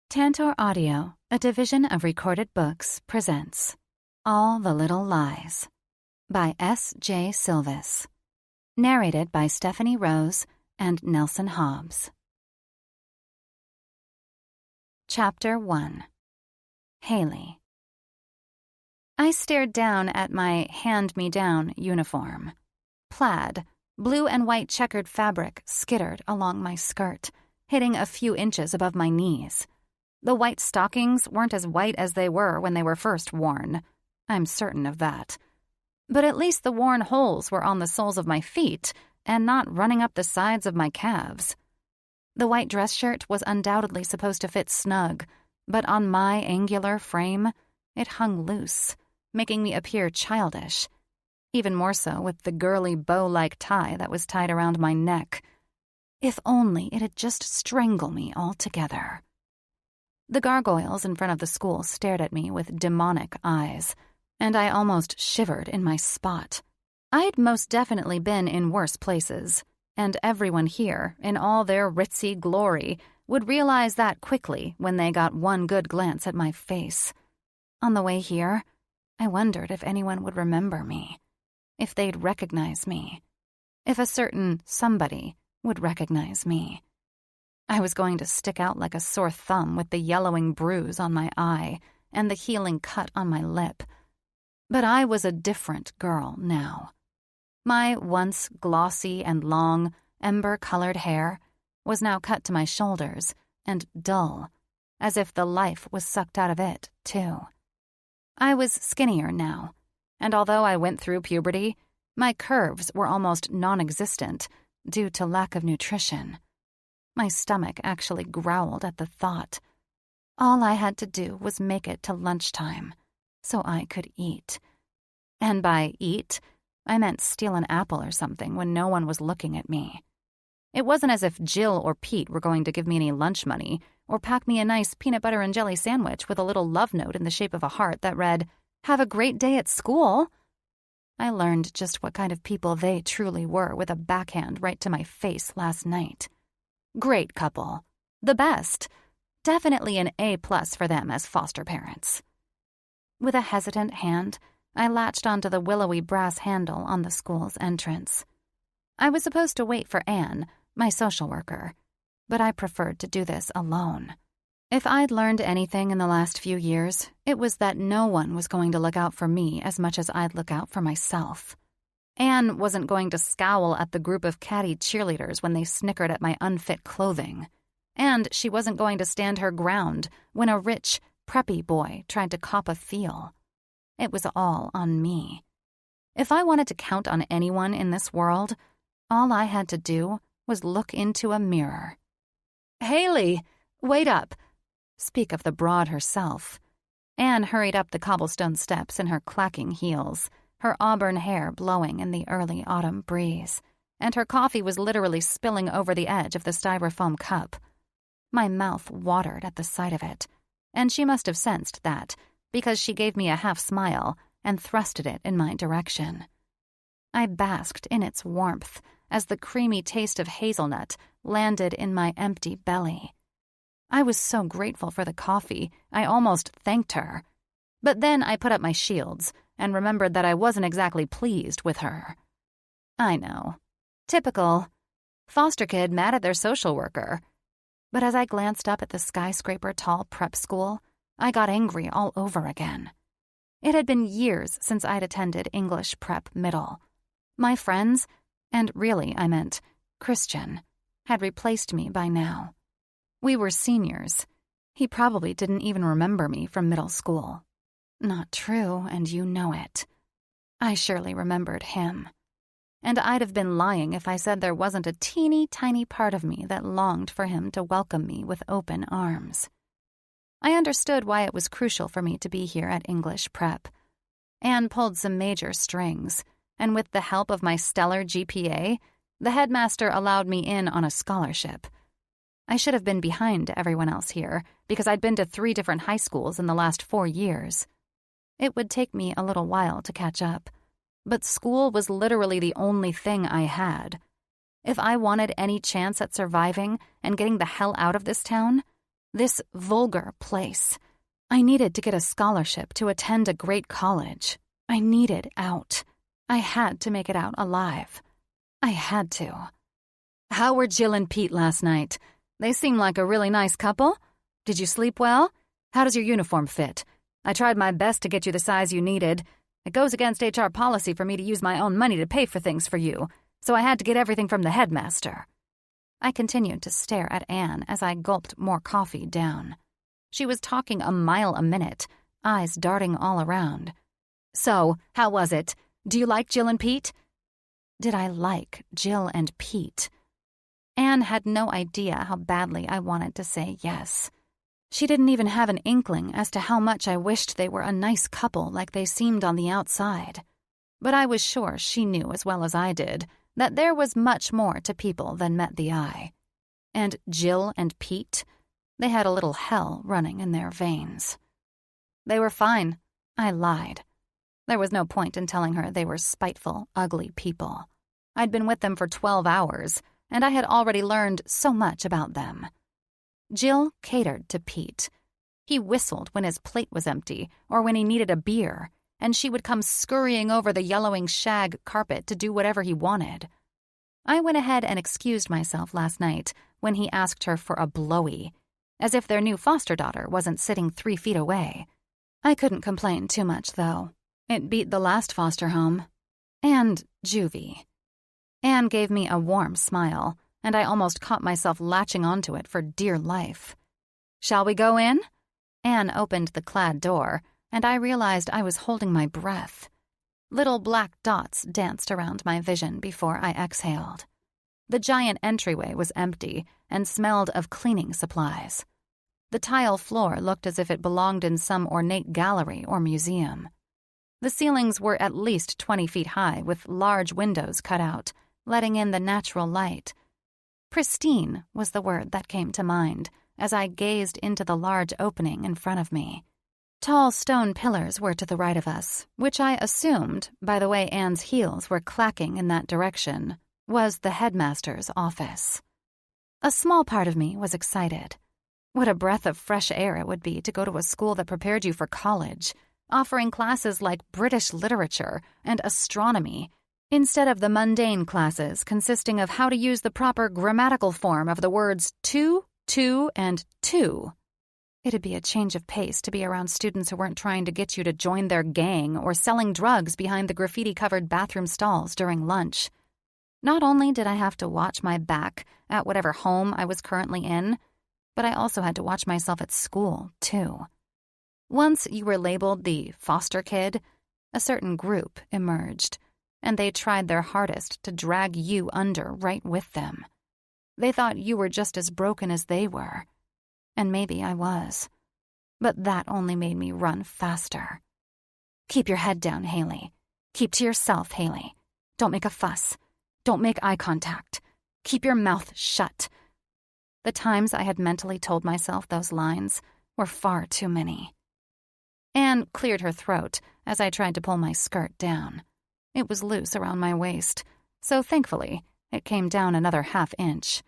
Tantor Audio, a division of Recorded Books, presents All the Little Lies by S.J. Sylvis. Narrated by Stephanie Rose and Nelson Hobbs. Chapter 1. Haley. I stared down at my hand-me-down uniform. Plaid, blue and white checkered fabric skittered along my skirt, hitting a few inches above my knees. The white stockings weren't as white as they were when they were first worn. I'm certain of that. But at least the worn holes were on the soles of my feet and not running up the sides of my calves. The white dress shirt was undoubtedly supposed to fit snug, but on my angular frame, it hung loose, making me appear childish, even more so with the girly bow-like tie that was tied around my neck. If only it'd just strangle me altogether. The gargoyles in front of the school stared at me with demonic eyes, and I almost shivered in my spot. I'd most definitely been in worse places, and everyone here, in all their ritzy glory, would realize that quickly when they got one good glance at my face. On the way here, I wondered if anyone would remember me, if they'd recognize me, if a certain somebody would recognize me. I was going to stick out like a sore thumb with the yellowing bruise on my eye and the healing cut on my lip. But I was a different girl now. My once glossy and long, ember-colored hair was now cut to my shoulders and dull, as if the life was sucked out of it, too. I was skinnier now, and although I went through puberty, my curves were almost non-existent due to lack of nutrition. My stomach actually growled at the thought. All I had to do was make it to lunchtime, so I could eat. And by eat, I meant steal an apple or something when no one was looking at me. It wasn't as if Jill or Pete were going to give me any lunch money or pack me a nice peanut butter and jelly sandwich with a little love note in the shape of a heart that read, "Have a great day at school." I learned just what kind of people they truly were with a backhand right to my face last night. Great couple. The best. Definitely an A+ for them as foster parents. With a hesitant hand, I latched onto the willowy brass handle on the school's entrance. I was supposed to wait for Anne, my social worker, but I preferred to do this alone. If I'd learned anything in the last few years, it was that no one was going to look out for me as much as I'd look out for myself. Anne wasn't going to scowl at the group of catty cheerleaders when they snickered at my unfit clothing. And she wasn't going to stand her ground when a rich, preppy boy tried to cop a feel. It was all on me. If I wanted to count on anyone in this world, all I had to do was look into a mirror. "Haley, wait up!" Speak of the broad herself. Anne hurried up the cobblestone steps in her clacking heels, her auburn hair blowing in the early autumn breeze, and her coffee was literally spilling over the edge of the styrofoam cup. My mouth watered at the sight of it, and she must have sensed that, because she gave me a half-smile and thrusted it in my direction. I basked in its warmth as the creamy taste of hazelnut landed in my empty belly. I was so grateful for the coffee, I almost thanked her. But then I put up my shields and remembered that I wasn't exactly pleased with her. I know. Typical. Foster kid mad at their social worker. But as I glanced up at the skyscraper-tall prep school, I got angry all over again. It had been years since I'd attended English prep middle. My friends, and really I meant Christian, had replaced me by now. We were seniors. He probably didn't even remember me from middle school. Not true, and you know it. I surely remembered him. And I'd have been lying if I said there wasn't a teeny tiny part of me that longed for him to welcome me with open arms. I understood why it was crucial for me to be here at English prep. Anne pulled some major strings, and with the help of my stellar GPA, the headmaster allowed me in on a scholarship. I should have been behind everyone else here because I'd been to 3 different high schools in the last 4 years. It would take me a little while to catch up, but school was literally the only thing I had. If I wanted any chance at surviving and getting the hell out of this town, This vulgar place. I needed to get a scholarship to attend a great college. I needed out. I had to make it out alive. I had to. How were Jill and Pete last night? They seem like a really nice couple. Did you sleep well? How does your uniform fit? I tried my best to get you the size you needed. It goes against HR policy for me to use my own money to pay for things for you, so I had to get everything from the headmaster. I continued to stare at Anne as I gulped more coffee down. She was talking a mile a minute, eyes darting all around. So, how was it? Do you like Jill and Pete? Did I like Jill and Pete? Anne had no idea how badly I wanted to say yes. She didn't even have an inkling as to how much I wished they were a nice couple like they seemed on the outside. But I was sure she knew as well as I did that there was much more to people than met the eye. And Jill and Pete, they had a little hell running in their veins. They were fine. I lied. There was no point in telling her they were spiteful, ugly people. I'd been with them for 12 hours, and I had already learned so much about them. Jill catered to Pete. He whistled when his plate was empty or when he needed a beer, and she would come scurrying over the yellowing shag carpet to do whatever he wanted. I went ahead and excused myself last night when he asked her for a blowy, as if their new foster daughter wasn't sitting 3 feet away. I couldn't complain too much, though. It beat the last foster home. And juvie. Anne gave me a warm smile, and I almost caught myself latching onto it for dear life. Shall we go in? Anne opened the clad door, and I realized I was holding my breath. Little black dots danced around my vision before I exhaled. The giant entryway was empty and smelled of cleaning supplies. The tile floor looked as if it belonged in some ornate gallery or museum. The ceilings were at least 20 feet high with large windows cut out, letting in the natural light. Pristine was the word that came to mind as I gazed into the large opening in front of me. Tall stone pillars were to the right of us, which I assumed, by the way Anne's heels were clacking in that direction, was the headmaster's office. A small part of me was excited. What a breath of fresh air it would be to go to a school that prepared you for college, offering classes like British literature and astronomy, instead of the mundane classes consisting of how to use the proper grammatical form of the words to, and to. It'd be a change of pace to be around students who weren't trying to get you to join their gang or selling drugs behind the graffiti-covered bathroom stalls during lunch. Not only did I have to watch my back at whatever home I was currently in, but I also had to watch myself at school, too. Once you were labeled the foster kid, a certain group emerged, and they tried their hardest to drag you under right with them. They thought you were just as broken as they were. And maybe I was. But that only made me run faster. Keep your head down, Haley. Keep to yourself, Haley. Don't make a fuss. Don't make eye contact. Keep your mouth shut. The times I had mentally told myself those lines were far too many. Anne cleared her throat as I tried to pull my skirt down. It was loose around my waist, so thankfully it came down another ½ inch.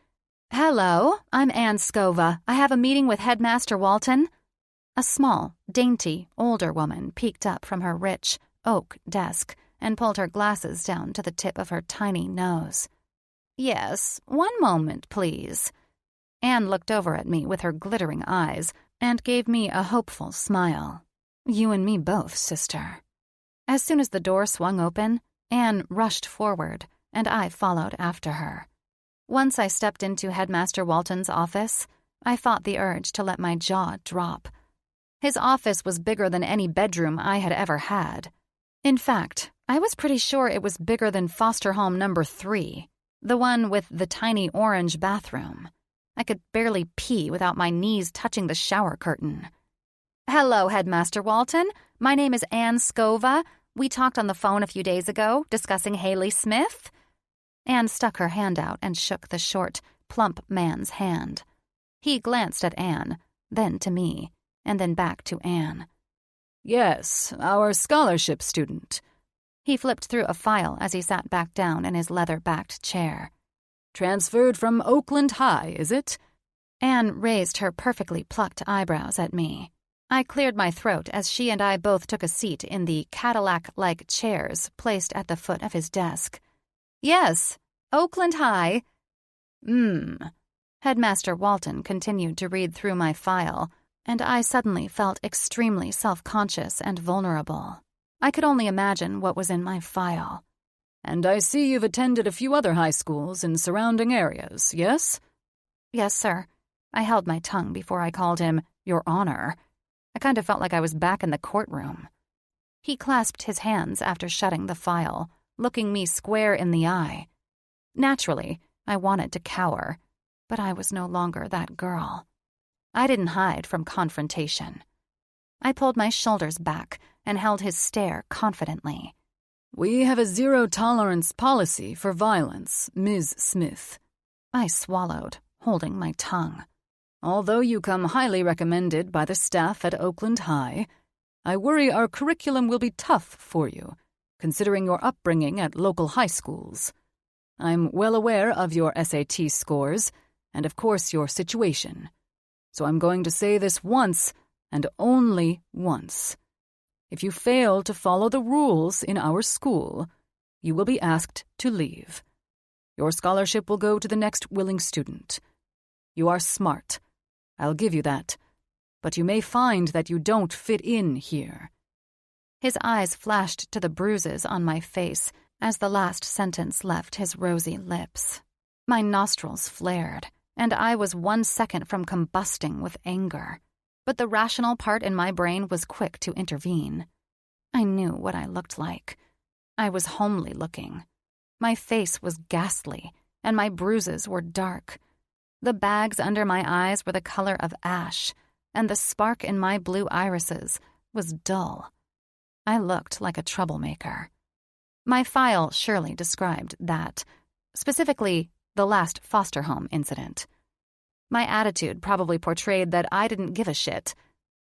"Hello, I'm Anne Scova. I have a meeting with Headmaster Walton." A small, dainty, older woman peeked up from her rich, oak desk and pulled her glasses down to the tip of her tiny nose. "Yes, 1 moment, please." Anne looked over at me with her glittering eyes and gave me a hopeful smile. "You and me both, sister." As soon as the door swung open, Anne rushed forward, and I followed after her. Once I stepped into Headmaster Walton's office, I fought the urge to let my jaw drop. His office was bigger than any bedroom I had ever had. In fact, I was pretty sure it was bigger than foster home number 3, the one with the tiny orange bathroom. I could barely pee without my knees touching the shower curtain. "Hello, Headmaster Walton. My name is Anne Scova. We talked on the phone a few days ago, discussing Haley Smith." Anne stuck her hand out and shook the short, plump man's hand. He glanced at Anne, then to me, and then back to Anne. "Yes, our scholarship student." He flipped through a file as he sat back down in his leather-backed chair. "Transferred from Oakland High, is it?" Anne raised her perfectly plucked eyebrows at me. I cleared my throat as she and I both took a seat in the Cadillac-like chairs placed at the foot of his desk. Yes, Oakland High. Headmaster Walton continued to read through my file, and I suddenly felt extremely self-conscious and vulnerable. I could only imagine what was in my file. And I see you've attended a few other high schools in surrounding areas, yes? Yes, sir. I held my tongue before I called him, Your Honor. I kind of felt like I was back in the courtroom. He clasped his hands after shutting the file, looking me square in the eye. Naturally, I wanted to cower, but I was no longer that girl. I didn't hide from confrontation. I pulled my shoulders back and held his stare confidently. We have a zero-tolerance policy for violence, Ms. Smith. I swallowed, holding my tongue. Although you come highly recommended by the staff at Oakland High, I worry our curriculum will be tough for you, considering your upbringing at local high schools. I'm well aware of your SAT scores, and of course your situation. So I'm going to say this once, and only once. If you fail to follow the rules in our school, you will be asked to leave. Your scholarship will go to the next willing student. You are smart. I'll give you that. But you may find that you don't fit in here. His eyes flashed to the bruises on my face as the last sentence left his rosy lips. My nostrils flared, and I was 1 second from combusting with anger. But the rational part in my brain was quick to intervene. I knew what I looked like. I was homely looking. My face was ghastly, and my bruises were dark. The bags under my eyes were the color of ash, and the spark in my blue irises was dull. I looked like a troublemaker. My file surely described that, specifically the last foster home incident. My attitude probably portrayed that I didn't give a shit,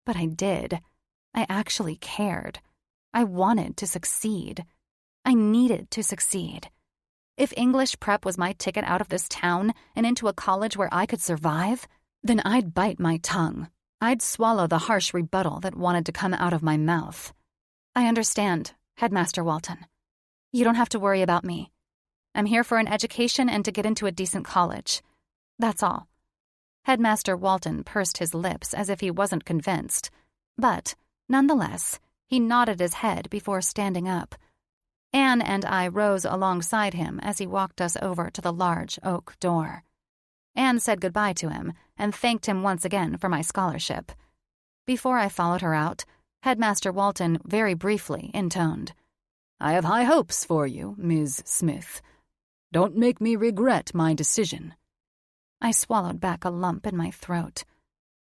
but I did. I actually cared. I wanted to succeed. I needed to succeed. If English prep was my ticket out of this town and into a college where I could survive, then I'd bite my tongue. I'd swallow the harsh rebuttal that wanted to come out of my mouth. I understand, Headmaster Walton. You don't have to worry about me. I'm here for an education and to get into a decent college. That's all. Headmaster Walton pursed his lips as if he wasn't convinced, but, nonetheless, he nodded his head before standing up. Anne and I rose alongside him as he walked us over to the large oak door. Anne said goodbye to him and thanked him once again for my scholarship. Before I followed her out, Headmaster Walton very briefly intoned, I have high hopes for you, Ms. Smith. Don't make me regret my decision. I swallowed back a lump in my throat.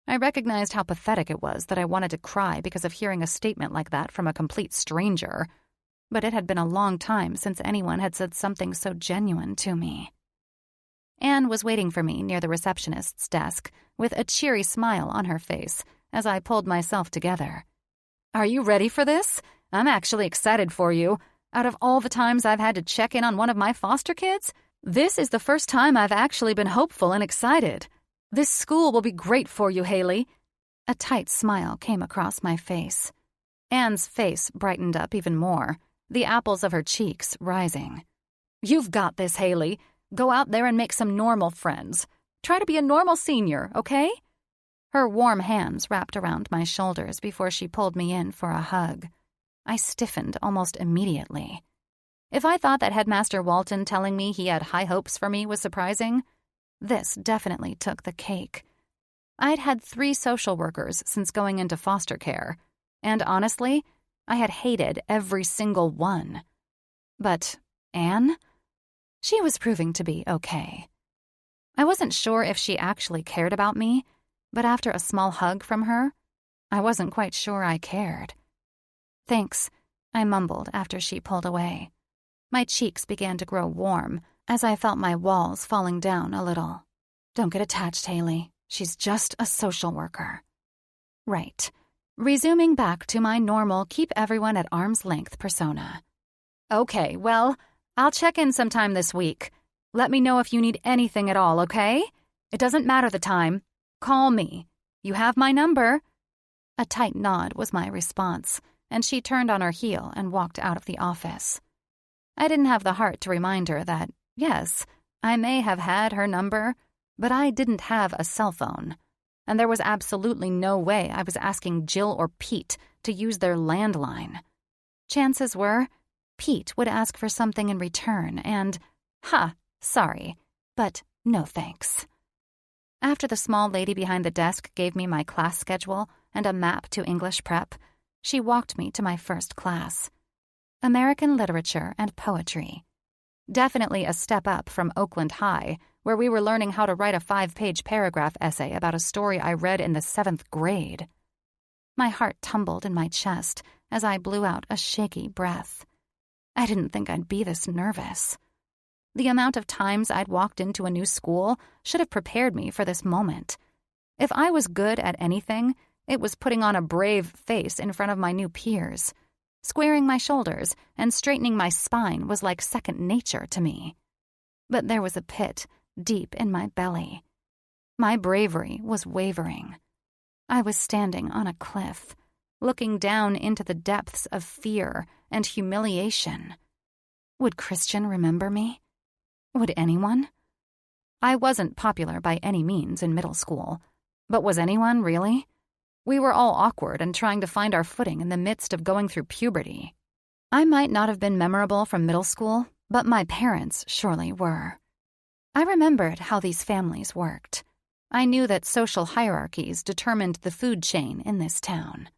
I recognized how pathetic it was that I wanted to cry because of hearing a statement like that from a complete stranger, but it had been a long time since anyone had said something so genuine to me. Anne was waiting for me near the receptionist's desk with a cheery smile on her face as I pulled myself together. Are you ready for this? I'm actually excited for you. Out of all the times I've had to check in on one of my foster kids, this is the first time I've actually been hopeful and excited. This school will be great for you, Haley. A tight smile came across my face. Anne's face brightened up even more, the apples of her cheeks rising. You've got this, Haley. Go out there and make some normal friends. Try to be a normal senior, okay? Her warm hands wrapped around my shoulders before she pulled me in for a hug. I stiffened almost immediately. If I thought that Headmaster Walton telling me he had high hopes for me was surprising, this definitely took the cake. I'd had 3 social workers since going into foster care, and honestly, I had hated every single one. But Anne? She was proving to be okay. I wasn't sure if she actually cared about me, but after a small hug from her, I wasn't quite sure I cared. Thanks, I mumbled after she pulled away. My cheeks began to grow warm as I felt my walls falling down a little. Don't get attached, Haley. She's just a social worker. Right. Resuming back to my normal keep everyone at arm's length persona. Okay, well, I'll check in sometime this week. Let me know if you need anything at all, okay? It doesn't matter the time. Call me. You have my number." A tight nod was my response, and she turned on her heel and walked out of the office. I didn't have the heart to remind her that, yes, I may have had her number, but I didn't have a cell phone, and there was absolutely no way I was asking Jill or Pete to use their landline. Chances were, Pete would ask for something in return and, sorry, but no thanks. After the small lady behind the desk gave me my class schedule and a map to English prep, she walked me to my first class. American Literature and Poetry. Definitely a step up from Oakland High, where we were learning how to write a 5-page paragraph essay about a story I read in the 7th grade. My heart tumbled in my chest as I blew out a shaky breath. I didn't think I'd be this nervous. The amount of times I'd walked into a new school should have prepared me for this moment. If I was good at anything, it was putting on a brave face in front of my new peers. Squaring my shoulders and straightening my spine was like second nature to me. But there was a pit deep in my belly. My bravery was wavering. I was standing on a cliff, looking down into the depths of fear and humiliation. Would Christian remember me? Would anyone? I wasn't popular by any means in middle school, but was anyone really? We were all awkward and trying to find our footing in the midst of going through puberty. I might not have been memorable from middle school, but my parents surely were. I remembered how these families worked. I knew that social hierarchies determined the food chain in this town.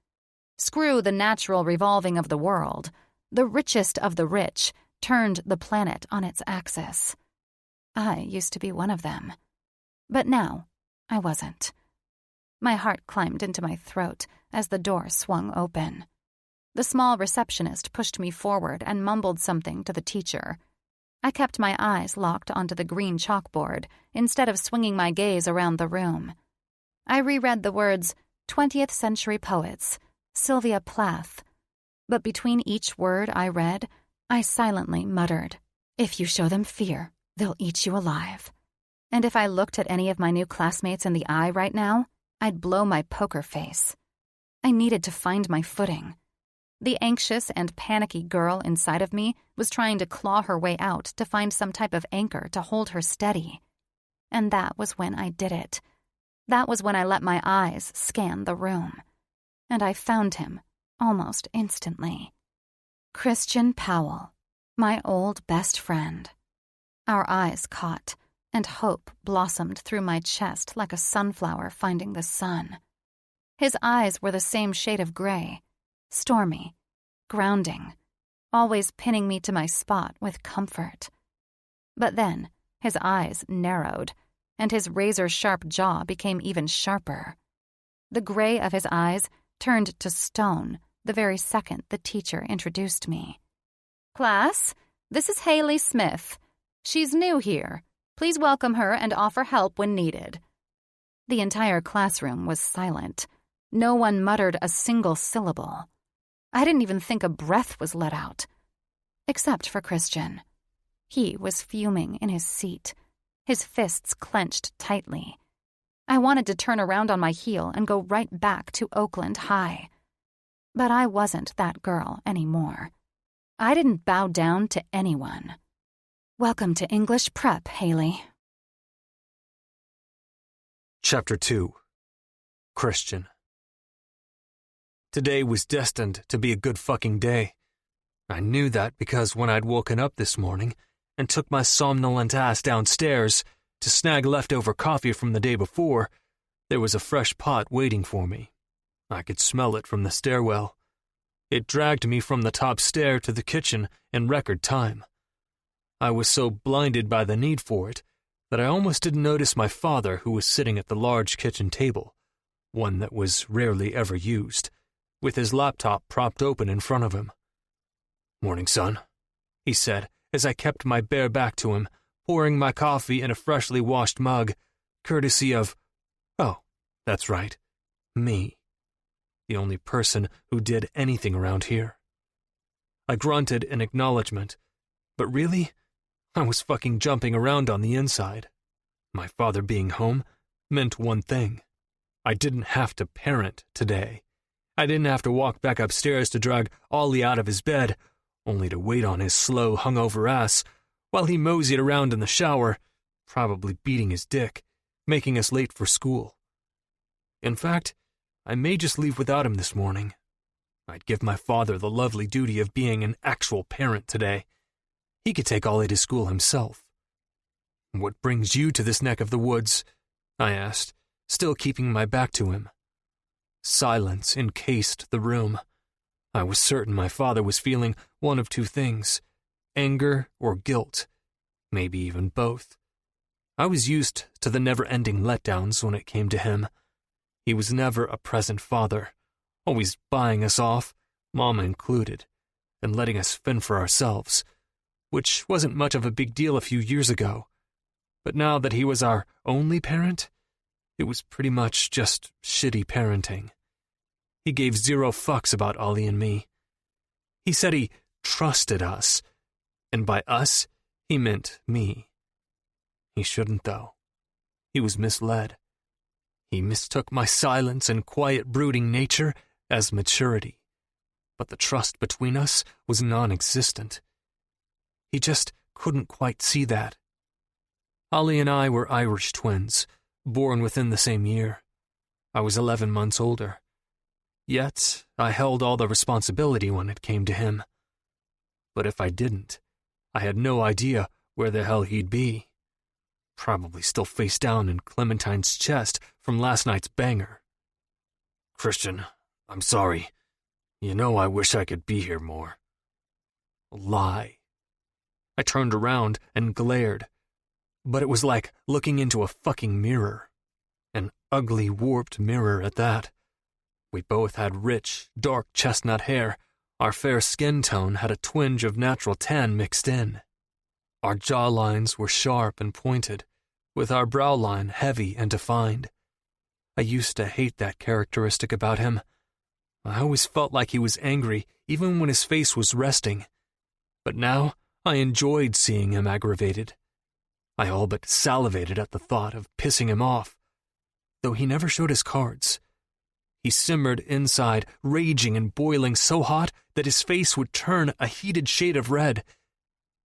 Screw the natural revolving of the world. The richest of the rich turned the planet on its axis. I used to be one of them. But now, I wasn't. My heart climbed into my throat as the door swung open. The small receptionist pushed me forward and mumbled something to the teacher. I kept my eyes locked onto the green chalkboard instead of swinging my gaze around the room. I reread the words, 20th century poets, Sylvia Plath. But between each word I read, I silently muttered, "If you show them fear, they'll eat you alive." And if I looked at any of my new classmates in the eye right now, I'd blow my poker face. I needed to find my footing. The anxious and panicky girl inside of me was trying to claw her way out to find some type of anchor to hold her steady. And that was when I did it. That was when I let my eyes scan the room. And I found him almost instantly. Christian Powell, my old best friend. Our eyes caught, and hope blossomed through my chest like a sunflower finding the sun. His eyes were the same shade of gray, stormy, grounding, always pinning me to my spot with comfort. But then his eyes narrowed, and his razor-sharp jaw became even sharper. The gray of his eyes turned to stone the very second the teacher introduced me. "Class, this is Haley Smith. She's new here. Please welcome her and offer help when needed." The entire classroom was silent. No one muttered a single syllable. I didn't even think a breath was let out. Except for Christian. He was fuming in his seat, his fists clenched tightly. I wanted to turn around on my heel and go right back to Oakland High. But I wasn't that girl anymore. I didn't bow down to anyone. Welcome to English Prep, Haley. Chapter 2. Christian. Today was destined to be a good fucking day. I knew that because when I'd woken up this morning and took my somnolent ass downstairs to snag leftover coffee from the day before, there was a fresh pot waiting for me. I could smell it from the stairwell. It dragged me from the top stair to the kitchen in record time. I was so blinded by the need for it that I almost didn't notice my father, who was sitting at the large kitchen table, one that was rarely ever used, with his laptop propped open in front of him. "Morning, son," he said as I kept my bare back to him, pouring my coffee in a freshly washed mug, courtesy of, oh, that's right, me, the only person who did anything around here. I grunted in acknowledgement, but really, I was fucking jumping around on the inside. My father being home meant one thing: I didn't have to parent today. I didn't have to walk back upstairs to drag Ollie out of his bed, only to wait on his slow, hungover ass while he moseyed around in the shower, probably beating his dick, making us late for school. In fact, I may just leave without him this morning. I'd give my father the lovely duty of being an actual parent today. He could take Ollie to school himself. "What brings you to this neck of the woods?" I asked, still keeping my back to him. Silence encased the room. I was certain my father was feeling one of two things: anger or guilt, maybe even both. I was used to the never-ending letdowns when it came to him. He was never a present father, always buying us off, Mama included, and letting us fend for ourselves, which wasn't much of a big deal a few years ago. But now that he was our only parent, it was pretty much just shitty parenting. He gave zero fucks about Ollie and me. He said he trusted us, and by us, he meant me. He shouldn't, though. He was misled. He mistook my silence and quiet brooding nature as maturity, but the trust between us was non-existent. He just couldn't quite see that. Ollie and I were Irish twins, born within the same year. I was 11 months older. Yet, I held all the responsibility when it came to him. But if I didn't, I had no idea where the hell he'd be. Probably still face down in Clementine's chest from last night's banger. "Christian, I'm sorry. You know I wish I could be here more." A lie. I turned around and glared, but it was like looking into a fucking mirror. An ugly, warped mirror at that. We both had rich, dark chestnut hair. Our fair skin tone had a twinge of natural tan mixed in. Our jawlines were sharp and pointed, with our brow line heavy and defined. I used to hate that characteristic about him. I always felt like he was angry, even when his face was resting. But now, I enjoyed seeing him aggravated. I all but salivated at the thought of pissing him off, though he never showed his cards. He simmered inside, raging and boiling so hot that his face would turn a heated shade of red.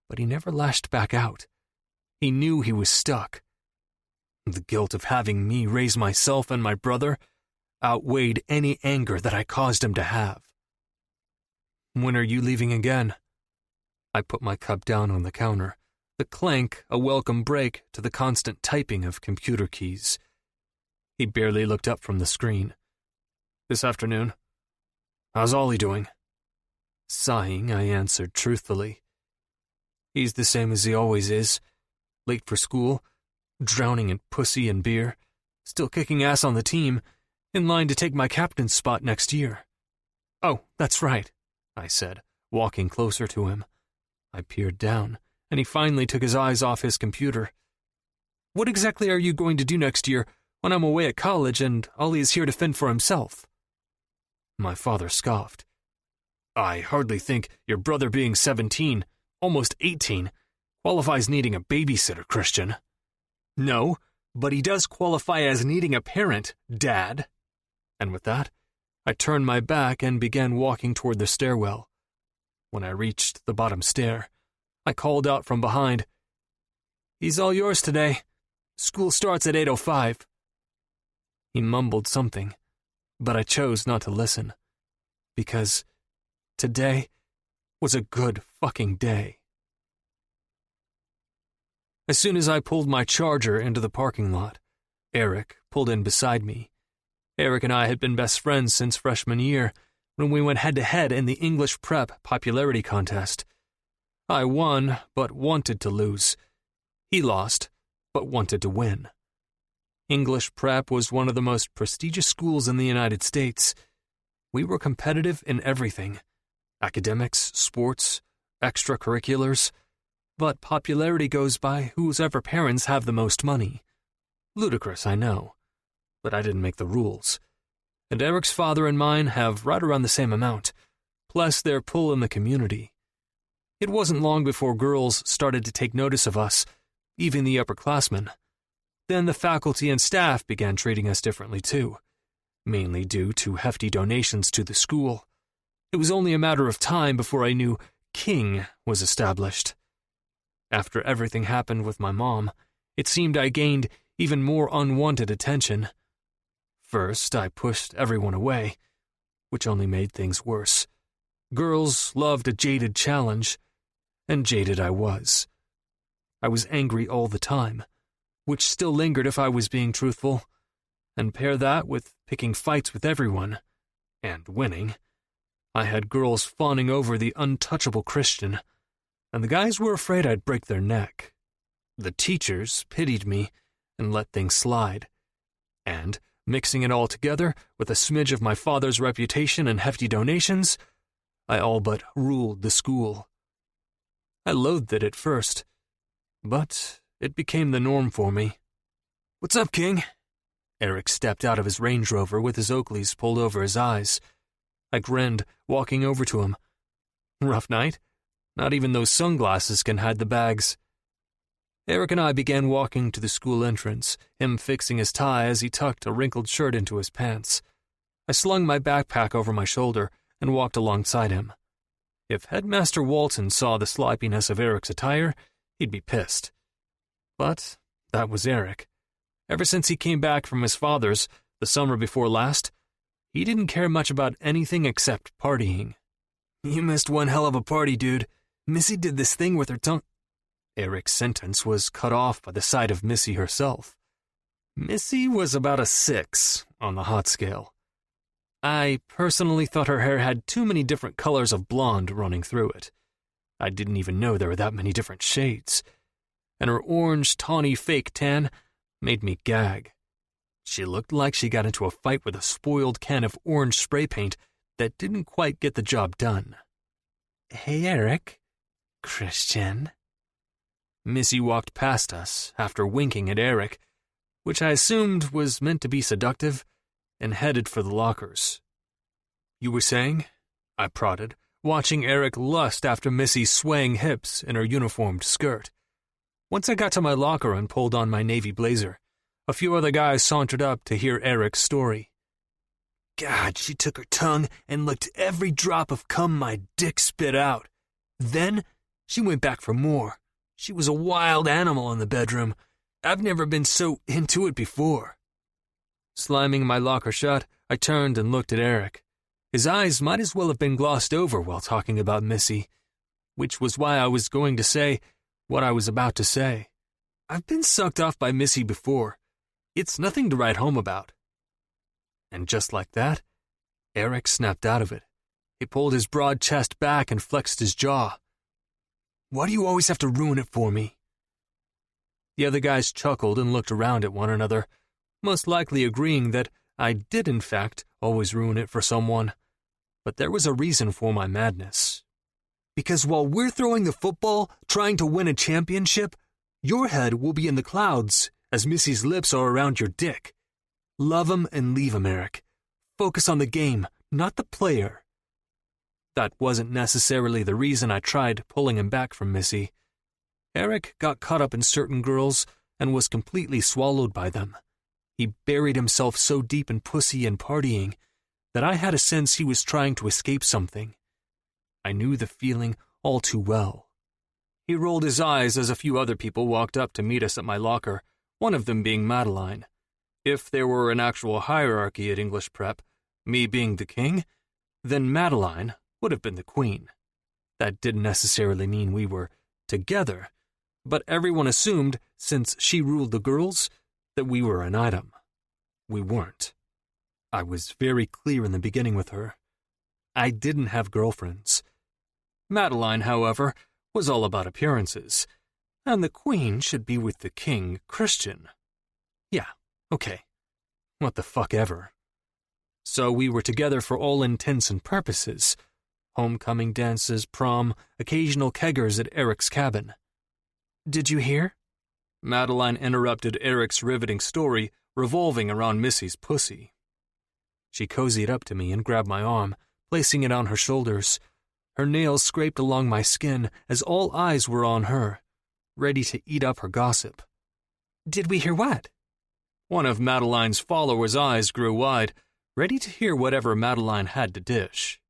But he never lashed back out. He knew he was stuck. The guilt of having me raise myself and my brother outweighed any anger that I caused him to have. "When are you leaving again?" I put my cup down on the counter, the clank a welcome break to the constant typing of computer keys. He barely looked up from the screen. "This afternoon. How's Ollie doing?" Sighing, I answered truthfully. "He's the same as he always is. Late for school, drowning in pussy and beer, still kicking ass on the team, in line to take my captain's spot next year." "Oh, that's right," I said, walking closer to him. I peered down, and he finally took his eyes off his computer. "What exactly are you going to do next year when I'm away at college and Ollie is here to fend for himself?" My father scoffed. "I hardly think your brother being 17, almost 18, qualifies needing a babysitter, Christian." "No, but he does qualify as needing a parent, Dad." And with that, I turned my back and began walking toward the stairwell. When I reached the bottom stair, I called out from behind, "He's all yours today. School starts at 8:05. He mumbled something, but I chose not to listen, because today was a good fucking day. As soon as I pulled my Charger into the parking lot, Eric pulled in beside me. Eric and I had been best friends since freshman year, when we went head-to-head in the English Prep popularity contest. I won, but wanted to lose. He lost, but wanted to win. English Prep was one of the most prestigious schools in the United States. We were competitive in everything: academics, sports, extracurriculars. But popularity goes by whoever parents have the most money. Ludicrous, I know, but I didn't make the rules. And Eric's father and mine have right around the same amount, plus their pull in the community. It wasn't long before girls started to take notice of us, even the upperclassmen. Then the faculty and staff began treating us differently too, mainly due to hefty donations to the school. It was only a matter of time before I knew King was established. After everything happened with my mom, it seemed I gained even more unwanted attention. First, I pushed everyone away, which only made things worse. Girls loved a jaded challenge, and jaded I was. I was angry all the time, which still lingered if I was being truthful, and pair that with picking fights with everyone, and winning. I had girls fawning over the untouchable Christian, and the guys were afraid I'd break their neck. The teachers pitied me and let things slide, and, mixing it all together with a smidge of my father's reputation and hefty donations, I all but ruled the school. I loathed it at first, but it became the norm for me. "What's up, King?" Eric stepped out of his Range Rover with his Oakleys pulled over his eyes. I grinned, walking over to him. "Rough night? Not even those sunglasses can hide the bags." Eric and I began walking to the school entrance, him fixing his tie as he tucked a wrinkled shirt into his pants. I slung my backpack over my shoulder and walked alongside him. If Headmaster Walton saw the sloppiness of Eric's attire, he'd be pissed. But that was Eric. Ever since he came back from his father's, the summer before last, he didn't care much about anything except partying. "You missed one hell of a party, dude. Missy did this thing with her tongue." Eric's sentence was cut off by the sight of Missy herself. Missy was about a 6 on the hot scale. I personally thought her hair had too many different colors of blonde running through it. I didn't even know there were that many different shades. And her orange, tawny fake tan made me gag. She looked like she got into a fight with a spoiled can of orange spray paint that didn't quite get the job done. "Hey, Eric. Christian." Missy walked past us after winking at Eric, which I assumed was meant to be seductive, and headed for the lockers. "You were saying?" I prodded, watching Eric lust after Missy's swaying hips in her uniformed skirt. Once I got to my locker and pulled on my navy blazer, a few other guys sauntered up to hear Eric's story. "God, she took her tongue and licked every drop of cum my dick spit out. Then she went back for more. She was a wild animal in the bedroom. I've never been so into it before." Slamming my locker shut, I turned and looked at Eric. His eyes might as well have been glossed over while talking about Missy, which was why I was going to say what I was about to say. I've been sucked off by Missy before. It's nothing to write home about. And just like that, Eric snapped out of it. He pulled his broad chest back and flexed his jaw. "Why do you always have to ruin it for me?" The other guys chuckled and looked around at one another, most likely agreeing that I did in fact always ruin it for someone. But there was a reason for my madness. "Because while we're throwing the football, trying to win a championship, your head will be in the clouds as Missy's lips are around your dick. Love 'em and leave 'em, Eric. Focus on the game, not the player." That wasn't necessarily the reason I tried pulling him back from Missy. Eric got caught up in certain girls and was completely swallowed by them. He buried himself so deep in pussy and partying that I had a sense he was trying to escape something. I knew the feeling all too well. He rolled his eyes as a few other people walked up to meet us at my locker, one of them being Madeline. If there were an actual hierarchy at English Prep, me being the king, then Madeline would have been the queen. That didn't necessarily mean we were together, but everyone assumed, since she ruled the girls, that we were an item. We weren't. I was very clear in the beginning with her. I didn't have girlfriends. Madeline, however, was all about appearances, and the queen should be with the king, Christian. Yeah, okay. What the fuck ever. So we were together for all intents and purposes. Homecoming dances, prom, occasional keggers at Eric's cabin. "Did you hear?" Madeline interrupted Eric's riveting story, revolving around Missy's pussy. She cozied up to me and grabbed my arm, placing it on her shoulders. Her nails scraped along my skin as all eyes were on her, ready to eat up her gossip. "Did we hear what?" One of Madeline's followers' eyes grew wide, ready to hear whatever Madeline had to dish.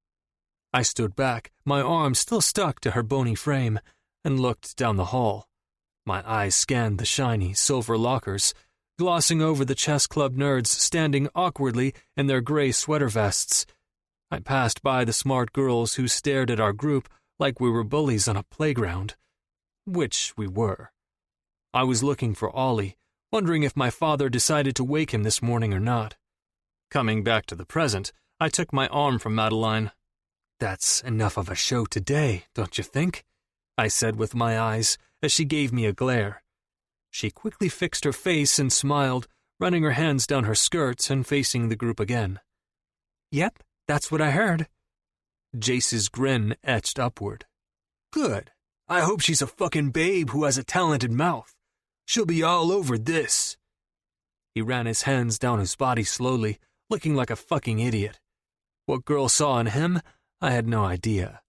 I stood back, my arm still stuck to her bony frame, and looked down the hall. My eyes scanned the shiny, silver lockers, glossing over the chess club nerds standing awkwardly in their gray sweater vests. I passed by the smart girls who stared at our group like we were bullies on a playground. Which we were. I was looking for Ollie, wondering if my father decided to wake him this morning or not. Coming back to the present, I took my arm from Madeline. "That's enough of a show today, don't you think?" I said with my eyes, as she gave me a glare. She quickly fixed her face and smiled, running her hands down her skirts and facing the group again. "Yep, that's what I heard." Jace's grin etched upward. "Good. I hope she's a fucking babe who has a talented mouth. She'll be all over this." He ran his hands down his body slowly, looking like a fucking idiot. What girl saw in him, I had no idea.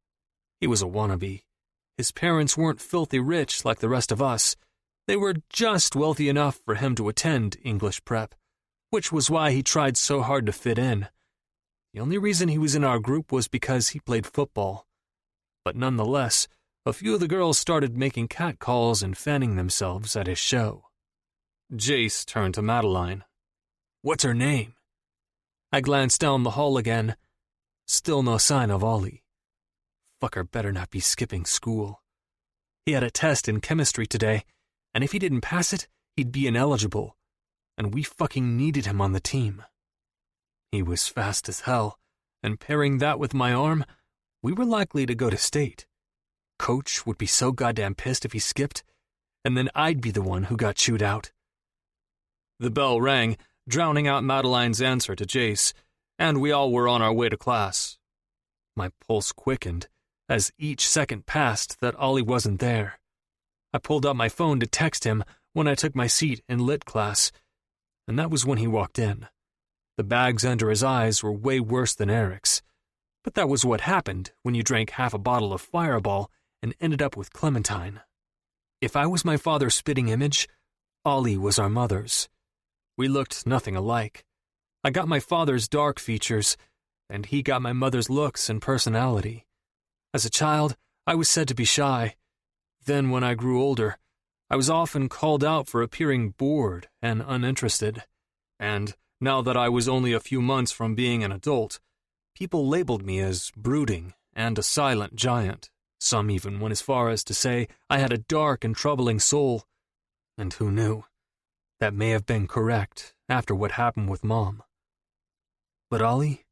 He was a wannabe. His parents weren't filthy rich like the rest of us. They were just wealthy enough for him to attend English prep, which was why he tried so hard to fit in. The only reason he was in our group was because he played football. But nonetheless, a few of the girls started making catcalls and fanning themselves at his show. Jace turned to Madeline. "What's her name?" I glanced down the hall again. Still no sign of Ollie. Fucker better not be skipping school. He had a test in chemistry today, and if he didn't pass it, he'd be ineligible. And we fucking needed him on the team. He was fast as hell, and pairing that with my arm, we were likely to go to state. Coach would be so goddamn pissed if he skipped, and then I'd be the one who got chewed out. The bell rang, drowning out Madeline's answer to Jace, and we all were on our way to class. My pulse quickened as each second passed that Ollie wasn't there. I pulled out my phone to text him when I took my seat in lit class, and that was when he walked in. The bags under his eyes were way worse than Eric's, but that was what happened when you drank half a bottle of Fireball and ended up with Clementine. If I was my father's spitting image, Ollie was our mother's. We looked nothing alike. I got my father's dark features, and he got my mother's looks and personality. As a child, I was said to be shy. Then, when I grew older, I was often called out for appearing bored and uninterested. And now that I was only a few months from being an adult, people labeled me as brooding and a silent giant. Some even went as far as to say I had a dark and troubling soul. And who knew? That may have been correct after what happened with Mom. But Ollie?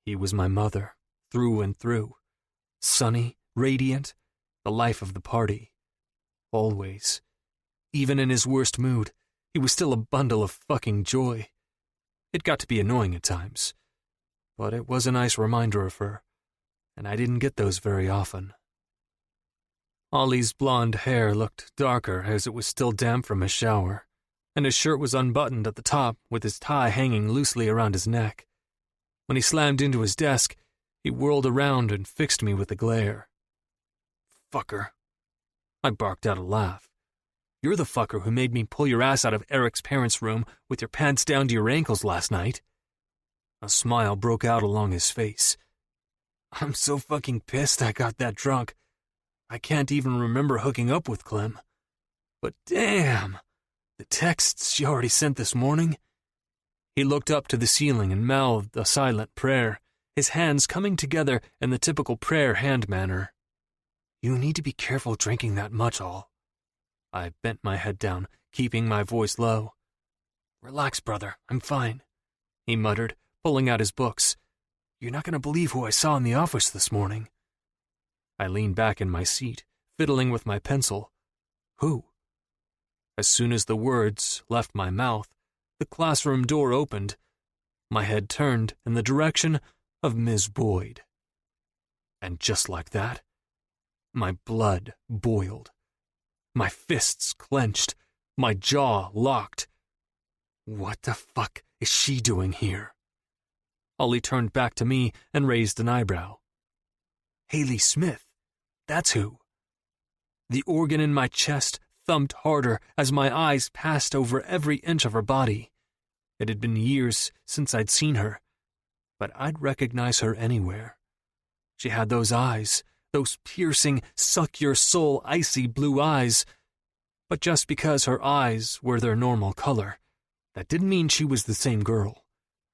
He was my mother, through and through. Sunny, radiant, the life of the party. Always. Even in his worst mood, he was still a bundle of fucking joy. It got to be annoying at times, but it was a nice reminder of her, and I didn't get those very often. Ollie's blonde hair looked darker as it was still damp from his shower, and his shirt was unbuttoned at the top with his tie hanging loosely around his neck. When he slammed into his desk, he whirled around and fixed me with a glare. "Fucker." I barked out a laugh. "You're the fucker who made me pull your ass out of Eric's parents' room with your pants down to your ankles last night." A smile broke out along his face. "I'm so fucking pissed I got that drunk. I can't even remember hooking up with Clem. But damn, the texts she already sent this morning." He looked up to the ceiling and mouthed a silent prayer, his hands coming together in the typical prayer hand manner. "You need to be careful drinking that much, All." I bent my head down, keeping my voice low. "Relax, brother, I'm fine," he muttered, pulling out his books. "You're not going to believe who I saw in the office this morning." I leaned back in my seat, fiddling with my pencil. "Who?" As soon as the words left my mouth, the classroom door opened. My head turned in the direction of Ms. Boyd. And just like that, my blood boiled. My fists clenched, my jaw locked. What the fuck is she doing here? Ollie turned back to me and raised an eyebrow. Haley Smith, that's who. The organ in my chest thumped harder as my eyes passed over every inch of her body. It had been years since I'd seen her, but I'd recognize her anywhere. She had those eyes, those piercing, suck-your-soul, icy blue eyes. But just because her eyes were their normal color, that didn't mean she was the same girl.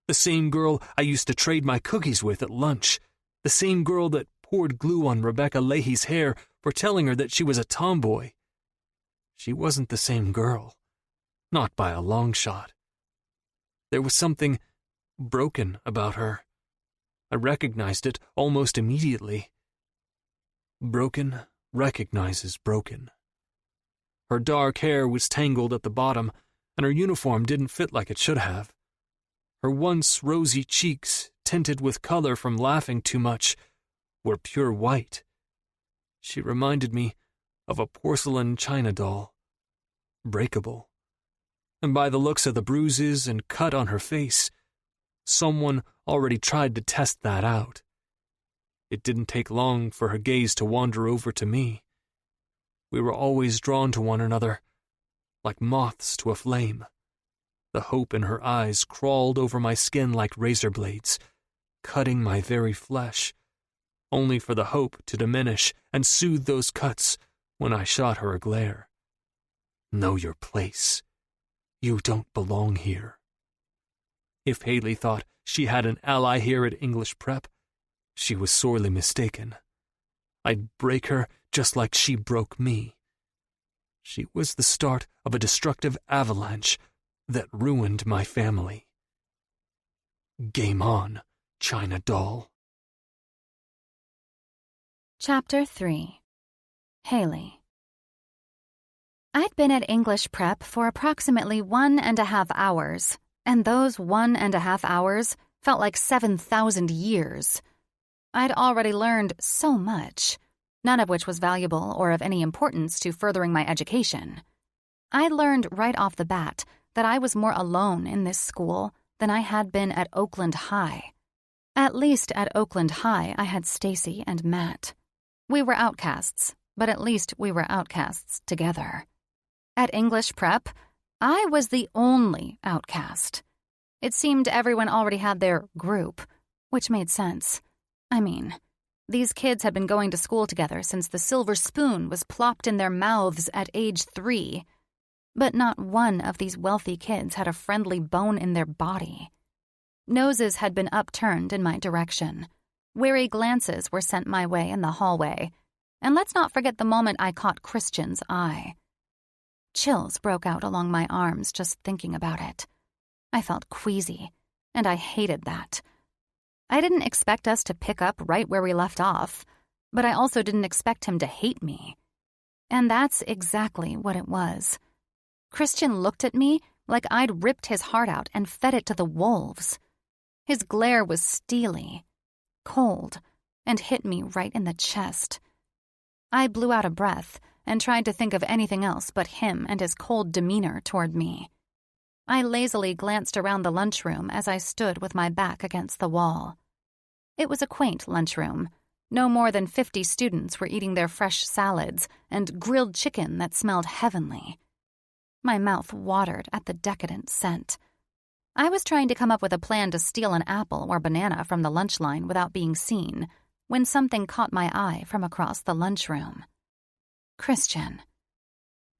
The same girl I used to trade my cookies with at lunch. The same girl that poured glue on Rebecca Leahy's hair for telling her that she was a tomboy. She wasn't the same girl. Not by a long shot. There was something broken about her. I recognized it almost immediately. Broken recognizes broken. Her dark hair was tangled at the bottom, and her uniform didn't fit like it should have. Her once rosy cheeks, tinted with color from laughing too much, were pure white. She reminded me of a porcelain china doll, breakable. And by the looks of the bruises and cut on her face, someone already tried to test that out. It didn't take long for her gaze to wander over to me. We were always drawn to one another, like moths to a flame. The hope in her eyes crawled over my skin like razor blades, cutting my very flesh, only for the hope to diminish and soothe those cuts when I shot her a glare. Know your place. You don't belong here. If Haley thought she had an ally here at English Prep, she was sorely mistaken. I'd break her just like she broke me. She was the start of a destructive avalanche that ruined my family. Game on, China doll. Chapter 3. Haley. I'd been at English Prep for approximately 1.5 hours, and those 1.5 hours felt like 7,000 years. I'd already learned so much, none of which was valuable or of any importance to furthering my education. I learned right off the bat that I was more alone in this school than I had been at Oakland High. At least at Oakland High, I had Stacy and Matt. We were outcasts, but at least we were outcasts together. At English Prep, I was the only outcast. It seemed everyone already had their group, which made sense. I mean, these kids had been going to school together since the silver spoon was plopped in their mouths at age 3. But not one of these wealthy kids had a friendly bone in their body. Noses had been upturned in my direction. Wary glances were sent my way in the hallway. And let's not forget the moment I caught Christian's eye. Chills broke out along my arms just thinking about it. I felt queasy, and I hated that. I didn't expect us to pick up right where we left off, but I also didn't expect him to hate me. And that's exactly what it was. Christian looked at me like I'd ripped his heart out and fed it to the wolves. His glare was steely, cold, and hit me right in the chest. I blew out a breath and tried to think of anything else but him and his cold demeanor toward me. I lazily glanced around the lunchroom as I stood with my back against the wall. It was a quaint lunchroom. No more than 50 students were eating their fresh salads and grilled chicken that smelled heavenly. My mouth watered at the decadent scent. I was trying to come up with a plan to steal an apple or banana from the lunch line without being seen when something caught my eye from across the lunchroom. Christian.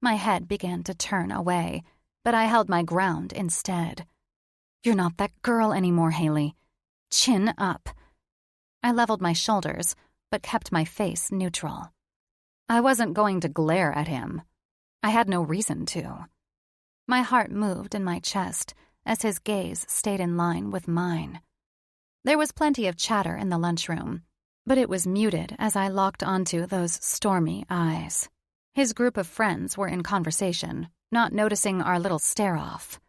My head began to turn away, but I held my ground instead. You're not that girl anymore, Haley. Chin up. I leveled my shoulders, but kept my face neutral. I wasn't going to glare at him. I had no reason to. My heart moved in my chest as his gaze stayed in line with mine. There was plenty of chatter in the lunchroom, but it was muted as I locked onto those stormy eyes. His group of friends were in conversation, not noticing our little stare-off.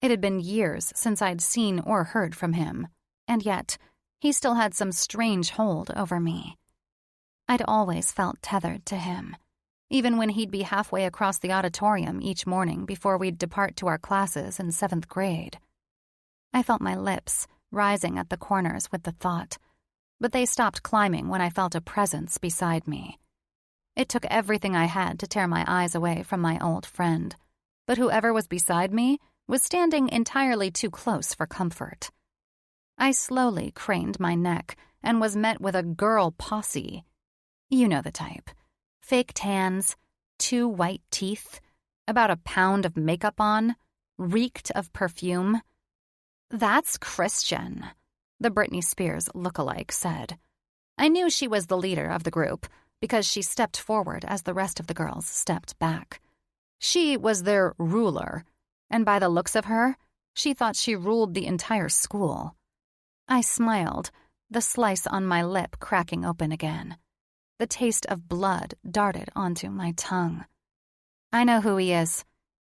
It had been years since I'd seen or heard from him, and yet he still had some strange hold over me. I'd always felt tethered to him, even when he'd be halfway across the auditorium each morning before we'd depart to our classes in 7th grade. I felt my lips rising at the corners with the thought, but they stopped climbing when I felt a presence beside me. It took everything I had to tear my eyes away from my old friend, but whoever was beside me was standing entirely too close for comfort. I slowly craned my neck and was met with a girl posse. You know the type. Fake tans, 2 white teeth, about a pound of makeup on, reeked of perfume. "That's Christian," the Britney Spears lookalike said. I knew she was the leader of the group because she stepped forward as the rest of the girls stepped back. She was their ruler, and by the looks of her, she thought she ruled the entire school. I smiled, the slice on my lip cracking open again. The taste of blood darted onto my tongue. "I know who he is."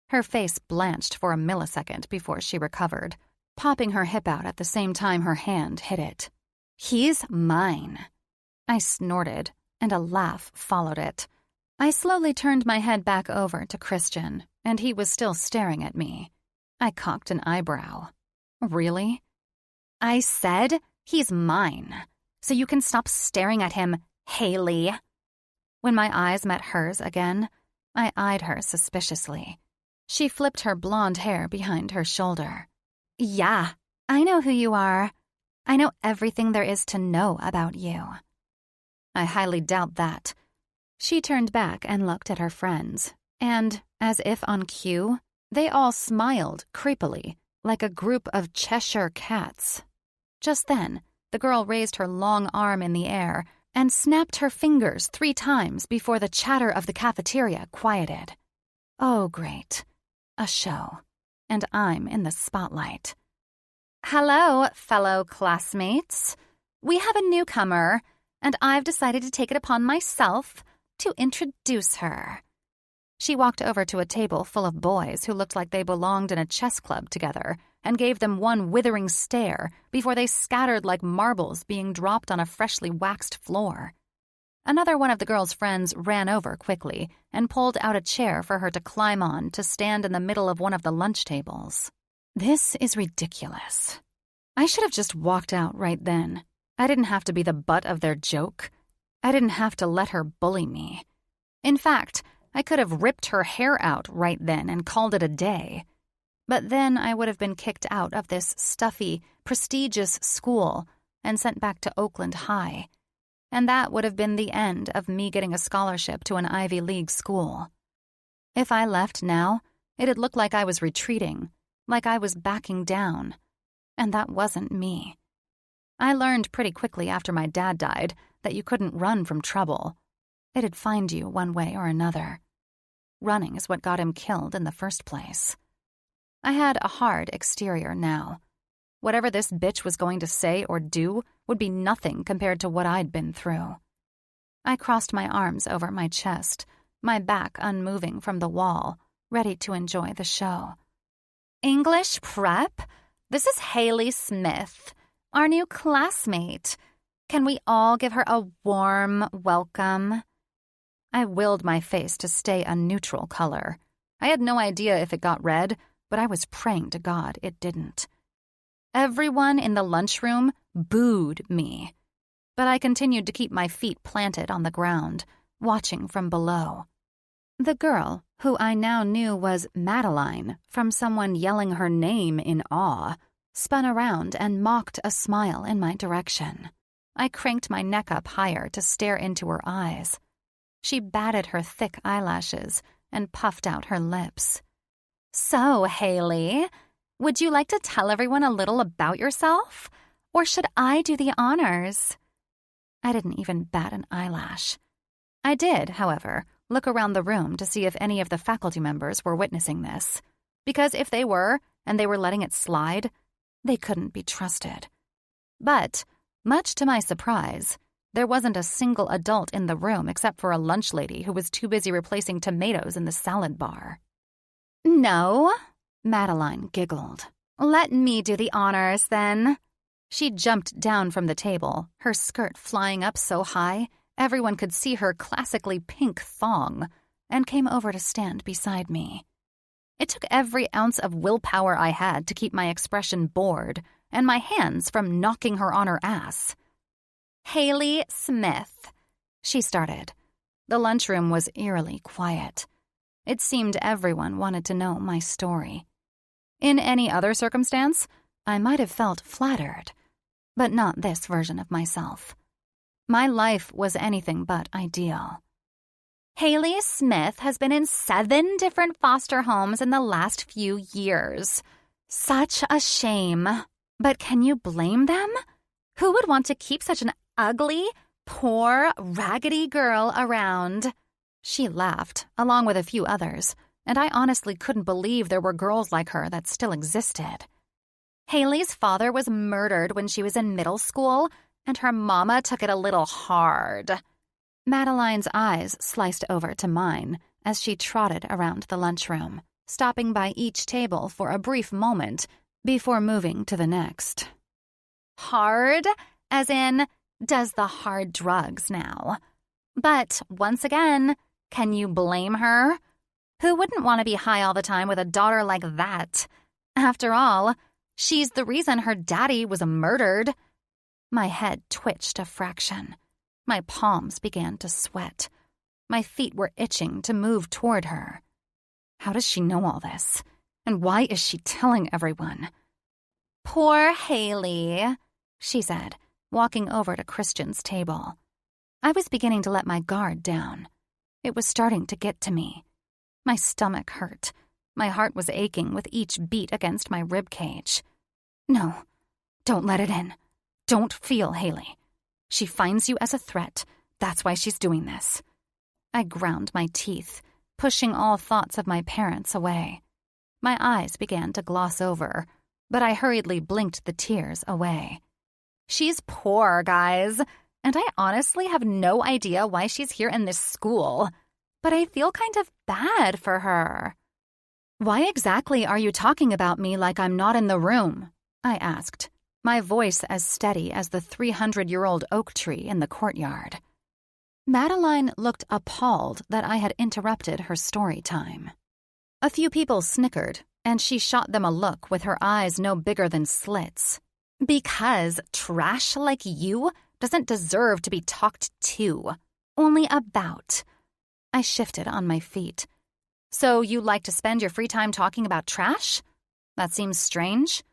Her face blanched for a millisecond before she recovered, popping her hip out at the same time her hand hit it. "He's mine." I snorted, and a laugh followed it. I slowly turned my head back over to Christian, and he was still staring at me. I cocked an eyebrow. "Really?" "I said he's mine, so you can stop staring at him, Haley." When my eyes met hers again, I eyed her suspiciously. She flipped her blonde hair behind her shoulder. "Yeah, I know who you are. I know everything there is to know about you." "I highly doubt that." She turned back and looked at her friends, and, as if on cue, they all smiled creepily, like a group of Cheshire cats. Just then, the girl raised her long arm in the air and snapped her fingers 3 times before the chatter of the cafeteria quieted. Oh, great. A show. And I'm in the spotlight. "Hello, fellow classmates. We have a newcomer, and I've decided to take it upon myself to introduce her." She walked over to a table full of boys who looked like they belonged in a chess club together and gave them one withering stare before they scattered like marbles being dropped on a freshly waxed floor. Another one of the girl's friends ran over quickly and pulled out a chair for her to climb on to stand in the middle of one of the lunch tables. This is ridiculous. I should have just walked out right then. I didn't have to be the butt of their joke. I didn't have to let her bully me. In fact, I could have ripped her hair out right then and called it a day. But then I would have been kicked out of this stuffy, prestigious school and sent back to Oakland High. And that would have been the end of me getting a scholarship to an Ivy League school. If I left now, it'd look like I was retreating, like I was backing down. And that wasn't me. I learned pretty quickly after my dad died that you couldn't run from trouble. It'd find you one way or another. Running is what got him killed in the first place. I had a hard exterior now. Whatever this bitch was going to say or do would be nothing compared to what I'd been through. I crossed my arms over my chest, my back unmoving from the wall, ready to enjoy the show. "English prep? This is Haley Smith, our new classmate. Can we all give her a warm welcome?" I willed my face to stay a neutral color. I had no idea if it got red, but I was praying to God it didn't. Everyone in the lunchroom booed me, but I continued to keep my feet planted on the ground, watching from below. The girl, who I now knew was Madeline from someone yelling her name in awe, spun around and mocked a smile in my direction. I cranked my neck up higher to stare into her eyes. She batted her thick eyelashes and puffed out her lips. "So, Haley, would you like to tell everyone a little about yourself? Or should I do the honors?" I didn't even bat an eyelash. I did, however, look around the room to see if any of the faculty members were witnessing this. Because if they were, and they were letting it slide, they couldn't be trusted. But, much to my surprise, there wasn't a single adult in the room except for a lunch lady who was too busy replacing tomatoes in the salad bar. "No," Madeline giggled. "Let me do the honors, then." She jumped down from the table, her skirt flying up so high everyone could see her classically pink thong, and came over to stand beside me. It took every ounce of willpower I had to keep my expression bored and my hands from knocking her on her ass. "Haley Smith," she started. The lunchroom was eerily quiet. It seemed everyone wanted to know my story. In any other circumstance, I might have felt flattered, but not this version of myself. My life was anything but ideal. Haley Smith has been in 7 different foster homes in the last few years. Such a shame. But can you blame them? Who would want to keep such an ugly, poor, raggedy girl around? She laughed, along with a few others, and I honestly couldn't believe there were girls like her that still existed. Haley's father was murdered when she was in middle school, and her mama took it a little hard. Madeline's eyes sliced over to mine as she trotted around the lunchroom, stopping by each table for a brief moment before moving to the next. Hard, as in, does the hard drugs now. But once again, can you blame her? Who wouldn't want to be high all the time with a daughter like that? After all, she's the reason her daddy was murdered. My head twitched a fraction. My palms began to sweat. My feet were itching to move toward her. How does she know all this? And why is she telling everyone? Poor Haley, she said, walking over to Christian's table. I was beginning to let my guard down. It was starting to get to me. My stomach hurt. My heart was aching with each beat against my rib cage. No, don't let it in. Don't feel Haley. She finds you as a threat. That's why she's doing this. I ground my teeth, pushing all thoughts of my parents away. My eyes began to gloss over, but I hurriedly blinked the tears away. She's poor, guys, and I honestly have no idea why she's here in this school, but I feel kind of bad for her. Why exactly are you talking about me like I'm not in the room? I asked, my voice as steady as the 300-year-old oak tree in the courtyard. Madeline looked appalled that I had interrupted her story time. A few people snickered, and she shot them a look with her eyes no bigger than slits. Because trash like you doesn't deserve to be talked to, only about. I shifted on my feet. So you like to spend your free time talking about trash? That seems strange.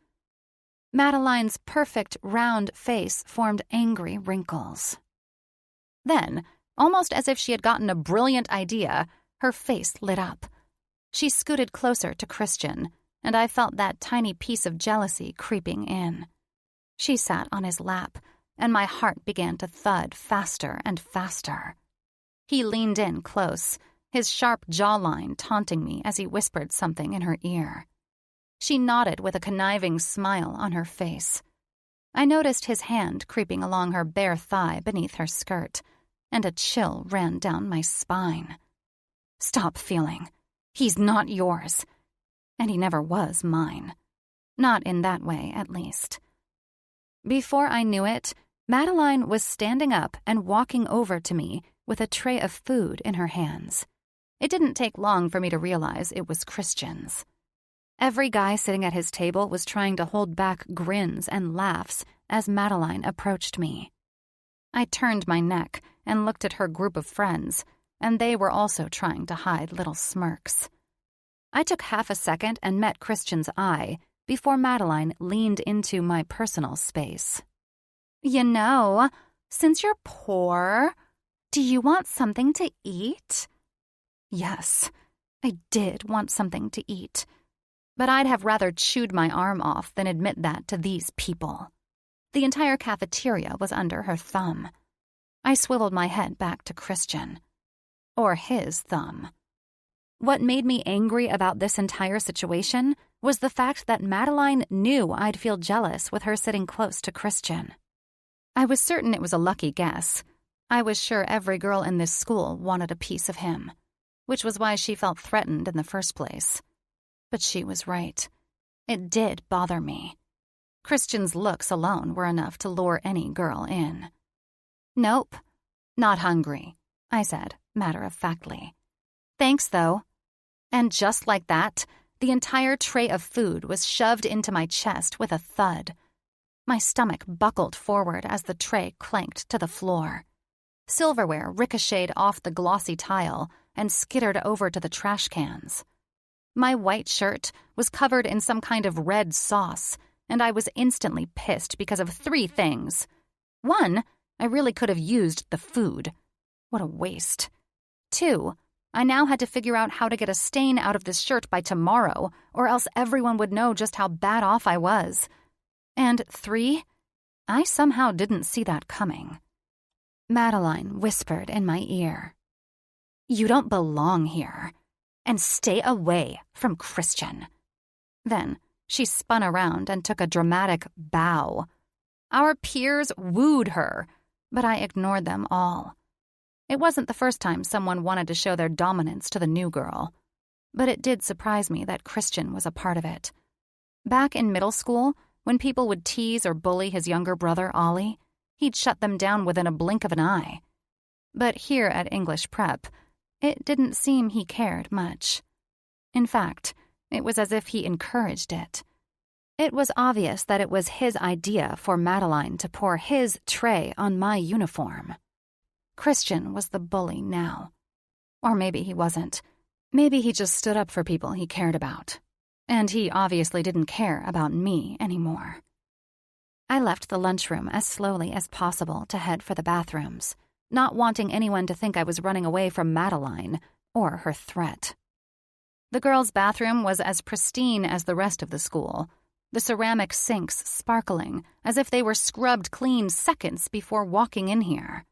Madeline's perfect round face formed angry wrinkles. Then, almost as if she had gotten a brilliant idea, her face lit up. She scooted closer to Christian, and I felt that tiny piece of jealousy creeping in. She sat on his lap, and my heart began to thud faster and faster. He leaned in close, his sharp jawline taunting me as he whispered something in her ear. She nodded with a conniving smile on her face. I noticed his hand creeping along her bare thigh beneath her skirt, and a chill ran down my spine. Stop feeling. He's not yours. And he never was mine. Not in that way, at least. Before I knew it, Madeline was standing up and walking over to me with a tray of food in her hands. It didn't take long for me to realize it was Christian's. Every guy sitting at his table was trying to hold back grins and laughs as Madeline approached me. I turned my neck and looked at her group of friends, and they were also trying to hide little smirks. I took half a second and met Christian's eye before Madeline leaned into my personal space. You know, since you're poor, do you want something to eat? Yes, I did want something to eat. But I'd have rather chewed my arm off than admit that to these people. The entire cafeteria was under her thumb. I swiveled my head back to Christian. Or his thumb. What made me angry about this entire situation was the fact that Madeline knew I'd feel jealous with her sitting close to Christian. I was certain it was a lucky guess. I was sure every girl in this school wanted a piece of him, which was why she felt threatened in the first place. But she was right. It did bother me. Christian's looks alone were enough to lure any girl in. Nope, not hungry, I said, matter-of-factly. Thanks, though. And just like that, the entire tray of food was shoved into my chest with a thud. My stomach buckled forward as the tray clanked to the floor. Silverware ricocheted off the glossy tile and skittered over to the trash cans. My white shirt was covered in some kind of red sauce, and I was instantly pissed because of 3 things. 1, I really could have used the food. What a waste. 2, I now had to figure out how to get a stain out of this shirt by tomorrow, or else everyone would know just how bad off I was. And 3, I somehow didn't see that coming. Madeline whispered in my ear, "You don't belong here, and stay away from Christian." Then she spun around and took a dramatic bow. Our peers wooed her, but I ignored them all. It wasn't the first time someone wanted to show their dominance to the new girl, but it did surprise me that Christian was a part of it. Back in middle school, when people would tease or bully his younger brother, Ollie, he'd shut them down within a blink of an eye. But here at English Prep, it didn't seem he cared much. In fact, it was as if he encouraged it. It was obvious that it was his idea for Madeline to pour his tray on my uniform. Christian was the bully now. Or maybe he wasn't. Maybe he just stood up for people he cared about. And he obviously didn't care about me anymore. I left the lunchroom as slowly as possible to head for the bathrooms, not wanting anyone to think I was running away from Madeline or her threat. The girls' bathroom was as pristine as the rest of the school, the ceramic sinks sparkling as if they were scrubbed clean seconds before walking in here.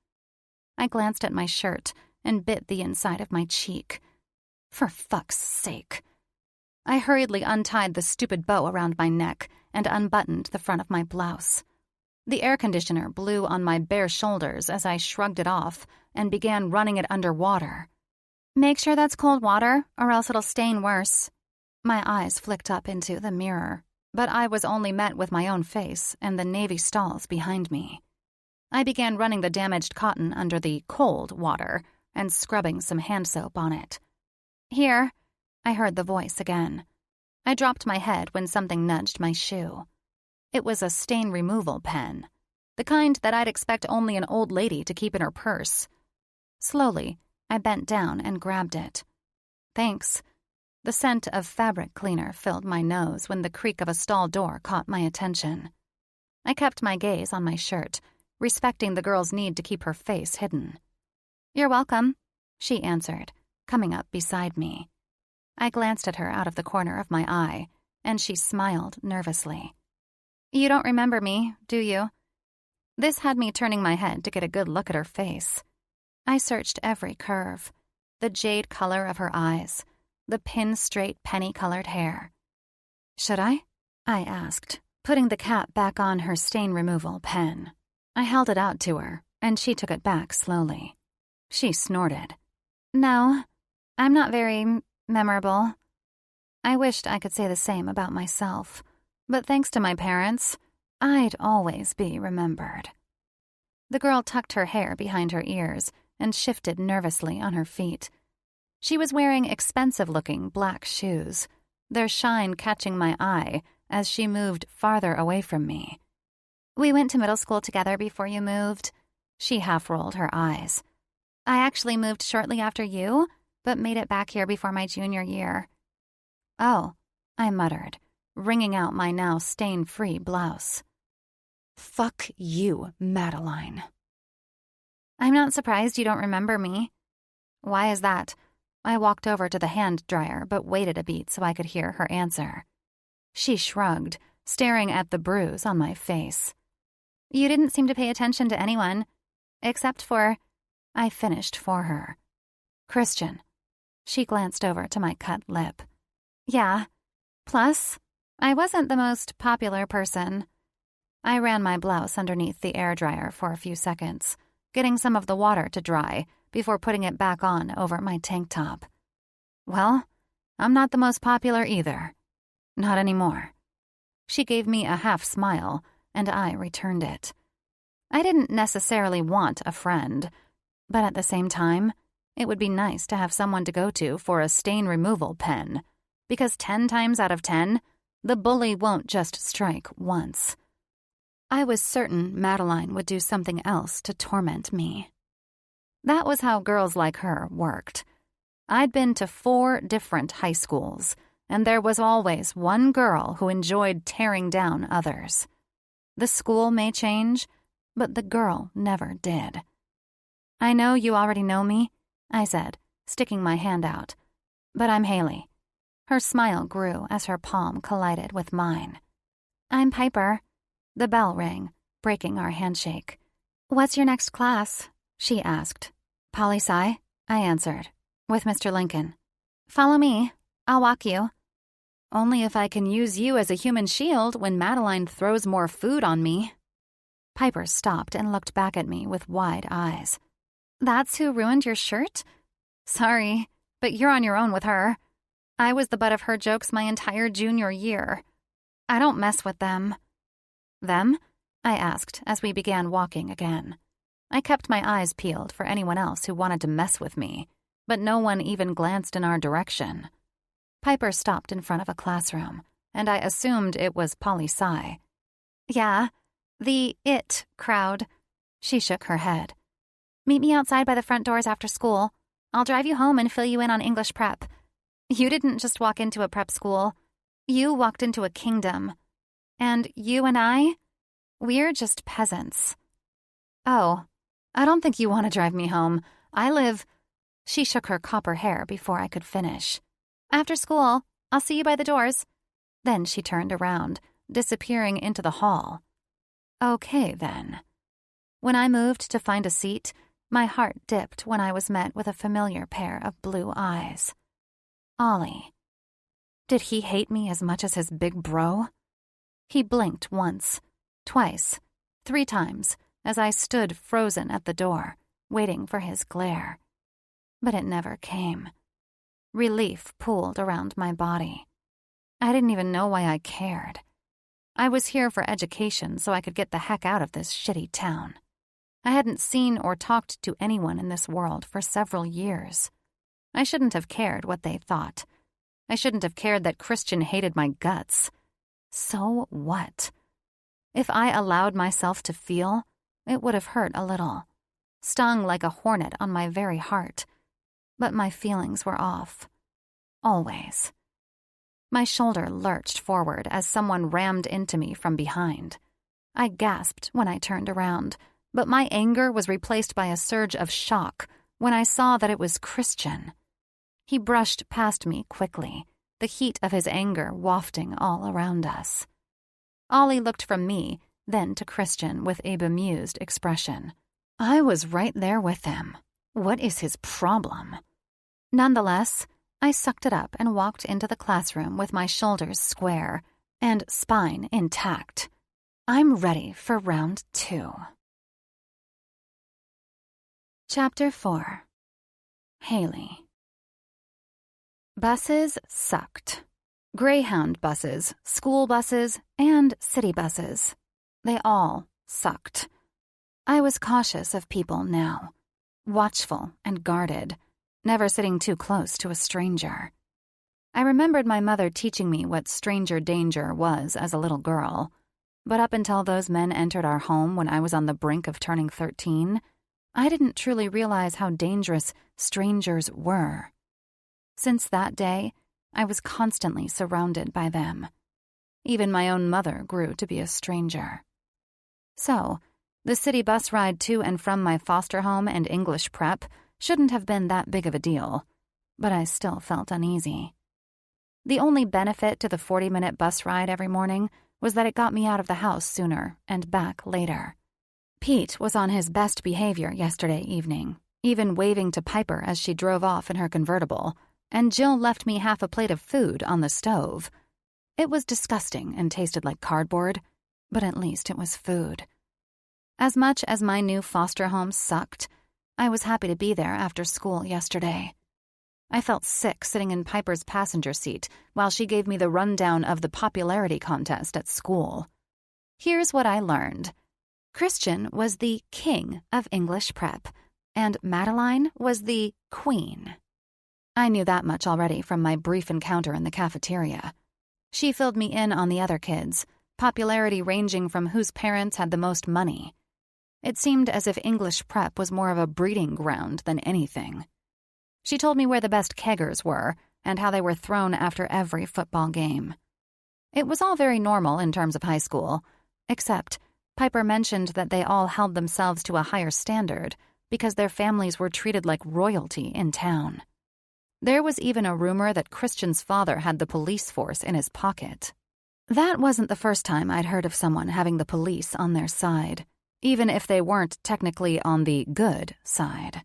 I glanced at my shirt and bit the inside of my cheek. For fuck's sake. I hurriedly untied the stupid bow around my neck and unbuttoned the front of my blouse. The air conditioner blew on my bare shoulders as I shrugged it off and began running it under water. "Make sure that's cold water, or else it'll stain worse." My eyes flicked up into the mirror, but I was only met with my own face and the navy stalls behind me. I began running the damaged cotton under the cold water and scrubbing some hand soap on it. "Here," I heard the voice again. I dropped my head when something nudged my shoe. It was a stain removal pen, the kind that I'd expect only an old lady to keep in her purse. Slowly, I bent down and grabbed it. Thanks. The scent of fabric cleaner filled my nose when the creak of a stall door caught my attention. I kept my gaze on my shirt, respecting the girl's need to keep her face hidden. "You're welcome," she answered, coming up beside me. I glanced at her out of the corner of my eye, and she smiled nervously. "You don't remember me, do you?" This had me turning my head to get a good look at her face. I searched every curve, the jade color of her eyes, the pin-straight penny-colored hair. "Should I?" I asked, putting the cap back on her stain removal pen. I held it out to her, and she took it back slowly. She snorted. "No, I'm not very memorable." I wished I could say the same about myself, but thanks to my parents, I'd always be remembered. The girl tucked her hair behind her ears and shifted nervously on her feet. She was wearing expensive-looking black shoes, their shine catching my eye as she moved farther away from me. "We went to middle school together before you moved." She half-rolled her eyes. "I actually moved shortly after you, but made it back here before my junior year." "Oh," I muttered, wringing out my now stain-free blouse. "Fuck you, Madeline." "I'm not surprised you don't remember me." "Why is that?" I walked over to the hand dryer but waited a beat so I could hear her answer. She shrugged, staring at the bruise on my face. "You didn't seem to pay attention to anyone, except for—" I finished for her. "Christian." She glanced over to my cut lip. "Yeah. Plus, I wasn't the most popular person." I ran my blouse underneath the air dryer for a few seconds, getting some of the water to dry before putting it back on over my tank top. "Well, I'm not the most popular either. Not anymore." She gave me a half smile, and I returned it. I didn't necessarily want a friend, but at the same time, it would be nice to have someone to go to for a stain removal pen, because 10 times out of 10, the bully won't just strike once. I was certain Madeline would do something else to torment me. That was how girls like her worked. I'd been to 4 different high schools, and there was always one girl who enjoyed tearing down others. The school may change, but the girl never did. "I know you already know me," I said, sticking my hand out, "but I'm Haley." Her smile grew as her palm collided with mine. "I'm Piper." The bell rang, breaking our handshake. "What's your next class?" she asked. "Poli-sci," I answered, "with Mr. Lincoln." "Follow me. I'll walk you." "Only if I can use you as a human shield when Madeline throws more food on me." Piper stopped and looked back at me with wide eyes. "That's who ruined your shirt?" "Sorry, but you're on your own with her. I was the butt of her jokes my entire junior year. I don't mess with them." "Them?" I asked as we began walking again. I kept my eyes peeled for anyone else who wanted to mess with me, but no one even glanced in our direction. Piper stopped in front of a classroom, and I assumed it was poli-sci. "Yeah, the IT crowd." She shook her head. "Meet me outside by the front doors after school. I'll drive you home and fill you in on English prep. You didn't just walk into a prep school. You walked into a kingdom. And you and I, we're just peasants." "Oh, I don't think you want to drive me home. I live—" She shook her copper hair before I could finish. "After school, I'll see you by the doors." Then she turned around, disappearing into the hall. Okay, then. When I moved to find a seat, my heart dipped when I was met with a familiar pair of blue eyes. Ollie. Did he hate me as much as his big bro? He blinked once, twice, 3 times as I stood frozen at the door, waiting for his glare. But it never came. Relief pooled around my body. I didn't even know why I cared. I was here for education so I could get the heck out of this shitty town. I hadn't seen or talked to anyone in this world for several years. I shouldn't have cared what they thought. I shouldn't have cared that Christian hated my guts. So what? If I allowed myself to feel, it would have hurt a little, stung like a hornet on my very heart. But my feelings were off. Always. My shoulder lurched forward as someone rammed into me from behind. I gasped when I turned around, but my anger was replaced by a surge of shock when I saw that it was Christian. He brushed past me quickly, the heat of his anger wafting all around us. Ollie looked from me, then to Christian with a bemused expression. I was right there with him. What is his problem? Nonetheless, I sucked it up and walked into the classroom with my shoulders square and spine intact. I'm ready for round 2. Chapter 4. Haley. Buses sucked. Greyhound buses, school buses, and city buses. They all sucked. I was cautious of people now, watchful and guarded, never sitting too close to a stranger. I remembered my mother teaching me what stranger danger was as a little girl, but up until those men entered our home when I was on the brink of turning 13, I didn't truly realize how dangerous strangers were. Since that day, I was constantly surrounded by them. Even my own mother grew to be a stranger. So, the city bus ride to and from my foster home and English prep shouldn't have been that big of a deal, but I still felt uneasy. The only benefit to the 40-minute bus ride every morning was that it got me out of the house sooner and back later. Pete was on his best behavior yesterday evening, even waving to Piper as she drove off in her convertible, and Jill left me half a plate of food on the stove. It was disgusting and tasted like cardboard, but at least it was food. As much as my new foster home sucked, I was happy to be there after school yesterday. I felt sick sitting in Piper's passenger seat while she gave me the rundown of the popularity contest at school. Here's what I learned. Christian was the king of English prep, and Madeline was the queen. I knew that much already from my brief encounter in the cafeteria. She filled me in on the other kids, popularity ranging from whose parents had the most money. It seemed as if English prep was more of a breeding ground than anything. She told me where the best keggers were, and how they were thrown after every football game. It was all very normal in terms of high school, except Piper mentioned that they all held themselves to a higher standard because their families were treated like royalty in town. There was even a rumor that Christian's father had the police force in his pocket. That wasn't the first time I'd heard of someone having the police on their side, even if they weren't technically on the good side.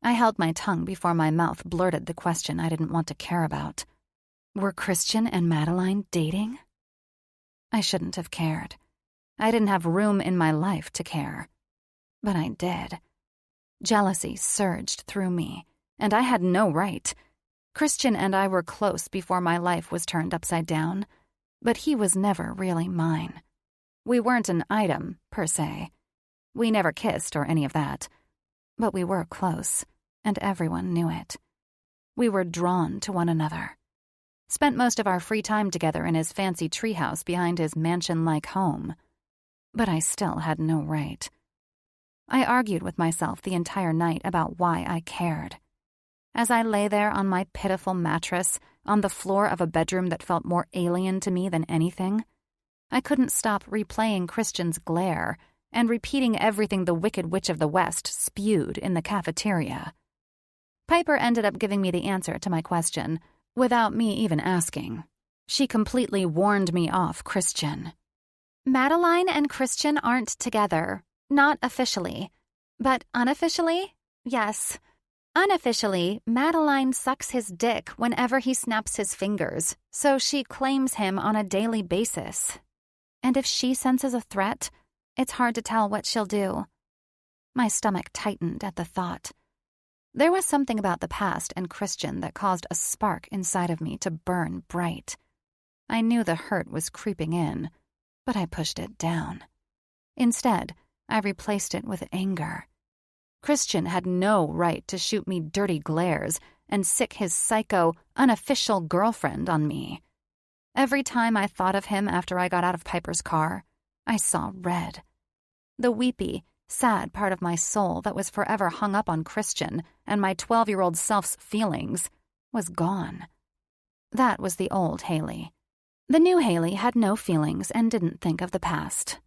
I held my tongue before my mouth blurted the question I didn't want to care about. Were Christian and Madeline dating? I shouldn't have cared. I didn't have room in my life to care. But I did. Jealousy surged through me, and I had no right. Christian and I were close before my life was turned upside down, but he was never really mine. We weren't an item, per se. We never kissed or any of that. But we were close, and everyone knew it. We were drawn to one another. Spent most of our free time together in his fancy treehouse behind his mansion-like home. But I still had no right. I argued with myself the entire night about why I cared. As I lay there on my pitiful mattress, on the floor of a bedroom that felt more alien to me than anything, I couldn't stop replaying Christian's glare and repeating everything the Wicked Witch of the West spewed in the cafeteria. Piper ended up giving me the answer to my question, without me even asking. She completely warned me off Christian. Madeline and Christian aren't together. Not officially. But unofficially? Yes. Unofficially, Madeline sucks his dick whenever he snaps his fingers, so she claims him on a daily basis. And if she senses a threat, it's hard to tell what she'll do. My stomach tightened at the thought. There was something about the past and Christian that caused a spark inside of me to burn bright. I knew the hurt was creeping in, but I pushed it down. Instead, I replaced it with anger. Christian had no right to shoot me dirty glares and sick his psycho, unofficial girlfriend on me. Every time I thought of him after I got out of Piper's car, I saw red. The weepy, sad part of my soul that was forever hung up on Christian and my 12-year-old self's feelings was gone. That was the old Haley. The new Haley had no feelings and didn't think of the past.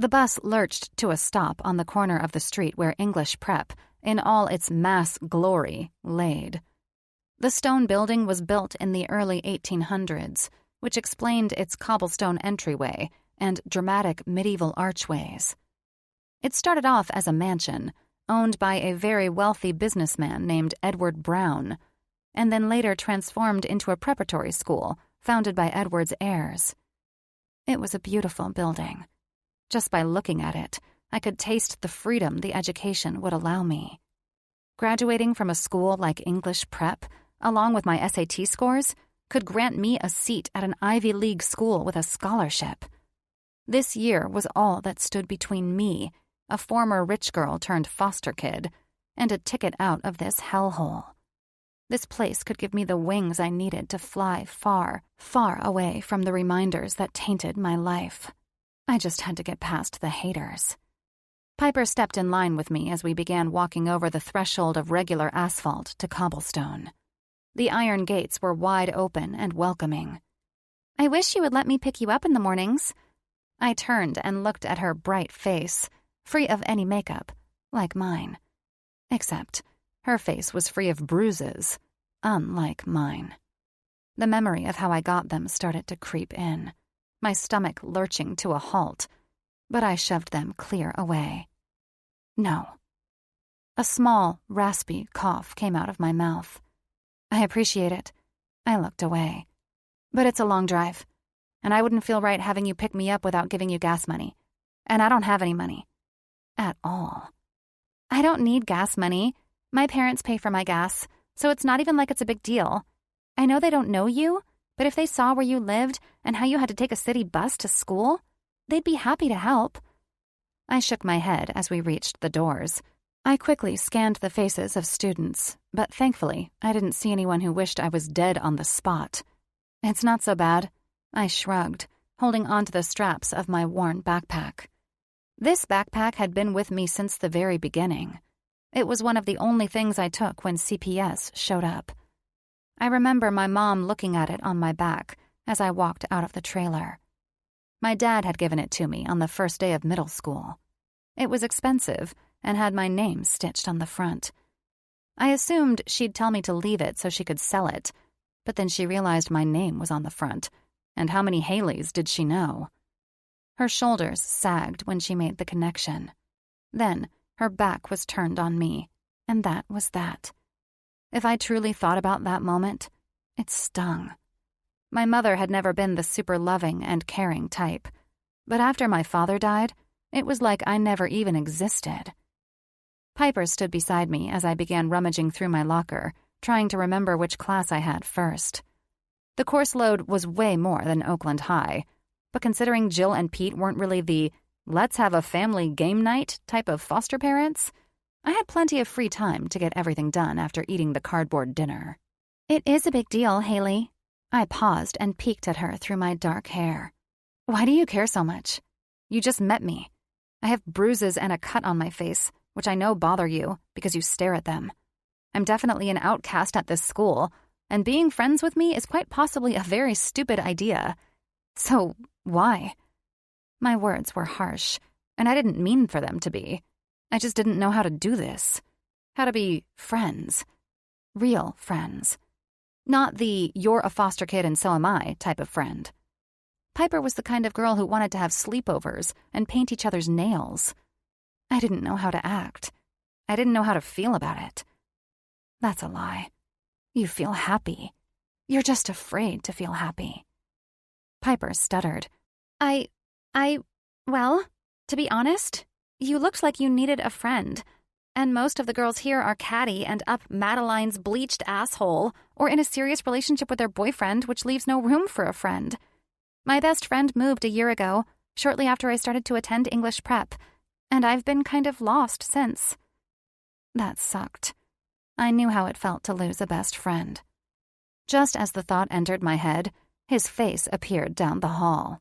The bus lurched to a stop on the corner of the street where English Prep, in all its mass glory, laid. The stone building was built in the early 1800s, which explained its cobblestone entryway and dramatic medieval archways. It started off as a mansion, owned by a very wealthy businessman named Edward Brown, and then later transformed into a preparatory school founded by Edward's heirs. It was a beautiful building. Just by looking at it, I could taste the freedom the education would allow me. Graduating from a school like English Prep, along with my SAT scores, could grant me a seat at an Ivy League school with a scholarship. This year was all that stood between me, a former rich girl turned foster kid, and a ticket out of this hellhole. This place could give me the wings I needed to fly far, far away from the reminders that tainted my life. I just had to get past the haters. Piper stepped in line with me as we began walking over the threshold of regular asphalt to cobblestone. The iron gates were wide open and welcoming. I wish you would let me pick you up in the mornings. I turned and looked at her bright face, free of any makeup, like mine. Except her face was free of bruises, unlike mine. The memory of how I got them started to creep in, my stomach lurching to a halt, but I shoved them clear away. No. A small, raspy cough came out of my mouth. I appreciate it. I looked away. But it's a long drive, and I wouldn't feel right having you pick me up without giving you gas money. And I don't have any money. At all. I don't need gas money. My parents pay for my gas, so it's not even like it's a big deal. I know they don't know you, but if they saw where you lived and how you had to take a city bus to school, they'd be happy to help. I shook my head as we reached the doors. I quickly scanned the faces of students, but thankfully I didn't see anyone who wished I was dead on the spot. It's not so bad. I shrugged, holding onto the straps of my worn backpack. This backpack had been with me since the very beginning. It was one of the only things I took when CPS showed up. I remember my mom looking at it on my back as I walked out of the trailer. My dad had given it to me on the first day of middle school. It was expensive and had my name stitched on the front. I assumed she'd tell me to leave it so she could sell it, but then she realized my name was on the front, and how many Haleys did she know? Her shoulders sagged when she made the connection. Then her back was turned on me, and that was that. If I truly thought about that moment, it stung. My mother had never been the super loving and caring type, but after my father died, it was like I never even existed. Piper stood beside me as I began rummaging through my locker, trying to remember which class I had first. The course load was way more than Oakland High, but considering Jill and Pete weren't really the let's have a family game night type of foster parents, I had plenty of free time to get everything done after eating the cardboard dinner. It is a big deal, Haley. I paused and peeked at her through my dark hair. Why do you care so much? You just met me. I have bruises and a cut on my face, which I know bother you because you stare at them. I'm definitely an outcast at this school, and being friends with me is quite possibly a very stupid idea. So, why? My words were harsh, and I didn't mean for them to be. I just didn't know how to do this. How to be friends. Real friends. Not the you're a foster kid and so am I type of friend. Piper was the kind of girl who wanted to have sleepovers and paint each other's nails. I didn't know how to act. I didn't know how to feel about it. That's a lie. You feel happy. You're just afraid to feel happy. Piper stuttered. Well, to be honest, you looked like you needed a friend. And most of the girls here are catty and up Madeline's bleached asshole or in a serious relationship with their boyfriend, which leaves no room for a friend. My best friend moved a year ago, shortly after I started to attend English prep, and I've been kind of lost since. That sucked. I knew how it felt to lose a best friend. Just as the thought entered my head, his face appeared down the hall.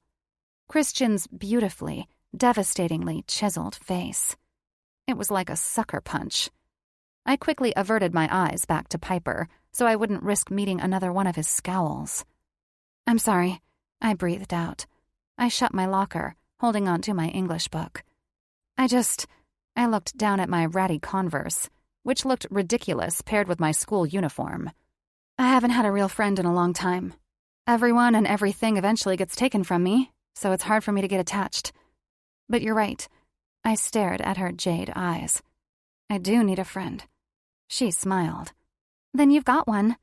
Christian's beautifully, devastatingly chiseled face. It was like a sucker punch. I quickly averted my eyes back to Piper so I wouldn't risk meeting another one of his scowls. I'm sorry, I breathed out. I shut my locker, holding on to my English book. I looked down at my ratty Converse, which looked ridiculous paired with my school uniform. I haven't had a real friend in a long time. Everyone and everything eventually gets taken from me, so it's hard for me to get attached. But you're right. I stared at her jade eyes. I do need a friend. She smiled. Then you've got one.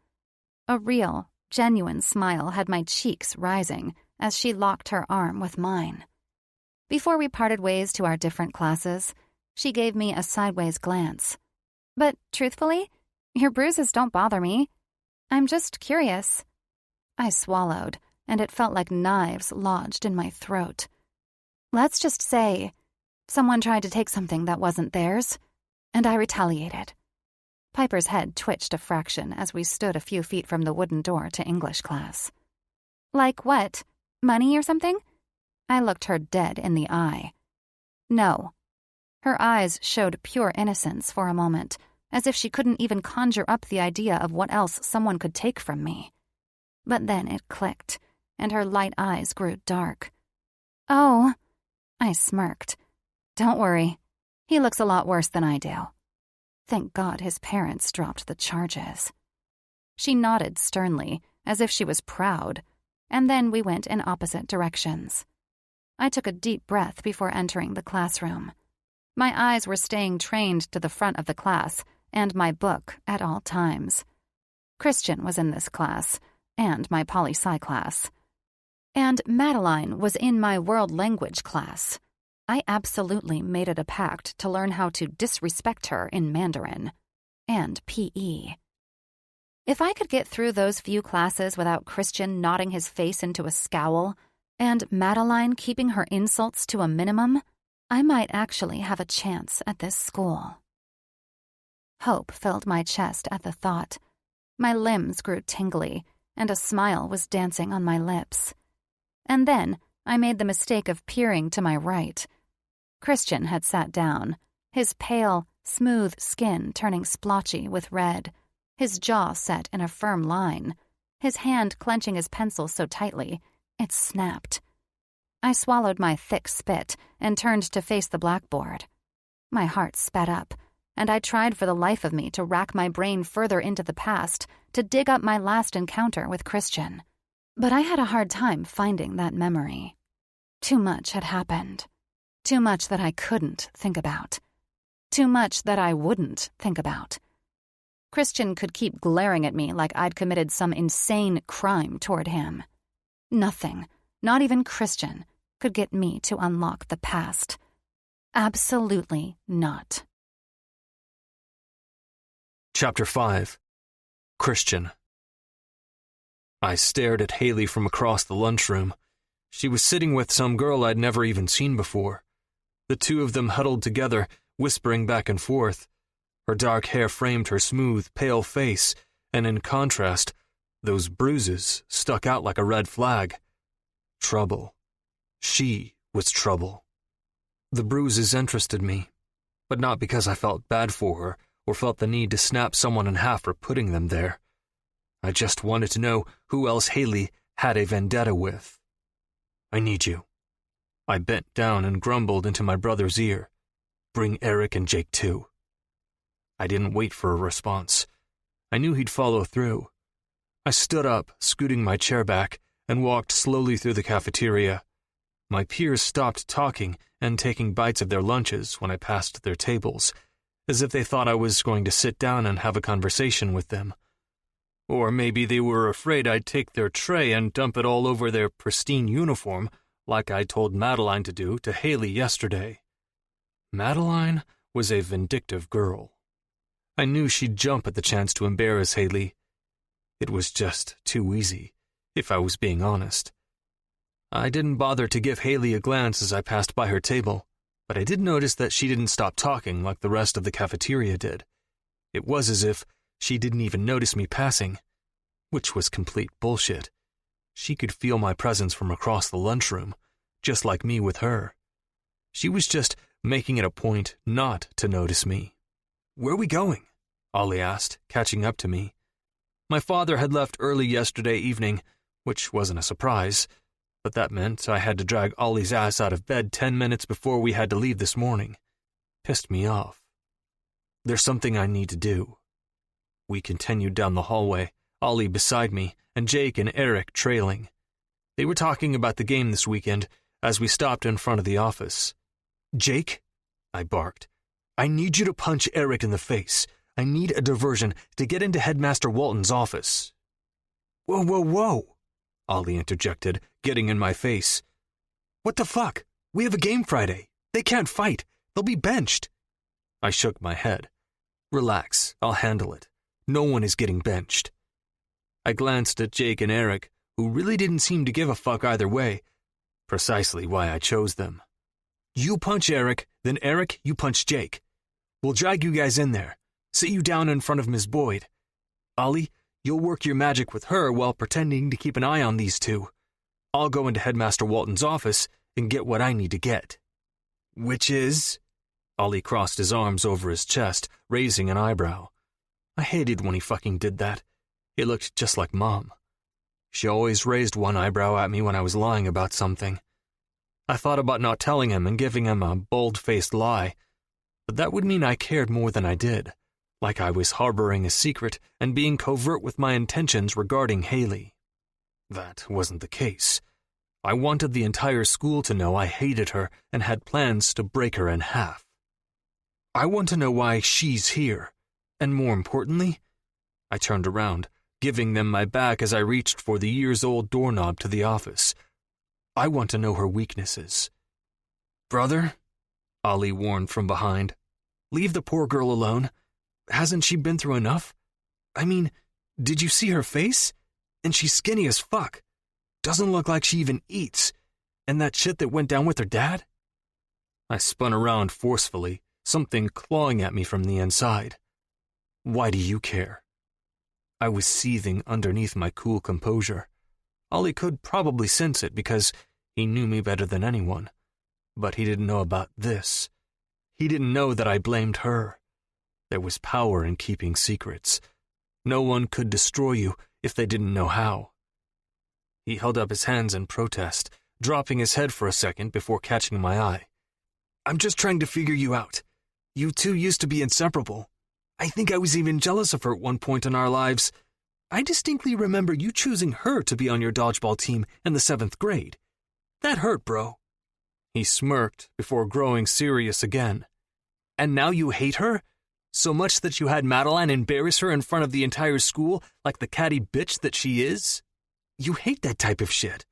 A real, genuine smile had my cheeks rising as she locked her arm with mine. Before we parted ways to our different classes, she gave me a sideways glance. But truthfully, your bruises don't bother me. I'm just curious. I swallowed, and it felt like knives lodged in my throat. Let's just say, someone tried to take something that wasn't theirs, and I retaliated. Piper's head twitched a fraction as we stood a few feet from the wooden door to English class. Like what? Money or something? I looked her dead in the eye. No. Her eyes showed pure innocence for a moment, as if she couldn't even conjure up the idea of what else someone could take from me. But then it clicked, and her light eyes grew dark. Oh, I smirked. Don't worry. He looks a lot worse than I do. Thank God his parents dropped the charges. She nodded sternly, as if she was proud, and then we went in opposite directions. I took a deep breath before entering the classroom. My eyes were staying trained to the front of the class and my book at all times. Christian was in this class, and my poli-sci class. And Madeline was in my world language class. I absolutely made it a pact to learn how to disrespect her in Mandarin. And PE. If I could get through those few classes without Christian nodding his face into a scowl, and Madeline keeping her insults to a minimum, I might actually have a chance at this school. Hope filled my chest at the thought. My limbs grew tingly, and a smile was dancing on my lips. And then I made the mistake of peering to my right. Christian had sat down, his pale, smooth skin turning splotchy with red, his jaw set in a firm line, his hand clenching his pencil so tightly, it snapped. I swallowed my thick spit and turned to face the blackboard. My heart sped up, and I tried for the life of me to rack my brain further into the past to dig up my last encounter with Christian. But I had a hard time finding that memory. Too much had happened. Too much that I couldn't think about. Too much that I wouldn't think about. Christian could keep glaring at me like I'd committed some insane crime toward him. Nothing, not even Christian, could get me to unlock the past. Absolutely not. Chapter 5. Christian. I stared at Haley from across the lunchroom. She was sitting with some girl I'd never even seen before. The two of them huddled together, whispering back and forth. Her dark hair framed her smooth, pale face, and in contrast, those bruises stuck out like a red flag. Trouble. She was trouble. The bruises interested me, but not because I felt bad for her or felt the need to snap someone in half for putting them there. I just wanted to know who else Haley had a vendetta with. I need you. I bent down and grumbled into my brother's ear. Bring Eric and Jake too. I didn't wait for a response. I knew he'd follow through. I stood up, scooting my chair back, and walked slowly through the cafeteria. My peers stopped talking and taking bites of their lunches when I passed their tables, as if they thought I was going to sit down and have a conversation with them. Or maybe they were afraid I'd take their tray and dump it all over their pristine uniform, like I told Madeline to do to Haley yesterday. Madeline was a vindictive girl. I knew she'd jump at the chance to embarrass Haley. It was just too easy, if I was being honest. I didn't bother to give Haley a glance as I passed by her table, but I did notice that she didn't stop talking like the rest of the cafeteria did. It was as if she didn't even notice me passing, which was complete bullshit. She could feel my presence from across the lunchroom, just like me with her. She was just making it a point not to notice me. "Where are we going?" Ollie asked, catching up to me. My father had left early yesterday evening, which wasn't a surprise, but that meant I had to drag Ollie's ass out of bed 10 minutes before we had to leave this morning. Pissed me off. There's something I need to do. We continued down the hallway, Ollie beside me, and Jake and Eric trailing. They were talking about the game this weekend as we stopped in front of the office. "Jake," I barked, "I need you to punch Eric in the face. I need a diversion to get into Headmaster Walton's office." "Whoa, whoa, whoa," Ollie interjected, getting in my face. "What the fuck? We have a game Friday. They can't fight. They'll be benched." I shook my head. "Relax, I'll handle it. No one is getting benched." I glanced at Jake and Eric, who really didn't seem to give a fuck either way, precisely why I chose them. "You punch Eric, then Eric, you punch Jake. We'll drag you guys in there, sit you down in front of Ms. Boyd. Ollie, you'll work your magic with her while pretending to keep an eye on these two. I'll go into Headmaster Walton's office and get what I need to get." "Which is?" Ollie crossed his arms over his chest, raising an eyebrow. I hated when he fucking did that. He looked just like Mom. She always raised one eyebrow at me when I was lying about something. I thought about not telling him and giving him a bold-faced lie, but that would mean I cared more than I did, like I was harboring a secret and being covert with my intentions regarding Haley. That wasn't the case. I wanted the entire school to know I hated her and had plans to break her in half. I want to know why she's here, and more importantly, I turned around, giving them my back as I reached for the years-old doorknob to the office. I want to know her weaknesses. "Brother," Ollie warned from behind, "leave the poor girl alone. Hasn't she been through enough? I mean, did you see her face? And she's skinny as fuck. Doesn't look like she even eats. And that shit that went down with her dad?" I spun around forcefully, something clawing at me from the inside. "Why do you care?" I was seething underneath my cool composure. Ollie could probably sense it because he knew me better than anyone. But he didn't know about this. He didn't know that I blamed her. There was power in keeping secrets. No one could destroy you if they didn't know how. He held up his hands in protest, dropping his head for a second before catching my eye. I'm just trying to figure you out. You two used to be inseparable. I think I was even jealous of her at one point in our lives. I distinctly remember you choosing her to be on your dodgeball team in the 7th grade. That hurt, bro. He smirked before growing serious again. And now you hate her? So much that you had Madeline embarrass her in front of the entire school like the catty bitch that she is? You hate that type of shit.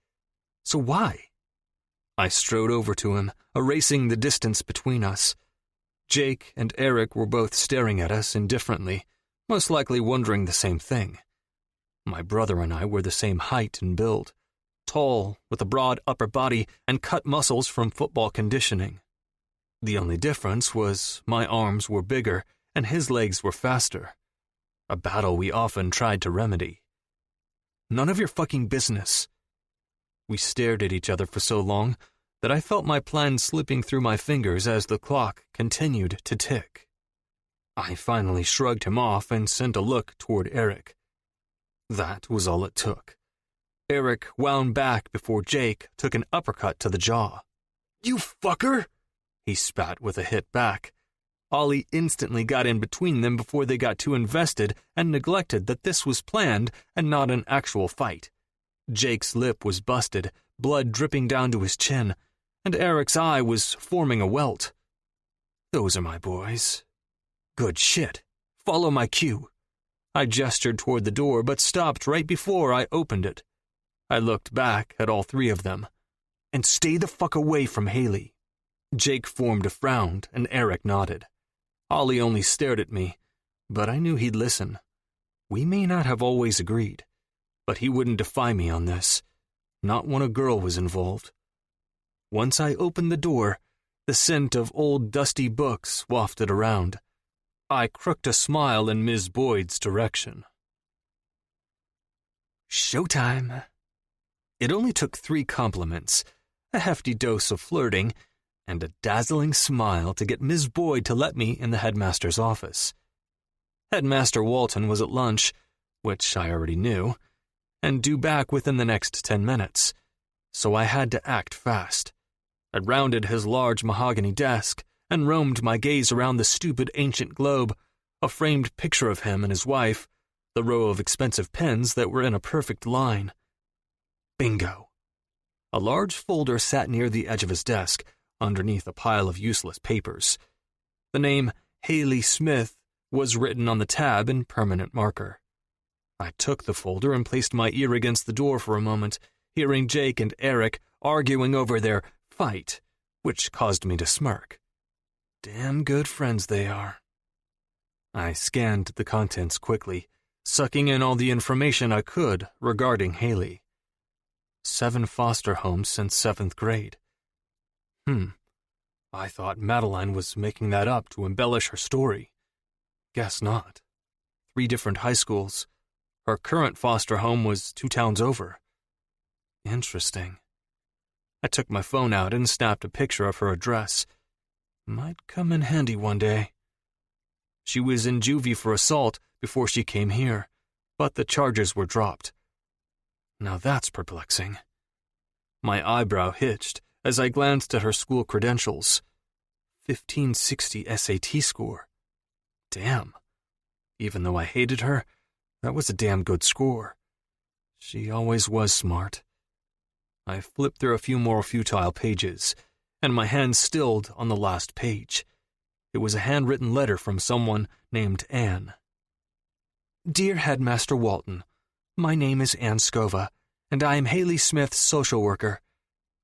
So why? I strode over to him, erasing the distance between us. Jake and Eric were both staring at us indifferently, most likely wondering the same thing. My brother and I were the same height and build, tall, with a broad upper body and cut muscles from football conditioning. The only difference was my arms were bigger and his legs were faster, a battle we often tried to remedy. None of your fucking business. We stared at each other for so long that I felt my plan slipping through my fingers as the clock continued to tick. I finally shrugged him off and sent a look toward Eric. That was all it took. Eric wound back before Jake took an uppercut to the jaw. You fucker! He spat with a hit back. Ollie instantly got in between them before they got too invested and neglected that this was planned and not an actual fight. Jake's lip was busted, blood dripping down to his chin, and Eric's eye was forming a welt. Those are my boys. Good shit. Follow my cue. I gestured toward the door but stopped right before I opened it. I looked back at all three of them. And stay the fuck away from Haley. Jake formed a frown and Eric nodded. Ollie only stared at me, but I knew he'd listen. We may not have always agreed, but he wouldn't defy me on this, not when a girl was involved. Once I opened the door, the scent of old dusty books wafted around. I crooked a smile in Ms. Boyd's direction. Showtime. It only took 3 compliments, a hefty dose of flirting, and a dazzling smile to get Ms. Boyd to let me in the headmaster's office. Headmaster Walton was at lunch, which I already knew, and due back within the next 10 minutes, so I had to act fast. I rounded his large mahogany desk and roamed my gaze around the stupid ancient globe, a framed picture of him and his wife, the row of expensive pens that were in a perfect line. Bingo. A large folder sat near the edge of his desk, underneath a pile of useless papers. The name Haley Smith was written on the tab in permanent marker. I took the folder and placed my ear against the door for a moment, hearing Jake and Eric arguing over their fight, which caused me to smirk. Damn good friends they are. I scanned the contents quickly, sucking in all the information I could regarding Haley. 7 foster homes since 7th grade. I thought Madeline was making that up to embellish her story. Guess not. 3 different high schools. Her current foster home was 2 towns over. Interesting. I took my phone out and snapped a picture of her address. Might come in handy one day. She was in juvie for assault before she came here, but the charges were dropped. Now that's perplexing. My eyebrow hitched as I glanced at her school credentials. 1560 SAT score. Damn. Even though I hated her, that was a damn good score. She always was smart. I flipped through a few more futile pages, and my hand stilled on the last page. It was a handwritten letter from someone named Anne. Dear Headmaster Walton, my name is Anne Scova, and I am Haley Smith's social worker.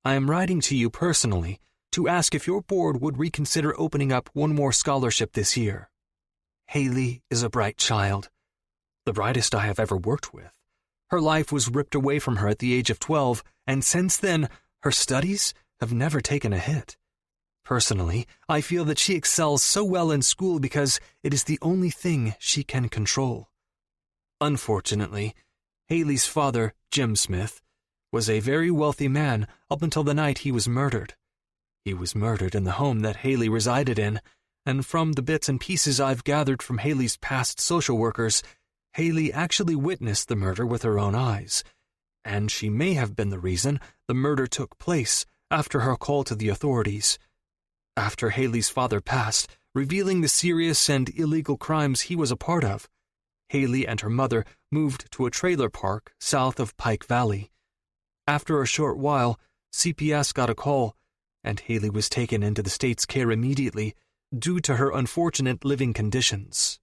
I am writing to you personally to ask if your board would reconsider opening up one more scholarship this year. Haley is a bright child, the brightest I have ever worked with. Her life was ripped away from her at the age of 12, and since then, her studies have never taken a hit. Personally, I feel that she excels so well in school because it is the only thing she can control. Unfortunately, Haley's father, Jim Smith, was a very wealthy man up until the night he was murdered. He was murdered in the home that Haley resided in, and from the bits and pieces I've gathered from Haley's past social workers, Haley actually witnessed the murder with her own eyes, and she may have been the reason the murder took place after her call to the authorities. After Haley's father passed, revealing the serious and illegal crimes he was a part of, Haley and her mother moved to a trailer park south of Pike Valley. After a short while, CPS got a call, and Haley was taken into the state's care immediately due to her unfortunate living conditions.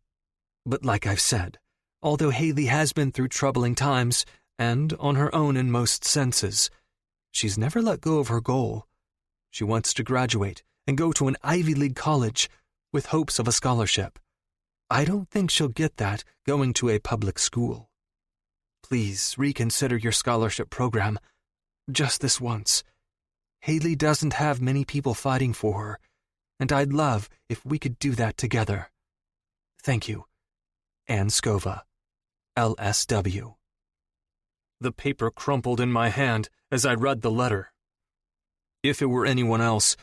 But like I've said, although Haley has been through troubling times and on her own in most senses, she's never let go of her goal. She wants to graduate and go to an Ivy League college with hopes of a scholarship. I don't think she'll get that going to a public school. Please reconsider your scholarship program, just this once. Haley doesn't have many people fighting for her, and I'd love if we could do that together. Thank you. Ann Scova, LSW. The paper crumpled in my hand as I read the letter. If it were anyone else,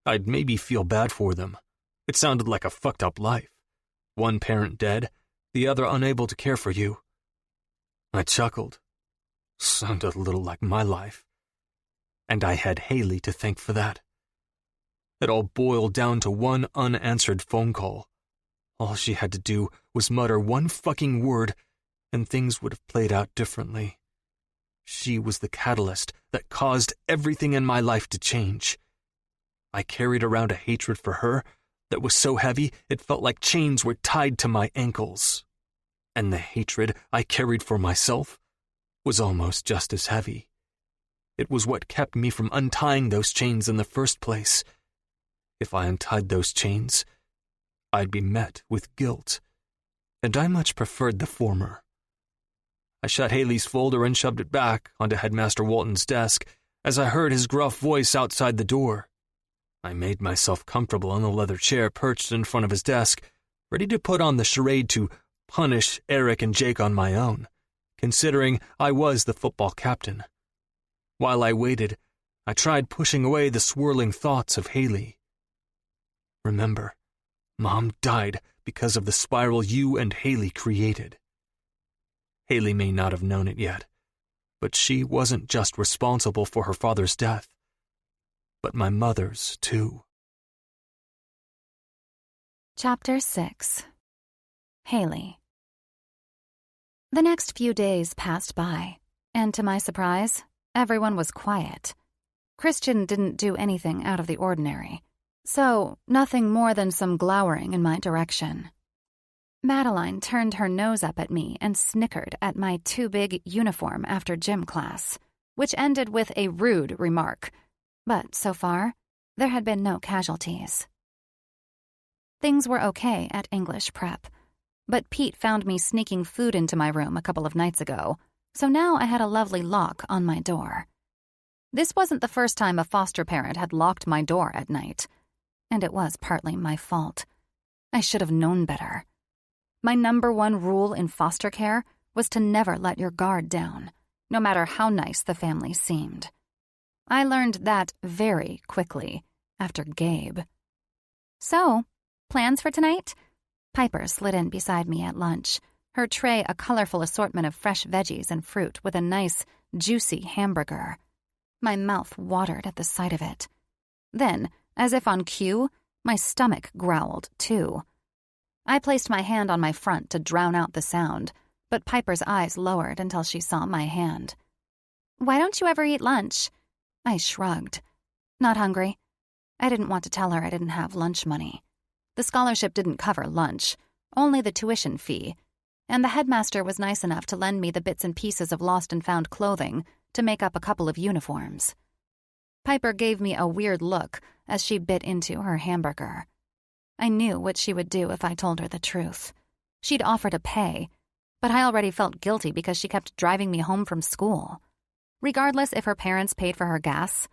I'd maybe feel bad for them. It sounded like a fucked up life. One parent dead, the other unable to care for you. I chuckled. Sounded a little like my life. And I had Haley to thank for that. It all boiled down to one unanswered phone call. All she had to do was mutter one fucking word, and things would have played out differently. She was the catalyst that caused everything in my life to change. I carried around a hatred for her that was so heavy it felt like chains were tied to my ankles. And the hatred I carried for myself was almost just as heavy. It was what kept me from untying those chains in the first place. If I untied those chains, I'd be met with guilt, and I much preferred the former. I shut Haley's folder and shoved it back onto Headmaster Walton's desk as I heard his gruff voice outside the door. I made myself comfortable in the leather chair perched in front of his desk, ready to put on the charade to punish Eric and Jake on my own, considering I was the football captain. While I waited, I tried pushing away the swirling thoughts of Haley. Remember, Mom died because of the spiral you and Haley created. Haley may not have known it yet, but she wasn't just responsible for her father's death, but my mother's too. Chapter 6. Haley. The next few days passed by, and to my surprise, everyone was quiet. Christian didn't do anything out of the ordinary, so nothing more than some glowering in my direction. Madeline turned her nose up at me and snickered at my too-big uniform after gym class, which ended with a rude remark. But so far, there had been no casualties. Things were okay at English prep, but Pete found me sneaking food into my room a couple of nights ago, so now I had a lovely lock on my door. This wasn't the first time a foster parent had locked my door at night, and it was partly my fault. I should have known better. My #1 rule in foster care was to never let your guard down, no matter how nice the family seemed. I learned that very quickly after Gabe. So, plans for tonight? Piper slid in beside me at lunch, her tray a colorful assortment of fresh veggies and fruit with a nice, juicy hamburger. My mouth watered at the sight of it. Then, as if on cue, my stomach growled, too. I placed my hand on my front to drown out the sound, but Piper's eyes lowered until she saw my hand. "Why don't you ever eat lunch?" I shrugged. Not hungry. I didn't want to tell her I didn't have lunch money. The scholarship didn't cover lunch, only the tuition fee, and the headmaster was nice enough to lend me the bits and pieces of lost and found clothing to make up a couple of uniforms. Piper gave me a weird look as she bit into her hamburger. I knew what she would do if I told her the truth. She'd offer to pay, but I already felt guilty because she kept driving me home from school. Regardless if her parents paid for her gas,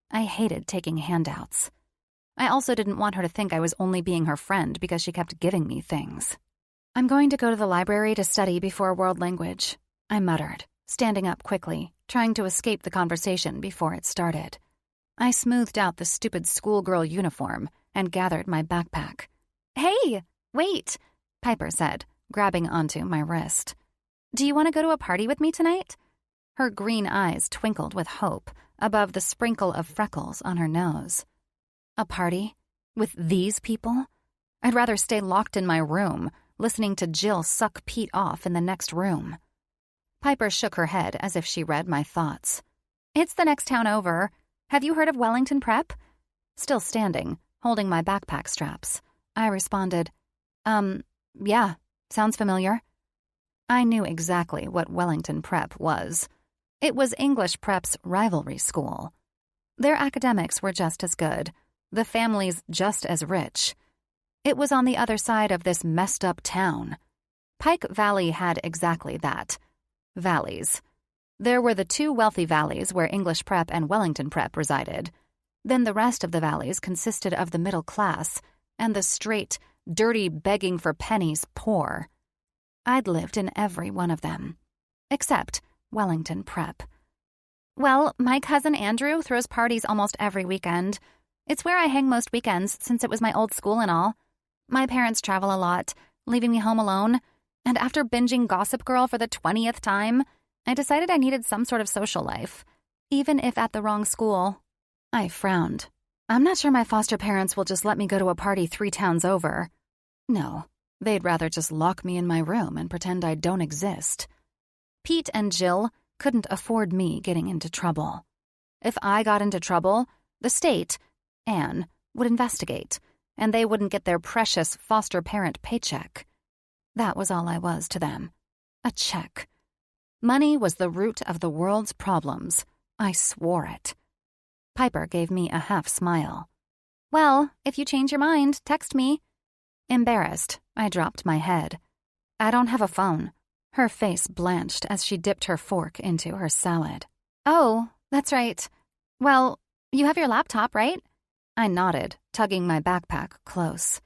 I hated taking handouts. I also didn't want her to think I was only being her friend because she kept giving me things. "I'm going to go to the library to study before world language," I muttered, standing up quickly, trying to escape the conversation before it started. I smoothed out the stupid schoolgirl uniform and gathered my backpack. "Hey, wait," Piper said, grabbing onto my wrist. Do you want to go to a party with me tonight?" Her green eyes twinkled with hope above the sprinkle of freckles on her nose. A party? With these people? I'd rather stay locked in my room, listening to Jill suck Pete off in the next room. Piper shook her head as if she read my thoughts. "It's the next town over. Have you heard of Wellington Prep?" Still standing, holding my backpack straps, I responded, Yeah, sounds familiar." I knew exactly what Wellington Prep was. It was English Prep's rivalry school. Their academics were just as good, the families just as rich. It was on the other side of this messed-up town. Pike Valley had exactly that. Valleys. There were the two wealthy valleys where English Prep and Wellington Prep resided. Then the rest of the valleys consisted of the middle class and the straight, dirty, begging for pennies poor. I'd lived in every one of them. Except Wellington Prep. "Well, my cousin Andrew throws parties almost every weekend. It's where I hang most weekends since it was my old school and all. My parents travel a lot, leaving me home alone, and after binging Gossip Girl for the 20th time, I decided I needed some sort of social life, even if at the wrong school." I frowned. I'm not sure my foster parents will just let me go to a party 3 towns over. No, they'd rather just lock me in my room and pretend I don't exist. Pete and Jill couldn't afford me getting into trouble. If I got into trouble, the state, Anne, would investigate, and they wouldn't get their precious foster parent paycheck. That was all I was to them. A check. Money was the root of the world's problems. I swore it. Piper gave me a half smile. "Well, if you change your mind, text me." Embarrassed, I dropped my head. "I don't have a phone." Her face blanched as she dipped her fork into her salad. "Oh, that's right. Well, you have your laptop, right?" I nodded, tugging my backpack close.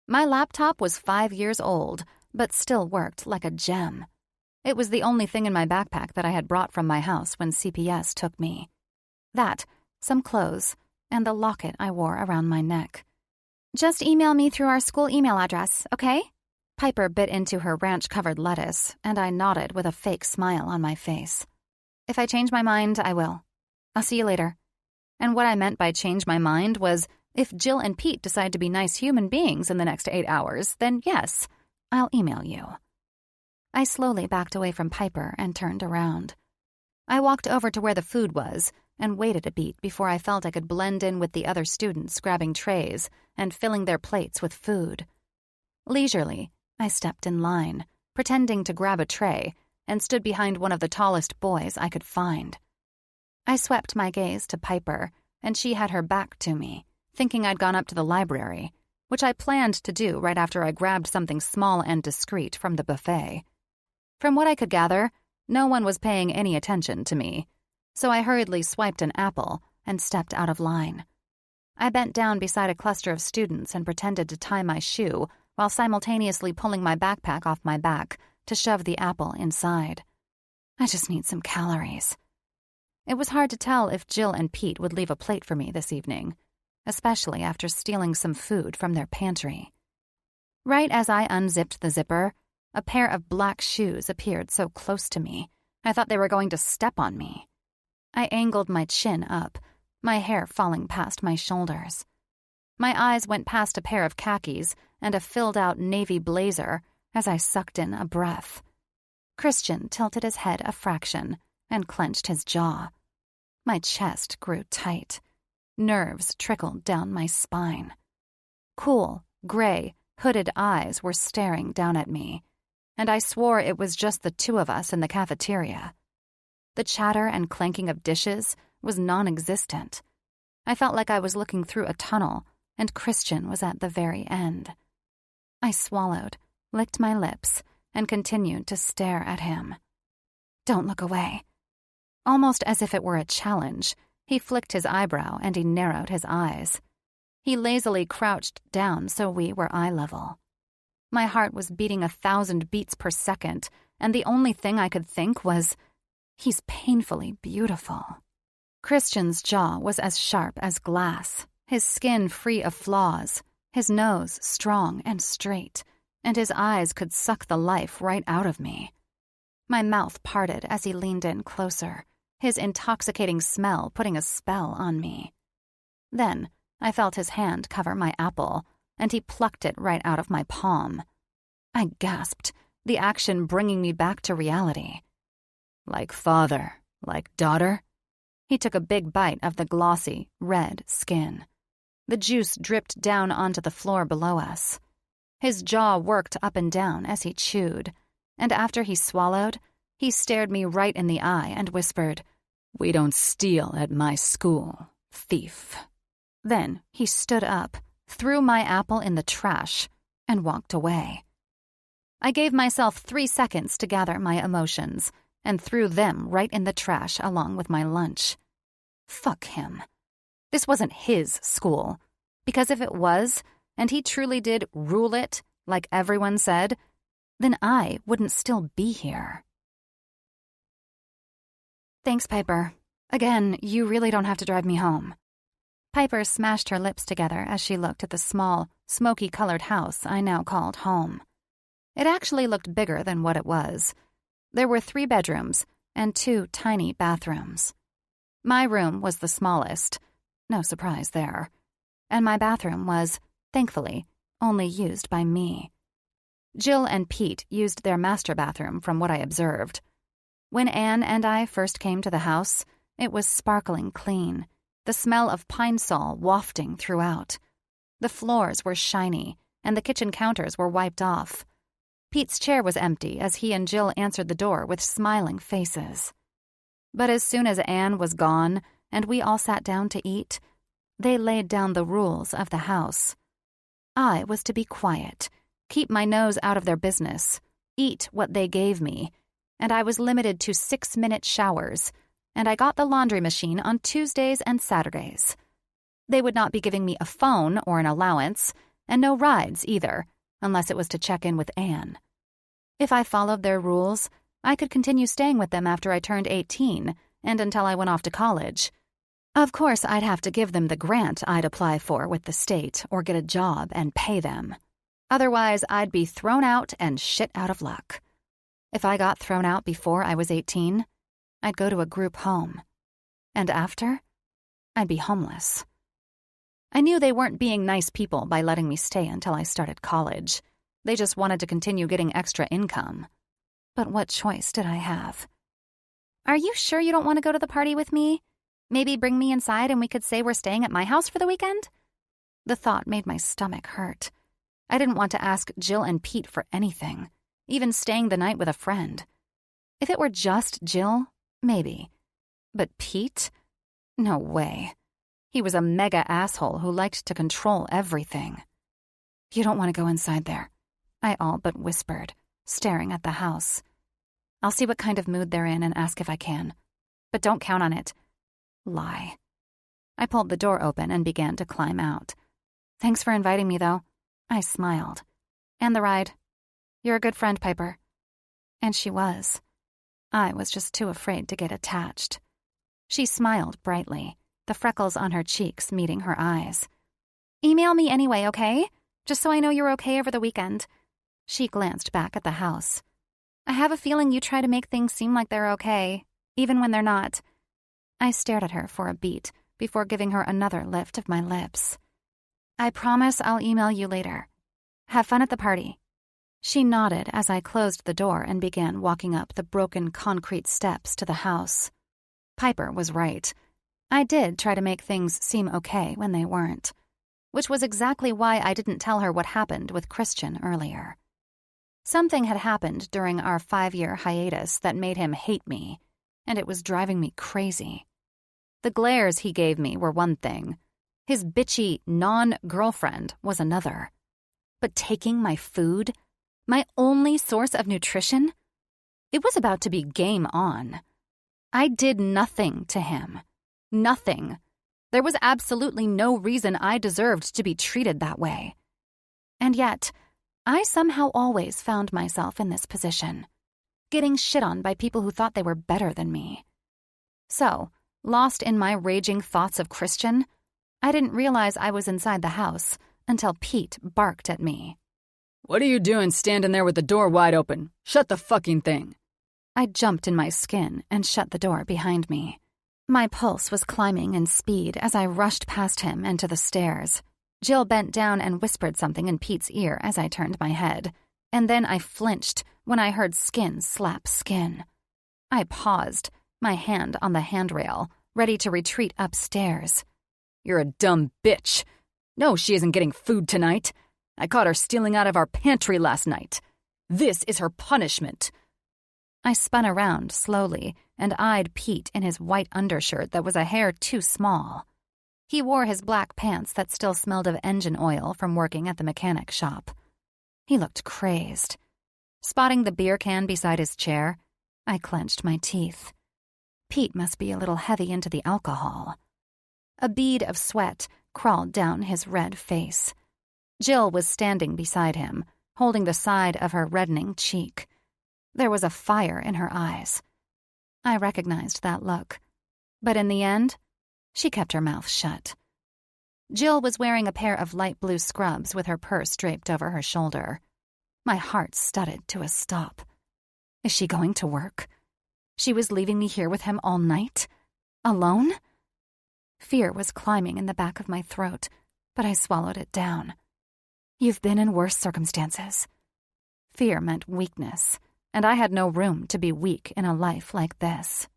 My laptop was 5 years old, but still worked like a gem. It was the only thing in my backpack that I had brought from my house when CPS took me. That, some clothes, and the locket I wore around my neck. "Just email me through our school email address, okay?" Piper bit into her ranch-covered lettuce, and I nodded with a fake smile on my face. "If I change my mind, I will. I'll see you later." And what I meant by change my mind was, if Jill and Pete decide to be nice human beings in the next 8 hours, then yes, I'll email you. I slowly backed away from Piper and turned around. I walked over to where the food was and waited a beat before I felt I could blend in with the other students grabbing trays and filling their plates with food. Leisurely, I stepped in line, pretending to grab a tray, and stood behind one of the tallest boys I could find. I swept my gaze to Piper, and she had her back to me, thinking I'd gone up to the library, which I planned to do right after I grabbed something small and discreet from the buffet. From what I could gather, no one was paying any attention to me, so I hurriedly swiped an apple and stepped out of line. I bent down beside a cluster of students and pretended to tie my shoe while simultaneously pulling my backpack off my back to shove the apple inside. I just need some calories. It was hard to tell if Jill and Pete would leave a plate for me this evening, especially after stealing some food from their pantry. Right as I unzipped the zipper, a pair of black shoes appeared so close to me, I thought they were going to step on me. I angled my chin up, my hair falling past my shoulders. My eyes went past a pair of khakis and a filled-out navy blazer as I sucked in a breath. Christian tilted his head a fraction and clenched his jaw. My chest grew tight. Nerves trickled down my spine. Cool, gray, hooded eyes were staring down at me, and I swore it was just the two of us in the cafeteria. The chatter and clanking of dishes was non-existent. I felt like I was looking through a tunnel, and Christian was at the very end. I swallowed, licked my lips, and continued to stare at him. "Don't look away." Almost as if it were a challenge, he flicked his eyebrow and he narrowed his eyes. He lazily crouched down so we were eye level. My heart was beating 1,000 beats per second, and the only thing I could think was, he's painfully beautiful. Christian's jaw was as sharp as glass, his skin free of flaws, his nose strong and straight, and his eyes could suck the life right out of me. My mouth parted as he leaned in closer, his intoxicating smell putting a spell on me. Then I felt his hand cover my apple, and he plucked it right out of my palm. I gasped, the action bringing me back to reality. Like father, like daughter? He took a big bite of the glossy, red skin. The juice dripped down onto the floor below us. His jaw worked up and down as he chewed, and after he swallowed, he stared me right in the eye and whispered, "We don't steal at my school, thief." Then he stood up, threw my apple in the trash, and walked away. I gave myself 3 seconds to gather my emotions and threw them right in the trash along with my lunch. Fuck him. This wasn't his school, because if it was, and he truly did rule it, like everyone said, then I wouldn't still be here. Thanks, Piper. Again, you really don't have to drive me home. Piper smashed her lips together as she looked at the small, smoky-colored house I now called home. It actually looked bigger than what it was. There were 3 bedrooms and 2 tiny bathrooms. My room was the smallest, no surprise there, and my bathroom was, thankfully, only used by me. Jill and Pete used their master bathroom from what I observed. When Anne and I first came to the house, it was sparkling clean, the smell of pine sol wafting throughout. The floors were shiny, and the kitchen counters were wiped off. Pete's chair was empty as he and Jill answered the door with smiling faces. But as soon as Anne was gone and we all sat down to eat, they laid down the rules of the house. I was to be quiet, keep my nose out of their business, eat what they gave me, and I was limited to 6-minute showers, and I got the laundry machine on Tuesdays and Saturdays. They would not be giving me a phone or an allowance, and no rides either, unless it was to check in with Anne. If I followed their rules, I could continue staying with them after I turned 18 and until I went off to college. Of course, I'd have to give them the grant I'd apply for with the state or get a job and pay them. Otherwise, I'd be thrown out and shit out of luck. If I got thrown out before I was 18, I'd go to a group home. And after, I'd be homeless. I knew they weren't being nice people by letting me stay until I started college. They just wanted to continue getting extra income. But what choice did I have? Are you sure you don't want to go to the party with me? Maybe bring me inside and we could say we're staying at my house for the weekend? The thought made my stomach hurt. I didn't want to ask Jill and Pete for anything, even staying the night with a friend. If it were just Jill, maybe. But Pete? No way. He was a mega asshole who liked to control everything. You don't want to go inside there, I all but whispered, staring at the house. I'll see what kind of mood they're in and ask if I can. But don't count on it. Lie. I pulled the door open and began to climb out. Thanks for inviting me, though. I smiled. And the ride. You're a good friend, Piper. And she was. I was just too afraid to get attached. She smiled brightly, the freckles on her cheeks meeting her eyes. Email me anyway, okay? Just so I know you're okay over the weekend. She glanced back at the house. I have a feeling you try to make things seem like they're okay, even when they're not. I stared at her for a beat before giving her another lift of my lips. I promise I'll email you later. Have fun at the party. She nodded as I closed the door and began walking up the broken concrete steps to the house. Piper was right. I did try to make things seem okay when they weren't, which was exactly why I didn't tell her what happened with Christian earlier. Something had happened during our 5-year hiatus that made him hate me, and it was driving me crazy. The glares he gave me were one thing. His bitchy non-girlfriend was another. But taking my food, my only source of nutrition, it was about to be game on. I did nothing to him. Nothing. There was absolutely no reason I deserved to be treated that way. And yet, I somehow always found myself in this position, getting shit on by people who thought they were better than me. So, lost in my raging thoughts of Christian, I didn't realize I was inside the house until Pete barked at me. What are you doing standing there with the door wide open? Shut the fucking thing. I jumped in my skin and shut the door behind me. My pulse was climbing in speed as I rushed past him and to the stairs. Jill bent down and whispered something in Pete's ear as I turned my head, and then I flinched when I heard skin slap skin. I paused, my hand on the handrail, ready to retreat upstairs. "You're a dumb bitch. No, she isn't getting food tonight. I caught her stealing out of our pantry last night. This is her punishment." I spun around slowly and eyed Pete in his white undershirt that was a hair too small. He wore his black pants that still smelled of engine oil from working at the mechanic shop. He looked crazed. Spotting the beer can beside his chair, I clenched my teeth. Pete must be a little heavy into the alcohol. A bead of sweat crawled down his red face. Jill was standing beside him, holding the side of her reddening cheek. There was a fire in her eyes. I recognized that look. But in the end, she kept her mouth shut. Jill was wearing a pair of light blue scrubs with her purse draped over her shoulder. My heart stuttered to a stop. Is she going to work? She was leaving me here with him all night? Alone? Fear was climbing in the back of my throat, but I swallowed it down. You've been in worse circumstances. Fear meant weakness, and I had no room to be weak in a life like this.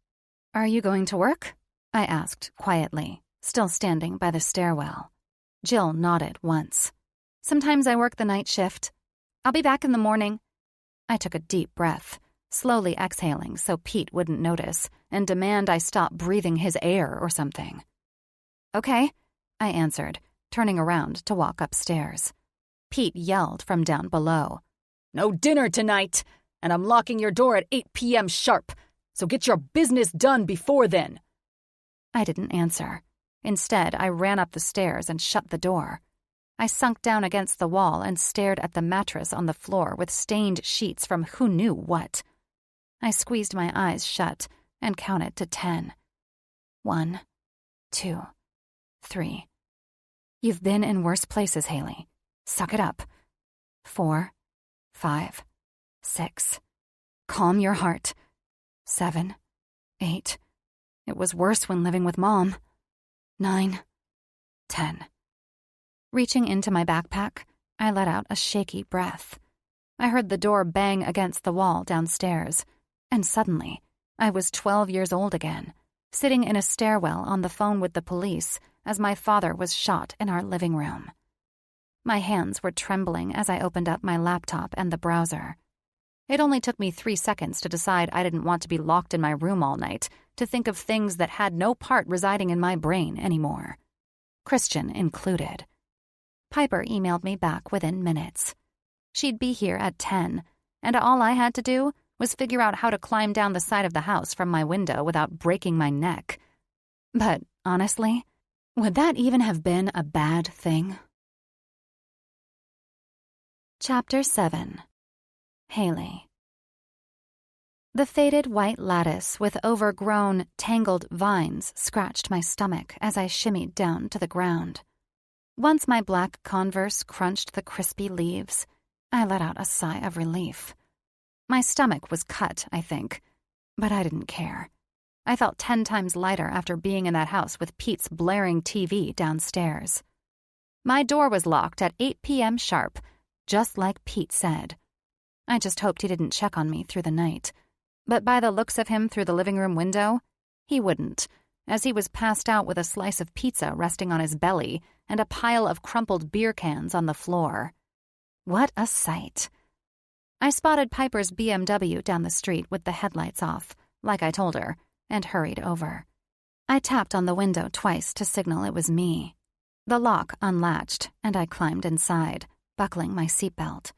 Are you going to work? I asked quietly, still standing by the stairwell. Jill nodded once. Sometimes I work the night shift. I'll be back in the morning. I took a deep breath, slowly exhaling so Pete wouldn't notice and demand I stop breathing his air or something. Okay, I answered, turning around to walk upstairs. Pete yelled from down below. "No dinner tonight, and I'm locking your door at 8 p.m. sharp, so get your business done before then." I didn't answer. Instead, I ran up the stairs and shut the door. I sunk down against the wall and stared at the mattress on the floor with stained sheets from who knew what. I squeezed my eyes shut and counted to 10. 1, 2, 3. You've been in worse places, Haley. Suck it up. 4, 5, 6. Calm your heart. 7, 8. It was worse when living with Mom. 9, 10. Reaching into my backpack, I let out a shaky breath. I heard the door bang against the wall downstairs, and suddenly, I was 12 years old again, sitting in a stairwell on the phone with the police as my father was shot in our living room. My hands were trembling as I opened up my laptop and the browser. It only took me 3 seconds to decide I didn't want to be locked in my room all night, to think of things that had no part residing in my brain anymore. Christian included. Piper emailed me back within minutes. She'd be here at 10, and all I had to do was figure out how to climb down the side of the house from my window without breaking my neck. But honestly, would that even have been a bad thing? Chapter 7. Haley. The faded white lattice with overgrown, tangled vines scratched my stomach as I shimmied down to the ground. Once my black Converse crunched the crispy leaves, I let out a sigh of relief. My stomach was cut, I think, but I didn't care. I felt 10 times lighter after being in that house with Pete's blaring TV downstairs. My door was locked at 8 p.m. sharp, just like Pete said. I just hoped he didn't check on me through the night. But by the looks of him through the living room window, he wouldn't, as he was passed out with a slice of pizza resting on his belly and a pile of crumpled beer cans on the floor. What a sight. I spotted Piper's BMW down the street with the headlights off, like I told her, and hurried over. I tapped on the window twice to signal it was me. The lock unlatched, and I climbed inside, buckling my seatbelt.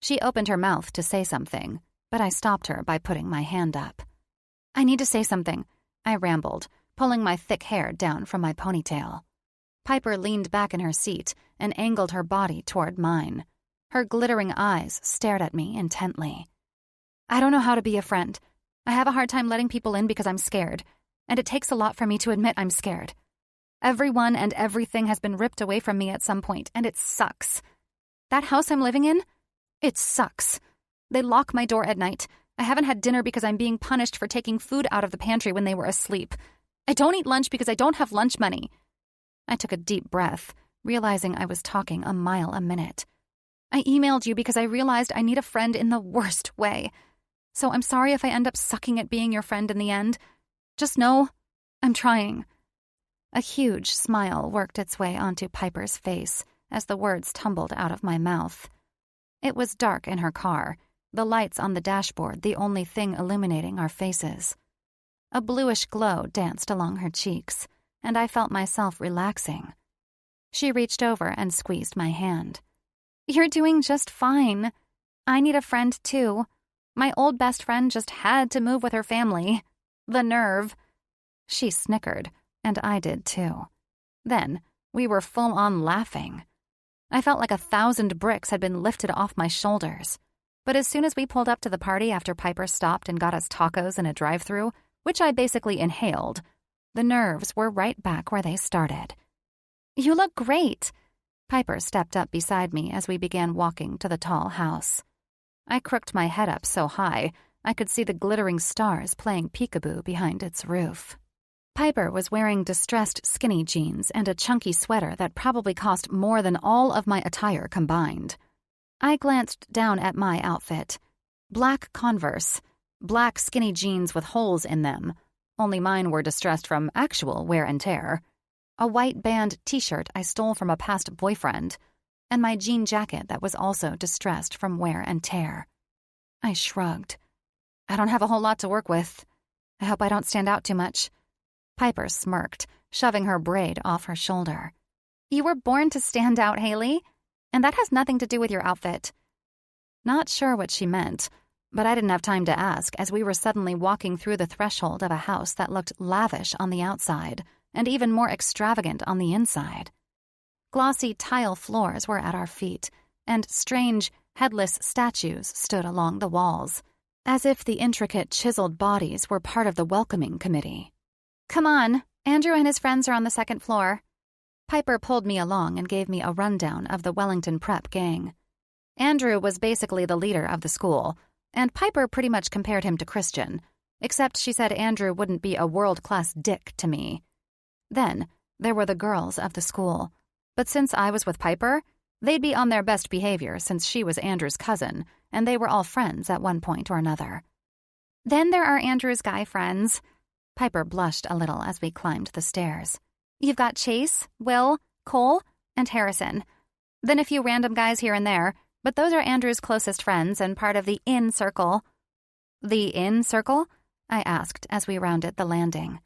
She opened her mouth to say something, but I stopped her by putting my hand up. I need to say something, I rambled, pulling my thick hair down from my ponytail. Piper leaned back in her seat and angled her body toward mine. Her glittering eyes stared at me intently. I don't know how to be a friend. I have a hard time letting people in because I'm scared, and it takes a lot for me to admit I'm scared. Everyone and everything has been ripped away from me at some point, and it sucks. That house I'm living in? It sucks. They lock my door at night. I haven't had dinner because I'm being punished for taking food out of the pantry when they were asleep. I don't eat lunch because I don't have lunch money. I took a deep breath, realizing I was talking a mile a minute. I emailed you because I realized I need a friend in the worst way. So I'm sorry if I end up sucking at being your friend in the end. Just know, I'm trying. A huge smile worked its way onto Piper's face as the words tumbled out of my mouth. It was dark in her car, the lights on the dashboard the only thing illuminating our faces. A bluish glow danced along her cheeks, and I felt myself relaxing. She reached over and squeezed my hand. You're doing just fine. I need a friend, too. My old best friend just had to move with her family. The nerve. She snickered, and I did, too. Then, we were full-on laughing. I felt like 1,000 bricks had been lifted off my shoulders. But as soon as we pulled up to the party after Piper stopped and got us tacos in a drive-thru, which I basically inhaled, the nerves were right back where they started. You look great. Piper stepped up beside me as we began walking to the tall house. I crooked my head up so high, I could see the glittering stars playing peekaboo behind its roof. Piper was wearing distressed skinny jeans and a chunky sweater that probably cost more than all of my attire combined. I glanced down at my outfit. Black Converse, black skinny jeans with holes in them, only mine were distressed from actual wear and tear, a white band t-shirt I stole from a past boyfriend, and my jean jacket that was also distressed from wear and tear. I shrugged. I don't have a whole lot to work with. I hope I don't stand out too much. Piper smirked, shoving her braid off her shoulder. You were born to stand out, Haley. And that has nothing to do with your outfit. Not sure what she meant, but I didn't have time to ask as we were suddenly walking through the threshold of a house that looked lavish on the outside and even more extravagant on the inside. Glossy tile floors were at our feet, and strange, headless statues stood along the walls, as if the intricate chiseled bodies were part of the welcoming committee. Come on, Andrew and his friends are on the second floor. Piper pulled me along and gave me a rundown of the Wellington Prep gang. Andrew was basically the leader of the school, and Piper pretty much compared him to Christian, except she said Andrew wouldn't be a world-class dick to me. Then, there were the girls of the school, but since I was with Piper, they'd be on their best behavior since she was Andrew's cousin, and they were all friends at one point or another. Then there are Andrew's guy friends. Piper blushed a little as we climbed the stairs. You've got Chase, Will, Cole, and Harrison. Then a few random guys here and there, but those are Andrew's closest friends and part of the in circle. The in circle? I asked as we rounded the landing.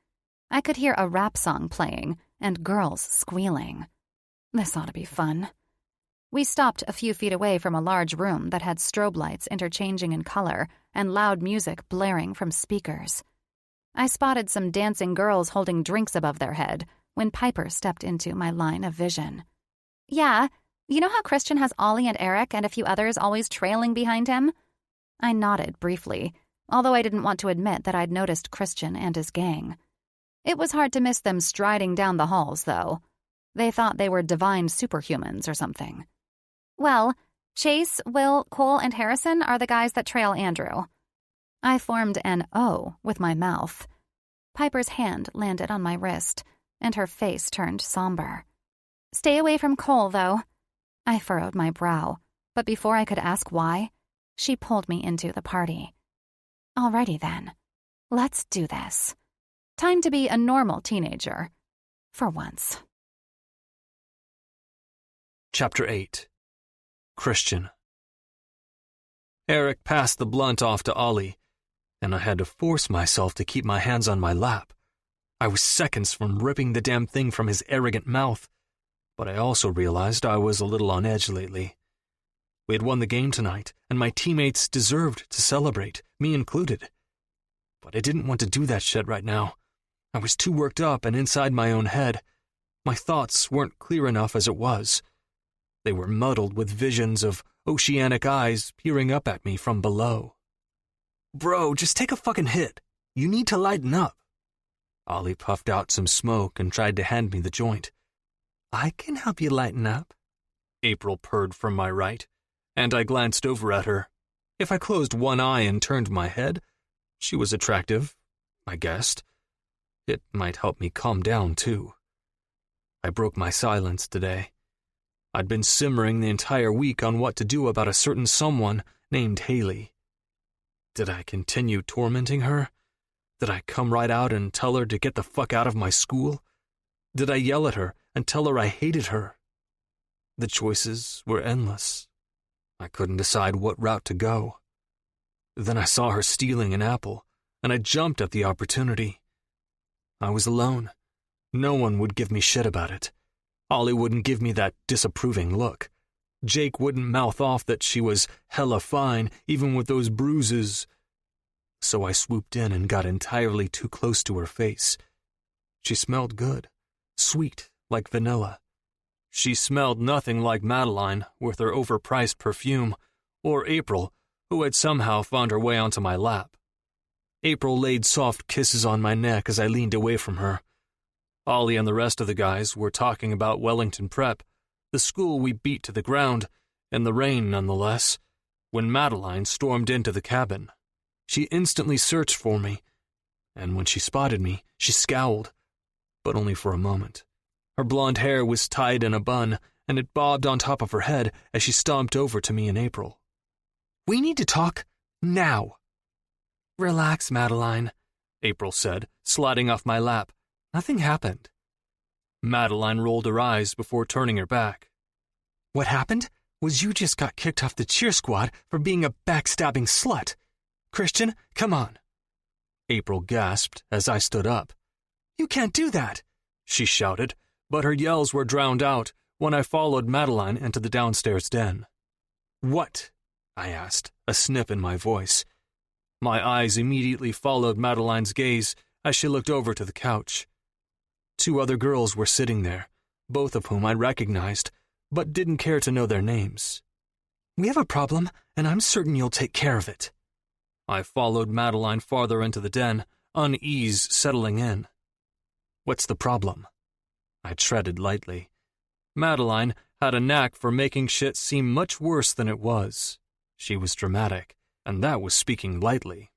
I could hear a rap song playing and girls squealing. This ought to be fun. We stopped a few feet away from a large room that had strobe lights interchanging in color and loud music blaring from speakers. I spotted some dancing girls holding drinks above their head when Piper stepped into my line of vision. Yeah, you know how Christian has Ollie and Eric and a few others always trailing behind him? I nodded briefly, although I didn't want to admit that I'd noticed Christian and his gang. It was hard to miss them striding down the halls, though. They thought they were divine superhumans or something. Well, Chase, Will, Cole, and Harrison are the guys that trail Andrew. I formed an O with my mouth. Piper's hand landed on my wrist, and her face turned somber. Stay away from Cole, though. I furrowed my brow, but before I could ask why, she pulled me into the party. Alrighty then. Let's do this. Time to be a normal teenager. For once. Chapter 8. Christian. Eric passed the blunt off to Ollie, and I had to force myself to keep my hands on my lap. I was seconds from ripping the damn thing from his arrogant mouth, but I also realized I was a little on edge lately. We had won the game tonight, and my teammates deserved to celebrate, me included. But I didn't want to do that shit right now. I was too worked up and inside my own head. My thoughts weren't clear enough as it was. They were muddled with visions of oceanic eyes peering up at me from below. Bro, just take a fucking hit. You need to lighten up. Ollie puffed out some smoke and tried to hand me the joint. I can help you lighten up, April purred from my right, and I glanced over at her. If I closed one eye and turned my head, she was attractive, I guessed. It might help me calm down, too. I broke my silence today. I'd been simmering the entire week on what to do about a certain someone named Haley. Did I continue tormenting her? Did I come right out and tell her to get the fuck out of my school? Did I yell at her and tell her I hated her? The choices were endless. I couldn't decide what route to go. Then I saw her stealing an apple, and I jumped at the opportunity. I was alone. No one would give me shit about it. Ollie wouldn't give me that disapproving look. Jake wouldn't mouth off that she was hella fine, even with those bruises. So I swooped in and got entirely too close to her face. She smelled good, sweet like vanilla. She smelled nothing like Madeline with her overpriced perfume, or April, who had somehow found her way onto my lap. April laid soft kisses on my neck as I leaned away from her. Ollie and the rest of the guys were talking about Wellington Prep, the school we beat to the ground, in the rain nonetheless, when Madeline stormed into the cabin. She instantly searched for me, and when she spotted me, she scowled, but only for a moment. Her blonde hair was tied in a bun, and it bobbed on top of her head as she stomped over to me and April. "We need to talk now." "Relax, Madeline," April said, sliding off my lap. "Nothing happened." Madeline rolled her eyes before turning her back. "What happened was you just got kicked off the cheer squad for being a backstabbing slut. Christian, come on." April gasped as I stood up. "You can't do that," she shouted, but her yells were drowned out when I followed Madeline into the downstairs den. "What?" I asked, a snip in my voice. My eyes immediately followed Madeline's gaze as she looked over to the couch. 2 other girls were sitting there, both of whom I recognized, but didn't care to know their names. "We have a problem, and I'm certain you'll take care of it." I followed Madeline farther into the den, unease settling in. "What's the problem?" I treaded lightly. Madeline had a knack for making shit seem much worse than it was. She was dramatic, and that was speaking lightly.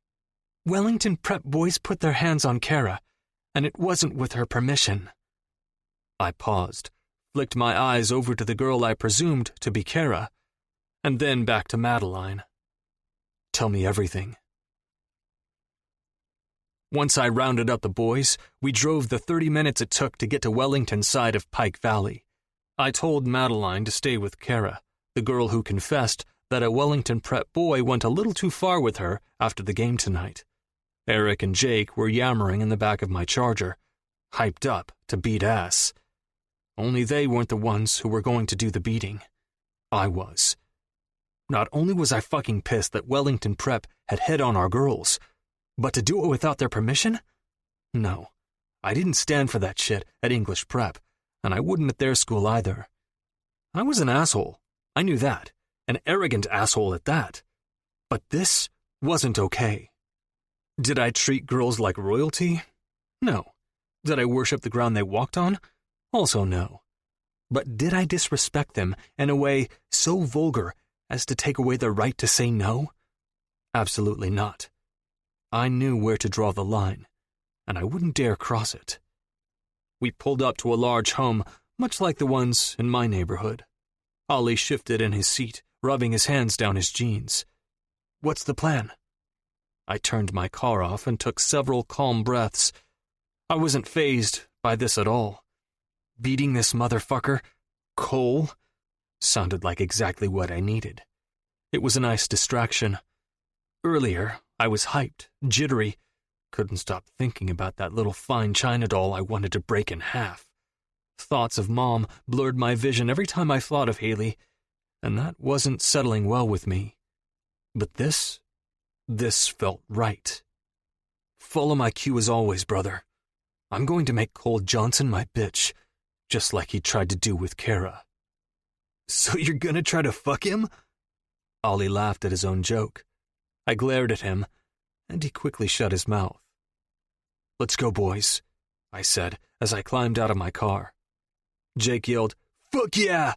"Wellington Prep boys put their hands on Kara, and it wasn't with her permission." I paused, flicked my eyes over to the girl I presumed to be Kara, and then back to Madeline. "Tell me everything." Once I rounded up the boys, we drove the 30 minutes it took to get to Wellington's side of Pike Valley. I told Madeline to stay with Kara, the girl who confessed that a Wellington Prep boy went a little too far with her after the game tonight. Eric and Jake were yammering in the back of my Charger, hyped up to beat ass. Only they weren't the ones who were going to do the beating. I was. Not only was I fucking pissed that Wellington Prep had hit on our girls, but to do it without their permission? No, I didn't stand for that shit at English Prep, and I wouldn't at their school either. I was an asshole. I knew that. An arrogant asshole at that. But this wasn't okay. Did I treat girls like royalty? No. Did I worship the ground they walked on? Also no. But did I disrespect them in a way so vulgar as to take away their right to say no? Absolutely not. I knew where to draw the line, and I wouldn't dare cross it. We pulled up to a large home, much like the ones in my neighborhood. Ollie shifted in his seat, rubbing his hands down his jeans. "What's the plan?" I turned my car off and took several calm breaths. I wasn't fazed by this at all. Beating this motherfucker, Cole, sounded like exactly what I needed. It was a nice distraction. Earlier, I was hyped, jittery, couldn't stop thinking about that little fine china doll I wanted to break in half. Thoughts of Mom blurred my vision every time I thought of Haley, and that wasn't settling well with me. But this felt right. Follow my cue as always, brother. I'm going to make Cole Johnson my bitch, just like he tried to do with Kara. "So you're gonna try to fuck him?" Ollie laughed at his own joke. I glared at him, and he quickly shut his mouth. "Let's go, boys," I said as I climbed out of my car. Jake yelled, "Fuck yeah!"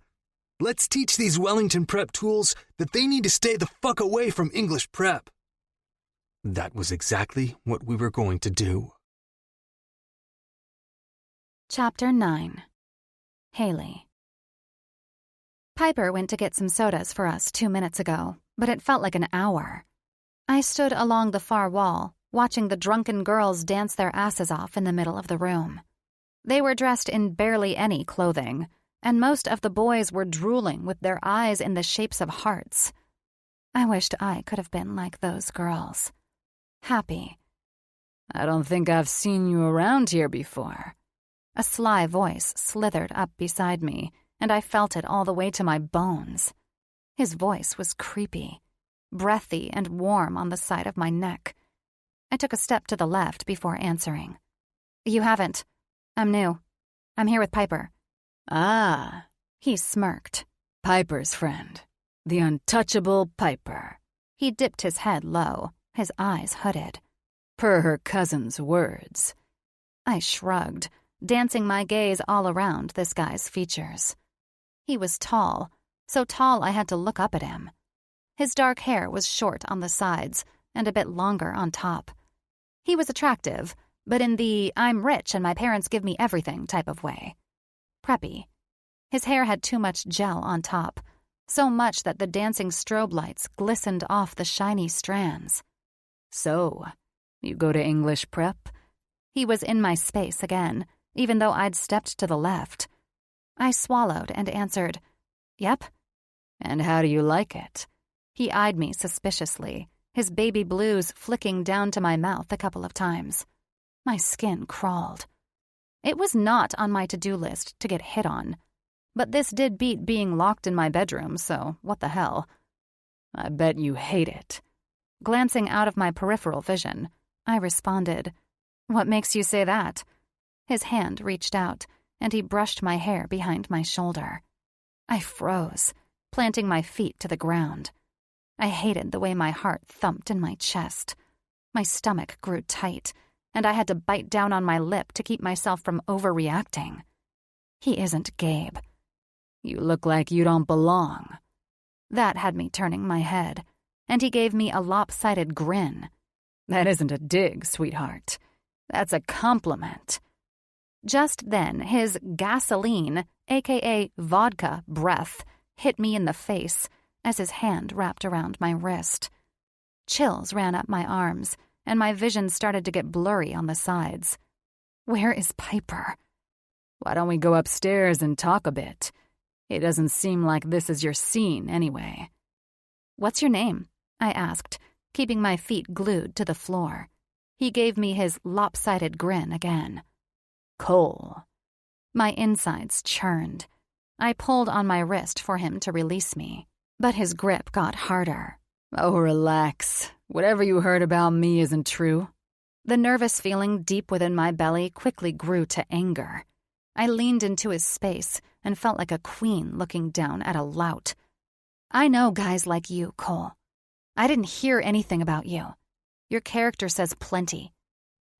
Let's teach these Wellington Prep tools that they need to stay the fuck away from English Prep. That was exactly what we were going to do. Chapter 9. Haley. Piper went to get some sodas for us 2 minutes ago, but it felt like an hour. I stood along the far wall, watching the drunken girls dance their asses off in the middle of the room. They were dressed in barely any clothing, and most of the boys were drooling with their eyes in the shapes of hearts. I wished I could have been like those girls. Happy. I don't think I've seen you around here before. A sly voice slithered up beside me, and I felt it all the way to my bones. His voice was creepy, breathy and warm on the side of my neck. I took a step to the left before answering. You haven't. I'm new. I'm here with Piper. Ah, he smirked. Piper's friend. The untouchable Piper. He dipped his head low, his eyes hooded. Per her cousin's words. I shrugged, dancing my gaze all around this guy's features. He was tall, so tall I had to look up at him. His dark hair was short on the sides and a bit longer on top. He was attractive, but in the I'm rich and my parents give me everything type of way. Preppy. His hair had too much gel on top, so much that the dancing strobe lights glistened off the shiny strands. So, you go to English Prep? He was in my space again, even though I'd stepped to the left. I swallowed and answered, Yep. And how do you like it? He eyed me suspiciously, his baby blues flicking down to my mouth a couple of times. My skin crawled. It was not on my to-do list to get hit on, but this did beat being locked in my bedroom, so what the hell? I bet you hate it. Glancing out of my peripheral vision, I responded, What makes you say that? His hand reached out, and he brushed my hair behind my shoulder. I froze, planting my feet to the ground. I hated the way my heart thumped in my chest. My stomach grew tight, and I had to bite down on my lip to keep myself from overreacting. He isn't Gabe. You look like you don't belong. That had me turning my head, and he gave me a lopsided grin. That isn't a dig, sweetheart. That's a compliment. Just then, his gasoline, aka vodka, breath hit me in the face as his hand wrapped around my wrist. Chills ran up my arms, and my vision started to get blurry on the sides. Where is Piper? Why don't we go upstairs and talk a bit? It doesn't seem like this is your scene anyway. What's your name? I asked, keeping my feet glued to the floor. He gave me his lopsided grin again. Cole. My insides churned. I pulled on my wrist for him to release me, but his grip got harder. Oh, relax. Whatever you heard about me isn't true. The nervous feeling deep within my belly quickly grew to anger. I leaned into his space and felt like a queen looking down at a lout. I know guys like you, Cole. I didn't hear anything about you. Your character says plenty.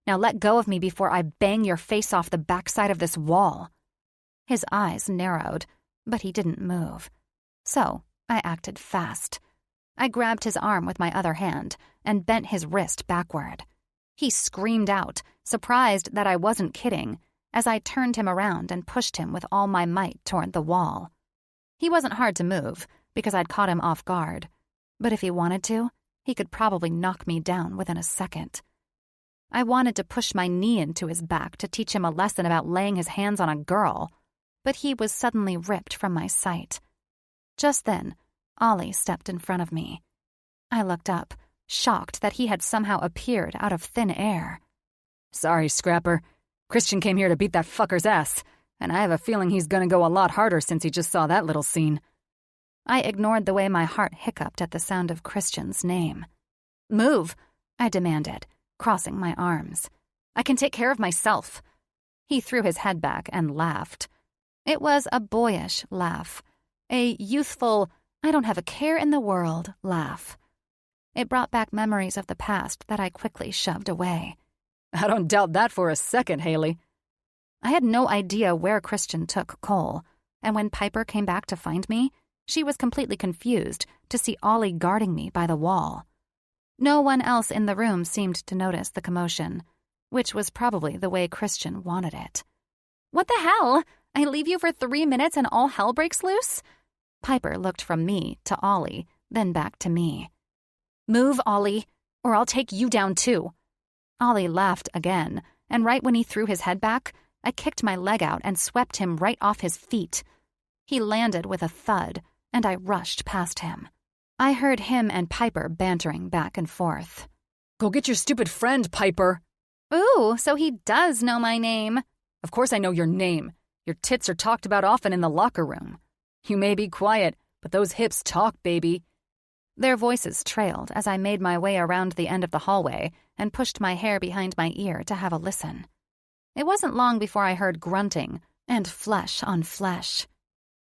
Now let go of me before I bang your face off the backside of this wall. His eyes narrowed, but he didn't move. So I acted fast. I grabbed his arm with my other hand and bent his wrist backward. He screamed out, surprised that I wasn't kidding, as I turned him around and pushed him with all my might toward the wall. He wasn't hard to move because I'd caught him off guard, but if he wanted to, he could probably knock me down within a second. I wanted to push my knee into his back to teach him a lesson about laying his hands on a girl, but he was suddenly ripped from my sight. Just then, Ollie stepped in front of me. I looked up, shocked that he had somehow appeared out of thin air. Sorry, Scrapper. Christian came here to beat that fucker's ass, and I have a feeling he's gonna go a lot harder since he just saw that little scene. I ignored the way my heart hiccuped at the sound of Christian's name. Move, I demanded, crossing my arms. I can take care of myself. He threw his head back and laughed. It was a boyish laugh, a youthful, I don't have a care in the world laugh. It brought back memories of the past that I quickly shoved away. I don't doubt that for a second, Haley. I had no idea where Christian took Cole, and when Piper came back to find me, she was completely confused to see Ollie guarding me by the wall. No one else in the room seemed to notice the commotion, which was probably the way Christian wanted it. "What the hell? I leave you for 3 minutes and all hell breaks loose?" Piper looked from me to Ollie, then back to me. "Move, Ollie, or I'll take you down too." Ollie laughed again, and right when he threw his head back, I kicked my leg out and swept him right off his feet. He landed with a thud, and I rushed past him. I heard him and Piper bantering back and forth. "Go get your stupid friend, Piper." "Ooh, so he does know my name." "Of course I know your name. Your tits are talked about often in the locker room. You may be quiet, but those hips talk, baby." Their voices trailed as I made my way around the end of the hallway and pushed my hair behind my ear to have a listen. It wasn't long before I heard grunting and flesh on flesh.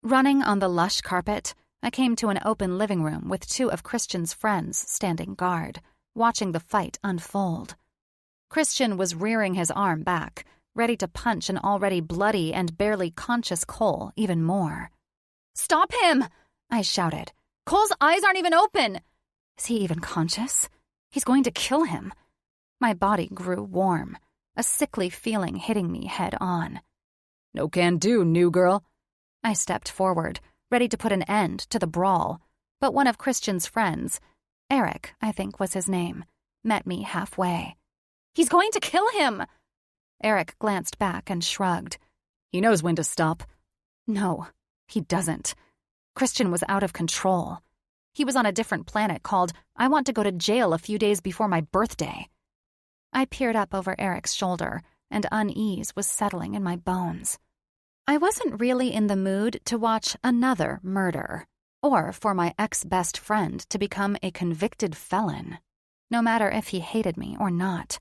Running on the lush carpet, I came to an open living room with 2 of Christian's friends standing guard, watching the fight unfold. Christian was rearing his arm back, ready to punch an already bloody and barely conscious Cole even more. "Stop him!" I shouted. "Cole's eyes aren't even open!" Is he even conscious? He's going to kill him. My body grew warm, a sickly feeling hitting me head on. "No can do, new girl." I stepped forward, ready to put an end to the brawl, but one of Christian's friends, Eric, I think was his name, met me halfway. "He's going to kill him!" Eric glanced back and shrugged. "He knows when to stop." No, he doesn't. Christian was out of control. He was on a different planet called I Want to Go to Jail a Few Days Before My Birthday. I peered up over Eric's shoulder, and unease was settling in my bones. I wasn't really in the mood to watch another murder, or for my ex-best friend to become a convicted felon, no matter if he hated me or not.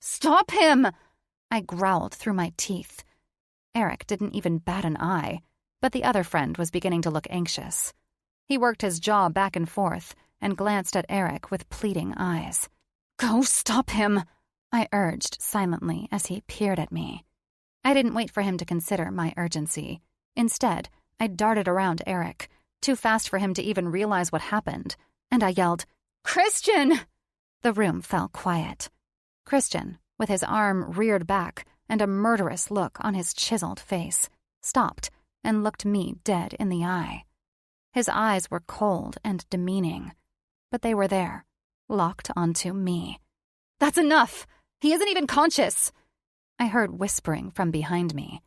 "Stop him!" I growled through my teeth. Eric didn't even bat an eye, but the other friend was beginning to look anxious. He worked his jaw back and forth and glanced at Eric with pleading eyes. "Go stop him," I urged silently as he peered at me. I didn't wait for him to consider my urgency. Instead, I darted around Eric, too fast for him to even realize what happened, and I yelled, "Christian!" The room fell quiet. Christian, with his arm reared back and a murderous look on his chiseled face, stopped and looked me dead in the eye. His eyes were cold and demeaning, but they were there, locked onto me. "That's enough! He isn't even conscious!" I heard whispering from behind me.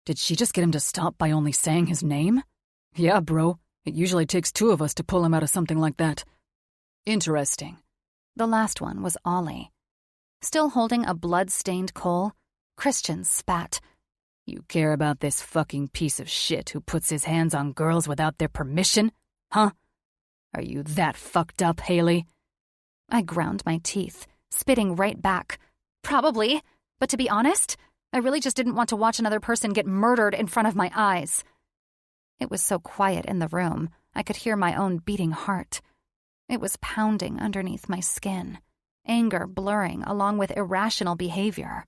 "Did she just get him to stop by only saying his name?" "Yeah, bro. It usually takes 2 of us to pull him out of something like that." "Interesting." The last one was Ollie. Still holding a blood-stained Cole, Christian spat. "You care about this fucking piece of shit who puts his hands on girls without their permission? Huh? Are you that fucked up, Haley?" I ground my teeth, spitting right back. "Probably. But to be honest, I really just didn't want to watch another person get murdered in front of my eyes." It was so quiet in the room, I could hear my own beating heart. It was pounding underneath my skin, anger blurring along with irrational behavior.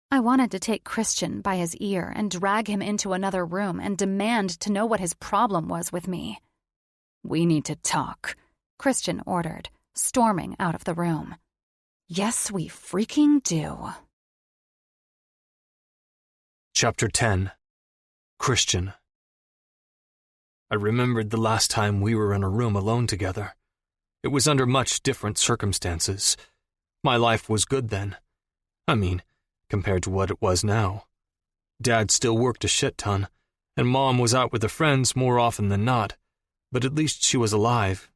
I wanted to take Christian by his ear and drag him into another room and demand to know what his problem was with me. "We need to talk," Christian ordered, storming out of the room. Yes, we freaking do. Chapter 10. Christian. I remembered the last time we were in a room alone together. It was under much different circumstances. My life was good then. I mean, compared to what it was now. Dad still worked a shit ton, and Mom was out with her friends more often than not, but at least she was alive,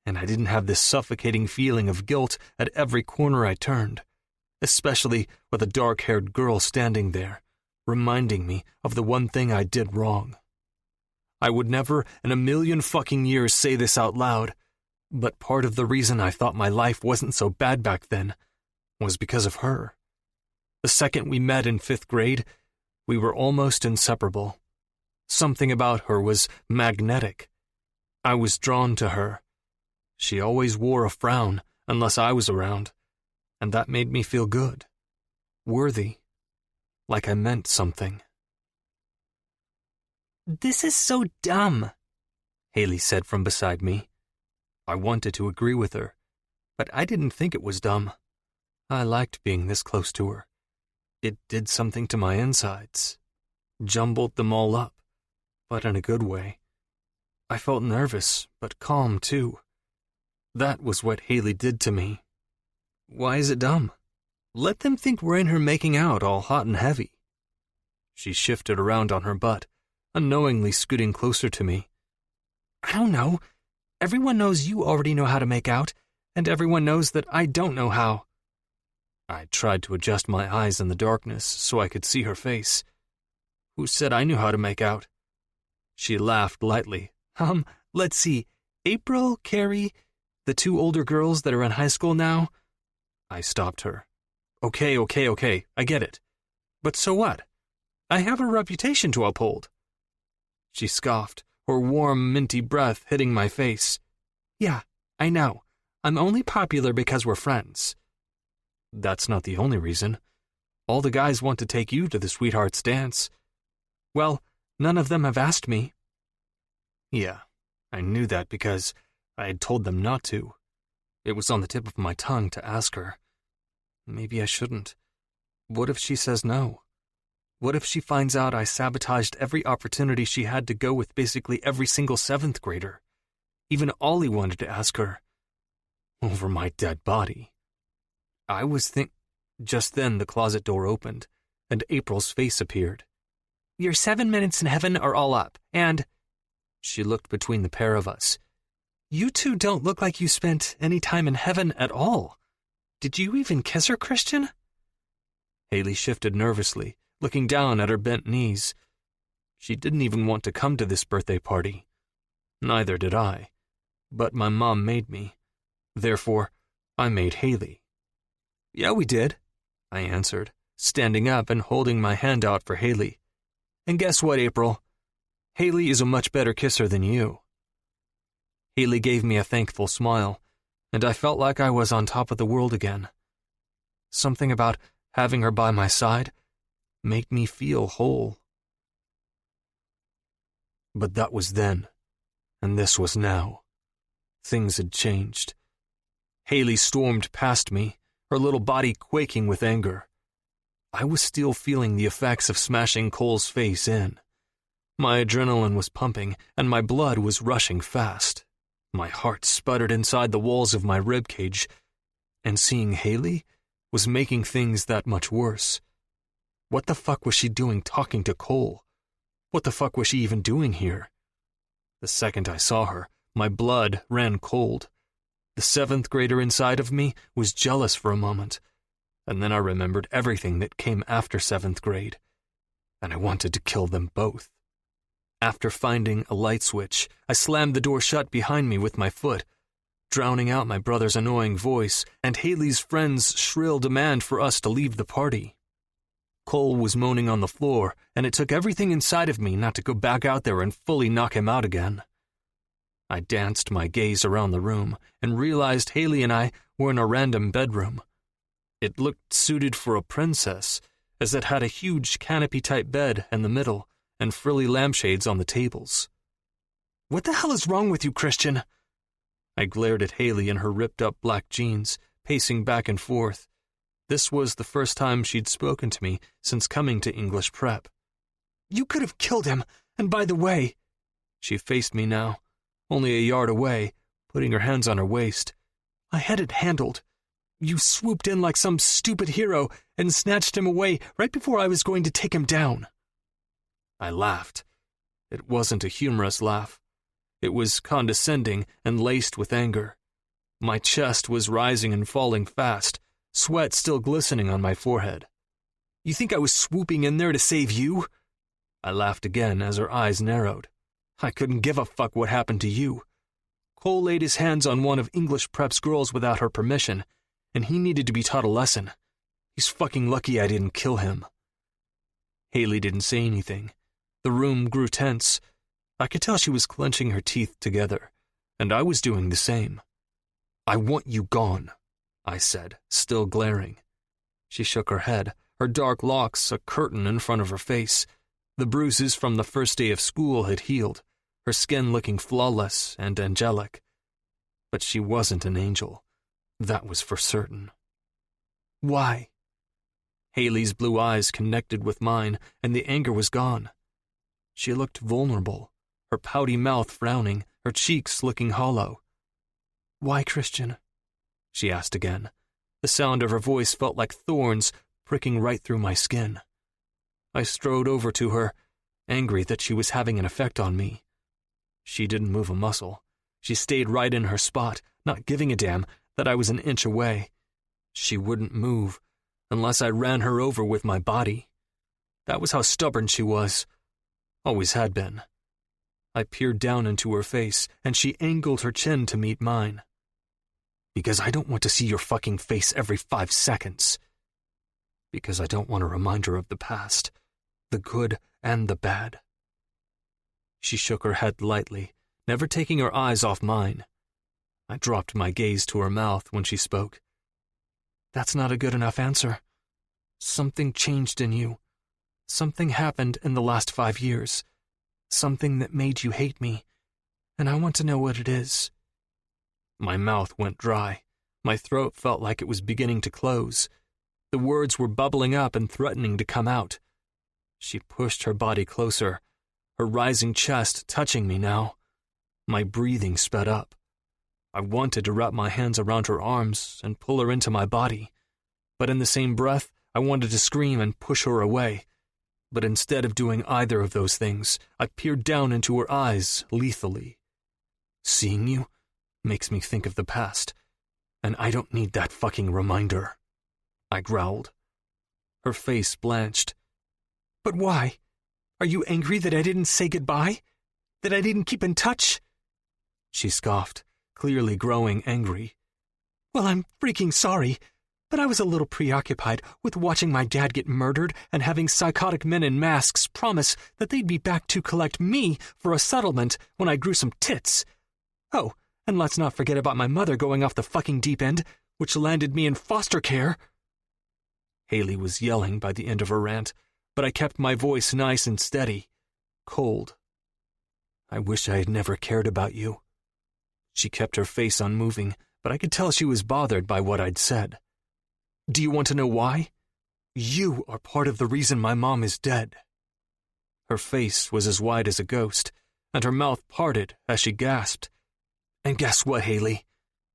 and I didn't have this suffocating feeling of guilt at every corner I turned, especially with a dark-haired girl standing there, reminding me of the one thing I did wrong. I would never in a million fucking years say this out loud, but part of the reason I thought my life wasn't so bad back then was because of her. The second we met in 5th grade, we were almost inseparable. Something about her was magnetic. I was drawn to her. She always wore a frown unless I was around, and that made me feel good, worthy, like I meant something. "This is so dumb," Haley said from beside me. I wanted to agree with her, but I didn't think it was dumb. I liked being this close to her. It did something to my insides. Jumbled them all up, but in a good way. I felt nervous, but calm too. That was what Haley did to me. Why is it dumb? Let them think we're in her making out all hot and heavy. She shifted around on her butt, unknowingly scooting closer to me. I don't know. Everyone knows you already know how to make out, and everyone knows that I don't know how. I tried to adjust my eyes in the darkness so I could see her face. Who said I knew how to make out? She laughed lightly. Let's see. April, Carrie, the two older girls that are in high school now? I stopped her. Okay, I get it. But so what? I have a reputation to uphold. She scoffed, her warm, minty breath hitting my face. Yeah, I know. I'm only popular because we're friends. That's not the only reason. All the guys want to take you to the sweethearts' dance. Well, none of them have asked me. Yeah, I knew that because I had told them not to. It was on the tip of my tongue to ask her. Maybe I shouldn't. What if she says no? What if she finds out I sabotaged every opportunity she had to go with basically every single 7th grader? Even Ollie wanted to ask her. Over my dead body. Just then the closet door opened, and April's face appeared. Your 7 minutes in heaven are all up, and... She looked between the pair of us. You two don't look like you spent any time in heaven at all. Did you even kiss her, Christian? Haley shifted nervously, looking down at her bent knees. She didn't even want to come to this birthday party. Neither did I. But my mom made me. Therefore, I made Haley. Yeah, we did, I answered, standing up and holding my hand out for Haley. And guess what, April? Haley is a much better kisser than you. Haley gave me a thankful smile, and I felt like I was on top of the world again. Something about having her by my side made me feel whole. But that was then, and this was now. Things had changed. Haley stormed past me, her little body quaking with anger. I was still feeling the effects of smashing Cole's face in. My adrenaline was pumping, and my blood was rushing fast. My heart sputtered inside the walls of my ribcage, and seeing Haley was making things that much worse. What the fuck was she doing talking to Cole? What the fuck was she even doing here? The second I saw her, my blood ran cold. The 7th grader inside of me was jealous for a moment, and then I remembered everything that came after 7th grade, and I wanted to kill them both. After finding a light switch, I slammed the door shut behind me with my foot, drowning out my brother's annoying voice and Haley's friend's shrill demand for us to leave the party. Cole was moaning on the floor, and it took everything inside of me not to go back out there and fully knock him out again. I danced my gaze around the room and realized Haley and I were in a random bedroom. It looked suited for a princess, as it had a huge canopy-type bed in the middle and frilly lampshades on the tables. What the hell is wrong with you, Christian? I glared at Haley in her ripped-up black jeans, pacing back and forth. This was the first time she'd spoken to me since coming to English prep. You could have killed him, and by the way... She faced me now, only a yard away, putting her hands on her waist. I had it handled. You swooped in like some stupid hero and snatched him away right before I was going to take him down. I laughed. It wasn't a humorous laugh. It was condescending and laced with anger. My chest was rising and falling fast, sweat still glistening on my forehead. You think I was swooping in there to save you? I laughed again as her eyes narrowed. I couldn't give a fuck what happened to you. Cole laid his hands on one of English Prep's girls without her permission, and he needed to be taught a lesson. He's fucking lucky I didn't kill him. Haley didn't say anything. The room grew tense. I could tell she was clenching her teeth together, and I was doing the same. I want you gone, I said, still glaring. She shook her head, her dark locks a curtain in front of her face. The bruises from the first day of school had healed, her skin looking flawless and angelic. But she wasn't an angel. That was for certain. Why? Haley's blue eyes connected with mine, and the anger was gone. She looked vulnerable, her pouty mouth frowning, her cheeks looking hollow. Why, Christian? She asked again. The sound of her voice felt like thorns pricking right through my skin. I strode over to her, angry that she was having an effect on me. She didn't move a muscle. She stayed right in her spot, not giving a damn that I was an inch away. She wouldn't move unless I ran her over with my body. That was how stubborn she was. Always had been. I peered down into her face, and she angled her chin to meet mine. Because I don't want to see your fucking face every 5 seconds. Because I don't want a reminder of the past, the good and the bad. She shook her head lightly, never taking her eyes off mine. I dropped my gaze to her mouth when she spoke. That's not a good enough answer. Something changed in you. Something happened in the last 5 years. Something that made you hate me. And I want to know what it is. My mouth went dry. My throat felt like it was beginning to close. The words were bubbling up and threatening to come out. She pushed her body closer, her rising chest touching me now. My breathing sped up. I wanted to wrap my hands around her arms and pull her into my body. But in the same breath, I wanted to scream and push her away. But instead of doing either of those things, I peered down into her eyes lethally. Seeing you makes me think of the past, and I don't need that fucking reminder. I growled. Her face blanched. But why? Are you angry that I didn't say goodbye? That I didn't keep in touch? She scoffed, clearly growing angry. Well, I'm freaking sorry, but I was a little preoccupied with watching my dad get murdered and having psychotic men in masks promise that they'd be back to collect me for a settlement when I grew some tits. Oh, and let's not forget about my mother going off the fucking deep end, which landed me in foster care. Haley was yelling by the end of her rant, but I kept my voice nice and steady, cold. I wish I had never cared about you. She kept her face unmoving, but I could tell she was bothered by what I'd said. Do you want to know why? You are part of the reason my mom is dead. Her face was as wide as a ghost, and her mouth parted as she gasped. And guess what, Haley?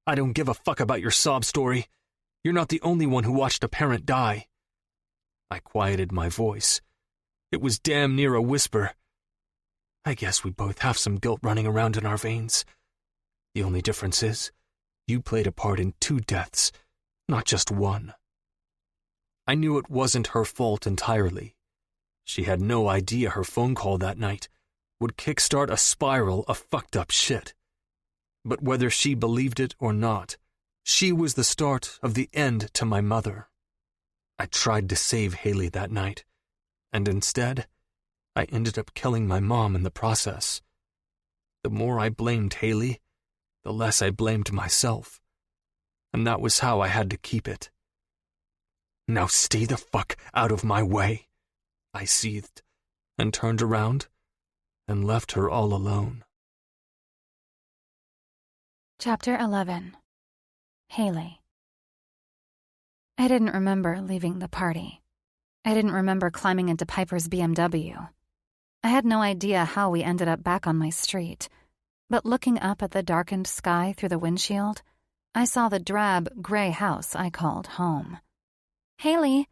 I don't give a fuck about your sob story. You're not the only one who watched a parent die. I quieted my voice. It was damn near a whisper. I guess we both have some guilt running around in our veins. The only difference is, you played a part in 2 deaths, not just 1. I knew it wasn't her fault entirely. She had no idea her phone call that night would kickstart a spiral of fucked up shit. But whether she believed it or not, she was the start of the end to my mother. I tried to save Haley that night, and instead, I ended up killing my mom in the process. The more I blamed Haley, the less I blamed myself. And that was how I had to keep it. Now stay the fuck out of my way, I seethed, and turned around and left her all alone. Chapter 11. Haley. I didn't remember leaving the party. I didn't remember climbing into Piper's BMW. I had no idea how we ended up back on my street, but looking up at the darkened sky through the windshield, I saw the drab, gray house I called home. Haley!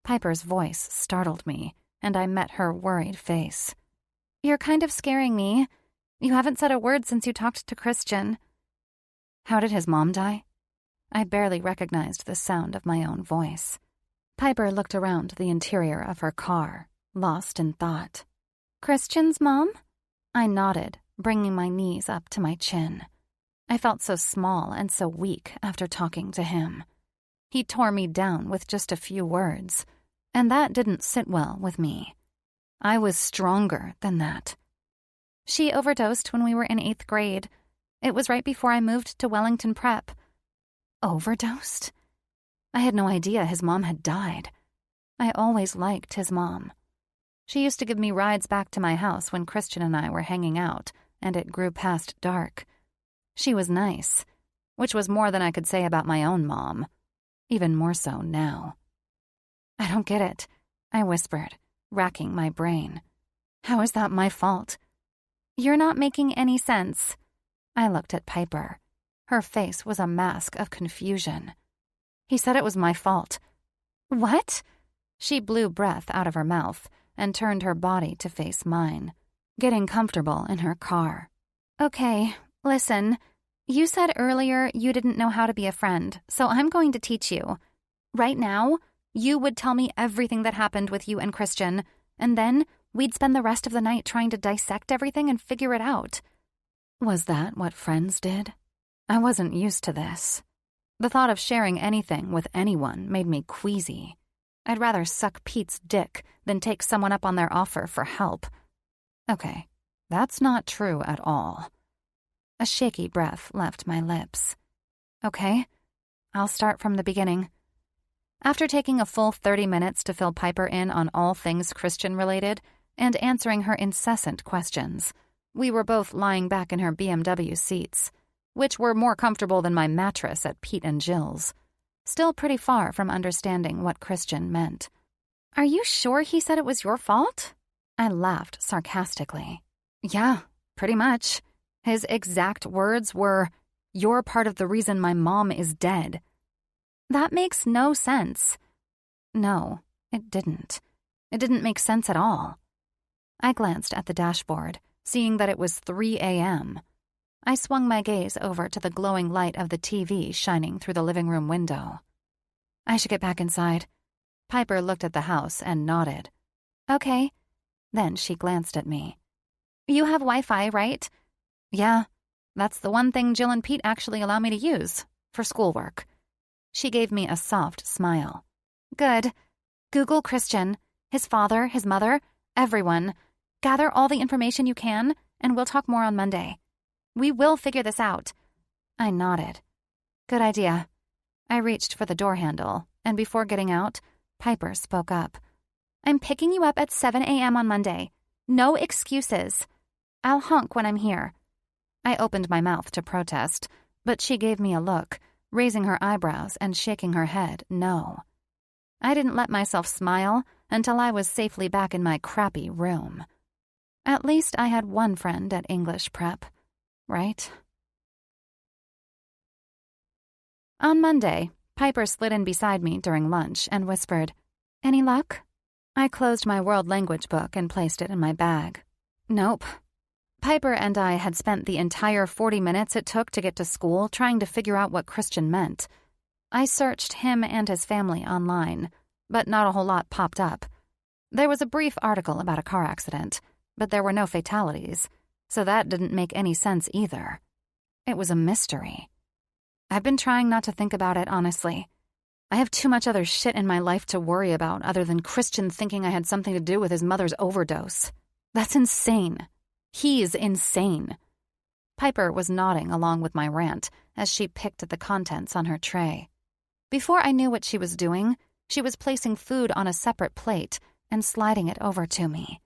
Piper's voice startled me, and I met her worried face. You're kind of scaring me. You haven't said a word since you talked to Christian. How did his mom die? I barely recognized the sound of my own voice. Piper looked around the interior of her car, lost in thought. Christian's mom? I nodded, bringing my knees up to my chin. I felt so small and so weak after talking to him. He tore me down with just a few words, and that didn't sit well with me. I was stronger than that. She overdosed when we were in 8th grade. It was right before I moved to Wellington Prep. Overdosed? I had no idea his mom had died. I always liked his mom. She used to give me rides back to my house when Christian and I were hanging out, and it grew past dark. She was nice, which was more than I could say about my own mom. Even more so now. I don't get it, I whispered, racking my brain. How is that my fault? You're not making any sense. I looked at Piper. Her face was a mask of confusion. He said it was my fault. What? She blew breath out of her mouth and turned her body to face mine, getting comfortable in her car. Okay, listen. You said earlier you didn't know how to be a friend, so I'm going to teach you. Right now, you would tell me everything that happened with you and Christian, and then we'd spend the rest of the night trying to dissect everything and figure it out. Was that what friends did? I wasn't used to this. The thought of sharing anything with anyone made me queasy. I'd rather suck Pete's dick than take someone up on their offer for help. Okay, that's not true at all. A shaky breath left my lips. Okay, I'll start from the beginning. After taking a full 30 minutes to fill Piper in on all things Christian-related and answering her incessant questions, we were both lying back in her BMW seats, which were more comfortable than my mattress at Pete and Jill's, still pretty far from understanding what Christian meant. Are you sure he said it was your fault? I laughed sarcastically. Yeah, pretty much. His exact words were, "You're part of the reason my mom is dead." That makes no sense. No, it didn't. It didn't make sense at all. I glanced at the dashboard, seeing that it was 3 a.m. I swung my gaze over to the glowing light of the TV shining through the living room window. I should get back inside. Piper looked at the house and nodded. Okay. Then she glanced at me. You have Wi-Fi, right? Yeah, that's the one thing Jill and Pete actually allow me to use, for schoolwork. She gave me a soft smile. Good. Google Christian, his father, his mother, everyone. Gather all the information you can, and we'll talk more on Monday. We will figure this out. I nodded. Good idea. I reached for the door handle, and before getting out, Piper spoke up. I'm picking you up at 7 a.m. on Monday. No excuses. I'll honk when I'm here. I opened my mouth to protest, but she gave me a look, raising her eyebrows and shaking her head no. I didn't let myself smile until I was safely back in my crappy room. At least I had one friend at English prep, right? On Monday, Piper slid in beside me during lunch and whispered, Any luck? I closed my world language book and placed it in my bag. Nope. Piper and I had spent the entire 40 minutes it took to get to school trying to figure out what Christian meant. I searched him and his family online, but not a whole lot popped up. There was a brief article about a car accident, but there were no fatalities, so that didn't make any sense either. It was a mystery. I've been trying not to think about it, honestly. I have too much other shit in my life to worry about other than Christian thinking I had something to do with his mother's overdose. That's insane. He's insane. Piper was nodding along with my rant as she picked at the contents on her tray. Before I knew what she was doing, she was placing food on a separate plate and sliding it over to me.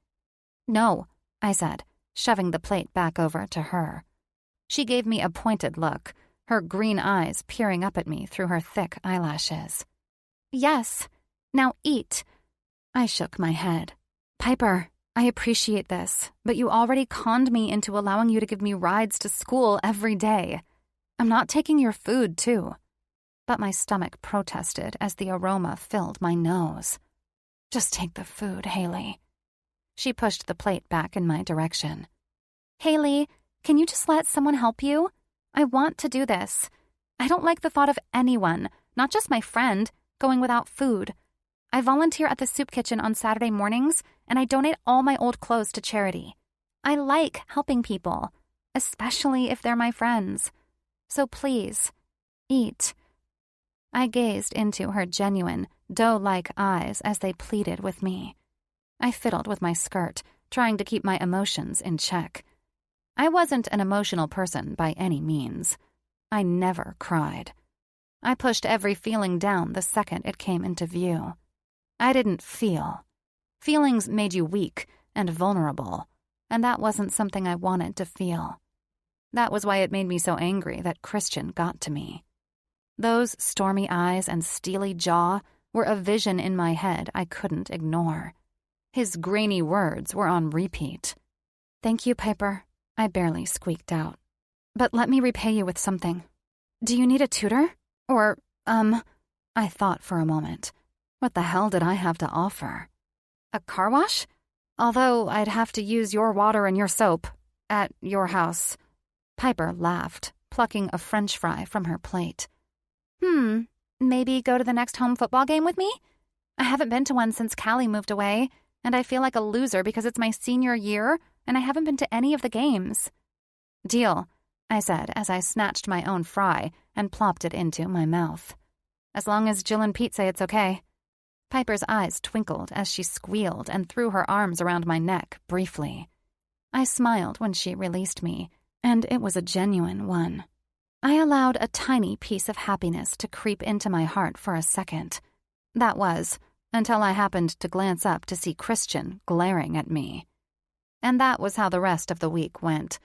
No, I said, shoving the plate back over to her. She gave me a pointed look, her green eyes peering up at me through her thick eyelashes. Yes, now eat. I shook my head. Piper, I appreciate this, but you already conned me into allowing you to give me rides to school every day. I'm not taking your food, too. But my stomach protested as the aroma filled my nose. Just take the food, Haley. She pushed the plate back in my direction. Haley, can you just let someone help you? I want to do this. I don't like the thought of anyone, not just my friend, going without food. I volunteer at the soup kitchen on Saturday mornings, and I donate all my old clothes to charity. I like helping people, especially if they're my friends. So please, eat. I gazed into her genuine, doe-like eyes as they pleaded with me. I fiddled with my skirt, trying to keep my emotions in check. I wasn't an emotional person by any means. I never cried. I pushed every feeling down the second it came into view. I didn't feel. Feelings made you weak and vulnerable, and that wasn't something I wanted to feel. That was why it made me so angry that Christian got to me. Those stormy eyes and steely jaw were a vision in my head I couldn't ignore. His grainy words were on repeat. "Thank you, Piper," I barely squeaked out. "But let me repay you with something. Do you need a tutor? Or, I thought for a moment. What the hell did I have to offer? A car wash? Although I'd have to use your water and your soap. At your house." Piper laughed, plucking a French fry from her plate. Maybe go to the next home football game with me? I haven't been to one since Callie moved away, and I feel like a loser because it's my senior year, and I haven't been to any of the games." "Deal," I said as I snatched my own fry and plopped it into my mouth. "As long as Jill and Pete say it's okay." Piper's eyes twinkled as she squealed and threw her arms around my neck briefly. I smiled when she released me, and it was a genuine one. I allowed a tiny piece of happiness to creep into my heart for a second. That was, until I happened to glance up to see Christian glaring at me. And that was how the rest of the week went.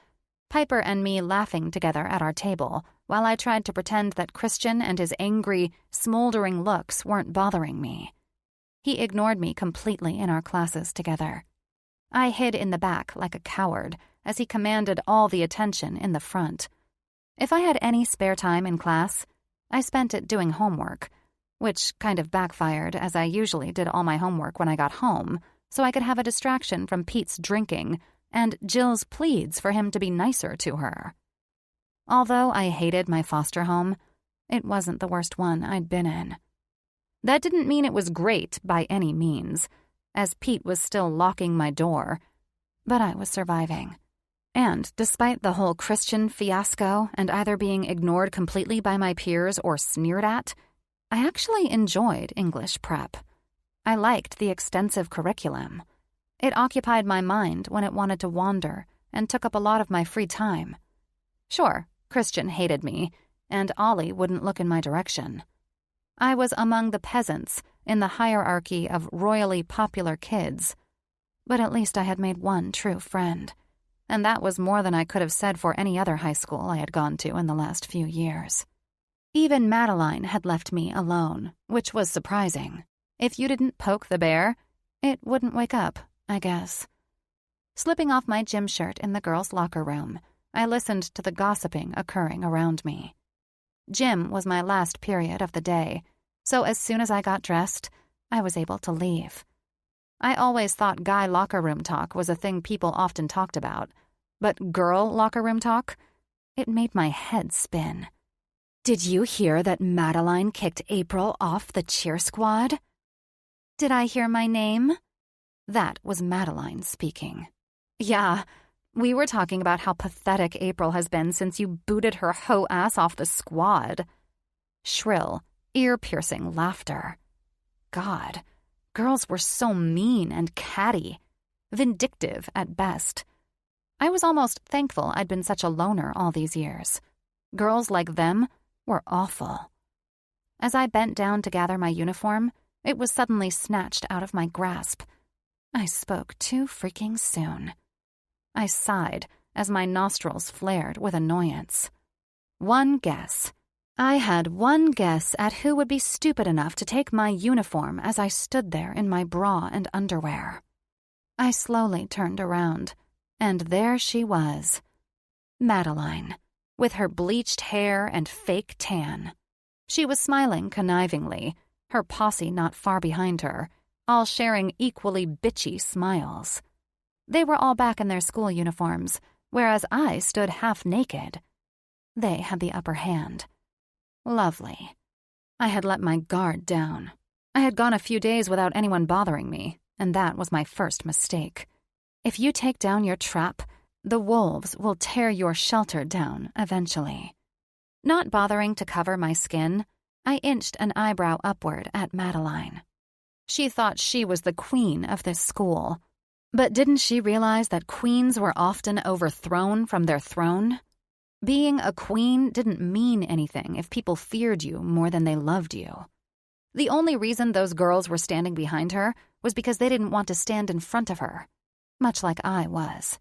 Piper and me laughing together at our table, while I tried to pretend that Christian and his angry, smoldering looks weren't bothering me. He ignored me completely in our classes together. I hid in the back like a coward as he commanded all the attention in the front. If I had any spare time in class, I spent it doing homework, which kind of backfired as I usually did all my homework when I got home, so I could have a distraction from Pete's drinking and Jill's pleads for him to be nicer to her. Although I hated my foster home, it wasn't the worst one I'd been in. That didn't mean it was great by any means, as Pete was still locking my door, but I was surviving. And despite the whole Christian fiasco and either being ignored completely by my peers or sneered at, I actually enjoyed English prep. I liked the extensive curriculum. It occupied my mind when it wanted to wander and took up a lot of my free time. Sure, Christian hated me, and Ollie wouldn't look in my direction. I was among the peasants in the hierarchy of royally popular kids, but at least I had made one true friend. And that was more than I could have said for any other high school I had gone to in the last few years. Even Madeline had left me alone, which was surprising. If you didn't poke the bear, it wouldn't wake up, I guess. Slipping off my gym shirt in the girls' locker room, I listened to the gossiping occurring around me. Gym was my last period of the day, so as soon as I got dressed, I was able to leave. I always thought guy locker room talk was a thing people often talked about, but girl locker room talk? It made my head spin. "Did you hear that Madeline kicked April off the cheer squad?" "Did I hear my name?" That was Madeline speaking. "Yeah, we were talking about how pathetic April has been since you booted her hoe ass off the squad." Shrill, ear-piercing laughter. God, girls were so mean and catty, vindictive at best. I was almost thankful I'd been such a loner all these years. Girls like them were awful. As I bent down to gather my uniform, it was suddenly snatched out of my grasp. I spoke too freaking soon. I sighed as my nostrils flared with annoyance. One guess. I had one guess at who would be stupid enough to take my uniform as I stood there in my bra and underwear. I slowly turned around, and there she was. Madeline, with her bleached hair and fake tan. She was smiling connivingly, her posse not far behind her, all sharing equally bitchy smiles. They were all back in their school uniforms, whereas I stood half naked. They had the upper hand. Lovely. I had let my guard down. I had gone a few days without anyone bothering me, and that was my first mistake. If you take down your trap, the wolves will tear your shelter down eventually. Not bothering to cover my skin, I inched an eyebrow upward at Madeline. She thought she was the queen of this school. But didn't she realize that queens were often overthrown from their throne? Being a queen didn't mean anything if people feared you more than they loved you. The only reason those girls were standing behind her was because they didn't want to stand in front of her, much like I was.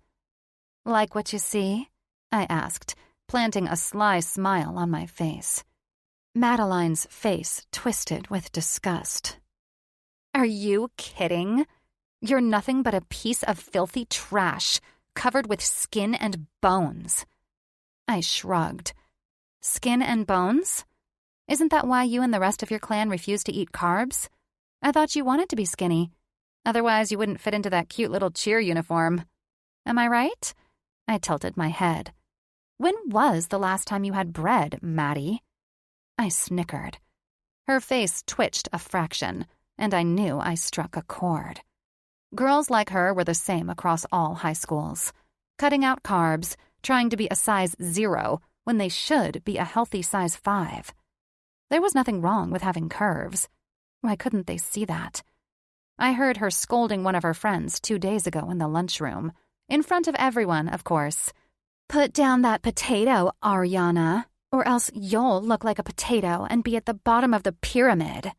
"Like what you see?" I asked, planting a sly smile on my face. Madeline's face twisted with disgust. "Are you kidding? You're nothing but a piece of filthy trash, covered with skin and bones." I shrugged. "Skin and bones? Isn't that why you and the rest of your clan refuse to eat carbs? I thought you wanted to be skinny. Otherwise, you wouldn't fit into that cute little cheer uniform. Am I right?" I tilted my head. "When was the last time you had bread, Maddie?" I snickered. Her face twitched a fraction, and I knew I struck a chord. Girls like her were the same across all high schools, cutting out carbs, trying to be a size 0 when they should be a healthy size 5. There was nothing wrong with having curves. Why couldn't they see that? I heard her scolding one of her friends 2 days ago in the lunchroom, in front of everyone, of course. "Put down that potato, Ariana, or else you'll look like a potato and be at the bottom of the pyramid."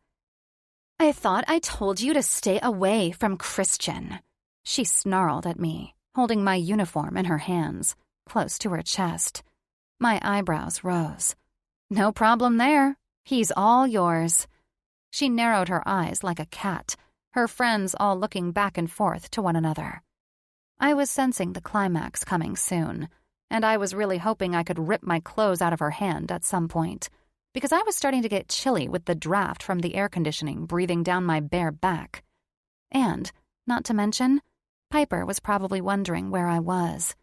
"I thought I told you to stay away from Christian," she snarled at me, holding my uniform in her hands, close to her chest. My eyebrows rose. "No problem there. He's all yours." She narrowed her eyes like a cat, her friends all looking back and forth to one another. I was sensing the climax coming soon, and I was really hoping I could rip my clothes out of her hand at some point, because I was starting to get chilly with the draft from the air conditioning breathing down my bare back. And, not to mention, Piper was probably wondering where I was.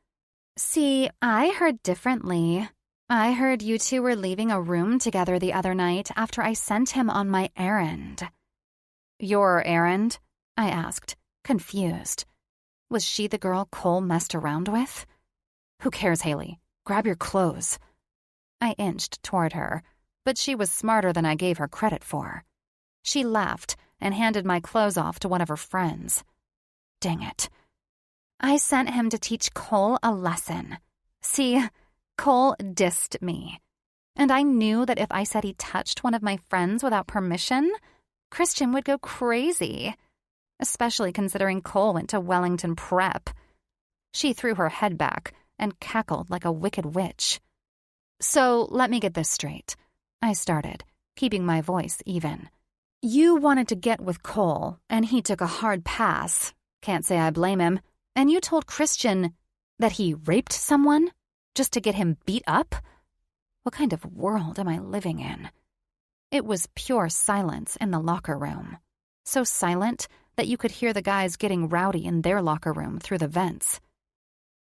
"See, I heard differently. I heard you two were leaving a room together the other night after I sent him on my errand." "Your errand?" I asked, confused. Was she the girl Cole messed around with? "Who cares, Haley? Grab your clothes." I inched toward her, but she was smarter than I gave her credit for. She laughed and handed my clothes off to one of her friends. Dang it. "I sent him to teach Cole a lesson. See, Cole dissed me. And I knew that if I said he touched one of my friends without permission, Christian would go crazy. Especially considering Cole went to Wellington Prep." She threw her head back and cackled like a wicked witch. "So let me get this straight," I started, keeping my voice even. "You wanted to get with Cole, and he took a hard pass. Can't say I blame him. And you told Christian that he raped someone just to get him beat up? What kind of world am I living in?" It was pure silence in the locker room. So silent that you could hear the guys getting rowdy in their locker room through the vents.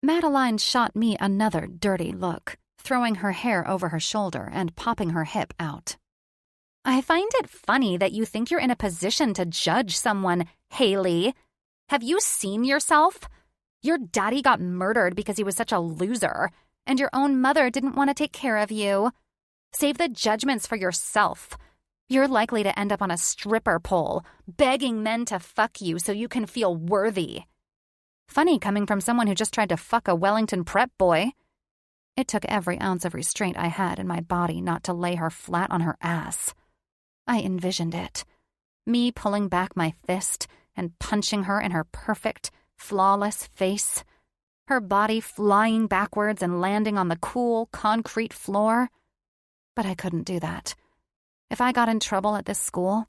Madeline shot me another dirty look, throwing her hair over her shoulder and popping her hip out. "I find it funny that you think you're in a position to judge someone, Haley. Have you seen yourself? Your daddy got murdered because he was such a loser, and your own mother didn't want to take care of you. Save the judgments for yourself. You're likely to end up on a stripper pole, begging men to fuck you so you can feel worthy." Funny coming from someone who just tried to fuck a Wellington Prep boy. It took every ounce of restraint I had in my body not to lay her flat on her ass. I envisioned it. Me pulling back my fist and punching her in her perfect, flawless face. Her body flying backwards and landing on the cool, concrete floor. But I couldn't do that. If I got in trouble at this school,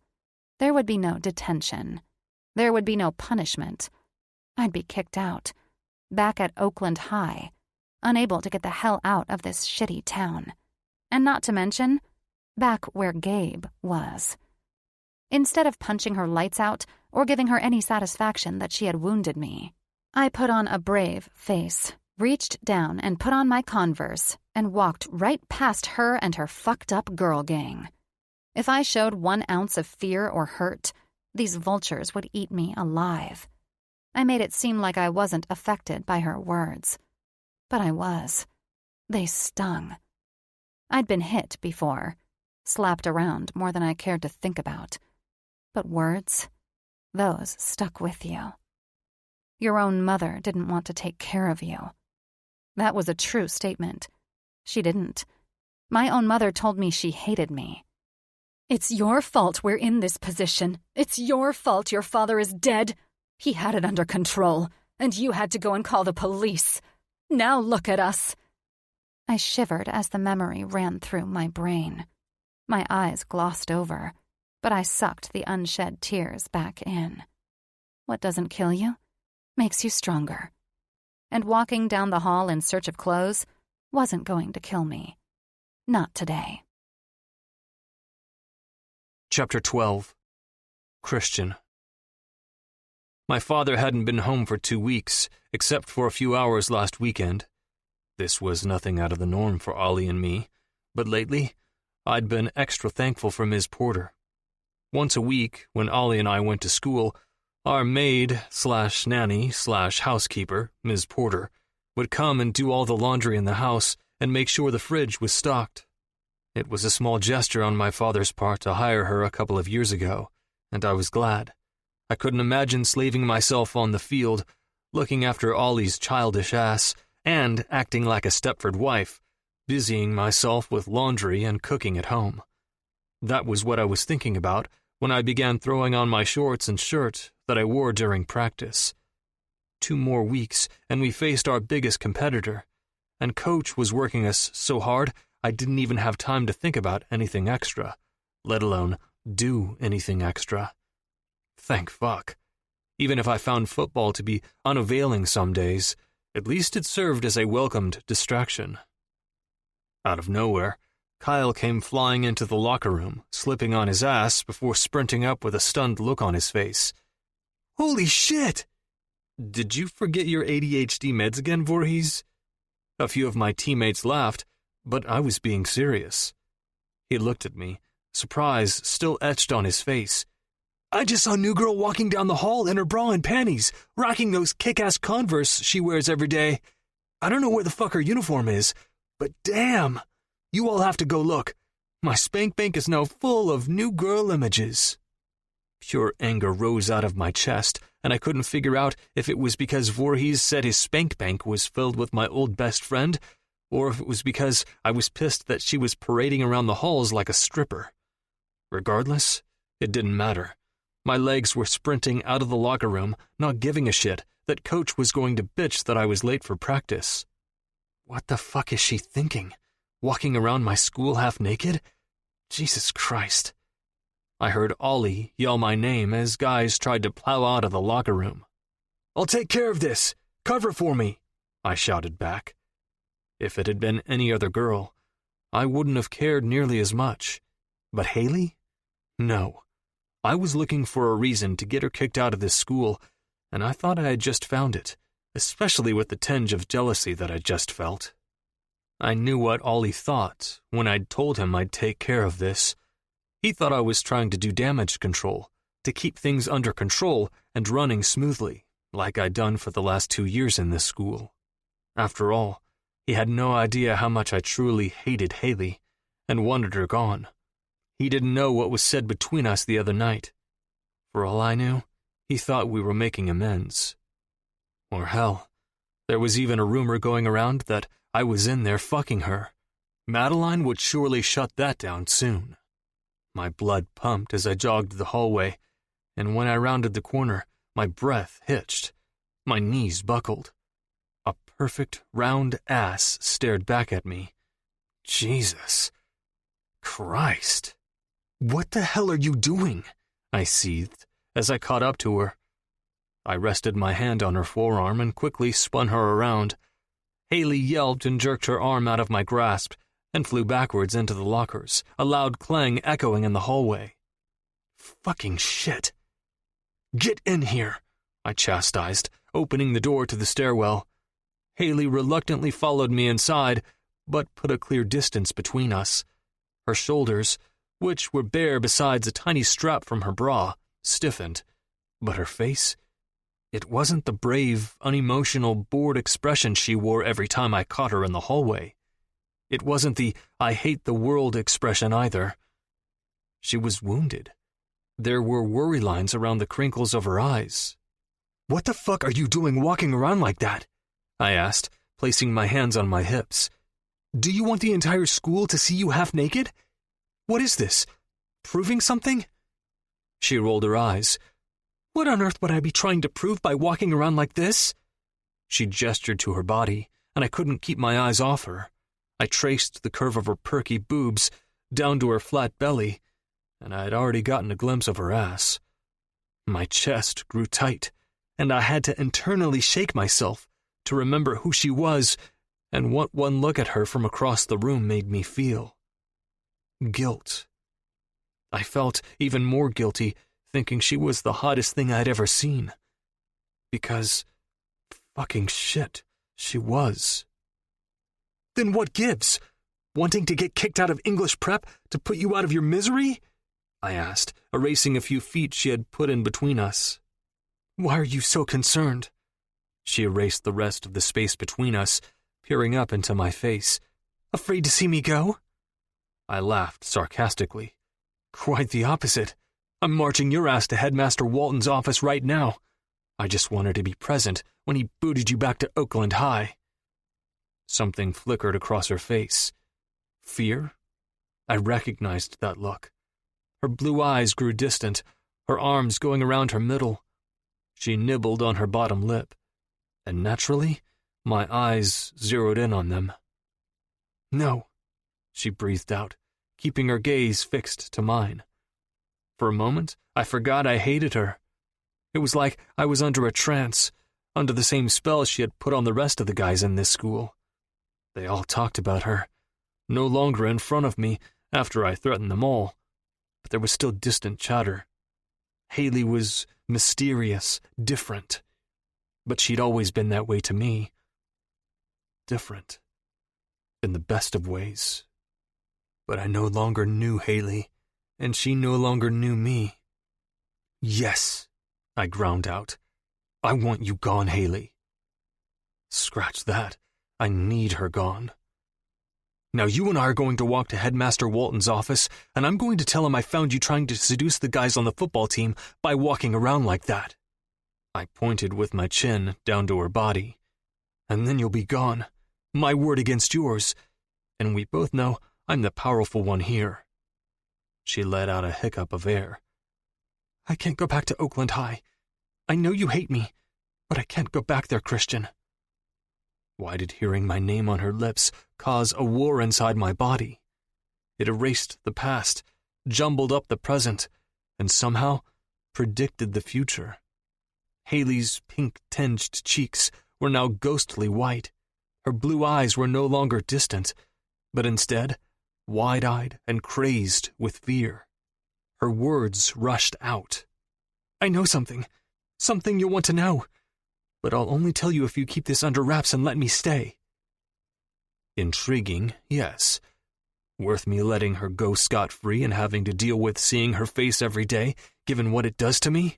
there would be no detention. There would be no punishment. I'd be kicked out, back at Oakland High, unable to get the hell out of this shitty town. And not to mention, back where Gabe was. Instead of punching her lights out or giving her any satisfaction that she had wounded me, I put on a brave face, reached down and put on my Converse, and walked right past her and her fucked up girl gang. If I showed 1 ounce of fear or hurt, these vultures would eat me alive. I made it seem like I wasn't affected by her words. But I was. They stung. I'd been hit before, slapped around more than I cared to think about. But words, those stuck with you. Your own mother didn't want to take care of you. That was a true statement. She didn't. My own mother told me she hated me. It's your fault we're in this position. It's your fault your father is dead. He had it under control, and you had to go and call the police. Now look at us." I shivered as the memory ran through my brain. My eyes glossed over, but I sucked the unshed tears back in. What doesn't kill you makes you stronger. And walking down the hall in search of clothes wasn't going to kill me. Not today. Chapter 12. Christian. My father hadn't been home for 2 weeks, except for a few hours last weekend. This was nothing out of the norm for Ollie and me, but lately, I'd been extra thankful for Ms. Porter. Once a week, when Ollie and I went to school, our maid/nanny/housekeeper, Ms. Porter, would come and do all the laundry in the house and make sure the fridge was stocked. It was a small gesture on my father's part to hire her a couple of years ago, and I was glad. I couldn't imagine slaving myself on the field, looking after Ollie's childish ass, and acting like a Stepford wife, busying myself with laundry and cooking at home. That was what I was thinking about when I began throwing on my shorts and shirt that I wore during practice. 2 more weeks, and we faced our biggest competitor, and Coach was working us so hard I didn't even have time to think about anything extra, let alone do anything extra. Thank fuck. Even if I found football to be unavailing some days, at least it served as a welcomed distraction. Out of nowhere, Kyle came flying into the locker room, slipping on his ass before sprinting up with a stunned look on his face. "Holy shit! Did you forget your ADHD meds again, Voorhees?" A few of my teammates laughed, but I was being serious. He looked at me, surprise still etched on his face. "I just saw a new girl walking down the hall in her bra and panties, rocking those kick-ass Converse she wears every day. I don't know where the fuck her uniform is, but damn! You all have to go look. My spank bank is now full of new girl images." Pure anger rose out of my chest, and I couldn't figure out if it was because Voorhees said his spank bank was filled with my old best friend, or if it was because I was pissed that she was parading around the halls like a stripper. Regardless, it didn't matter. My legs were sprinting out of the locker room, not giving a shit that Coach was going to bitch that I was late for practice. What the fuck is she thinking? Walking around my school half naked? Jesus Christ. I heard Ollie yell my name as guys tried to plow out of the locker room. "I'll take care of this. Cover for me," I shouted back. If it had been any other girl, I wouldn't have cared nearly as much. But Haley? No. I was looking for a reason to get her kicked out of this school, and I thought I had just found it, especially with the tinge of jealousy that I just felt. I knew what Ollie thought when I'd told him I'd take care of this. He thought I was trying to do damage control, to keep things under control and running smoothly, like I'd done for the last 2 years in this school. After all, he had no idea how much I truly hated Haley and wanted her gone. He didn't know what was said between us the other night. For all I knew, he thought we were making amends. Or hell, there was even a rumor going around that I was in there fucking her. Madeline would surely shut that down soon. My blood pumped as I jogged the hallway, and when I rounded the corner, my breath hitched. My knees buckled. A perfect round ass stared back at me. Jesus Christ. "What the hell are you doing?" I seethed as I caught up to her. I rested my hand on her forearm and quickly spun her around. Haley yelped and jerked her arm out of my grasp and flew backwards into the lockers, a loud clang echoing in the hallway. Fucking shit. "Get in here," I chastised, opening the door to the stairwell. Haley reluctantly followed me inside, but put a clear distance between us. Her shoulders, which were bare besides a tiny strap from her bra, stiffened, but her face? It wasn't the brave, unemotional, bored expression she wore every time I caught her in the hallway. It wasn't the "I hate the world" expression either. She was wounded. There were worry lines around the crinkles of her eyes. "What the fuck are you doing walking around like that?" I asked, placing my hands on my hips. "Do you want the entire school to see you half naked? What is this? proving something?" She rolled her eyes. "What on earth would I be trying to prove by walking around like this?" She gestured to her body, and I couldn't keep my eyes off her. I traced the curve of her perky boobs down to her flat belly, and I had already gotten a glimpse of her ass. My chest grew tight, and I had to internally shake myself to remember who she was and what one look at her from across the room made me feel. Guilt. I felt even more guilty thinking she was the hottest thing I'd ever seen. Because, fucking shit, she was. "Then what gives? Wanting to get kicked out of English prep to put you out of your misery?" I asked, erasing a few feet she had put in between us. "Why are you so concerned?" She erased the rest of the space between us, peering up into my face. "Afraid to see me go?" I laughed sarcastically. "Quite the opposite. I'm marching your ass to Headmaster Walton's office right now. I just wanted to be present when he booted you back to Oakland High." Something flickered across her face. Fear? I recognized that look. Her blue eyes grew distant, her arms going around her middle. She nibbled on her bottom lip, and naturally, my eyes zeroed in on them. "No," she breathed out, keeping her gaze fixed to mine. For a moment, I forgot I hated her. It was like I was under a trance, under the same spell she had put on the rest of the guys in this school. They all talked about her, no longer in front of me after I threatened them all, but there was still distant chatter. Haley was mysterious, different, but she'd always been that way to me. Different, in the best of ways. But I no longer knew Haley, and she no longer knew me. "Yes," I ground out. "I want you gone, Haley." Scratch that. I need her gone. "Now you and I are going to walk to Headmaster Walton's office, and I'm going to tell him I found you trying to seduce the guys on the football team by walking around like that." I pointed with my chin down to her body. "And then you'll be gone. My word against yours. And we both know I'm the powerful one here." She let out a hiccup of air. "I can't go back to Oakland High. I know you hate me, but I can't go back there, Christian." Why did hearing my name on her lips cause a war inside my body? It erased the past, jumbled up the present, and somehow predicted the future. Haley's pink-tinged cheeks were now ghostly white. Her blue eyes were no longer distant, but instead wide-eyed and crazed with fear. Her words rushed out. "I know something you'll want to know. But I'll only tell you if you keep this under wraps and let me stay." Intriguing, yes. Worth me letting her go scot-free and having to deal with seeing her face every day, given what it does to me?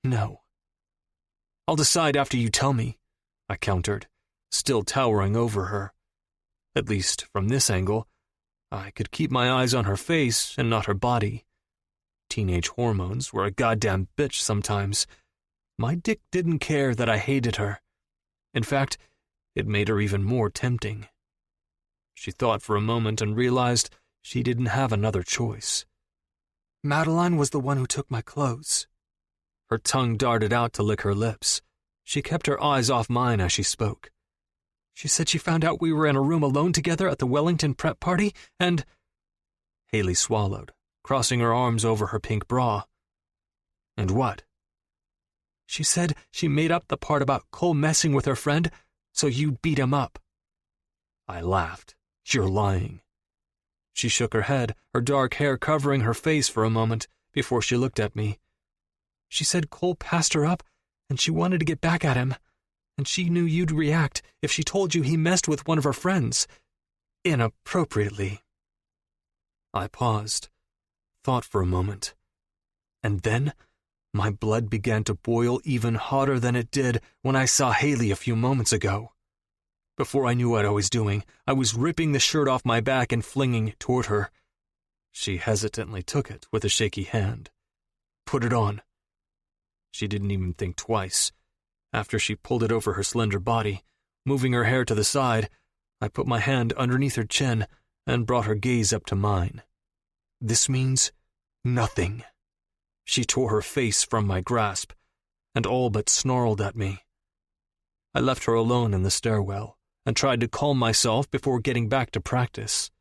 No. "I'll decide after you tell me," I countered, still towering over her. At least, from this angle, I could keep my eyes on her face and not her body. Teenage hormones were a goddamn bitch sometimes. My dick didn't care that I hated her. In fact, it made her even more tempting. She thought for a moment and realized she didn't have another choice. "Madeline was the one who took my clothes." Her tongue darted out to lick her lips. She kept her eyes off mine as she spoke. "She said she found out we were in a room alone together at the Wellington prep party, and—" Haley swallowed, crossing her arms over her pink bra. "And what?" "She said she made up the part about Cole messing with her friend, so you'd beat him up." I laughed. "You're lying." She shook her head, her dark hair covering her face for a moment before she looked at me. "She said Cole passed her up, and she wanted to get back at him, and she knew you'd react if she told you he messed with one of her friends. Inappropriately." I paused, thought for a moment, and then my blood began to boil even hotter than it did when I saw Haley a few moments ago. Before I knew what I was doing, I was ripping the shirt off my back and flinging it toward her. She hesitantly took it with a shaky hand. "Put it on." She didn't even think twice. After she pulled it over her slender body, moving her hair to the side, I put my hand underneath her chin and brought her gaze up to mine. "This means Nothing. She tore her face from my grasp, and all but snarled at me. I left her alone in the stairwell, and tried to calm myself before getting back to practice.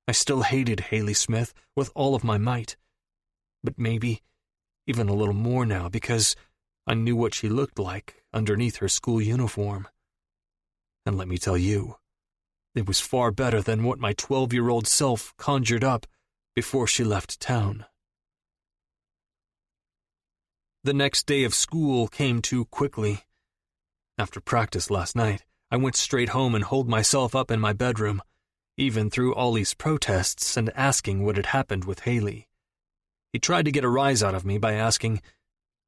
I still hated Haley Smith with all of my might, but maybe even a little more now because I knew what she looked like underneath her school uniform. And let me tell you, it was far better than what my 12-year-old self conjured up before she left town. The next day of school came too quickly. After practice last night, I went straight home and holed myself up in my bedroom, even through Ollie's protests and asking what had happened with Haley. He tried to get a rise out of me by asking,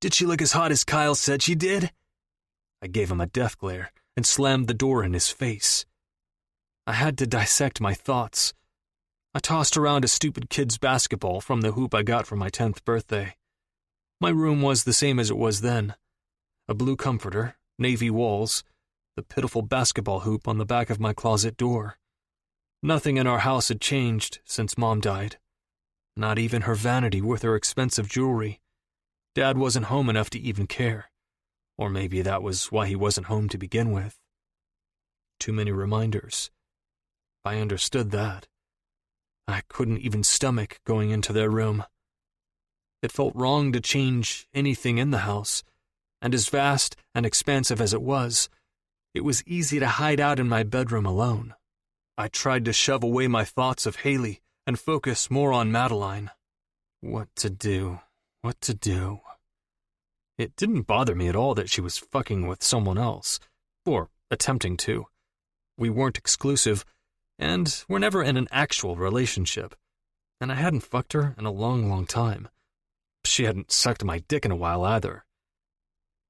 "Did she look as hot as Kyle said she did?" I gave him a death glare and slammed the door in his face. I had to dissect my thoughts. I tossed around a stupid kid's basketball from the hoop I got for my 10th birthday. My room was the same as it was then. A blue comforter, navy walls, the pitiful basketball hoop on the back of my closet door. Nothing in our house had changed since Mom died. Not even her vanity with her expensive jewelry. Dad wasn't home enough to even care. Or maybe that was why he wasn't home to begin with. Too many reminders. I understood that. I couldn't even stomach going into their room. It felt wrong to change anything in the house, and as vast and expansive as it was easy to hide out in my bedroom alone. I tried to shove away my thoughts of Haley and focus more on Madeline. What to do? It didn't bother me at all that she was fucking with someone else, or attempting to. We weren't exclusive, and were never in an actual relationship, and I hadn't fucked her in a long, long time. She hadn't sucked my dick in a while either.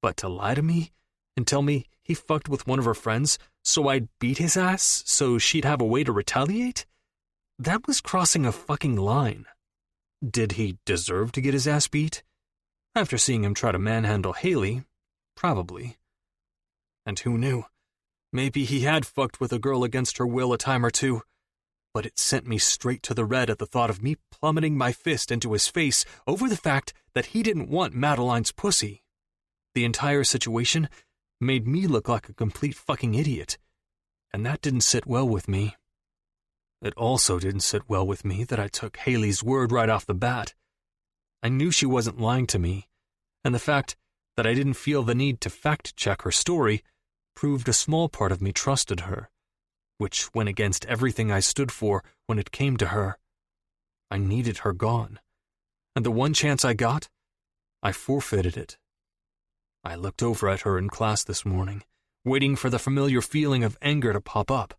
But to lie to me and tell me he fucked with one of her friends so I'd beat his ass so she'd have a way to retaliate? That was crossing a fucking line. Did he deserve to get his ass beat? After seeing him try to manhandle Haley, probably. And who knew? Maybe he had fucked with a girl against her will a time or two. But it sent me straight to the red at the thought of me plummeting my fist into his face over the fact that he didn't want Madeline's pussy. The entire situation made me look like a complete fucking idiot, and that didn't sit well with me. It also didn't sit well with me that I took Haley's word right off the bat. I knew she wasn't lying to me, and the fact that I didn't feel the need to fact-check her story proved a small part of me trusted her, which went against everything I stood for when it came to her. I needed her gone, and the one chance I got, I forfeited it. I looked over at her in class this morning, waiting for the familiar feeling of anger to pop up.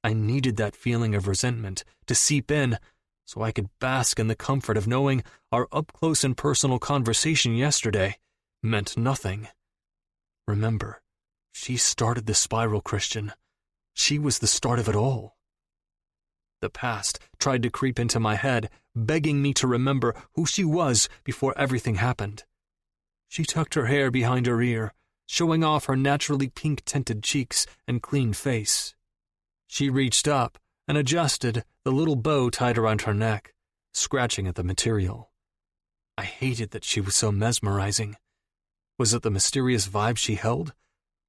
I needed that feeling of resentment to seep in so I could bask in the comfort of knowing our up-close and personal conversation yesterday meant nothing. Remember, she started the spiral, Christian. She was the start of it all. The past tried to creep into my head, begging me to remember who she was before everything happened. She tucked her hair behind her ear, showing off her naturally pink-tinted cheeks and clean face. She reached up and adjusted the little bow tied around her neck, scratching at the material. I hated that she was so mesmerizing. Was it the mysterious vibe she held?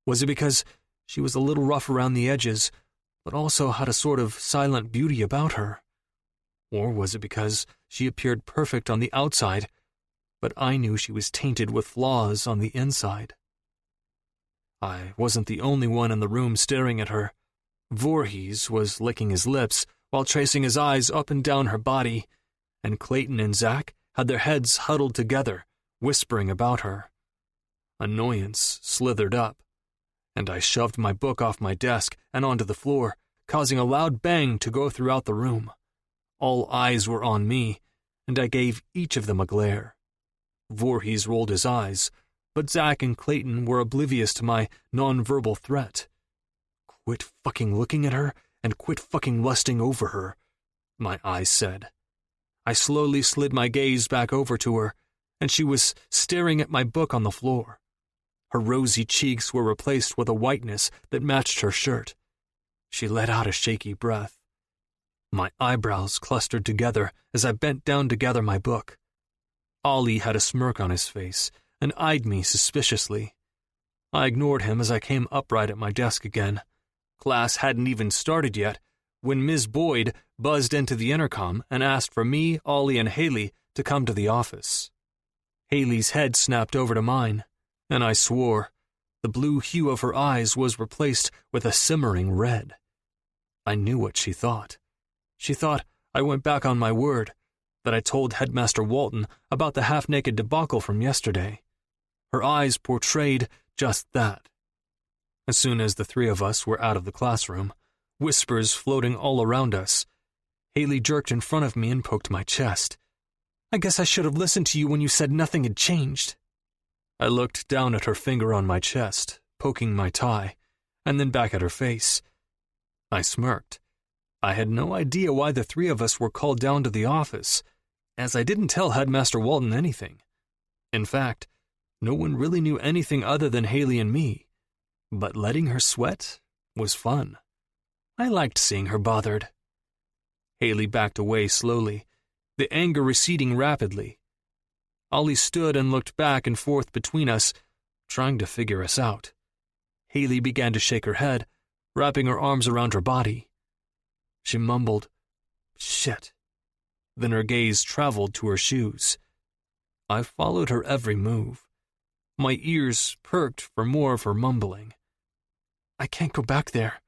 Was it because she was a little rough around the edges, but also had a sort of silent beauty about her? Or was it because she appeared perfect on the outside, but I knew she was tainted with flaws on the inside? I wasn't the only one in the room staring at her. Voorhees was licking his lips while tracing his eyes up and down her body, and Clayton and Zach had their heads huddled together, whispering about her. Annoyance slithered up, and I shoved my book off my desk and onto the floor, causing a loud bang to go throughout the room. All eyes were on me, and I gave each of them a glare. Voorhees rolled his eyes, but Zach and Clayton were oblivious to my non-verbal threat. Quit fucking looking at her and quit fucking lusting over her, my eyes said. I slowly slid my gaze back over to her, and she was staring at my book on the floor. Her rosy cheeks were replaced with a whiteness that matched her shirt. She let out a shaky breath. My eyebrows clustered together as I bent down to gather my book. Ollie had a smirk on his face and eyed me suspiciously. I ignored him as I came upright at my desk again. Class hadn't even started yet when Ms. Boyd buzzed into the intercom and asked for me, Ollie, and Haley to come to the office. Haley's head snapped over to mine, and I swore. The blue hue of her eyes was replaced with a simmering red. I knew what she thought. She thought I went back on my word, that I told Headmaster Walton about the half-naked debacle from yesterday. Her eyes portrayed just that. As soon as the three of us were out of the classroom, whispers floating all around us, Haley jerked in front of me and poked my chest. "I guess I should have listened to you when you said nothing had changed." I looked down at her finger on my chest, poking my tie, and then back at her face. I smirked. I had no idea why the three of us were called down to the office, as I didn't tell Headmaster Walton anything. In fact, no one really knew anything other than Haley and me, but letting her sweat was fun. I liked seeing her bothered. Haley backed away slowly, the anger receding rapidly. Ollie stood and looked back and forth between us, trying to figure us out. Haley began to shake her head, wrapping her arms around her body. She mumbled, "Shit." Then her gaze traveled to her shoes. I followed her every move. My ears perked for more of her mumbling. "I can't go back there.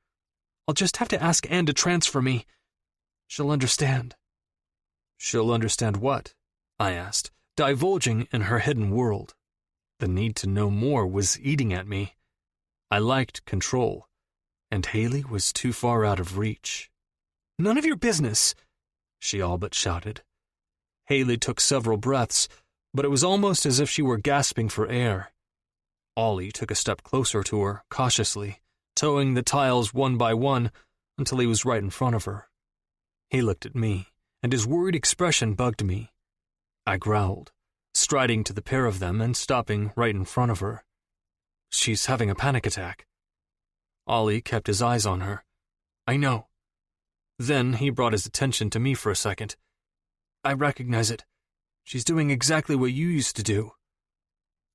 I'll just have to ask Anne to transfer me. She'll understand." "She'll understand what?" I asked, divulging in her hidden world. The need to know more was eating at me. I liked control, and Haley was too far out of reach. "None of your business," she all but shouted. Haley took several breaths, but it was almost as if she were gasping for air. Ollie took a step closer to her, cautiously, toeing the tiles one by one until he was right in front of her. He looked at me, and his worried expression bugged me. I growled, striding to the pair of them and stopping right in front of her. "She's having a panic attack." Ollie kept his eyes on her. "I know." Then he brought his attention to me for a second. "I recognize it. She's doing exactly what you used to do."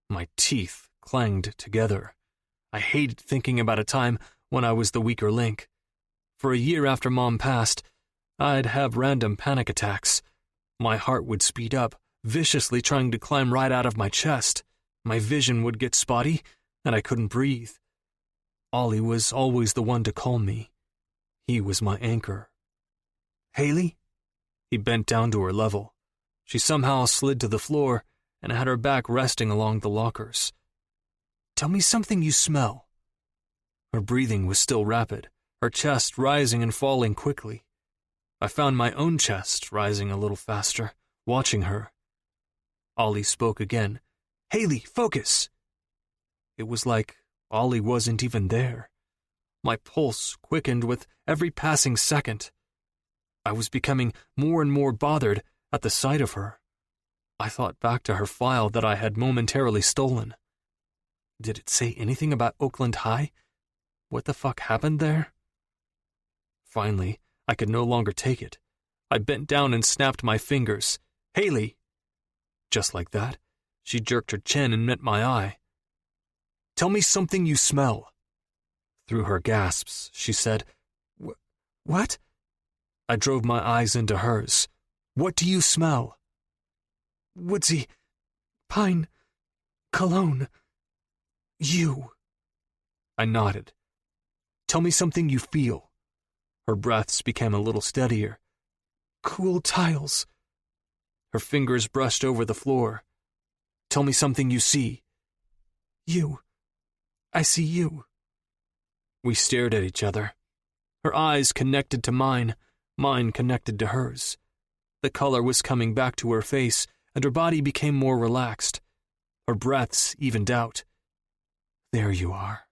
My teeth clanged together. I hated thinking about a time when I was the weaker link. For a year after Mom passed, I'd have random panic attacks. My heart would speed up, viciously trying to climb right out of my chest. My vision would get spotty, and I couldn't breathe. Ollie was always the one to calm me. He was my anchor. "Haley?" He bent down to her level. She somehow slid to the floor and had her back resting along the lockers. "Tell me something you smell." Her breathing was still rapid, her chest rising and falling quickly. I found my own chest rising a little faster, watching her. Ollie spoke again. "Haley, focus!" It was like Ollie wasn't even there. My pulse quickened with every passing second. I was becoming more and more bothered at the sight of her. I thought back to her file that I had momentarily stolen. Did it say anything about Oakland High? What the fuck happened there? Finally, I could no longer take it. I bent down and snapped my fingers. "Haley!" Just like that, she jerked her chin and met my eye. "Tell me something you smell." Through her gasps, she said, "What?" I drove my eyes into hers. "What do you smell?" "Woodsy, pine, cologne, you." I nodded. "Tell me something you feel." Her breaths became a little steadier. "Cool tiles." Her fingers brushed over the floor. "Tell me something you see." "You. I see you." We stared at each other. Her eyes connected to mine, mine connected to hers. The color was coming back to her face, and her body became more relaxed. Her breaths evened out. "There you are."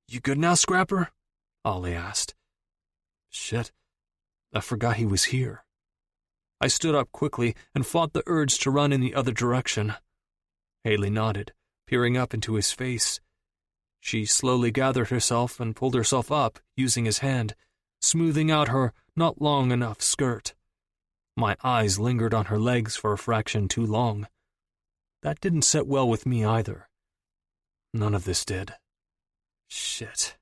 "You good now, Scrapper?" Ollie asked. Shit, I forgot he was here. I stood up quickly and fought the urge to run in the other direction. Haley nodded, peering up into his face. She slowly gathered herself and pulled herself up, using his hand. smoothing out her not long enough skirt. My eyes lingered on her legs for a fraction too long. That didn't sit well with me either. None of this did. Shit.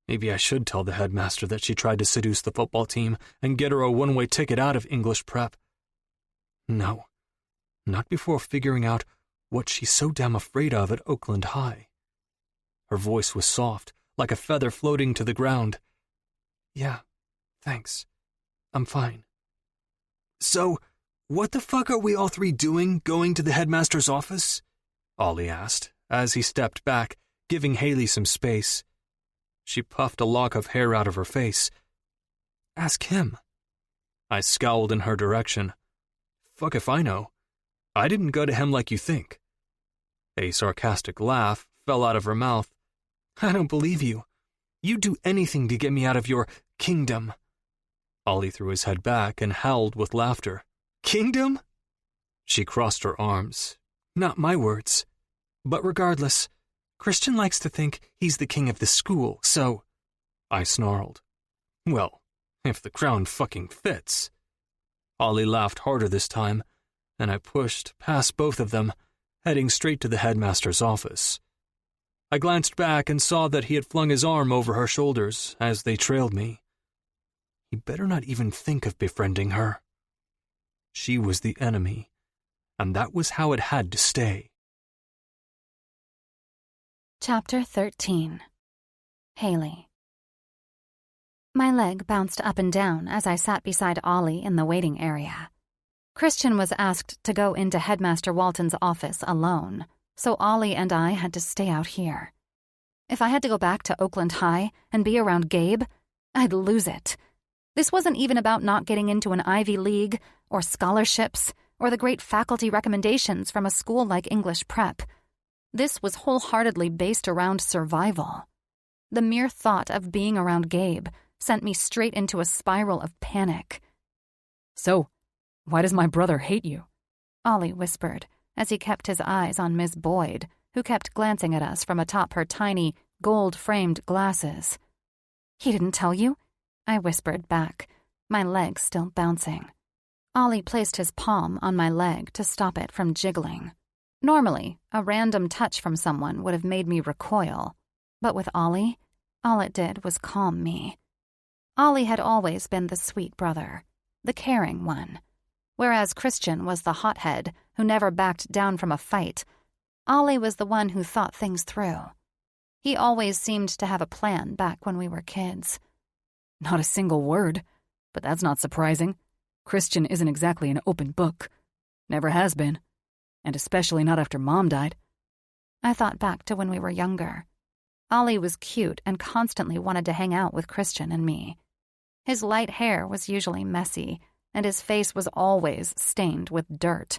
Maybe I should tell the headmaster that she tried to seduce the football team and get her a one-way ticket out of English prep. No, not before figuring out what she's so damn afraid of at Oakland High. Her voice was soft, like a feather floating to the ground. Yeah, thanks. I'm fine. So, what the fuck are we all three doing going to the headmaster's office? Ollie asked, as he stepped back, giving Haley some space. She puffed a lock of hair out of her face. Ask him. I scowled in her direction. Fuck if I know. I didn't go to him like you think. A sarcastic laugh fell out of her mouth. I don't believe you. You'd do anything to get me out of your kingdom. Ollie threw his head back and howled with laughter. Kingdom? She crossed her arms. Not my words. But regardless, Christian likes to think he's the king of the school, so... I snarled. Well, if the crown fucking fits. Ollie laughed harder this time, and I pushed past both of them, heading straight to the headmaster's office. I glanced back and saw that he had flung his arm over her shoulders as they trailed me. He better not even think of befriending her. She was the enemy, and that was how it had to stay. Chapter 13. Haley. My leg bounced up and down as I sat beside Ollie in the waiting area. Christian was asked to go into Headmaster Walton's office alone, so Ollie and I had to stay out here. If I had to go back to Oakland High and be around Gabe, I'd lose it. This wasn't even about not getting into an Ivy League, or scholarships, or the great faculty recommendations from a school like English Prep. This was wholeheartedly based around survival. The mere thought of being around Gabe sent me straight into a spiral of panic. So, why does my brother hate you? Ollie whispered, as he kept his eyes on Miss Boyd, who kept glancing at us from atop her tiny, gold-framed glasses. He didn't tell you? I whispered back, my leg still bouncing. Ollie placed his palm on my leg to stop it from jiggling. Normally, a random touch from someone would have made me recoil, but with Ollie, all it did was calm me. Ollie had always been the sweet brother, the caring one. Whereas Christian was the hothead who never backed down from a fight, Ollie was the one who thought things through. He always seemed to have a plan back when we were kids. Not a single word, but that's not surprising. Christian isn't exactly an open book. Never has been. And especially not after Mom died. I thought back to when we were younger. Ollie was cute and constantly wanted to hang out with Christian and me. His light hair was usually messy, and his face was always stained with dirt.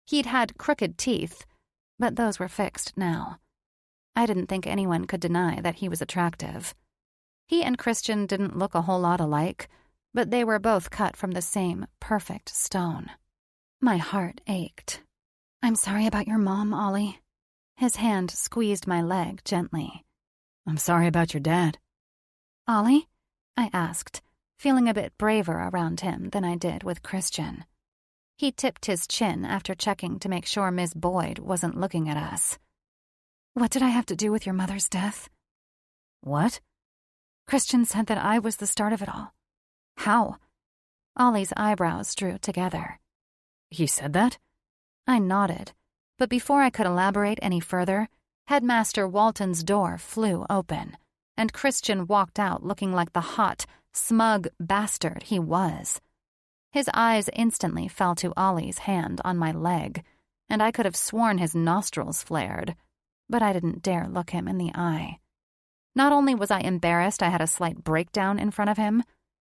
He'd had crooked teeth, but those were fixed now. I didn't think anyone could deny that he was attractive. He and Christian didn't look a whole lot alike, but they were both cut from the same perfect stone. My heart ached. I'm sorry about your mom, Ollie. His hand squeezed my leg gently. I'm sorry about your dad. Ollie? I asked, feeling a bit braver around him than I did with Christian. He tipped his chin after checking to make sure Miss Boyd wasn't looking at us. What did I have to do with your mother's death? What? Christian said that I was the start of it all. How? Ollie's eyebrows drew together. He said that? I nodded, but before I could elaborate any further, Headmaster Walton's door flew open, and Christian walked out looking like the hot, smug bastard he was. His eyes instantly fell to Ollie's hand on my leg, and I could have sworn his nostrils flared, but I didn't dare look him in the eye. Not only was I embarrassed I had a slight breakdown in front of him,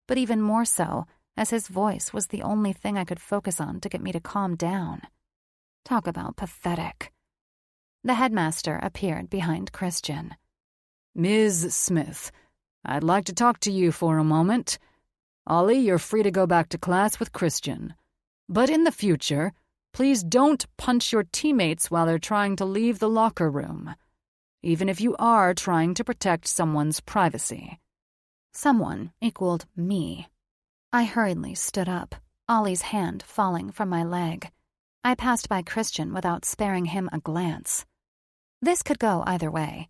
but even more so, as his voice was the only thing I could focus on to get me to calm down. Talk about pathetic. The headmaster appeared behind Christian. Ms. Smith, I'd like to talk to you for a moment. Ollie, you're free to go back to class with Christian. But in the future, please don't punch your teammates while they're trying to leave the locker room, even if you are trying to protect someone's privacy. Someone equaled me. I hurriedly stood up, Ollie's hand falling from my leg. I passed by Christian without sparing him a glance. This could go either way.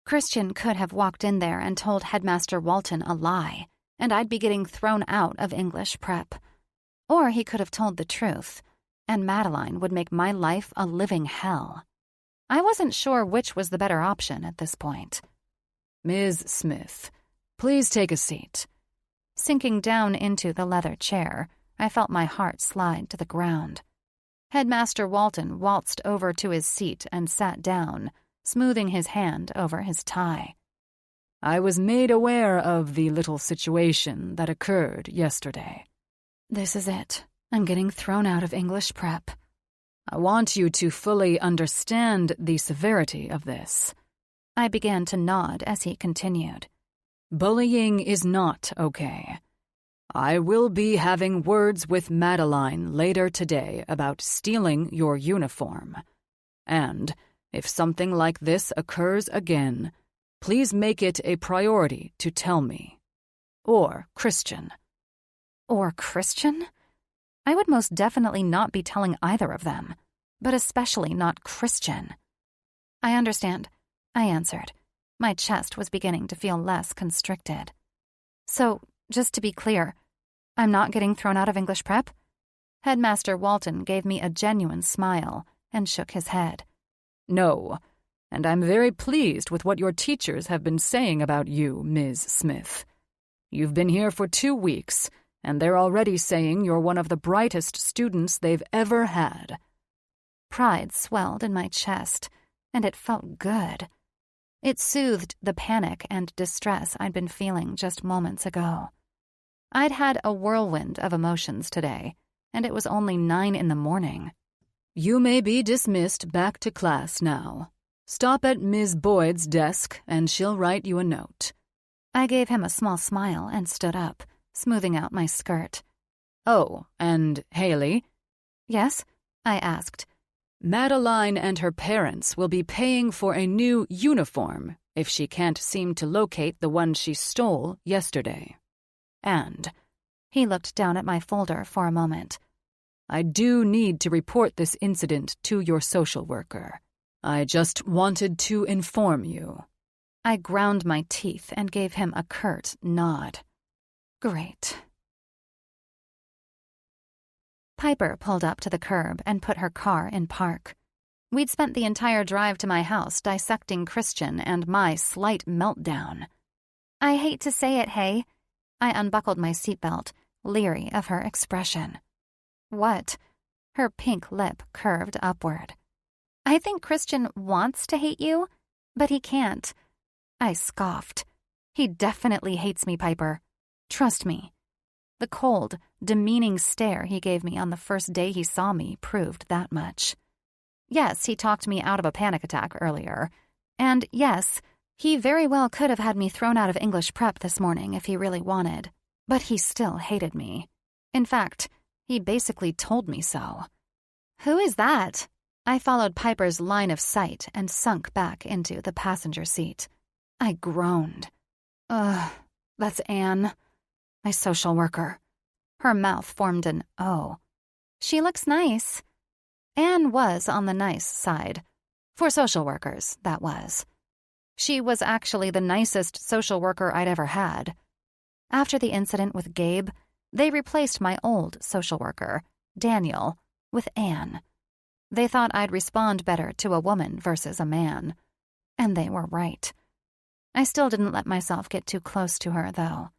Christian could have walked in there and told Headmaster Walton a lie, and I'd be getting thrown out of English prep. Or he could have told the truth, and Madeline would make my life a living hell. I wasn't sure which was the better option at this point. Ms. Smith, please take a seat. Sinking down into the leather chair, I felt my heart slide to the ground. Headmaster Walton waltzed over to his seat and sat down, smoothing his hand over his tie. I was made aware of the little situation that occurred yesterday. This is it. I'm getting thrown out of English prep. I want you to fully understand the severity of this. I began to nod as he continued. Bullying is not okay. I will be having words with Madeline later today about stealing your uniform. And if something like this occurs again, please make it a priority to tell me. Or Christian. Or Christian? I would most definitely not be telling either of them, but especially not Christian. I understand, I answered. My chest was beginning to feel less constricted. So, just to be clear, I'm not getting thrown out of English prep? Headmaster Walton gave me a genuine smile and shook his head. No, and I'm very pleased with what your teachers have been saying about you, Ms. Smith. You've been here for 2 weeks, and they're already saying you're one of the brightest students they've ever had. Pride swelled in my chest, and it felt good. It soothed the panic and distress I'd been feeling just moments ago. I'd had a whirlwind of emotions today, and it was only 9 a.m. You may be dismissed back to class now. Stop at Ms. Boyd's desk, and she'll write you a note. I gave him a small smile and stood up, smoothing out my skirt. Oh, and Haley? Yes? I asked. Madeline and her parents will be paying for a new uniform if she can't seem to locate the one she stole yesterday. And he looked down at my folder for a moment. I do need to report this incident to your social worker. I just wanted to inform you. I ground my teeth and gave him a curt nod. Great. Piper pulled up to the curb and put her car in park. We'd spent the entire drive to my house dissecting Christian and my slight meltdown. I hate to say it, hey. I unbuckled my seatbelt, leery of her expression. What? Her pink lip curved upward. I think Christian wants to hate you, but he can't. I scoffed. He definitely hates me, Piper. Trust me. The cold, demeaning stare he gave me on the first day he saw me proved that much. Yes, he talked me out of a panic attack earlier. And yes, he very well could have had me thrown out of English prep this morning if he really wanted. But he still hated me. In fact, he basically told me so. Who is that? I followed Piper's line of sight and sunk back into the passenger seat. I groaned. That's Anne. My social worker. Her mouth formed an O. She looks nice. Anne was on the nice side. For social workers, that was. She was actually the nicest social worker I'd ever had. After the incident with Gabe, they replaced my old social worker, Daniel, with Anne. They thought I'd respond better to a woman versus a man. And they were right. I still didn't let myself get too close to her, though.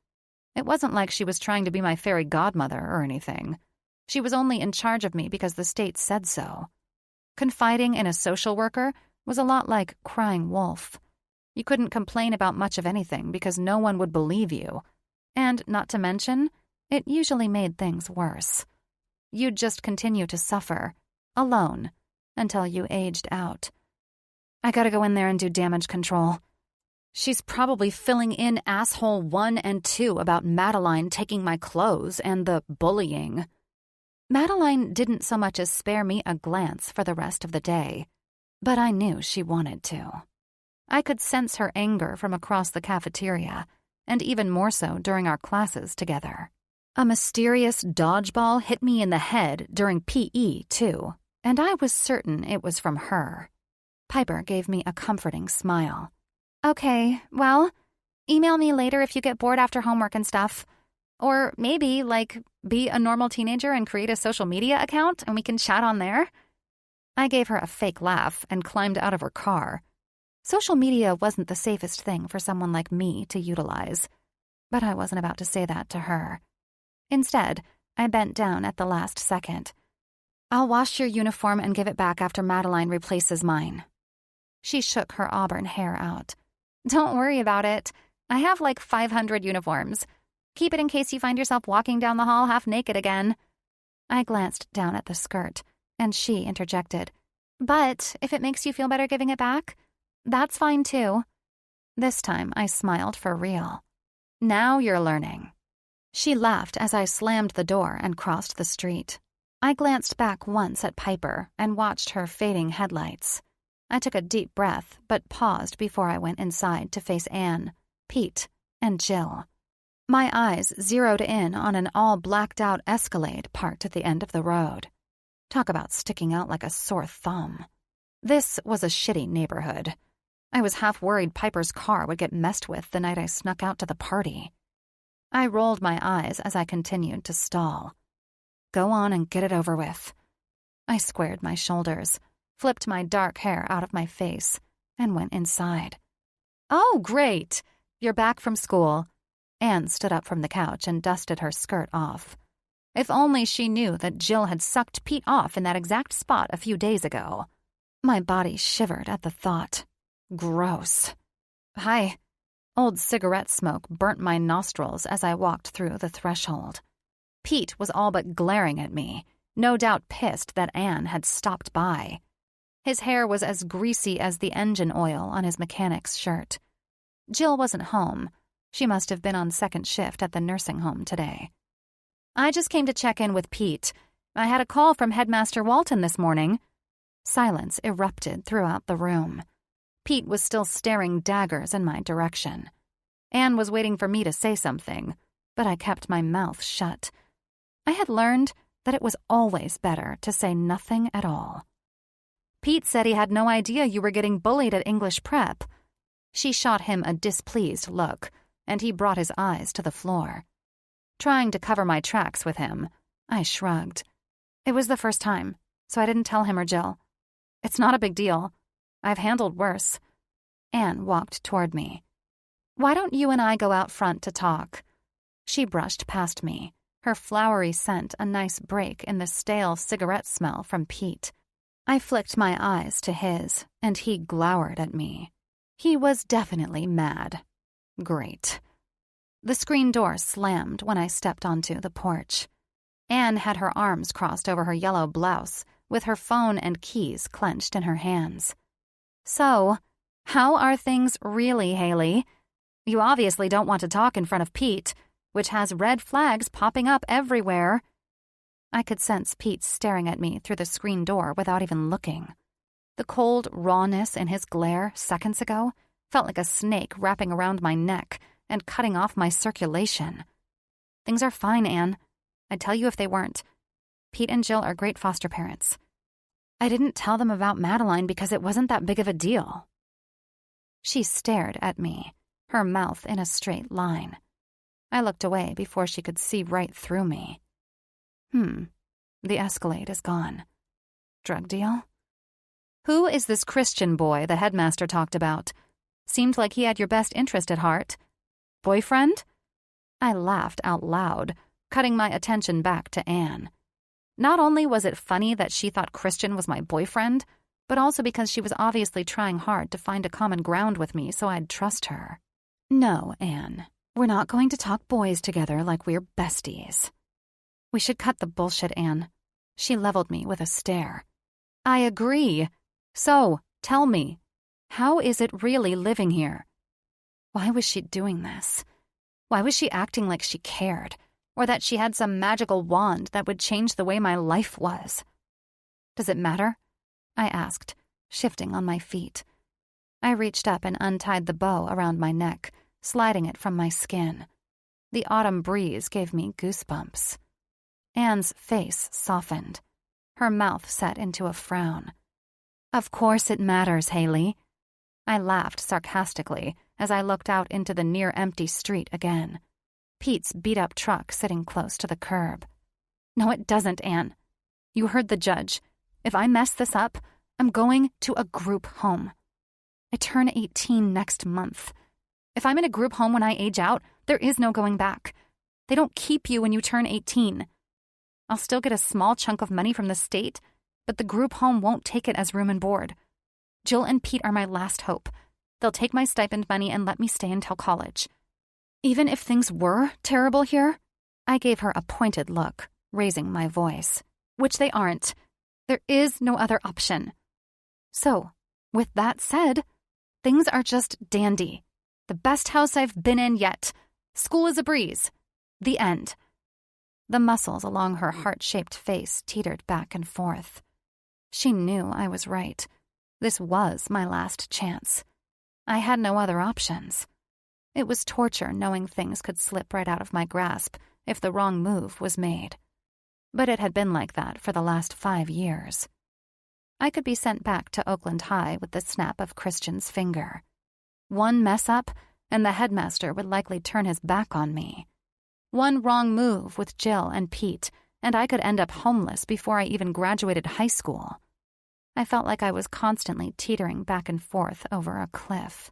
It wasn't like she was trying to be my fairy godmother or anything. She was only in charge of me because the state said so. Confiding in a social worker was a lot like crying wolf. You couldn't complain about much of anything because no one would believe you. And, not to mention, it usually made things worse. You'd just continue to suffer, alone, until you aged out. I gotta go in there and do damage control. She's probably filling in asshole 1 and 2 about Madeline taking my clothes and the bullying. Madeline didn't so much as spare me a glance for the rest of the day, but I knew she wanted to. I could sense her anger from across the cafeteria, and even more so during our classes together. A mysterious dodgeball hit me in the head during PE, too, and I was certain it was from her. Piper gave me a comforting smile. Okay, well, email me later if you get bored after homework and stuff. Or maybe, be a normal teenager and create a social media account and we can chat on there. I gave her a fake laugh and climbed out of her car. Social media wasn't the safest thing for someone like me to utilize, but I wasn't about to say that to her. Instead, I bent down at the last second. I'll wash your uniform and give it back after Madeline replaces mine. She shook her auburn hair out. Don't worry about it. I have 500 uniforms. Keep it in case you find yourself walking down the hall half naked again. I glanced down at the skirt, and she interjected. But if it makes you feel better giving it back, that's fine too. This time I smiled for real. Now you're learning. She laughed as I slammed the door and crossed the street. I glanced back once at Piper and watched her fading headlights. I took a deep breath, but paused before I went inside to face Anne, Pete, and Jill. My eyes zeroed in on an all-blacked-out Escalade parked at the end of the road. Talk about sticking out like a sore thumb. This was a shitty neighborhood. I was half worried Piper's car would get messed with the night I snuck out to the party. I rolled my eyes as I continued to stall. Go on and get it over with. I squared my shoulders, flipped my dark hair out of my face, and went inside. Oh, great! You're back from school. Anne stood up from the couch and dusted her skirt off. If only she knew that Jill had sucked Pete off in that exact spot a few days ago. My body shivered at the thought. Gross. Hi. Old cigarette smoke burnt my nostrils as I walked through the threshold. Pete was all but glaring at me, no doubt pissed that Anne had stopped by. His hair was as greasy as the engine oil on his mechanic's shirt. Jill wasn't home. She must have been on second shift at the nursing home today. I just came to check in with Pete. I had a call from Headmaster Walton this morning. Silence erupted throughout the room. Pete was still staring daggers in my direction. Anne was waiting for me to say something, but I kept my mouth shut. I had learned that it was always better to say nothing at all. Pete said he had no idea you were getting bullied at English prep. She shot him a displeased look, and he brought his eyes to the floor. Trying to cover my tracks with him, I shrugged. It was the first time, so I didn't tell him or Jill. It's not a big deal. I've handled worse. Anne walked toward me. Why don't you and I go out front to talk? She brushed past me, her flowery scent a nice break in the stale cigarette smell from Pete. I flicked my eyes to his, and he glowered at me. He was definitely mad. Great. The screen door slammed when I stepped onto the porch. Anne had her arms crossed over her yellow blouse, with her phone and keys clenched in her hands. So, how are things really, Haley? You obviously don't want to talk in front of Pete, which has red flags popping up everywhere. I could sense Pete staring at me through the screen door without even looking. The cold rawness in his glare seconds ago felt like a snake wrapping around my neck and cutting off my circulation. Things are fine, Anne. I'd tell you if they weren't. Pete and Jill are great foster parents. I didn't tell them about Madeline because it wasn't that big of a deal. She stared at me, her mouth in a straight line. I looked away before she could see right through me. The Escalade is gone. Drug deal? Who is this Christian boy the headmaster talked about? Seemed like he had your best interest at heart. Boyfriend? I laughed out loud, cutting my attention back to Anne. Not only was it funny that she thought Christian was my boyfriend, but also because she was obviously trying hard to find a common ground with me so I'd trust her. No, Anne, we're not going to talk boys together like we're besties. We should cut the bullshit, Anne. She leveled me with a stare. I agree. So, tell me, how is it really living here? Why was she doing this? Why was she acting like she cared, or that she had some magical wand that would change the way my life was? Does it matter? I asked, shifting on my feet. I reached up and untied the bow around my neck, sliding it from my skin. The autumn breeze gave me goosebumps. Anne's face softened. Her mouth set into a frown. "Of course it matters, Haley." I laughed sarcastically as I looked out into the near-empty street again. Pete's beat-up truck sitting close to the curb. "No, it doesn't, Anne. You heard the judge. If I mess this up, I'm going to a group home. I turn 18 next month. If I'm in a group home when I age out, there is no going back. They don't keep you when you turn 18. I'll still get a small chunk of money from the state, but the group home won't take it as room and board. Jill and Pete are my last hope. They'll take my stipend money and let me stay until college. Even if things were terrible here," I gave her a pointed look, raising my voice, "which they aren't. There is no other option. So, with that said, things are just dandy. The best house I've been in yet. School is a breeze. The end." The muscles along her heart-shaped face teetered back and forth. She knew I was right. This was my last chance. I had no other options. It was torture knowing things could slip right out of my grasp if the wrong move was made. But it had been like that for the last 5 years. I could be sent back to Oakland High with the snap of Christian's finger. One mess-up, and the headmaster would likely turn his back on me. One wrong move with Jill and Pete, and I could end up homeless before I even graduated high school. I felt like I was constantly teetering back and forth over a cliff.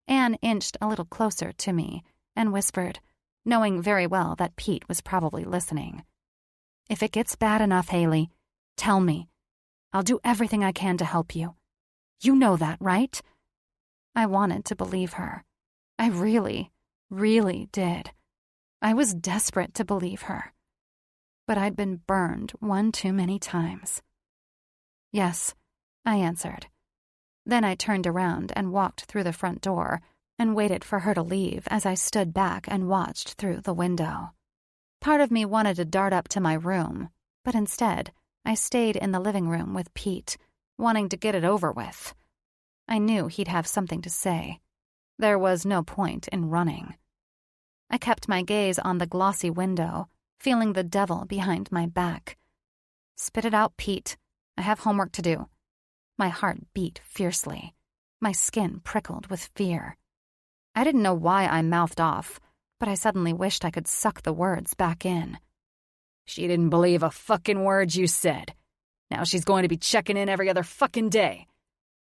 Anne inched a little closer to me and whispered, knowing very well that Pete was probably listening. "If it gets bad enough, Haley, tell me. I'll do everything I can to help you. You know that, right?" I wanted to believe her. I really, really did. I was desperate to believe her. But I'd been burned one too many times. "Yes," I answered. Then I turned around and walked through the front door and waited for her to leave as I stood back and watched through the window. Part of me wanted to dart up to my room, but instead, I stayed in the living room with Pete, wanting to get it over with. I knew he'd have something to say. There was no point in running. I kept my gaze on the glossy window, feeling the devil behind my back. "Spit it out, Pete. I have homework to do." My heart beat fiercely. My skin prickled with fear. I didn't know why I mouthed off, but I suddenly wished I could suck the words back in. "She didn't believe a fucking word you said. Now she's going to be checking in every other fucking day."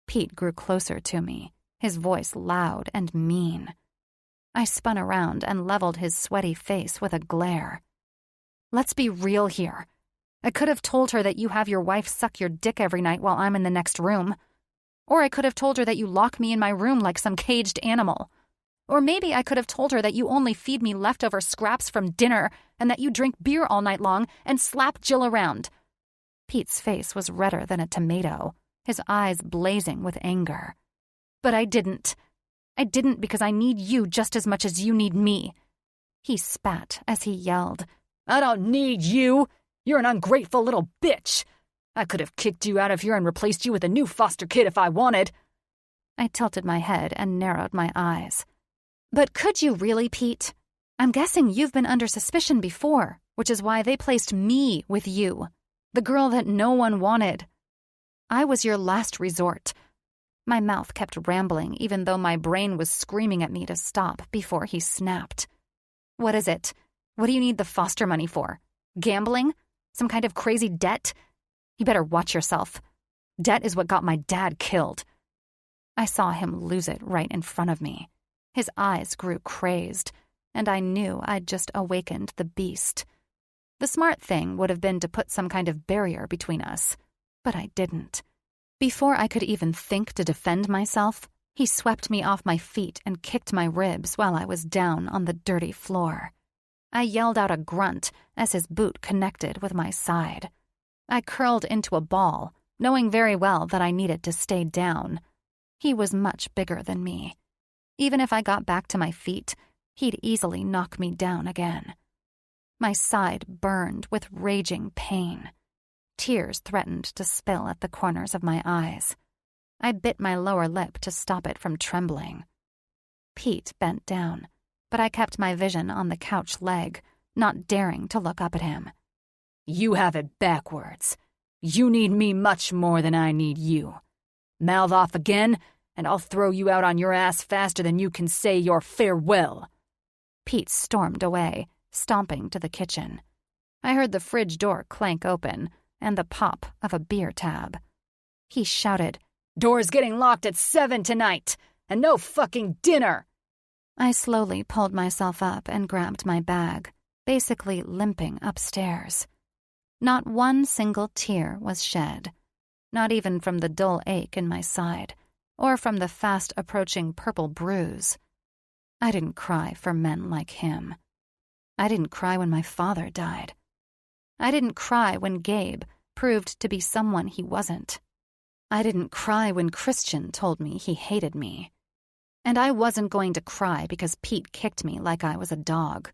Pete grew closer to me, his voice loud and mean. I spun around and leveled his sweaty face with a glare. "Let's be real here. I could have told her that you have your wife suck your dick every night while I'm in the next room. Or I could have told her that you lock me in my room like some caged animal. Or maybe I could have told her that you only feed me leftover scraps from dinner and that you drink beer all night long and slap Jill around." Pete's face was redder than a tomato, his eyes blazing with anger. "But I didn't. I didn't because I need you just as much as you need me." He spat as he yelled, "I don't need you. You're an ungrateful little bitch. I could have kicked you out of here and replaced you with a new foster kid if I wanted." I tilted my head and narrowed my eyes. "But could you really, Pete? I'm guessing you've been under suspicion before, which is why they placed me with you, the girl that no one wanted. I was your last resort." My mouth kept rambling even though my brain was screaming at me to stop before he snapped. "What is it? What do you need the foster money for? Gambling? Some kind of crazy debt? You better watch yourself. Debt is what got my dad killed." I saw him lose it right in front of me. His eyes grew crazed, and I knew I'd just awakened the beast. The smart thing would have been to put some kind of barrier between us, but I didn't. Before I could even think to defend myself, he swept me off my feet and kicked my ribs while I was down on the dirty floor. I yelled out a grunt as his boot connected with my side. I curled into a ball, knowing very well that I needed to stay down. He was much bigger than me. Even if I got back to my feet, he'd easily knock me down again. My side burned with raging pain. Tears threatened to spill at the corners of my eyes. I bit my lower lip to stop it from trembling. Pete bent down, but I kept my vision on the couch leg, not daring to look up at him. You have it backwards. You need me much more than I need you. Mouth off again, and I'll throw you out on your ass faster than you can say your farewell." Pete stormed away, stomping to the kitchen. I heard the fridge door clank open and the pop of a beer tab. He shouted, "Door's getting locked at 7 tonight, and no fucking dinner!" I slowly pulled myself up and grabbed my bag, basically limping upstairs. Not one single tear was shed, not even from the dull ache in my side, or from the fast-approaching purple bruise. I didn't cry for men like him. I didn't cry when my father died. I didn't cry when Gabe proved to be someone he wasn't. I didn't cry when Christian told me he hated me. And I wasn't going to cry because Pete kicked me like I was a dog.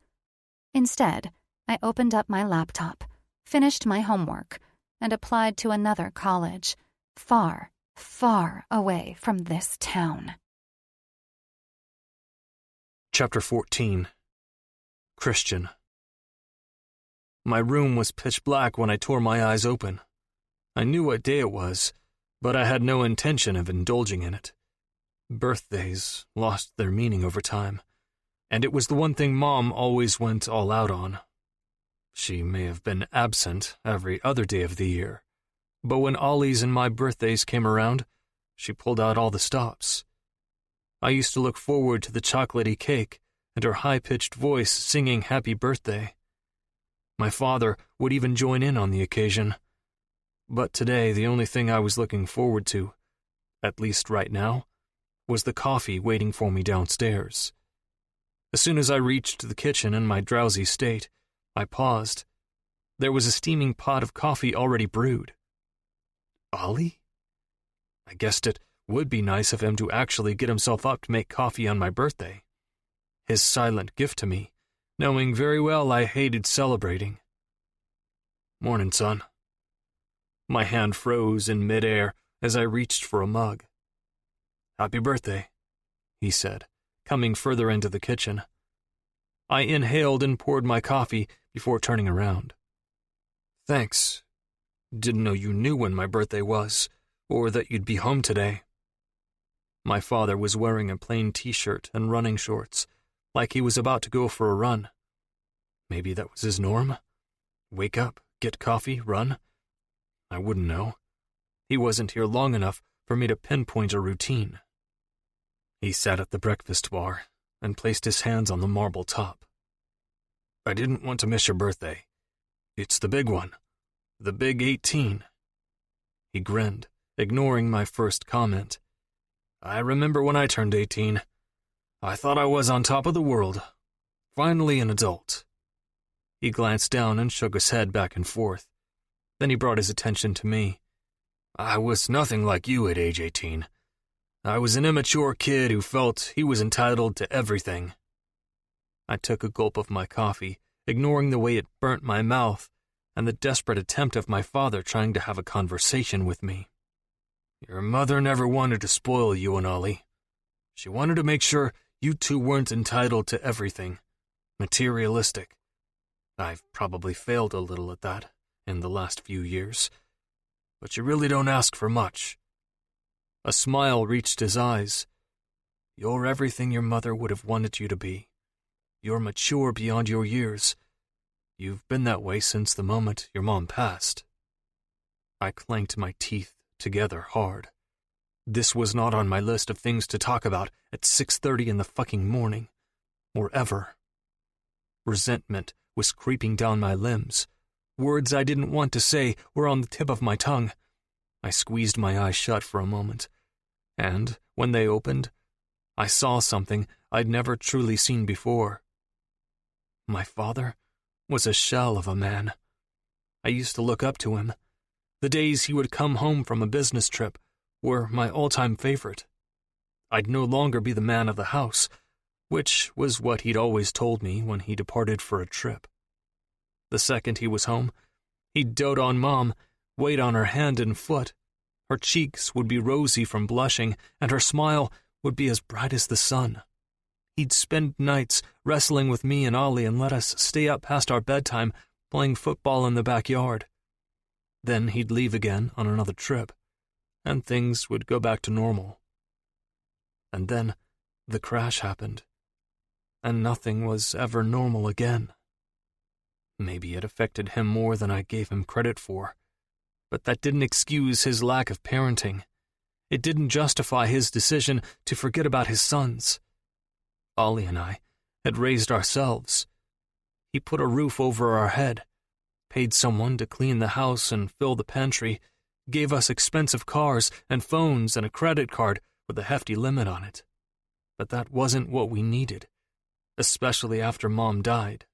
Instead, I opened up my laptop, finished my homework, and applied to another college, far, far away from this town. Chapter 14. Christian. My room was pitch black when I tore my eyes open. I knew what day it was, but I had no intention of indulging in it. Birthdays lost their meaning over time, and it was the one thing Mom always went all out on. She may have been absent every other day of the year, but when Ollie's and my birthdays came around, she pulled out all the stops. I used to look forward to the chocolatey cake and her high-pitched voice singing happy birthday. My father would even join in on the occasion. But today, the only thing I was looking forward to, at least right now, was the coffee waiting for me downstairs. As soon as I reached the kitchen in my drowsy state, I paused. There was a steaming pot of coffee already brewed. Ollie? I guessed it would be nice of him to actually get himself up to make coffee on my birthday. His silent gift to me, knowing very well I hated celebrating. "Morning, son." My hand froze in midair as I reached for a mug. "Happy birthday," he said, coming further into the kitchen. I inhaled and poured my coffee before turning around. "Thanks. Didn't know you knew when my birthday was, or that you'd be home today." My father was wearing a plain t-shirt and running shorts, like he was about to go for a run. Maybe that was his norm? Wake up, get coffee, run? I wouldn't know. He wasn't here long enough for me to pinpoint a routine. He sat at the breakfast bar and placed his hands on the marble top. "I didn't want to miss your birthday. It's the big one. The big 18. He grinned, ignoring my first comment. "I remember when I turned 18. I thought I was on top of the world. Finally an adult." He glanced down and shook his head back and forth. Then he brought his attention to me. "I was nothing like you at age 18. I was an immature kid who felt he was entitled to everything." I took a gulp of my coffee, ignoring the way it burnt my mouth and the desperate attempt of my father trying to have a conversation with me. "Your mother never wanted to spoil you and Ollie. She wanted to make sure you two weren't entitled to everything. Materialistic. I've probably failed a little at that in the last few years. But you really don't ask for much." A smile reached his eyes. "You're everything your mother would have wanted you to be. You're mature beyond your years. You've been that way since the moment your mom passed." I clanked my teeth together hard. This was not on my list of things to talk about at 6:30 in the fucking morning, or ever. Resentment was creeping down my limbs. Words I didn't want to say were on the tip of my tongue. I squeezed my eyes shut for a moment, and when they opened, I saw something I'd never truly seen before. My father was a shell of a man. I used to look up to him. The days he would come home from a business trip were my all-time favorite. I'd no longer be the man of the house, which was what he'd always told me when he departed for a trip. The second he was home, he'd dote on Mom, wait on her hand and foot. Her cheeks would be rosy from blushing, and her smile would be as bright as the sun. He'd spend nights wrestling with me and Ollie and let us stay up past our bedtime playing football in the backyard. Then he'd leave again on another trip, and things would go back to normal. And then the crash happened, and nothing was ever normal again. Maybe it affected him more than I gave him credit for, but that didn't excuse his lack of parenting. It didn't justify his decision to forget about his sons. Ollie and I had raised ourselves. He put a roof over our head, paid someone to clean the house and fill the pantry, gave us expensive cars and phones and a credit card with a hefty limit on it. But that wasn't what we needed, especially after Mom died.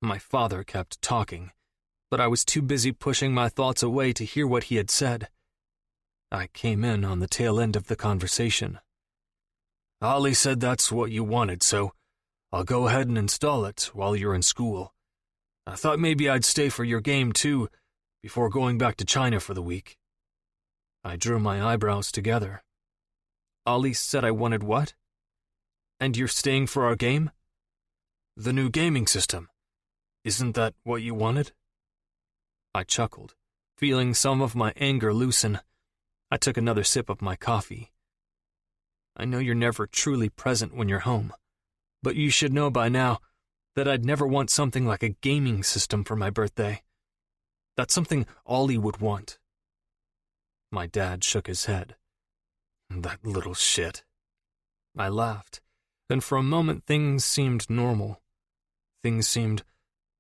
My father kept talking, but I was too busy pushing my thoughts away to hear what he had said. I came in on the tail end of the conversation. Ollie said that's what you wanted, so I'll go ahead and install it while you're in school. I thought maybe I'd stay for your game too, before going back to China for the week. I drew my eyebrows together. Ollie said I wanted what? And you're staying for our game? The new gaming system. Isn't that what you wanted? I chuckled, feeling some of my anger loosen. I took another sip of my coffee. I know you're never truly present when you're home, but you should know by now that I'd never want something like a gaming system for my birthday. That's something Ollie would want. My dad shook his head. That little shit. I laughed, and for a moment things seemed normal. Things seemed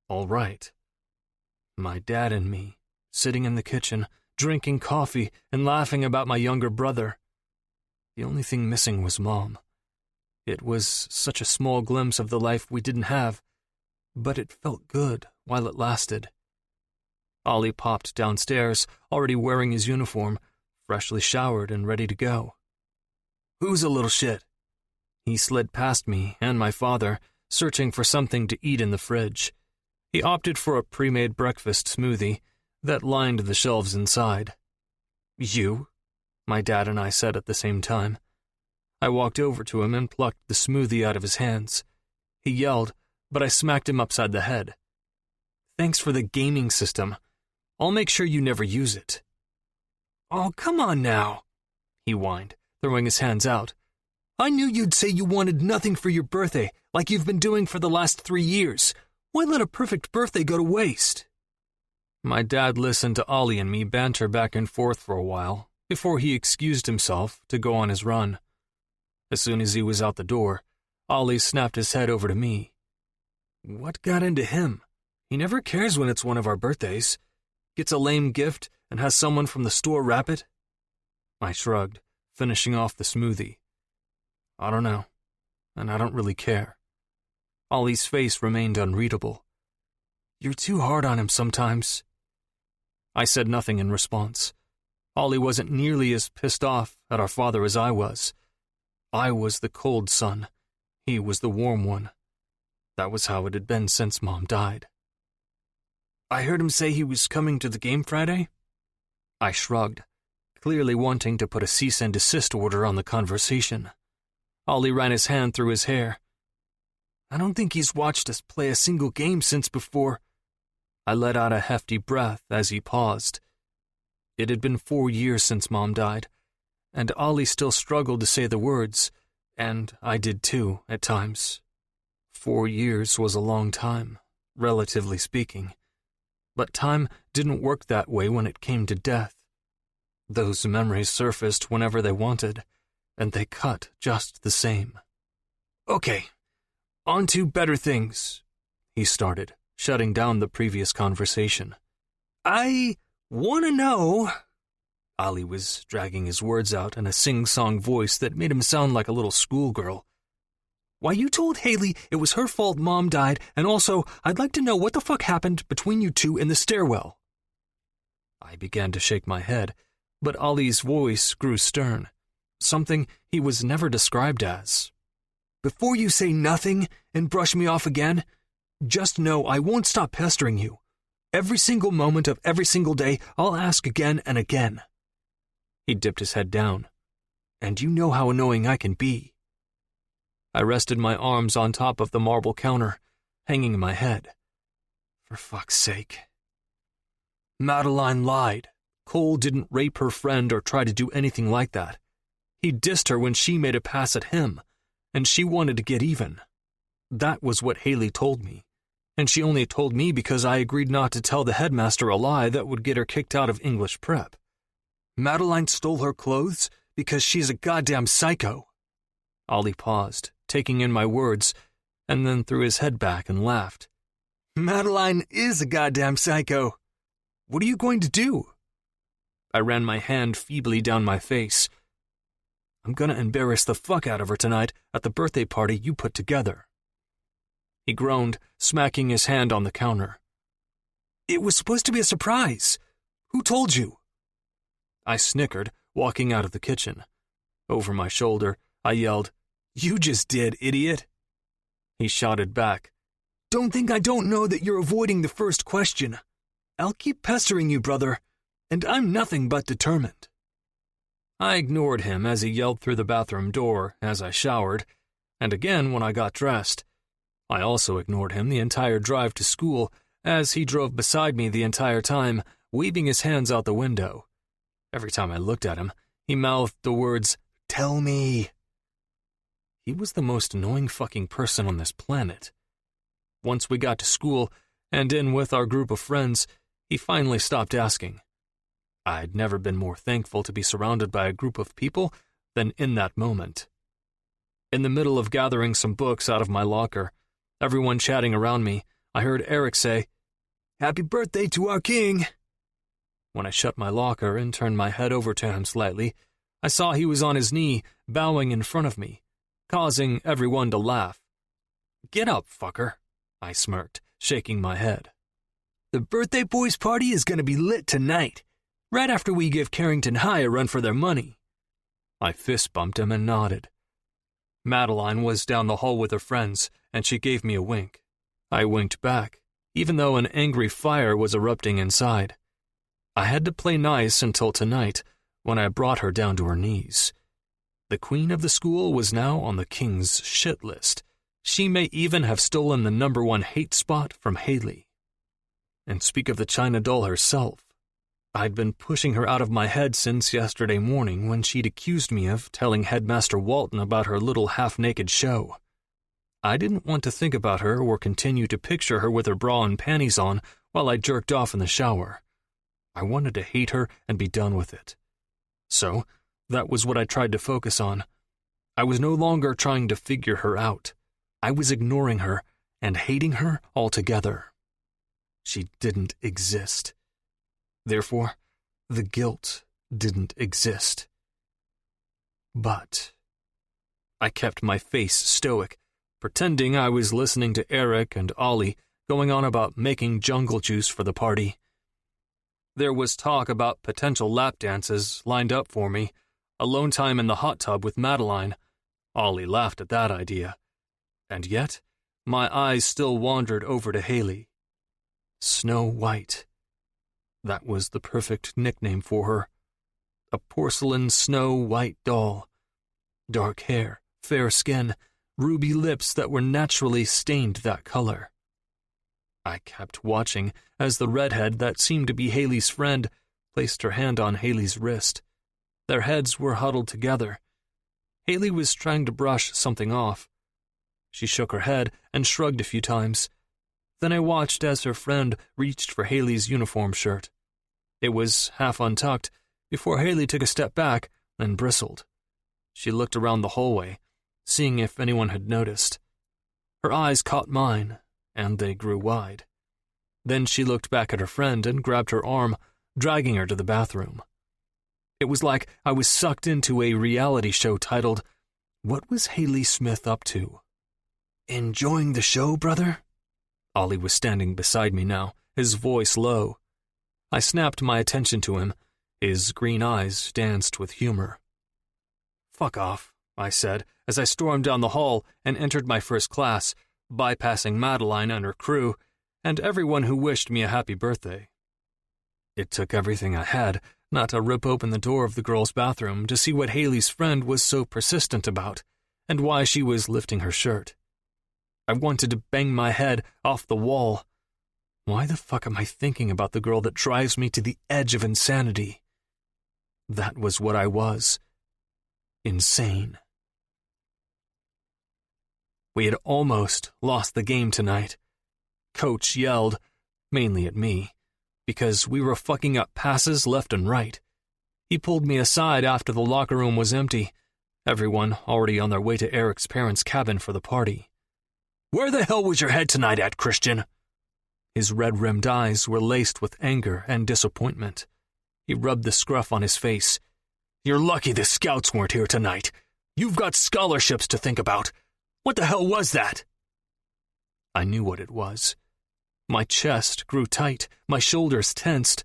all right. My dad and me, sitting in the kitchen, drinking coffee and laughing about my younger brother. The only thing missing was Mom. It was such a small glimpse of the life we didn't have, but it felt good while it lasted. Ollie popped downstairs, already wearing his uniform, freshly showered and ready to go. Who's a little shit? He slid past me and my father, searching for something to eat in the fridge. He opted for a pre-made breakfast smoothie that lined the shelves inside. You? My dad and I said at the same time. I walked over to him and plucked the smoothie out of his hands. He yelled, but I smacked him upside the head. Thanks for the gaming system. I'll make sure you never use it. Oh, come on now, he whined, throwing his hands out. I knew you'd say you wanted nothing for your birthday, like you've been doing for the last 3 years. Why let a perfect birthday go to waste? My dad listened to Ollie and me banter back and forth for a while, before he excused himself to go on his run. As soon as he was out the door, Ollie snapped his head over to me. What got into him? He never cares when it's one of our birthdays. Gets a lame gift and has someone from the store wrap it? I shrugged, finishing off the smoothie. I don't know, and I don't really care. Ollie's face remained unreadable. You're too hard on him sometimes. I said nothing in response. Ollie wasn't nearly as pissed off at our father as I was. I was the cold son. He was the warm one. That was how it had been since Mom died. I heard him say he was coming to the game Friday. I shrugged, clearly wanting to put a cease and desist order on the conversation. Ollie ran his hand through his hair. I don't think he's watched us play a single game since before. I let out a hefty breath as he paused. It had been 4 years since Mom died, and Ollie still struggled to say the words, and I did too, at times. 4 years was a long time, relatively speaking. But time didn't work that way when it came to death. Those memories surfaced whenever they wanted, and they cut just the same. Okay, on to better things, he started, shutting down the previous conversation. I want to know... Ollie was dragging his words out in a sing-song voice that made him sound like a little schoolgirl. Why you told Haley it was her fault Mom died, and also, I'd like to know what the fuck happened between you two in the stairwell. I began to shake my head, but Ollie's voice grew stern, something he was never described as. Before you say nothing and brush me off again, just know I won't stop pestering you. Every single moment of every single day, I'll ask again and again. He dipped his head down. And you know how annoying I can be. I rested my arms on top of the marble counter, hanging my head. For fuck's sake. Madeline lied. Cole didn't rape her friend or try to do anything like that. He dissed her when she made a pass at him, and she wanted to get even. That was what Haley told me, and she only told me because I agreed not to tell the headmaster a lie that would get her kicked out of English prep. Madeline stole her clothes because she's a goddamn psycho. Ollie paused, taking in my words, and then threw his head back and laughed. Madeline is a goddamn psycho. What are you going to do? I ran my hand feebly down my face. I'm gonna embarrass the fuck out of her tonight at the birthday party you put together. He groaned, smacking his hand on the counter. It was supposed to be a surprise. Who told you? I snickered, walking out of the kitchen. Over my shoulder, I yelled, You just did, idiot. He shouted back, Don't think I don't know that you're avoiding the first question. I'll keep pestering you, brother, and I'm nothing but determined. I ignored him as he yelled through the bathroom door as I showered, and again when I got dressed. I also ignored him the entire drive to school as he drove beside me the entire time, waving his hands out the window. Every time I looked at him, he mouthed the words, Tell me. He was the most annoying fucking person on this planet. Once we got to school and in with our group of friends, he finally stopped asking. I'd never been more thankful to be surrounded by a group of people than in that moment. In the middle of gathering some books out of my locker, everyone chatting around me, I heard Eric say, Happy birthday to our king. When I shut my locker and turned my head over to him slightly, I saw he was on his knee, bowing in front of me, causing everyone to laugh. Get up, fucker, I smirked, shaking my head. The birthday boys' party is going to be lit tonight, right after we give Carrington High a run for their money. I fist-bumped him and nodded. Madeline was down the hall with her friends, and she gave me a wink. I winked back, even though an angry fire was erupting inside. I had to play nice until tonight, when I brought her down to her knees. The queen of the school was now on the king's shit list. She may even have stolen the #1 hate spot from Haley. And speak of the China doll herself, I'd been pushing her out of my head since yesterday morning when she'd accused me of telling Headmaster Walton about her little half-naked show. I didn't want to think about her or continue to picture her with her bra and panties on while I jerked off in the shower. I wanted to hate her and be done with it. So, that was what I tried to focus on. I was no longer trying to figure her out. I was ignoring her and hating her altogether. She didn't exist. Therefore, the guilt didn't exist. But I kept my face stoic, pretending I was listening to Eric and Ollie going on about making jungle juice for the party. There was talk about potential lap dances lined up for me, alone time in the hot tub with Madeline. Ollie laughed at that idea. And yet, my eyes still wandered over to Haley. Snow White. That was the perfect nickname for her. A porcelain Snow White doll. Dark hair, fair skin, ruby lips that were naturally stained that color. I kept watching as the redhead that seemed to be Haley's friend placed her hand on Haley's wrist. Their heads were huddled together. Haley was trying to brush something off. She shook her head and shrugged a few times. Then I watched as her friend reached for Haley's uniform shirt. It was half untucked before Haley took a step back and bristled. She looked around the hallway, seeing if anyone had noticed. Her eyes caught mine, and they grew wide. Then she looked back at her friend and grabbed her arm, dragging her to the bathroom. It was like I was sucked into a reality show titled, What Was Haley Smith Up To? Enjoying the show, brother? Ollie was standing beside me now, his voice low. I snapped my attention to him. His green eyes danced with humor. Fuck off, I said, as I stormed down the hall and entered my first class, bypassing Madeline and her crew, and everyone who wished me a happy birthday. It took everything I had not to rip open the door of the girls' bathroom to see what Haley's friend was so persistent about, and why she was lifting her shirt. I wanted to bang my head off the wall. Why the fuck am I thinking about the girl that drives me to the edge of insanity? That was what I was. Insane. We had almost lost the game tonight. Coach yelled, mainly at me, because we were fucking up passes left and right. He pulled me aside after the locker room was empty, everyone already on their way to Eric's parents' cabin for the party. "Where the hell was your head tonight at, Christian?" His red-rimmed eyes were laced with anger and disappointment. He rubbed the scruff on his face. "You're lucky the scouts weren't here tonight. You've got scholarships to think about. What the hell was that?" I knew what it was. My chest grew tight, my shoulders tensed.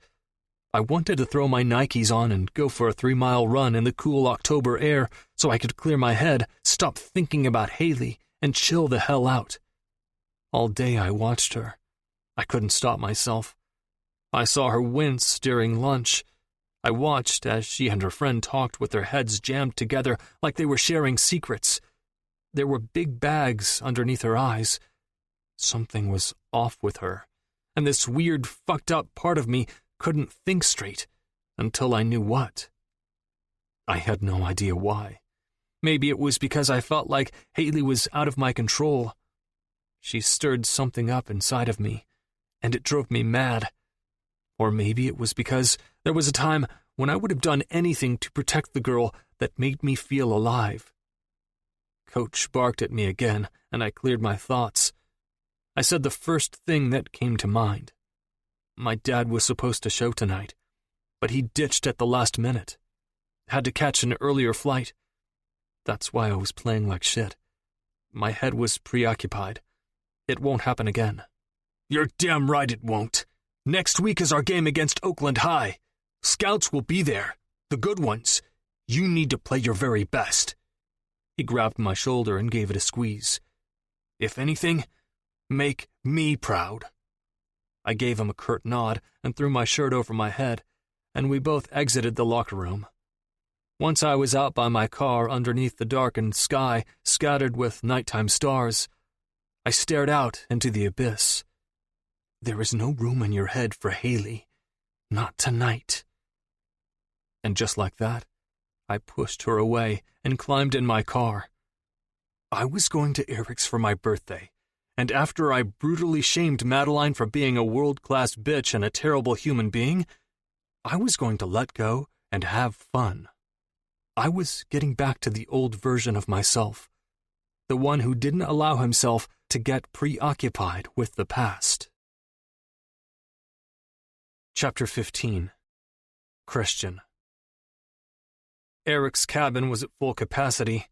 I wanted to throw my Nikes on and go for a 3-mile run in the cool October air so I could clear my head, stop thinking about Haley, and chill the hell out. All day I watched her. I couldn't stop myself. I saw her wince during lunch. I watched as she and her friend talked with their heads jammed together like they were sharing secrets. There were big bags underneath her eyes. Something was off with her, and this weird, fucked-up part of me couldn't think straight until I knew what. I had no idea why. Maybe it was because I felt like Haley was out of my control. She stirred something up inside of me, and it drove me mad. Or maybe it was because there was a time when I would have done anything to protect the girl that made me feel alive. Coach barked at me again, and I cleared my thoughts. I said the first thing that came to mind. My dad was supposed to show tonight, but he ditched at the last minute. Had to catch an earlier flight. That's why I was playing like shit. My head was preoccupied. It won't happen again. "You're damn right it won't. Next week is our game against Oakland High. Scouts will be there, the good ones. You need to play your very best." He grabbed my shoulder and gave it a squeeze. "If anything, make me proud." I gave him a curt nod and threw my shirt over my head, and we both exited the locker room. Once I was out by my car underneath the darkened sky scattered with nighttime stars, I stared out into the abyss. There is no room in your head for Haley. Not tonight. And just like that, I pushed her away and climbed in my car. I was going to Eric's for my birthday, and after I brutally shamed Madeline for being a world-class bitch and a terrible human being, I was going to let go and have fun. I was getting back to the old version of myself, the one who didn't allow himself to get preoccupied with the past. Chapter 15. Christian. Eric's cabin was at full capacity.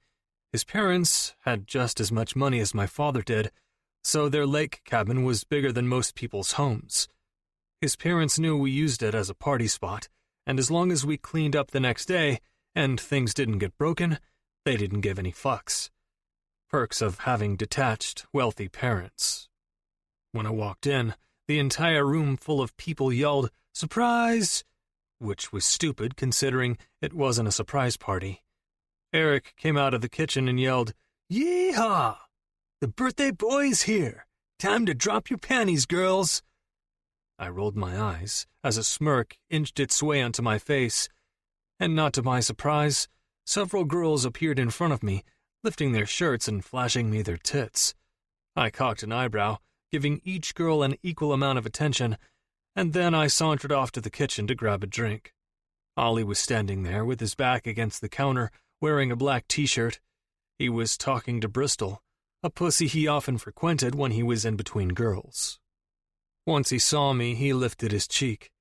His parents had just as much money as my father did, so their lake cabin was bigger than most people's homes. His parents knew we used it as a party spot, and as long as we cleaned up the next day and things didn't get broken, they didn't give any fucks. Perks of having detached, wealthy parents. When I walked in, the entire room full of people yelled, "Surprise!" which was stupid considering it wasn't a surprise party. Eric came out of the kitchen and yelled, "Yee-haw! The birthday boy's here! Time to drop your panties, girls!" I rolled my eyes as a smirk inched its way onto my face, and not to my surprise, several girls appeared in front of me, lifting their shirts and flashing me their tits. I cocked an eyebrow, giving each girl an equal amount of attention, and then I sauntered off to the kitchen to grab a drink. Ollie was standing there with his back against the counter, wearing a black t-shirt. He was talking to Bristol, a pussy he often frequented when he was in between girls. Once he saw me, he lifted his cheek.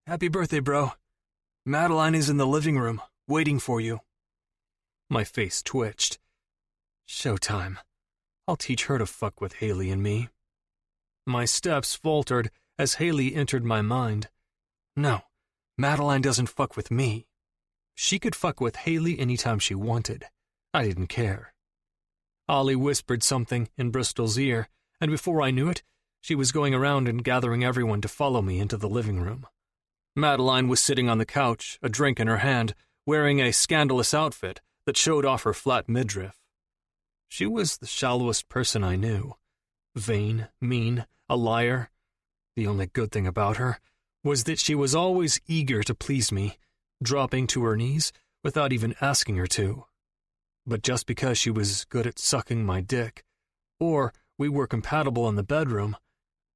"Happy birthday, bro. Madeline is in the living room, waiting for you." My face twitched. Showtime. I'll teach her to fuck with Haley and me. My steps faltered as Haley entered my mind. No, Madeline doesn't fuck with me. She could fuck with Haley anytime she wanted. I didn't care. Ollie whispered something in Bristol's ear, and before I knew it, she was going around and gathering everyone to follow me into the living room. Madeline was sitting on the couch, a drink in her hand, wearing a scandalous outfit that showed off her flat midriff. She was the shallowest person I knew. Vain, mean, a liar. The only good thing about her was that she was always eager to please me, dropping to her knees without even asking her to. But just because she was good at sucking my dick, or we were compatible in the bedroom,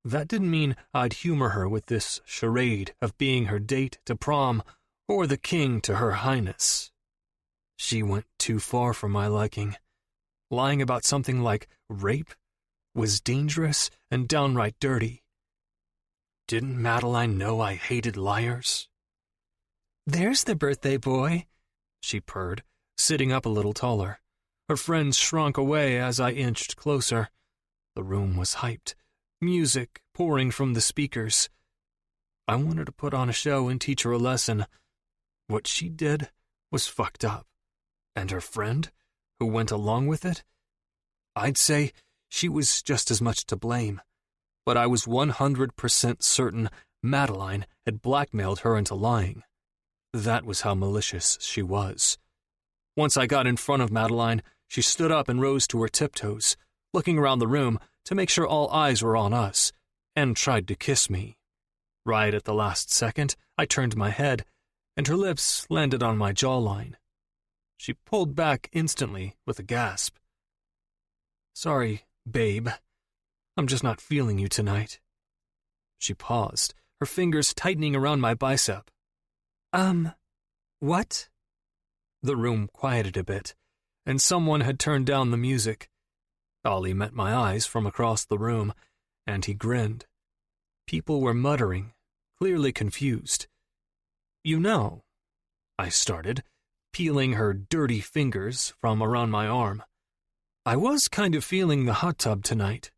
that didn't mean I'd humor her with this charade of being her date to prom or the king to her highness. She went too far for my liking. Lying about something like rape was dangerous and downright dirty. Didn't Madeline know I hated liars? "There's the birthday boy," she purred, sitting up a little taller. Her friends shrunk away as I inched closer. The room was hyped, music pouring from the speakers. I wanted to put on a show and teach her a lesson. What she did was fucked up. And her friend, who went along with it? I'd say she was just as much to blame. But I was 100% certain Madeline had blackmailed her into lying. That was how malicious she was. Once I got in front of Madeline, she stood up and rose to her tiptoes, looking around the room to make sure all eyes were on us, and tried to kiss me. Right at the last second, I turned my head, and her lips landed on my jawline. She pulled back instantly with a gasp. "Sorry, babe. I'm just not feeling you tonight." She paused, her fingers tightening around my bicep. What?" The room quieted a bit, and someone had turned down the music. Ollie met my eyes from across the room, and he grinned. People were muttering, clearly confused. "You know," I started, peeling her dirty fingers from around my arm. "I was kind of feeling the hot tub tonight."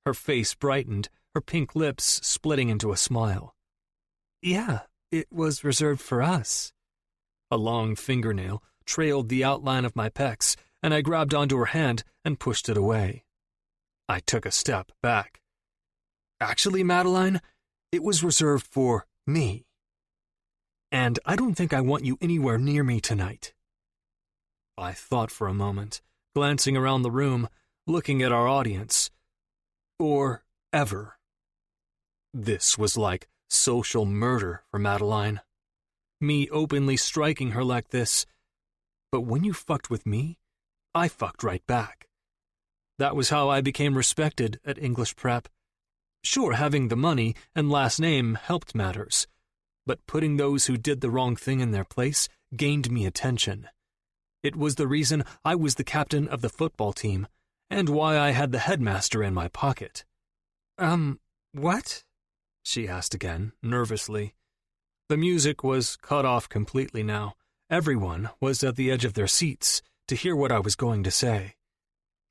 Her face brightened, her pink lips splitting into a smile. "Yeah, it was reserved for us." A long fingernail trailed the outline of my pecs, and I grabbed onto her hand and pushed it away. I took a step back. "Actually, Madeline, it was reserved for me. And I don't think I want you anywhere near me tonight." I thought for a moment, glancing around the room, looking at our audience. Or ever. This was like social murder for Madeline. Me openly striking her like this. But when you fucked with me, I fucked right back. That was how I became respected at English Prep. Sure, having the money and last name helped matters, but putting those who did the wrong thing in their place gained me attention. It was the reason I was the captain of the football team, and why I had the headmaster in my pocket. What?" she asked again, nervously. The music was cut off completely now. Everyone was at the edge of their seats to hear what I was going to say.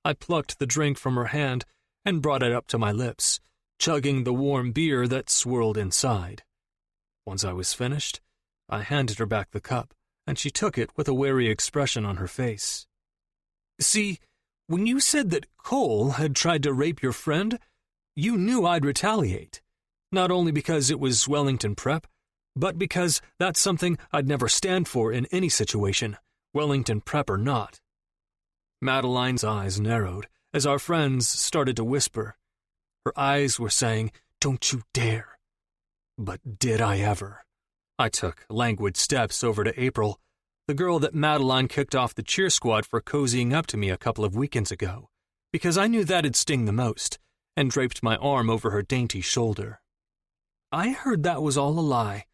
I plucked the drink from her hand and brought it up to my lips, chugging the warm beer that swirled inside. Once I was finished, I handed her back the cup, and she took it with a wary expression on her face. "See, when you said that Cole had tried to rape your friend, you knew I'd retaliate, not only because it was Wellington Prep, but because that's something I'd never stand for in any situation, Wellington Prep or not." Madeline's eyes narrowed as our friends started to whisper. Her eyes were saying, "Don't you dare." But did I ever? I took languid steps over to April, the girl that Madeline kicked off the cheer squad for cozying up to me a couple of weekends ago, because I knew that'd sting the most, and draped my arm over her dainty shoulder. "I heard that was all a lie.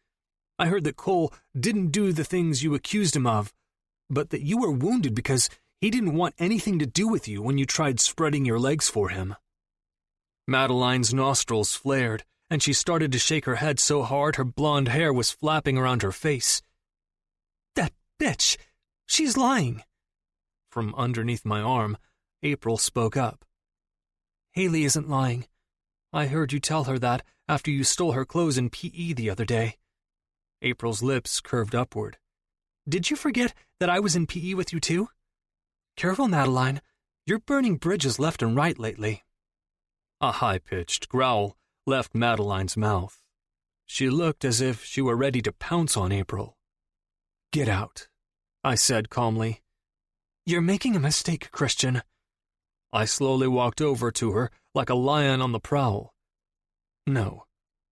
I heard that Cole didn't do the things you accused him of, but that you were wounded because he didn't want anything to do with you when you tried spreading your legs for him." Madeline's nostrils flared, and she started to shake her head so hard her blonde hair was flapping around her face. "That bitch! She's lying!" From underneath my arm, April spoke up. "Haley isn't lying. I heard you tell her that after you stole her clothes in PE the other day." April's lips curved upward. "Did you forget that I was in PE with you too? Careful, Madeline. You're burning bridges left and right lately." A high-pitched growl left Madeline's mouth. She looked as if she were ready to pounce on April. "Get out," I said calmly. "You're making a mistake, Christian. I slowly walked over to her like a lion on the prowl. No,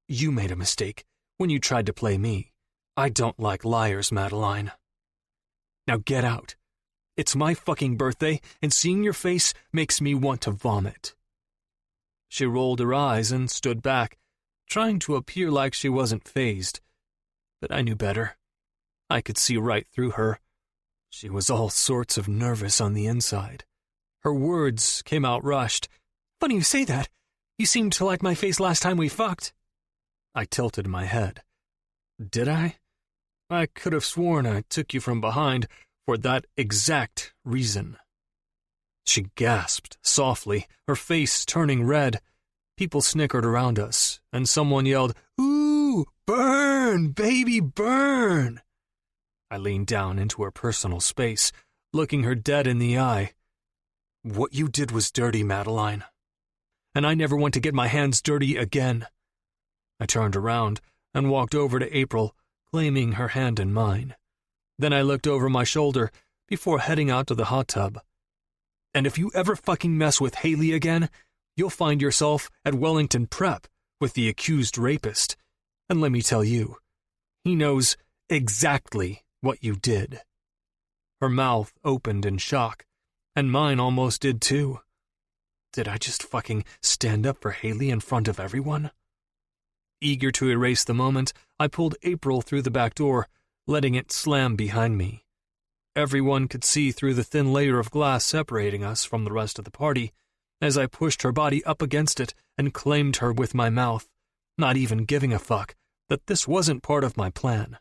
you made a mistake when you tried to play me. I don't like liars, Madeline. Now get out. It's my fucking birthday, and seeing your face makes me want to vomit. She rolled her eyes and stood back, trying to appear like she wasn't fazed. But I knew better. I could see right through her. She was all sorts of nervous on the inside. Her words came out rushed. Funny you say that. You seemed to like my face last time we fucked. I tilted my head. Did I? I could have sworn I took you from behind for that exact reason. She gasped softly, her face turning red. People snickered around us, and someone yelled, "Ooh, burn, baby, burn!" I leaned down into her personal space, looking her dead in the eye. What you did was dirty, Madeline. And I never want to get my hands dirty again. I turned around and walked over to April, claiming her hand in mine. Then I looked over my shoulder before heading out to the hot tub. And if you ever fucking mess with Haley again, you'll find yourself at Wellington Prep with the accused rapist. And let me tell you, he knows exactly what you did. Her mouth opened in shock, and mine almost did too. Did I just fucking stand up for Haley in front of everyone? Eager to erase the moment, I pulled April through the back door, letting it slam behind me. Everyone could see through the thin layer of glass separating us from the rest of the party, as I pushed her body up against it and claimed her with my mouth, not even giving a fuck that this wasn't part of my plan.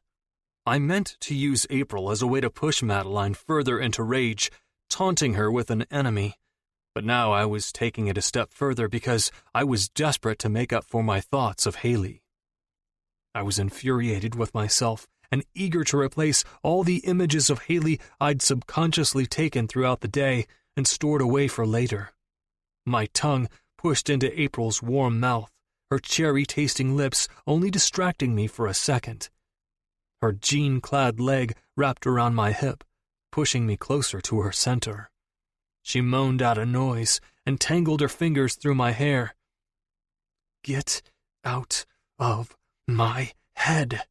I meant to use April as a way to push Madeline further into rage, taunting her with an enemy. But now I was taking it a step further because I was desperate to make up for my thoughts of Haley. I was infuriated with myself and eager to replace all the images of Haley I'd subconsciously taken throughout the day and stored away for later. My tongue pushed into April's warm mouth, her cherry-tasting lips only distracting me for a second. Her jean-clad leg wrapped around my hip, pushing me closer to her center. She moaned out a noise and tangled her fingers through my hair. Get out of my head.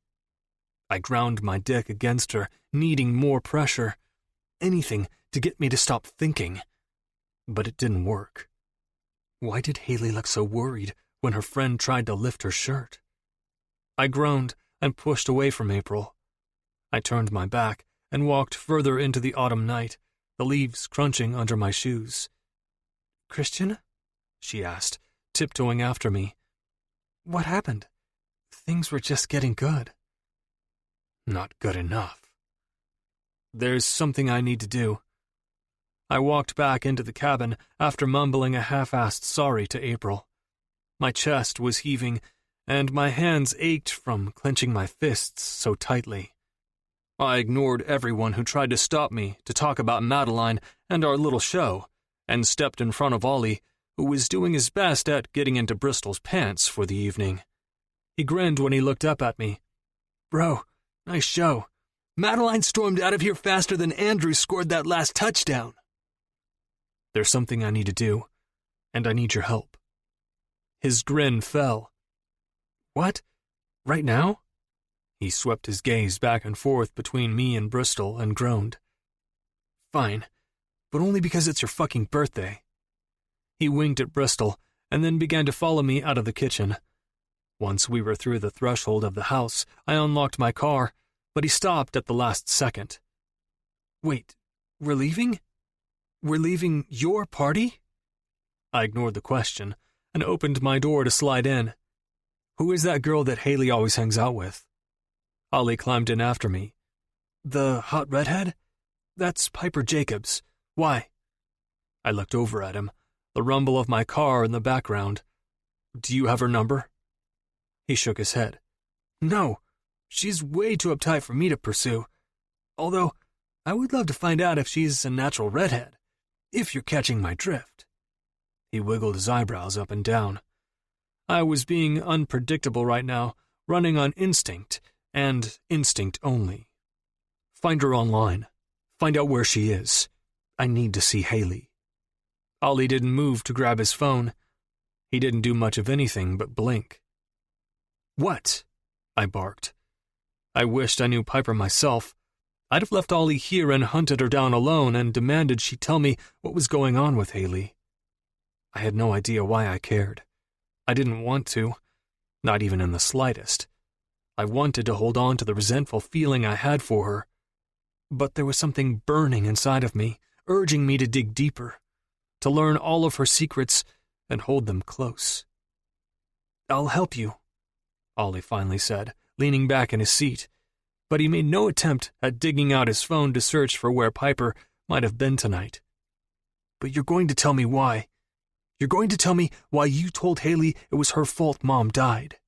I ground my dick against her, needing more pressure. Anything to get me to stop thinking. But it didn't work. Why did Haley look so worried when her friend tried to lift her shirt? I groaned and pushed away from April. I turned my back and walked further into the autumn night, the leaves crunching under my shoes. Christian? She asked, tiptoeing after me. What happened? Things were just getting good. Not good enough. There's something I need to do. I walked back into the cabin after mumbling a half-assed sorry to April. My chest was heaving, and my hands ached from clenching my fists so tightly. I ignored everyone who tried to stop me to talk about Madeline and our little show, and stepped in front of Ollie, who was doing his best at getting into Bristol's pants for the evening. He grinned when he looked up at me. Bro, nice show. Madeline stormed out of here faster than Andrew scored that last touchdown. There's something I need to do, and I need your help. His grin fell. What? Right now? He swept his gaze back and forth between me and Bristol and groaned. Fine, but only because it's your fucking birthday. He winked at Bristol and then began to follow me out of the kitchen. Once we were through the threshold of the house, I unlocked my car, but he stopped at the last second. Wait, we're leaving? We're leaving your party? I ignored the question and opened my door to slide in. Who is that girl that Haley always hangs out with? Ollie climbed in after me. The hot redhead? That's Piper Jacobs. Why? I looked over at him, the rumble of my car in the background. Do you have her number? He shook his head. No, she's way too uptight for me to pursue. Although, I would love to find out if she's a natural redhead, if you're catching my drift. He wiggled his eyebrows up and down. I was being unpredictable right now, running on instinct, and instinct only. Find her online. Find out where she is. I need to see Haley. Ollie didn't move to grab his phone. He didn't do much of anything but blink. "What?" I barked. I wished I knew Piper myself. I'd have left Ollie here and hunted her down alone and demanded she tell me what was going on with Haley. I had no idea why I cared. I didn't want to, not even in the slightest. I wanted to hold on to the resentful feeling I had for her. But there was something burning inside of me, urging me to dig deeper, to learn all of her secrets and hold them close. "I'll help you," Ollie finally said, leaning back in his seat. But he made no attempt at digging out his phone to search for where Piper might have been tonight. "But you're going to tell me why. You're going to tell me why you told Haley it was her fault Mom died."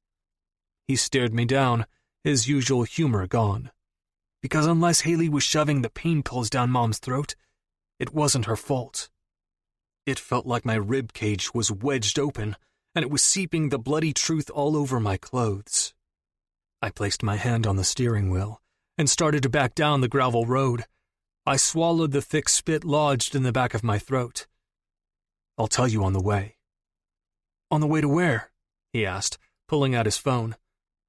He stared me down, his usual humor gone. "Because unless Haley was shoving the pain pills down Mom's throat, it wasn't her fault." It felt like my rib cage was wedged open, and it was seeping the bloody truth all over my clothes. I placed my hand on the steering wheel and started to back down the gravel road. I swallowed the thick spit lodged in the back of my throat. "I'll tell you on the way." "On the way to where?" he asked, pulling out his phone.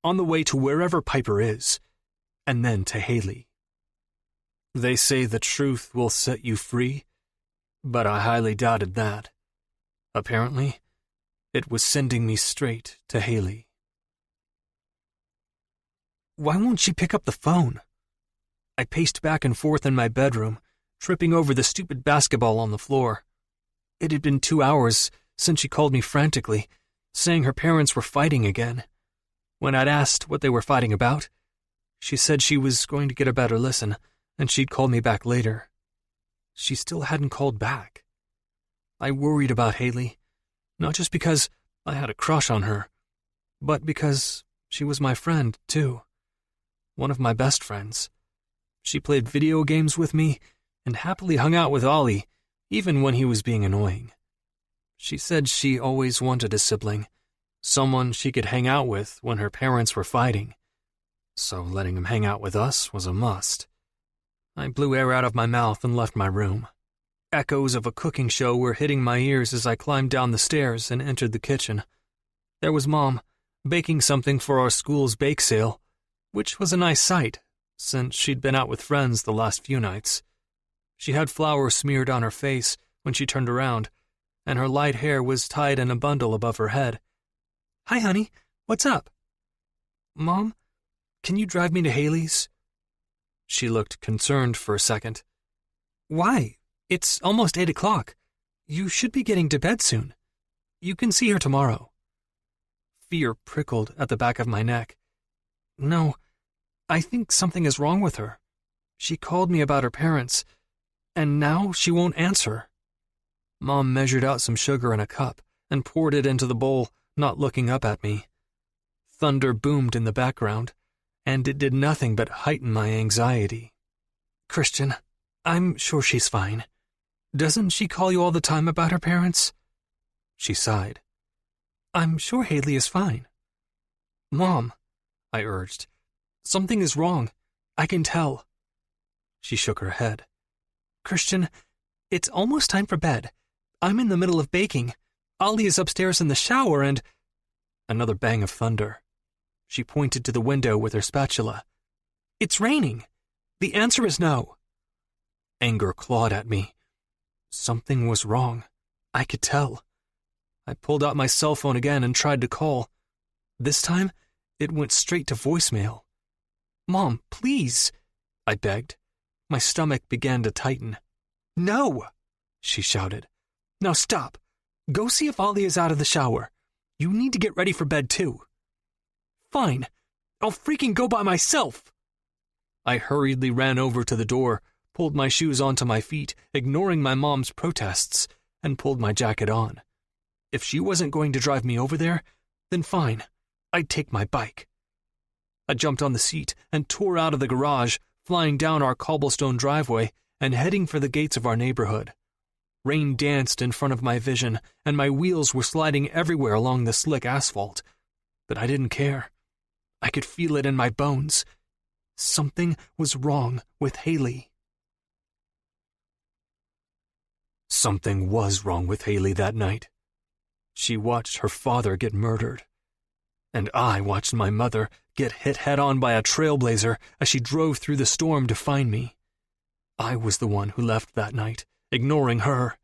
"On the way to wherever Piper is, and then to Haley. They say the truth will set you free, but I highly doubted that. Apparently, it was sending me straight to Haley." "Why won't she pick up the phone?" I paced back and forth in my bedroom, tripping over the stupid basketball on the floor. It had been 2 hours since she called me frantically, saying her parents were fighting again. When I'd asked what they were fighting about, she said she was going to get a better listen, and she'd call me back later. She still hadn't called back. I worried about Haley, not just because I had a crush on her, but because she was my friend, too. One of my best friends. She played video games with me and happily hung out with Ollie, even when he was being annoying. She said she always wanted a sibling, someone she could hang out with when her parents were fighting. So letting him hang out with us was a must. I blew air out of my mouth and left my room. Echoes of a cooking show were hitting my ears as I climbed down the stairs and entered the kitchen. There was Mom, baking something for our school's bake sale, which was a nice sight, since she'd been out with friends the last few nights. She had flour smeared on her face when she turned around, and her light hair was tied in a bundle above her head. "Hi, honey. What's up?" "Mom, can you drive me to Haley's?" She looked concerned for a second. "Why? It's almost 8 o'clock. You should be getting to bed soon. You can see her tomorrow." Fear prickled at the back of my neck. "No, I think something is wrong with her. She called me about her parents, and now she won't answer." Mom measured out some sugar in a cup and poured it into the bowl, not looking up at me. Thunder boomed in the background, and it did nothing but heighten my anxiety. "Christian, I'm sure she's fine. Doesn't she call you all the time about her parents?" She sighed. "I'm sure Haley is fine." "Mom," I urged, "something is wrong. I can tell." She shook her head. "Christian, it's almost time for bed. I'm in the middle of baking. Ollie is upstairs in the shower and—" Another bang of thunder. She pointed to the window with her spatula. "It's raining. The answer is no." Anger clawed at me. Something was wrong. I could tell. I pulled out my cell phone again and tried to call. This time, it went straight to voicemail. "Mom, please," I begged. My stomach began to tighten. "No," she shouted. "Now stop. Go see if Ollie is out of the shower. You need to get ready for bed, too." "Fine. I'll freaking go by myself." I hurriedly ran over to the door, pulled my shoes onto my feet, ignoring my mom's protests, and pulled my jacket on. If she wasn't going to drive me over there, then fine. I'd take my bike. I jumped on the seat and tore out of the garage, flying down our cobblestone driveway and heading for the gates of our neighborhood. Rain danced in front of my vision, and my wheels were sliding everywhere along the slick asphalt. But I didn't care. I could feel it in my bones. Something was wrong with Haley. Something was wrong with Haley that night. She watched her father get murdered, and I watched my mother get hit head-on by a trailblazer as she drove through the storm to find me. I was the one who left that night, ignoring her.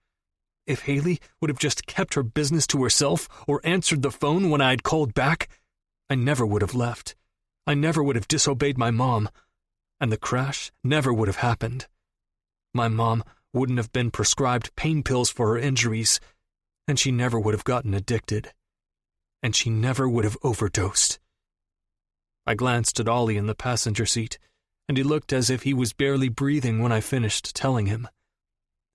If Haley would have just kept her business to herself or answered the phone when I had called back, I never would have left. I never would have disobeyed my mom, and the crash never would have happened. My mom wouldn't have been prescribed pain pills for her injuries, and she never would have gotten addicted, and she never would have overdosed. I glanced at Ollie in the passenger seat, and he looked as if he was barely breathing when I finished telling him.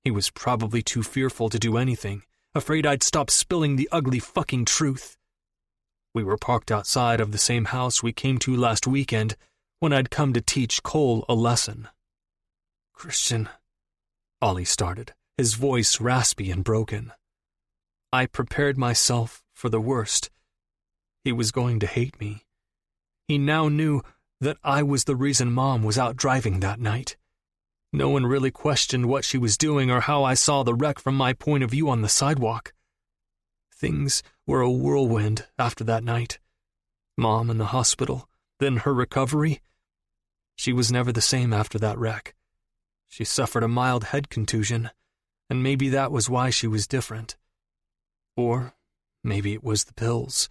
He was probably too fearful to do anything, afraid I'd stop spilling the ugly fucking truth. We were parked outside of the same house we came to last weekend when I'd come to teach Cole a lesson. "Christian," Ollie started, his voice raspy and broken. I prepared myself for the worst. He was going to hate me. He now knew that I was the reason Mom was out driving that night. No one really questioned what she was doing or how I saw the wreck from my point of view on the sidewalk. Things were a whirlwind after that night. Mom in the hospital, then her recovery. She was never the same after that wreck. She suffered a mild head contusion, and maybe that was why she was different. Or maybe it was the pills.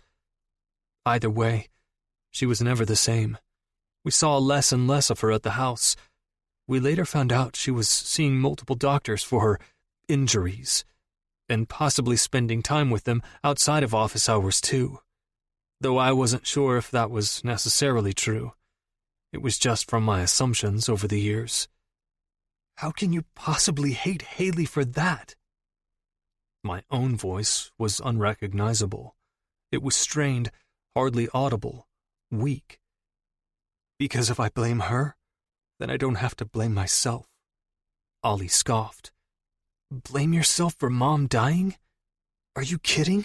Either way, she was never the same. We saw less and less of her at the house. We later found out she was seeing multiple doctors for her injuries, and possibly spending time with them outside of office hours too. Though I wasn't sure if that was necessarily true. It was just from my assumptions over the years. "How can you possibly hate Haley for that?" My own voice was unrecognizable. It was strained, hardly audible, weak. "Because if I blame her, then I don't have to blame myself." Ollie scoffed. "Blame yourself for Mom dying? Are you kidding?"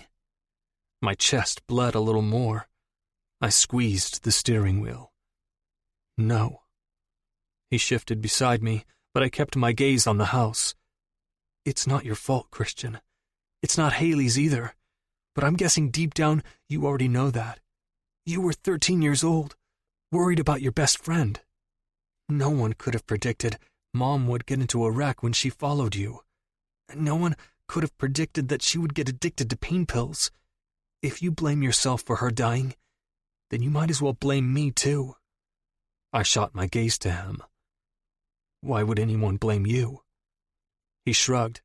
My chest bled a little more. I squeezed the steering wheel. "No." He shifted beside me, but I kept my gaze on the house. "It's not your fault, Christian. It's not Haley's either. But I'm guessing deep down you already know that. You were 13 years old, worried about your best friend. No one could have predicted Mom would get into a wreck when she followed you. And no one could have predicted that she would get addicted to pain pills. If you blame yourself for her dying, then you might as well blame me too." I shot my gaze to him. "Why would anyone blame you?" He shrugged.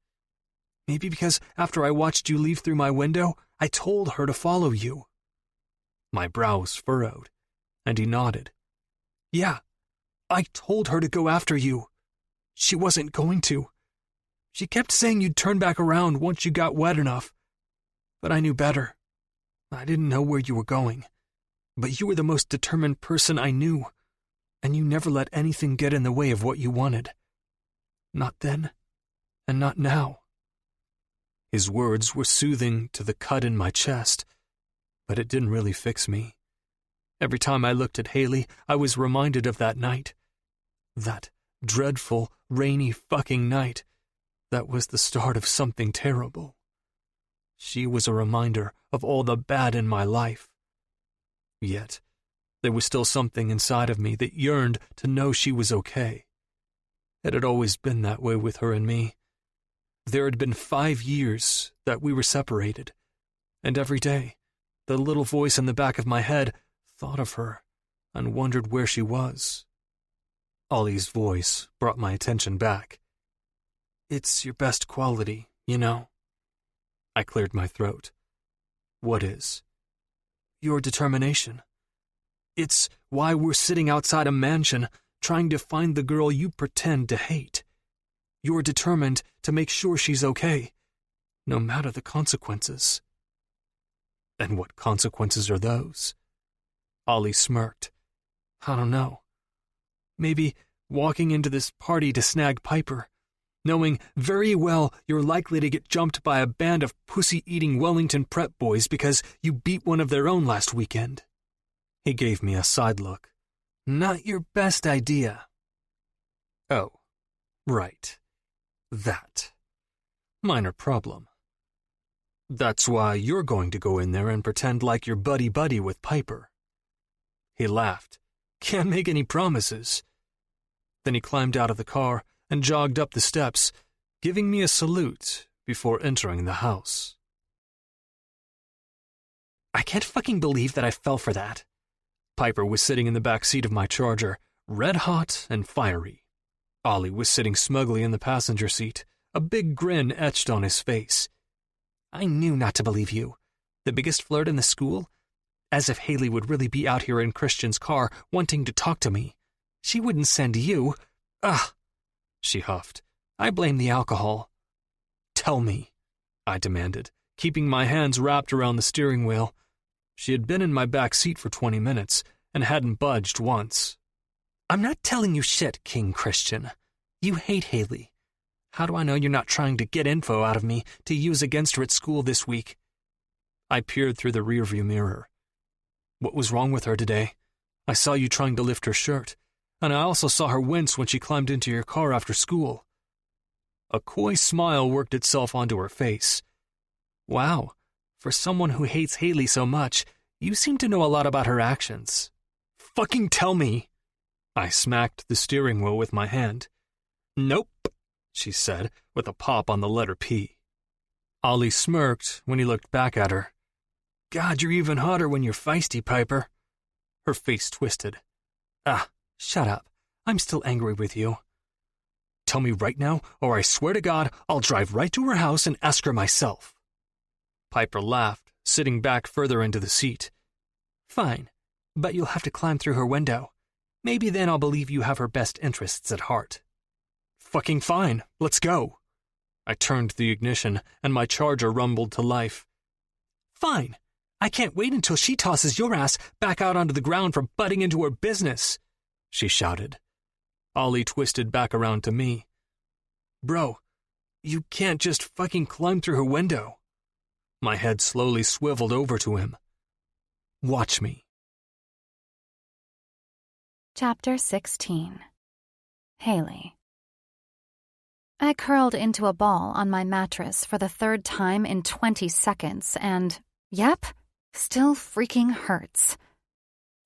"Maybe because after I watched you leave through my window, I told her to follow you." My brows furrowed, and he nodded. "Yeah, I told her to go after you. She wasn't going to. She kept saying you'd turn back around once you got wet enough. But I knew better. I didn't know where you were going. But you were the most determined person I knew, and you never let anything get in the way of what you wanted. Not then, and not now." His words were soothing to the cut in my chest, but it didn't really fix me. Every time I looked at Haley, I was reminded of that night. That dreadful, rainy fucking night that was the start of something terrible. She was a reminder of all the bad in my life. Yet, there was still something inside of me that yearned to know she was okay. It had always been that way with her and me. There had been 5 years that we were separated, and every day, the little voice in the back of my head thought of her and wondered where she was. Ollie's voice brought my attention back. "It's your best quality, you know." I cleared my throat. "What is?" "Your determination. It's why we're sitting outside a mansion trying to find the girl you pretend to hate. You're determined to make sure she's okay, no matter the consequences." "And what consequences are those?" Ollie smirked. "I don't know. Maybe walking into this party to snag Piper, knowing very well you're likely to get jumped by a band of pussy-eating Wellington prep boys because you beat one of their own last weekend." He gave me a side look. "Not your best idea." "Oh, right. That. Minor problem. That's why you're going to go in there and pretend like you're buddy-buddy with Piper. He laughed. Can't make any promises. Then he climbed out of the car and jogged up the steps, giving me a salute before entering the house. I can't fucking believe that I fell for that. Piper was sitting in the back seat of my Charger, red-hot and fiery. Ollie was sitting smugly in the passenger seat, a big grin etched on his face. I knew not to believe you. The biggest flirt in the school? As if Haley would really be out here in Christian's car wanting to talk to me. She wouldn't send you. Ugh, she huffed. I blame the alcohol. Tell me, I demanded, keeping my hands wrapped around the steering wheel. She had been in my back seat for 20 minutes and hadn't budged once. I'm not telling you shit, King Christian. You hate Haley. How do I know you're not trying to get info out of me to use against her at school this week? I peered through the rearview mirror. What was wrong with her today? I saw you trying to lift her shirt, and I also saw her wince when she climbed into your car after school. A coy smile worked itself onto her face. Wow, for someone who hates Haley so much, you seem to know a lot about her actions. Fucking tell me! I smacked the steering wheel with my hand. Nope, she said, with a pop on the letter P. Ollie smirked when he looked back at her. God, you're even hotter when you're feisty, Piper. Her face twisted. Ah, shut up. I'm still angry with you. Tell me right now, or I swear to God, I'll drive right to her house and ask her myself. Piper laughed, sitting back further into the seat. Fine, but you'll have to climb through her window. Maybe then I'll believe you have her best interests at heart. Fucking fine, let's go. I turned the ignition, and my Charger rumbled to life. Fine. I can't wait until she tosses your ass back out onto the ground for butting into her business, she shouted. Ollie twisted back around to me. Bro, you can't just fucking climb through her window. My head slowly swiveled over to him. Watch me. Chapter 16. Haley. I curled into a ball on my mattress for the third time in 20 seconds and, yep, still freaking hurts.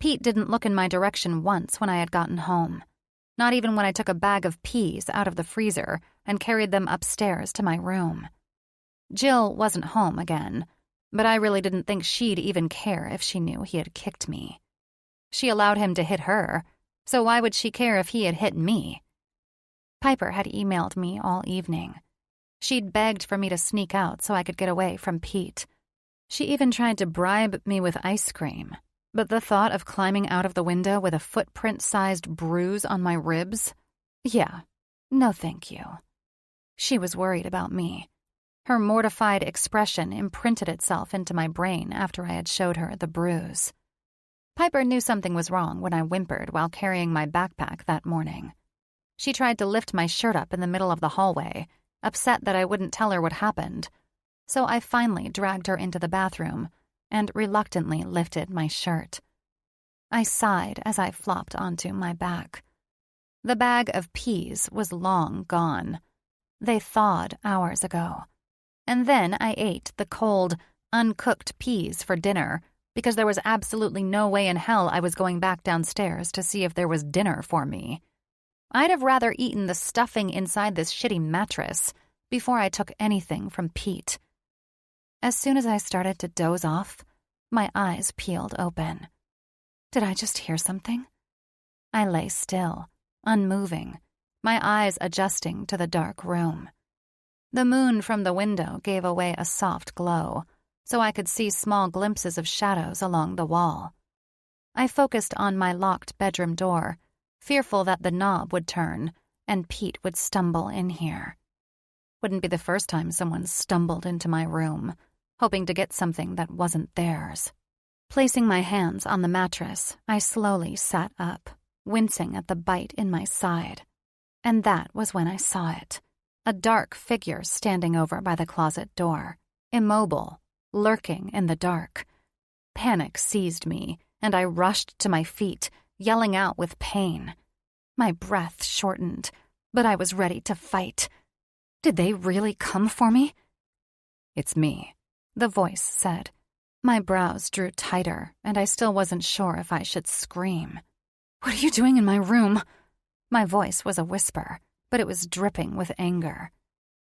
Pete didn't look in my direction once when I had gotten home. Not even when I took a bag of peas out of the freezer and carried them upstairs to my room. Jill wasn't home again, but I really didn't think she'd even care if she knew he had kicked me. She allowed him to hit her, so why would she care if he had hit me? Piper had emailed me all evening. She'd begged for me to sneak out so I could get away from Pete. She even tried to bribe me with ice cream, but the thought of climbing out of the window with a footprint-sized bruise on my ribs? Yeah, no thank you. She was worried about me. Her mortified expression imprinted itself into my brain after I had showed her the bruise. Piper knew something was wrong when I whimpered while carrying my backpack that morning. She tried to lift my shirt up in the middle of the hallway, upset that I wouldn't tell her what happened. So I finally dragged her into the bathroom and reluctantly lifted my shirt. I sighed as I flopped onto my back. The bag of peas was long gone. They thawed hours ago. And then I ate the cold, uncooked peas for dinner because there was absolutely no way in hell I was going back downstairs to see if there was dinner for me. I'd have rather eaten the stuffing inside this shitty mattress before I took anything from Pete. As soon as I started to doze off, my eyes peeled open. Did I just hear something? I lay still, unmoving, my eyes adjusting to the dark room. The moon from the window gave away a soft glow, so I could see small glimpses of shadows along the wall. I focused on my locked bedroom door, fearful that the knob would turn and Pete would stumble in here. Wouldn't be the first time someone stumbled into my room, hoping to get something that wasn't theirs. Placing my hands on the mattress, I slowly sat up, wincing at the bite in my side. And that was when I saw it. A dark figure standing over by the closet door, immobile, lurking in the dark. Panic seized me, and I rushed to my feet, yelling out with pain. My breath shortened, but I was ready to fight. Did they really come for me? It's me, the voice said. My brows drew tighter, and I still wasn't sure if I should scream. What are you doing in my room? My voice was a whisper, but it was dripping with anger.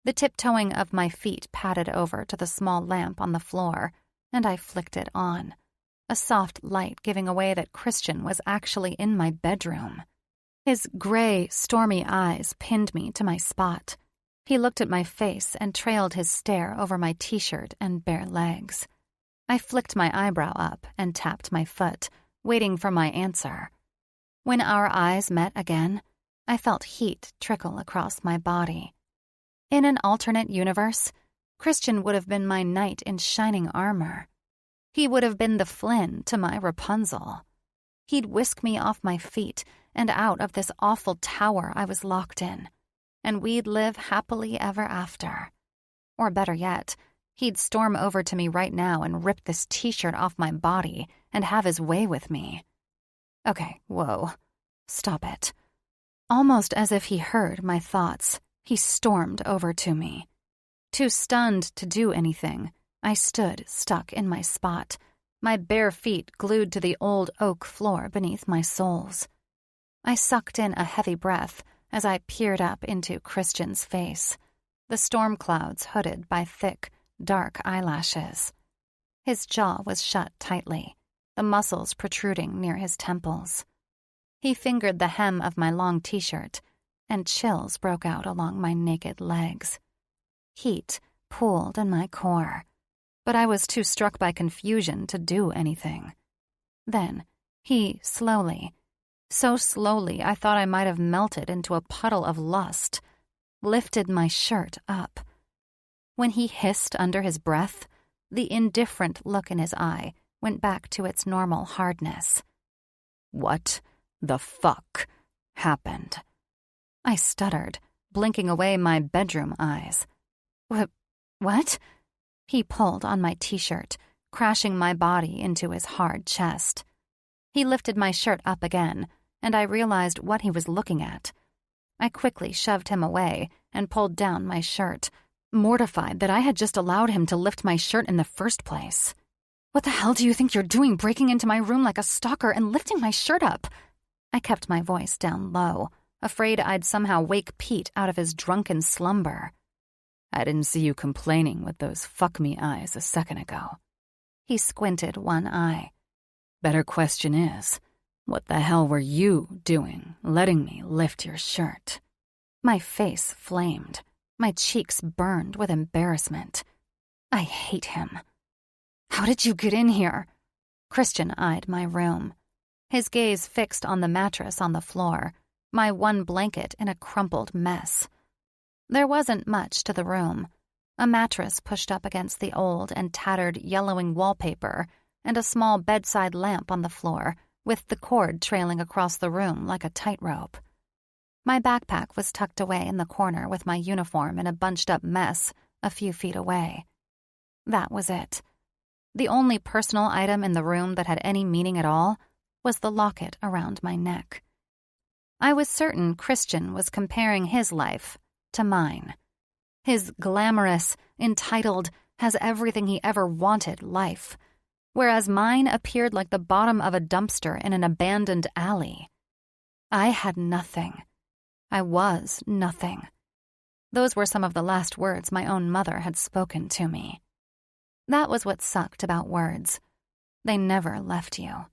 The tiptoeing of my feet padded over to the small lamp on the floor, and I flicked it on, a soft light giving away that Christian was actually in my bedroom. His gray, stormy eyes pinned me to my spot. He looked at my face and trailed his stare over my t-shirt and bare legs. I flicked my eyebrow up and tapped my foot, waiting for my answer. When our eyes met again, I felt heat trickle across my body. In an alternate universe, Christian would have been my knight in shining armor. He would have been the Flynn to my Rapunzel. He'd whisk me off my feet and out of this awful tower I was locked in, and we'd live happily ever after. Or better yet, he'd storm over to me right now and rip this t-shirt off my body and have his way with me. Okay, whoa. Stop it. Almost as if he heard my thoughts, he stormed over to me. Too stunned to do anything, I stood stuck in my spot, my bare feet glued to the old oak floor beneath my soles. I sucked in a heavy breath as I peered up into Christian's face, the storm clouds hooded by thick, dark eyelashes. His jaw was shut tightly, the muscles protruding near his temples. He fingered the hem of my long t-shirt, and chills broke out along my naked legs. Heat pooled in my core, but I was too struck by confusion to do anything. Then he slowly, so slowly I thought I might have melted into a puddle of lust, lifted my shirt up. When he hissed under his breath, the indifferent look in his eye went back to its normal hardness. What the fuck happened? I stuttered, blinking away my bedroom eyes. What? He pulled on my t-shirt, crashing my body into his hard chest. He lifted my shirt up again, and I realized what he was looking at. I quickly shoved him away and pulled down my shirt, mortified that I had just allowed him to lift my shirt in the first place. What the hell do you think you're doing, breaking into my room like a stalker and lifting my shirt up? I kept my voice down low, afraid I'd somehow wake Pete out of his drunken slumber. I didn't see you complaining with those fuck-me eyes a second ago. He squinted one eye. Better question is, what the hell were you doing, letting me lift your shirt? My face flamed. My cheeks burned with embarrassment. I hate him. How did you get in here? Christian eyed my room, his gaze fixed on the mattress on the floor, my one blanket in a crumpled mess. There wasn't much to the room. A mattress pushed up against the old and tattered yellowing wallpaper, and a small bedside lamp on the floor, with the cord trailing across the room like a tightrope. My backpack was tucked away in the corner with my uniform in a bunched-up mess a few feet away. That was it. The only personal item in the room that had any meaning at all was the locket around my neck. I was certain Christian was comparing his life to mine. His glamorous, entitled, has everything he ever wanted life, whereas mine appeared like the bottom of a dumpster in an abandoned alley. I had nothing. I was nothing. Those were some of the last words my own mother had spoken to me. That was what sucked about words. They never left you.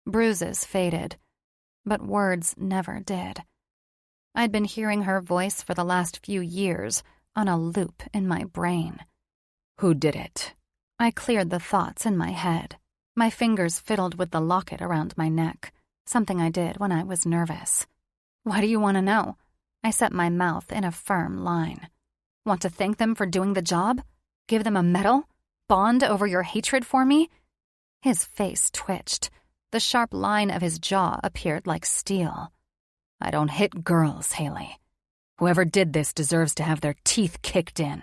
Bruises faded, but words never did. I'd been hearing her voice for the last few years on a loop in my brain. Who did it? I cleared the thoughts in my head. My fingers fiddled with the locket around my neck, something I did when I was nervous. Why do you want to know? I set my mouth in a firm line. Want to thank them for doing the job? Give them a medal? Bond over your hatred for me? His face twitched. The sharp line of his jaw appeared like steel. I don't hit girls, Haley. Whoever did this deserves to have their teeth kicked in.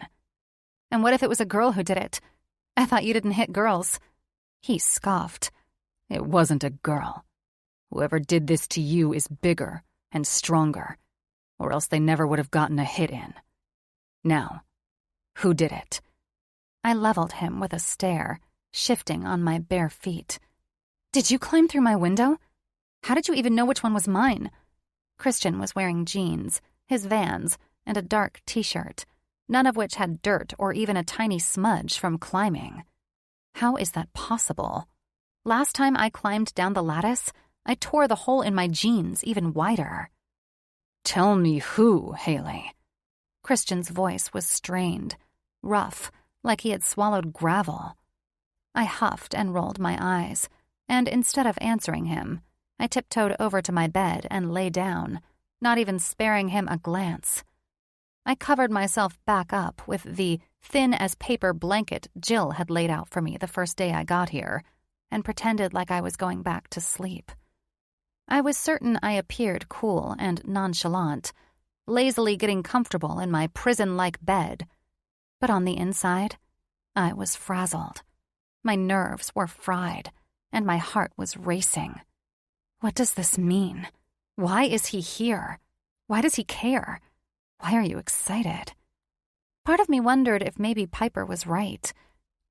And what if it was a girl who did it? I thought you didn't hit girls. He scoffed. It wasn't a girl. Whoever did this to you is bigger and stronger, or else they never would have gotten a hit in. Now, who did it? I leveled him with a stare, shifting on my bare feet. Did you climb through my window? How did you even know which one was mine? Christian was wearing jeans, his Vans, and a dark t-shirt, none of which had dirt or even a tiny smudge from climbing. How is that possible? Last time I climbed down the lattice, I tore the hole in my jeans even wider. Tell me who, Haley. Christian's voice was strained, rough, like he had swallowed gravel. I huffed and rolled my eyes, and instead of answering him, I tiptoed over to my bed and lay down, not even sparing him a glance. I covered myself back up with the thin-as-paper blanket Jill had laid out for me the first day I got here, and pretended like I was going back to sleep. I was certain I appeared cool and nonchalant, lazily getting comfortable in my prison-like bed. But on the inside, I was frazzled. My nerves were fried, and my heart was racing. What does this mean? Why is he here? Why does he care? Why are you excited? Part of me wondered if maybe Piper was right.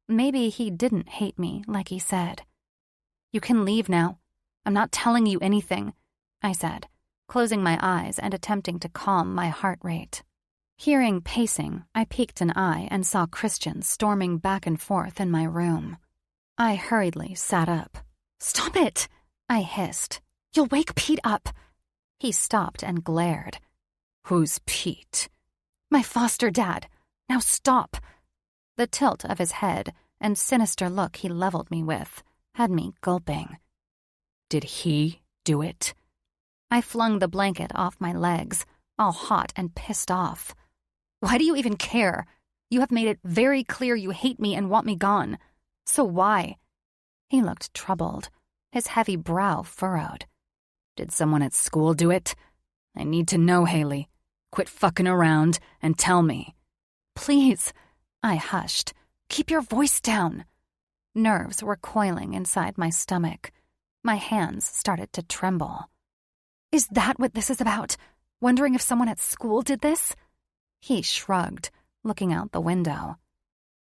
Maybe he didn't hate me like he said. You can leave now. I'm not telling you anything, I said, closing my eyes and attempting to calm my heart rate. Hearing pacing, I peeked an eye and saw Christian storming back and forth in my room. I hurriedly sat up. Stop it, I hissed. You'll wake Pete up. He stopped and glared. Who's Pete? My foster dad. Now stop. The tilt of his head and sinister look he leveled me with had me gulping. Did he do it? I flung the blanket off my legs, all hot and pissed off. Why do you even care? You have made it very clear you hate me and want me gone. So why? He looked troubled, his heavy brow furrowed. Did someone at school do it? I need to know, Haley. Quit fucking around and tell me. Please, I hushed. Keep your voice down. Nerves were coiling inside my stomach. My hands started to tremble. Is that what this is about? Wondering if someone at school did this? He shrugged, looking out the window.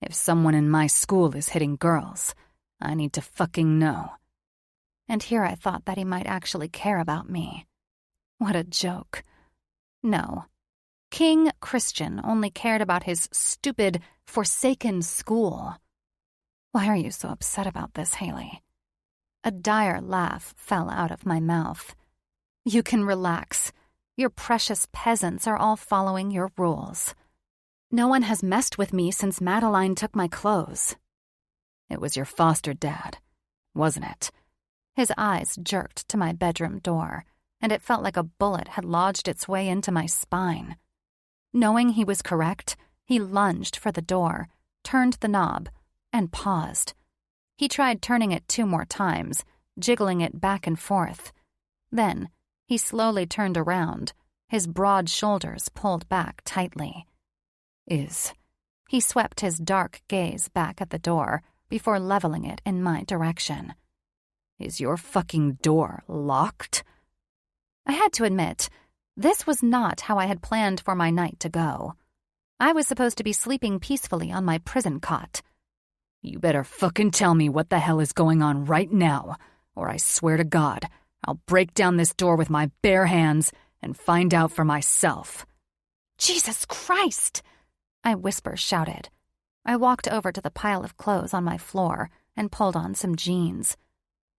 If someone in my school is hitting girls, I need to fucking know. And here I thought that he might actually care about me. What a joke. No. King Christian only cared about his stupid, forsaken school. Why are you so upset about this, Haley? A dire laugh fell out of my mouth. You can relax. Your precious peasants are all following your rules. No one has messed with me since Madeline took my clothes. It was your foster dad, wasn't it? His eyes jerked to my bedroom door, and it felt like a bullet had lodged its way into my spine. Knowing he was correct, he lunged for the door, turned the knob, and paused. He tried turning it 2 more times, jiggling it back and forth. Then, he slowly turned around, his broad shoulders pulled back tightly. He swept his dark gaze back at the door before leveling it in my direction. Is your fucking door locked? I had to admit, this was not how I had planned for my night to go. I was supposed to be sleeping peacefully on my prison cot. You better fucking tell me what the hell is going on right now, or I swear to God, I'll break down this door with my bare hands and find out for myself. Jesus Christ! I whisper-shouted. I walked over to the pile of clothes on my floor and pulled on some jeans.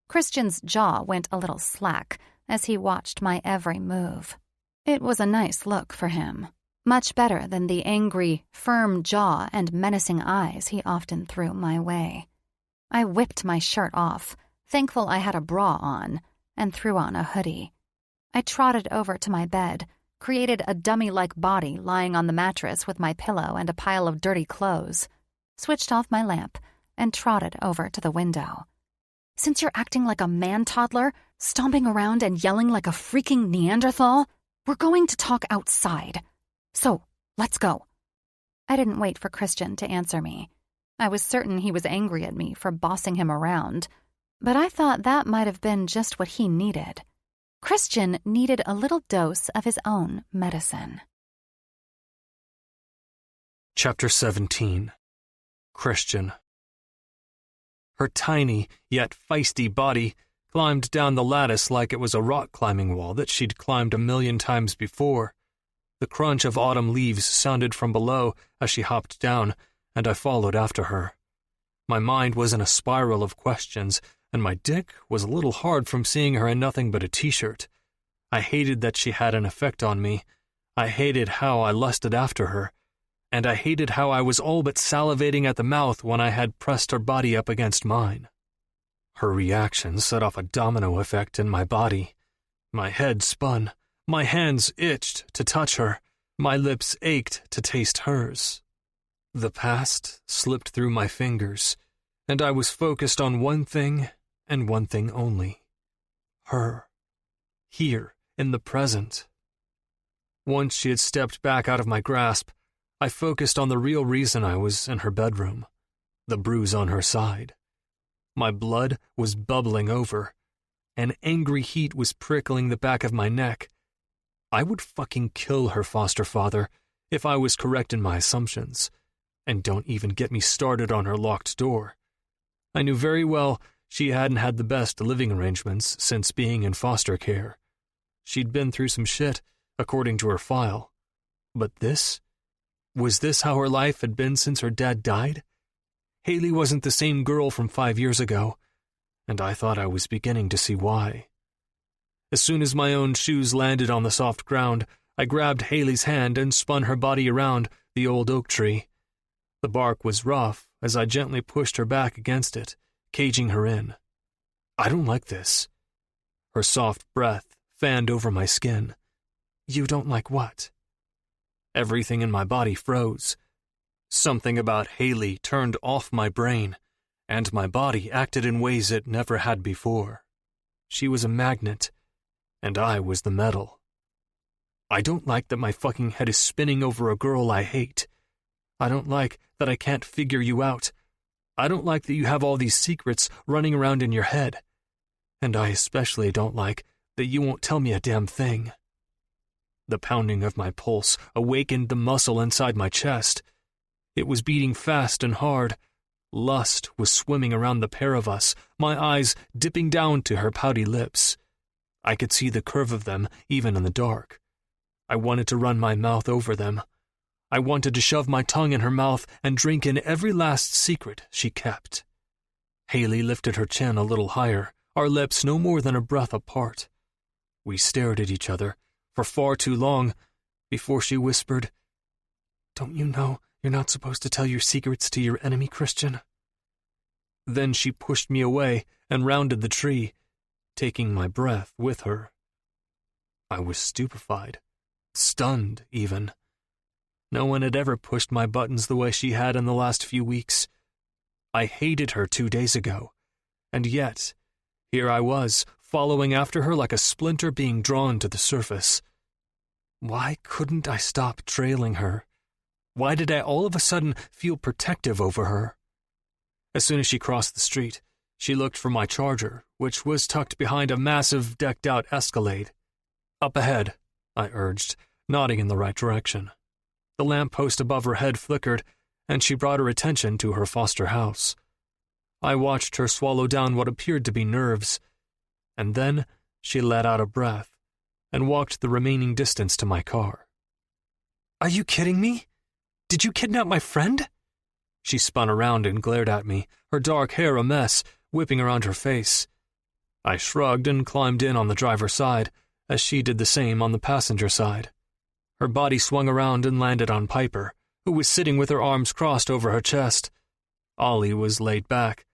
Christian's jaw went a little slack as he watched my every move. It was a nice look for him, much better than the angry, firm jaw and menacing eyes he often threw my way. I whipped my shirt off, thankful I had a bra on, and threw on a hoodie. I trotted over to my bed, created a dummy-like body lying on the mattress with my pillow and a pile of dirty clothes, switched off my lamp, and trotted over to the window. Since you're acting like a man-toddler, stomping around and yelling like a freaking Neanderthal, we're going to talk outside. So, let's go. I didn't wait for Christian to answer me. I was certain he was angry at me for bossing him around, but I thought that might have been just what he needed. Christian needed a little dose of his own medicine. Chapter 17. Christian. Her tiny, yet feisty body climbed down the lattice like it was a rock-climbing wall that she'd climbed 1,000,000 times before. The crunch of autumn leaves sounded from below as she hopped down, and I followed after her. My mind was in a spiral of questions, and my dick was a little hard from seeing her in nothing but a t-shirt. I hated that she had an effect on me. I hated how I lusted after her. And I hated how I was all but salivating at the mouth when I had pressed her body up against mine. Her reaction set off a domino effect in my body. My head spun, my hands itched to touch her, my lips ached to taste hers. The past slipped through my fingers, and I was focused on one thing and one thing only. Her. Here, in the present. Once she had stepped back out of my grasp, I focused on the real reason I was in her bedroom, the bruise on her side. My blood was bubbling over. An angry heat was prickling the back of my neck. I would fucking kill her foster father if I was correct in my assumptions. And don't even get me started on her locked door. I knew very well she hadn't had the best living arrangements since being in foster care. She'd been through some shit, according to her file. But this? Was this how her life had been since her dad died? Haley wasn't the same girl from 5 years ago, and I thought I was beginning to see why. As soon as my own shoes landed on the soft ground, I grabbed Haley's hand and spun her body around the old oak tree. The bark was rough as I gently pushed her back against it, caging her in. I don't like this. Her soft breath fanned over my skin. You don't like what? Everything in my body froze. Something about Haley turned off my brain, and my body acted in ways it never had before. She was a magnet, and I was the metal. I don't like that my fucking head is spinning over a girl I hate. I don't like that I can't figure you out. I don't like that you have all these secrets running around in your head. And I especially don't like that you won't tell me a damn thing. The pounding of my pulse awakened the muscle inside my chest. It was beating fast and hard. Lust was swimming around the pair of us, my eyes dipping down to her pouty lips. I could see the curve of them even in the dark. I wanted to run my mouth over them. I wanted to shove my tongue in her mouth and drink in every last secret she kept. Haley lifted her chin a little higher, our lips no more than a breath apart. We stared at each other for far too long before she whispered, "Don't you know you're not supposed to tell your secrets to your enemy, Christian?" Then she pushed me away and rounded the tree, taking my breath with her. I was stupefied, stunned even. No one had ever pushed my buttons the way she had in the last few weeks. I hated her 2 days ago, and yet, here I was, following after her like a splinter being drawn to the surface. Why couldn't I stop trailing her? Why did I all of a sudden feel protective over her? As soon as she crossed the street, she looked for my charger, which was tucked behind a massive, decked-out Escalade. "Up ahead," I urged, nodding in the right direction. The lamppost above her head flickered, and she brought her attention to her foster house. I watched her swallow down what appeared to be nerves, and then she let out a breath and walked the remaining distance to my car. "Are you kidding me? Did you kidnap my friend?" She spun around and glared at me, her dark hair a mess, whipping around her face. I shrugged and climbed in on the driver's side, as she did the same on the passenger side. Her body swung around and landed on Piper, who was sitting with her arms crossed over her chest. Ollie was laid back,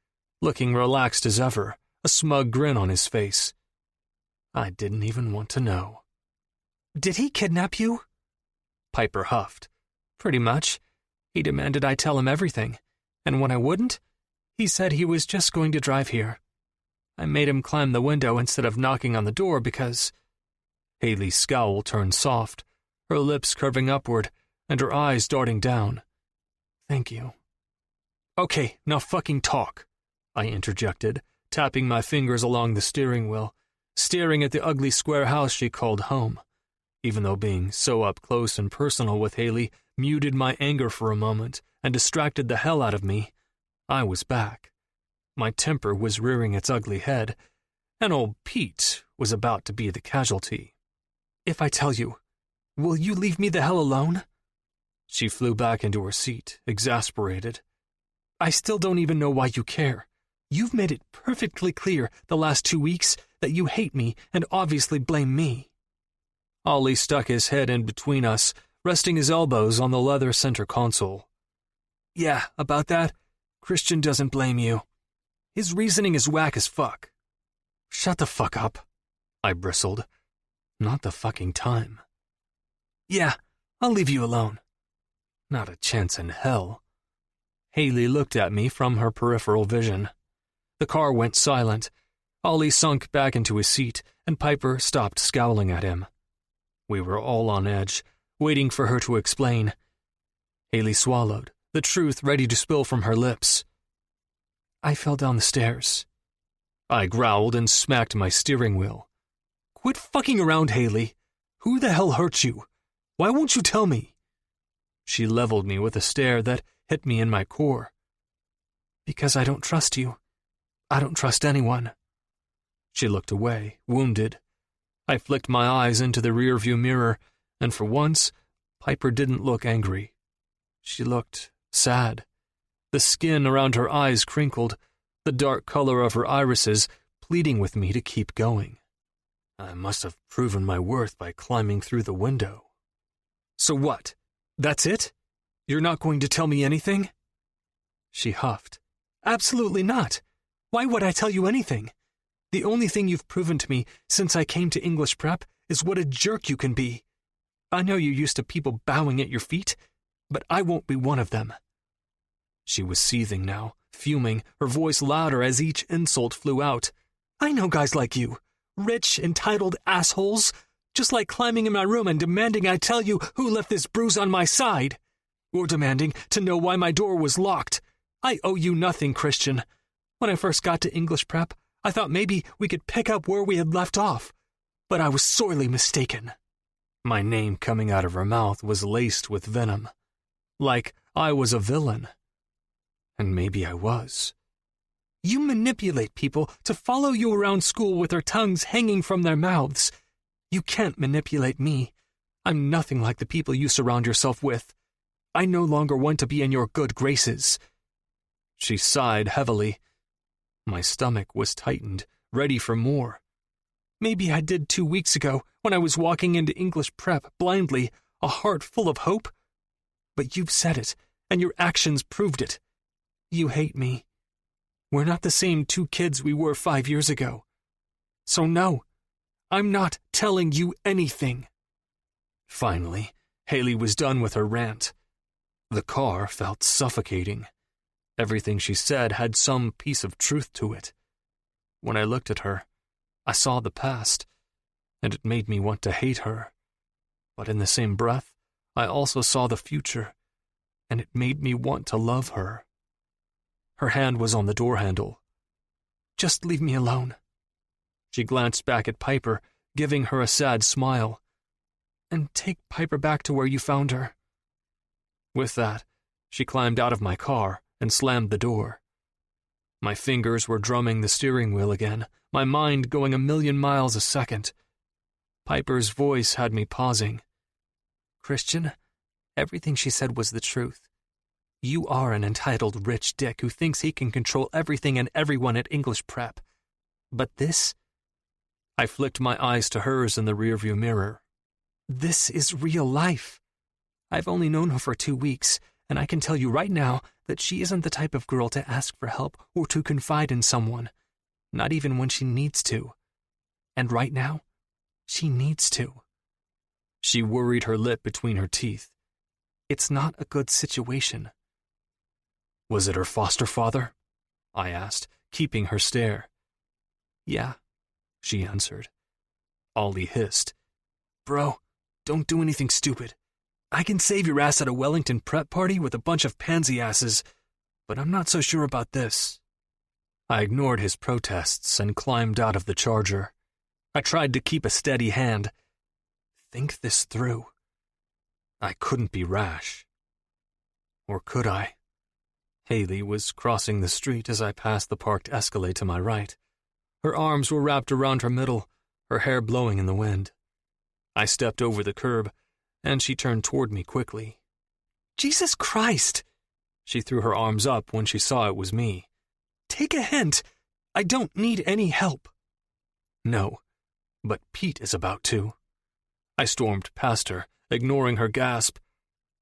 looking relaxed as ever, a smug grin on his face. I didn't even want to know. "Did he kidnap you?" Piper huffed. "Pretty much. He demanded I tell him everything, and when I wouldn't, he said he was just going to drive here. I made him climb the window instead of knocking on the door because—" Haley's scowl turned soft, her lips curving upward and her eyes darting down. "Thank you." "Okay, now fucking talk," I interjected, tapping my fingers along the steering wheel, staring at the ugly square house she called home. even though being so up close and personal with Haley muted my anger for a moment and distracted the hell out of me. I was back. My temper was rearing its ugly head, and old Pete was about to be the casualty. "If I tell you, will you leave me the hell alone?" She flew back into her seat, exasperated. "I still don't even know why you care. You've made it perfectly clear the last 2 weeks that you hate me and obviously blame me." Ollie stuck his head in between us, resting his elbows on the leather center console. "Yeah, about that, Christian doesn't blame you. His reasoning is whack as fuck." "Shut the fuck up," I bristled. Not the fucking time. "Yeah, I'll leave you alone." "Not a chance in hell." Haley looked at me from her peripheral vision. The car went silent. Ollie sunk back into his seat, and Piper stopped scowling at him. We were all on edge, waiting for her to explain. Haley swallowed, the truth ready to spill from her lips. "I fell down the stairs." I growled and smacked my steering wheel. "Quit fucking around, Haley. Who the hell hurt you? Why won't you tell me?" She leveled me with a stare that hit me in my core. "Because I don't trust you. I don't trust anyone." She looked away, wounded. I flicked my eyes into the rearview mirror, and for once, Piper didn't look angry. She looked sad. The skin around her eyes crinkled, the dark color of her irises pleading with me to keep going. I must have proven my worth by climbing through the window. "So what? That's it? You're not going to tell me anything?" She huffed. "Absolutely not. Why would I tell you anything? The only thing you've proven to me since I came to English prep is what a jerk you can be. I know you're used to people bowing at your feet, but I won't be one of them." She was seething now, fuming, her voice louder as each insult flew out. "I know guys like you. Rich, entitled assholes, just like climbing in my room and demanding I tell you who left this bruise on my side. Or demanding to know why my door was locked. I owe you nothing, Christian. When I first got to English prep, I thought maybe we could pick up where we had left off, but I was sorely mistaken." My name coming out of her mouth was laced with venom. Like I was a villain. And maybe I was. "You manipulate people to follow you around school with their tongues hanging from their mouths. You can't manipulate me. I'm nothing like the people you surround yourself with. I no longer want to be in your good graces." She sighed heavily. My stomach was tightened, ready for more. Maybe I did 2 weeks ago when I was walking into English prep blindly, a heart full of hope. But you've said it, and your actions proved it. You hate me. We're not the same 2 kids we were 5 years ago. So no, I'm not telling you anything." Finally, Haley was done with her rant. The car felt suffocating. Everything she said had some piece of truth to it. When I looked at her, I saw the past, and it made me want to hate her. But in the same breath, I also saw the future, and it made me want to love her. Her hand was on the door handle. "Just leave me alone." She glanced back at Piper, giving her a sad smile. "And take Piper back to where you found her." With that, she climbed out of my car and slammed the door. My fingers were drumming the steering wheel again, my mind going 1,000,000 miles a second. Piper's voice had me pausing. "Christian, everything she said was the truth. You are an entitled rich dick who thinks he can control everything and everyone at English prep. But this..." I flicked my eyes to hers in the rearview mirror. "This is real life. I've only known her for 2 weeks, and I can tell you right now that she isn't the type of girl to ask for help or to confide in someone, not even when she needs to. And right now, she needs to." She worried her lip between her teeth. "It's not a good situation." "Was it her foster father?" I asked, keeping her stare. "Yeah," she answered. Ollie hissed. "Bro, don't do anything stupid. I can save your ass at a Wellington prep party with a bunch of pansy asses, but I'm not so sure about this." I ignored his protests and climbed out of the Charger. I tried to keep a steady hand. think this through. I couldn't be rash. Or could I? Haley was crossing the street as I passed the parked Escalade to my right. Her arms were wrapped around her middle, her hair blowing in the wind. I stepped over the curb, and she turned toward me quickly. "Jesus Christ!" She threw her arms up when she saw it was me. "Take a hint. I don't need any help." No, but Pete is about to. I stormed past her, ignoring her gasp.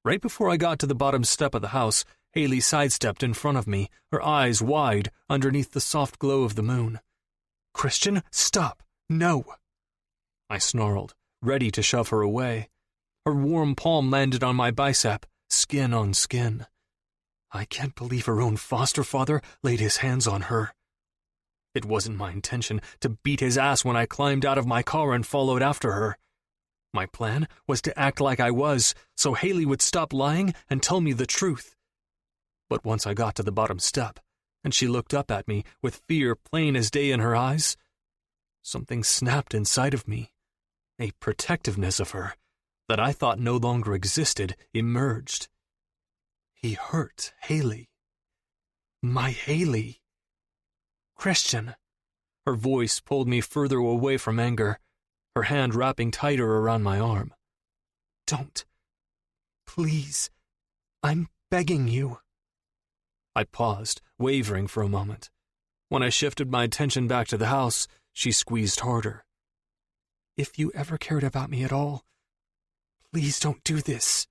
Right before I got to the bottom step of the house, Haley sidestepped in front of me, her eyes wide underneath the soft glow of the moon. "Christian, stop! No!" I snarled, ready to shove her away. Her warm palm landed on my bicep, skin on skin. I can't believe her own foster father laid his hands on her. It wasn't my intention to beat his ass when I climbed out of my car and followed after her. My plan was to act like I was, so Haley would stop lying and tell me the truth. But once I got to the bottom step, and she looked up at me with fear plain as day in her eyes, something snapped inside of me. A protectiveness of her that I thought no longer existed emerged. He hurt Haley. My Haley. "Christian." Her voice pulled me further away from anger, her hand wrapping tighter around my arm. "Don't. Please. I'm begging you." I paused, wavering for a moment. When I shifted my attention back to the house, she squeezed harder. "If you ever cared about me at all, please don't do this."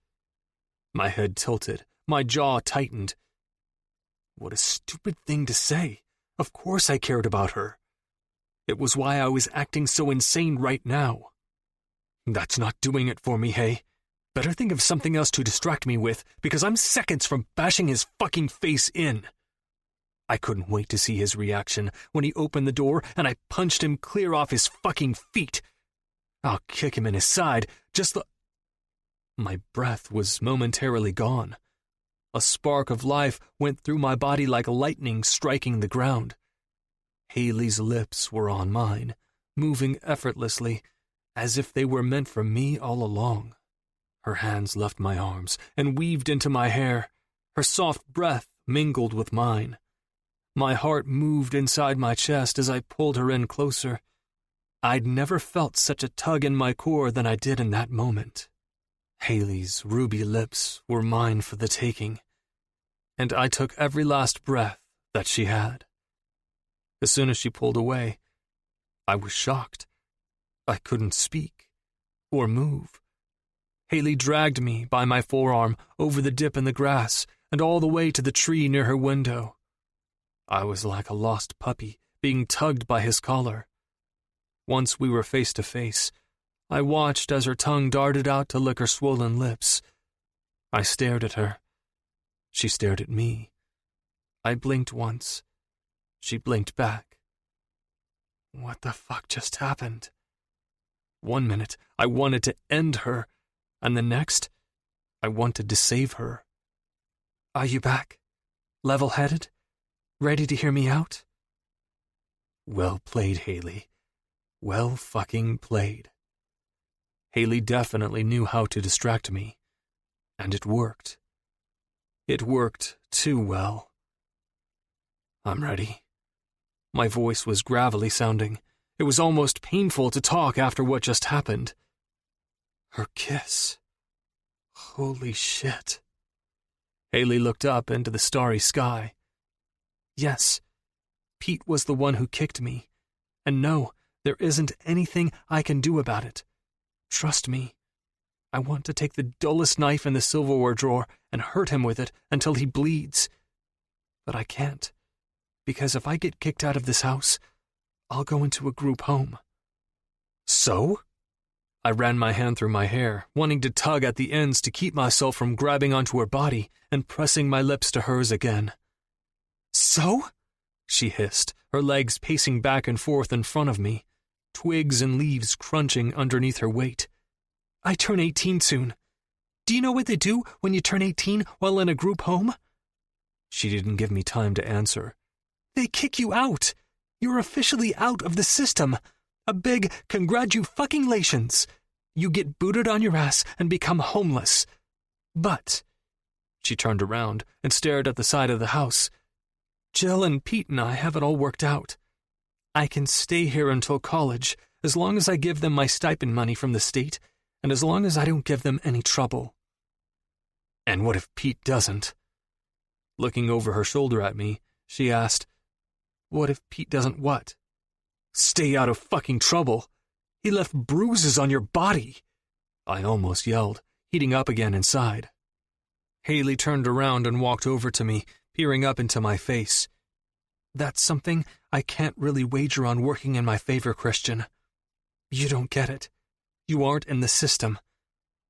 My head tilted, my jaw tightened. What a stupid thing to say. Of course I cared about her. It was why I was acting so insane right now. "That's not doing it for me, hey. Better think of something else to distract me with, because I'm seconds from bashing his fucking face in." I couldn't wait to see his reaction when he opened the door and I punched him clear off his fucking feet. I'll kick him in his side, My breath was momentarily gone. A spark of life went through my body like lightning striking the ground. Haley's lips were on mine, moving effortlessly, as if they were meant for me all along. Her hands left my arms and weaved into my hair. Her soft breath mingled with mine. My heart moved inside my chest as I pulled her in closer. I'd never felt such a tug in my core than I did in that moment. Haley's ruby lips were mine for the taking, and I took every last breath that she had. As soon as she pulled away, I was shocked. I couldn't speak or move. Haley dragged me by my forearm over the dip in the grass and all the way to the tree near her window. I was like a lost puppy being tugged by his collar. Once we were face to face, I watched as her tongue darted out to lick her swollen lips. I stared at her. She stared at me. I blinked once. She blinked back. What the fuck just happened? One minute, I wanted to end her, and the next, I wanted to save her. "Are you back? Level-headed? Ready to hear me out?" Well played, Haley. Well fucking played. Haley definitely knew how to distract me, and it worked. It worked too well. "I'm ready." My voice was gravelly sounding. It was almost painful to talk after what just happened. Her kiss. Holy shit. Haley looked up into the starry sky. Yes, Pete was the one who kicked me. And no, there isn't anything I can do about it. Trust me. I want to take the dullest knife in the silverware drawer and hurt him with it until he bleeds. But I can't, because if I get kicked out of this house, I'll go into a group home. So? I ran my hand through my hair, wanting to tug at the ends to keep myself from grabbing onto her body and pressing my lips to hers again. "So?" she hissed, her legs pacing back and forth in front of me, twigs and leaves crunching underneath her weight. "I turn 18 soon. Do you know what they do when you turn 18 while in a group home?" She didn't give me time to answer. "They kick you out. You're officially out of the system. A big congratulations. you get booted on your ass and become homeless. But, she turned around and stared at the side of the house, Jill and Pete and I have it all worked out. I can stay here until college, as long as I give them my stipend money from the state, and as long as I don't give them any trouble. And what if Pete doesn't? Looking over her shoulder at me, she asked, what if Pete doesn't what? Stay out of fucking trouble. He left bruises on your body. I almost yelled, heating up again inside. Haley turned around and walked over to me, peering up into my face. That's something I can't really wager on working in my favor, Christian. You don't get it. You aren't in the system.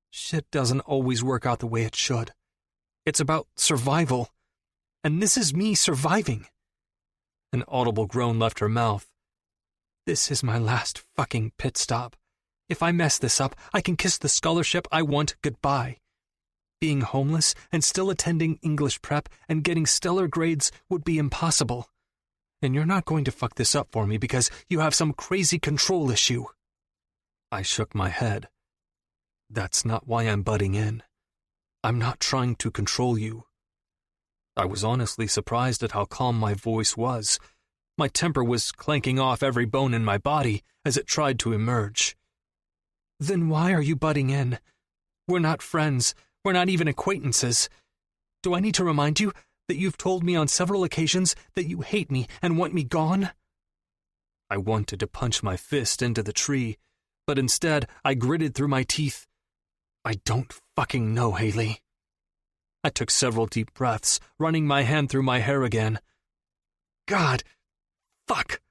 Shit doesn't always work out the way it should. It's about survival. And this is me surviving. An audible groan left her mouth. This is my last fucking pit stop. If I mess this up, I can kiss the scholarship I want goodbye. Being homeless and still attending English prep and getting stellar grades would be impossible. And you're not going to fuck this up for me because you have some crazy control issue. I shook my head. That's not why I'm butting in. I'm not trying to control you. I was honestly surprised at how calm my voice was. My temper was clanking off every bone in my body as it tried to emerge. Then why are you butting in? We're not friends. We're not even acquaintances. Do I need to remind you that you've told me on several occasions that you hate me and want me gone? I wanted to punch my fist into the tree, but instead I gritted through my teeth. I don't fucking know, Haley. I took several deep breaths, running my hand through my hair again. God, fuck.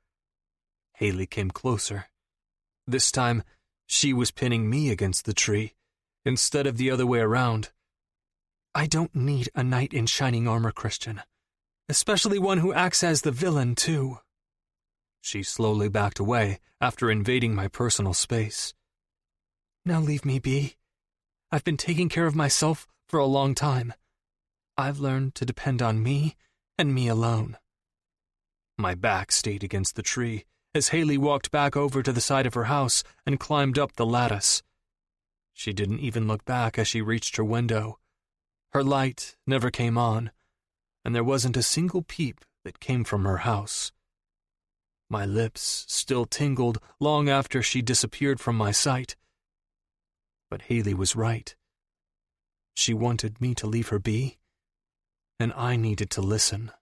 Haley came closer. This time, she was pinning me against the tree, instead of the other way around. I don't need a knight in shining armor, Christian. Especially one who acts as the villain, too. She slowly backed away after invading my personal space. Now leave me be. I've been taking care of myself for a long time. I've learned to depend on me and me alone. My back stayed against the tree as Haley walked back over to the side of her house and climbed up the lattice. She didn't even look back as she reached her window. Her light never came on, and there wasn't a single peep that came from her house. My lips still tingled long after she disappeared from my sight. But Haley was right. She wanted me to leave her be, and I needed to listen.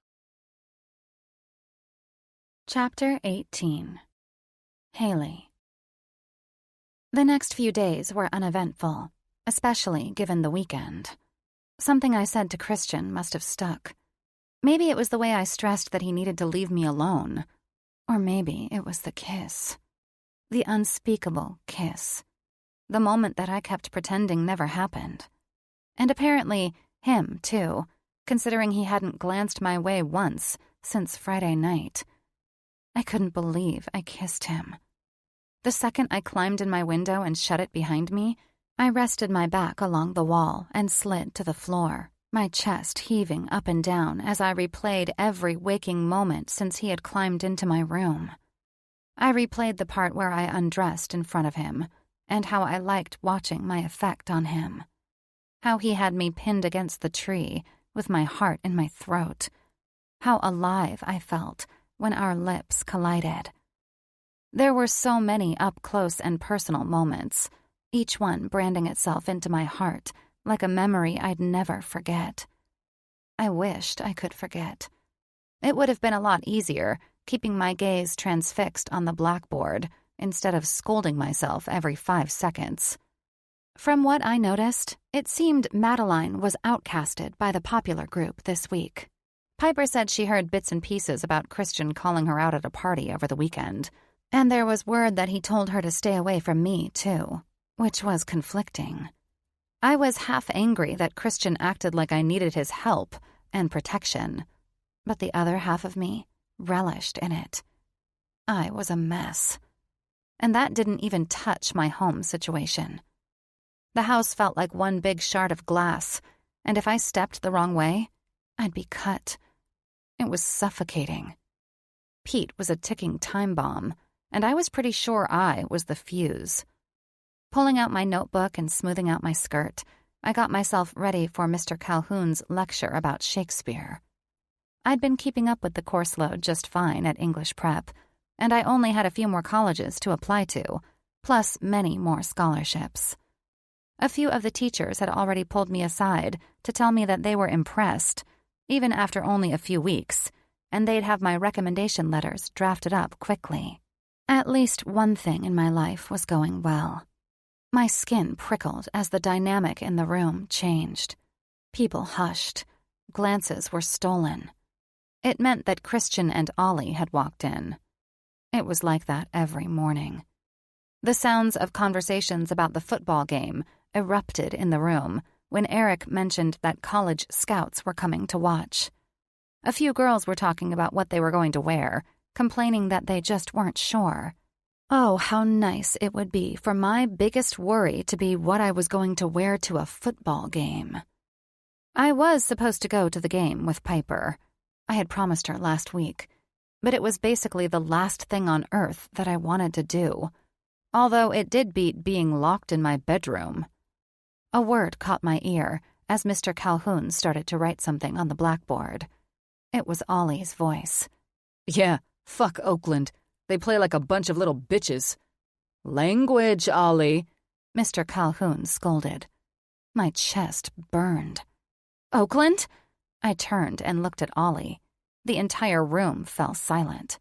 Chapter 18. Haley. The next few days were uneventful, especially given the weekend. Something I said to Christian must have stuck. Maybe it was the way I stressed that he needed to leave me alone. Or maybe it was the kiss. The unspeakable kiss. The moment that I kept pretending never happened. And apparently, him, too, considering he hadn't glanced my way once since Friday night. I couldn't believe I kissed him. The second I climbed in my window and shut it behind me, I rested my back along the wall and slid to the floor, my chest heaving up and down as I replayed every waking moment since he had climbed into my room. I replayed the part where I undressed in front of him, and how I liked watching my effect on him. How he had me pinned against the tree, with my heart in my throat. How alive I felt when our lips collided. There were so many up-close and personal moments, each one branding itself into my heart like a memory I'd never forget. I wished I could forget. It would have been a lot easier keeping my gaze transfixed on the blackboard instead of scolding myself every 5 seconds. From what I noticed, it seemed Madeline was outcasted by the popular group this week. Piper said she heard bits and pieces about Christian calling her out at a party over the weekend, and there was word that he told her to stay away from me, too, which was conflicting. I was half angry that Christian acted like I needed his help and protection, but the other half of me relished in it. I was a mess. And that didn't even touch my home situation. The house felt like one big shard of glass, and if I stepped the wrong way, I'd be cut. It was suffocating. Pete was a ticking time bomb, and I was pretty sure I was the fuse. Pulling out my notebook and smoothing out my skirt, I got myself ready for Mr. Calhoun's lecture about Shakespeare. I'd been keeping up with the course load just fine at English Prep, and I only had a few more colleges to apply to, plus many more scholarships. A few of the teachers had already pulled me aside to tell me that they were impressed, even after only a few weeks, and they'd have my recommendation letters drafted up quickly. At least one thing in my life was going well. My skin prickled as the dynamic in the room changed. People hushed. Glances were stolen. It meant that Christian and Ollie had walked in. It was like that every morning. The sounds of conversations about the football game erupted in the room when Eric mentioned that college scouts were coming to watch. A few girls were talking about what they were going to wear, complaining that they just weren't sure. Oh, how nice it would be for my biggest worry to be what I was going to wear to a football game. I was supposed to go to the game with Piper. I had promised her last week, but it was basically the last thing on earth that I wanted to do, although it did beat being locked in my bedroom. A word caught my ear as Mr. Calhoun started to write something on the blackboard. It was Ollie's voice. Yeah, fuck Oakland. They play like a bunch of little bitches. Language, Ollie, Mr. Calhoun scolded. My chest burned. Oakland? I turned and looked at Ollie. The entire room fell silent.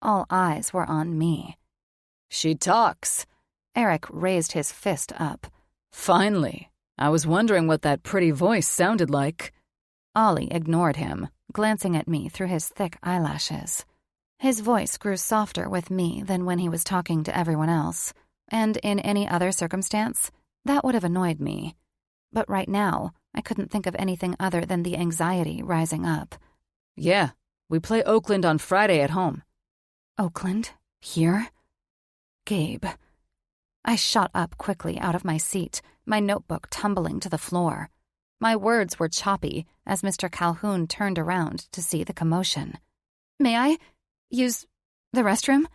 All eyes were on me. She talks. Eric raised his fist up. Finally. I was wondering what that pretty voice sounded like. Ollie ignored him, glancing at me through his thick eyelashes. His voice grew softer with me than when he was talking to everyone else, and in any other circumstance, that would have annoyed me. But right now, I couldn't think of anything other than the anxiety rising up. Yeah, we play Oakland on Friday at home. Oakland? Here? Gabe. I shot up quickly out of my seat, my notebook tumbling to the floor. My words were choppy as Mr. Calhoun turned around to see the commotion. May I use the restroom?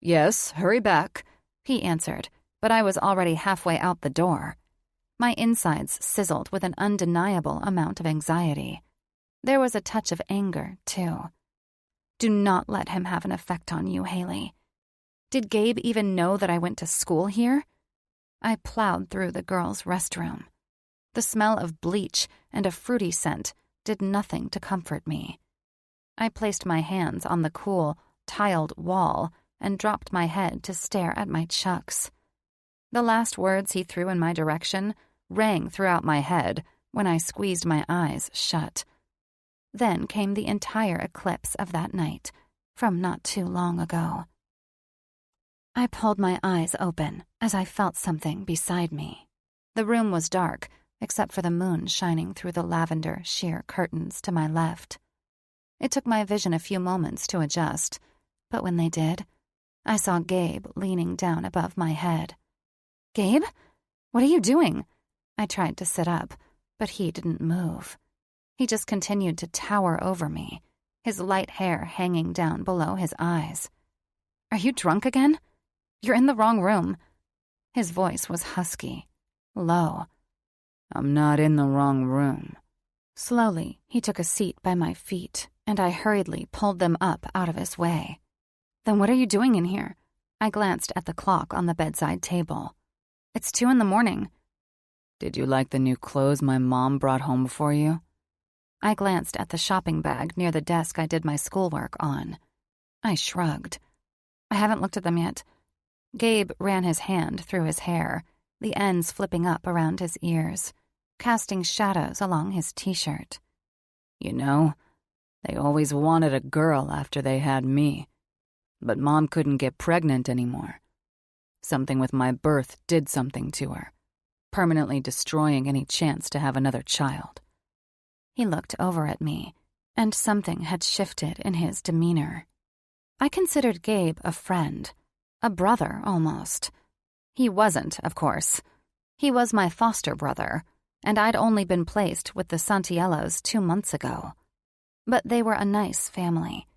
Yes, hurry back, he answered, but I was already halfway out the door. My insides sizzled with an undeniable amount of anxiety. There was a touch of anger, too. Do not let him have an effect on you, Haley. Did Gabe even know that I went to school here? I plowed through the girls' restroom. The smell of bleach and a fruity scent did nothing to comfort me. I placed my hands on the cool, tiled wall and dropped my head to stare at my chucks. The last words he threw in my direction rang throughout my head when I squeezed my eyes shut. Then came the entire eclipse of that night, from not too long ago. I pulled my eyes open as I felt something beside me. The room was dark, except for the moon shining through the lavender sheer curtains to my left. It took my vision a few moments to adjust, but when they did, I saw Gabe leaning down above my head. Gabe? What are you doing? I tried to sit up, but he didn't move. He just continued to tower over me, his light hair hanging down below his eyes. Are you drunk again? You're in the wrong room. His voice was husky, low. I'm not in the wrong room. Slowly, he took a seat by my feet, and I hurriedly pulled them up out of his way. Then what are you doing in here? I glanced at the clock on the bedside table. It's 2 a.m. Did you like the new clothes my mom brought home for you? I glanced at the shopping bag near the desk I did my schoolwork on. I shrugged. I haven't looked at them yet. Gabe ran his hand through his hair, the ends flipping up around his ears, casting shadows along his t-shirt. You know, they always wanted a girl after they had me. But Mom couldn't get pregnant anymore. Something with my birth did something to her, permanently destroying any chance to have another child. He looked over at me, and something had shifted in his demeanor. I considered Gabe a friend, a brother almost. He wasn't, of course. He was my foster brother, and I'd only been placed with the Santiellos 2 months ago. But they were a nice family.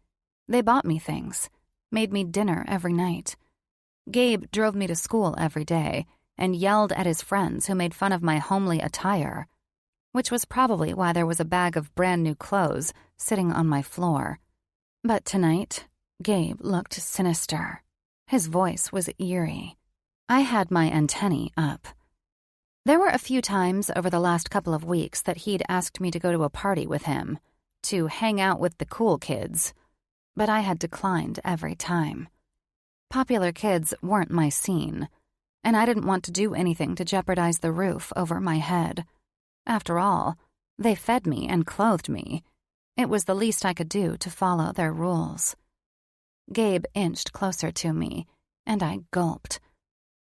They bought me things, made me dinner every night. Gabe drove me to school every day, and yelled at his friends who made fun of my homely attire, which was probably why there was a bag of brand new clothes sitting on my floor. But tonight, Gabe looked sinister. His voice was eerie. I had my antennae up. There were a few times over the last couple of weeks that he'd asked me to go to a party with him, to hang out with the cool kids, but I had declined every time. Popular kids weren't my scene, and I didn't want to do anything to jeopardize the roof over my head. After all, they fed me and clothed me. It was the least I could do to follow their rules. Gabe inched closer to me, and I gulped.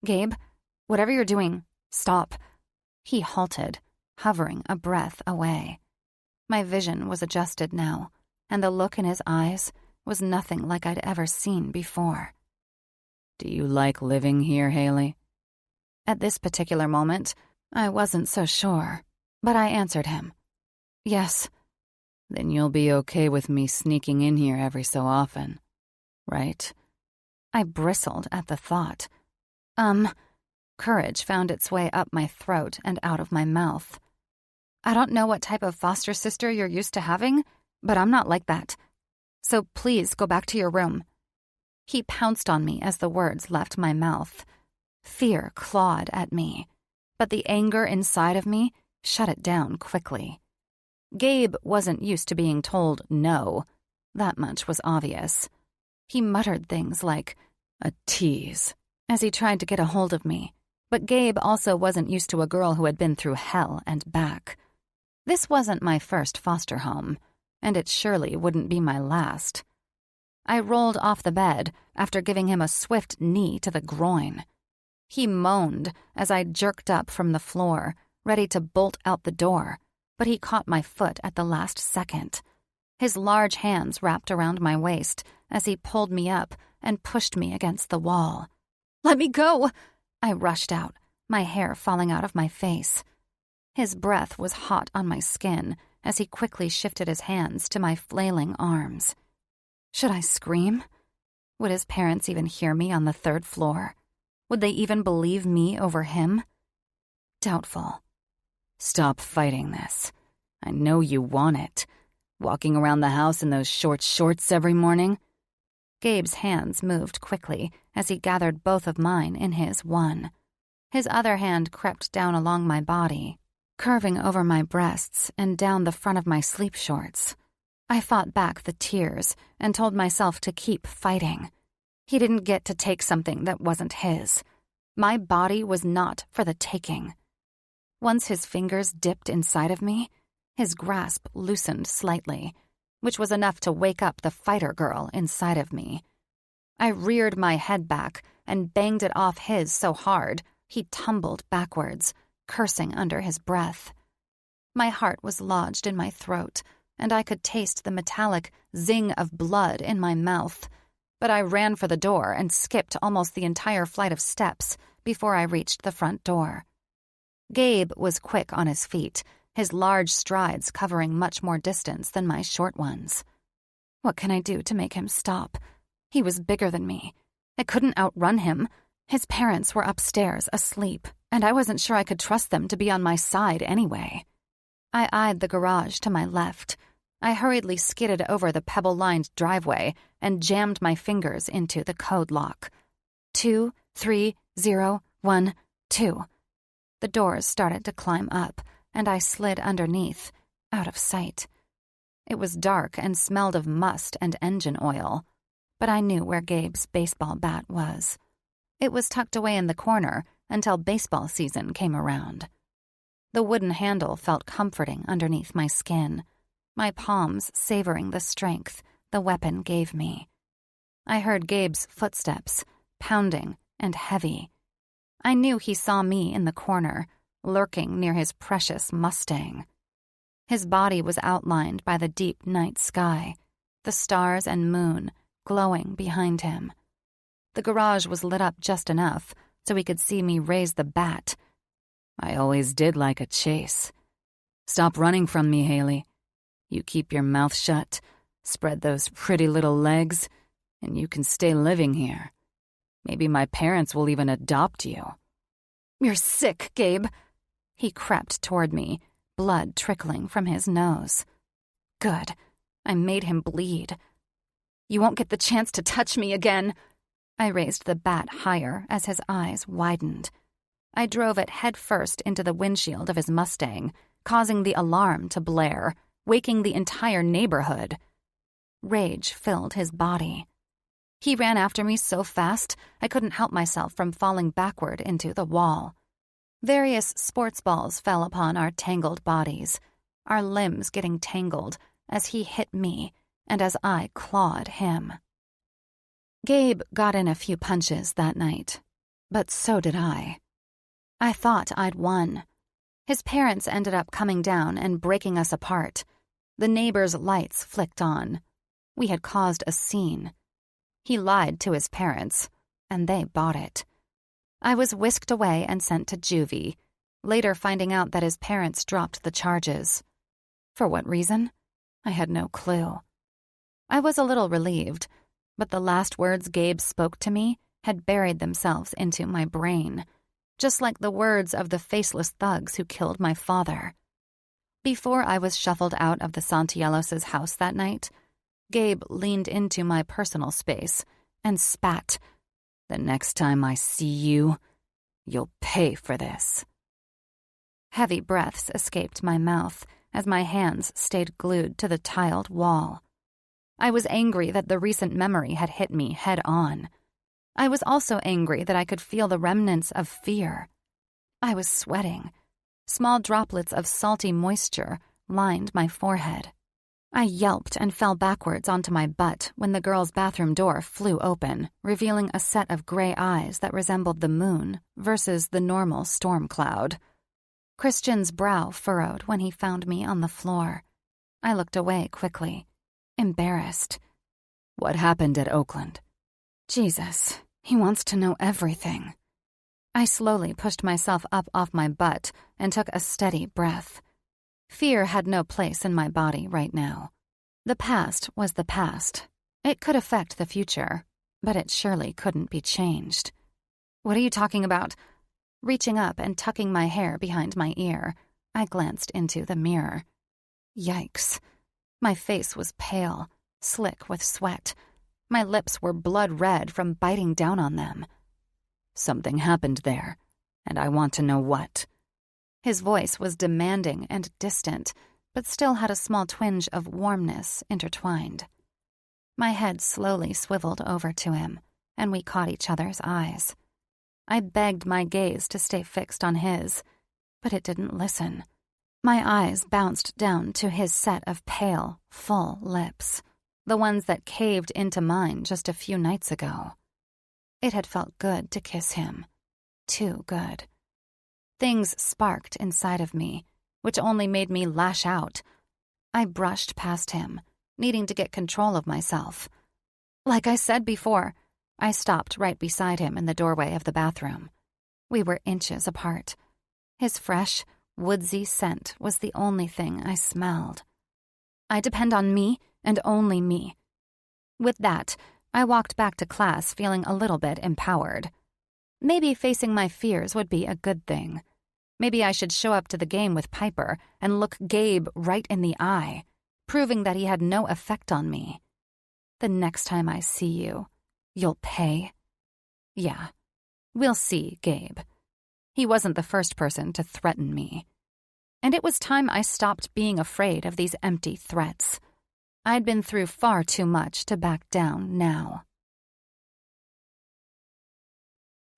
"Gabe, whatever you're doing, stop." He halted, hovering a breath away. My vision was adjusted now, and the look in his eyes was nothing like I'd ever seen before. "Do you like living here, Haley?" At this particular moment, I wasn't so sure, but I answered him. "Yes." "Then you'll be okay with me sneaking in here every so often, right?" I bristled at the thought. Courage found its way up my throat and out of my mouth. "I don't know what type of foster sister you're used to having, but I'm not like that. So please go back to your room." He pounced on me as the words left my mouth. Fear clawed at me, but the anger inside of me shut it down quickly. Gabe wasn't used to being told no. That much was obvious. He muttered things like, "a tease," as he tried to get a hold of me. But Gabe also wasn't used to a girl who had been through hell and back. This wasn't my first foster home, and it surely wouldn't be my last. I rolled off the bed after giving him a swift knee to the groin. He moaned as I jerked up from the floor, ready to bolt out the door, but he caught my foot at the last second. His large hands wrapped around my waist as he pulled me up and pushed me against the wall. "Let me go!" I rushed out, my hair falling out of my face. His breath was hot on my skin as he quickly shifted his hands to my flailing arms. Should I scream? Would his parents even hear me on the 3rd floor? Would they even believe me over him? Doubtful. "Stop fighting this. I know you want it. Walking around the house in those short shorts every morning." Gabe's hands moved quickly as he gathered both of mine in his one. His other hand crept down along my body, curving over my breasts and down the front of my sleep shorts. I fought back the tears and told myself to keep fighting. He didn't get to take something that wasn't his. My body was not for the taking. Once his fingers dipped inside of me, his grasp loosened slightly, which was enough to wake up the fighter girl inside of me. I reared my head back and banged it off his so hard he tumbled backwards, cursing under his breath. My heart was lodged in my throat, and I could taste the metallic zing of blood in my mouth, but I ran for the door and skipped almost the entire flight of steps before I reached the front door. Gabe was quick on his feet, his large strides covering much more distance than my short ones. What can I do to make him stop? He was bigger than me. I couldn't outrun him. His parents were upstairs, asleep, and I wasn't sure I could trust them to be on my side anyway. I eyed the garage to my left. I hurriedly skidded over the pebble-lined driveway and jammed my fingers into the code lock. 2, 3, 0, 1, 2. The doors started to climb up, and I slid underneath, out of sight. It was dark and smelled of must and engine oil, but I knew where Gabe's baseball bat was. It was tucked away in the corner until baseball season came around. The wooden handle felt comforting underneath my skin, my palms savoring the strength the weapon gave me. I heard Gabe's footsteps, pounding and heavy. I knew he saw me in the corner, lurking near his precious Mustang. His body was outlined by the deep night sky, the stars and moon glowing behind him. The garage was lit up just enough so he could see me raise the bat. I always did like a chase. Stop running from me, Haley. You keep your mouth shut, spread those pretty little legs, and you can stay living here. Maybe my parents will even adopt you. You're sick, Gabe. He crept toward me, blood trickling from his nose. Good. I made him bleed. You won't get the chance to touch me again. I raised the bat higher as his eyes widened. I drove it headfirst into the windshield of his Mustang, causing the alarm to blare, waking the entire neighborhood. Rage filled his body. He ran after me so fast, I couldn't help myself from falling backward into the wall. Various sports balls fell upon our tangled bodies, our limbs getting tangled as he hit me and as I clawed him. Gabe got in a few punches that night, but so did I. I thought I'd won. His parents ended up coming down and breaking us apart. The neighbors' lights flicked on. We had caused a scene. He lied to his parents, and they bought it. I was whisked away and sent to juvie, later finding out that his parents dropped the charges. For what reason? I had no clue. I was a little relieved, but the last words Gabe spoke to me had buried themselves into my brain, just like the words of the faceless thugs who killed my father. Before I was shuffled out of the Santiellos' house that night, Gabe leaned into my personal space and spat. The next time I see you, you'll pay for this. Heavy breaths escaped my mouth as my hands stayed glued to the tiled wall. I was angry that the recent memory had hit me head on. I was also angry that I could feel the remnants of fear. I was sweating. Small droplets of salty moisture lined my forehead. I yelped and fell backwards onto my butt when the girls' bathroom door flew open, revealing a set of gray eyes that resembled the moon versus the normal storm cloud. Christian's brow furrowed when he found me on the floor. I looked away quickly, embarrassed. What happened at Oakland? Jesus, he wants to know everything. I slowly pushed myself up off my butt and took a steady breath. Fear had no place in my body right now. The past was the past. It could affect the future, but it surely couldn't be changed. What are you talking about? Reaching up and tucking my hair behind my ear, I glanced into the mirror. Yikes. My face was pale, slick with sweat. My lips were blood red from biting down on them. Something happened there, and I want to know what. His voice was demanding and distant, but still had a small twinge of warmness intertwined. My head slowly swiveled over to him, and we caught each other's eyes. I begged my gaze to stay fixed on his, but it didn't listen. My eyes bounced down to his set of pale, full lips, the ones that caved into mine just a few nights ago. It had felt good to kiss him. Too good. Things sparked inside of me, which only made me lash out. I brushed past him, needing to get control of myself. Like I said before, I stopped right beside him in the doorway of the bathroom. We were inches apart. His fresh, woodsy scent was the only thing I smelled. I depend on me and only me. With that, I walked back to class feeling a little bit empowered. Maybe facing my fears would be a good thing. Maybe I should show up to the game with Piper and look Gabe right in the eye, proving that he had no effect on me. The next time I see you, you'll pay. Yeah, we'll see, Gabe. He wasn't the first person to threaten me. And it was time I stopped being afraid of these empty threats. I'd been through far too much to back down now.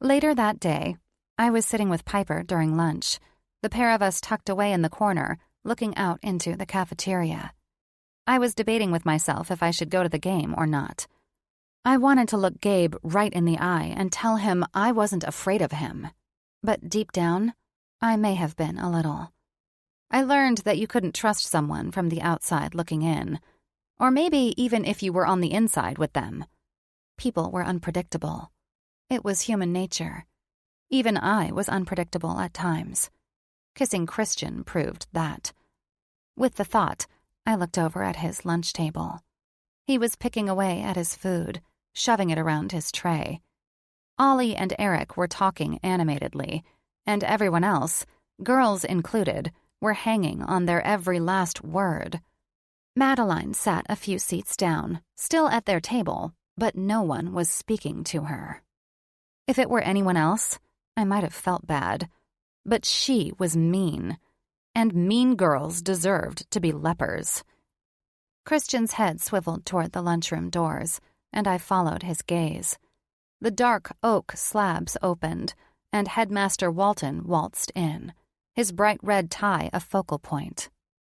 Later that day, I was sitting with Piper during lunch, the pair of us tucked away in the corner, looking out into the cafeteria. I was debating with myself if I should go to the game or not. I wanted to look Gabe right in the eye and tell him I wasn't afraid of him. But deep down, I may have been a little. I learned that you couldn't trust someone from the outside looking in, or maybe even if you were on the inside with them. People were unpredictable. It was human nature. Even I was unpredictable at times. Kissing Christian proved that. With the thought, I looked over at his lunch table. He was picking away at his food, shoving it around his tray. Ollie and Eric were talking animatedly, and everyone else, girls included, were hanging on their every last word. Madeline sat a few seats down, still at their table, but no one was speaking to her. If it were anyone else, I might have felt bad. But she was mean, and mean girls deserved to be lepers. Christian's head swiveled toward the lunchroom doors, and I followed his gaze. The dark oak slabs opened, and Headmaster Walton waltzed in, his bright red tie a focal point.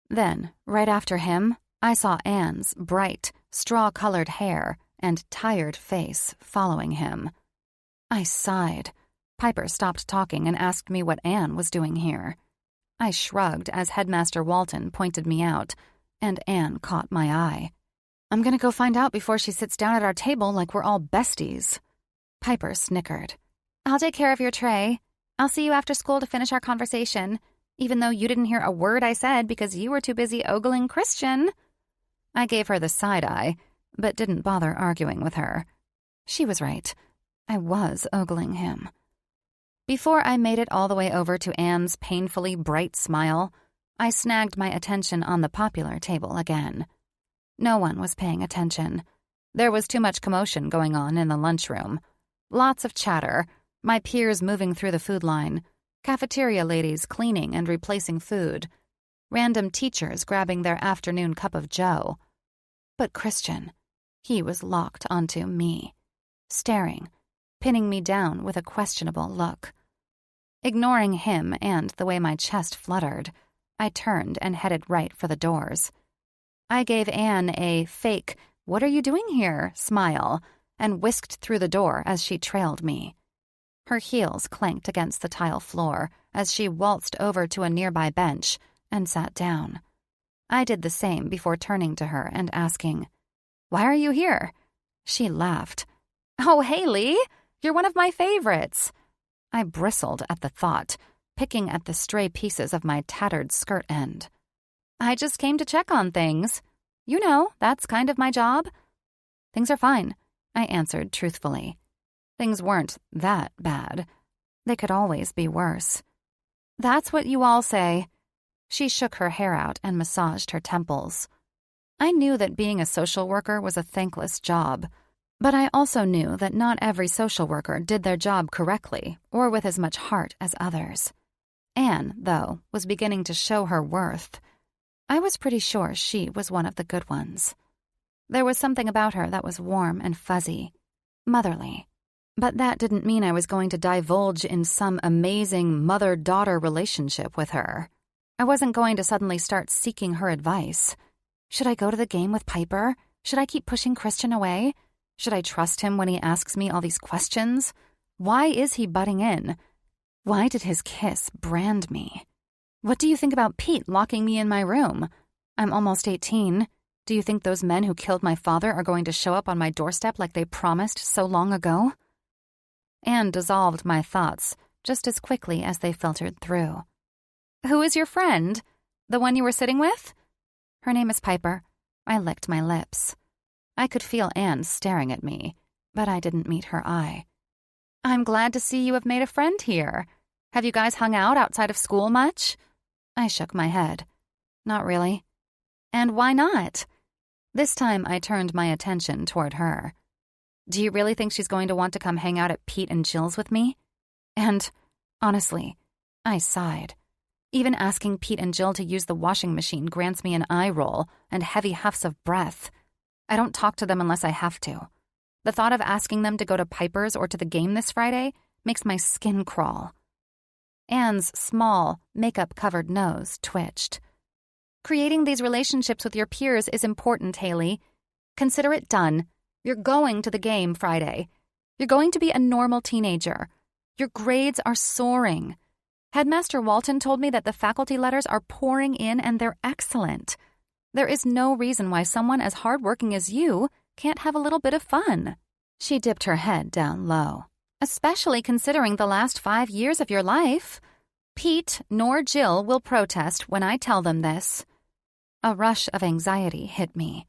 Then, right after him, I saw Anne's bright, straw-colored hair and tired face following him. I sighed. Piper stopped talking and asked me what Anne was doing here. I shrugged as Headmaster Walton pointed me out, and Anne caught my eye. "I'm gonna go find out before she sits down at our table like we're all besties." Piper snickered. "I'll take care of your tray. I'll see you after school to finish our conversation, even though you didn't hear a word I said because you were too busy ogling Christian." I gave her the side eye, but didn't bother arguing with her. She was right. I was ogling him. Before I made it all the way over to Anne's painfully bright smile, I snagged my attention on the popular table again. No one was paying attention. There was too much commotion going on in the lunchroom. Lots of chatter, my peers moving through the food line, cafeteria ladies cleaning and replacing food, random teachers grabbing their afternoon cup of joe. But Christian, he was locked onto me, staring, pinning me down with a questionable look. Ignoring him and the way my chest fluttered, I turned and headed right for the doors. I gave Anne a fake, "What are you doing here?" smile, and whisked through the door as she trailed me. Her heels clanked against the tile floor as she waltzed over to a nearby bench and sat down. I did the same before turning to her and asking, "Why are you here?" She laughed. "Oh, Haley, you're one of my favorites." I bristled at the thought, picking at the stray pieces of my tattered skirt end. "I just came to check on things. You know, that's kind of my job." "Things are fine," I answered truthfully. Things weren't that bad. They could always be worse. "That's what you all say." She shook her hair out and massaged her temples. I knew that being a social worker was a thankless job, but I also knew that not every social worker did their job correctly or with as much heart as others. Anne, though, was beginning to show her worth. I was pretty sure she was one of the good ones. There was something about her that was warm and fuzzy, motherly. But that didn't mean I was going to divulge in some amazing mother-daughter relationship with her. I wasn't going to suddenly start seeking her advice. Should I go to the game with Piper? Should I keep pushing Christian away? Should I trust him when he asks me all these questions? Why is he butting in? Why did his kiss brand me? What do you think about Pete locking me in my room? I'm almost 18. Do you think those men who killed my father are going to show up on my doorstep like they promised so long ago? Anne dissolved my thoughts just as quickly as they filtered through. "Who is your friend? The one you were sitting with?" "Her name is Piper." I licked my lips. I could feel Anne staring at me, but I didn't meet her eye. "I'm glad to see you have made a friend here. Have you guys hung out outside of school much?" I shook my head. "Not really." "And why not?" This time I turned my attention toward her. "Do you really think she's going to want to come hang out at Pete and Jill's with me?" And, honestly, I sighed. Even asking Pete and Jill to use the washing machine grants me an eye roll and heavy huffs of breath. I don't talk to them unless I have to. The thought of asking them to go to Piper's or to the game this Friday makes my skin crawl. Anne's small, makeup-covered nose twitched. "Creating these relationships with your peers is important, Haley. Consider it done. You're going to the game Friday. You're going to be a normal teenager. Your grades are soaring. Headmaster Walton told me that the faculty letters are pouring in and they're excellent. There is no reason why someone as hardworking as you can't have a little bit of fun." She dipped her head down low. "Especially considering the last 5 years of your life. Pete nor Jill will protest when I tell them this." A rush of anxiety hit me.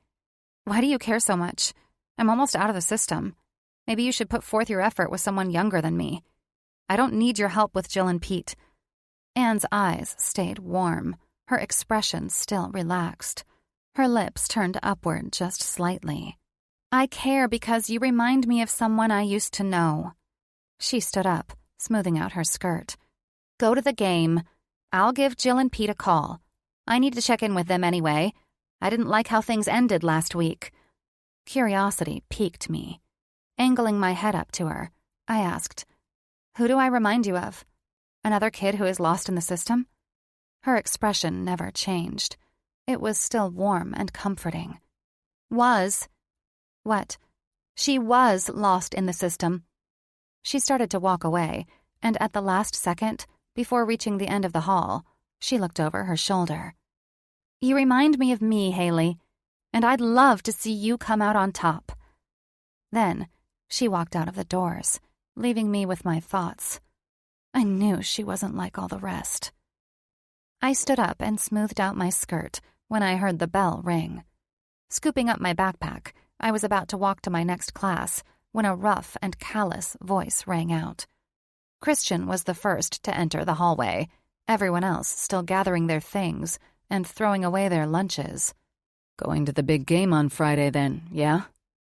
"Why do you care so much? I'm almost out of the system. Maybe you should put forth your effort with someone younger than me." I don't need your help with Jill and Pete." Anne's eyes stayed warm, her expression still relaxed. Her lips turned upward just slightly. "I care because you remind me of someone I used to know." She stood up, smoothing out her skirt. "Go to the game. I'll give Jill and Pete a call. I need to check in with them anyway. I didn't like how things ended last week." Curiosity piqued me. Angling my head up to her, I asked, "Who do I remind you of? Another kid who is lost in the system?" Her expression never changed. It was still warm and comforting. "Was." "What?" "She was lost in the system." She started to walk away, and at the last second, before reaching the end of the hall, she looked over her shoulder. "You remind me of me, Haley, and I'd love to see you come out on top." Then she walked out of the doors, leaving me with my thoughts. I knew she wasn't like all the rest. I stood up and smoothed out my skirt when I heard the bell ring. Scooping up my backpack, I was about to walk to my next class when a rough and callous voice rang out. Christian was the first to enter the hallway, everyone else still gathering their things and throwing away their lunches. "Going to the big game on Friday then, yeah?"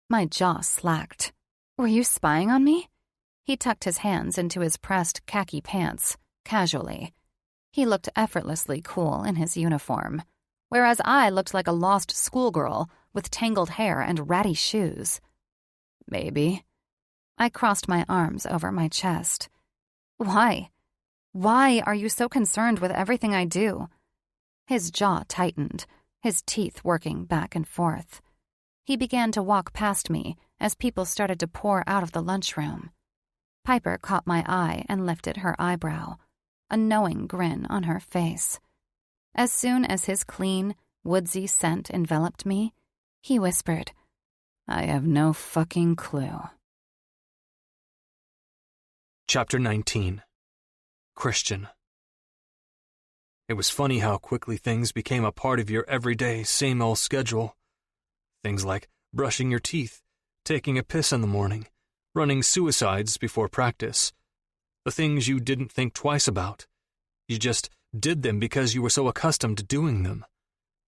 My jaw slacked. "Were you spying on me?" He tucked his hands into his pressed khaki pants, casually. He looked effortlessly cool in his uniform, whereas I looked like a lost schoolgirl with tangled hair and ratty shoes. "Maybe." I crossed my arms over my chest. "Why? Why are you so concerned with everything I do?" His jaw tightened, his teeth working back and forth. He began to walk past me as people started to pour out of the lunchroom. Piper caught my eye and lifted her eyebrow, a knowing grin on her face. As soon as his clean, woodsy scent enveloped me, he whispered, "I have no fucking clue." Chapter 19. Christian. It was funny how quickly things became a part of your everyday, same-old schedule. Things like brushing your teeth, taking a piss in the morning, running suicides before practice. The things you didn't think twice about. You just did them because you were so accustomed to doing them.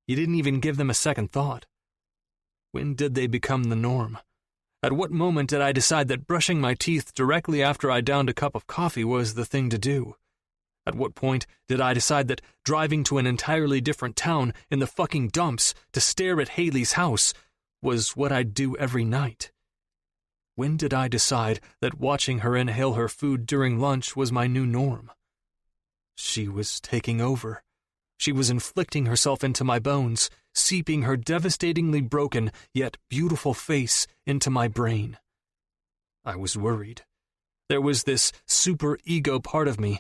You didn't even give them a second thought. When did they become the norm? At what moment did I decide that brushing my teeth directly after I downed a cup of coffee was the thing to do? At what point did I decide that driving to an entirely different town in the fucking dumps to stare at Haley's house was what I'd do every night? When did I decide that watching her inhale her food during lunch was my new norm? She was taking over. She was inflicting herself into my bones, seeping her devastatingly broken yet beautiful face into my brain. I was worried. There was this super-ego part of me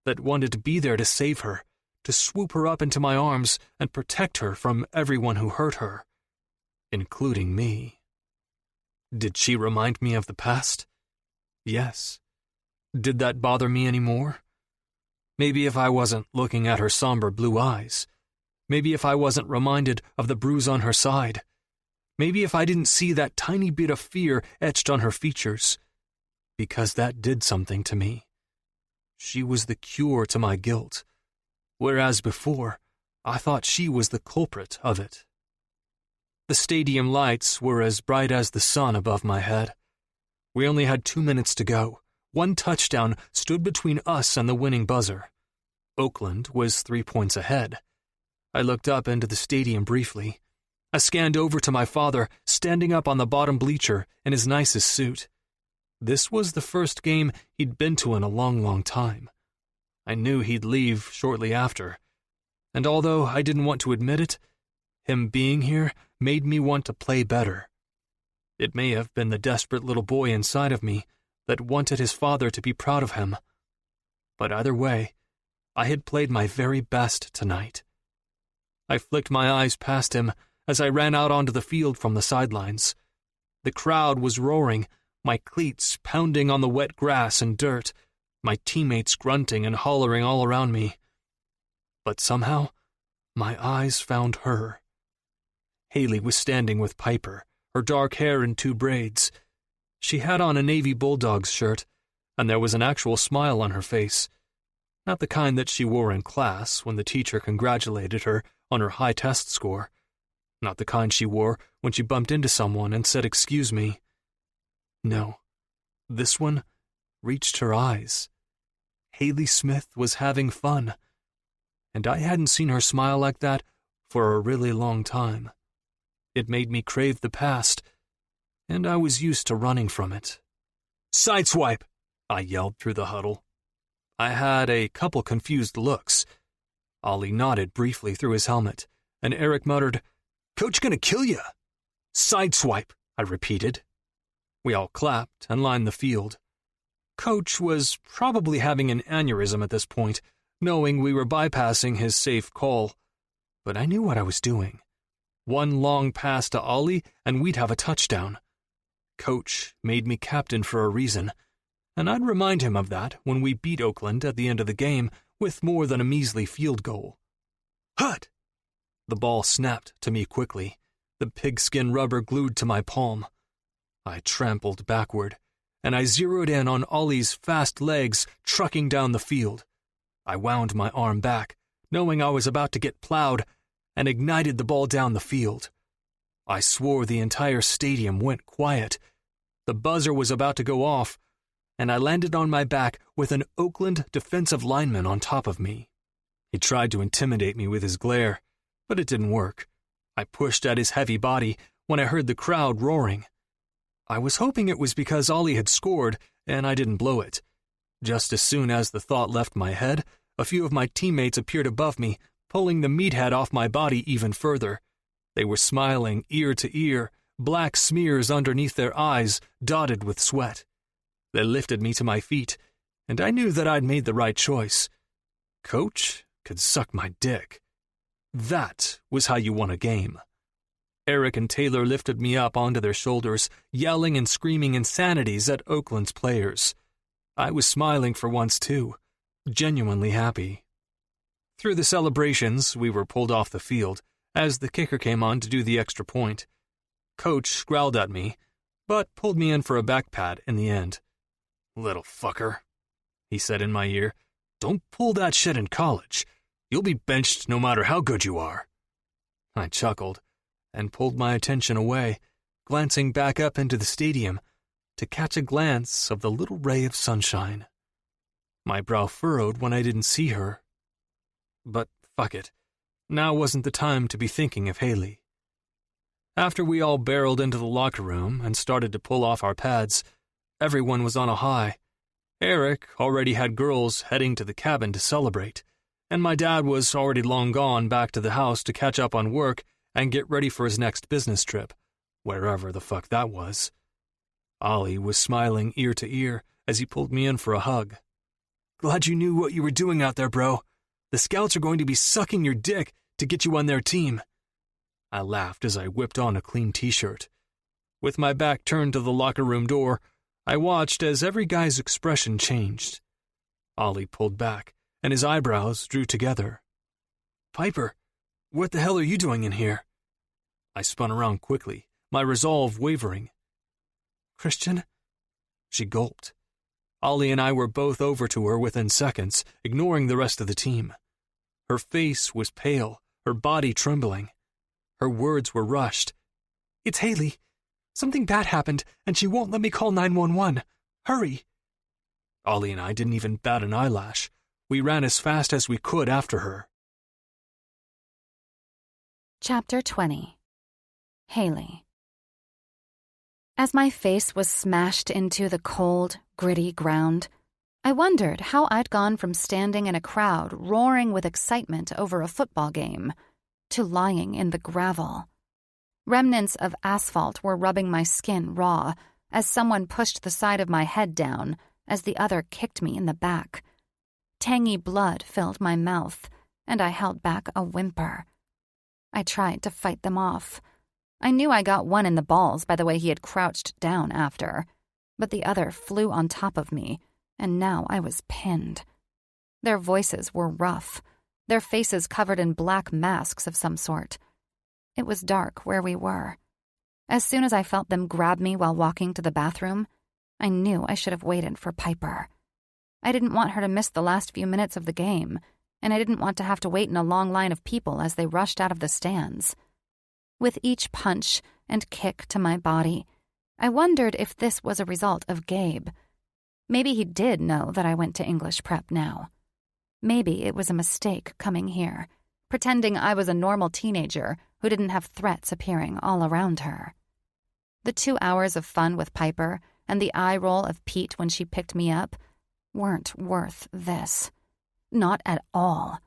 that wanted to be there to save her, to swoop her up into my arms and protect her from everyone who hurt her, including me. Did she remind me of the past? Yes. Did that bother me anymore? Maybe if I wasn't looking at her somber blue eyes. Maybe if I wasn't reminded of the bruise on her side. Maybe if I didn't see that tiny bit of fear etched on her features. Because that did something to me. She was the cure to my guilt, whereas before, I thought she was the culprit of it. The stadium lights were as bright as the sun above my head. We only had 2 minutes to go. One touchdown stood between us and the winning buzzer. Oakland was 3 points ahead. I looked up into the stadium briefly. I scanned over to my father, standing up on the bottom bleacher in his nicest suit. This was the first game he'd been to in a long, long time. I knew he'd leave shortly after. And although I didn't want to admit it, him being here made me want to play better. It may have been the desperate little boy inside of me that wanted his father to be proud of him. But either way, I had played my very best tonight. I flicked my eyes past him as I ran out onto the field from the sidelines. The crowd was roaring, my cleats pounding on the wet grass and dirt, my teammates grunting and hollering all around me. But somehow, my eyes found her. Haley was standing with Piper, her dark hair in 2 braids. She had on a navy Bulldogs shirt, and there was an actual smile on her face. Not the kind that she wore in class when the teacher congratulated her on her high test score. Not the kind she wore when she bumped into someone and said, "Excuse me." No, this one reached her eyes. Haley Smith was having fun, and I hadn't seen her smile like that for a really long time. It made me crave the past, and I was used to running from it. "Sideswipe!" I yelled through the huddle. I had a couple confused looks. Ollie nodded briefly through his helmet, and Eric muttered, "Coach gonna kill ya!" "Sideswipe," I repeated. We all clapped and lined the field. Coach was probably having an aneurysm at this point, knowing we were bypassing his safe call. But I knew what I was doing. One long pass to Ollie, and we'd have a touchdown. Coach made me captain for a reason, and I'd remind him of that when we beat Oakland at the end of the game with more than a measly field goal. "Hut!" The ball snapped to me quickly, the pigskin rubber glued to my palm. I trampled backward, and I zeroed in on Ollie's fast legs trucking down the field. I wound my arm back, knowing I was about to get plowed, and ignited the ball down the field. I swore the entire stadium went quiet. The buzzer was about to go off, and I landed on my back with an Oakland defensive lineman on top of me. He tried to intimidate me with his glare, but it didn't work. I pushed at his heavy body when I heard the crowd roaring. I was hoping it was because Ollie had scored and I didn't blow it. Just as soon as the thought left my head, a few of my teammates appeared above me, pulling the meathead off my body even further. They were smiling ear to ear, black smears underneath their eyes dotted with sweat. They lifted me to my feet, and I knew that I'd made the right choice. Coach could suck my dick. That was how you won a game. Eric and Taylor lifted me up onto their shoulders, yelling and screaming insanities at Oakland's players. I was smiling for once too, genuinely happy. Through the celebrations, we were pulled off the field as the kicker came on to do the extra point. Coach growled at me, but pulled me in for a back pat in the end. "Little fucker," he said in my ear, "don't pull that shit in college. You'll be benched no matter how good you are." I chuckled and pulled my attention away, glancing back up into the stadium to catch a glance of the little ray of sunshine. My brow furrowed when I didn't see her. But fuck it. Now wasn't the time to be thinking of Haley. After we all barreled into the locker room and started to pull off our pads, everyone was on a high. Eric already had girls heading to the cabin to celebrate, and my dad was already long gone back to the house to catch up on work and get ready for his next business trip, wherever the fuck that was. Ollie was smiling ear to ear as he pulled me in for a hug. "Glad you knew what you were doing out there, bro. The scouts are going to be sucking your dick to get you on their team." I laughed as I whipped on a clean t-shirt. With my back turned to the locker room door, I watched as every guy's expression changed. Ollie pulled back, and his eyebrows drew together. "Piper, what the hell are you doing in here?" I spun around quickly, my resolve wavering. "Christian?" She gulped. Ollie and I were both over to her within seconds, ignoring the rest of the team. Her face was pale, her body trembling. Her words were rushed. "It's Haley. Something bad happened, and she won't let me call 911. Hurry!" Ollie and I didn't even bat an eyelash. We ran as fast as we could after her. Chapter 20. Haley. As my face was smashed into the cold, gritty ground, I wondered how I'd gone from standing in a crowd roaring with excitement over a football game to lying in the gravel. Remnants of asphalt were rubbing my skin raw as someone pushed the side of my head down as the other kicked me in the back. Tangy blood filled my mouth, and I held back a whimper. I tried to fight them off. I knew I got one in the balls by the way he had crouched down after, but the other flew on top of me, and now I was pinned. Their voices were rough, their faces covered in black masks of some sort. It was dark where we were. As soon as I felt them grab me while walking to the bathroom, I knew I should have waited for Piper. I didn't want her to miss the last few minutes of the game, and I didn't want to have to wait in a long line of people as they rushed out of the stands. With each punch and kick to my body, I wondered if this was a result of Gabe. Maybe he did know that I went to English prep now. Maybe it was a mistake coming here, pretending I was a normal teenager who didn't have threats appearing all around her. The 2 hours of fun with Piper and the eye roll of Pete when she picked me up weren't worth this. Not at all.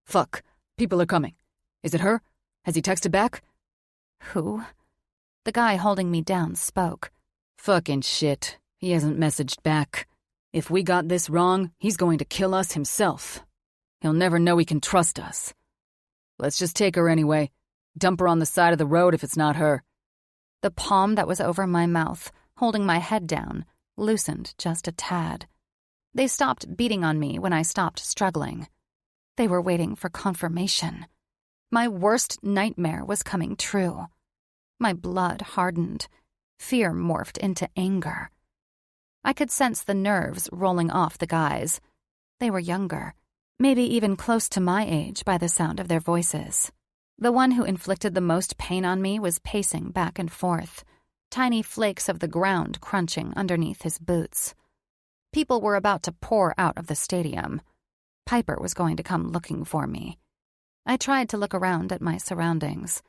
Fuck. People are coming. Is it her? Has he texted back? Who? The guy holding me down spoke. Fucking shit. He hasn't messaged back. If we got this wrong, he's going to kill us himself. He'll never know he can trust us. Let's just take her anyway. Dump her on the side of the road if it's not her. The palm that was over my mouth, holding my head down, loosened just a tad. They stopped beating on me when I stopped struggling. They were waiting for confirmation. My worst nightmare was coming true. My blood hardened. Fear morphed into anger. I could sense the nerves rolling off the guys. They were younger, maybe even close to my age by the sound of their voices. The one who inflicted the most pain on me was pacing back and forth, tiny flakes of the ground crunching underneath his boots. People were about to pour out of the stadium. Piper was going to come looking for me. I tried to look around at my surroundings.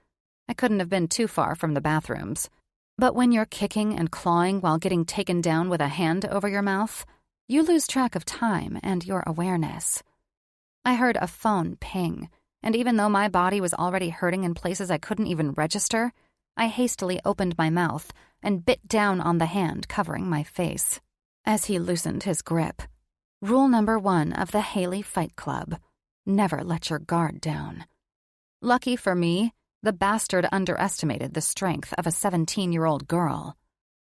I couldn't have been too far from the bathrooms. But when you're kicking and clawing while getting taken down with a hand over your mouth, you lose track of time and your awareness. I heard a phone ping, and even though my body was already hurting in places I couldn't even register, I hastily opened my mouth and bit down on the hand covering my face. As he loosened his grip. Rule number 1 of the Haley Fight Club: never let your guard down. Lucky for me, the bastard underestimated the strength of a 17-year-old girl.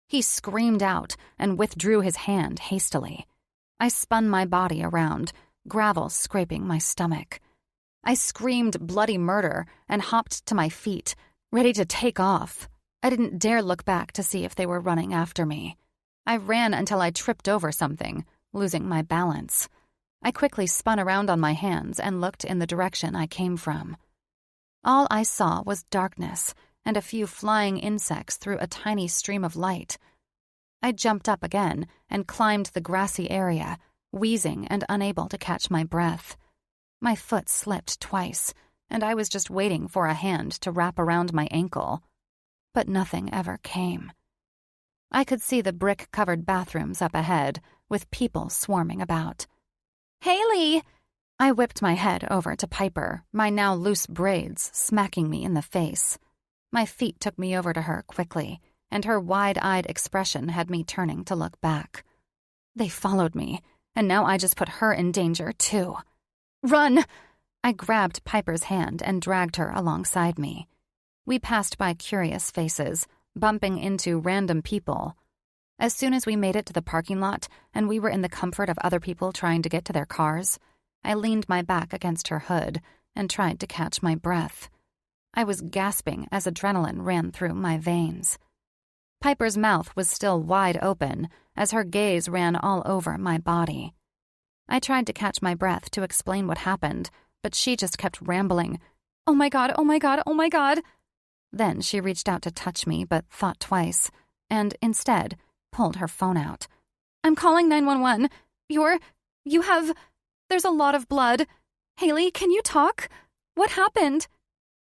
He screamed out and withdrew his hand hastily. I spun my body around, gravel scraping my stomach. I screamed bloody murder and hopped to my feet, ready to take off. I didn't dare look back to see if they were running after me. I ran until I tripped over something, losing my balance. I quickly spun around on my hands and looked in the direction I came from. All I saw was darkness and a few flying insects through a tiny stream of light. I jumped up again and climbed the grassy area, wheezing and unable to catch my breath. My foot slipped twice, and I was just waiting for a hand to wrap around my ankle. But nothing ever came. I could see the brick-covered bathrooms up ahead, with people swarming about. "Haley!" I whipped my head over to Piper, my now loose braids smacking me in the face. My feet took me over to her quickly, and her wide-eyed expression had me turning to look back. They followed me, and now I just put her in danger, too. "Run!" I grabbed Piper's hand and dragged her alongside me. We passed by curious faces, bumping into random people. As soon as we made it to the parking lot and we were in the comfort of other people trying to get to their cars, I leaned my back against her hood and tried to catch my breath. I was gasping as adrenaline ran through my veins. Piper's mouth was still wide open as her gaze ran all over my body. I tried to catch my breath to explain what happened, but she just kept rambling. "Oh my God, oh my God, oh my God." Then she reached out to touch me, but thought twice, and instead pulled her phone out. "I'm calling 911. There's a lot of blood. Haley, can you talk? What happened?"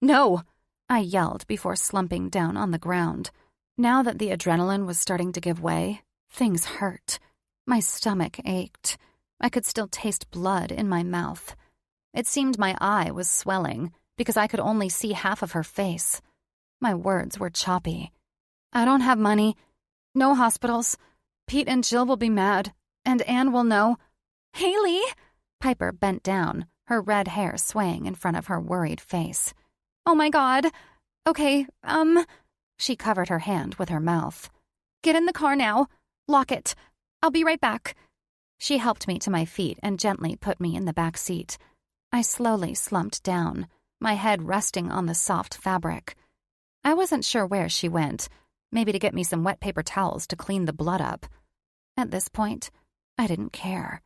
"No," I yelled before slumping down on the ground. Now that the adrenaline was starting to give way, things hurt. My stomach ached. I could still taste blood in my mouth. It seemed my eye was swelling because I could only see half of her face. My words were choppy. "I don't have money. No hospitals. Pete and Jill will be mad, and Anne will know." "Haley!" Piper bent down, her red hair swaying in front of her worried face. "Oh my God. Okay, She covered her hand with her mouth. "Get in the car now. Lock it. I'll be right back." She helped me to my feet and gently put me in the back seat. I slowly slumped down, my head resting on the soft fabric. I wasn't sure where she went, maybe to get me some wet paper towels to clean the blood up, At this point, I didn't care.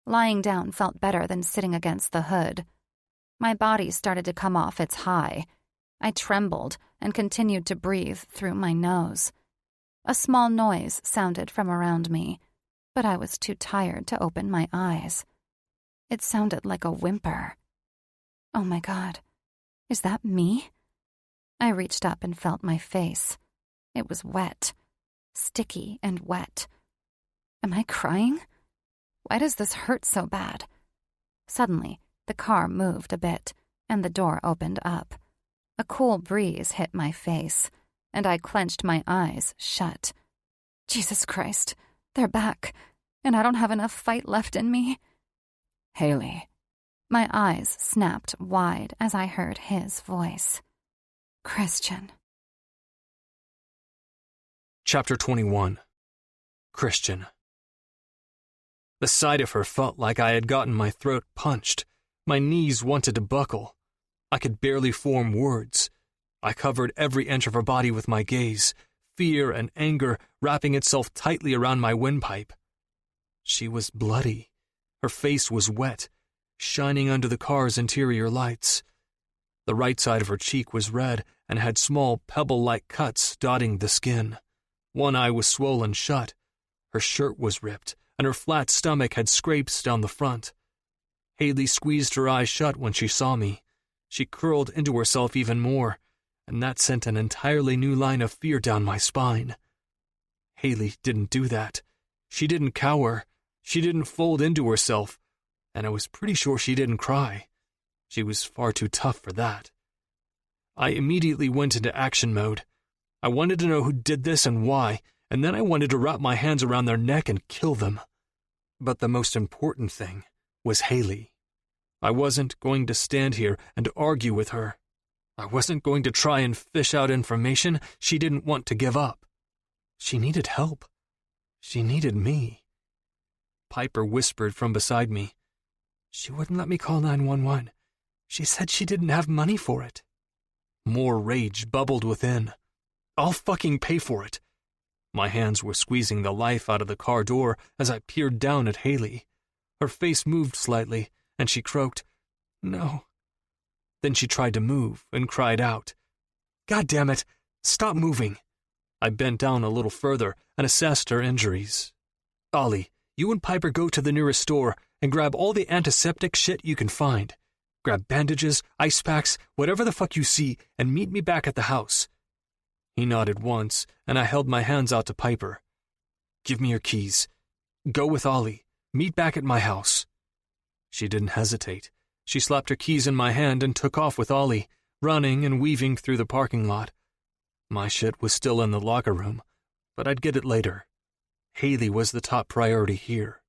Lying down felt better than sitting against the hood. My body started to come off its high. I trembled and continued to breathe through my nose. A small noise sounded from around me, but I was too tired to open my eyes. It sounded like a whimper. Oh my God, is that me? I reached up and felt my face. It was wet, sticky and wet. Am I crying? Why does this hurt so bad? Suddenly, the car moved a bit, and the door opened up. A cool breeze hit my face, and I clenched my eyes shut. Jesus Christ, they're back, and I don't have enough fight left in me. Haley. My eyes snapped wide as I heard his voice. Christian. Chapter 21. Christian. The sight of her felt like I had gotten my throat punched. My knees wanted to buckle. I could barely form words. I covered every inch of her body with my gaze, fear and anger wrapping itself tightly around my windpipe. She was bloody. Her face was wet, shining under the car's interior lights. The right side of her cheek was red and had small pebble-like cuts dotting the skin. One eye was swollen shut. Her shirt was ripped, and her flat stomach had scrapes down the front. Haley squeezed her eyes shut when she saw me. She curled into herself even more, and that sent an entirely new line of fear down my spine. Haley didn't do that. She didn't cower. She didn't fold into herself, and I was pretty sure she didn't cry. She was far too tough for that. I immediately went into action mode. I wanted to know who did this and why, and then I wanted to wrap my hands around their neck and kill them. But the most important thing was Haley. I wasn't going to stand here and argue with her. I wasn't going to try and fish out information she didn't want to give up. She needed help. She needed me. Piper whispered from beside me. She wouldn't let me call 911. She said she didn't have money for it. More rage bubbled within. I'll fucking pay for it. My hands were squeezing the life out of the car door as I peered down at Haley. Her face moved slightly, and she croaked, "No." Then she tried to move and cried out, "God damn it, stop moving." I bent down a little further and assessed her injuries. "Ollie, you and Piper go to the nearest store and grab all the antiseptic shit you can find. Grab bandages, ice packs, whatever the fuck you see, and meet me back at the house." He nodded once, and I held my hands out to Piper. "Give me your keys. Go with Ollie. Meet back at my house." She didn't hesitate. She slapped her keys in my hand and took off with Ollie, running and weaving through the parking lot. My shit was still in the locker room, but I'd get it later. Haley was the top priority here.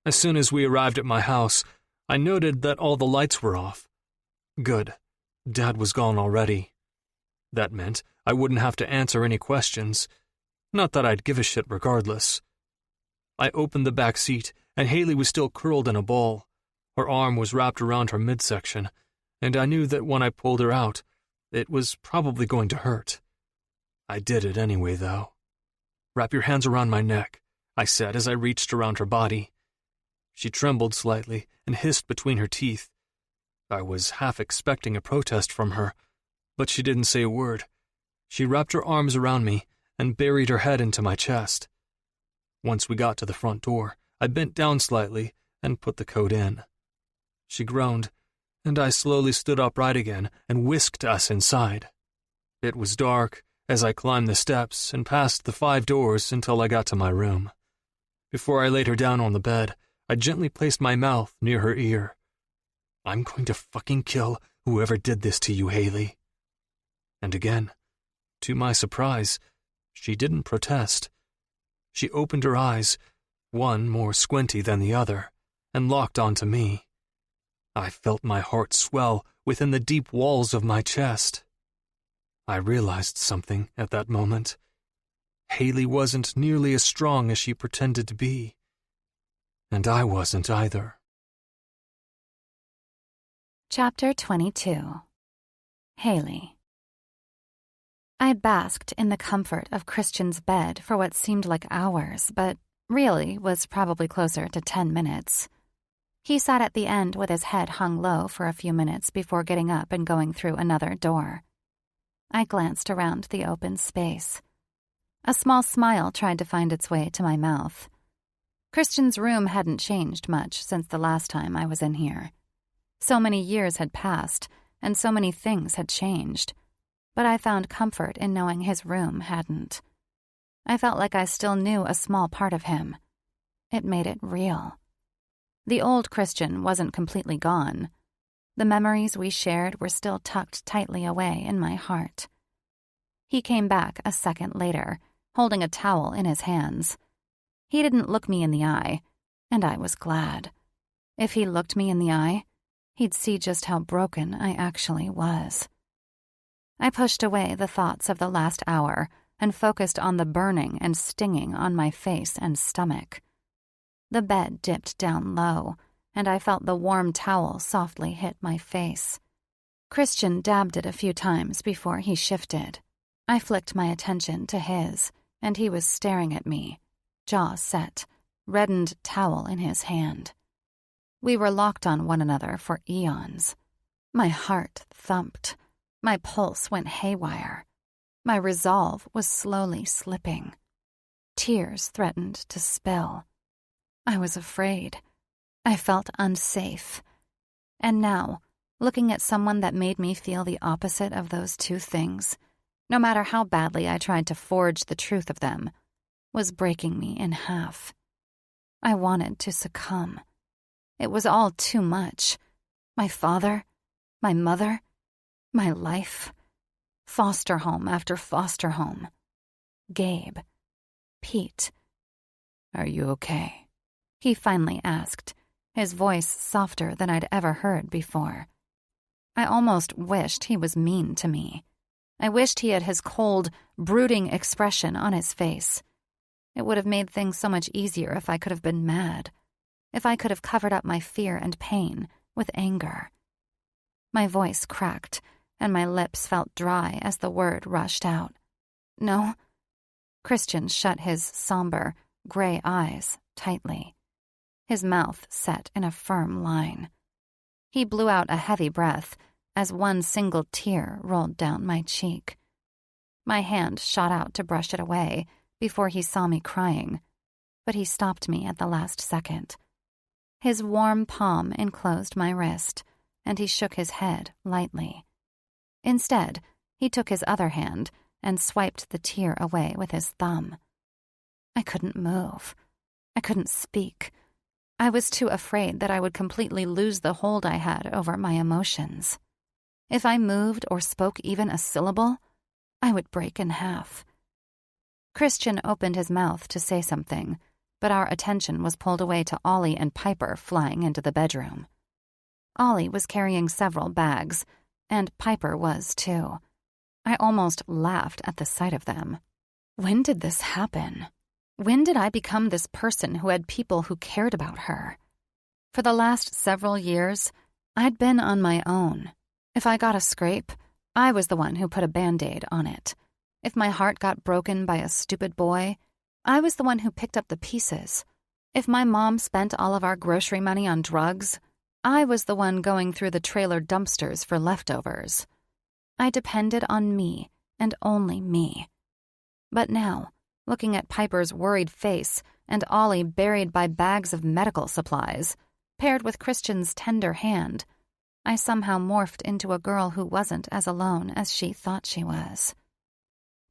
As soon as we arrived at my house, I noted that all the lights were off. Good. Dad was gone already. That meant I wouldn't have to answer any questions. Not that I'd give a shit regardless. I opened the back seat, and Haley was still curled in a ball. Her arm was wrapped around her midsection, and I knew that when I pulled her out, it was probably going to hurt. I did it anyway, though. "Wrap your hands around my neck," I said as I reached around her body. She trembled slightly and hissed between her teeth. I was half expecting a protest from her, but she didn't say a word. She wrapped her arms around me and buried her head into my chest. Once we got to the front door, I bent down slightly and put the coat in. She groaned, and I slowly stood upright again and whisked us inside. It was dark as I climbed the steps and passed the 5 doors until I got to my room. Before I laid her down on the bed, I gently placed my mouth near her ear. "I'm going to fucking kill whoever did this to you, Haley." And again, to my surprise, she didn't protest. She opened her eyes, one more squinty than the other, and locked onto me. I felt my heart swell within the deep walls of my chest. I realized something at that moment. Haley wasn't nearly as strong as she pretended to be. And I wasn't either. Chapter 22. Haley. I basked in the comfort of Christian's bed for what seemed like hours, but really was probably closer to 10 minutes. He sat at the end with his head hung low for a few minutes before getting up and going through another door. I glanced around the open space. A small smile tried to find its way to my mouth. Christian's room hadn't changed much since the last time I was in here. So many years had passed, and so many things had changed, but I found comfort in knowing his room hadn't. I felt like I still knew a small part of him. It made it real. The old Christian wasn't completely gone. The memories we shared were still tucked tightly away in my heart. He came back a second later, holding a towel in his hands. He didn't look me in the eye, and I was glad. If he looked me in the eye, he'd see just how broken I actually was. I pushed away the thoughts of the last hour and focused on the burning and stinging on my face and stomach. The bed dipped down low, and I felt the warm towel softly hit my face. Christian dabbed it a few times before he shifted. I flicked my attention to his, and he was staring at me, jaw set, reddened towel in his hand. We were locked on one another for eons. My heart thumped. My pulse went haywire. My resolve was slowly slipping. Tears threatened to spill. I was afraid. I felt unsafe. And now, looking at someone that made me feel the opposite of those two things, no matter how badly I tried to forge the truth of them, was breaking me in half. I wanted to succumb. It was all too much. My father, my mother, my life. Foster home after foster home. Gabe. Pete. "Are you okay?" He finally asked, his voice softer than I'd ever heard before. I almost wished he was mean to me. I wished he had his cold, brooding expression on his face. It would have made things so much easier if I could have been mad, if I could have covered up my fear and pain with anger. My voice cracked, and my lips felt dry as the word rushed out. No. Christian shut his somber, gray eyes tightly. His mouth set in a firm line. He blew out a heavy breath as one single tear rolled down my cheek. My hand shot out to brush it away before he saw me crying, but he stopped me at the last second. His warm palm enclosed my wrist, and he shook his head lightly. Instead, he took his other hand and swiped the tear away with his thumb. I couldn't move. I couldn't speak. I was too afraid that I would completely lose the hold I had over my emotions. If I moved or spoke even a syllable, I would break in half. Christian opened his mouth to say something, but our attention was pulled away to Ollie and Piper flying into the bedroom. Ollie was carrying several bags, and Piper was too. I almost laughed at the sight of them. When did this happen? When did I become this person who had people who cared about her? For the last several years, I'd been on my own. If I got a scrape, I was the one who put a Band-Aid on it. If my heart got broken by a stupid boy, I was the one who picked up the pieces. If my mom spent all of our grocery money on drugs, I was the one going through the trailer dumpsters for leftovers. I depended on me and only me. But now, looking at Piper's worried face and Ollie buried by bags of medical supplies, paired with Christian's tender hand, I somehow morphed into a girl who wasn't as alone as she thought she was.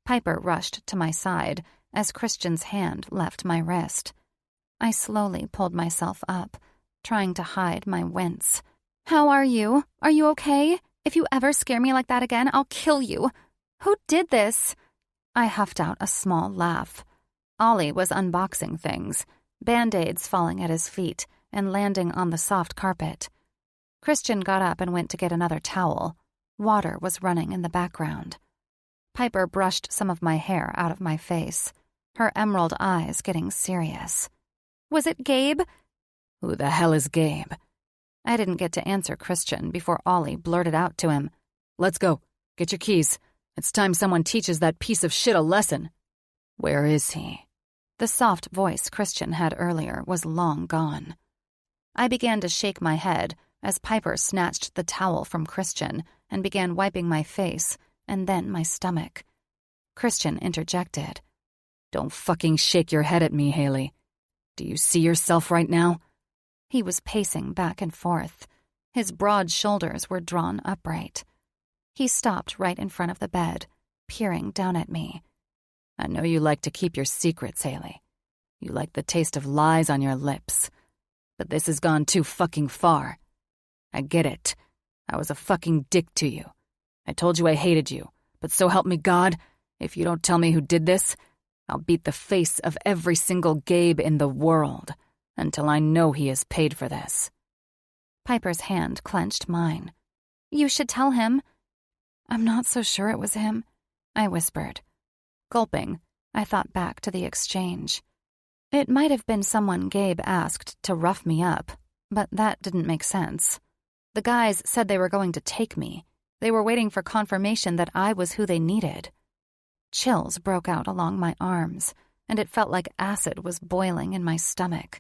Piper rushed to my side as Christian's hand left my wrist. I slowly pulled myself up, trying to hide my wince. "How are you? Are you okay? If you ever scare me like that again, I'll kill you. Who did this?" I huffed out a small laugh. Ollie was unboxing things, Band-Aids falling at his feet and landing on the soft carpet. Christian got up and went to get another towel. Water was running in the background. Piper brushed some of my hair out of my face, her emerald eyes getting serious. "Was it Gabe?" "Who the hell is Gabe?" I didn't get to answer Christian before Ollie blurted out to him, "Let's go. Get your keys. It's time someone teaches that piece of shit a lesson. Where is he? The soft voice Christian had earlier was long gone. I began to shake my head as Piper snatched the towel from Christian and began wiping my face and then my stomach. Christian interjected. Don't fucking shake your head at me, Haley. Do you see yourself right now? He was pacing back and forth. His broad shoulders were drawn upright. He stopped right in front of the bed, peering down at me. I know you like to keep your secrets, Haley. You like the taste of lies on your lips. But this has gone too fucking far. I get it. I was a fucking dick to you. I told you I hated you, but so help me God, if you don't tell me who did this, I'll beat the face of every single Gabe in the world until I know he has paid for this. Piper's hand clenched mine. You should tell him. I'm not so sure it was him, I whispered. Gulping, I thought back to the exchange. It might have been someone Gabe asked to rough me up, but that didn't make sense. The guys said they were going to take me. They were waiting for confirmation that I was who they needed. Chills broke out along my arms, and it felt like acid was boiling in my stomach.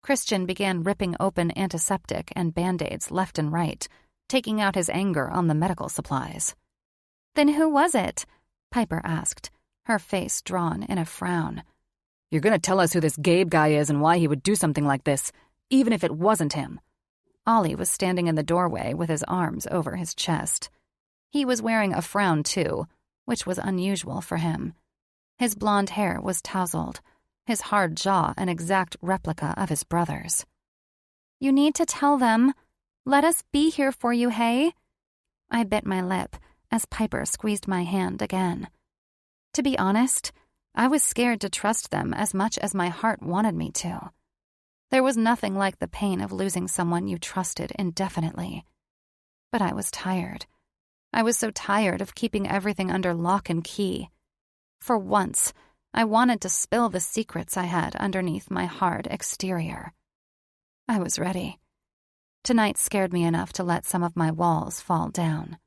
Christian began ripping open antiseptic and Band-Aids left and right, taking out his anger on the medical supplies. Then who was it? Piper asked, her face drawn in a frown. You're gonna tell us who this Gabe guy is and why he would do something like this, even if it wasn't him. Ollie was standing in the doorway with his arms over his chest. He was wearing a frown, too, which was unusual for him. His blonde hair was tousled, his hard jaw an exact replica of his brother's. You need to tell them. Let us be here for you, hey? I bit my lip as Piper squeezed my hand again. To be honest, I was scared to trust them as much as my heart wanted me to. There was nothing like the pain of losing someone you trusted indefinitely. But I was tired. I was so tired of keeping everything under lock and key. For once, I wanted to spill the secrets I had underneath my hard exterior. I was ready. Tonight scared me enough to let some of my walls fall down.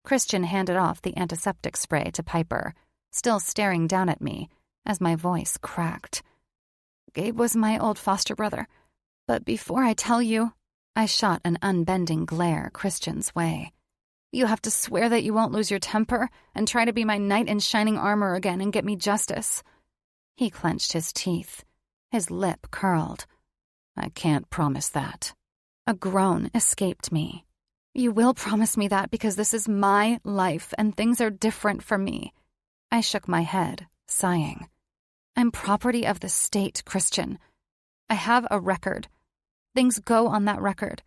Christian handed off the antiseptic spray to Piper, still staring down at me as my voice cracked. Gabe was my old foster brother, but before I tell you, I shot an unbending glare Christian's way. You have to swear that you won't lose your temper and try to be my knight in shining armor again and get me justice. He clenched his teeth. His lip curled. I can't promise that. A groan escaped me. You will promise me that because this is my life and things are different for me. I shook my head, sighing. I'm property of the state, Christian. I have a record. Things go on that record.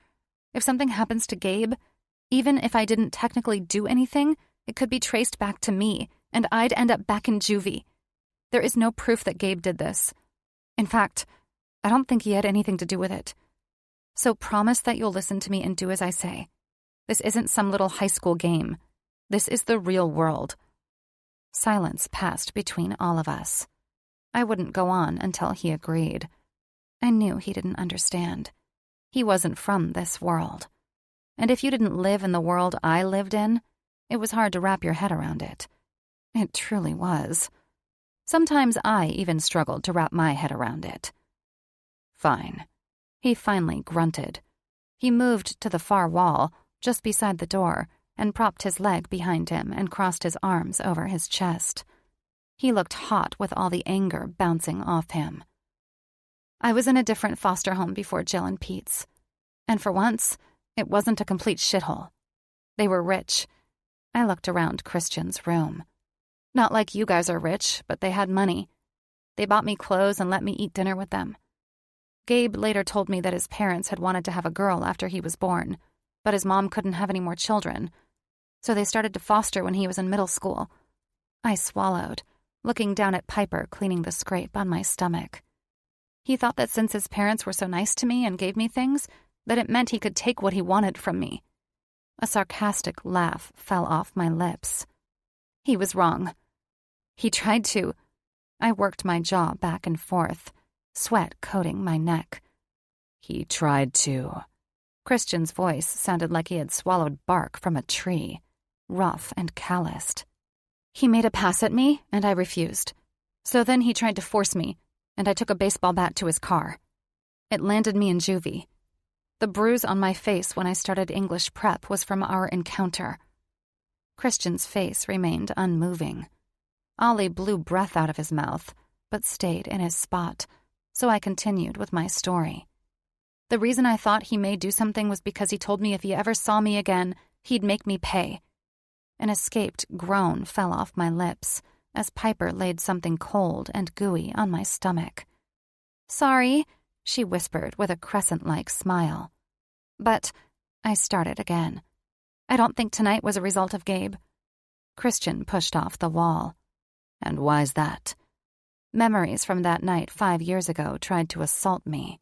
If something happens to Gabe, even if I didn't technically do anything, it could be traced back to me, and I'd end up back in juvie. There is no proof that Gabe did this. In fact, I don't think he had anything to do with it. So promise that you'll listen to me and do as I say. This isn't some little high school game. This is the real world. Silence passed between all of us. I wouldn't go on until he agreed. I knew he didn't understand. He wasn't from this world. And if you didn't live in the world I lived in, it was hard to wrap your head around it. It truly was. Sometimes I even struggled to wrap my head around it. Fine. He finally grunted. He moved to the far wall, just beside the door, and propped his leg behind him and crossed his arms over his chest. He looked hot with all the anger bouncing off him. I was in a different foster home before Jill and Pete's. And for once, it wasn't a complete shithole. They were rich. I looked around Christian's room. Not like you guys are rich, but they had money. They bought me clothes and let me eat dinner with them. Gabe later told me that his parents had wanted to have a girl after he was born, but his mom couldn't have any more children. So they started to foster when he was in middle school. I swallowed, looking down at Piper cleaning the scrape on my stomach. He thought that since his parents were so nice to me and gave me things, that it meant he could take what he wanted from me. A sarcastic laugh fell off my lips. He was wrong. He tried to. I worked my jaw back and forth, sweat coating my neck. He tried to. Christian's voice sounded like he had swallowed bark from a tree. rough and calloused. He made a pass at me, and I refused. So then he tried to force me, and I took a baseball bat to his car. It landed me in juvie. The bruise on my face when I started English prep was from our encounter. Christian's face remained unmoving. Ollie blew breath out of his mouth, but stayed in his spot, so I continued with my story. The reason I thought he may do something was because he told me if he ever saw me again, he'd make me pay. An escaped groan fell off my lips as Piper laid something cold and gooey on my stomach. "Sorry," she whispered with a crescent-like smile. "But," I started again, "I don't think tonight was a result of Gabe." Christian pushed off the wall. "And why's that?" Memories from that night 5 years ago tried to assault me.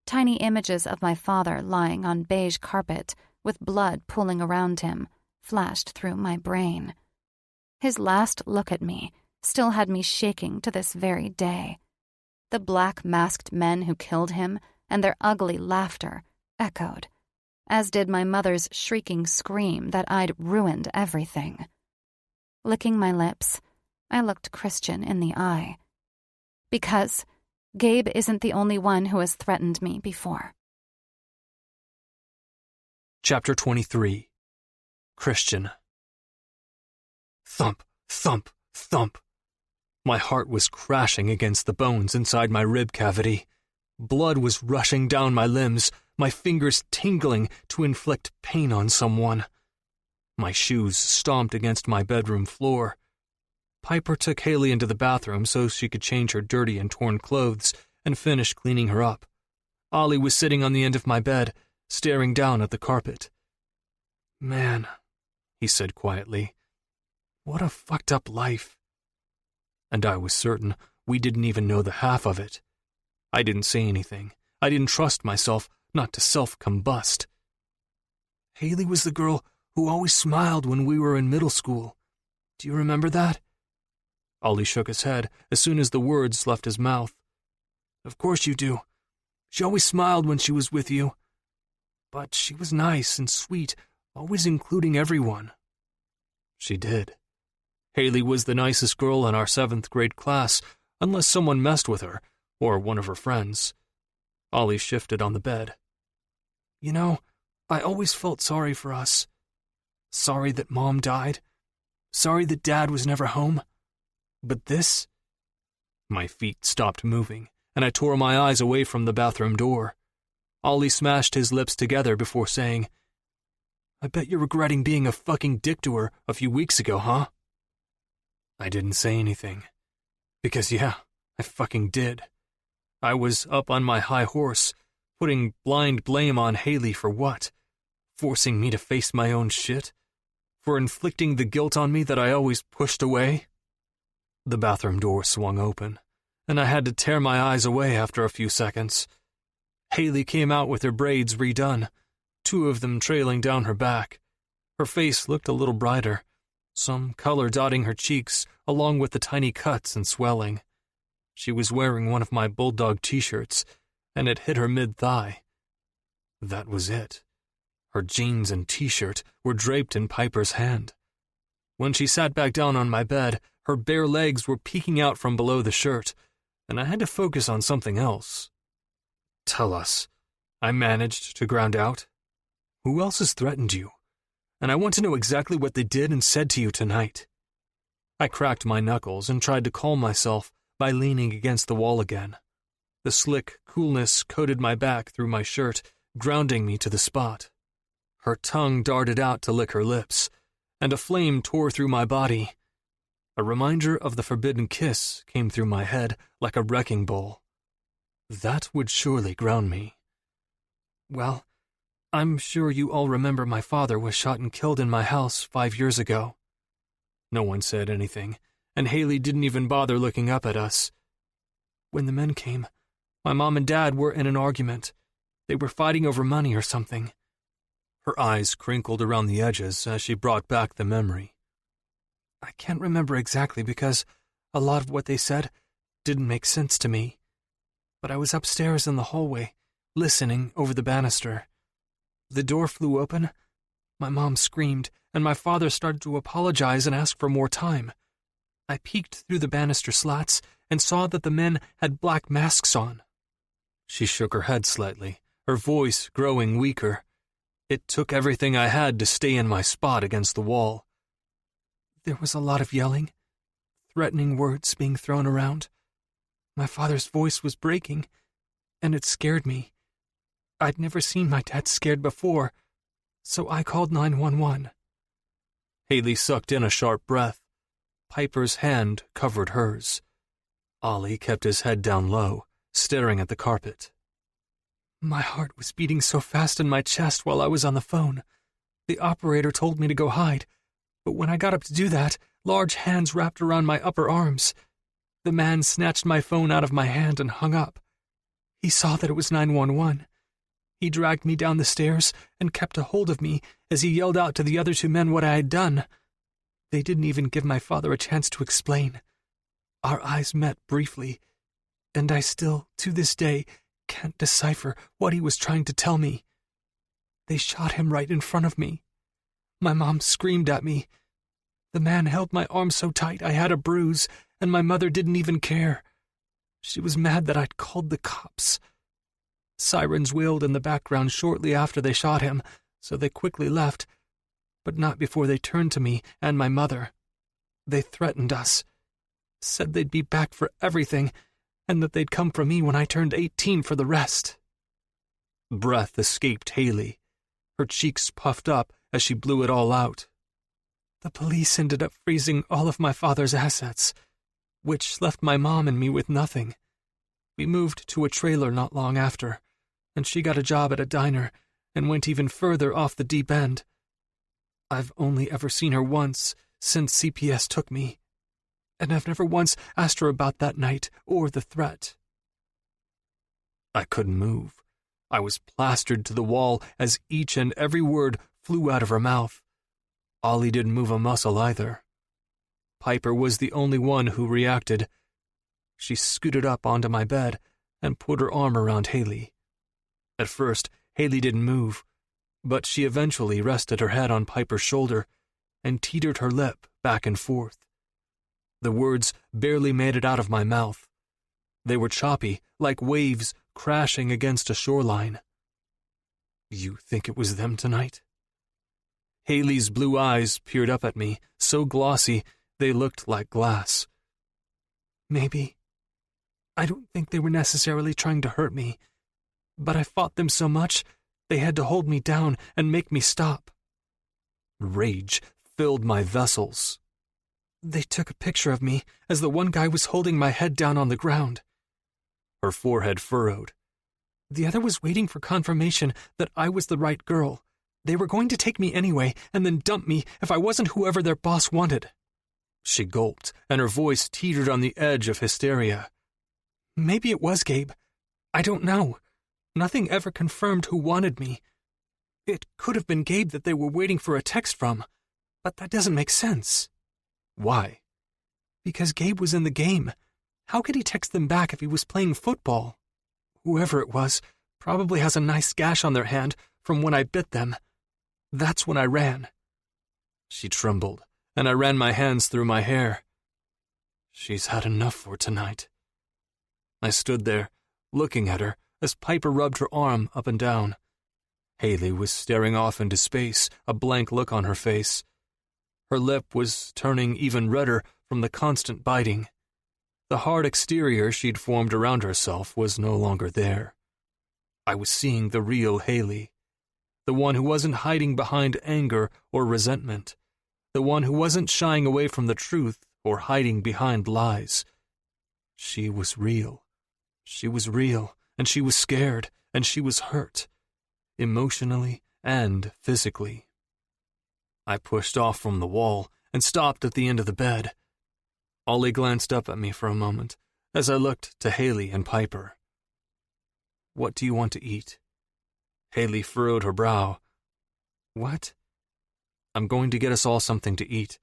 Tiny images of my father lying on beige carpet with blood pooling around him flashed through my brain. His last look at me still had me shaking to this very day. The black masked men who killed him and their ugly laughter echoed, as did my mother's shrieking scream that I'd ruined everything. Licking my lips, I looked Christian in the eye. Because Gabe isn't the only one who has threatened me before. Chapter 23. Christian. Thump, thump, thump. My heart was crashing against the bones inside my rib cavity. Blood was rushing down my limbs, my fingers tingling to inflict pain on someone. My shoes stomped against my bedroom floor. Piper took Haley into the bathroom so she could change her dirty and torn clothes and finish cleaning her up. Ollie was sitting on the end of my bed, staring down at the carpet. "Man," he said quietly, "what a fucked up life." And I was certain we didn't even know the half of it. I didn't say anything. I didn't trust myself not to self-combust. "Haley was the girl who always smiled when we were in middle school. Do you remember that?" Ollie shook his head as soon as the words left his mouth. "Of course you do. She always smiled when she was with you. But she was nice and sweet, always including everyone." She did. Haley was the nicest girl in our 7th grade class, unless someone messed with her, or one of her friends. Ollie shifted on the bed. "You know, I always felt sorry for us. Sorry that Mom died. Sorry that Dad was never home. But this..." My feet stopped moving, and I tore my eyes away from the bathroom door. Ollie smashed his lips together before saying, "I bet you're regretting being a fucking dick to her a few weeks ago, huh?" I didn't say anything. Because yeah, I fucking did. I was up on my high horse, putting blind blame on Haley for what? Forcing me to face my own shit? For inflicting the guilt on me that I always pushed away? The bathroom door swung open, and I had to tear my eyes away after a few seconds. Haley came out with her braids redone, 2 of them trailing down her back. Her face looked a little brighter, some color dotting her cheeks along with the tiny cuts and swelling. She was wearing one of my bulldog t-shirts, and it hit her mid-thigh. That was it. Her jeans and t-shirt were draped in Piper's hand. When she sat back down on my bed, her bare legs were peeking out from below the shirt, and I had to focus on something else. "Tell us," I managed to ground out. "Who else has threatened you? And I want to know exactly what they did and said to you tonight." I cracked my knuckles and tried to calm myself by leaning against the wall again. The slick coolness coated my back through my shirt, grounding me to the spot. Her tongue darted out to lick her lips, and a flame tore through my body. A reminder of the forbidden kiss came through my head like a wrecking ball. That would surely ground me. "Well, I'm sure you all remember my father was shot and killed in my house 5 years ago." No one said anything, and Haley didn't even bother looking up at us. "When the men came, my mom and dad were in an argument. They were fighting over money or something." Her eyes crinkled around the edges as she brought back the memory. "I can't remember exactly because a lot of what they said didn't make sense to me. But I was upstairs in the hallway, listening over the banister. The door flew open. My mom screamed, and my father started to apologize and ask for more time. I peeked through the banister slats and saw that the men had black masks on. She shook her head slightly, her voice growing weaker. It took everything I had to stay in my spot against the wall. There was a lot of yelling, threatening words being thrown around. My father's voice was breaking, and it scared me. I'd never seen my dad scared before, so I called 911. Haley sucked in a sharp breath. Piper's hand covered hers. Ollie kept his head down low, staring at the carpet. My heart was beating so fast in my chest while I was on the phone. The operator told me to go hide, but when I got up to do that, large hands wrapped around my upper arms. The man snatched my phone out of my hand and hung up. He saw that it was 911. He dragged me down the stairs and kept a hold of me as he yelled out to the other two men what I had done. They didn't even give my father a chance to explain. Our eyes met briefly, and I still, to this day, can't decipher what he was trying to tell me. They shot him right in front of me. My mom screamed at me. The man held my arm so tight I had a bruise, and my mother didn't even care. She was mad that I'd called the cops. Sirens wailed in the background shortly after they shot him, so they quickly left, but not before they turned to me and my mother. They threatened us, said they'd be back for everything, and that they'd come for me when I turned 18 for the rest. Breath escaped Haley. Her cheeks puffed up as she blew it all out. The police ended up freezing all of my father's assets, which left my mom and me with nothing. We moved to a trailer not long after, and she got a job at a diner and went even further off the deep end. I've only ever seen her once since CPS took me, and I've never once asked her about that night or the threat. I couldn't move. I was plastered to the wall as each and every word flew out of her mouth. Ollie didn't move a muscle either. Piper was the only one who reacted. She scooted up onto my bed and put her arm around Haley. At first, Haley didn't move, but she eventually rested her head on Piper's shoulder and teetered her lip back and forth. The words barely made it out of my mouth. They were choppy, like waves crashing against a shoreline. You think it was them tonight? Haley's blue eyes peered up at me, so glossy they looked like glass. Maybe. I don't think they were necessarily trying to hurt me, but I fought them so much they had to hold me down and make me stop. Rage filled my vessels. They took a picture of me as the one guy was holding my head down on the ground. Her forehead furrowed. The other was waiting for confirmation that I was the right girl. They were going to take me anyway and then dump me if I wasn't whoever their boss wanted. She gulped, and her voice teetered on the edge of hysteria. Maybe it was Gabe. I don't know. Nothing ever confirmed who wanted me. It could have been Gabe that they were waiting for a text from, but that doesn't make sense. Why? Because Gabe was in the game. How could he text them back if he was playing football? Whoever it was probably has a nice gash on their hand from when I bit them. That's when I ran. She trembled, and I ran my hands through my hair. She's had enough for tonight. I stood there, looking at her, as Piper rubbed her arm up and down. Haley was staring off into space, a blank look on her face. Her lip was turning even redder from the constant biting. The hard exterior she'd formed around herself was no longer there. I was seeing the real Haley, the one who wasn't hiding behind anger or resentment, the one who wasn't shying away from the truth or hiding behind lies. She was real. She was real, and she was scared, and she was hurt, emotionally and physically. I pushed off from the wall and stopped at the end of the bed. Ollie glanced up at me for a moment as I looked to Haley and Piper. What do you want to eat? Haley furrowed her brow. What? I'm going to get us all something to eat.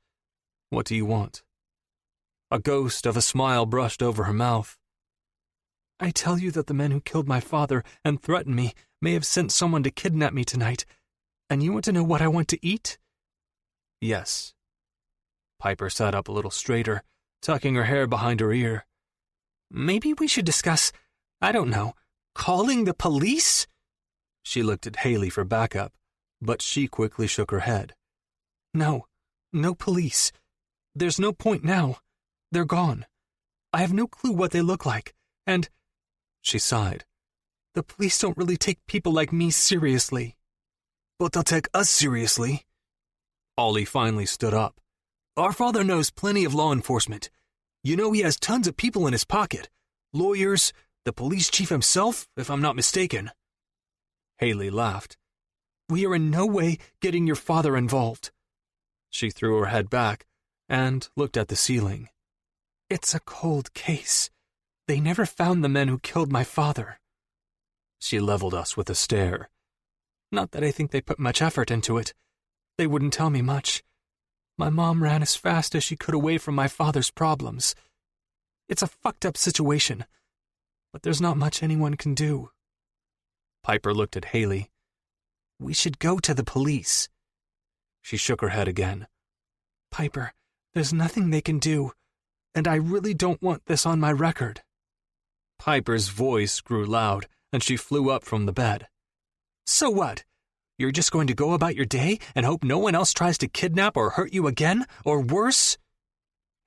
What do you want? A ghost of a smile brushed over her mouth. I tell you that the men who killed my father and threatened me may have sent someone to kidnap me tonight, and you want to know what I want to eat? Yes. Piper sat up a little straighter, tucking her hair behind her ear. Maybe we should discuss, I don't know, calling the police? She looked at Haley for backup, but she quickly shook her head. No police. There's no point now. They're gone. I have no clue what they look like, and... She sighed. The police don't really take people like me seriously. But they'll take us seriously. Ollie finally stood up. Our father knows plenty of law enforcement. You know he has tons of people in his pocket. Lawyers, the police chief himself, if I'm not mistaken. Haley laughed. We are in no way getting your father involved. She threw her head back and looked at the ceiling. It's a cold case. They never found the men who killed my father. She leveled us with a stare. Not that I think they put much effort into it. They wouldn't tell me much. My mom ran as fast as she could away from my father's problems. It's a fucked up situation, but there's not much anyone can do. Piper looked at Haley. We should go to the police. She shook her head again. Piper, there's nothing they can do, and I really don't want this on my record. Piper's voice grew loud, and she flew up from the bed. So what? You're just going to go about your day and hope no one else tries to kidnap or hurt you again, or worse?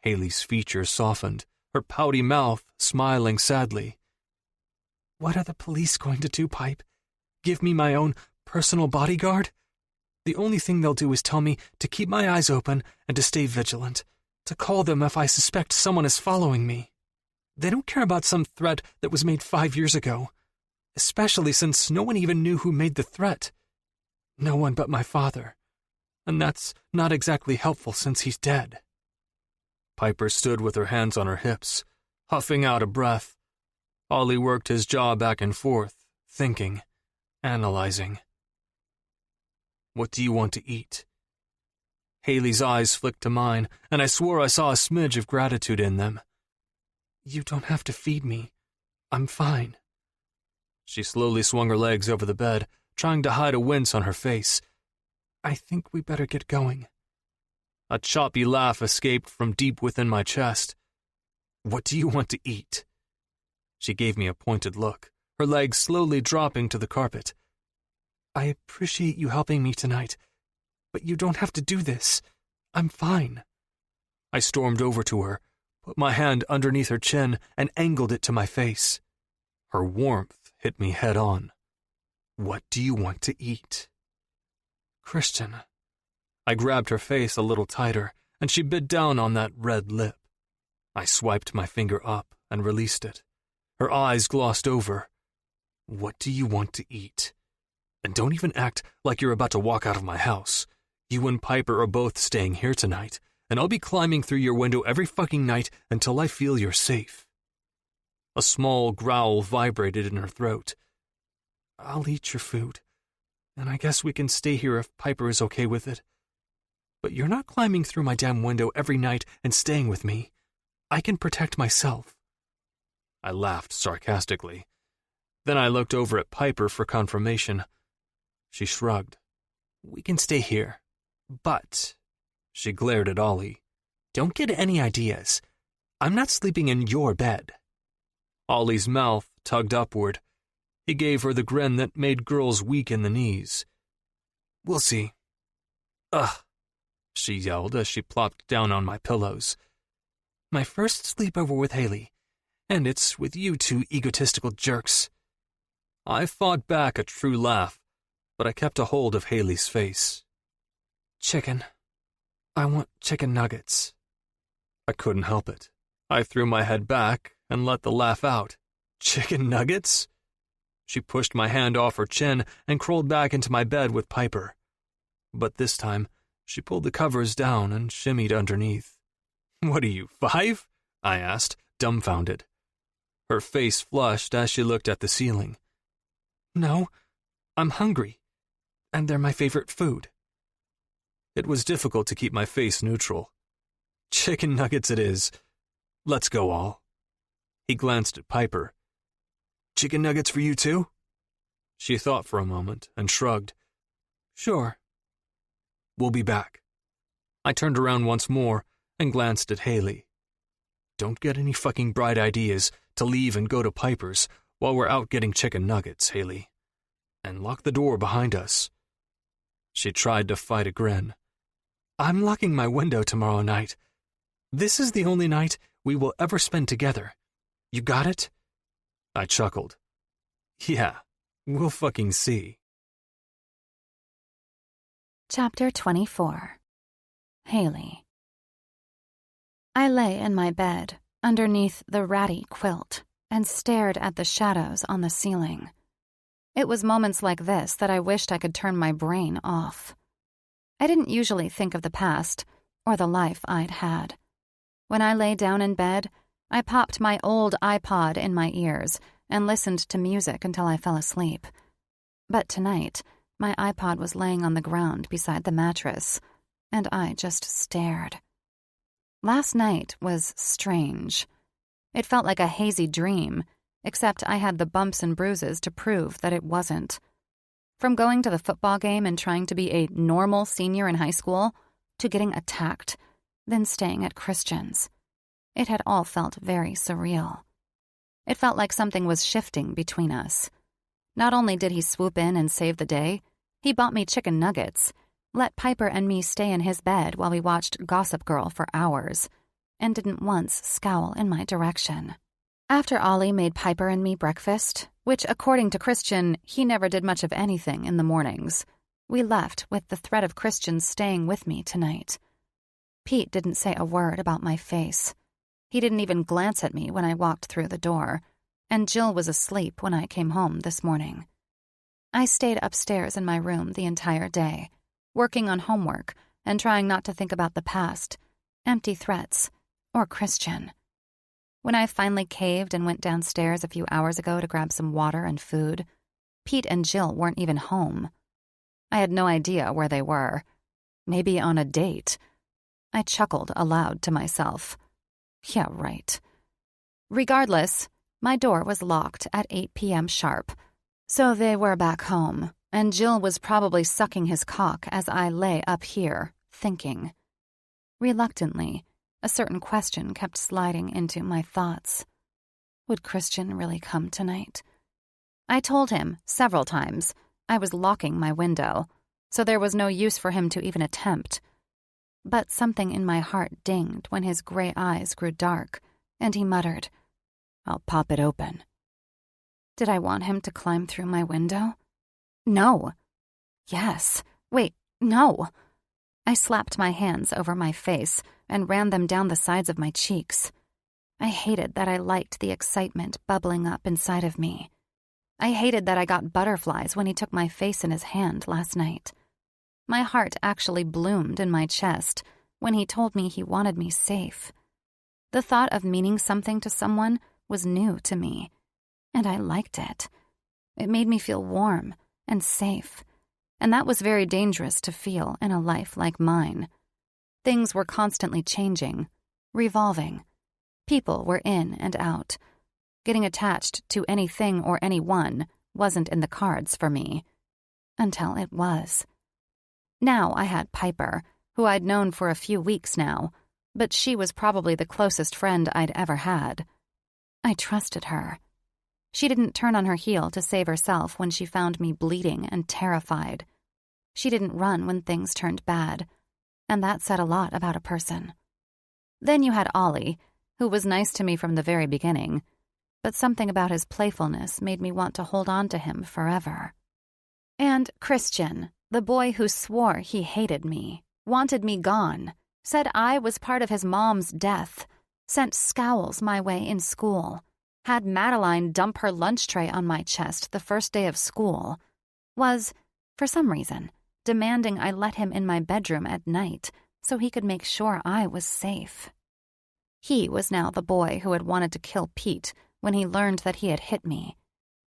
Haley's features softened, her pouty mouth smiling sadly. What are the police going to do, Pipe? Give me my own personal bodyguard? The only thing they'll do is tell me to keep my eyes open and to stay vigilant, to call them if I suspect someone is following me. They don't care about some threat that was made 5 years ago, especially since no one even knew who made the threat. No one but my father, and that's not exactly helpful since he's dead. Piper stood with her hands on her hips, huffing out a breath. Ollie worked his jaw back and forth, thinking, analyzing. What do you want to eat? Haley's eyes flicked to mine, and I swore I saw a smidge of gratitude in them. You don't have to feed me. I'm fine. She slowly swung her legs over the bed, trying to hide a wince on her face. I think we better get going. A choppy laugh escaped from deep within my chest. What do you want to eat? She gave me a pointed look, her legs slowly dropping to the carpet. I appreciate you helping me tonight, but you don't have to do this. I'm fine. I stormed over to her, put my hand underneath her chin, and angled it to my face. Her warmth hit me head on. What do you want to eat? Christian. I grabbed her face a little tighter, and she bit down on that red lip. I swiped my finger up and released it. Her eyes glossed over. What do you want to eat? And don't even act like you're about to walk out of my house. You and Piper are both staying here tonight, and I'll be climbing through your window every fucking night until I feel you're safe. A small growl vibrated in her throat. I'll eat your food, and I guess we can stay here if Piper is okay with it. But you're not climbing through my damn window every night and staying with me. I can protect myself. I laughed sarcastically. Then I looked over at Piper for confirmation. She shrugged. We can stay here, but... She glared at Ollie. Don't get any ideas. I'm not sleeping in your bed. Ollie's mouth tugged upward. He gave her the grin that made girls weak in the knees. We'll see. Ugh, she yelled as she plopped down on my pillows. My first sleepover with Haley, and it's with you two egotistical jerks. I fought back a true laugh, but I kept a hold of Haley's face. Chicken. I want chicken nuggets. I couldn't help it. I threw my head back and let the laugh out. Chicken nuggets? She pushed my hand off her chin and crawled back into my bed with Piper. But this time, she pulled the covers down and shimmied underneath. What are you, 5? I asked, dumbfounded. Her face flushed as she looked at the ceiling. No, I'm hungry, and they're my favorite food. It was difficult to keep my face neutral. Chicken nuggets it is. Let's go, all. He glanced at Piper. Chicken nuggets for you too? She thought for a moment and shrugged. Sure. We'll be back. I turned around once more and glanced at Haley. Don't get any fucking bright ideas to leave and go to Piper's while we're out getting chicken nuggets, Haley. And lock the door behind us. She tried to fight a grin. I'm locking my window tomorrow night. This is the only night we will ever spend together. You got it? I chuckled. Yeah, we'll fucking see. Chapter 24. Haley. I lay in my bed, underneath the ratty quilt, and stared at the shadows on the ceiling. It was moments like this that I wished I could turn my brain off. I didn't usually think of the past or the life I'd had. When I lay down in bed, I popped my old iPod in my ears and listened to music until I fell asleep. But tonight, my iPod was laying on the ground beside the mattress, and I just stared. Last night was strange. It felt like a hazy dream, except I had the bumps and bruises to prove that it wasn't. From going to the football game and trying to be a normal senior in high school, to getting attacked, then staying at Christian's. It had all felt very surreal. It felt like something was shifting between us. Not only did he swoop in and save the day, he bought me chicken nuggets, let Piper and me stay in his bed while we watched Gossip Girl for hours, and didn't once scowl in my direction. After Ollie made Piper and me breakfast, which according to Christian, he never did much of anything in the mornings, we left with the threat of Christian staying with me tonight. Pete didn't say a word about my face. He didn't even glance at me when I walked through the door, and Jill was asleep when I came home this morning. I stayed upstairs in my room the entire day, working on homework and trying not to think about the past, empty threats, or Christian. When I finally caved and went downstairs a few hours ago to grab some water and food, Pete and Jill weren't even home. I had no idea where they were. Maybe on a date. I chuckled aloud to myself. Yeah, right. Regardless, my door was locked at 8 p.m. sharp, so they were back home, and Jill was probably sucking his cock as I lay up here, thinking. Reluctantly, a certain question kept sliding into my thoughts. Would Christian really come tonight? I told him, several times, I was locking my window, so there was no use for him to even attempt. But something in my heart dinged when his gray eyes grew dark, and he muttered, I'll pop it open. Did I want him to climb through my window? No. Yes. Wait, no. I slapped my hands over my face and ran them down the sides of my cheeks. I hated that I liked the excitement bubbling up inside of me. I hated that I got butterflies when he took my face in his hand last night. My heart actually bloomed in my chest when he told me he wanted me safe. The thought of meaning something to someone was new to me, and I liked it. It made me feel warm and safe, and that was very dangerous to feel in a life like mine. Things were constantly changing, revolving. People were in and out. Getting attached to anything or anyone wasn't in the cards for me. Until it was. Now I had Piper, who I'd known for a few weeks now, but she was probably the closest friend I'd ever had. I trusted her. She didn't turn on her heel to save herself when she found me bleeding and terrified. She didn't run when things turned bad, and that said a lot about a person. Then you had Ollie, who was nice to me from the very beginning, but something about his playfulness made me want to hold on to him forever. And Christian, the boy who swore he hated me, wanted me gone, said I was part of his mom's death, sent scowls my way in school, had Madeline dump her lunch tray on my chest the first day of school, was, for some reason, demanding I let him in my bedroom at night so he could make sure I was safe. He was now the boy who had wanted to kill Pete when he learned that he had hit me.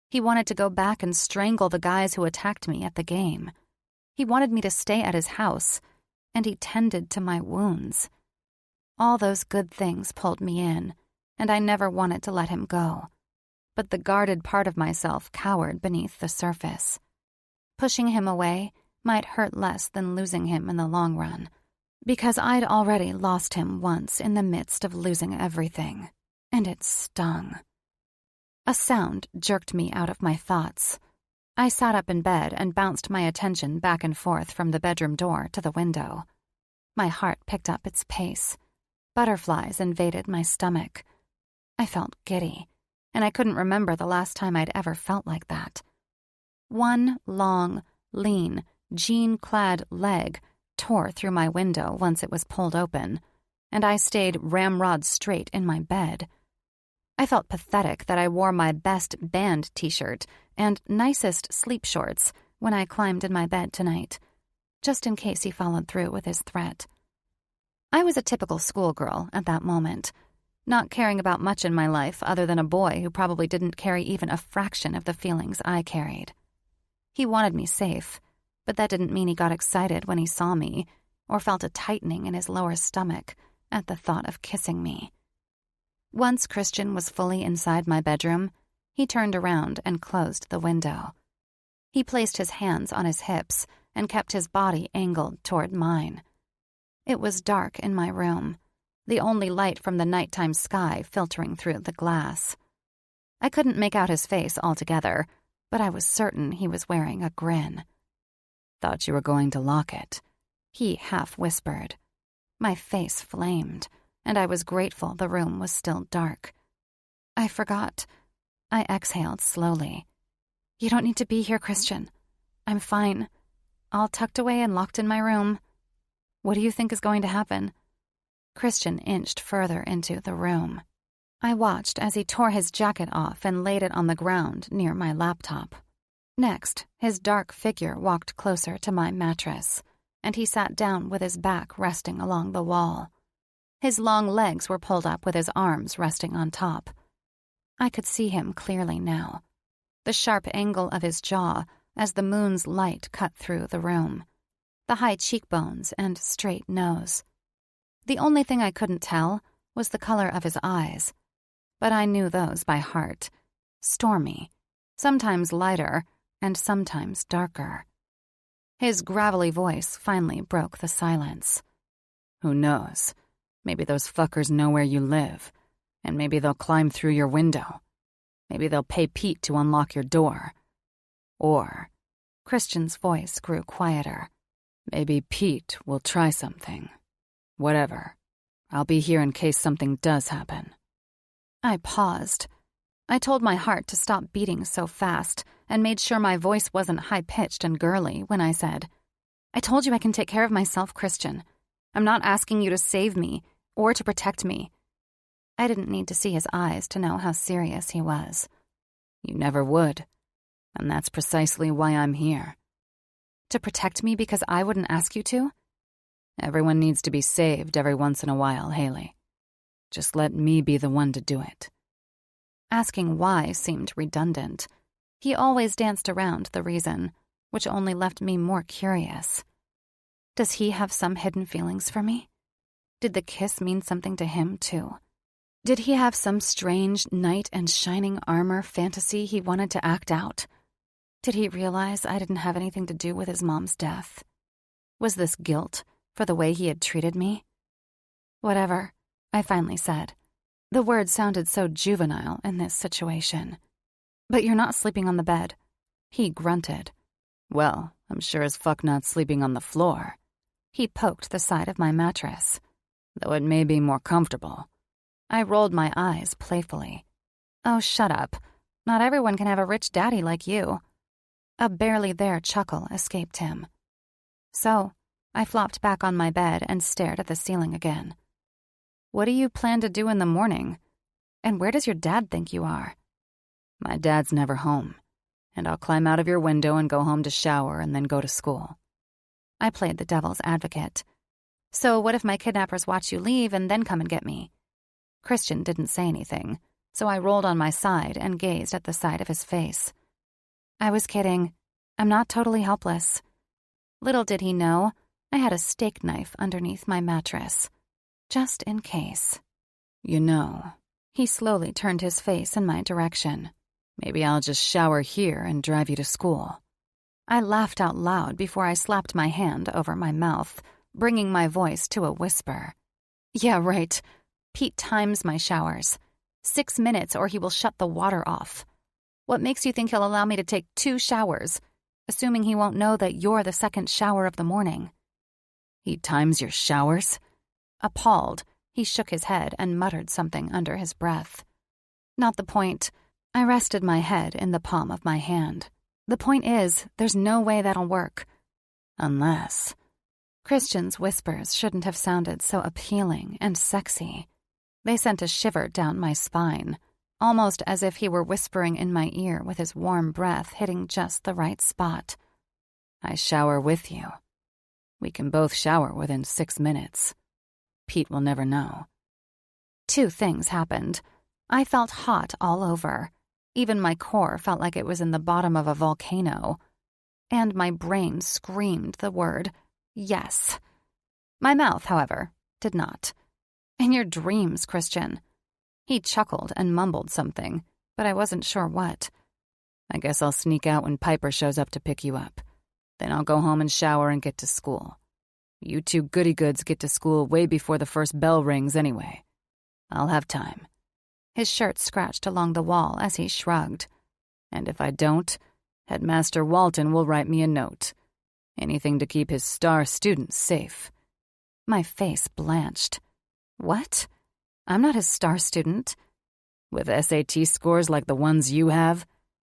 He wanted to go back and strangle the guys who attacked me at the game. He wanted me to stay at his house, and he tended to my wounds. All those good things pulled me in, and I never wanted to let him go. But the guarded part of myself cowered beneath the surface. Pushing him away might hurt less than losing him in the long run, because I'd already lost him once in the midst of losing everything, and it stung. A sound jerked me out of my thoughts. I sat up in bed and bounced my attention back and forth from the bedroom door to the window. My heart picked up its pace. Butterflies invaded my stomach. I felt giddy, and I couldn't remember the last time I'd ever felt like that. One long, lean, jean-clad leg tore through my window once it was pulled open, and I stayed ramrod straight in my bed. I felt pathetic that I wore my best band t-shirt and nicest sleep shorts when I climbed in my bed tonight, just in case he followed through with his threat. I was a typical schoolgirl at that moment, not caring about much in my life other than a boy who probably didn't carry even a fraction of the feelings I carried. He wanted me safe, but that didn't mean he got excited when he saw me or felt a tightening in his lower stomach at the thought of kissing me. Once Christian was fully inside my bedroom, he turned around and closed the window. He placed his hands on his hips and kept his body angled toward mine. It was dark in my room, the only light from the nighttime sky filtering through the glass. I couldn't make out his face altogether, but I was certain he was wearing a grin. "Thought you were going to lock it," he half whispered. My face flamed, and I was grateful the room was still dark. I forgot. I exhaled slowly. "You don't need to be here, Christian. I'm fine. All tucked away and locked in my room. What do you think is going to happen?" Christian inched further into the room. I watched as he tore his jacket off and laid it on the ground near my laptop. Next, his dark figure walked closer to my mattress, and he sat down with his back resting along the wall. His long legs were pulled up with his arms resting on top. I could see him clearly now, the sharp angle of his jaw as the moon's light cut through the room, the high cheekbones and straight nose. The only thing I couldn't tell was the color of his eyes, but I knew those by heart. Stormy, sometimes lighter and sometimes darker. His gravelly voice finally broke the silence. "Who knows? Maybe those fuckers know where you live, and maybe they'll climb through your window. Maybe they'll pay Pete to unlock your door. Or," Christian's voice grew quieter, "maybe Pete will try something. Whatever. I'll be here in case something does happen." I paused. I told my heart to stop beating so fast and made sure my voice wasn't high-pitched and girly when I said, "I told you I can take care of myself, Christian. I'm not asking you to save me or to protect me." I didn't need to see his eyes to know how serious he was. "You never would, and that's precisely why I'm here." "To protect me because I wouldn't ask you to?" "Everyone needs to be saved every once in a while, Haley. Just let me be the one to do it." Asking why seemed redundant. He always danced around the reason, which only left me more curious. Does he have some hidden feelings for me? Did the kiss mean something to him, too? Did he have some strange knight and shining armor fantasy he wanted to act out? Did he realize I didn't have anything to do with his mom's death? Was this guilt for the way he had treated me? "Whatever," I finally said. The words sounded so juvenile in this situation. "But you're not sleeping on the bed." He grunted. "Well, I'm sure as fuck not sleeping on the floor." He poked the side of my mattress. "Though it may be more comfortable." I rolled my eyes playfully. "Oh, shut up. Not everyone can have a rich daddy like you." A barely there chuckle escaped him. So, I flopped back on my bed and stared at the ceiling again. "What do you plan to do in the morning? And where does your dad think you are?" "My dad's never home, and I'll climb out of your window and go home to shower and then go to school." I played the devil's advocate. "So what if my kidnappers watch you leave and then come and get me?" Christian didn't say anything, so I rolled on my side and gazed at the side of his face. "I was kidding. I'm not totally helpless." Little did he know, I had a steak knife underneath my mattress, just in case. "You know," he slowly turned his face in my direction. "Maybe I'll just shower here and drive you to school." I laughed out loud before I slapped my hand over my mouth, bringing my voice to a whisper. Yeah, right. Pete times my showers. 6 minutes or he will shut the water off. What makes you think he'll allow me to take 2 showers, assuming he won't know that you're the second shower of the morning? He times your showers? Appalled, he shook his head and muttered something under his breath. Not the point. I rested my head in the palm of my hand. The point is, there's no way that'll work. Unless... Christian's whispers shouldn't have sounded so appealing and sexy. They sent a shiver down my spine, almost as if he were whispering in my ear with his warm breath hitting just the right spot. I shower with you. We can both shower within 6 minutes. Pete will never know. 2 things happened. I felt hot all over. Even my core felt like it was in the bottom of a volcano. And my brain screamed the word, yes. My mouth, however, did not. In your dreams, Christian. He chuckled and mumbled something, but I wasn't sure what. I guess I'll sneak out when Piper shows up to pick you up. Then I'll go home and shower and get to school. You 2 goody-goods get to school way before the first bell rings anyway. I'll have time. His shirt scratched along the wall as he shrugged. And if I don't, Headmaster Walton will write me a note. Anything to keep his star students safe. My face blanched. What? I'm not his star student. With SAT scores like the ones you have,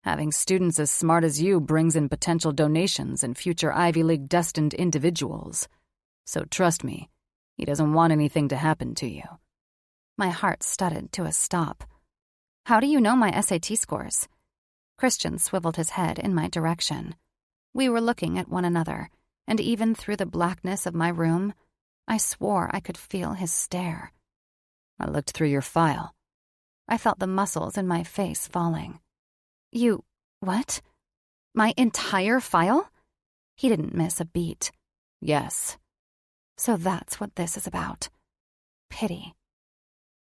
having students as smart as you brings in potential donations and future Ivy League destined individuals. So trust me, he doesn't want anything to happen to you. My heart stuttered to a stop. How do you know my SAT scores? Christian swiveled his head in my direction. We were looking at one another, and even through the blackness of my room, I swore I could feel his stare. I looked through your file. I felt the muscles in my face falling. You... what? My entire file? He didn't miss a beat. Yes. So that's what this is about. Pity.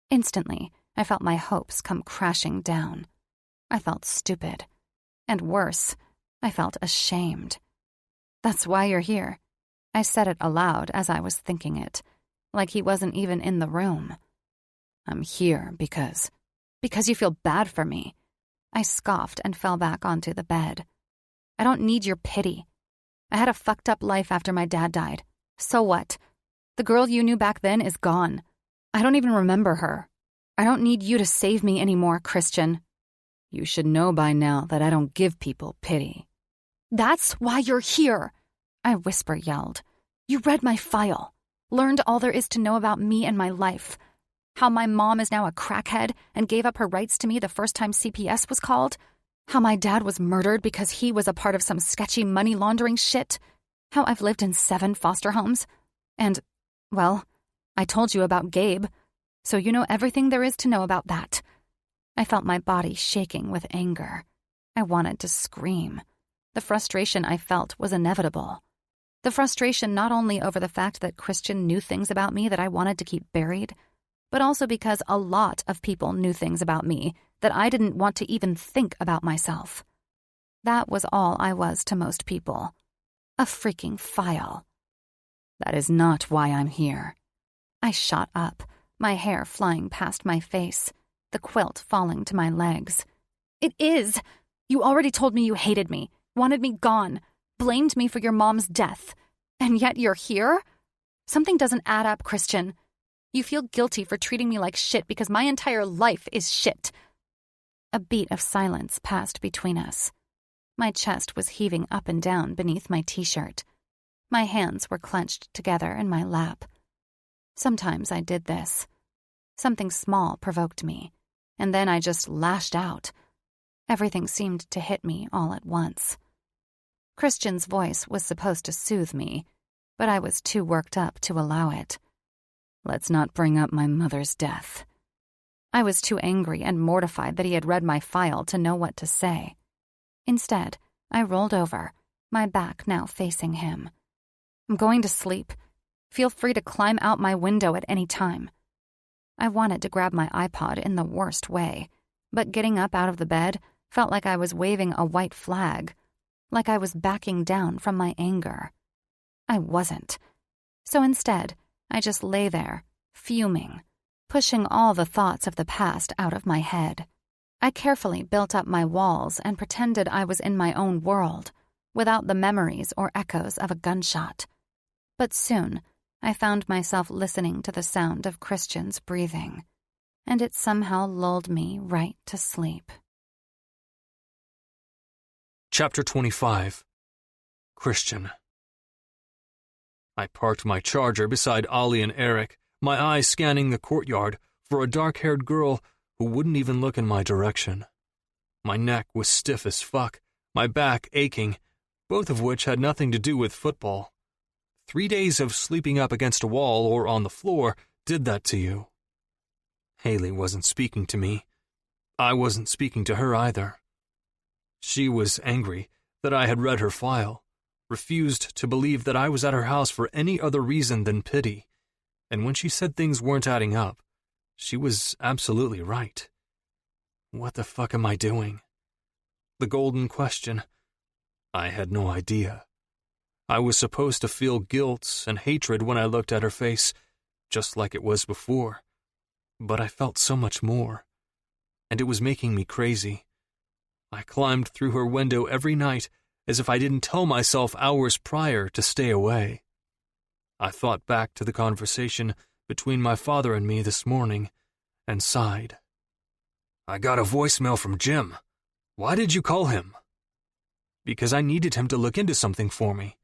Instantly, I felt my hopes come crashing down. I felt stupid. And worse, I felt ashamed. That's why you're here. I said it aloud as I was thinking it, like he wasn't even in the room. I'm here because you feel bad for me. I scoffed and fell back onto the bed. I don't need your pity. I had a fucked up life after my dad died. So what? The girl you knew back then is gone. I don't even remember her. I don't need you to save me anymore, Christian. You should know by now that I don't give people pity. That's why you're here, I whisper yelled. You read my file, learned all there is to know about me and my life. How my mom is now a crackhead and gave up her rights to me the first time CPS was called. How my dad was murdered because he was a part of some sketchy money laundering shit. How I've lived in 7 foster homes. And, well, I told you about Gabe, so you know everything there is to know about that. I felt my body shaking with anger. I wanted to scream. The frustration I felt was inevitable. The frustration not only over the fact that Christian knew things about me that I wanted to keep buried, but also because a lot of people knew things about me that I didn't want to even think about myself. That was all I was to most people. A freaking file. That is not why I'm here. I shot up, my hair flying past my face, the quilt falling to my legs. It is! You already told me you hated me, wanted me gone, blamed me for your mom's death. And yet you're here? Something doesn't add up, Christian. You feel guilty for treating me like shit because my entire life is shit. A beat of silence passed between us. My chest was heaving up and down beneath my t-shirt. My hands were clenched together in my lap. Sometimes I did this. Something small provoked me, and then I just lashed out. Everything seemed to hit me all at once. Christian's voice was supposed to soothe me, but I was too worked up to allow it. Let's not bring up my mother's death. I was too angry and mortified that he had read my file to know what to say. Instead, I rolled over, my back now facing him. I'm going to sleep. Feel free to climb out my window at any time. I wanted to grab my iPod in the worst way, but getting up out of the bed felt like I was waving a white flag, like I was backing down from my anger. I wasn't. So instead, I just lay there, fuming, pushing all the thoughts of the past out of my head. I carefully built up my walls and pretended I was in my own world, without the memories or echoes of a gunshot. But soon, I found myself listening to the sound of Christian's breathing, and it somehow lulled me right to sleep. Chapter 25. Christian. I parked my Charger beside Ollie and Eric, my eyes scanning the courtyard for a dark-haired girl who wouldn't even look in my direction. My neck was stiff as fuck, my back aching, both of which had nothing to do with football. 3 days of sleeping up against a wall or on the floor did that to you. Haley wasn't speaking to me. I wasn't speaking to her either. She was angry that I had read her file, refused to believe that I was at her house for any other reason than pity, and when she said things weren't adding up, she was absolutely right. What the fuck am I doing? The golden question. I had no idea. I was supposed to feel guilt and hatred when I looked at her face, just like it was before. But I felt so much more, and it was making me crazy. I climbed through her window every night as if I didn't tell myself hours prior to stay away. I thought back to the conversation between my father and me this morning and sighed. I got a voicemail from Jim. Why did you call him? Because I needed him to look into something for me.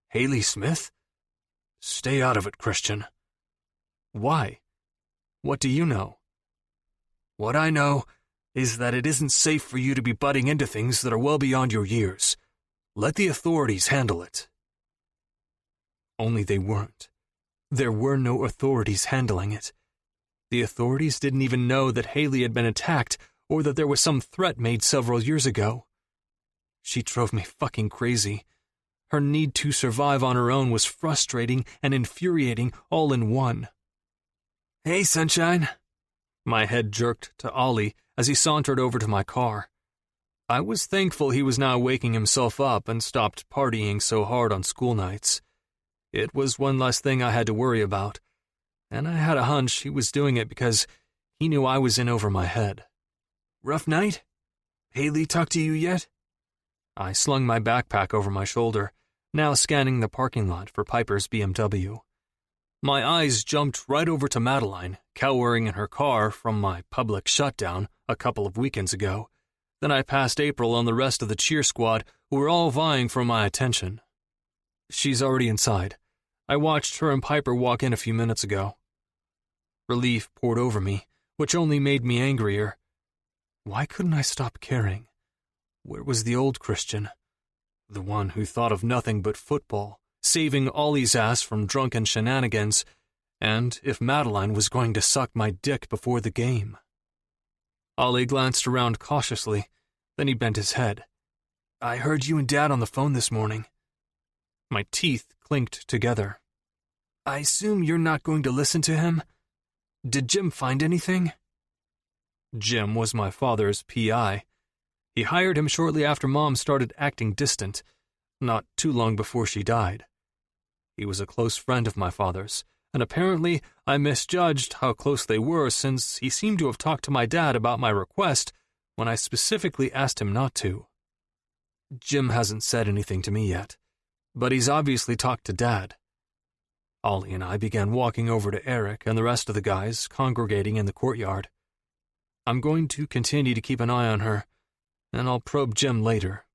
Haley Smith? Stay out of it, Christian. Why? What do you know? What I know is that it isn't safe for you to be butting into things that are well beyond your years. Let the authorities handle it. Only they weren't. There were no authorities handling it. The authorities didn't even know that Haley had been attacked or that there was some threat made several years ago. She drove me fucking crazy. Her need to survive on her own was frustrating and infuriating all in one. Hey, sunshine. My head jerked to Ollie as he sauntered over to my car. I was thankful he was now waking himself up and stopped partying so hard on school nights. It was one less thing I had to worry about, and I had a hunch he was doing it because he knew I was in over my head. Rough night? Haley talked to you yet? I slung my backpack over my shoulder, now scanning the parking lot for Piper's BMW. My eyes jumped right over to Madeline, cowering in her car from my public shutdown a couple of weekends ago. Then I passed April and the rest of the cheer squad, who were all vying for my attention. She's already inside. I watched her and Piper walk in a few minutes ago. Relief poured over me, which only made me angrier. Why couldn't I stop caring? Where was the old Christian? The one who thought of nothing but football, saving Ollie's ass from drunken shenanigans, and if Madeline was going to suck my dick before the game. Ollie glanced around cautiously, then he bent his head. I heard you and Dad on the phone this morning. My teeth clinked together. I assume you're not going to listen to him? Did Jim find anything? Jim was my father's PI. He hired him shortly after Mom started acting distant, not too long before she died. He was a close friend of my father's, and apparently I misjudged how close they were since he seemed to have talked to my dad about my request when I specifically asked him not to. Jim hasn't said anything to me yet, but he's obviously talked to Dad. Ollie and I began walking over to Eric and the rest of the guys congregating in the courtyard. I'm going to continue to keep an eye on her, and I'll probe Jim later.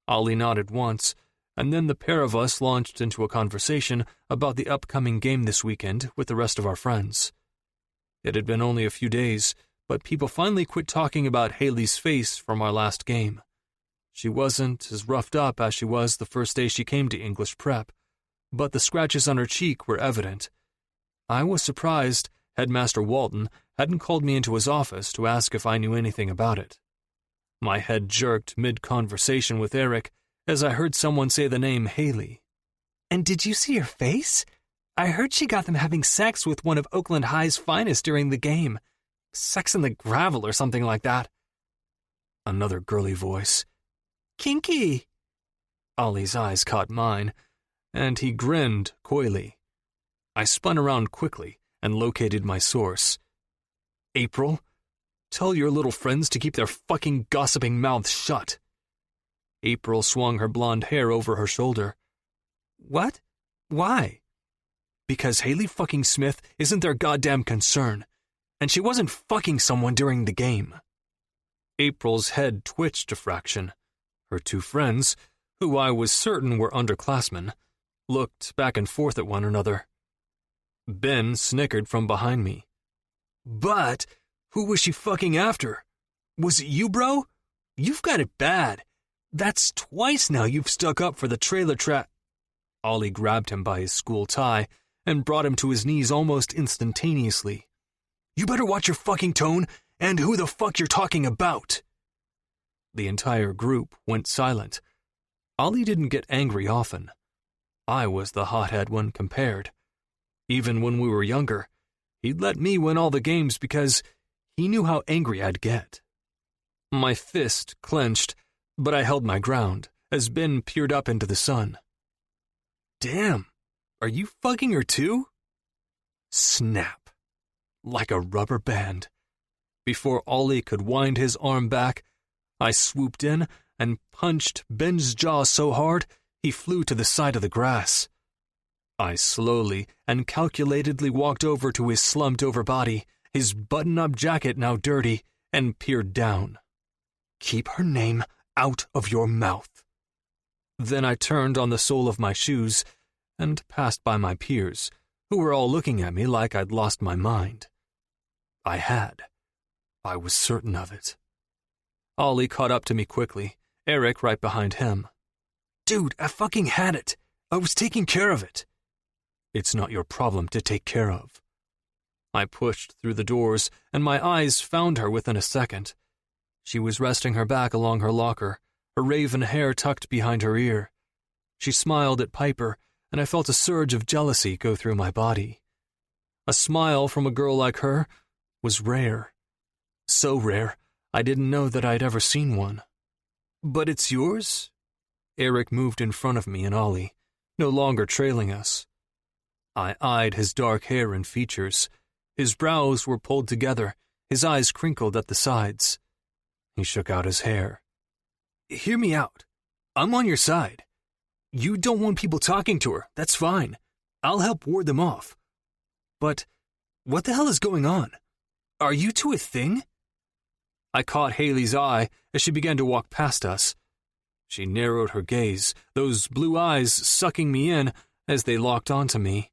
Ollie nodded once, and then the pair of us launched into a conversation about the upcoming game this weekend with the rest of our friends. It had been only a few days, but people finally quit talking about Haley's face from our last game. She wasn't as roughed up as she was the first day she came to English prep, but the scratches on her cheek were evident. I was surprised Headmaster Walton hadn't called me into his office to ask if I knew anything about it. My head jerked mid-conversation with Eric as I heard someone say the name Haley. And did you see her face? I heard she got them having sex with one of Oakland High's finest during the game. Sex in the gravel or something like that. Another girly voice. Kinky. Ollie's eyes caught mine, and he grinned coyly. I spun around quickly and located my source. April, tell your little friends to keep their fucking gossiping mouths shut. April swung her blonde hair over her shoulder. What? Why? Because Haley fucking Smith isn't their goddamn concern, and she wasn't fucking someone during the game. April's head twitched a fraction. Her two friends, who I was certain were underclassmen, looked back and forth at one another. Ben snickered from behind me. But who was she fucking after? Was it you, bro? You've got it bad. That's twice now you've stuck up for the trailer trap. Ollie grabbed him by his school tie and brought him to his knees almost instantaneously. You better watch your fucking tone and who the fuck you're talking about. The entire group went silent. Ollie didn't get angry often. I was the hothead when compared. Even when we were younger, he'd let me win all the games because he knew how angry I'd get. My fist clenched, but I held my ground as Ben peered up into the sun. Damn, are you fucking her too? Snap. Like a rubber band. Before Ollie could wind his arm back, I swooped in and punched Ben's jaw so hard he flew to the side of the grass. I slowly and calculatedly walked over to his slumped-over body, his button-up jacket now dirty, and peered down. Keep her name out of your mouth. Then I turned on the sole of my shoes and passed by my peers, who were all looking at me like I'd lost my mind. I had. I was certain of it. Ollie caught up to me quickly, Eric right behind him. Dude, I fucking had it. I was taking care of it. It's not your problem to take care of. I pushed through the doors, and my eyes found her within a second. She was resting her back along her locker, her raven hair tucked behind her ear. She smiled at Piper, and I felt a surge of jealousy go through my body. A smile from a girl like her was rare. So rare, I didn't know that I'd ever seen one. But it's yours? Eric moved in front of me and Ollie, no longer trailing us. I eyed his dark hair and features. His brows were pulled together, his eyes crinkled at the sides. He shook out his hair. Hear me out. I'm on your side. You don't want people talking to her, that's fine. I'll help ward them off. But what the hell is going on? Are you two a thing? I caught Haley's eye as she began to walk past us. She narrowed her gaze, those blue eyes sucking me in as they locked onto me.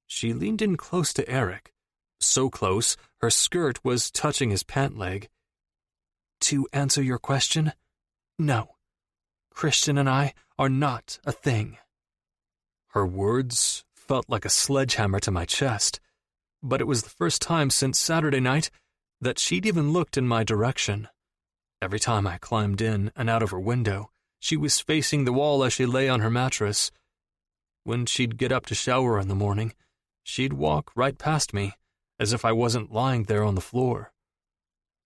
She leaned in close to Eric, so close her skirt was touching his pant leg. To answer your question, no. Christian and I are not a thing. Her words felt like a sledgehammer to my chest, but it was the first time since Saturday night that she'd even looked in my direction. Every time I climbed in and out of her window, she was facing the wall as she lay on her mattress. When she'd get up to shower in the morning, she'd walk right past me, as if I wasn't lying there on the floor.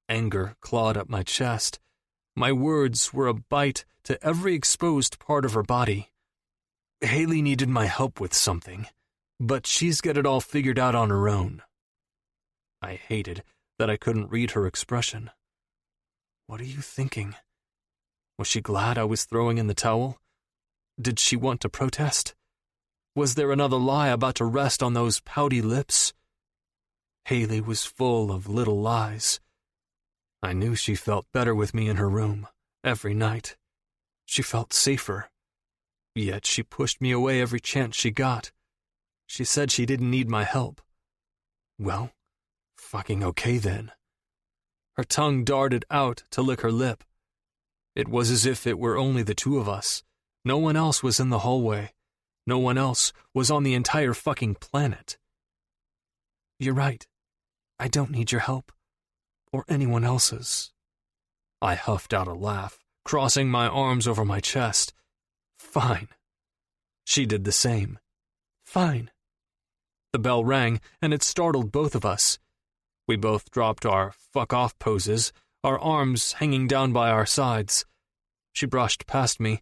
Anger clawed up my chest. My words were a bite to every exposed part of her body. Haley needed my help with something, but she's got it all figured out on her own. I hated that I couldn't read her expression. What are you thinking? Was she glad I was throwing in the towel? Did she want to protest? Was there another lie about to rest on those pouty lips? Haley was full of little lies. I knew she felt better with me in her room, every night. She felt safer. Yet she pushed me away every chance she got. She said she didn't need my help. Well, fucking okay then. Her tongue darted out to lick her lip. It was as if it were only the two of us. No one else was in the hallway. No one else was on the entire fucking planet. You're right. I don't need your help. Or anyone else's. I huffed out a laugh, crossing my arms over my chest. Fine. She did the same. Fine. The bell rang, and it startled both of us. We both dropped our fuck-off poses, our arms hanging down by our sides. She brushed past me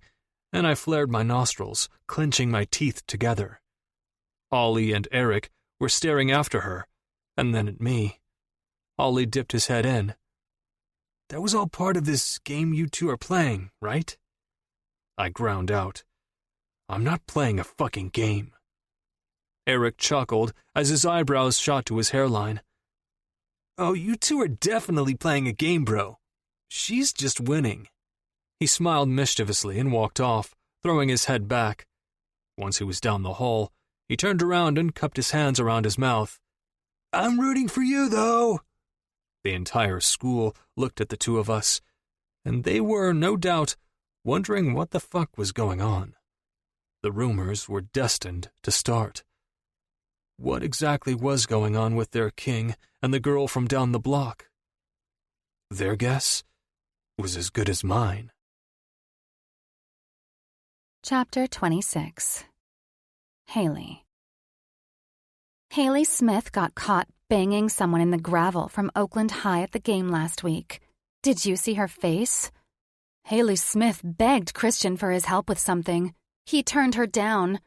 and I flared my nostrils, clenching my teeth together. Ollie and Eric were staring after her, and then at me. Ollie dipped his head in. "That was all part of this game you two are playing, right?" I ground out. "I'm not playing a fucking game." Eric chuckled as his eyebrows shot to his hairline. "Oh, you two are definitely playing a game, bro. She's just winning." He smiled mischievously and walked off, throwing his head back. Once he was down the hall, he turned around and cupped his hands around his mouth. "I'm rooting for you, though." The entire school looked at the two of us, and they were, no doubt, wondering what the fuck was going on. The rumors were destined to start. What exactly was going on with their king and the girl from down the block? Their guess was as good as mine. Chapter 26. Haley. Haley Smith got caught banging someone in the gravel from Oakland High at the game last week. Did you see her face? Haley Smith begged Christian for his help with something. He turned her down.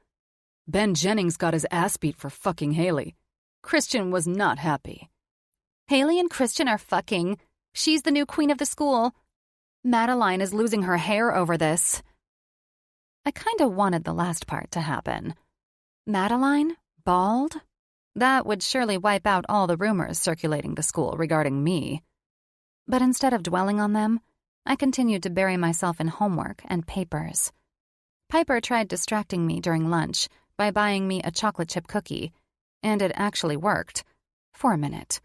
Ben Jennings got his ass beat for fucking Haley. Christian was not happy. Haley and Christian are fucking. She's the new queen of the school. Madeline is losing her hair over this. I kinda wanted the last part to happen. Madeline? Bald? That would surely wipe out all the rumors circulating the school regarding me. But instead of dwelling on them, I continued to bury myself in homework and papers. Piper tried distracting me during lunch by buying me a chocolate chip cookie, and it actually worked. For a minute.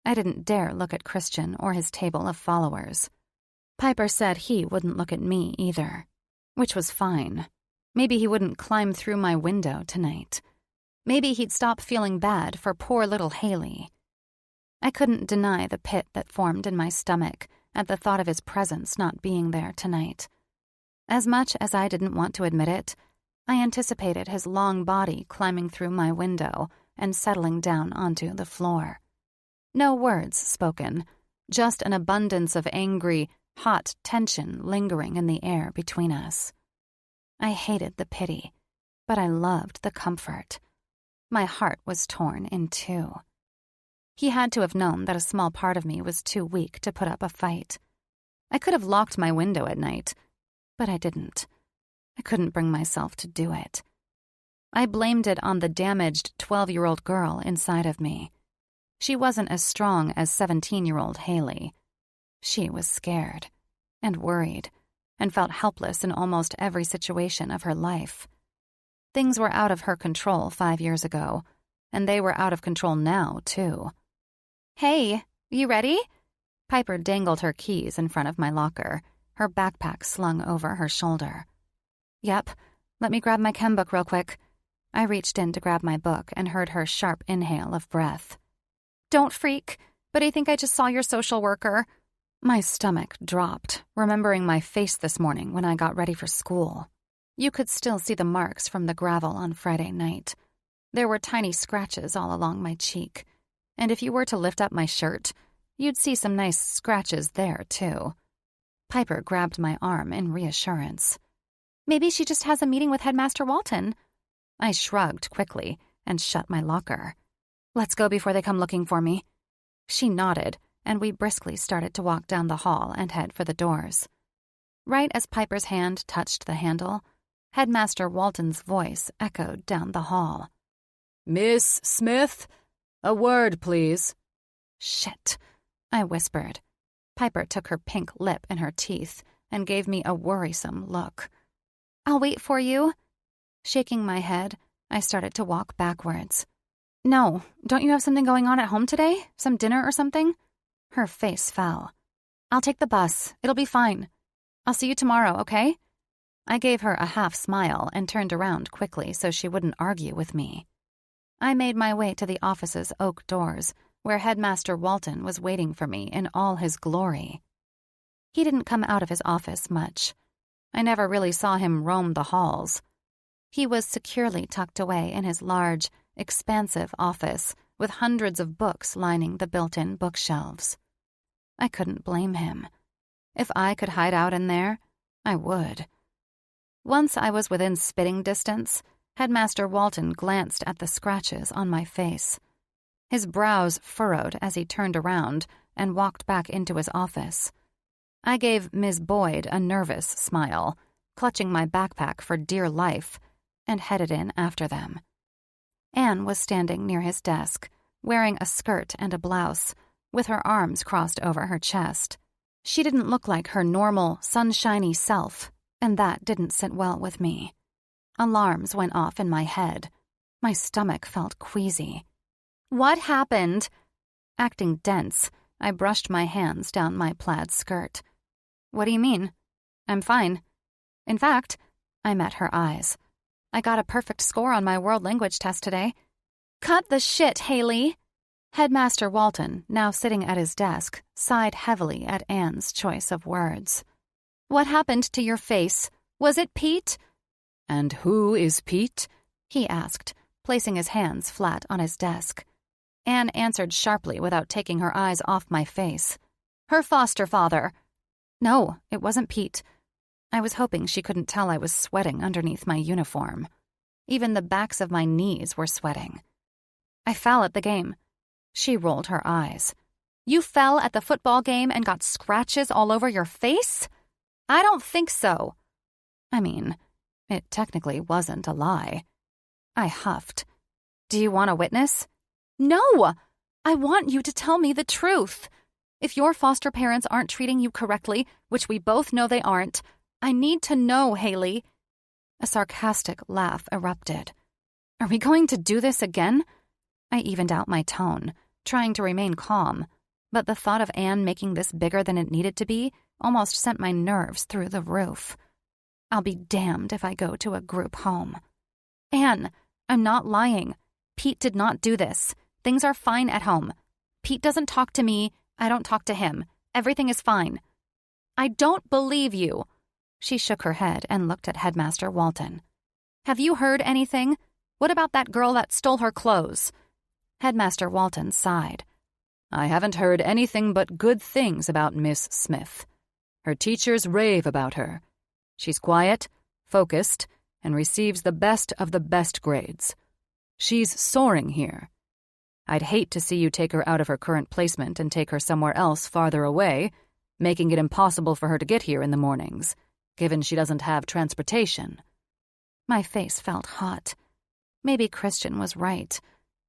I didn't dare look at Christian or his table of followers. Piper said he wouldn't look at me either, which was fine. Maybe he wouldn't climb through my window tonight. Maybe he'd stop feeling bad for poor little Haley. I couldn't deny the pit that formed in my stomach at the thought of his presence not being there tonight. As much as I didn't want to admit it, I anticipated his long body climbing through my window and settling down onto the floor. No words spoken, just an abundance of angry, hot tension lingering in the air between us. I hated the pity, but I loved the comfort. My heart was torn in two. He had to have known that a small part of me was too weak to put up a fight. I could have locked my window at night, but I didn't. I couldn't bring myself to do it. I blamed it on the damaged 12-year-old girl inside of me. She wasn't as strong as 17-year-old Haley. She was scared and worried and felt helpless in almost every situation of her life. Things were out of her control 5 years ago, and they were out of control now, too. "Hey, you ready?" Piper dangled her keys in front of my locker, her backpack slung over her shoulder. "Yep, let me grab my chem book real quick." I reached in to grab my book and heard her sharp inhale of breath. "Don't freak, but I think I just saw your social worker." My stomach dropped, remembering my face this morning when I got ready for school. You could still see the marks from the gravel on Friday night. There were tiny scratches all along my cheek, and if you were to lift up my shirt, you'd see some nice scratches there, too. Piper grabbed my arm in reassurance. "Maybe she just has a meeting with Headmaster Walton." I shrugged quickly and shut my locker. "Let's go before they come looking for me." She nodded, and we briskly started to walk down the hall and head for the doors. Right as Piper's hand touched the handle, Headmaster Walton's voice echoed down the hall. "Miss Smith, a word, please." "Shit," I whispered. Piper took her pink lip in her teeth and gave me a worrisome look. "I'll wait for you." Shaking my head, I started to walk backwards. "No, don't you have something going on at home today? Some dinner or something?" Her face fell. "I'll take the bus. It'll be fine. I'll see you tomorrow, okay?" I gave her a half smile and turned around quickly so she wouldn't argue with me. I made my way to the office's oak doors, where Headmaster Walton was waiting for me in all his glory. He didn't come out of his office much. I never really saw him roam the halls. He was securely tucked away in his large, expansive office with hundreds of books lining the built-in bookshelves. I couldn't blame him. If I could hide out in there, I would. Once I was within spitting distance, Headmaster Walton glanced at the scratches on my face. His brows furrowed as he turned around and walked back into his office. I gave Ms. Boyd a nervous smile, clutching my backpack for dear life, and headed in after them. Anne was standing near his desk, wearing a skirt and a blouse, with her arms crossed over her chest. She didn't look like her normal, sunshiny self, and that didn't sit well with me. Alarms went off in my head. My stomach felt queasy. "What happened?" Acting dense, I brushed my hands down my plaid skirt. "What do you mean? I'm fine. In fact," I met her eyes, "I got a perfect score on my world language test today." "Cut the shit, Haley!" Headmaster Walton, now sitting at his desk, sighed heavily at Anne's choice of words. "What happened to your face? Was it Pete?" "And who is Pete?" he asked, placing his hands flat on his desk. Anne answered sharply without taking her eyes off my face. "Her foster father." "No, it wasn't Pete." I was hoping she couldn't tell I was sweating underneath my uniform. Even the backs of my knees were sweating. "I fell at the game." She rolled her eyes. "You fell at the football game and got scratches all over your face? I don't think so." I mean, it technically wasn't a lie. I huffed. "Do you want a witness?" "No! I want you to tell me the truth. If your foster parents aren't treating you correctly, which we both know they aren't, I need to know, Haley." A sarcastic laugh erupted. "Are we going to do this again?" I evened out my tone, trying to remain calm, but the thought of Anne making this bigger than it needed to be almost sent my nerves through the roof. I'll be damned if I go to a group home. "Anne, I'm not lying. Pete did not do this. Things are fine at home. Pete doesn't talk to me. I don't talk to him. Everything is fine." "I don't believe you." She shook her head and looked at Headmaster Walton. "Have you heard anything? What about that girl that stole her clothes?" Headmaster Walton sighed. "I haven't heard anything but good things about Miss Smith. Her teachers rave about her. She's quiet, focused, and receives the best of the best grades. She's soaring here. I'd hate to see you take her out of her current placement and take her somewhere else farther away, making it impossible for her to get here in the mornings, given she doesn't have transportation." My face felt hot. Maybe Christian was right.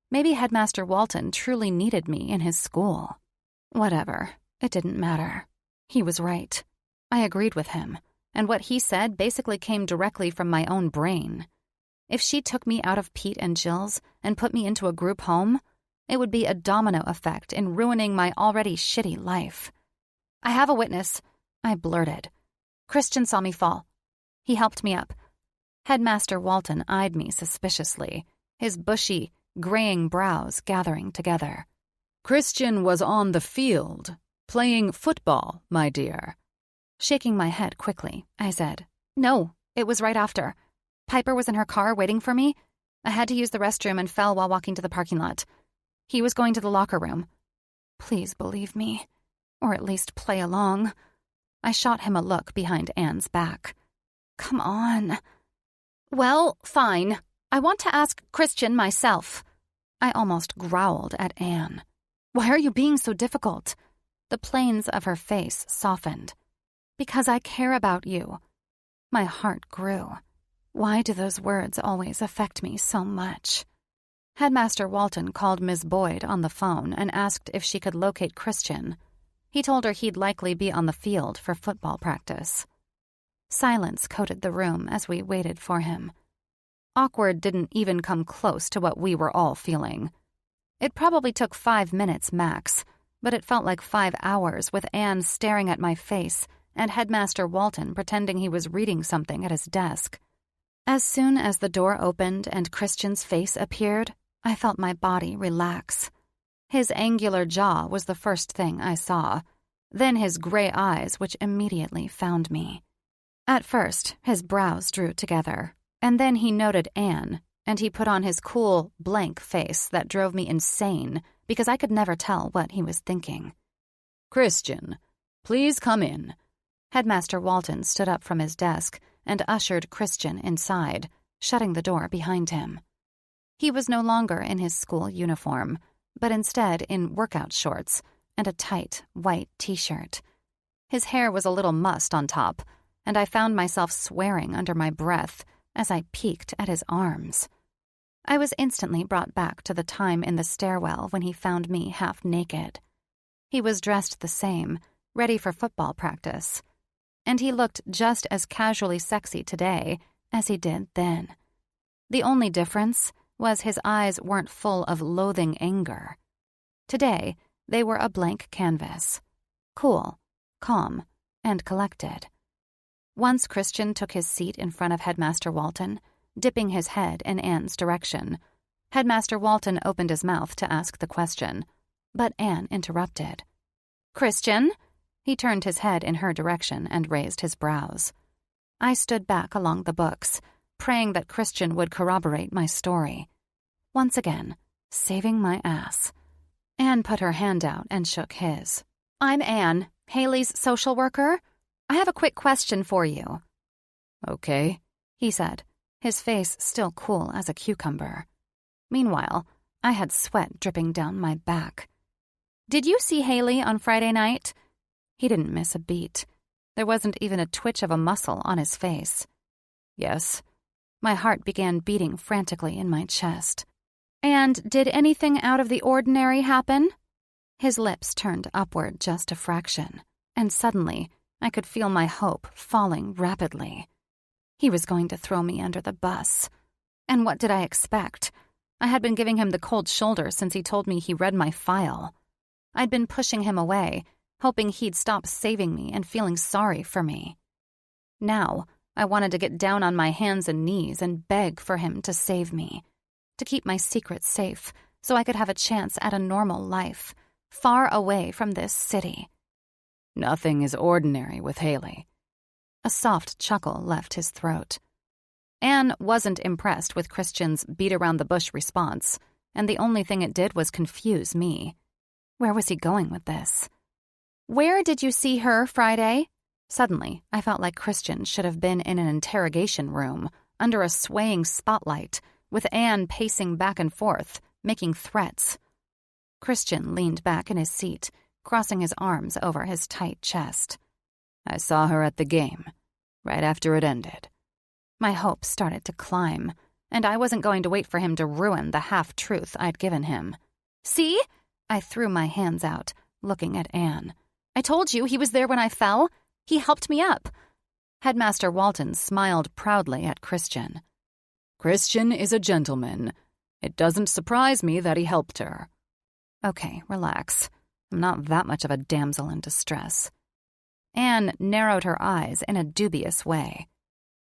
Maybe Headmaster Walton truly needed me in his school. Whatever, it didn't matter. He was right. I agreed with him, and what he said basically came directly from my own brain. If she took me out of Pete and Jill's and put me into a group home, it would be a domino effect in ruining my already shitty life. "I have a witness," I blurted. "Christian saw me fall. He helped me up." Headmaster Walton eyed me suspiciously, his bushy, graying brows gathering together. "Christian was on the field, playing football, my dear." Shaking my head quickly, I said, "No, it was right after. Piper was in her car waiting for me. I had to use the restroom and fell while walking to the parking lot. He was going to the locker room. Please believe me, or at least play along." I shot him a look behind Anne's back. "Come on." "Well, fine. I want to ask Christian myself." I almost growled at Anne. "Why are you being so difficult?" The planes of her face softened. "Because I care about you." My heart grew. Why do those words always affect me so much? Headmaster Walton called Ms. Boyd on the phone and asked if she could locate Christian. He told her he'd likely be on the field for football practice. Silence coated the room as we waited for him. Awkward didn't even come close to what we were all feeling. It probably took 5 minutes max, but it felt like 5 hours with Anne staring at my face and Headmaster Walton pretending he was reading something at his desk. As soon as the door opened and Christian's face appeared, I felt my body relax. His angular jaw was the first thing I saw, then his gray eyes, which immediately found me. At first, his brows drew together, and then he noted Anne, and he put on his cool, blank face that drove me insane because I could never tell what he was thinking. "Christian, please come in." Headmaster Walton stood up from his desk and ushered Christian inside, shutting the door behind him. He was no longer in his school uniform, but instead in workout shorts and a tight, white t-shirt. His hair was a little mussed on top, and I found myself swearing under my breath as I peeked at his arms. I was instantly brought back to the time in the stairwell when he found me half naked. He was dressed the same, ready for football practice, and he looked just as casually sexy today as he did then. The only difference was his eyes weren't full of loathing anger. Today, they were a blank canvas, cool, calm, and collected. Once Christian took his seat in front of Headmaster Walton, dipping his head in Anne's direction. Headmaster Walton opened his mouth to ask the question, but Anne interrupted. "Christian?" He turned his head in her direction and raised his brows. I stood back along the books, praying that Christian would corroborate my story. Once again, saving my ass. Anne put her hand out and shook his. "I'm Anne, Haley's social worker. I have a quick question for you." "Okay," he said, his face still cool as a cucumber. Meanwhile, I had sweat dripping down my back. "Did you see Haley on Friday night?" He didn't miss a beat. There wasn't even a twitch of a muscle on his face. "Yes." My heart began beating frantically in my chest. "And did anything out of the ordinary happen?" His lips turned upward just a fraction, and suddenly I could feel my hope falling rapidly. He was going to throw me under the bus. And what did I expect? I had been giving him the cold shoulder since he told me he read my file. I'd been pushing him away, hoping he'd stop saving me and feeling sorry for me. Now, I wanted to get down on my hands and knees and beg for him to save me, to keep my secret safe so I could have a chance at a normal life, far away from this city. "Nothing is ordinary with Haley." A soft chuckle left his throat. Anne wasn't impressed with Christian's beat-around-the-bush response, and the only thing it did was confuse me. Where was he going with this? "Where did you see her Friday?" Suddenly, I felt like Christian should have been in an interrogation room, under a swaying spotlight, with Anne pacing back and forth, making threats. Christian leaned back in his seat, crossing his arms over his tight chest. "I saw her at the game, right after it ended." My hopes started to climb, and I wasn't going to wait for him to ruin the half-truth I'd given him. "See?" I threw my hands out, looking at Anne. "I told you he was there when I fell. He helped me up." Headmaster Walton smiled proudly at Christian. "Christian is a gentleman. It doesn't surprise me that he helped her." "Okay, relax. I'm not that much of a damsel in distress." Anne narrowed her eyes in a dubious way.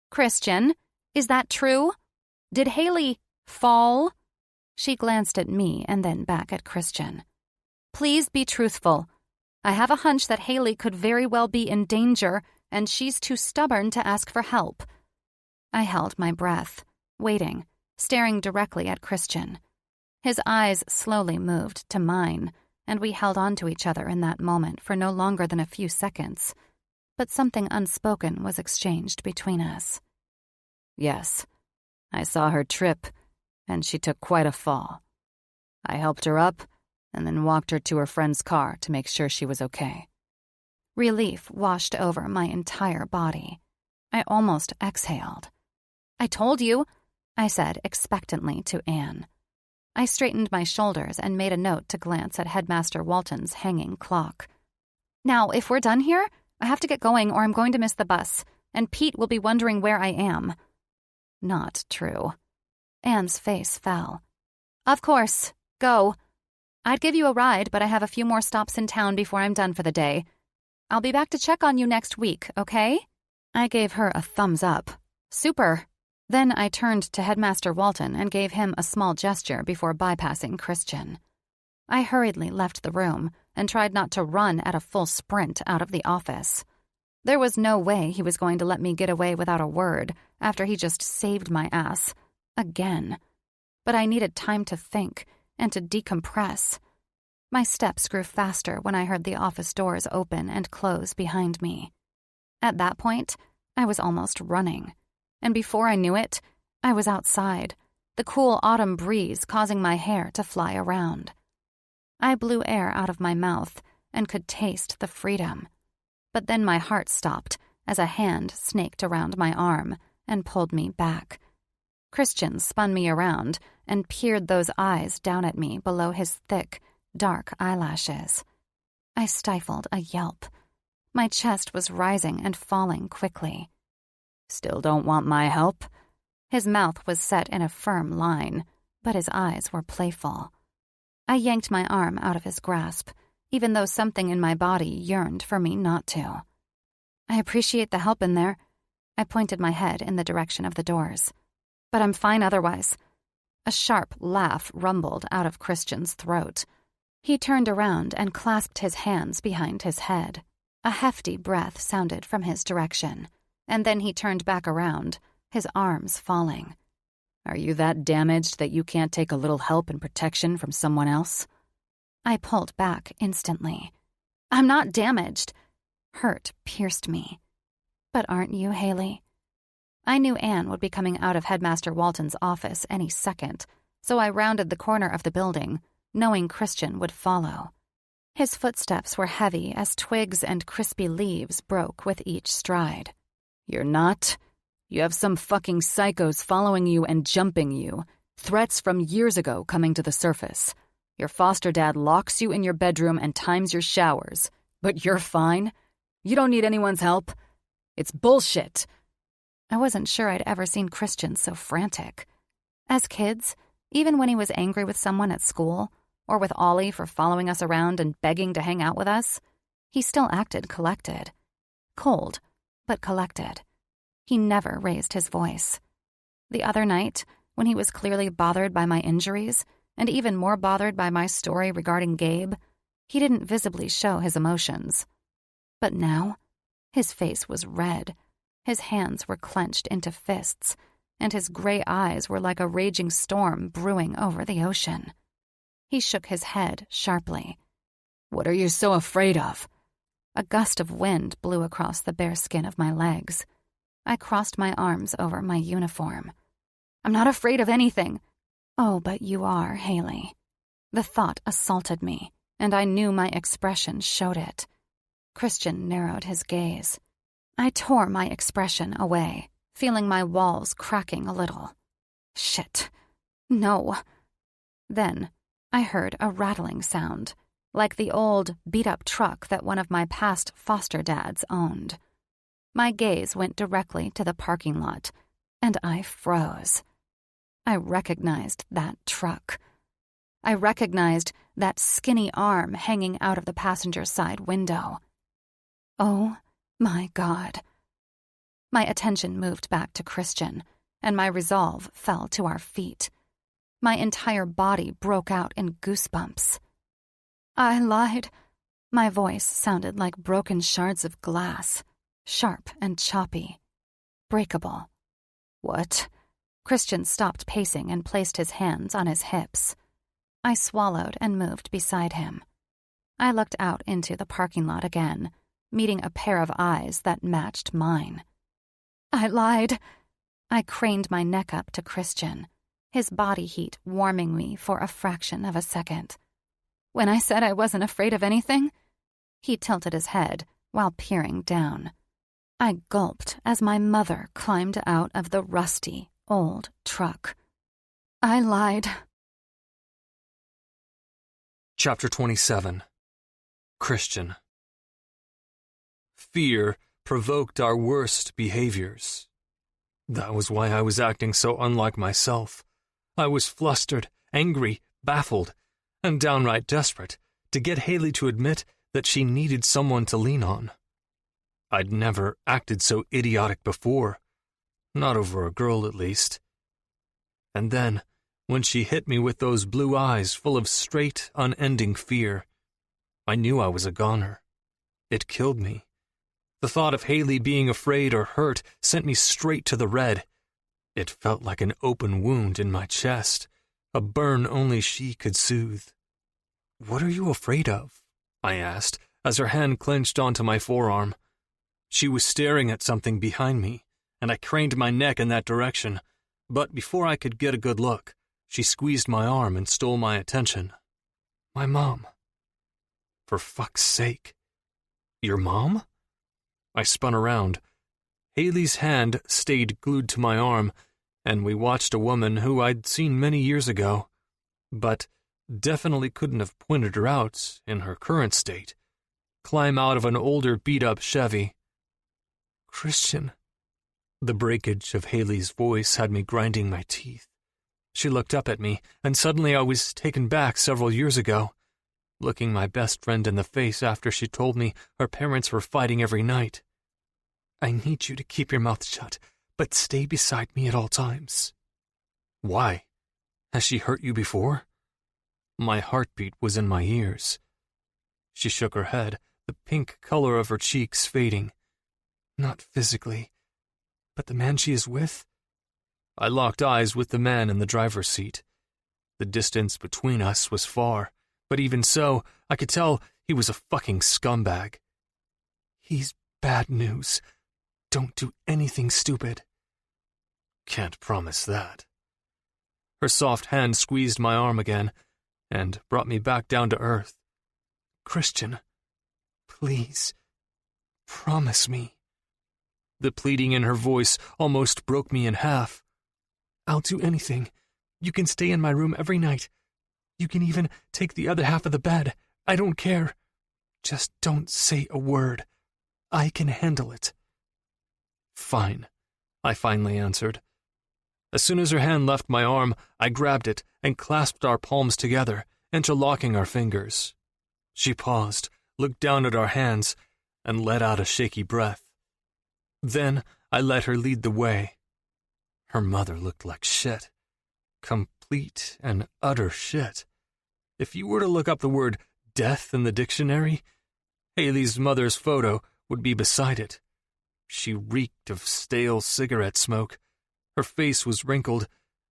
"Christian, is that true? Did Haley fall?" She glanced at me and then back at Christian. "Please be truthful. I have a hunch that Haley could very well be in danger, and she's too stubborn to ask for help." I held my breath, waiting, staring directly at Christian. His eyes slowly moved to mine, and we held on to each other in that moment for no longer than a few seconds. But something unspoken was exchanged between us. "Yes, I saw her trip, and she took quite a fall. I helped her up, and then walked her to her friend's car to make sure she was okay." Relief washed over my entire body. I almost exhaled. "I told you," I said expectantly to Anne. I straightened my shoulders and made a note to glance at Headmaster Walton's hanging clock. "Now, if we're done here, I have to get going or I'm going to miss the bus, and Pete will be wondering where I am." Not true. Anne's face fell. "Of course. Go. I'd give you a ride, but I have a few more stops in town before I'm done for the day. I'll be back to check on you next week, okay?" I gave her a thumbs up. "Super." Then I turned to Headmaster Walton and gave him a small gesture before bypassing Christian. I hurriedly left the room and tried not to run at a full sprint out of the office. There was no way he was going to let me get away without a word after he just saved my ass. Again. But I needed time to think and to decompress. My steps grew faster when I heard the office doors open and close behind me. At that point, I was almost running. And before I knew it, I was outside, the cool autumn breeze causing my hair to fly around. I blew air out of my mouth and could taste the freedom. But then my heart stopped as a hand snaked around my arm and pulled me back. Christian spun me around and peered those eyes down at me below his thick, dark eyelashes. I stifled a yelp. My chest was rising and falling quickly. "Still don't want my help?" His mouth was set in a firm line, but his eyes were playful. I yanked my arm out of his grasp, even though something in my body yearned for me not to. "I appreciate the help in there." I pointed my head in the direction of the doors. "But I'm fine otherwise." A sharp laugh rumbled out of Christian's throat. He turned around and clasped his hands behind his head. A hefty breath sounded from his direction, and then he turned back around, his arms falling. "Are you that damaged that you can't take a little help and protection from someone else?" I pulled back instantly. "I'm not damaged." Hurt pierced me. "But aren't you, Haley?" I knew Anne would be coming out of Headmaster Walton's office any second, so I rounded the corner of the building, knowing Christian would follow. His footsteps were heavy as twigs and crispy leaves broke with each stride. "You're not? You have some fucking psychos following you and jumping you. Threats from years ago coming to the surface. Your foster dad locks you in your bedroom and times your showers. But you're fine? You don't need anyone's help? It's bullshit." I wasn't sure I'd ever seen Christian so frantic. As kids, even when he was angry with someone at school, or with Ollie for following us around and begging to hang out with us, he still acted collected. Cold, but collected. He never raised his voice. The other night, when he was clearly bothered by my injuries, and even more bothered by my story regarding Gabe, he didn't visibly show his emotions. But now, his face was red, his hands were clenched into fists, and his gray eyes were like a raging storm brewing over the ocean. He shook his head sharply. "What are you so afraid of?" A gust of wind blew across the bare skin of my legs. I crossed my arms over my uniform. "I'm not afraid of anything." "Oh, but you are, Haley." The thought assaulted me, and I knew my expression showed it. Christian narrowed his gaze. I tore my expression away, feeling my walls cracking a little. Shit. No. Then I heard a rattling sound, like the old, beat-up truck that one of my past foster dads owned. My gaze went directly to the parking lot, and I froze. I recognized that truck. I recognized that skinny arm hanging out of the passenger side window. Oh my God. My attention moved back to Christian, and my resolve fell to our feet. My entire body broke out in goosebumps. I lied. My voice sounded like broken shards of glass, sharp and choppy, breakable. What? Christian stopped pacing and placed his hands on his hips. I swallowed and moved beside him. I looked out into the parking lot again, meeting a pair of eyes that matched mine. I lied. I craned my neck up to Christian, his body heat warming me for a fraction of a second. When I said I wasn't afraid of anything, he tilted his head while peering down. I gulped as my mother climbed out of the rusty, old truck. I lied. Chapter 27. Christian. Fear provoked our worst behaviors. That was why I was acting so unlike myself. I was flustered, angry, baffled, and downright desperate to get Haley to admit that she needed someone to lean on. I'd never acted so idiotic before, not over a girl at least. And then, when she hit me with those blue eyes full of straight, unending fear, I knew I was a goner. It killed me. The thought of Haley being afraid or hurt sent me straight to the red. It felt like an open wound in my chest, a burn only she could soothe. "What are you afraid of?" I asked, as her hand clenched onto my forearm. She was staring at something behind me, and I craned my neck in that direction, but before I could get a good look, she squeezed my arm and stole my attention. My mom. For fuck's sake. Your mom? I spun around. Haley's hand stayed glued to my arm, and we watched a woman who I'd seen many years ago, but definitely couldn't have pointed her out in her current state, climb out of an older beat-up Chevy. Christian. The breakage of Haley's voice had me grinding my teeth. She looked up at me, and suddenly I was taken back several years ago, looking my best friend in the face after she told me her parents were fighting every night. I need you to keep your mouth shut, but stay beside me at all times. Why? Has she hurt you before? My heartbeat was in my ears. She shook her head, the pink color of her cheeks fading. Not physically, but the man she is with? I locked eyes with the man in the driver's seat. The distance between us was far, but even so, I could tell he was a fucking scumbag. He's bad news. Don't do anything stupid. Can't promise that. Her soft hand squeezed my arm again and brought me back down to earth. Christian, please, promise me. The pleading in her voice almost broke me in half. I'll do anything. You can stay in my room every night. You can even take the other half of the bed. I don't care. Just don't say a word. I can handle it. Fine, I finally answered. As soon as her hand left my arm, I grabbed it and clasped our palms together, interlocking our fingers. She paused, looked down at our hands, and let out a shaky breath. Then I let her lead the way. Her mother looked like shit. Complete and utter shit. If you were to look up the word death in the dictionary, Haley's mother's photo would be beside it. She reeked of stale cigarette smoke. Her face was wrinkled,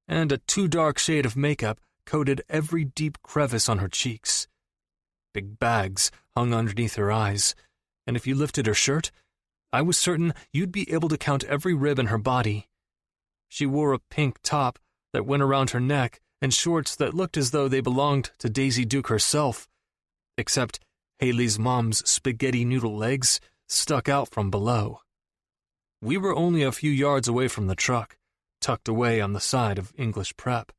and a too dark shade of makeup coated every deep crevice on her cheeks. Big bags hung underneath her eyes, and if you lifted her shirt, I was certain you'd be able to count every rib in her body. She wore a pink top that went around her neck and shorts that looked as though they belonged to Daisy Duke herself, except Haley's mom's spaghetti noodle legs stuck out from below. We were only a few yards away from the truck, tucked away on the side of English Prep.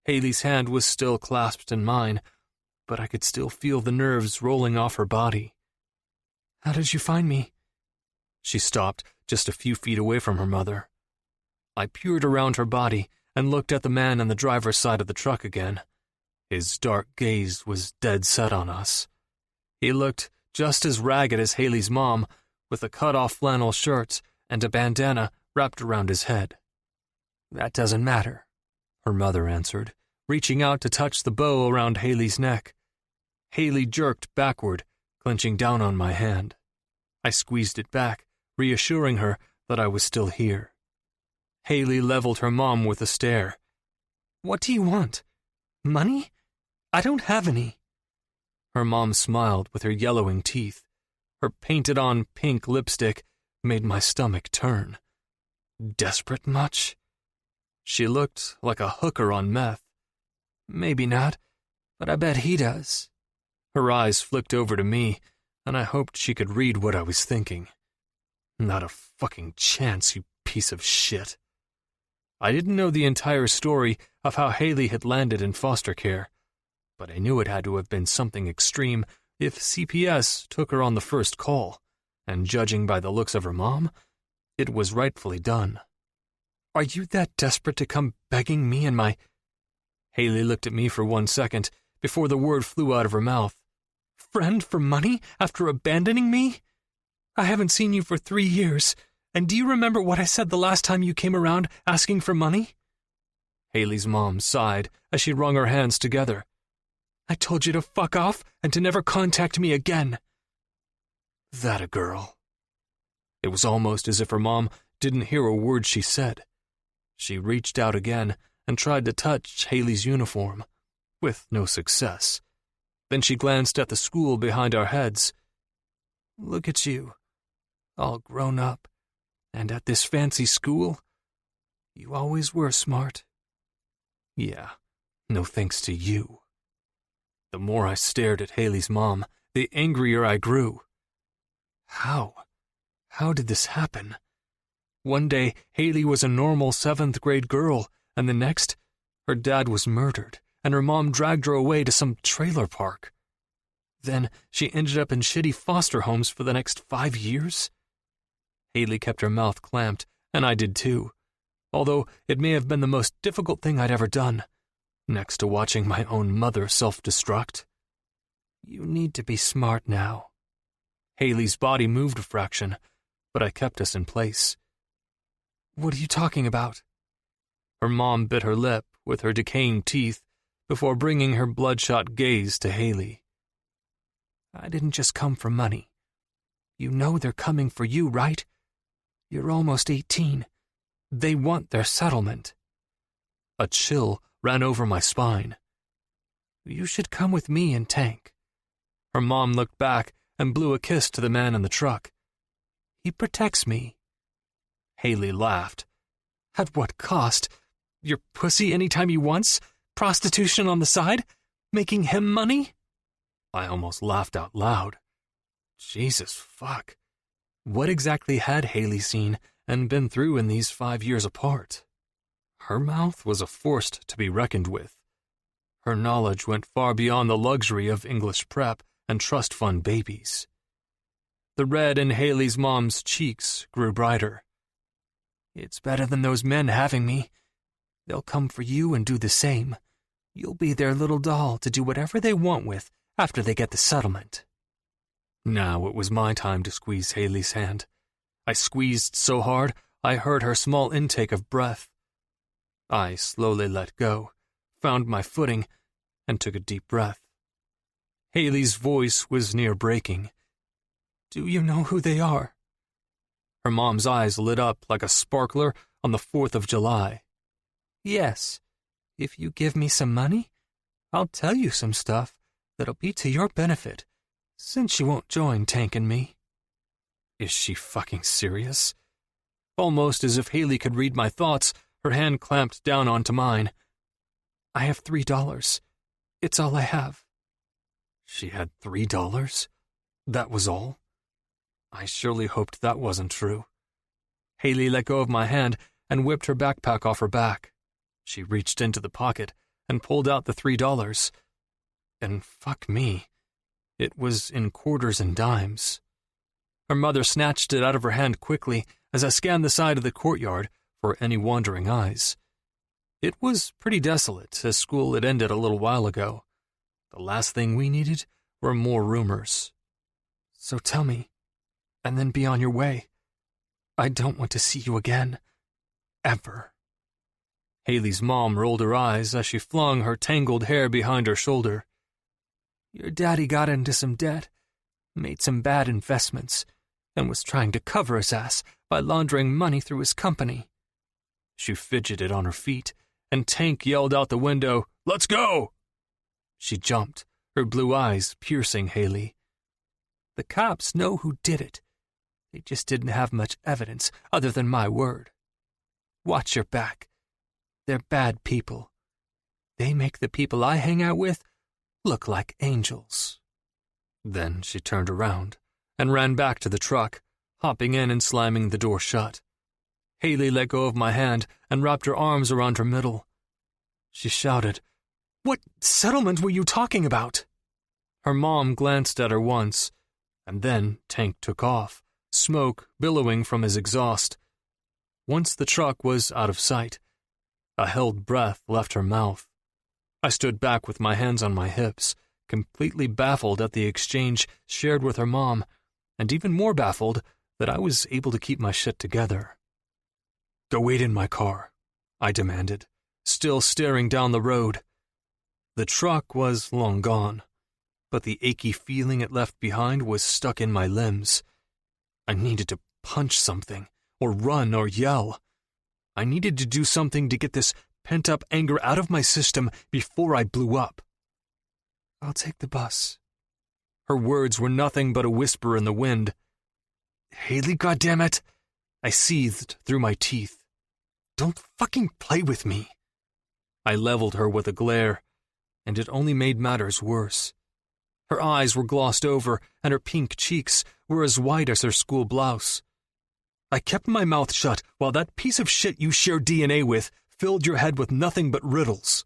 Haley's hand was still clasped in mine, but I could still feel the nerves rolling off her body. How did you find me? She stopped just a few feet away from her mother. I peered around her body and looked at the man on the driver's side of the truck again. His dark gaze was dead set on us. He looked just as ragged as Haley's mom, with a cut-off flannel shirt and a bandana wrapped around his head. That doesn't matter, her mother answered, reaching out to touch the bow around Haley's neck. Haley jerked backward, clenching down on my hand. I squeezed it back, reassuring her that I was still here. Haley leveled her mom with a stare. What do you want? Money? I don't have any. Her mom smiled with her yellowing teeth. Her painted-on pink lipstick made my stomach turn. Desperate much? She looked like a hooker on meth. Maybe not, but I bet he does. Her eyes flicked over to me, and I hoped she could read what I was thinking. Not a fucking chance, you piece of shit. I didn't know the entire story of how Haley had landed in foster care, but I knew it had to have been something extreme if CPS took her on the first call, and judging by the looks of her mom, it was rightfully done. Are you that desperate to come begging me and my... Haley looked at me for 1 second before the word flew out of her mouth. Friend for money after abandoning me? I haven't seen you for 3 years, and do you remember what I said the last time you came around asking for money? Haley's mom sighed as she wrung her hands together. I told you to fuck off and to never contact me again. That a girl. It was almost as if her mom didn't hear a word she said. She reached out again and tried to touch Haley's uniform, with no success. Then she glanced at the school behind our heads. Look at you. all grown up, and at this fancy school. You always were smart. Yeah, no thanks to you. The more I stared at Haley's mom, the angrier I grew. How? How did this happen? One day, Haley was a normal 7th grade girl, and the next, her dad was murdered, and her mom dragged her away to some trailer park. Then she ended up in shitty foster homes for the next 5 years? Haley kept her mouth clamped, and I did too, although it may have been the most difficult thing I'd ever done, next to watching my own mother self-destruct. You need to be smart now. Haley's body moved a fraction, but I kept us in place. What are you talking about? Her mom bit her lip with her decaying teeth before bringing her bloodshot gaze to Haley. I didn't just come for money. You know they're coming for you, right? You're almost 18. They want their settlement. A chill ran over my spine. You should come with me and Tank. Her mom looked back and blew a kiss to the man in the truck. He protects me. Haley laughed. At what cost? Your pussy anytime he wants? Prostitution on the side? Making him money? I almost laughed out loud. Jesus fuck. What exactly had Haley seen and been through in these 5 years apart? Her mouth was a force to be reckoned with. Her knowledge went far beyond the luxury of English prep and trust fund babies. The red in Haley's mom's cheeks grew brighter. It's better than those men having me. They'll come for you and do the same. You'll be their little doll to do whatever they want with after they get the settlement. Now it was my time to squeeze Haley's hand. I squeezed so hard I heard her small intake of breath. I slowly let go, found my footing, and took a deep breath. Haley's voice was near breaking. Do you know who they are? Her mom's eyes lit up like a sparkler on the 4th of July. Yes, if you give me some money, I'll tell you some stuff that'll be to your benefit, since you won't join Tank and me. Is she fucking serious? Almost as if Haley could read my thoughts, her hand clamped down onto mine. I have $3. It's all I have. She had $3? That was all? I surely hoped that wasn't true. Haley let go of my hand and whipped her backpack off her back. She reached into the pocket and pulled out the $3. And fuck me, it was in quarters and dimes. Her mother snatched it out of her hand quickly as I scanned the side of the courtyard for any wandering eyes. It was pretty desolate, as school had ended a little while ago. The last thing we needed were more rumors. So tell me, and then be on your way. I don't want to see you again. Ever. Haley's mom rolled her eyes as she flung her tangled hair behind her shoulder. Your daddy got into some debt, made some bad investments, and was trying to cover his ass by laundering money through his company. She fidgeted on her feet, and Tank yelled out the window, Let's go! She jumped, her blue eyes piercing Haley. The cops know who did it. They just didn't have much evidence other than my word. Watch your back. They're bad people. They make the people I hang out with look like angels. Then she turned around and ran back to the truck, hopping in and slamming the door shut. Haley let go of my hand and wrapped her arms around her middle. She shouted, What settlement were you talking about? Her mom glanced at her once, and then Tank took off, smoke billowing from his exhaust. Once the truck was out of sight, a held breath left her mouth. I stood back with my hands on my hips, completely baffled at the exchange shared with her mom, and even more baffled that I was able to keep my shit together. Go wait in my car, I demanded, still staring down the road. The truck was long gone, but the achy feeling it left behind was stuck in my limbs. I needed to punch something, or run, or yell. I needed to do something to get this pent-up anger out of my system before I blew up. I'll take the bus. Her words were nothing but a whisper in the wind. Haley, goddammit! I seethed through my teeth. Don't fucking play with me. I leveled her with a glare, and it only made matters worse. Her eyes were glossed over, and her pink cheeks were as white as her school blouse. I kept my mouth shut while that piece of shit you share DNA with filled your head with nothing but riddles.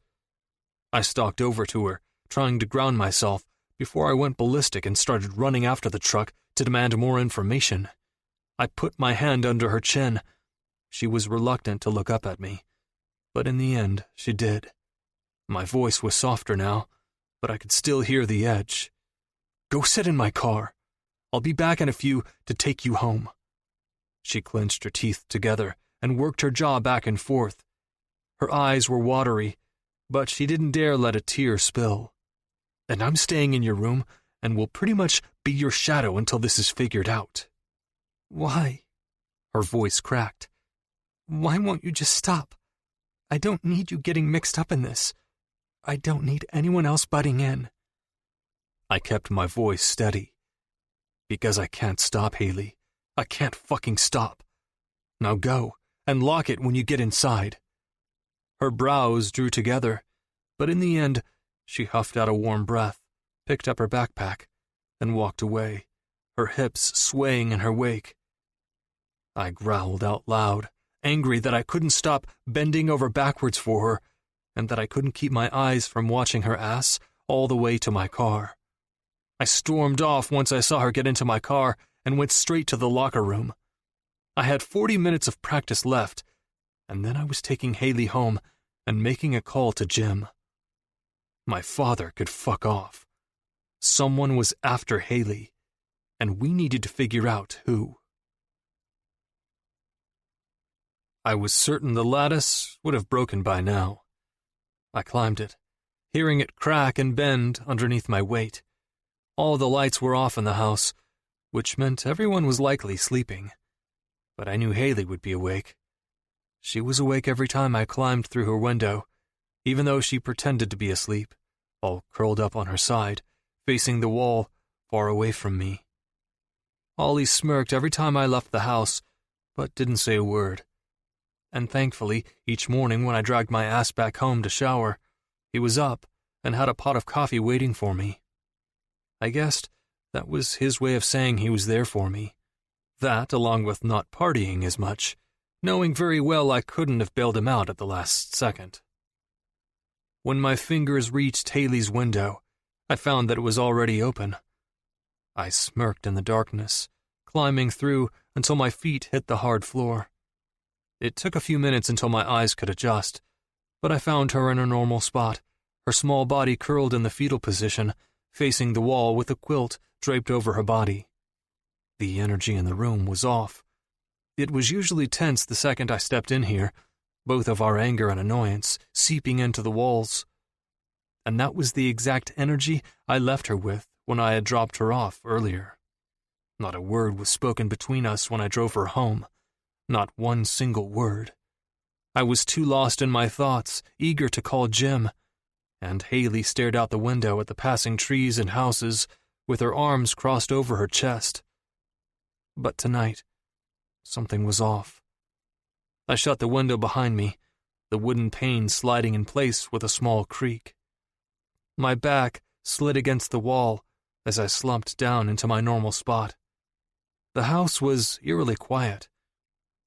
I stalked over to her, trying to ground myself, before I went ballistic and started running after the truck to demand more information. I put my hand under her chin. She was reluctant to look up at me, but in the end, she did. My voice was softer now, but I could still hear the edge. Go sit in my car. I'll be back in a few to take you home. She clenched her teeth together and worked her jaw back and forth. Her eyes were watery, but she didn't dare let a tear spill. And I'm staying in your room and will pretty much be your shadow until this is figured out. Why? Her voice cracked. Why won't you just stop? I don't need you getting mixed up in this. I don't need anyone else butting in. I kept my voice steady. Because I can't stop, Haley. I can't fucking stop. Now go, and lock it when you get inside. Her brows drew together, but in the end, she huffed out a warm breath, picked up her backpack, and walked away, her hips swaying in her wake. I growled out loud, angry that I couldn't stop bending over backwards for her, and that I couldn't keep my eyes from watching her ass all the way to my car. I stormed off once I saw her get into my car and went straight to the locker room. I had 40 minutes of practice left, and then I was taking Haley home and making a call to Jim. My father could fuck off. Someone was after Haley, and we needed to figure out who. I was certain the lattice would have broken by now. I climbed it, hearing it crack and bend underneath my weight. All the lights were off in the house, which meant everyone was likely sleeping. But I knew Haley would be awake. She was awake every time I climbed through her window, even though she pretended to be asleep, all curled up on her side, facing the wall, far away from me. Ollie smirked every time I left the house, but didn't say a word. And thankfully, each morning when I dragged my ass back home to shower, he was up and had a pot of coffee waiting for me. I guessed that was his way of saying he was there for me. That, along with not partying as much, knowing very well I couldn't have bailed him out at the last second. When my fingers reached Haley's window, I found that it was already open. I smirked in the darkness, climbing through until my feet hit the hard floor. It took a few minutes until my eyes could adjust, but I found her in her normal spot, her small body curled in the fetal position, facing the wall with a quilt draped over her body. The energy in the room was off. It was usually tense the second I stepped in here, both of our anger and annoyance seeping into the walls. And that was the exact energy I left her with when I had dropped her off earlier. Not a word was spoken between us when I drove her home. Not one single word. I was too lost in my thoughts, eager to call Jim, and Haley stared out the window at the passing trees and houses with her arms crossed over her chest. But tonight, something was off. I shut the window behind me, the wooden pane sliding in place with a small creak. My back slid against the wall as I slumped down into my normal spot. The house was eerily quiet.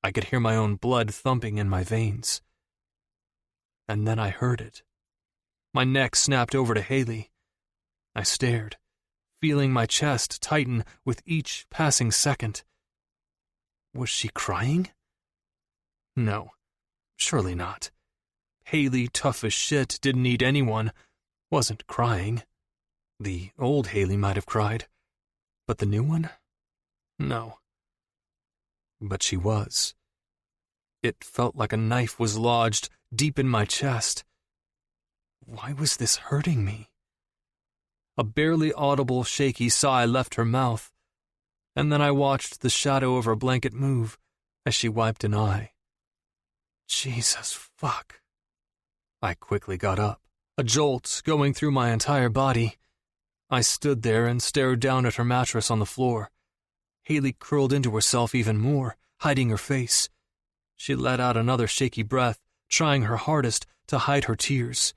I could hear my own blood thumping in my veins. And then I heard it. My neck snapped over to Haley. I stared, feeling my chest tighten with each passing second. Was she crying? No, surely not. Haley, tough as shit, didn't need anyone, wasn't crying. The old Haley might have cried, but the new one? No. But she was. It felt like a knife was lodged deep in my chest. Why was this hurting me? A barely audible, shaky sigh left her mouth, and then I watched the shadow of her blanket move as she wiped an eye. Jesus fuck. I quickly got up, a jolt going through my entire body. I stood there and stared down at her mattress on the floor. Haley curled into herself even more, hiding her face. She let out another shaky breath, trying her hardest to hide her tears.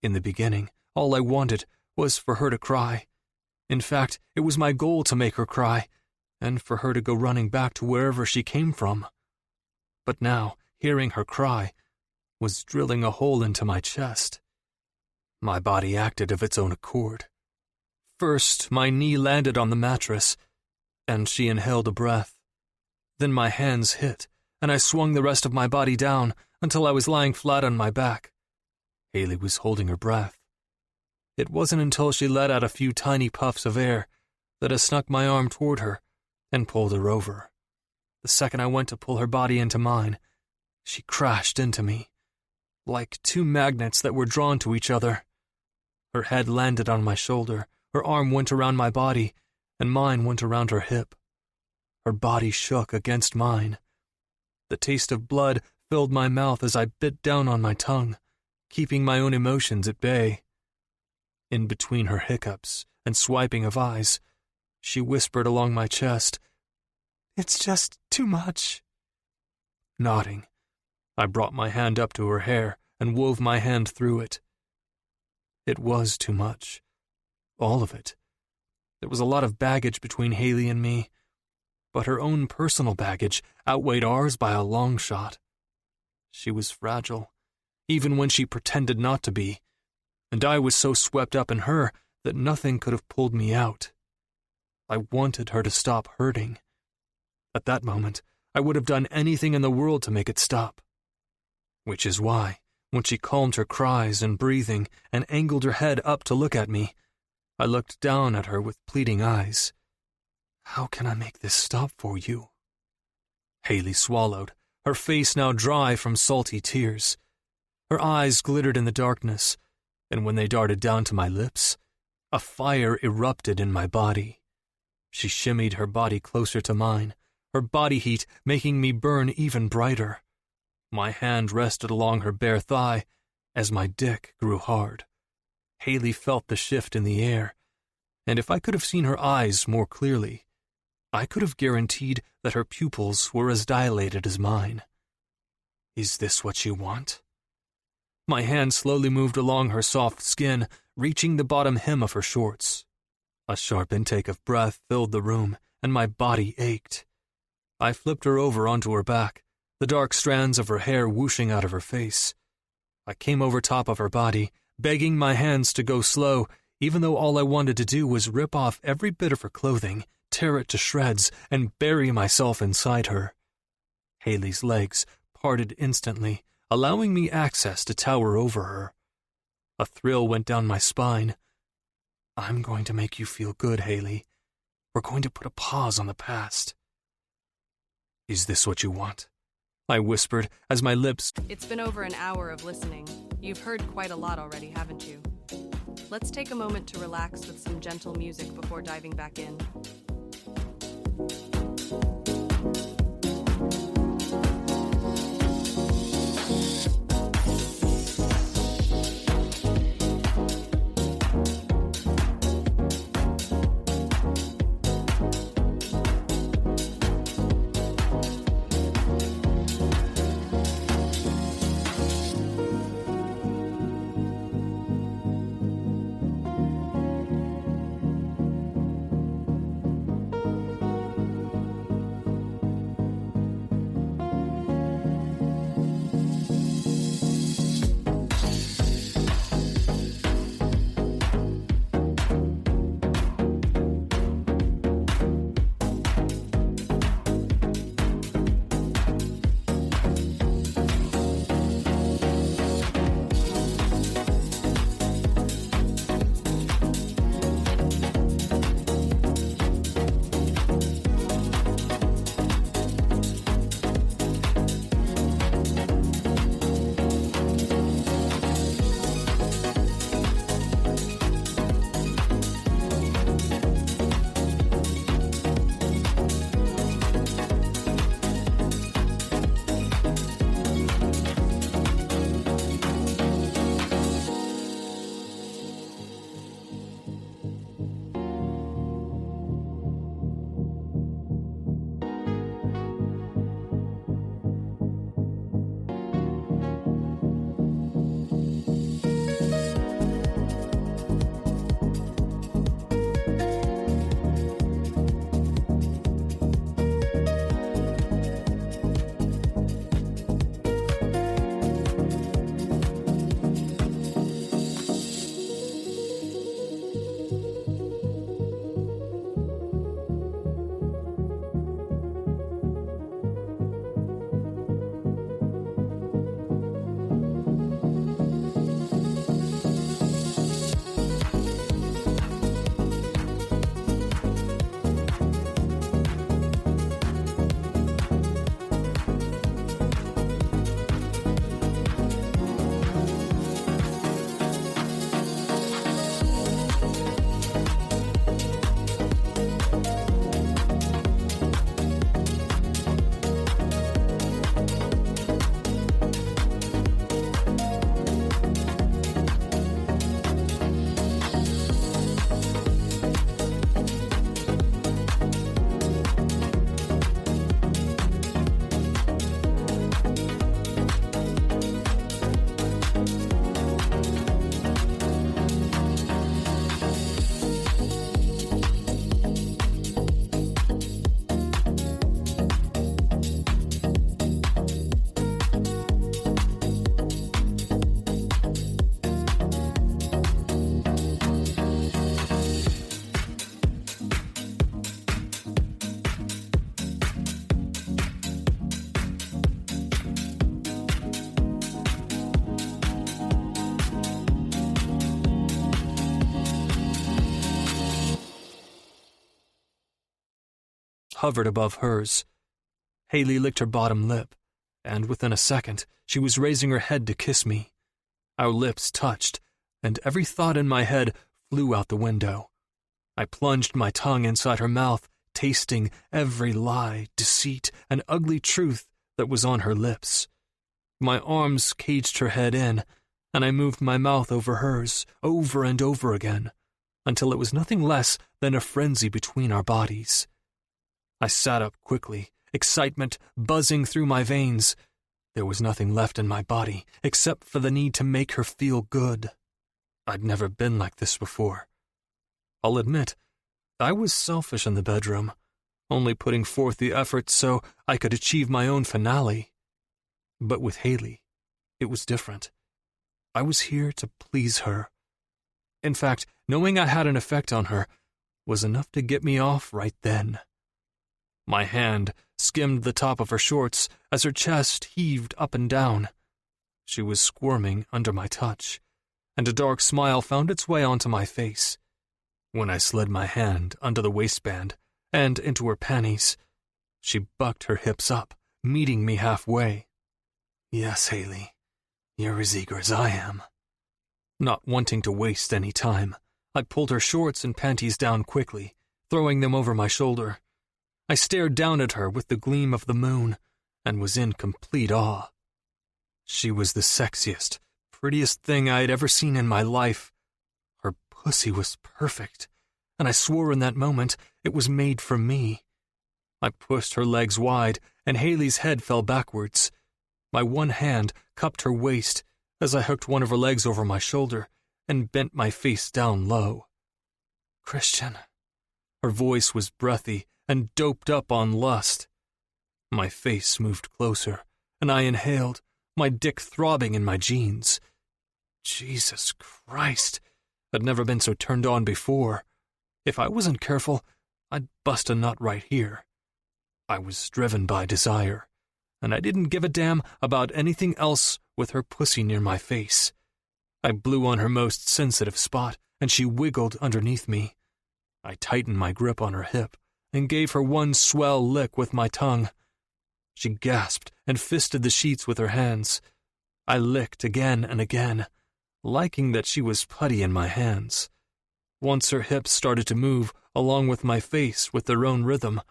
In the beginning, all I wanted was for her to cry. In fact, it was my goal to make her cry, and for her to go running back to wherever she came from. But now, hearing her cry was drilling a hole into my chest. My body acted of its own accord. First, my knee landed on the mattress, and she inhaled a breath. Then my hands hit, and I swung the rest of my body down until I was lying flat on my back. Haley was holding her breath. It wasn't until she let out a few tiny puffs of air that I snuck my arm toward her and pulled her over. The second I went to pull her body into mine, she crashed into me, like two magnets that were drawn to each other. Her head landed on my shoulder, her arm went around my body, and mine went around her hip. Her body shook against mine. The taste of blood filled my mouth as I bit down on my tongue, keeping my own emotions at bay. In between her hiccups and swiping of eyes, she whispered along my chest, "It's just too much." Nodding, I brought my hand up to her hair and wove my hand through it. It was too much. All of it. There was a lot of baggage between Haley and me, but her own personal baggage outweighed ours by a long shot. She was fragile, even when she pretended not to be, and I was so swept up in her that nothing could have pulled me out. I wanted her to stop hurting. At that moment, I would have done anything in the world to make it stop. Which is why, when she calmed her cries and breathing and angled her head up to look at me, I looked down at her with pleading eyes. "How can I make this stop for you?" Haley swallowed, her face now dry from salty tears. Her eyes glittered in the darkness, and when they darted down to my lips, a fire erupted in my body. She shimmied her body closer to mine, her body heat making me burn even brighter. My hand rested along her bare thigh as my dick grew hard. Haley felt the shift in the air, and if I could have seen her eyes more clearly, I could have guaranteed that her pupils were as dilated as mine. "Is this what you want?" My hand slowly moved along her soft skin, reaching the bottom hem of her shorts. A sharp intake of breath filled the room, and my body ached. I flipped her over onto her back, the dark strands of her hair whooshing out of her face. I came over top of her body, begging my hands to go slow, even though all I wanted to do was rip off every bit of her clothing, tear it to shreds, and bury myself inside her. Haley's legs parted instantly, allowing me access to tower over her. A thrill went down my spine. "I'm going to make you feel good, Haley. We're going to put a pause on the past." "Is this what you want?" I whispered as my lips... It's been over an hour of listening. You've heard quite a lot already, haven't you? Let's take a moment to relax with some gentle music before diving back in. hovered above hers. Haley licked her bottom lip, and within a second, she was raising her head to kiss me. Our lips touched, and every thought in my head flew out the window. I plunged my tongue inside her mouth, tasting every lie, deceit, and ugly truth that was on her lips. My arms caged her head in, and I moved my mouth over hers, over and over again, until it was nothing less than a frenzy between our bodies. I sat up quickly, excitement buzzing through my veins. There was nothing left in my body except for the need to make her feel good. I'd never been like this before. I'll admit, I was selfish in the bedroom, only putting forth the effort so I could achieve my own finale. But with Haley, it was different. I was here to please her. In fact, knowing I had an effect on her was enough to get me off right then. My hand skimmed the top of her shorts as her chest heaved up and down. She was squirming under my touch, and a dark smile found its way onto my face. When I slid my hand under the waistband and into her panties, she bucked her hips up, meeting me halfway. Yes, Haley, you're as eager as I am. Not wanting to waste any time, I pulled her shorts and panties down quickly, throwing them over my shoulder. I stared down at her with the gleam of the moon and was in complete awe. She was the sexiest, prettiest thing I had ever seen in my life. Her pussy was perfect, and I swore in that moment it was made for me. I pushed her legs wide, and Haley's head fell backwards. My one hand cupped her waist as I hooked one of her legs over my shoulder and bent my face down low. Christian. Her voice was breathy and doped up on lust. My face moved closer, and I inhaled, my dick throbbing in my jeans. Jesus Christ, I'd never been so turned on before. If I wasn't careful, I'd bust a nut right here. I was driven by desire, and I didn't give a damn about anything else with her pussy near my face. I blew on her most sensitive spot, and she wiggled underneath me. I tightened my grip on her hip and gave her one swell lick with my tongue. She gasped and fisted the sheets with her hands. I licked again and again, liking that she was putty in my hands. Once her hips started to move along with my face with their own rhythm,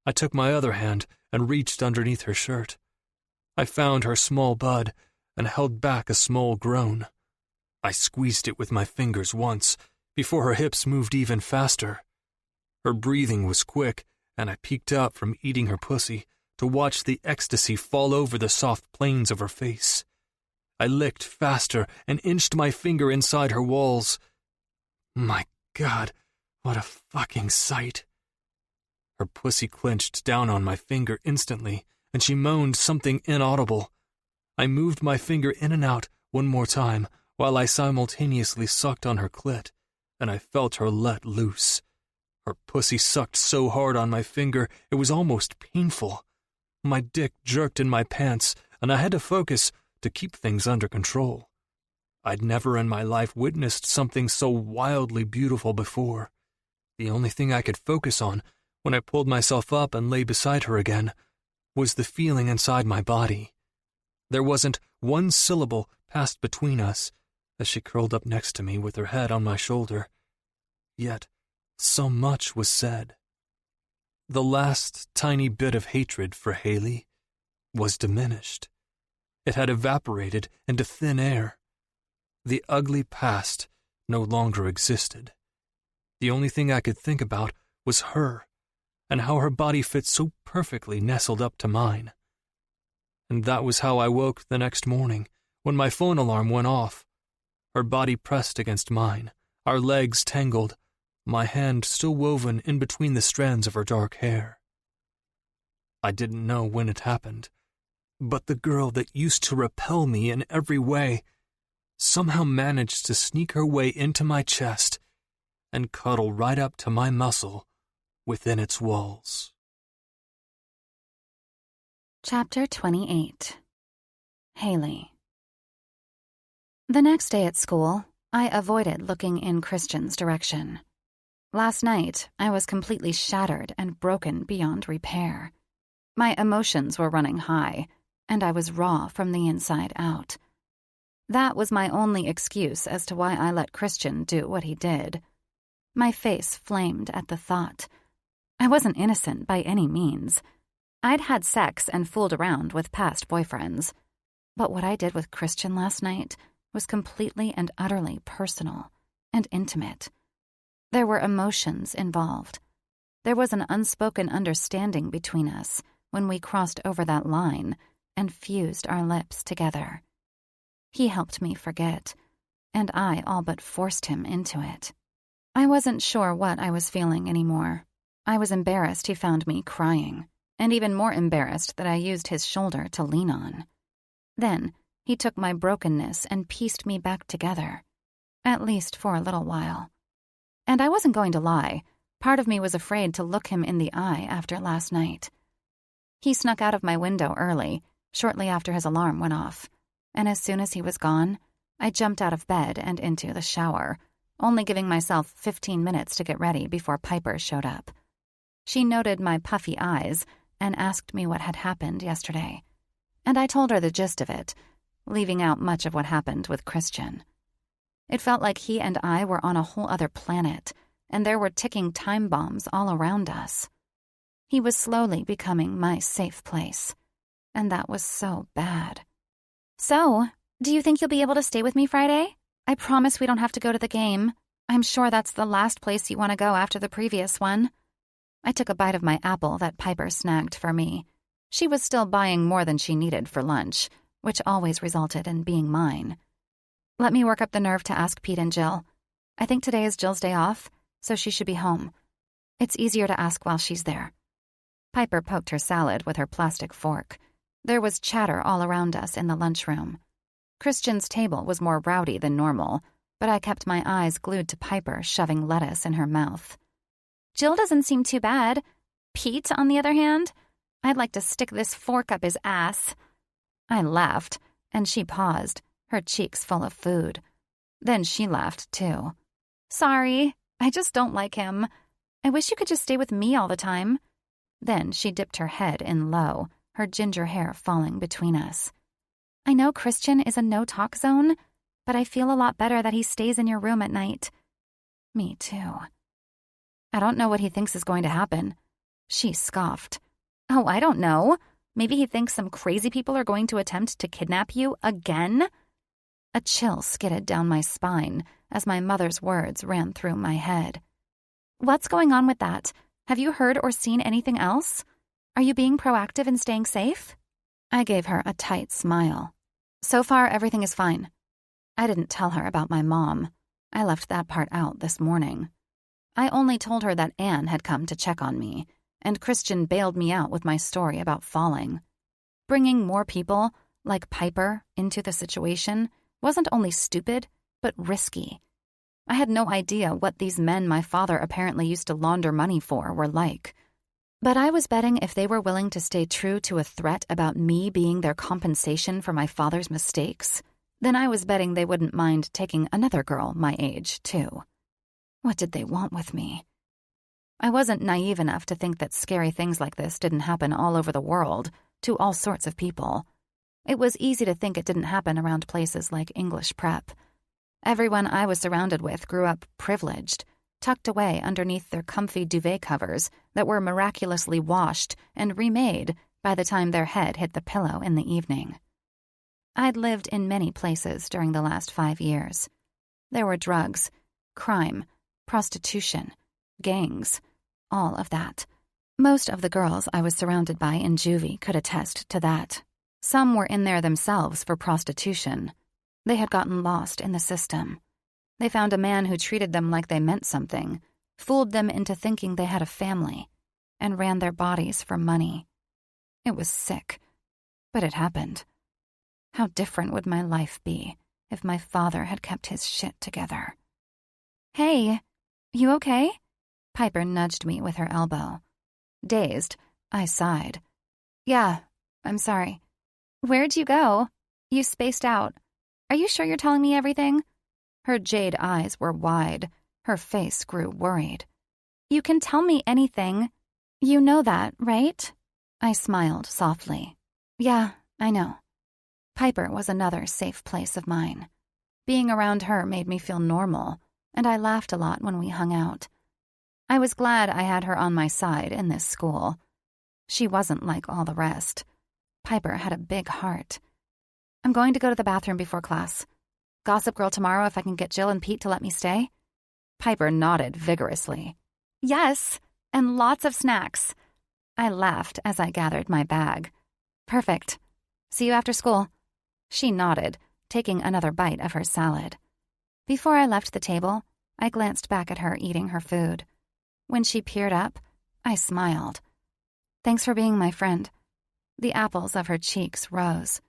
I took my other hand and reached underneath her shirt. I found her small bud and held back a small groan. I squeezed it with my fingers once before her hips moved even faster. Her breathing was quick, and I peeked up from eating her pussy to watch the ecstasy fall over the soft planes of her face. I licked faster and inched my finger inside her walls. My God, what a fucking sight. Her pussy clenched down on my finger instantly, and she moaned something inaudible. I moved my finger in and out one more time while I simultaneously sucked on her clit, and I felt her let loose. Her pussy sucked so hard on my finger it was almost painful. My dick jerked in my pants, and I had to focus to keep things under control. I'd never in my life witnessed something so wildly beautiful before. The only thing I could focus on when I pulled myself up and lay beside her again was the feeling inside my body. There wasn't one syllable passed between us as she curled up next to me with her head on my shoulder. Yet, so much was said. The last tiny bit of hatred for Haley was diminished. It had evaporated into thin air. The ugly past no longer existed. The only thing I could think about was her, and how her body fit so perfectly nestled up to mine. And that was how I woke the next morning, when my phone alarm went off. Her body pressed against mine, our legs tangled, my hand still woven in between the strands of her dark hair. I didn't know when it happened, but the girl that used to repel me in every way somehow managed to sneak her way into my chest and cuddle right up to my muscle within its walls. Chapter 28. Haley. The next day at school, I avoided looking in Christian's direction. Last night, I was completely shattered and broken beyond repair. My emotions were running high, and I was raw from the inside out. That was my only excuse as to why I let Christian do what he did. My face flamed at the thought. I wasn't innocent by any means. I'd had sex and fooled around with past boyfriends. But what I did with Christian last night was completely and utterly personal and intimate. There were emotions involved. There was an unspoken understanding between us when we crossed over that line and fused our lips together. He helped me forget, and I all but forced him into it. I wasn't sure what I was feeling anymore. I was embarrassed he found me crying, and even more embarrassed that I used his shoulder to lean on. Then he took my brokenness and pieced me back together, at least for a little while. And I wasn't going to lie. Part of me was afraid to look him in the eye after last night. He snuck out of my window early, shortly after his alarm went off, and as soon as he was gone, I jumped out of bed and into the shower, only giving myself 15 minutes to get ready before Piper showed up. She noted my puffy eyes and asked me what had happened yesterday, and I told her the gist of it, leaving out much of what happened with Christian. It felt like he and I were on a whole other planet, and there were ticking time bombs all around us. He was slowly becoming my safe place, and that was so bad. So, do you think you'll be able to stay with me Friday? I promise we don't have to go to the game. I'm sure that's the last place you want to go after the previous one. I took a bite of my apple that Piper snagged for me. She was still buying more than she needed for lunch, which always resulted in being mine. Let me work up the nerve to ask Pete and Jill. I think today is Jill's day off, so she should be home. It's easier to ask while she's there. Piper poked her salad with her plastic fork. There was chatter all around us in the lunchroom. Christian's table was more rowdy than normal, but I kept my eyes glued to Piper shoving lettuce in her mouth. Jill doesn't seem too bad. Pete, on the other hand, I'd like to stick this fork up his ass. I laughed, and she paused, her cheeks full of food. Then she laughed, too. Sorry, I just don't like him. I wish you could just stay with me all the time. Then she dipped her head in low, her ginger hair falling between us. I know Christian is a no-talk zone, but I feel a lot better that he stays in your room at night. Me too. I don't know what he thinks is going to happen. She scoffed. Oh, I don't know. Maybe he thinks some crazy people are going to attempt to kidnap you again? A chill skidded down my spine as my mother's words ran through my head. What's going on with that? Have you heard or seen anything else? Are you being proactive in staying safe? I gave her a tight smile. So far, everything is fine. I didn't tell her about my mom. I left that part out this morning. I only told her that Anne had come to check on me, and Christian bailed me out with my story about falling. Bringing more people, like Piper, into the situation wasn't only stupid, but risky. I had no idea what these men my father apparently used to launder money for were like. But I was betting if they were willing to stay true to a threat about me being their compensation for my father's mistakes, then I was betting they wouldn't mind taking another girl my age, too. What did they want with me? I wasn't naive enough to think that scary things like this didn't happen all over the world, to all sorts of people. It was easy to think it didn't happen around places like English prep. Everyone I was surrounded with grew up privileged, tucked away underneath their comfy duvet covers that were miraculously washed and remade by the time their head hit the pillow in the evening. I'd lived in many places during the last 5 years. There were drugs, crime, prostitution, gangs, all of that. Most of the girls I was surrounded by in juvie could attest to that. Some were in there themselves for prostitution. They had gotten lost in the system. They found a man who treated them like they meant something, fooled them into thinking they had a family, and ran their bodies for money. It was sick, but it happened. How different would my life be if my father had kept his shit together? Hey, you okay? Piper nudged me with her elbow. Dazed, I sighed. Yeah, I'm sorry. Where'd you go? You spaced out. Are you sure you're telling me everything? Her jade eyes were wide. Her face grew worried. You can tell me anything. You know that, right? I smiled softly. Yeah, I know. Piper was another safe place of mine. Being around her made me feel normal, and I laughed a lot when we hung out. I was glad I had her on my side in this school. She wasn't like all the rest. Piper had a big heart. I'm going to go to the bathroom before class. Gossip Girl tomorrow if I can get Jill and Pete to let me stay? Piper nodded vigorously. Yes, and lots of snacks. I laughed as I gathered my bag. Perfect. See you after school. She nodded, taking another bite of her salad. Before I left the table, I glanced back at her eating her food. When she peered up, I smiled. Thanks for being my friend. The apples of her cheeks rose.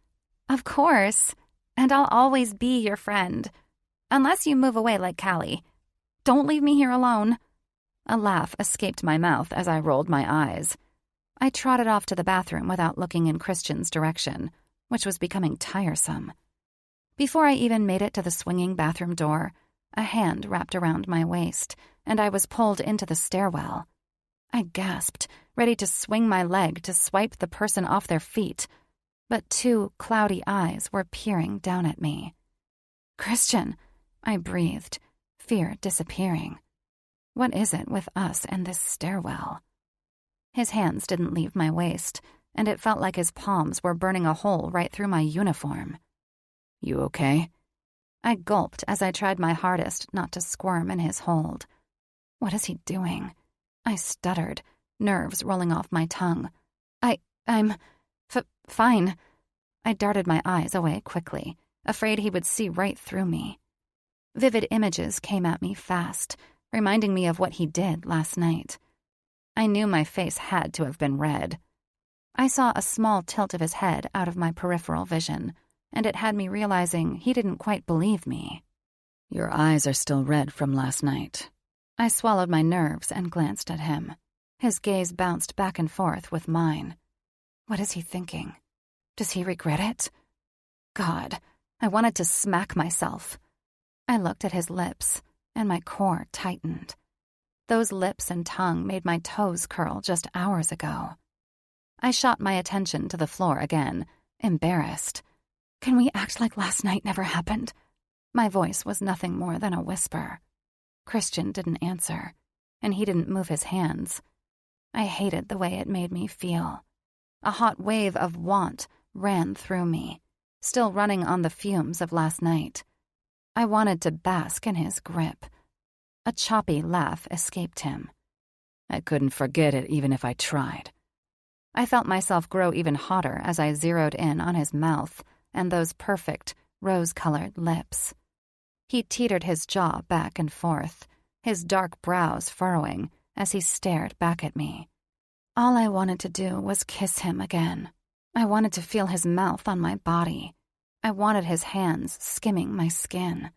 Of course, and I'll always be your friend. Unless you move away like Callie. Don't leave me here alone. A laugh escaped my mouth as I rolled my eyes. I trotted off to the bathroom without looking in Christian's direction, which was becoming tiresome. Before I even made it to the swinging bathroom door, a hand wrapped around my waist, and I was pulled into the stairwell. I gasped, ready to swing my leg to swipe the person off their feet, but two cloudy eyes were peering down at me. Christian, I breathed, fear disappearing. What is it with us and this stairwell? His hands didn't leave my waist, and it felt like his palms were burning a hole right through my uniform. You okay? I gulped as I tried my hardest not to squirm in his hold. What is he doing? I stuttered, nerves rolling off my tongue. I'm fine. I darted my eyes away quickly, afraid he would see right through me. Vivid images came at me fast, reminding me of what he did last night. I knew my face had to have been red. I saw a small tilt of his head out of my peripheral vision, and it had me realizing he didn't quite believe me. Your eyes are still red from last night. I swallowed my nerves and glanced at him. His gaze bounced back and forth with mine. What is he thinking? Does he regret it? God, I wanted to smack myself. I looked at his lips, and my core tightened. Those lips and tongue made my toes curl just hours ago. I shot my attention to the floor again, embarrassed. Can we act like last night never happened? My voice was nothing more than a whisper. Christian didn't answer, and he didn't move his hands. I hated the way it made me feel. A hot wave of want ran through me, still running on the fumes of last night. I wanted to bask in his grip. A choppy laugh escaped him. I couldn't forget it even if I tried. I felt myself grow even hotter as I zeroed in on his mouth and those perfect, rose-colored lips. He teetered his jaw back and forth, his dark brows furrowing as he stared back at me. All I wanted to do was kiss him again. I wanted to feel his mouth on my body. I wanted his hands skimming my skin.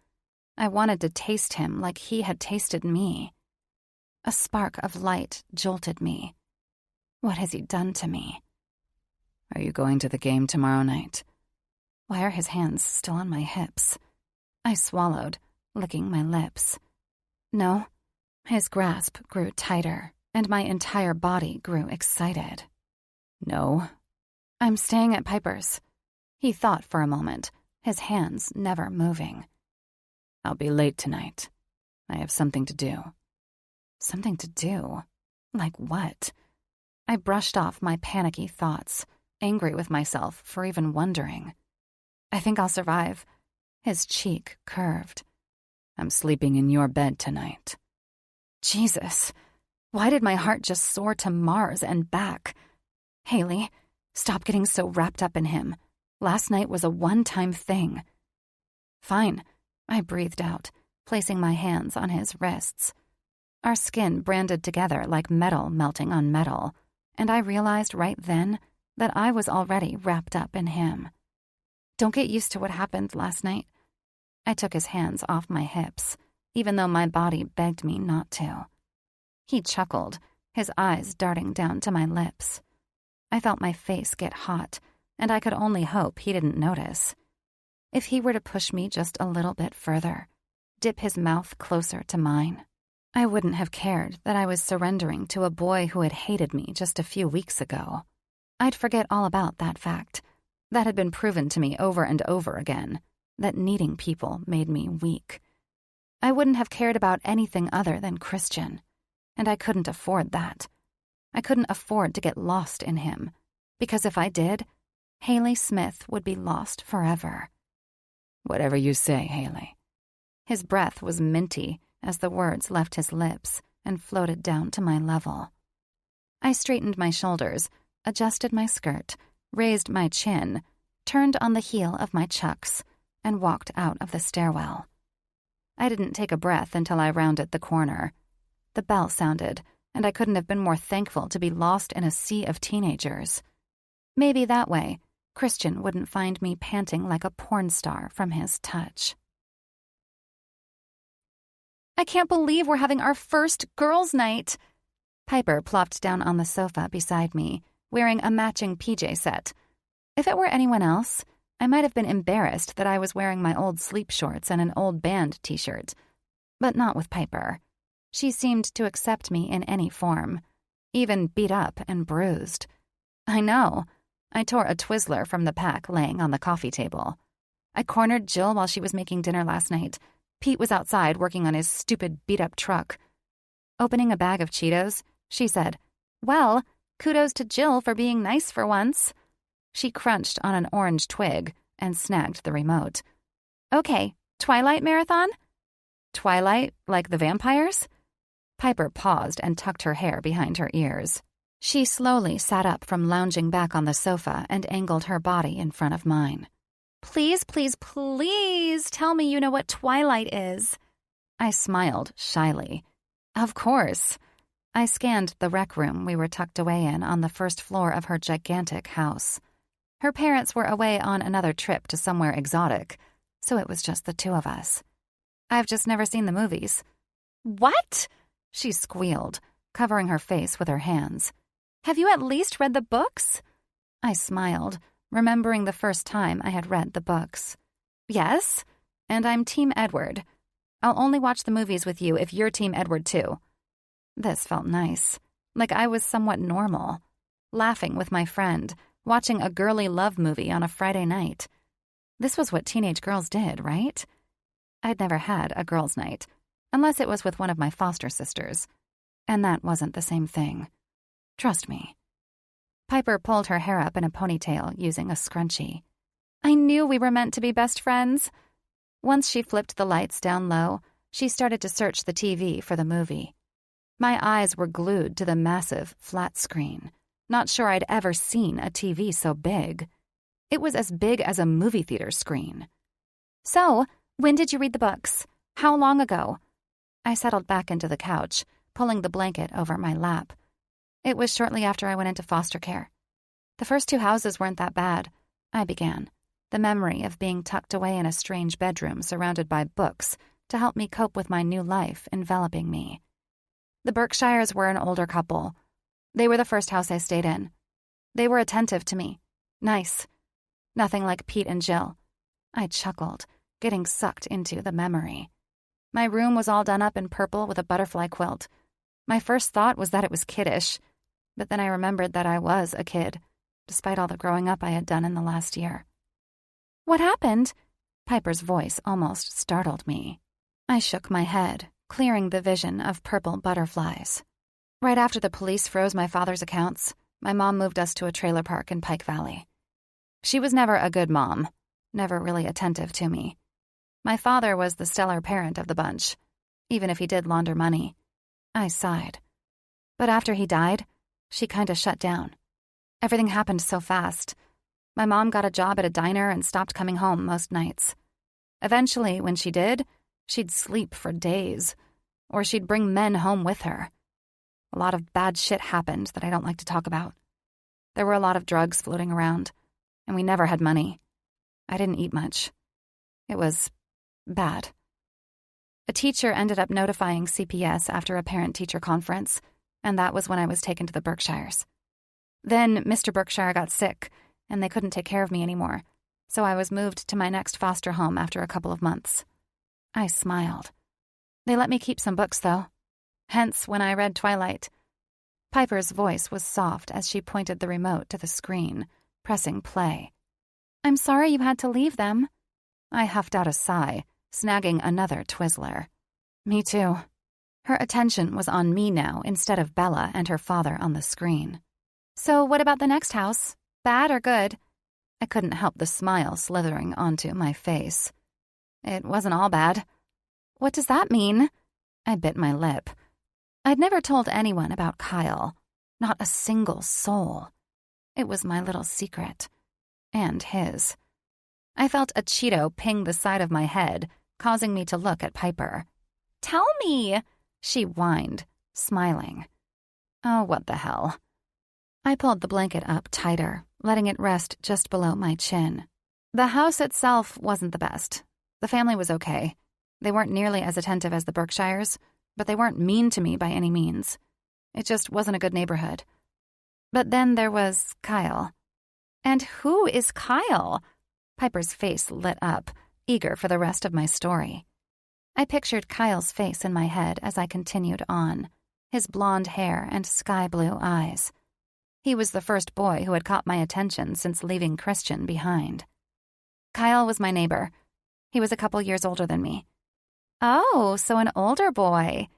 I wanted to taste him like he had tasted me. A spark of light jolted me. What has he done to me? Are you going to the game tomorrow night? Why are his hands still on my hips? I swallowed, licking my lips. No. His grasp grew tighter, and my entire body grew excited. No. I'm staying at Piper's. He thought for a moment, his hands never moving. I'll be late tonight. I have something to do. Something to do? Like what? I brushed off my panicky thoughts, angry with myself for even wondering. I think I'll survive. His cheek curved. I'm sleeping in your bed tonight. Jesus, why did my heart just soar to Mars and back? Haley, stop getting so wrapped up in him. Last night was a one-time thing. Fine, I breathed out, placing my hands on his wrists. Our skin branded together like metal melting on metal, and I realized right then that I was already wrapped up in him. Don't get used to what happened last night. I took his hands off my hips, even though my body begged me not to. He chuckled, his eyes darting down to my lips. I felt my face get hot, and I could only hope he didn't notice. If he were to push me just a little bit further, dip his mouth closer to mine, I wouldn't have cared that I was surrendering to a boy who had hated me just a few weeks ago. I'd forget all about that fact. That had been proven to me over and over again, that needing people made me weak. I wouldn't have cared about anything other than Christian, and I couldn't afford that. I couldn't afford to get lost in him, because if I did, Haley Smith would be lost forever. Whatever you say, Haley. His breath was minty as the words left his lips and floated down to my level. I straightened my shoulders, adjusted my skirt, raised my chin, turned on the heel of my chucks, and walked out of the stairwell. I didn't take a breath until I rounded the corner. The bell sounded, and I couldn't have been more thankful to be lost in a sea of teenagers. Maybe that way, Christian wouldn't find me panting like a porn star from his touch. I can't believe we're having our first girls' night. Piper plopped down on the sofa beside me, wearing a matching PJ set. If it were anyone else, I might have been embarrassed that I was wearing my old sleep shorts and an old band t-shirt. But not with Piper. She seemed to accept me in any form, even beat up and bruised. I know. I tore a Twizzler from the pack laying on the coffee table. I cornered Jill while she was making dinner last night. Pete was outside working on his stupid beat-up truck. Opening a bag of Cheetos, she said, "Well, kudos to Jill for being nice for once." She crunched on an orange twig and snagged the remote. "Okay, Twilight Marathon?" "Twilight, like the vampires?" Piper paused and tucked her hair behind her ears. She slowly sat up from lounging back on the sofa and angled her body in front of mine. "Please, please, please tell me you know what Twilight is." I smiled shyly. Of course. I scanned the rec room we were tucked away in on the first floor of her gigantic house. Her parents were away on another trip to somewhere exotic, so it was just the two of us. "I've just never seen the movies." "What?" she squealed, covering her face with her hands. "Have you at least read the books?" I smiled, remembering the first time I had read the books. "Yes, and I'm Team Edward. I'll only watch the movies with you if you're Team Edward too." This felt nice, like I was somewhat normal, laughing with my friend, watching a girly love movie on a Friday night. This was what teenage girls did, right? I'd never had a girls' night, unless it was with one of my foster sisters, and that wasn't the same thing. Trust me. Piper pulled her hair up in a ponytail using a scrunchie. I knew we were meant to be best friends. Once she flipped the lights down low, she started to search the TV for the movie. My eyes were glued to the massive, flat screen. Not sure I'd ever seen a TV so big. It was as big as a movie theater screen. "So, when did you read the books? How long ago?" I settled back into the couch, pulling the blanket over my lap. It was shortly after I went into foster care. The first 2 houses weren't that bad, I began, the memory of being tucked away in a strange bedroom surrounded by books to help me cope with my new life enveloping me. The Berkshires were an older couple. They were the first house I stayed in. They were attentive to me. Nice. Nothing like Pete and Jill. I chuckled, getting sucked into the memory. My room was all done up in purple with a butterfly quilt. My first thought was that it was kiddish, but then I remembered that I was a kid, despite all the growing up I had done in the last year. "What happened?" Piper's voice almost startled me. I shook my head, clearing the vision of purple butterflies. Right after the police froze my father's accounts, my mom moved us to a trailer park in Pike Valley. She was never a good mom, never really attentive to me. My father was the stellar parent of the bunch, even if he did launder money. I sighed. But after he died, she kinda shut down. Everything happened so fast. My mom got a job at a diner and stopped coming home most nights. Eventually, when she did, she'd sleep for days, or she'd bring men home with her. A lot of bad shit happened that I don't like to talk about. There were a lot of drugs floating around, and we never had money. I didn't eat much. It was bad. A teacher ended up notifying CPS after a parent-teacher conference, and that was when I was taken to the Berkshires. Then Mr. Berkshire got sick, and they couldn't take care of me anymore, so I was moved to my next foster home after a couple of months. I smiled. They let me keep some books, though. Hence when I read Twilight. Piper's voice was soft as she pointed the remote to the screen, pressing play. I'm sorry you had to leave them. I huffed out a sigh, snagging another Twizzler. Me too. Her attention was on me now instead of Bella and her father on the screen. So what about the next house? Bad or good? I couldn't help the smile slithering onto my face. It wasn't all bad. What does that mean? I bit my lip. I'd never told anyone about Kyle. Not a single soul. It was my little secret. And his. I felt a Cheeto ping the side of my head, causing me to look at Piper. Tell me, she whined, smiling. Oh, what the hell. I pulled the blanket up tighter, letting it rest just below my chin. The house itself wasn't the best. The family was okay. They weren't nearly as attentive as the Berkshires, but they weren't mean to me by any means. It just wasn't a good neighborhood. But then there was Kyle. And who is Kyle? Piper's face lit up, eager for the rest of my story. I pictured Kyle's face in my head as I continued on, his blonde hair and sky-blue eyes. He was the first boy who had caught my attention since leaving Christian behind. Kyle was my neighbor. He was a couple years older than me. Oh, so an older boy.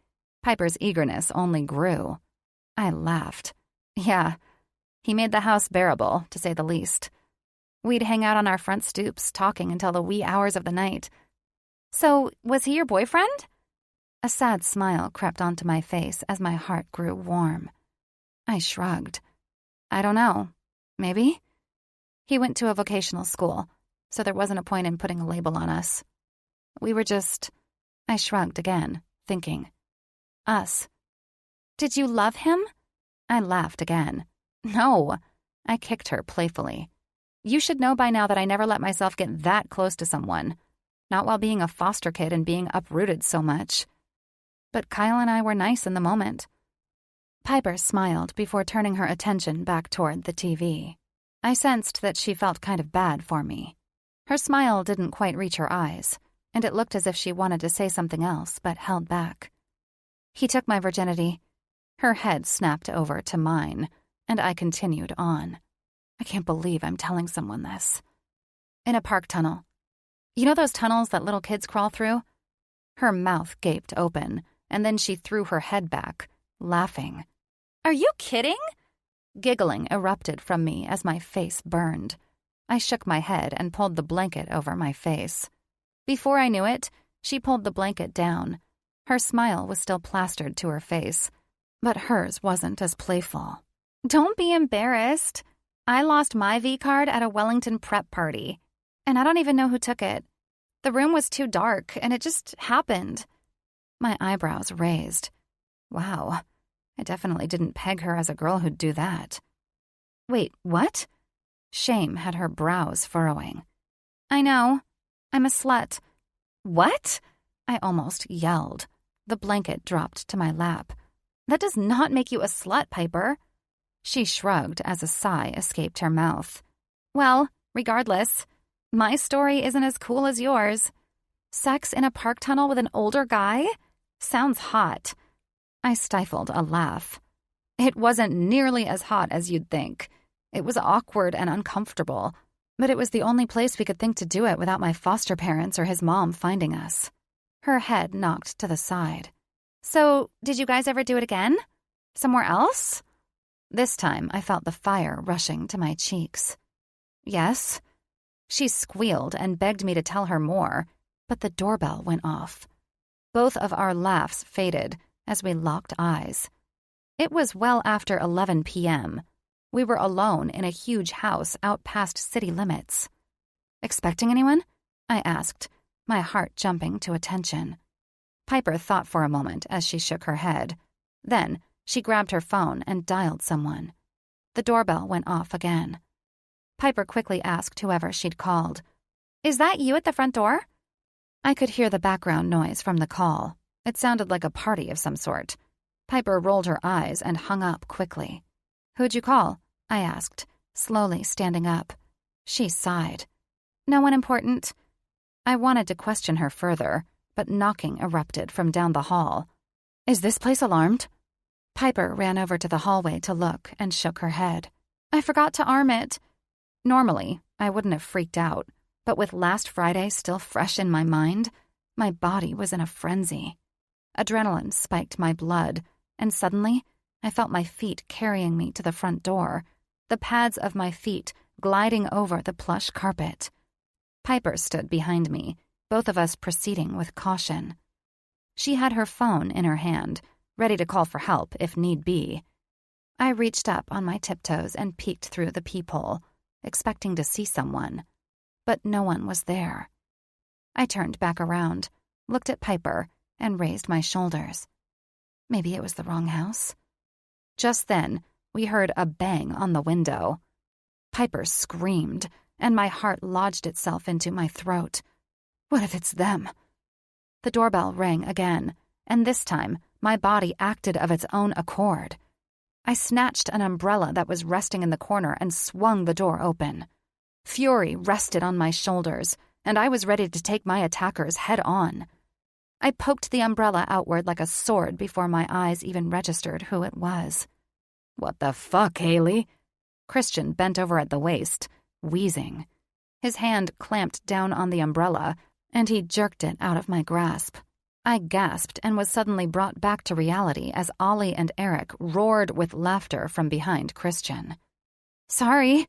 Piper's eagerness only grew. I laughed. Yeah, he made the house bearable, to say the least. We'd hang out on our front stoops, talking until the wee hours of the night. So, was he your boyfriend? A sad smile crept onto my face as my heart grew warm. I shrugged. I don't know. Maybe? He went to a vocational school, so there wasn't a point in putting a label on us. We were just... I shrugged again, thinking. Us. Did you love him? I laughed again. No. I kicked her playfully. You should know by now that I never let myself get that close to someone. Not while being a foster kid and being uprooted so much. But Kyle and I were nice in the moment. Piper smiled before turning her attention back toward the TV. I sensed that she felt kind of bad for me. Her smile didn't quite reach her eyes, and it looked as if she wanted to say something else but held back. He took my virginity. Her head snapped over to mine, and I continued on. I can't believe I'm telling someone this. In a park tunnel. You know those tunnels that little kids crawl through? Her mouth gaped open, and then she threw her head back, laughing. Are you kidding? Giggling erupted from me as my face burned. I shook my head and pulled the blanket over my face. Before I knew it, she pulled the blanket down. Her smile was still plastered to her face, but hers wasn't as playful. Don't be embarrassed. I lost my V-card at a Wellington prep party, and I don't even know who took it. The room was too dark, and it just happened. My eyebrows raised. Wow, I definitely didn't peg her as a girl who'd do that. Wait, what? Shame had her brows furrowing. I know. I'm a slut. What? I almost yelled. The blanket dropped to my lap. That does not make you a slut, Piper. She shrugged as a sigh escaped her mouth. Well, regardless, my story isn't as cool as yours. Sex in a park tunnel with an older guy? Sounds hot. I stifled a laugh. It wasn't nearly as hot as you'd think. It was awkward and uncomfortable, but it was the only place we could think to do it without my foster parents or his mom finding us. Her head knocked to the side. So, did you guys ever do it again? Somewhere else? This time, I felt the fire rushing to my cheeks. Yes. She squealed and begged me to tell her more, but the doorbell went off. Both of our laughs faded as we locked eyes. It was well after 11 p.m. We were alone in a huge house out past city limits. Expecting anyone? I asked, my heart jumping to attention. Piper thought for a moment as she shook her head. Then, she grabbed her phone and dialed someone. The doorbell went off again. Piper quickly asked whoever she'd called, "Is that you at the front door?" I could hear the background noise from the call. It sounded like a party of some sort. Piper rolled her eyes and hung up quickly. "Who'd you call?" I asked, slowly standing up. She sighed. "No one important." I wanted to question her further, but knocking erupted from down the hall. Is this place alarmed? Piper ran over to the hallway to look and shook her head. I forgot to arm it. Normally, I wouldn't have freaked out, but with last Friday still fresh in my mind, my body was in a frenzy. Adrenaline spiked my blood, and suddenly, I felt my feet carrying me to the front door, the pads of my feet gliding over the plush carpet. Piper stood behind me, both of us proceeding with caution. She had her phone in her hand, ready to call for help if need be. I reached up on my tiptoes and peeked through the peephole, expecting to see someone, but no one was there. I turned back around, looked at Piper, and raised my shoulders. Maybe it was the wrong house. Just then, we heard a bang on the window. Piper screamed, and my heart lodged itself into my throat. What if it's them? The doorbell rang again, and this time, my body acted of its own accord. I snatched an umbrella that was resting in the corner and swung the door open. Fury rested on my shoulders, and I was ready to take my attackers head on. I poked the umbrella outward like a sword before my eyes even registered who it was. What the fuck, Haley? Christian bent over at the waist, wheezing. His hand clamped down on the umbrella, and he jerked it out of my grasp. I gasped and was suddenly brought back to reality as Ollie and Eric roared with laughter from behind Christian. Sorry.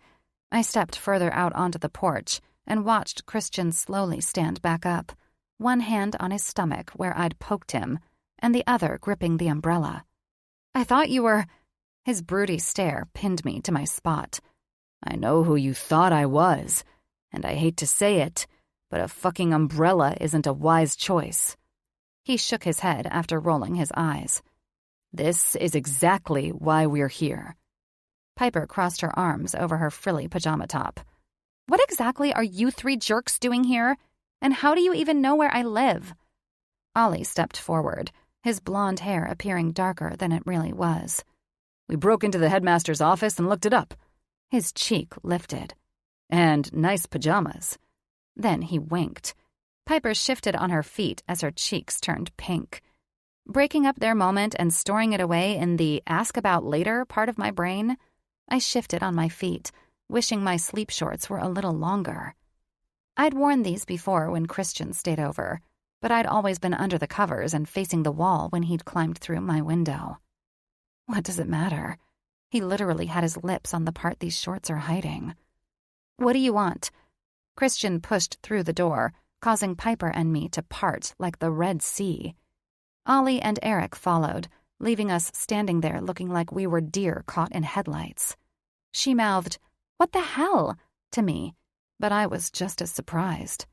I stepped further out onto the porch and watched Christian slowly stand back up, one hand on his stomach where I'd poked him, and the other gripping the umbrella. I thought you were... His broody stare pinned me to my spot. I know who you thought I was, and I hate to say it, but a fucking umbrella isn't a wise choice. He shook his head after rolling his eyes. This is exactly why we're here. Piper crossed her arms over her frilly pajama top. What exactly are you three jerks doing here? And how do you even know where I live? Ollie stepped forward, his blonde hair appearing darker than it really was. We broke into the headmaster's office and looked it up. His cheek lifted. And nice pajamas. Then he winked. Piper shifted on her feet as her cheeks turned pink. Breaking up their moment and storing it away in the ask about later part of my brain, I shifted on my feet, wishing my sleep shorts were a little longer. I'd worn these before when Christian stayed over, but I'd always been under the covers and facing the wall when he'd climbed through my window. What does it matter? He literally had his lips on the part these shorts are hiding. What do you want? Christian pushed through the door, causing Piper and me to part like the Red Sea. Ollie and Eric followed, leaving us standing there looking like we were deer caught in headlights. She mouthed, "What the hell?" to me, but I was just as surprised.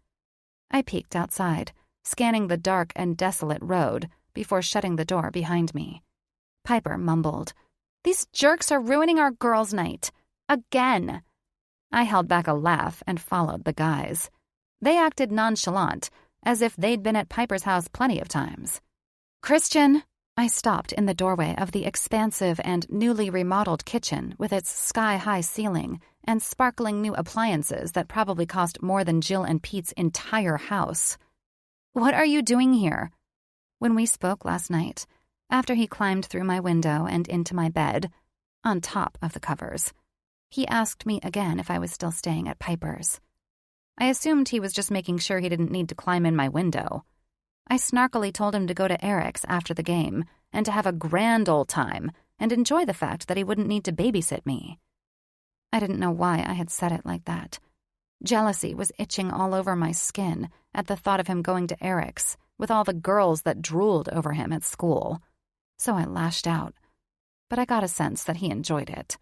I peeked outside, scanning the dark and desolate road before shutting the door behind me. Piper mumbled, "These jerks are ruining our girls' night. Again." I held back a laugh and followed the guys. They acted nonchalant, as if they'd been at Piper's house plenty of times. "Christian!" I stopped in the doorway of the expansive and newly remodeled kitchen with its sky-high ceiling and sparkling new appliances that probably cost more than Jill and Pete's entire house. "What are you doing here?" When we spoke last night, after he climbed through my window and into my bed, on top of the covers, he asked me again if I was still staying at Piper's. I assumed he was just making sure he didn't need to climb in my window. I snarkily told him to go to Eric's after the game and to have a grand old time and enjoy the fact that he wouldn't need to babysit me. I didn't know why I had said it like that. Jealousy was itching all over my skin at the thought of him going to Eric's with all the girls that drooled over him at school. So I lashed out, but I got a sense that he enjoyed it.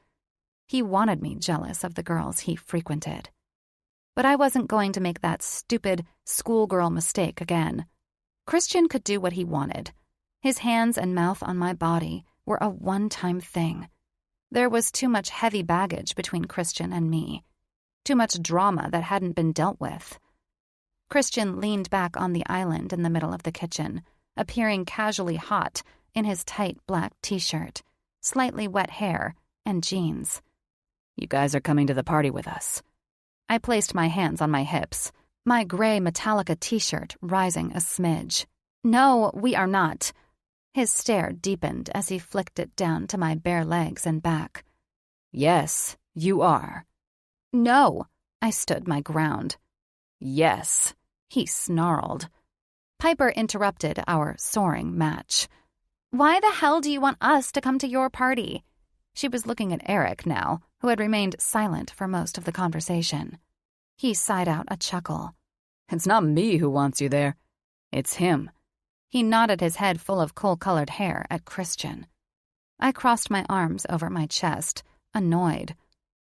He wanted me jealous of the girls he frequented. But I wasn't going to make that stupid schoolgirl mistake again. Christian could do what he wanted. His hands and mouth on my body were a one-time thing. There was too much heavy baggage between Christian and me. Too much drama that hadn't been dealt with. Christian leaned back on the island in the middle of the kitchen, appearing casually hot in his tight black t-shirt, slightly wet hair, and jeans. "You guys are coming to the party with us." I placed my hands on my hips, my gray Metallica t-shirt rising a smidge. "No, we are not." His stare deepened as he flicked it down to my bare legs and back. Yes, you are. No, I stood my ground. Yes, he snarled. Piper interrupted our soaring match. Why the hell do you want us to come to your party? She was looking at Eric now, who had remained silent for most of the conversation. He sighed out a chuckle. It's not me who wants you there. It's him. He nodded his head full of coal-colored hair at Christian. I crossed my arms over my chest, annoyed.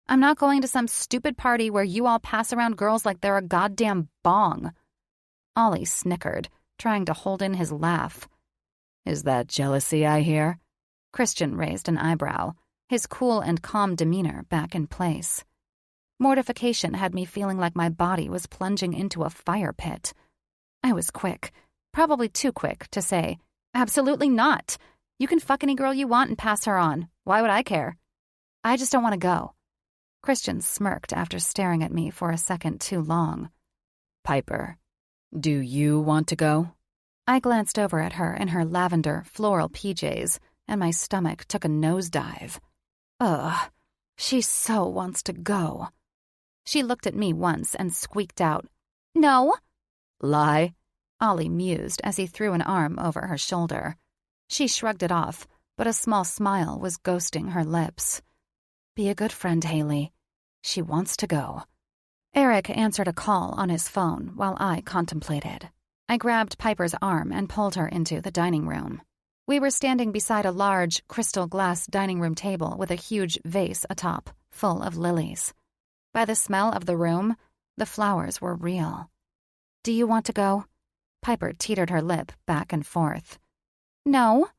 I'm not going to some stupid party where you all pass around girls like they're a goddamn bong. Ollie snickered, trying to hold in his laugh. Is that jealousy I hear? Christian raised an eyebrow, his cool and calm demeanor back in place. Mortification had me feeling like my body was plunging into a fire pit. I was quick, probably too quick, to say, absolutely not. You can fuck any girl you want and pass her on. Why would I care? I just don't want to go. Christian smirked after staring at me for a second too long. Piper, do you want to go? I glanced over at her in her lavender floral PJs, and my stomach took a nosedive. Ugh, she so wants to go. She looked at me once and squeaked out, No. Lie, Ollie mused as he threw an arm over her shoulder. She shrugged it off, but a small smile was ghosting her lips. Be a good friend, Haley. She wants to go. Eric answered a call on his phone while I contemplated. I grabbed Piper's arm and pulled her into the dining room. We were standing beside a large, crystal glass dining room table with a huge vase atop, full of lilies. By the smell of the room, the flowers were real. Do you want to go? Piper teetered her lip back and forth. No.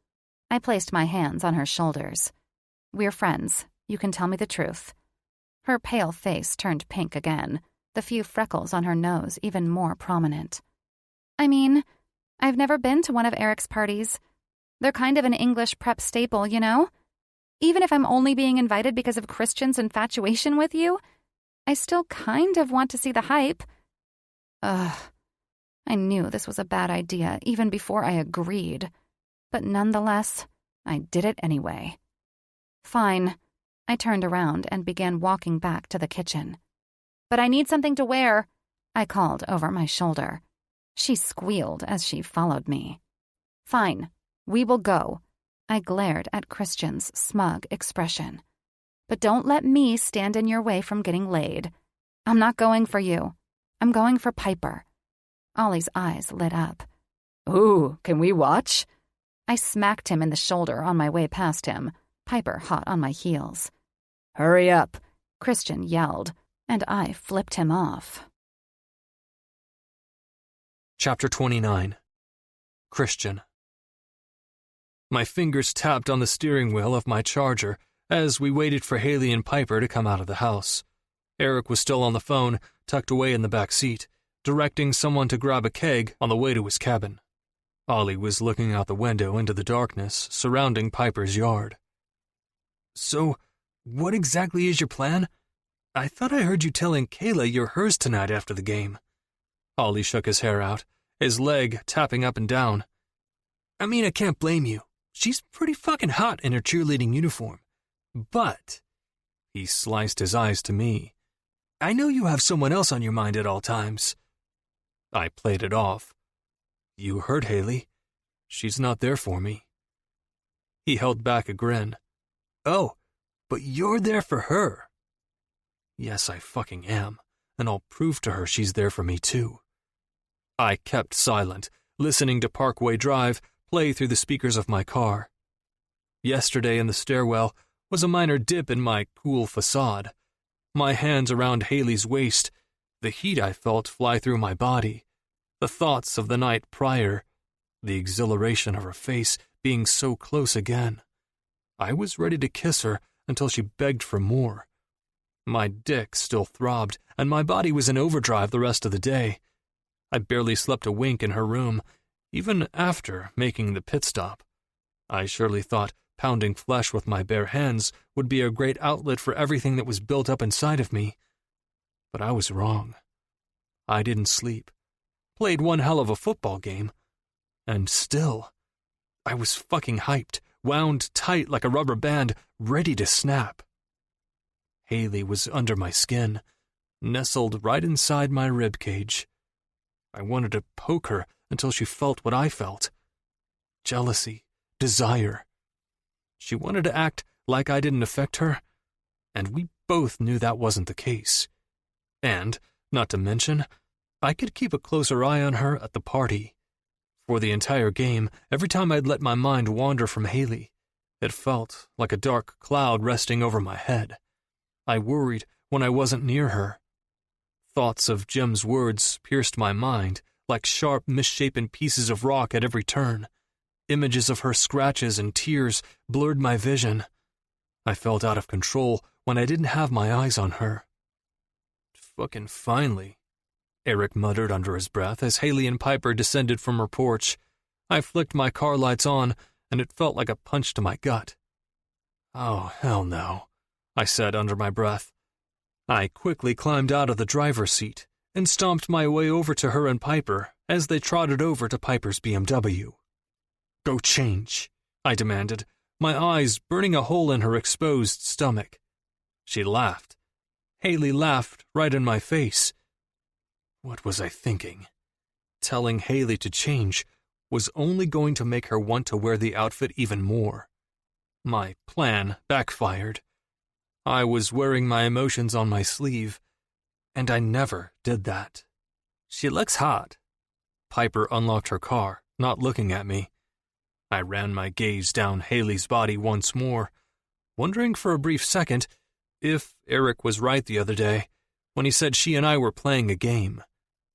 I placed my hands on her shoulders. We're friends. You can tell me the truth. Her pale face turned pink again, the few freckles on her nose even more prominent. I mean, I've never been to one of Eric's parties. They're kind of an English prep staple, you know? Even if I'm only being invited because of Christian's infatuation with you, I still kind of want to see the hype. Ugh. I knew this was a bad idea even before I agreed. But nonetheless, I did it anyway. Fine. I turned around and began walking back to the kitchen. But I need something to wear, I called over my shoulder. She squealed as she followed me. Fine. We will go. I glared at Christian's smug expression. But don't let me stand in your way from getting laid. I'm not going for you. I'm going for Piper. Ollie's eyes lit up. Ooh, can we watch? I smacked him in the shoulder on my way past him, Piper hot on my heels. Hurry up, Christian yelled, and I flipped him off. Chapter 29. Christian. My fingers tapped on the steering wheel of my Charger as we waited for Haley and Piper to come out of the house. Eric was still on the phone, tucked away in the back seat, directing someone to grab a keg on the way to his cabin. Ollie was looking out the window into the darkness surrounding Piper's yard. So, what exactly is your plan? I thought I heard you telling Kayla you're hers tonight after the game. Ollie shook his hair out, his leg tapping up and down. I mean, I can't blame you. She's pretty fucking hot in her cheerleading uniform. But, he sliced his eyes to me, I know you have someone else on your mind at all times. I played it off. You heard Haley. She's not there for me. He held back a grin. Oh, but you're there for her. Yes, I fucking am, and I'll prove to her she's there for me too. I kept silent, listening to Parkway Drive play through the speakers of my car. Yesterday in the stairwell was a minor dip in my cool facade. My hands around Haley's waist, the heat I felt fly through my body, the thoughts of the night prior, the exhilaration of her face being so close again. I was ready to kiss her until she begged for more. My dick still throbbed, and my body was in overdrive the rest of the day. I barely slept a wink in her room, even after making the pit stop. I surely thought pounding flesh with my bare hands would be a great outlet for everything that was built up inside of me. But I was wrong. I didn't sleep, played one hell of a football game, and still, I was fucking hyped, wound tight like a rubber band, ready to snap. Haley was under my skin, nestled right inside my ribcage. I wanted to poke her until she felt what I felt. Jealousy, desire. She wanted to act like I didn't affect her, and we both knew that wasn't the case. And, not to mention, I could keep a closer eye on her at the party. For the entire game, every time I'd let my mind wander from Haley, it felt like a dark cloud resting over my head. I worried when I wasn't near her. Thoughts of Jim's words pierced my mind like sharp, misshapen pieces of rock at every turn. Images of her scratches and tears blurred my vision. I felt out of control when I didn't have my eyes on her. Fucking finally, Eric muttered under his breath as Haley and Piper descended from her porch. I flicked my car lights on, and it felt like a punch to my gut. Oh, hell no, I said under my breath. I quickly climbed out of the driver's seat and stomped my way over to her and Piper as they trotted over to Piper's BMW. Go change, I demanded, my eyes burning a hole in her exposed stomach. She laughed. Haley laughed right in my face. What was I thinking? Telling Haley to change was only going to make her want to wear the outfit even more. My plan backfired. I was wearing my emotions on my sleeve, and I never did that. She looks hot. Piper unlocked her car, not looking at me. I ran my gaze down Haley's body once more, wondering for a brief second if Eric was right the other day when he said she and I were playing a game,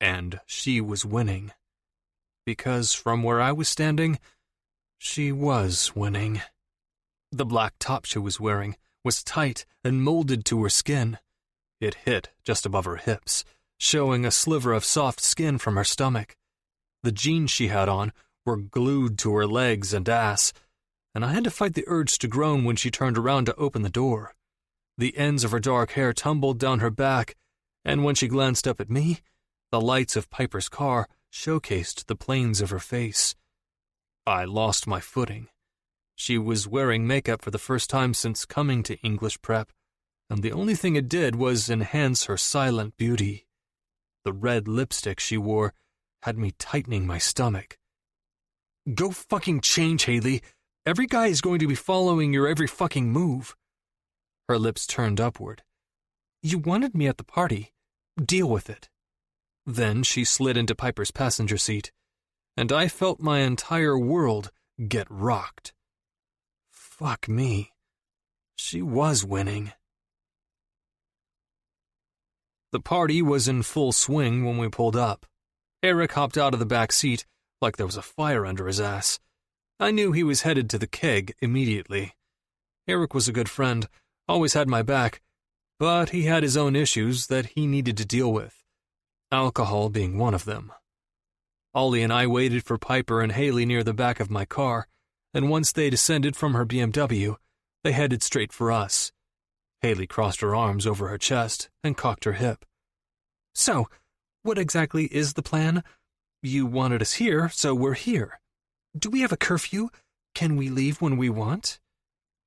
and she was winning. Because from where I was standing, she was winning. The black top she was wearing was tight and molded to her skin. It hit just above her hips, showing a sliver of soft skin from her stomach. The jeans she had on were glued to her legs and ass, and I had to fight the urge to groan when she turned around to open the door. The ends of her dark hair tumbled down her back, and when she glanced up at me, the lights of Piper's car showcased the planes of her face. I lost my footing. She was wearing makeup for the first time since coming to English prep, and the only thing it did was enhance her silent beauty. The red lipstick she wore had me tightening my stomach. Go fucking change, Haley. Every guy is going to be following your every fucking move. Her lips turned upward. You wanted me at the party. Deal with it. Then she slid into Piper's passenger seat, and I felt my entire world get rocked. Fuck me. She was winning. The party was in full swing when we pulled up. Eric hopped out of the back seat like there was a fire under his ass. I knew he was headed to the keg immediately. Eric was a good friend, always had my back, but he had his own issues that he needed to deal with, alcohol being one of them. Ollie and I waited for Piper and Haley near the back of my car, and once they descended from her BMW, they headed straight for us. Haley crossed her arms over her chest and cocked her hip. So, what exactly is the plan? You wanted us here, so we're here. Do we have a curfew? Can we leave when we want?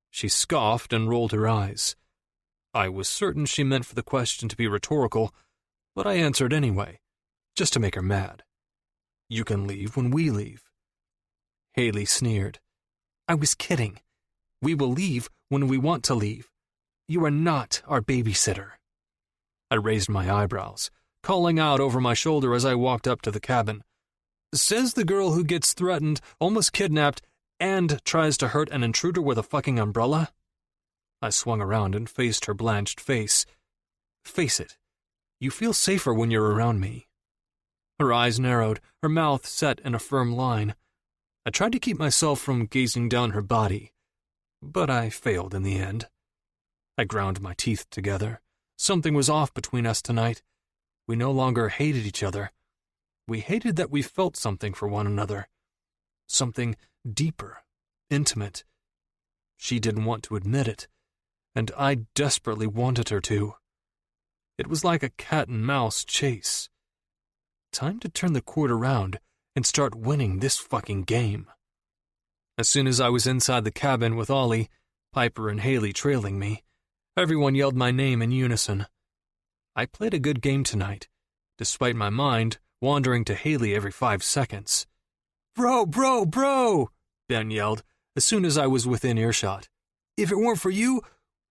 She scoffed and rolled her eyes. I was certain she meant for the question to be rhetorical, but I answered anyway, just to make her mad. You can leave when we leave. Haley sneered. I was kidding. We will leave when we want to leave. You are not our babysitter. I raised my eyebrows, calling out over my shoulder as I walked up to the cabin. Says the girl who gets threatened, almost kidnapped, and tries to hurt an intruder with a fucking umbrella? I swung around and faced her blanched face. Face it, you feel safer when you're around me. Her eyes narrowed, her mouth set in a firm line. I tried to keep myself from gazing down her body, but I failed in the end. I ground my teeth together. Something was off between us tonight. We no longer hated each other. We hated that we felt something for one another. Something deeper, intimate. She didn't want to admit it, and I desperately wanted her to. It was like a cat-and-mouse chase. Time to turn the cord around and start winning this fucking game. As soon as I was inside the cabin with Ollie, Piper and Haley trailing me, everyone yelled my name in unison. I played a good game tonight, despite my mind wandering to Haley every 5 seconds. "Bro, bro, bro!" Ben yelled as soon as I was within earshot. "If it weren't for you,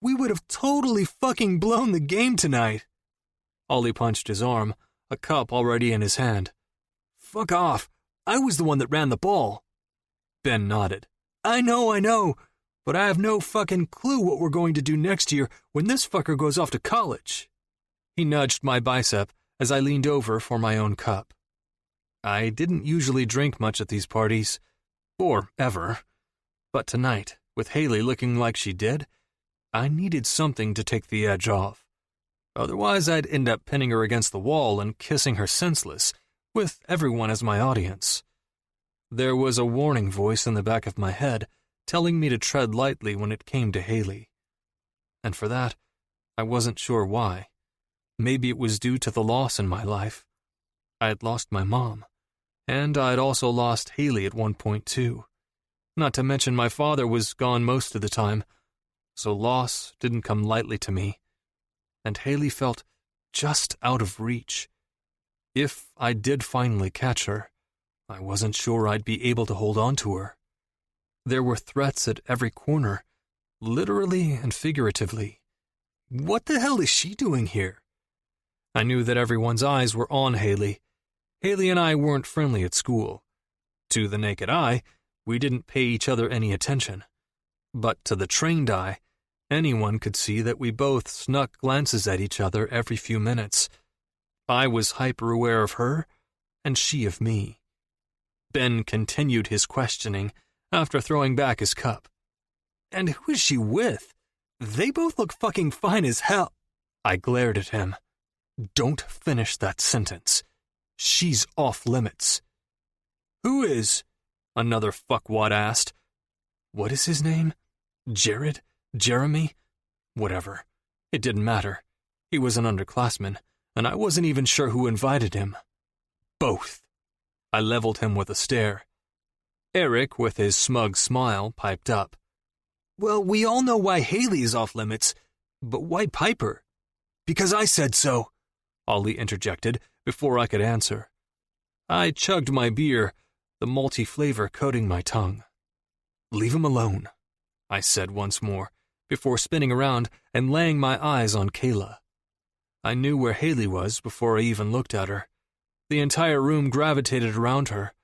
we would have totally fucking blown the game tonight." Ollie punched his arm, a cup already in his hand. "Fuck off. I was the one that ran the ball." Ben nodded. I know, but I have no fucking clue what we're going to do next year when this fucker goes off to college." He nudged my bicep as I leaned over for my own cup. I didn't usually drink much at these parties, or ever, but tonight, with Haley looking like she did, I needed something to take the edge off. Otherwise, I'd end up pinning her against the wall and kissing her senseless, with everyone as my audience. There was a warning voice in the back of my head telling me to tread lightly when it came to Haley. And for that, I wasn't sure why. Maybe it was due to the loss in my life. I had lost my mom, and I'd also lost Haley at one point too. Not to mention my father was gone most of the time, so loss didn't come lightly to me. And Haley felt just out of reach. If I did finally catch her, I wasn't sure I'd be able to hold on to her. There were threats at every corner, literally and figuratively. What the hell is she doing here? I knew that everyone's eyes were on Haley. Haley and I weren't friendly at school. To the naked eye, we didn't pay each other any attention. But to the trained eye, anyone could see that we both snuck glances at each other every few minutes. I was hyper-aware of her, and she of me. Ben continued his questioning after throwing back his cup. "And who is she with? They both look fucking fine as hell." I glared at him. "Don't finish that sentence. She's off limits." "Who is?" another fuckwad asked. What is his name? Jared? Jeremy? Whatever. It didn't matter. He was an underclassman, and I wasn't even sure who invited him. Both. I leveled him with a stare. Eric, with his smug smile, piped up. "Well, we all know why Haley is off limits, but why Piper?" "Because I said so," Ollie interjected before I could answer. I chugged my beer, the malty flavor coating my tongue. "Leave him alone," I said once more, before spinning around and laying my eyes on Kayla. I knew where Haley was before I even looked at her. The entire room gravitated around her.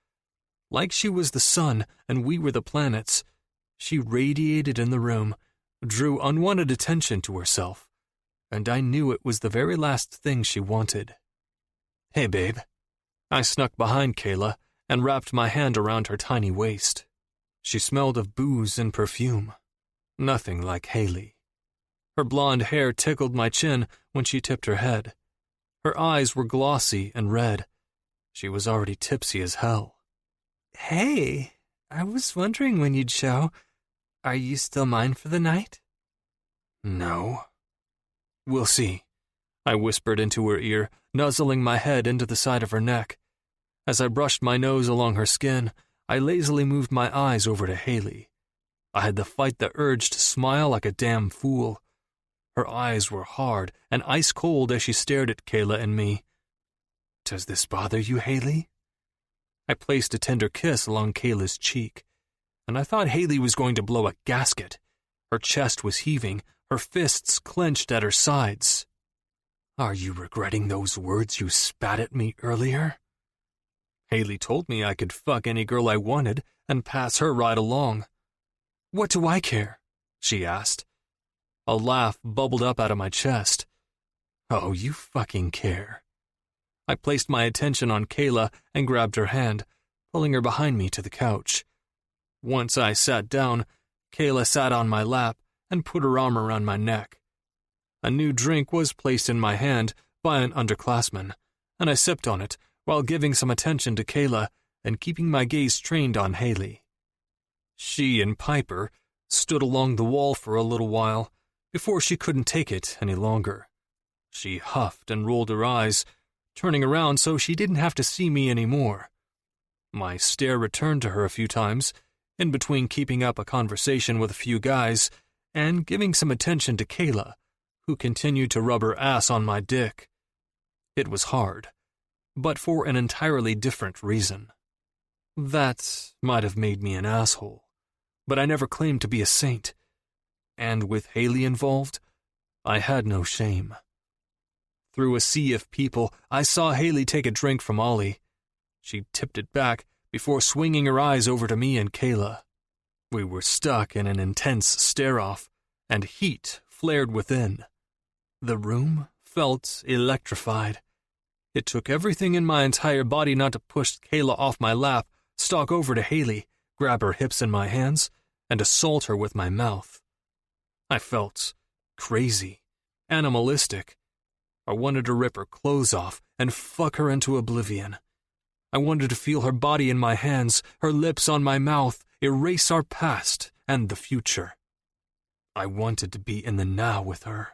Like she was the sun and we were the planets, she radiated in the room, drew unwanted attention to herself, and I knew it was the very last thing she wanted. "Hey, babe." I snuck behind Kayla and wrapped my hand around her tiny waist. She smelled of booze and perfume. Nothing like Haley. Her blonde hair tickled my chin when she tipped her head. Her eyes were glossy and red. She was already tipsy as hell. "Hey, I was wondering when you'd show. Are you still mine for the night?" "No." "We'll see," I whispered into her ear, nuzzling my head into the side of her neck. As I brushed my nose along her skin, I lazily moved my eyes over to Haley. I had to fight the urge to smile like a damn fool. Her eyes were hard and ice-cold as she stared at Kayla and me. "Does this bother you, Haley?" I placed a tender kiss along Kayla's cheek, and I thought Haley was going to blow a gasket. Her chest was heaving, her fists clenched at her sides. "Are you regretting those words you spat at me earlier?" Haley told me I could fuck any girl I wanted and pass her right along. "What do I care?" she asked. A laugh bubbled up out of my chest. "Oh, you fucking care." I placed my attention on Kayla and grabbed her hand, pulling her behind me to the couch. Once I sat down, Kayla sat on my lap and put her arm around my neck. A new drink was placed in my hand by an underclassman, and I sipped on it while giving some attention to Kayla and keeping my gaze trained on Haley. She and Piper stood along the wall for a little while before she couldn't take it any longer. She huffed and rolled her eyes, turning around so she didn't have to see me anymore. My stare returned to her a few times, in between keeping up a conversation with a few guys and giving some attention to Kayla, who continued to rub her ass on my dick. It was hard, but for an entirely different reason. That might have made me an asshole, but I never claimed to be a saint. And with Haley involved, I had no shame. Through a sea of people, I saw Haley take a drink from Ollie. She tipped it back before swinging her eyes over to me and Kayla. We were stuck in an intense stare-off, and heat flared within. The room felt electrified. It took everything in my entire body not to push Kayla off my lap, stalk over to Haley, grab her hips in my hands, and assault her with my mouth. I felt crazy, animalistic. I wanted to rip her clothes off and fuck her into oblivion. I wanted to feel her body in my hands, her lips on my mouth, erase our past and the future. I wanted to be in the now with her.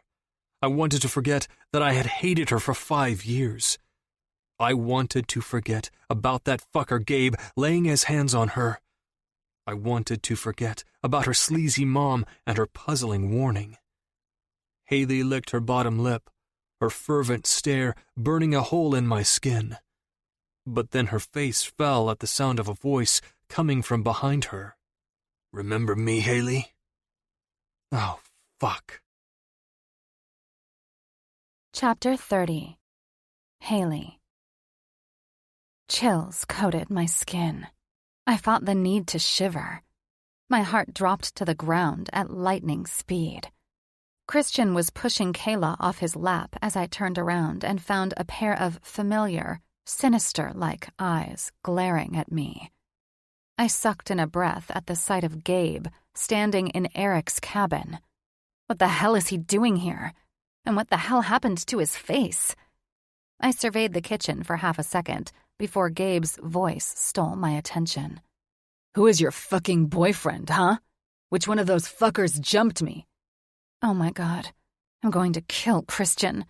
I wanted to forget that I had hated her for 5 years. I wanted to forget about that fucker Gabe laying his hands on her. I wanted to forget about her sleazy mom and her puzzling warning. Haley licked her bottom lip, her fervent stare burning a hole in my skin. But then her face fell at the sound of a voice coming from behind her. "Remember me, Haley?" Oh, fuck. Chapter 30. Haley. Chills coated my skin. I fought the need to shiver. My heart dropped to the ground at lightning speed. Christian was pushing Kayla off his lap as I turned around and found a pair of familiar, sinister-like eyes glaring at me. I sucked in a breath at the sight of Gabe standing in Eric's cabin. What the hell is he doing here? And what the hell happened to his face? I surveyed the kitchen for half a second before Gabe's voice stole my attention. Who is your fucking boyfriend, huh? Which one of those fuckers jumped me? Oh my God, I'm going to kill Christian.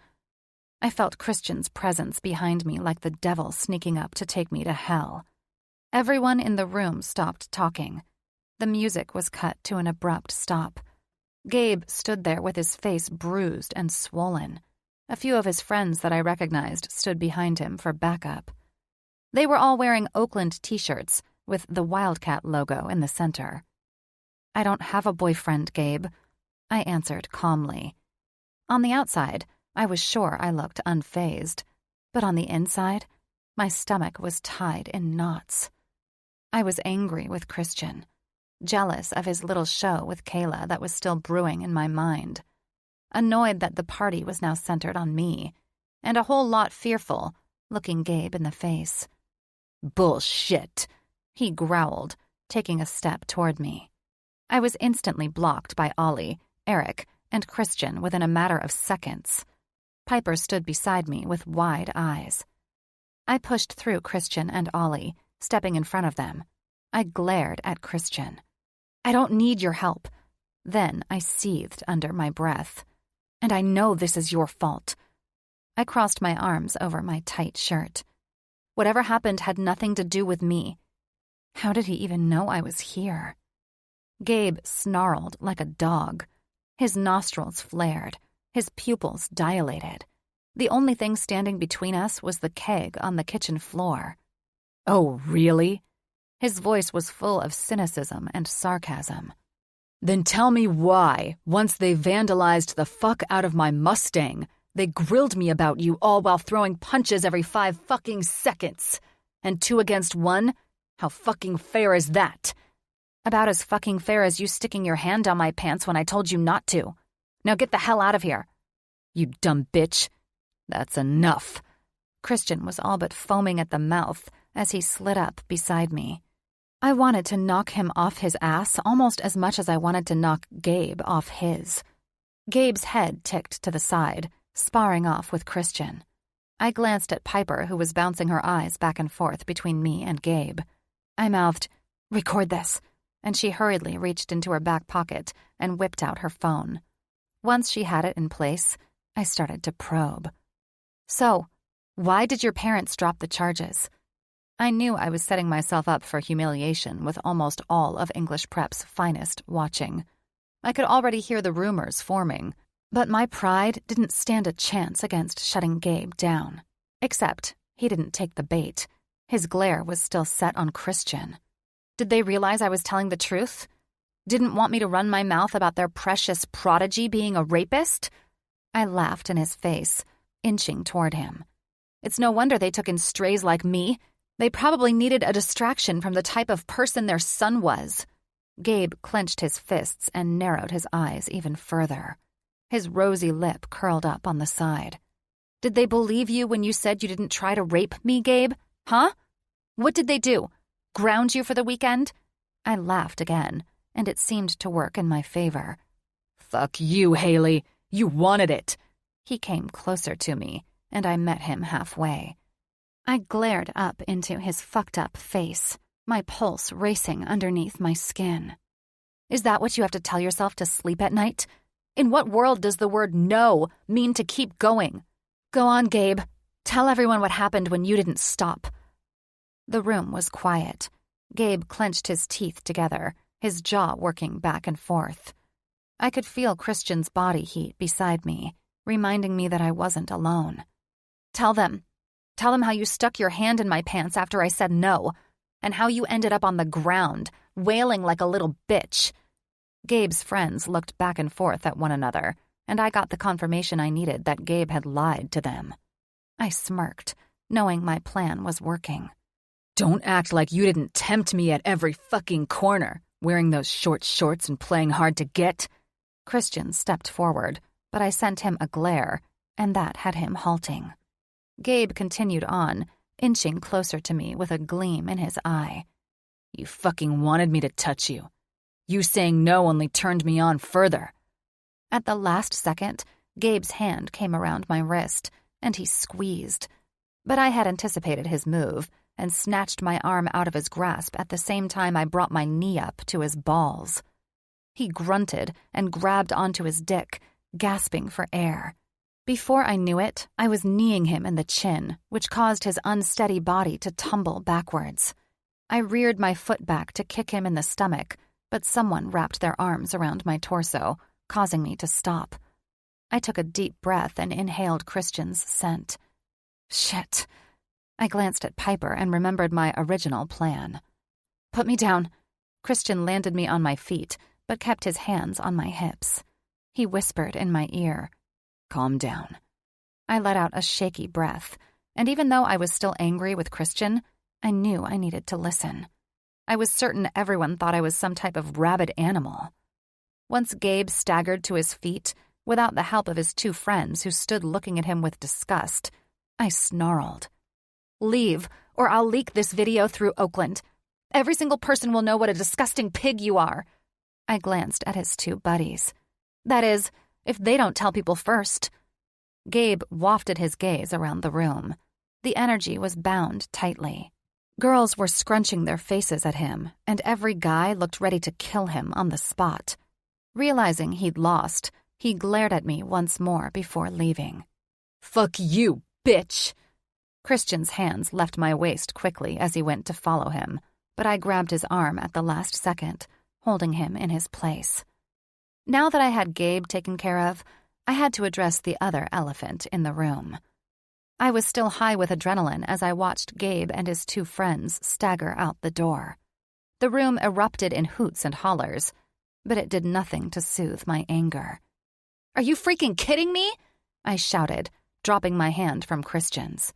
I felt Christian's presence behind me like the devil sneaking up to take me to hell. Everyone in the room stopped talking. The music was cut to an abrupt stop. Gabe stood there with his face bruised and swollen. A few of his friends that I recognized stood behind him for backup. They were all wearing Oakland t-shirts with the Wildcat logo in the center. I don't have a boyfriend, Gabe, I answered calmly. On the outside, I was sure I looked unfazed, but on the inside, my stomach was tied in knots. I was angry with Christian, jealous of his little show with Kayla that was still brewing in my mind, annoyed that the party was now centered on me, and a whole lot fearful, looking Gabe in the face. Bullshit, he growled, taking a step toward me. I was instantly blocked by Ollie, Eric, and Christian within a matter of seconds. Piper stood beside me with wide eyes. I pushed through Christian and Ollie, stepping in front of them. I glared at Christian. I don't need your help. Then I seethed under my breath. And I know this is your fault. I crossed my arms over my tight shirt. Whatever happened had nothing to do with me. How did he even know I was here? Gabe snarled like a dog. His nostrils flared, his pupils dilated. The only thing standing between us was the keg on the kitchen floor. Oh, really? His voice was full of cynicism and sarcasm. Then tell me why, once they vandalized the fuck out of my Mustang, they grilled me about you all while throwing punches every 5 fucking seconds. And 2 against 1? How fucking fair is that? About as fucking fair as you sticking your hand down my pants when I told you not to. Now get the hell out of here. You dumb bitch. That's enough. Christian was all but foaming at the mouth as he slid up beside me. I wanted to knock him off his ass almost as much as I wanted to knock Gabe off his. Gabe's head ticked to the side, sparring off with Christian. I glanced at Piper, who was bouncing her eyes back and forth between me and Gabe. I mouthed, "Record this," and she hurriedly reached into her back pocket and whipped out her phone. Once she had it in place, I started to probe. "So, why did your parents drop the charges?" I knew I was setting myself up for humiliation with almost all of English Prep's finest watching. I could already hear the rumors forming, but my pride didn't stand a chance against shutting Gabe down. Except he didn't take the bait. His glare was still set on Christian. Did they realize I was telling the truth? Didn't want me to run my mouth about their precious prodigy being a rapist? I laughed in his face, inching toward him. It's no wonder they took in strays like me. They probably needed a distraction from the type of person their son was. Gabe clenched his fists and narrowed his eyes even further. His rosy lip curled up on the side. Did they believe you when you said you didn't try to rape me, Gabe? Huh? What did they do? Ground you for the weekend? I laughed again, and it seemed to work in my favor. Fuck you, Haley. You wanted it. He came closer to me, and I met him halfway. I glared up into his fucked-up face, my pulse racing underneath my skin. Is that what you have to tell yourself to sleep at night? In what world does the word no mean to keep going? Go on, Gabe. Tell everyone what happened when you didn't stop. The room was quiet. Gabe clenched his teeth together, his jaw working back and forth. I could feel Christian's body heat beside me, reminding me that I wasn't alone. Tell them. Tell them how you stuck your hand in my pants after I said no, and how you ended up on the ground, wailing like a little bitch. Gabe's friends looked back and forth at one another, and I got the confirmation I needed that Gabe had lied to them. I smirked, knowing my plan was working. Don't act like you didn't tempt me at every fucking corner, wearing those short shorts and playing hard to get. Christian stepped forward, but I sent him a glare, and that had him halting. Gabe continued on, inching closer to me with a gleam in his eye. You fucking wanted me to touch you. You saying no only turned me on further. At the last second, Gabe's hand came around my wrist, and he squeezed. But I had anticipated his move and snatched my arm out of his grasp at the same time I brought my knee up to his balls. He grunted and grabbed onto his dick, gasping for air. Before I knew it, I was kneeing him in the chin, which caused his unsteady body to tumble backwards. I reared my foot back to kick him in the stomach, but someone wrapped their arms around my torso, causing me to stop. I took a deep breath and inhaled Christian's scent. Shit. I glanced at Piper and remembered my original plan. Put me down. Christian landed me on my feet, but kept his hands on my hips. He whispered in my ear, "Calm down." I let out a shaky breath, and even though I was still angry with Christian, I knew I needed to listen. I was certain everyone thought I was some type of rabid animal. Once Gabe staggered to his feet, without the help of his two friends who stood looking at him with disgust, I snarled. Leave, or I'll leak this video through Oakland. Every single person will know what a disgusting pig you are. I glanced at his two buddies. That is, if they don't tell people first. Gabe wafted his gaze around the room. The energy was bound tightly. Girls were scrunching their faces at him, and every guy looked ready to kill him on the spot. Realizing he'd lost, he glared at me once more before leaving. Fuck you, bitch! Christian's hands left my waist quickly as he went to follow him, but I grabbed his arm at the last second, holding him in his place. Now that I had Gabe taken care of, I had to address the other elephant in the room. I was still high with adrenaline as I watched Gabe and his two friends stagger out the door. The room erupted in hoots and hollers, but it did nothing to soothe my anger. "Are you freaking kidding me?" I shouted, dropping my hand from Christian's.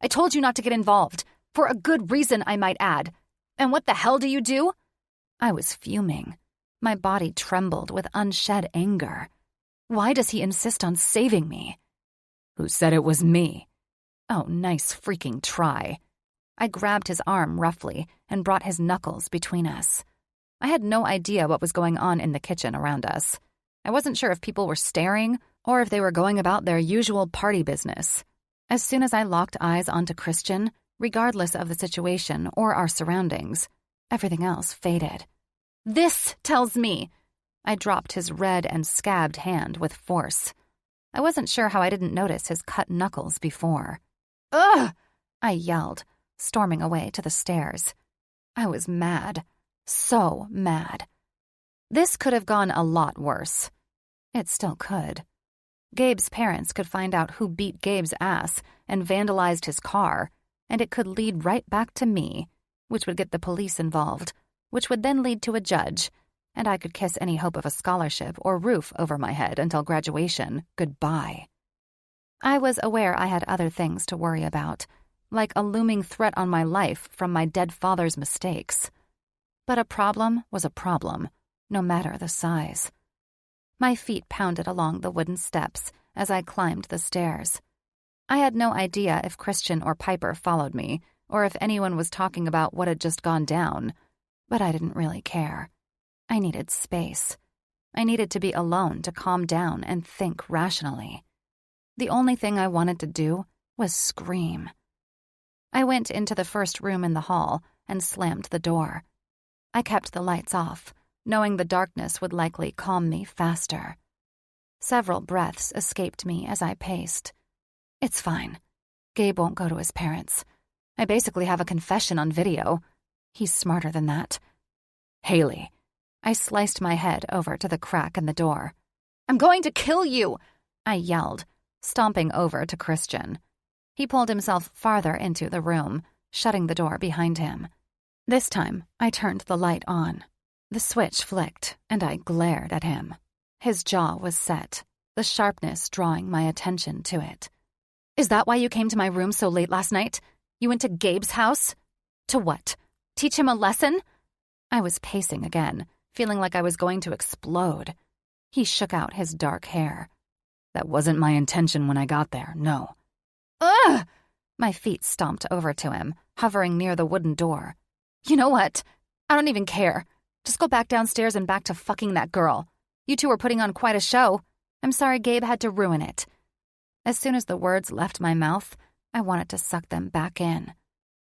"I told you not to get involved, for a good reason, I might add. And what the hell do you do?" I was fuming. My body trembled with unshed anger. Why does he insist on saving me? Who said it was me? Oh, nice freaking try. I grabbed his arm roughly and brought his knuckles between us. I had no idea what was going on in the kitchen around us. I wasn't sure if people were staring or if they were going about their usual party business. As soon as I locked eyes onto Christian, regardless of the situation or our surroundings, everything else faded. "This tells me." I dropped his red and scabbed hand with force. I wasn't sure how I didn't notice his cut knuckles before. "Ugh!" I yelled, storming away to the stairs. I was mad. So mad. This could have gone a lot worse. It still could. Gabe's parents could find out who beat Gabe's ass and vandalized his car, and it could lead right back to me, which would get the police involved, which would then lead to a judge, and I could kiss any hope of a scholarship or roof over my head until graduation goodbye. I was aware I had other things to worry about, like a looming threat on my life from my dead father's mistakes. But a problem was a problem, no matter the size. My feet pounded along the wooden steps as I climbed the stairs. I had no idea if Christian or Piper followed me, or if anyone was talking about what had just gone down, but I didn't really care. I needed space. I needed to be alone to calm down and think rationally. The only thing I wanted to do was scream. I went into the first room in the hall and slammed the door. I kept the lights off, knowing the darkness would likely calm me faster. Several breaths escaped me as I paced. It's fine. Gabe won't go to his parents. I basically have a confession on video. He's smarter than that. Haley. I sliced my head over to the crack in the door. I'm going to kill you, I yelled, stomping over to Christian. He pulled himself farther into the room, shutting the door behind him. This time, I turned the light on. The switch flicked, and I glared at him. His jaw was set, the sharpness drawing my attention to it. Is that why you came to my room so late last night? You went to Gabe's house? To what? Teach him a lesson? I was pacing again, feeling like I was going to explode. He shook out his dark hair. That wasn't my intention when I got there, no. Ugh! My feet stomped over to him, hovering near the wooden door. You know what? I don't even care. Just go back downstairs and back to fucking that girl. You two were putting on quite a show. I'm sorry Gabe had to ruin it. As soon as the words left my mouth, I wanted to suck them back in.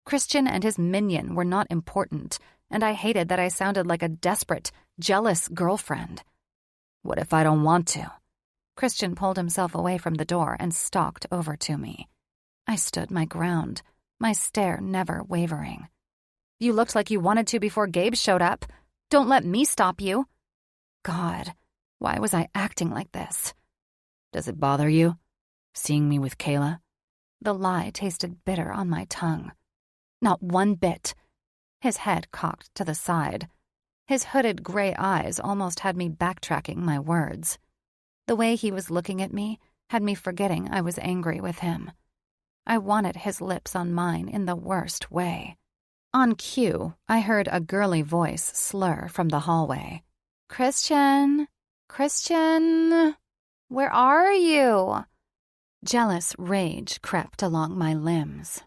Christian and his minion were not important, and I hated that I sounded like a desperate, jealous girlfriend. What if I don't want to? Christian pulled himself away from the door and stalked over to me. I stood my ground, my stare never wavering. You looked like you wanted to before Gabe showed up. Don't let me stop you. God, why was I acting like this? Does it bother you, seeing me with Kayla? The lie tasted bitter on my tongue. Not one bit. His head cocked to the side. His hooded gray eyes almost had me backtracking my words. The way he was looking at me had me forgetting I was angry with him. I wanted his lips on mine in the worst way. On cue, I heard a girly voice slur from the hallway. Christian, where are you? Jealous rage crept along my limbs.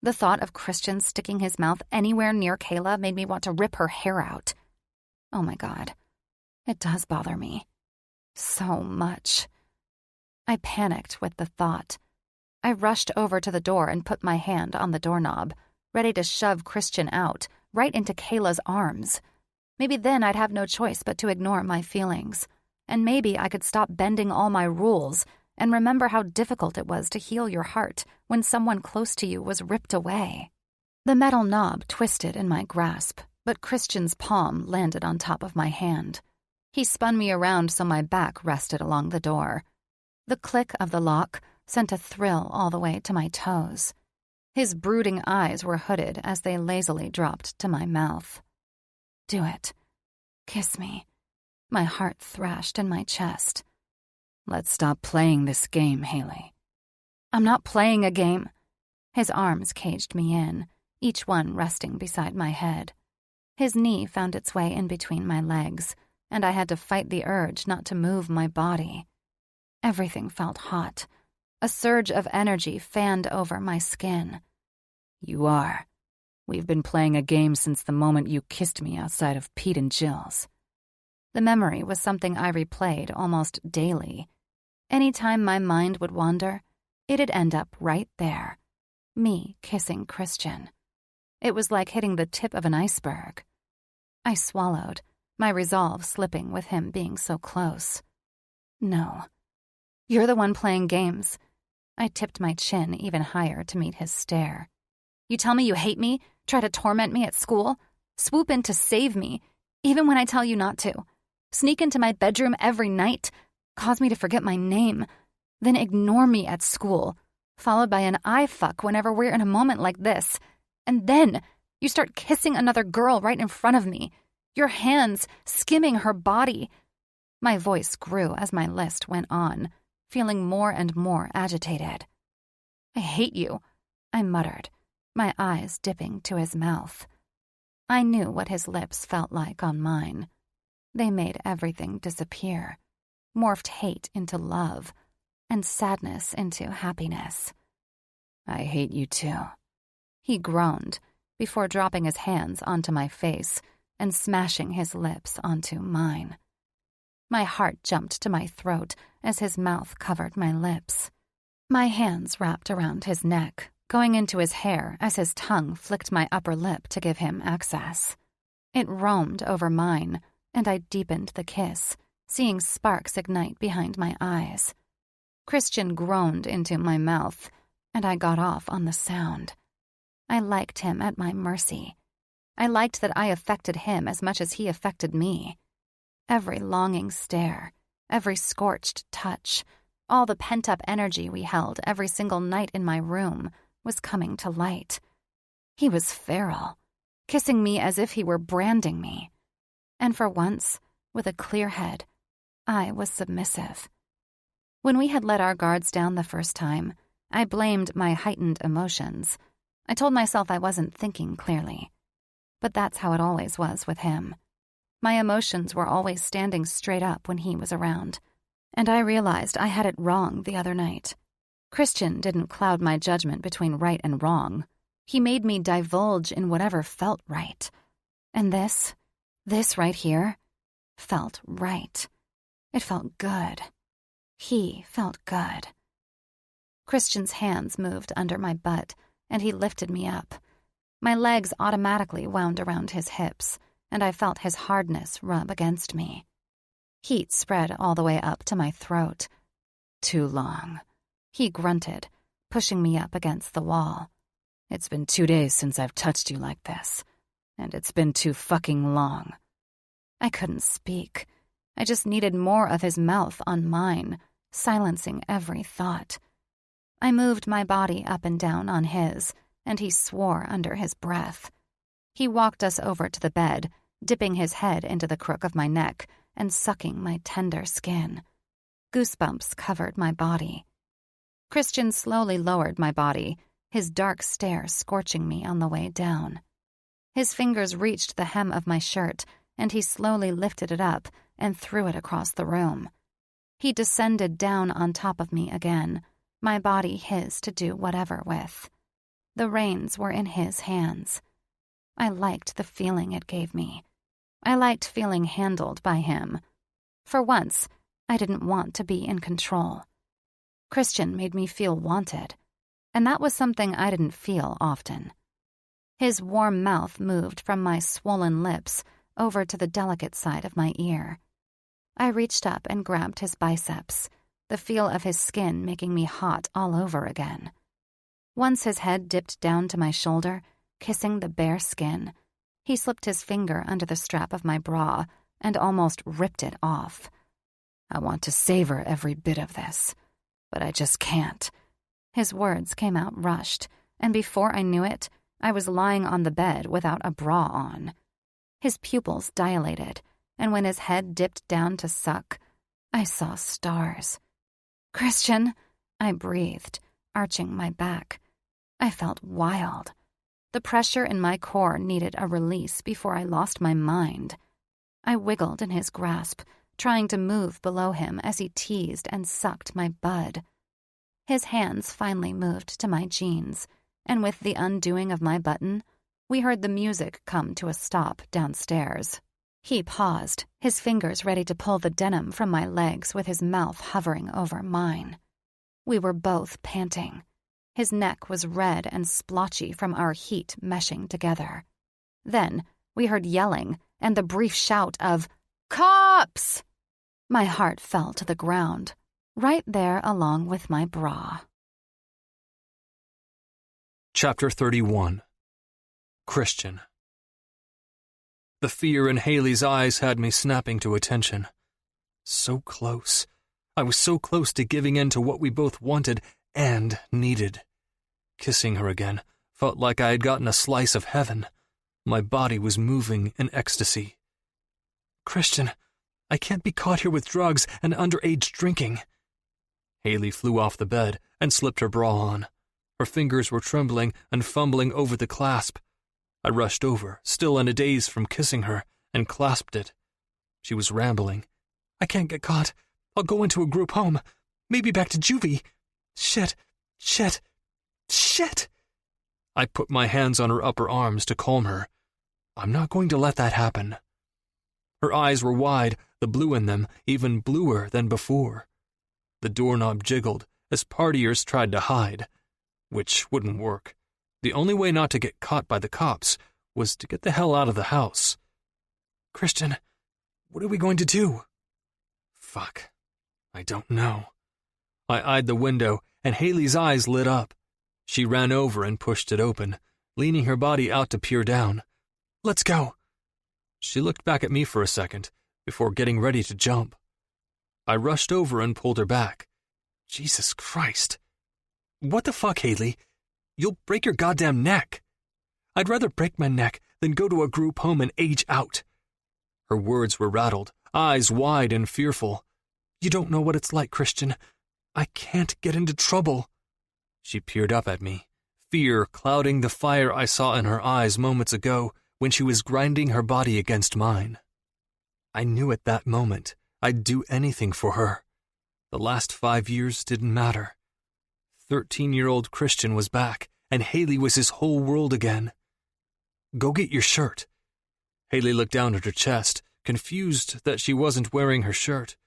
The thought of Christian sticking his mouth anywhere near Kayla made me want to rip her hair out. Oh my God, it does bother me. So much. I panicked with the thought. I rushed over to the door and put my hand on the doorknob, ready to shove Christian out, right into Kayla's arms. Maybe then I'd have no choice but to ignore my feelings. And maybe I could stop bending all my rules and remember how difficult it was to heal your heart when someone close to you was ripped away. The metal knob twisted in my grasp, but Christian's palm landed on top of my hand. He spun me around so my back rested along the door. The click of the lock sent a thrill all the way to my toes. His brooding eyes were hooded as they lazily dropped to my mouth. Do it. Kiss me. My heart thrashed in my chest. Let's stop playing this game, Haley. I'm not playing a game. His arms caged me in, each one resting beside my head. His knee found its way in between my legs, and I had to fight the urge not to move my body. Everything felt hot. A surge of energy fanned over my skin. You are. We've been playing a game since the moment you kissed me outside of Pete and Jill's. The memory was something I replayed almost daily. Any time my mind would wander, it'd end up right there. Me kissing Christian. It was like hitting the tip of an iceberg. I swallowed, my resolve slipping with him being so close. No. You're the one playing games. I tipped my chin even higher to meet his stare. You tell me you hate me, try to torment me at school, swoop in to save me, even when I tell you not to. Sneak into my bedroom every night, cause me to forget my name, then ignore me at school, followed by an eye fuck whenever we're in a moment like this. And then you start kissing another girl right in front of me, your hands skimming her body. My voice grew as my list went on, feeling more and more agitated. I hate you, I muttered, my eyes dipping to his mouth. I knew what his lips felt like on mine. They made everything disappear, morphed hate into love, and sadness into happiness. I hate you too, he groaned, before dropping his hands onto my face and smashing his lips onto mine. My heart jumped to my throat as his mouth covered my lips. My hands wrapped around his neck, going into his hair as his tongue flicked my upper lip to give him access. It roamed over mine, and I deepened the kiss, seeing sparks ignite behind my eyes. Christian groaned into my mouth, and I got off on the sound. I liked him at my mercy. I liked that I affected him as much as he affected me. Every longing stare, every scorched touch, all the pent-up energy we held every single night in my room was coming to light. He was feral, kissing me as if he were branding me. And for once, with a clear head, I was submissive. When we had let our guards down the first time, I blamed my heightened emotions. I told myself I wasn't thinking clearly. But that's how it always was with him. My emotions were always standing straight up when he was around. And I realized I had it wrong the other night. Christian didn't cloud my judgment between right and wrong. He made me divulge in whatever felt right. And this right here, felt right. It felt good. He felt good. Christian's hands moved under my butt, and he lifted me up. My legs automatically wound around his hips, and I felt his hardness rub against me. Heat spread all the way up to my throat. Too long, he grunted, pushing me up against the wall. It's been 2 days since I've touched you like this, and it's been too fucking long. I couldn't speak. I just needed more of his mouth on mine, silencing every thought. I moved my body up and down on his, and he swore under his breath. He walked us over to the bed, dipping his head into the crook of my neck and sucking my tender skin. Goosebumps covered my body. Christian slowly lowered my body, his dark stare scorching me on the way down. His fingers reached the hem of my shirt, and he slowly lifted it up and threw it across the room. He descended down on top of me again, my body his to do whatever with. The reins were in his hands. I liked the feeling it gave me. I liked feeling handled by him. For once, I didn't want to be in control. Christian made me feel wanted, and that was something I didn't feel often. His warm mouth moved from my swollen lips over to the delicate side of my ear. I reached up and grabbed his biceps, the feel of his skin making me hot all over again. Once his head dipped down to my shoulder, kissing the bare skin, he slipped his finger under the strap of my bra and almost ripped it off. I want to savor every bit of this, but I just can't. His words came out rushed, and before I knew it, I was lying on the bed without a bra on. His pupils dilated, and when his head dipped down to suck, I saw stars. "Christian," I breathed, arching my back. I felt wild. The pressure in my core needed a release before I lost my mind. I wiggled in his grasp, trying to move below him as he teased and sucked my bud. His hands finally moved to my jeans, and with the undoing of my button, we heard the music come to a stop downstairs. He paused, his fingers ready to pull the denim from my legs with his mouth hovering over mine. We were both panting. His neck was red and splotchy from our heat meshing together. Then we heard yelling and the brief shout of, "Cops!" My heart fell to the ground, right there along with my bra. Chapter 31. Christian. The fear in Haley's eyes had me snapping to attention. So close. I was so close to giving in to what we both wanted and needed. Kissing her again felt like I had gotten a slice of heaven. My body was moving in ecstasy. Christian, I can't be caught here with drugs and underage drinking. Haley flew off the bed and slipped her bra on. Her fingers were trembling and fumbling over the clasp. I rushed over, still in a daze from kissing her, and clasped it. She was rambling. I can't get caught. I'll go into a group home. Maybe back to juvie. Shit. I put my hands on her upper arms to calm her. I'm not going to let that happen. Her eyes were wide, the blue in them even bluer than before. The doorknob jiggled as partiers tried to hide, which wouldn't work. The only way not to get caught by the cops was to get the hell out of the house. Christian, what are we going to do? Fuck. I don't know. I eyed the window, and Haley's eyes lit up. She ran over and pushed it open, leaning her body out to peer down. Let's go. She looked back at me for a second, before getting ready to jump. I rushed over and pulled her back. Jesus Christ. What the fuck, Haley? You'll break your goddamn neck. I'd rather break my neck than go to a group home and age out. Her words were rattled, eyes wide and fearful. You don't know what it's like, Christian. I can't get into trouble. She peered up at me, fear clouding the fire I saw in her eyes moments ago when she was grinding her body against mine. I knew at that moment I'd do anything for her. The last 5 years didn't matter. 13-year-old Christian was back, and Haley was his whole world again. Go get your shirt. Haley looked down at her chest, confused that she wasn't wearing her shirt.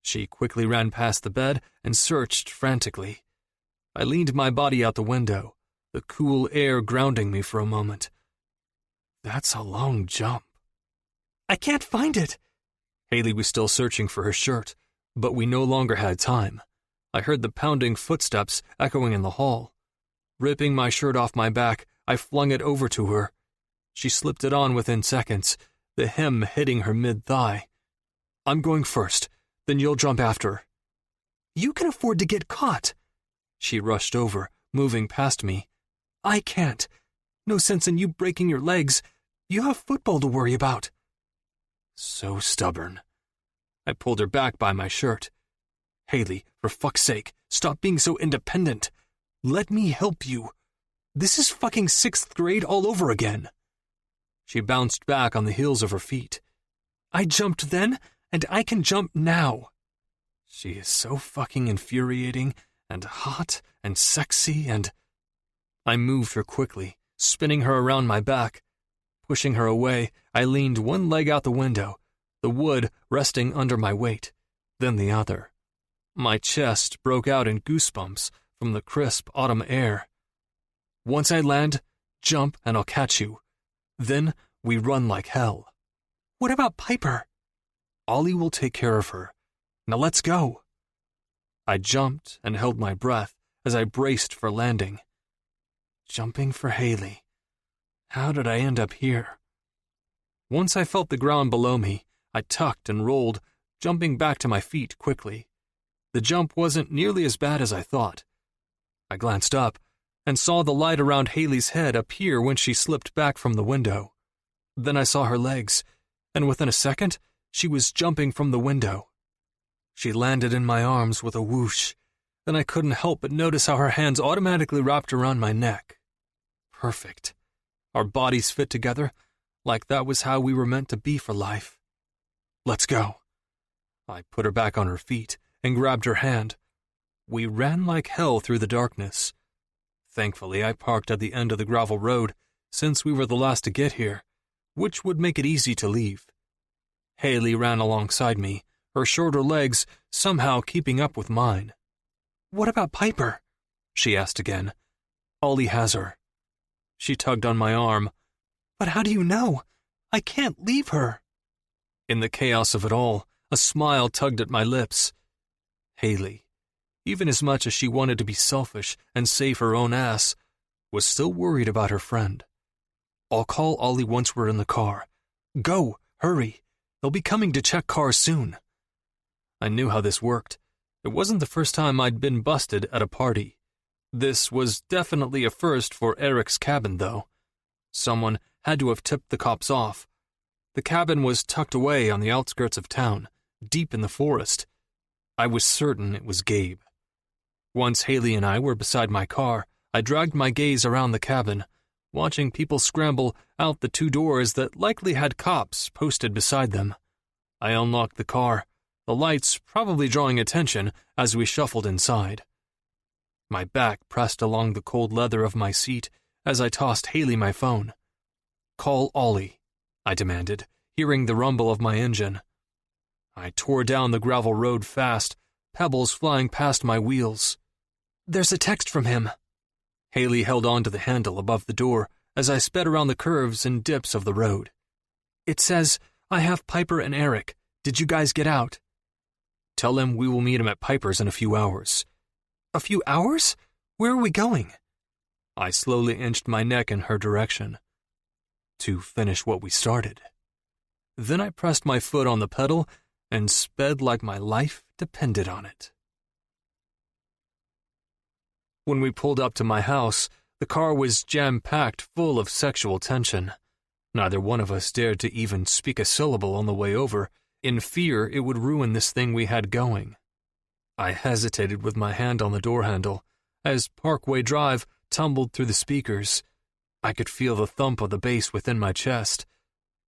She quickly ran past the bed and searched frantically. I leaned my body out the window, the cool air grounding me for a moment. That's a long jump. I can't find it. Haley was still searching for her shirt, but we no longer had time. I heard the pounding footsteps echoing in the hall. Ripping my shirt off my back, I flung it over to her. She slipped it on within seconds, the hem hitting her mid-thigh. I'm going first, then you'll jump after. You can afford to get caught. She rushed over, moving past me. I can't. No sense in you breaking your legs. You have football to worry about. So stubborn. I pulled her back by my shirt. Haley, for fuck's sake, stop being so independent. Let me help you. This is fucking 6th grade all over again. She bounced back on the heels of her feet. I jumped then, and I can jump now. She is so fucking infuriating, and hot, and sexy, and... I moved her quickly, spinning her around my back. Pushing her away, I leaned one leg out the window, the wood resting under my weight, then the other. My chest broke out in goosebumps from the crisp autumn air. Once I land, jump and I'll catch you. Then we run like hell. What about Piper? Ollie will take care of her. Now let's go. I jumped and held my breath as I braced for landing. Jumping for Haley. How did I end up here? Once I felt the ground below me, I tucked and rolled, jumping back to my feet quickly. The jump wasn't nearly as bad as I thought. I glanced up and saw the light around Haley's head appear when she slipped back from the window. Then I saw her legs, and within a second, she was jumping from the window. She landed in my arms with a whoosh, and I couldn't help but notice how her hands automatically wrapped around my neck. Perfect. Our bodies fit together, like that was how we were meant to be for life. Let's go. I put her back on her feet and grabbed her hand. We ran like hell through the darkness. Thankfully, I parked at the end of the gravel road, since we were the last to get here, which would make it easy to leave. Haley ran alongside me, her shorter legs somehow keeping up with mine. What about Piper? She asked again. Ollie has her. She tugged on my arm. But how do you know? I can't leave her. In the chaos of it all, a smile tugged at my lips. Haley, even as much as she wanted to be selfish and save her own ass, was still worried about her friend. "I'll call Ollie once we're in the car. Go, hurry. They'll be coming to check cars soon." I knew how this worked. It wasn't the first time I'd been busted at a party. This was definitely a first for Eric's cabin, though. Someone had to have tipped the cops off. The cabin was tucked away on the outskirts of town, deep in the forest. I was certain it was Gabe. Once Haley and I were beside my car, I dragged my gaze around the cabin, watching people scramble out the 2 doors that likely had cops posted beside them. I unlocked the car, the lights probably drawing attention as we shuffled inside. My back pressed along the cold leather of my seat as I tossed Haley my phone. "Call Ollie," I demanded, hearing the rumble of my engine. I tore down the gravel road fast, pebbles flying past my wheels. "There's a text from him." Haley held on to the handle above the door as I sped around the curves and dips of the road. "It says, 'I have Piper and Eric. Did you guys get out?' Tell him we will meet him at Piper's in a few hours." "A few hours? Where are we going?" I slowly inched my neck in her direction. "To finish what we started." Then I pressed my foot on the pedal and sped like my life depended on it. When we pulled up to my house, the car was jam-packed full of sexual tension. Neither one of us dared to even speak a syllable on the way over, in fear it would ruin this thing we had going. I hesitated with my hand on the door handle as Parkway Drive tumbled through the speakers. I could feel the thump of the bass within my chest.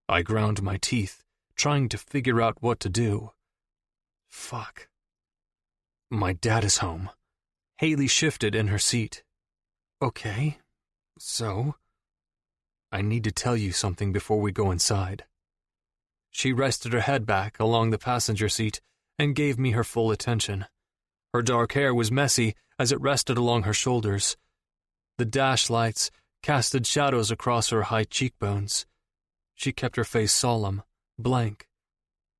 I ground my teeth, trying to figure out what to do. Fuck. My dad is home. Haley shifted in her seat. "Okay, so I need to tell you something before we go inside." She rested her head back along the passenger seat and gave me her full attention. Her dark hair was messy as it rested along her shoulders. The dash lights casted shadows across her high cheekbones. She kept her face solemn, blank.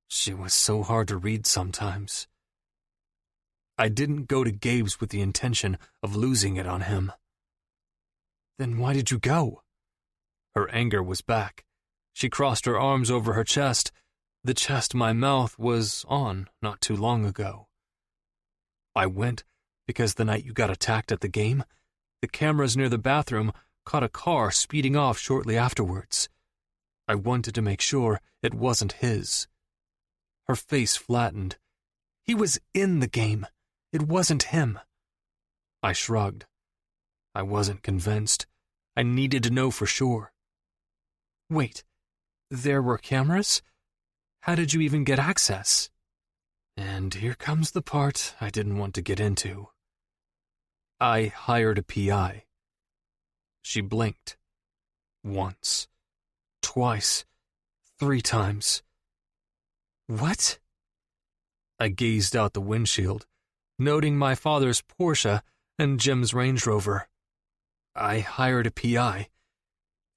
She was so hard to read sometimes. I didn't go to Gabe's with the intention of losing it on him. "Then why did you go?" Her anger was back. She crossed her arms over her chest, the chest my mouth was on not too long ago. "I went because the night you got attacked at the game, the cameras near the bathroom caught a car speeding off shortly afterwards. I wanted to make sure it wasn't his." Her face flattened. "He was in the game. It wasn't him." I shrugged. I wasn't convinced. I needed to know for sure. "Wait, there were cameras? How did you even get access?" And here comes the part I didn't want to get into. "I hired a PI." She blinked. Once. Twice. 3 times. "What?" I gazed out the windshield, noting my father's Porsche and Jim's Range Rover. "I hired a PI,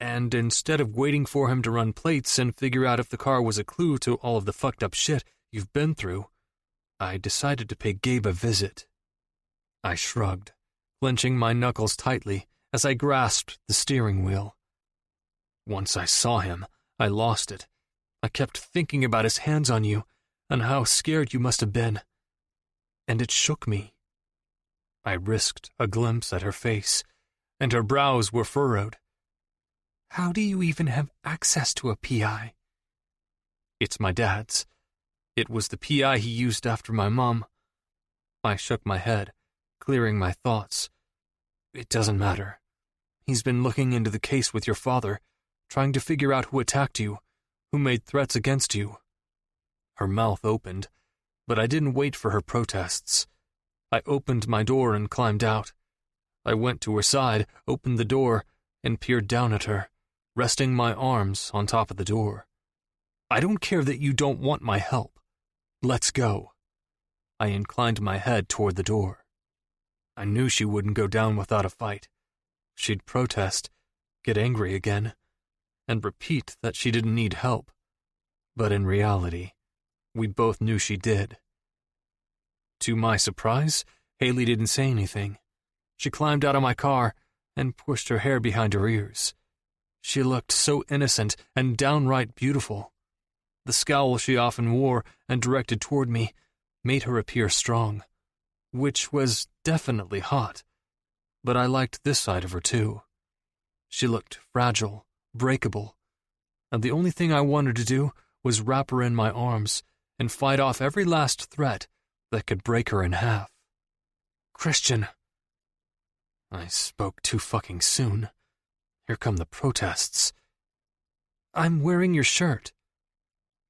and instead of waiting for him to run plates and figure out if the car was a clue to all of the fucked up shit you've been through, I decided to pay Gabe a visit." I shrugged, clenching my knuckles tightly as I grasped the steering wheel. Once I saw him, I lost it. I kept thinking about his hands on you and how scared you must have been. And it shook me. I risked a glimpse at her face, and her brows were furrowed. "How do you even have access to a PI?" "It's my dad's. It was the PI he used after my mom." I shook my head, clearing my thoughts. "It doesn't matter. He's been looking into the case with your father, trying to figure out who attacked you, who made threats against you." Her mouth opened, but I didn't wait for her protests. I opened my door and climbed out. I went to her side, opened the door, and peered down at her, resting my arms on top of the door. "I don't care that you don't want my help. Let's go." I inclined my head toward the door. I knew she wouldn't go down without a fight. She'd protest, get angry again, and repeat that she didn't need help. But in reality, we both knew she did. To my surprise, Haley didn't say anything. She climbed out of my car and pushed her hair behind her ears. She looked so innocent and downright beautiful. The scowl she often wore and directed toward me made her appear strong, which was definitely hot, but I liked this side of her too. She looked fragile, breakable, and the only thing I wanted to do was wrap her in my arms and fight off every last threat that could break her in half. Christian. I spoke too fucking soon. Here come the protests. I'm wearing your shirt.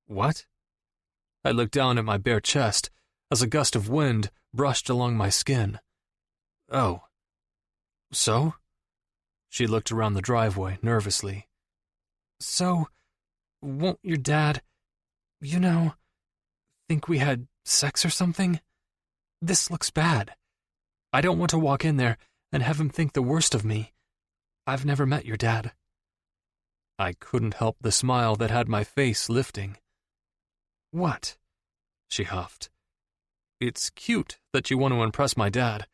What? I looked down at my bare chest as a gust of wind brushed along my skin. Oh. So? She looked around the driveway nervously. So, won't your dad, think we had sex or something? This looks bad. I don't want to walk in there and have him think the worst of me. I've never met your dad. I couldn't help the smile that had my face lifting. What? She huffed. It's cute that you want to impress my dad.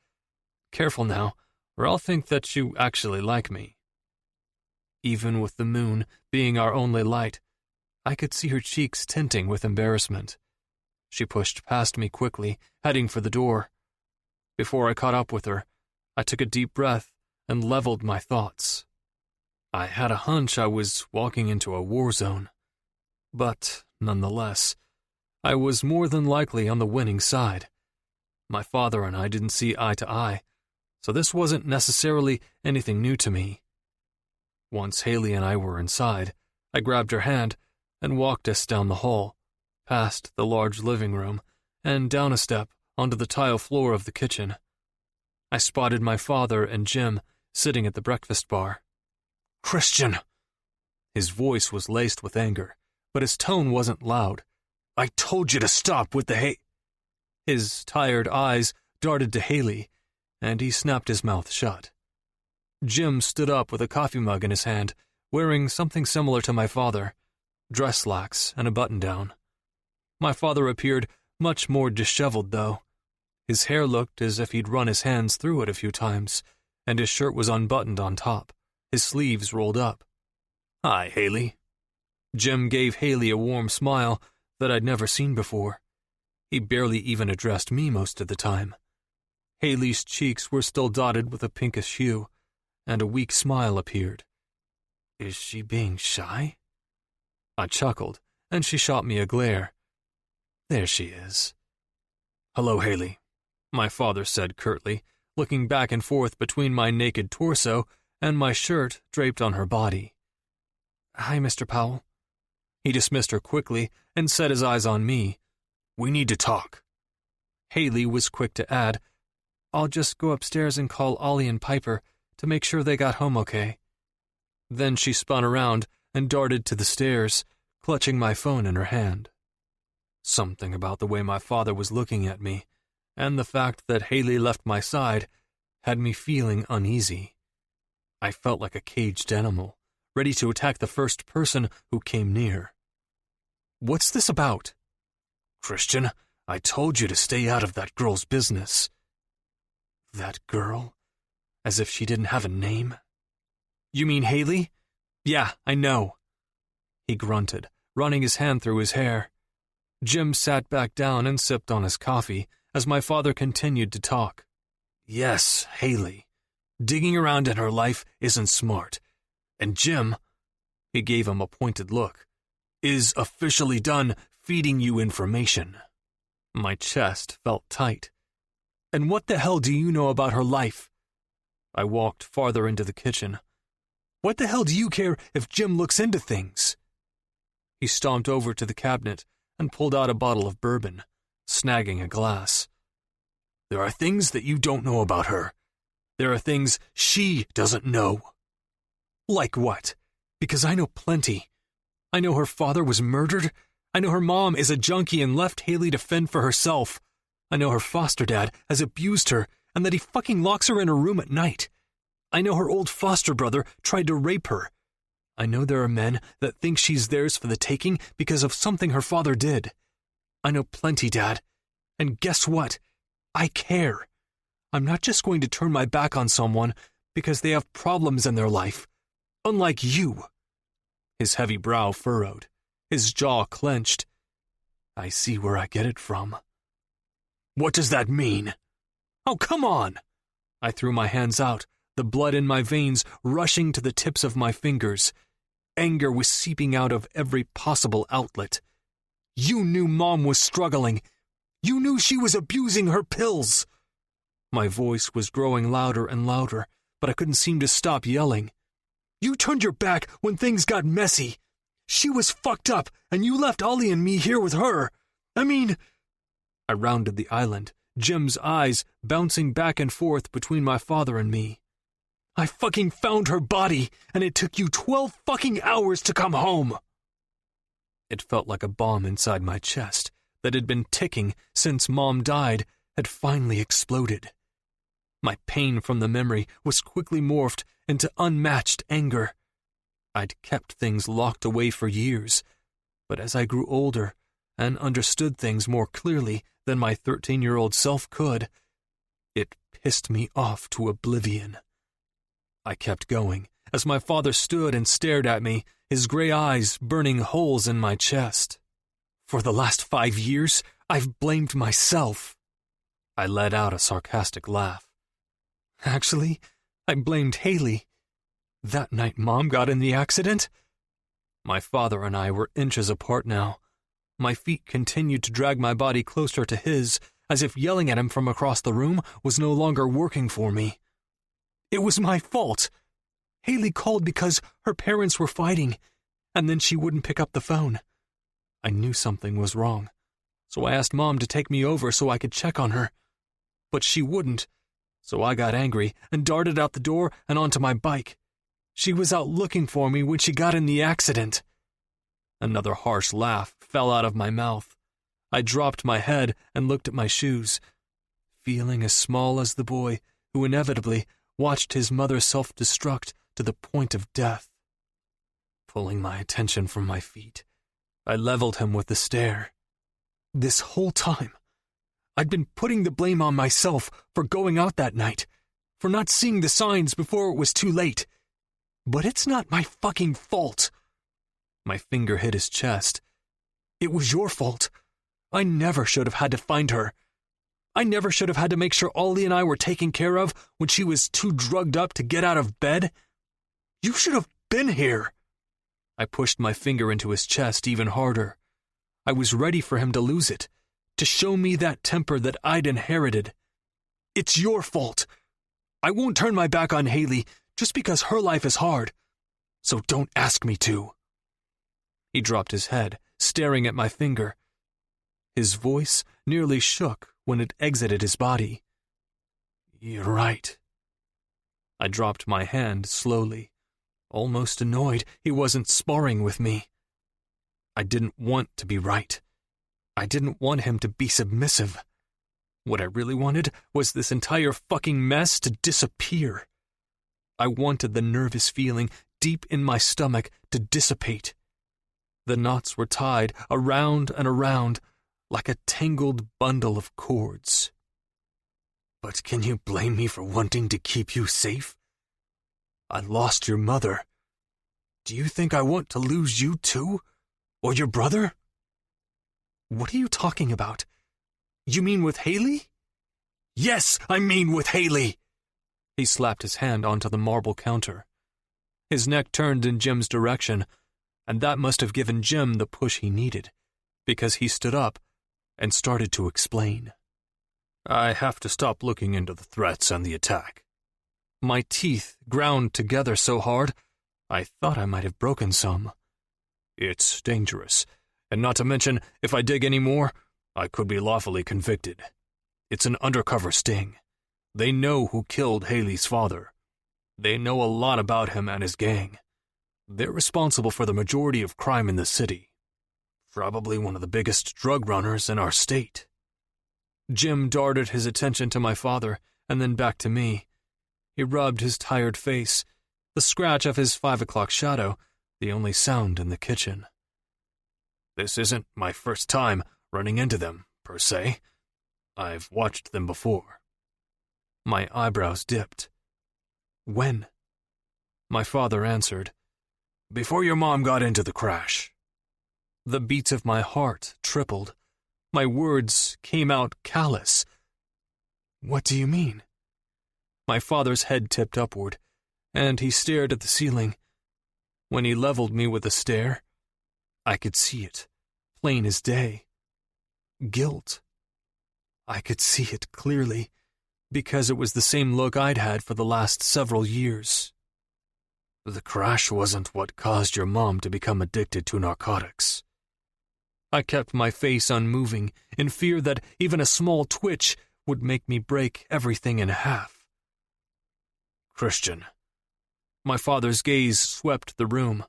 Careful now, or I'll think that you actually like me. Even with the moon being our only light, I could see her cheeks tinting with embarrassment. She pushed past me quickly, heading for the door. Before I caught up with her, I took a deep breath and leveled my thoughts. I had a hunch I was walking into a war zone, but nonetheless, I was more than likely on the winning side. My father and I didn't see eye to eye, so this wasn't necessarily anything new to me. Once Haley and I were inside, I grabbed her hand and walked us down the hall, past the large living room, and down a step onto the tile floor of the kitchen. I spotted my father and Jim sitting at the breakfast bar. Christian! His voice was laced with anger, but his tone wasn't loud. I told you to stop with the His tired eyes darted to Haley, and he snapped his mouth shut. Jim stood up with a coffee mug in his hand, wearing something similar to my father, dress slacks and a button-down. My father appeared much more disheveled, though. His hair looked as if he'd run his hands through it a few times, and his shirt was unbuttoned on top, his sleeves rolled up. Hi, Haley. Jim gave Haley a warm smile that I'd never seen before. He barely even addressed me most of the time. Haley's cheeks were still dotted with a pinkish hue, and a weak smile appeared. Is she being shy? I chuckled, and she shot me a glare. There she is. Hello, Haley, my father said curtly, looking back and forth between my naked torso and my shirt draped on her body. Hi, Mr. Powell. He dismissed her quickly and set his eyes on me. We need to talk. Haley was quick to add, I'll just go upstairs and call Ollie and Piper to make sure they got home okay. Then she spun around and darted to the stairs, clutching my phone in her hand. Something about the way my father was looking at me, and the fact that Haley left my side, had me feeling uneasy. I felt like a caged animal, ready to attack the first person who came near. What's this about? Christian, I told you to stay out of that girl's business. That girl? As if she didn't have a name? You mean Haley? Yeah, I know. He grunted, running his hand through his hair. Jim sat back down and sipped on his coffee as my father continued to talk. Yes, Haley. Digging around in her life isn't smart. And Jim, he gave him a pointed look, is officially done feeding you information. My chest felt tight. And what the hell do you know about her life? I walked farther into the kitchen. What the hell do you care if Jim looks into things? He stomped over to the cabinet and pulled out a bottle of bourbon, snagging a glass. There are things that you don't know about her. There are things she doesn't know. Like what? Because I know plenty. I know her father was murdered. I know her mom is a junkie and left Haley to fend for herself. I know her foster dad has abused her and that he fucking locks her in her room at night. I know her old foster brother tried to rape her. I know there are men that think she's theirs for the taking because of something her father did. I know plenty, Dad. And guess what? I care. I'm not just going to turn my back on someone because they have problems in their life, unlike you." His heavy brow furrowed, his jaw clenched. "I see where I get it from." "What does that mean?" "Oh, come on!" I threw my hands out, the blood in my veins rushing to the tips of my fingers. Anger was seeping out of every possible outlet. "You knew Mom was struggling. You knew she was abusing her pills." My voice was growing louder and louder, but I couldn't seem to stop yelling. "You turned your back when things got messy. She was fucked up, and you left Ollie and me here with her. I mean—" I rounded the island, Jim's eyes bouncing back and forth between my father and me. "I fucking found her body, and it took you 12 fucking hours to come home." It felt like a bomb inside my chest that had been ticking since Mom died had finally exploded. My pain from the memory was quickly morphed into unmatched anger. I'd kept things locked away for years, but as I grew older and understood things more clearly than my 13-year-old self could, it pissed me off to oblivion. I kept going as my father stood and stared at me, his gray eyes burning holes in my chest. "For the last 5 years, I've blamed myself." I let out a sarcastic laugh. "Actually, I blamed Haley. That night Mom got in the accident." My father and I were inches apart now. My feet continued to drag my body closer to his, as if yelling at him from across the room was no longer working for me. "It was my fault. Haley called because her parents were fighting, and then she wouldn't pick up the phone. I knew something was wrong, so I asked Mom to take me over so I could check on her. But she wouldn't, so I got angry and darted out the door and onto my bike. She was out looking for me when she got in the accident." Another harsh laugh fell out of my mouth. I dropped my head and looked at my shoes, feeling as small as the boy who inevitably watched his mother self-destruct to the point of death. Pulling my attention from my feet, I leveled him with a stare. This whole time, I'd been putting the blame on myself for going out that night, for not seeing the signs before it was too late. But it's not my fucking fault. My finger hit his chest. "It was your fault. I never should have had to find her. I never should have had to make sure Ollie and I were taken care of when she was too drugged up to get out of bed. You should have been here." I pushed my finger into his chest even harder. I was ready for him to lose it, to show me that temper that I'd inherited. "It's your fault. I won't turn my back on Haley just because her life is hard, so don't ask me to." He dropped his head, staring at my finger. His voice nearly shook when it exited his body. "You're right." I dropped my hand slowly, almost annoyed he wasn't sparring with me. I didn't want to be right. I didn't want him to be submissive. What I really wanted was this entire fucking mess to disappear. I wanted the nervous feeling deep in my stomach to dissipate. The knots were tied around and around like a tangled bundle of cords. "But can you blame me for wanting to keep you safe? I lost your mother. Do you think I want to lose you too? Or your brother?" "What are you talking about? You mean with Haley?" "Yes, I mean with Haley." He slapped his hand onto the marble counter. His neck turned in Jim's direction, and that must have given Jim the push he needed, because he stood up and started to explain. "I have to stop looking into the threats and the attack." My teeth ground together so hard, I thought I might have broken some. "It's dangerous, and not to mention, if I dig any more, I could be lawfully convicted. It's an undercover sting. They know who killed Haley's father. They know a lot about him and his gang. They're responsible for the majority of crime in the city. Probably one of the biggest drug runners in our state." Jim darted his attention to my father and then back to me. He rubbed his tired face, the scratch of his 5 o'clock shadow, the only sound in the kitchen. "This isn't my first time running into them, per se. I've watched them before." My eyebrows dipped. When? My father answered, "Before your mom got into the crash." The beats of my heart tripled. My words came out callous. "What do you mean?" My father's head tipped upward, and he stared at the ceiling. When he leveled me with a stare, I could see it, plain as day. Guilt. I could see it clearly, because it was the same look I'd had for the last several years. "The crash wasn't what caused your mom to become addicted to narcotics." I kept my face unmoving, in fear that even a small twitch would make me break everything in half. "Christian." My father's gaze swept the room.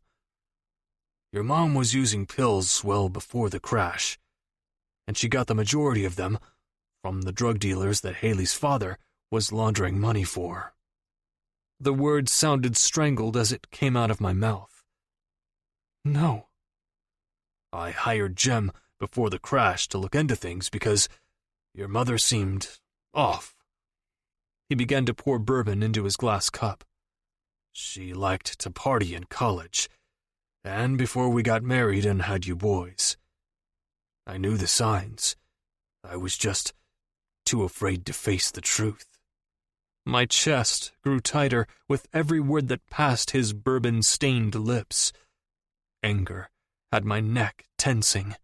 "Your mom was using pills well before the crash, and she got the majority of them from the drug dealers that Haley's father was laundering money for." The word sounded strangled as it came out of my mouth. "No." "I hired Jim before the crash to look into things because your mother seemed off." He began to pour bourbon into his glass cup. "She liked to party in college, and before we got married and had you boys. I knew the signs. I was just too afraid to face the truth." My chest grew tighter with every word that passed his bourbon-stained lips. Anger had my neck tensing.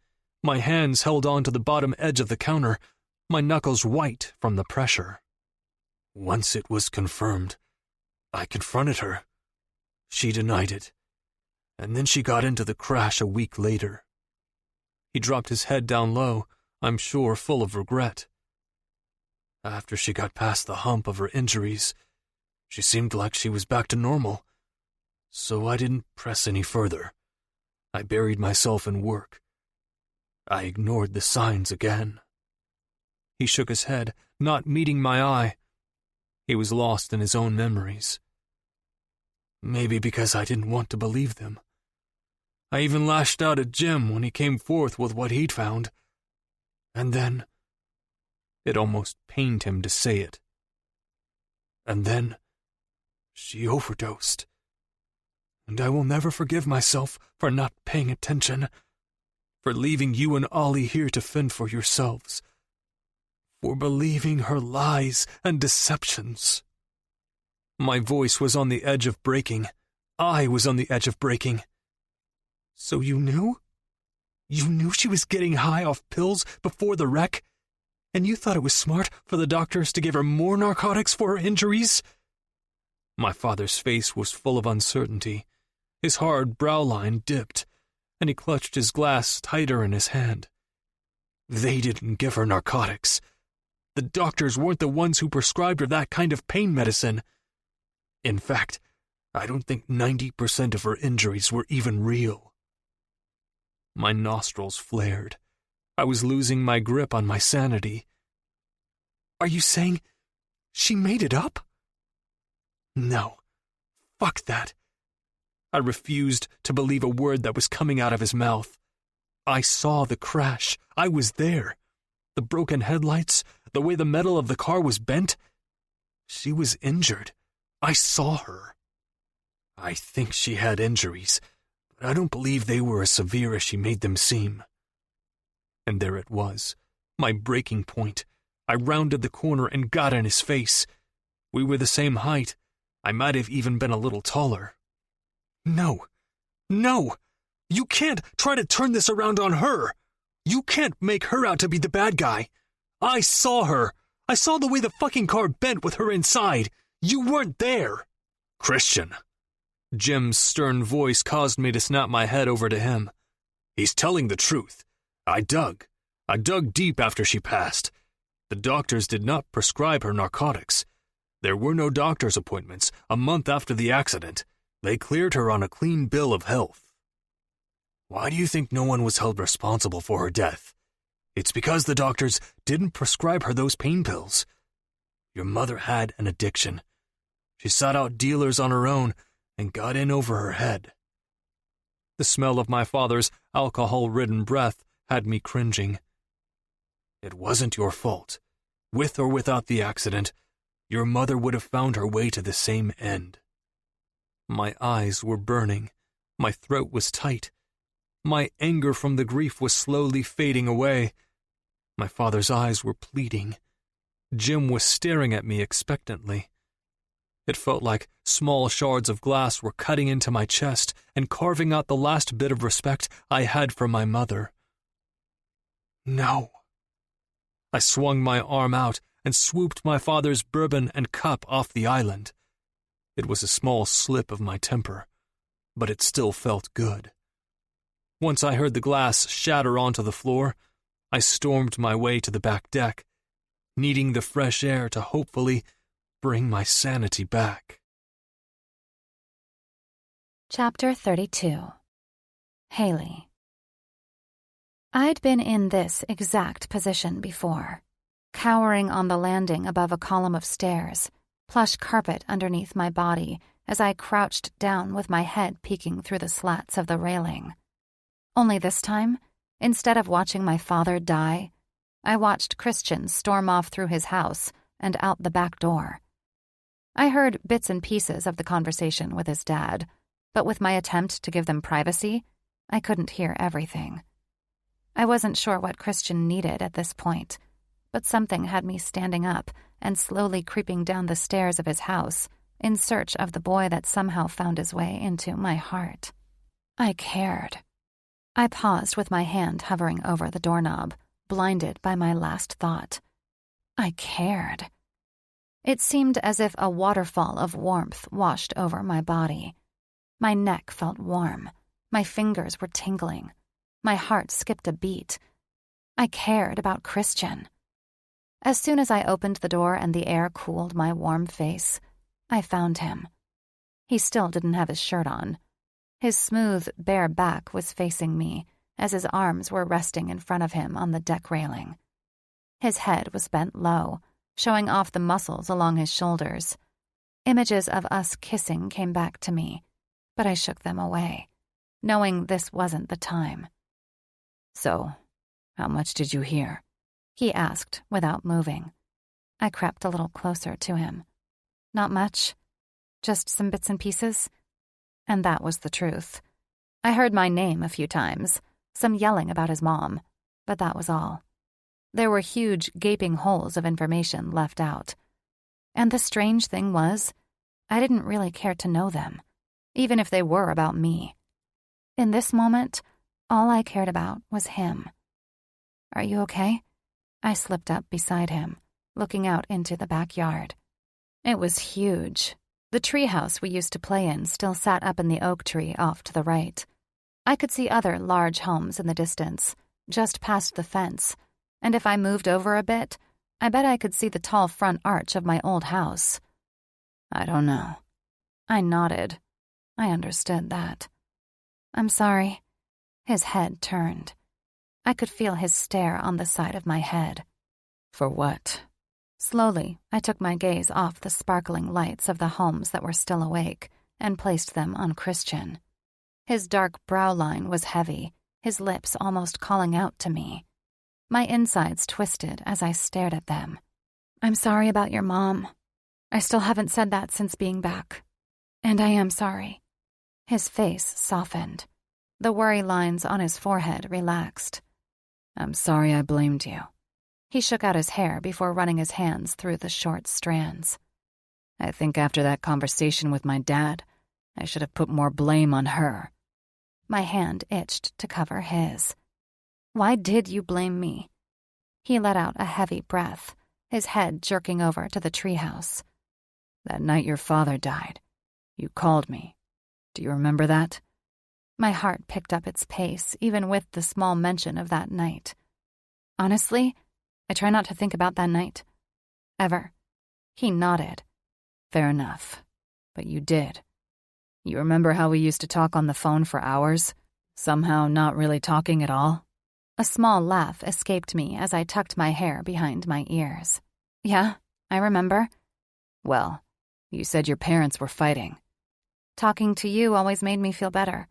My hands held on to the bottom edge of the counter, my knuckles white from the pressure. Once it was confirmed, I confronted her. She denied it, and then she got into the crash a week later. He dropped his head down low, I'm sure full of regret. After she got past the hump of her injuries, she seemed like she was back to normal, so I didn't press any further. I buried myself in work. I ignored the signs again. He shook his head, not meeting my eye. He was lost in his own memories. Maybe because I didn't want to believe them. I even lashed out at Jim when he came forth with what he'd found. And then, it almost pained him to say it. And then, she overdosed. And I will never forgive myself for not paying attention, for leaving you and Ollie here to fend for yourselves, for believing her lies and deceptions. My voice was on the edge of breaking. I was on the edge of breaking. So you knew? You knew she was getting high off pills before the wreck? And you thought it was smart for the doctors to give her more narcotics for her injuries? My father's face was full of uncertainty. His hard brow line dipped, and he clutched his glass tighter in his hand. They didn't give her narcotics. The doctors weren't the ones who prescribed her that kind of pain medicine. In fact, I don't think 90% of her injuries were even real. My nostrils flared. I was losing my grip on my sanity. Are you saying she made it up? No. Fuck that. I refused to believe a word that was coming out of his mouth. I saw the crash. I was there. The broken headlights, the way the metal of the car was bent. She was injured. I saw her. I think she had injuries, but I don't believe they were as severe as she made them seem. And there it was, my breaking point. I rounded the corner and got in his face. We were the same height. I might have even been a little taller. No. You can't try to turn this around on her. You can't make her out to be the bad guy. I saw her. I saw the way the fucking car bent with her inside. You weren't there. Christian. Jim's stern voice caused me to snap my head over to him. He's telling the truth. I dug deep after she passed. The doctors did not prescribe her narcotics. There were no doctor's appointments a month after the accident. They cleared her on a clean bill of health. Why do you think no one was held responsible for her death? It's because the doctors didn't prescribe her those pain pills. Your mother had an addiction. She sought out dealers on her own and got in over her head. The smell of my father's alcohol-ridden breath had me cringing. It wasn't your fault. With or without the accident, your mother would have found her way to the same end. My eyes were burning. My throat was tight. My anger from the grief was slowly fading away. My father's eyes were pleading. Jim was staring at me expectantly. It felt like small shards of glass were cutting into my chest and carving out the last bit of respect I had for my mother. No. I swung my arm out and swooped my father's bourbon and cup off the island. It was a small slip of my temper, but it still felt good. Once I heard the glass shatter onto the floor, I stormed my way to the back deck, needing the fresh air to hopefully bring my sanity back. Chapter 32. Haley. I'd been in this exact position before, cowering on the landing above a column of stairs, plush carpet underneath my body as I crouched down with my head peeking through the slats of the railing. Only this time, instead of watching my father die, I watched Christian storm off through his house and out the back door. I heard bits and pieces of the conversation with his dad, but with my attempt to give them privacy, I couldn't hear everything. I wasn't sure what Christian needed at this point, but something had me standing up and slowly creeping down the stairs of his house in search of the boy that somehow found his way into my heart. I cared. I paused with my hand hovering over the doorknob, blinded by my last thought. I cared. It seemed as if a waterfall of warmth washed over my body. My neck felt warm. My fingers were tingling. My heart skipped a beat. I cared about Christian. As soon as I opened the door and the air cooled my warm face, I found him. He still didn't have his shirt on. His smooth, bare back was facing me as his arms were resting in front of him on the deck railing. His head was bent low, showing off the muscles along his shoulders. Images of us kissing came back to me, but I shook them away, knowing this wasn't the time. So, how much did you hear? He asked without moving. I crept a little closer to him. Not much, just some bits and pieces. And that was the truth. I heard my name a few times, some yelling about his mom, but that was all. There were huge, gaping holes of information left out. And the strange thing was, I didn't really care to know them, even if they were about me. In this moment, all I cared about was him. Are you okay? I slipped up beside him, looking out into the backyard. It was huge. The treehouse we used to play in still sat up in the oak tree off to the right. I could see other large homes in the distance, just past the fence, and if I moved over a bit, I bet I could see the tall front arch of my old house. I don't know. I nodded. I understood that. I'm sorry. His head turned. I could feel his stare on the side of my head. For what? Slowly, I took my gaze off the sparkling lights of the homes that were still awake and placed them on Christian. His dark brow line was heavy, his lips almost calling out to me. My insides twisted as I stared at them. I'm sorry about your mom. I still haven't said that since being back. And I am sorry. His face softened. The worry lines on his forehead relaxed. I'm sorry I blamed you. He shook out his hair before running his hands through the short strands. I think after that conversation with my dad, I should have put more blame on her. My hand itched to cover his. Why did you blame me? He let out a heavy breath, his head jerking over to the treehouse. That night your father died, you called me. Do you remember that? My heart picked up its pace, even with the small mention of that night. Honestly, I try not to think about that night. Ever. He nodded. Fair enough. But you did. You remember how we used to talk on the phone for hours? Somehow not really talking at all? A small laugh escaped me as I tucked my hair behind my ears. Yeah, I remember. Well, you said your parents were fighting. Talking to you always made me feel better.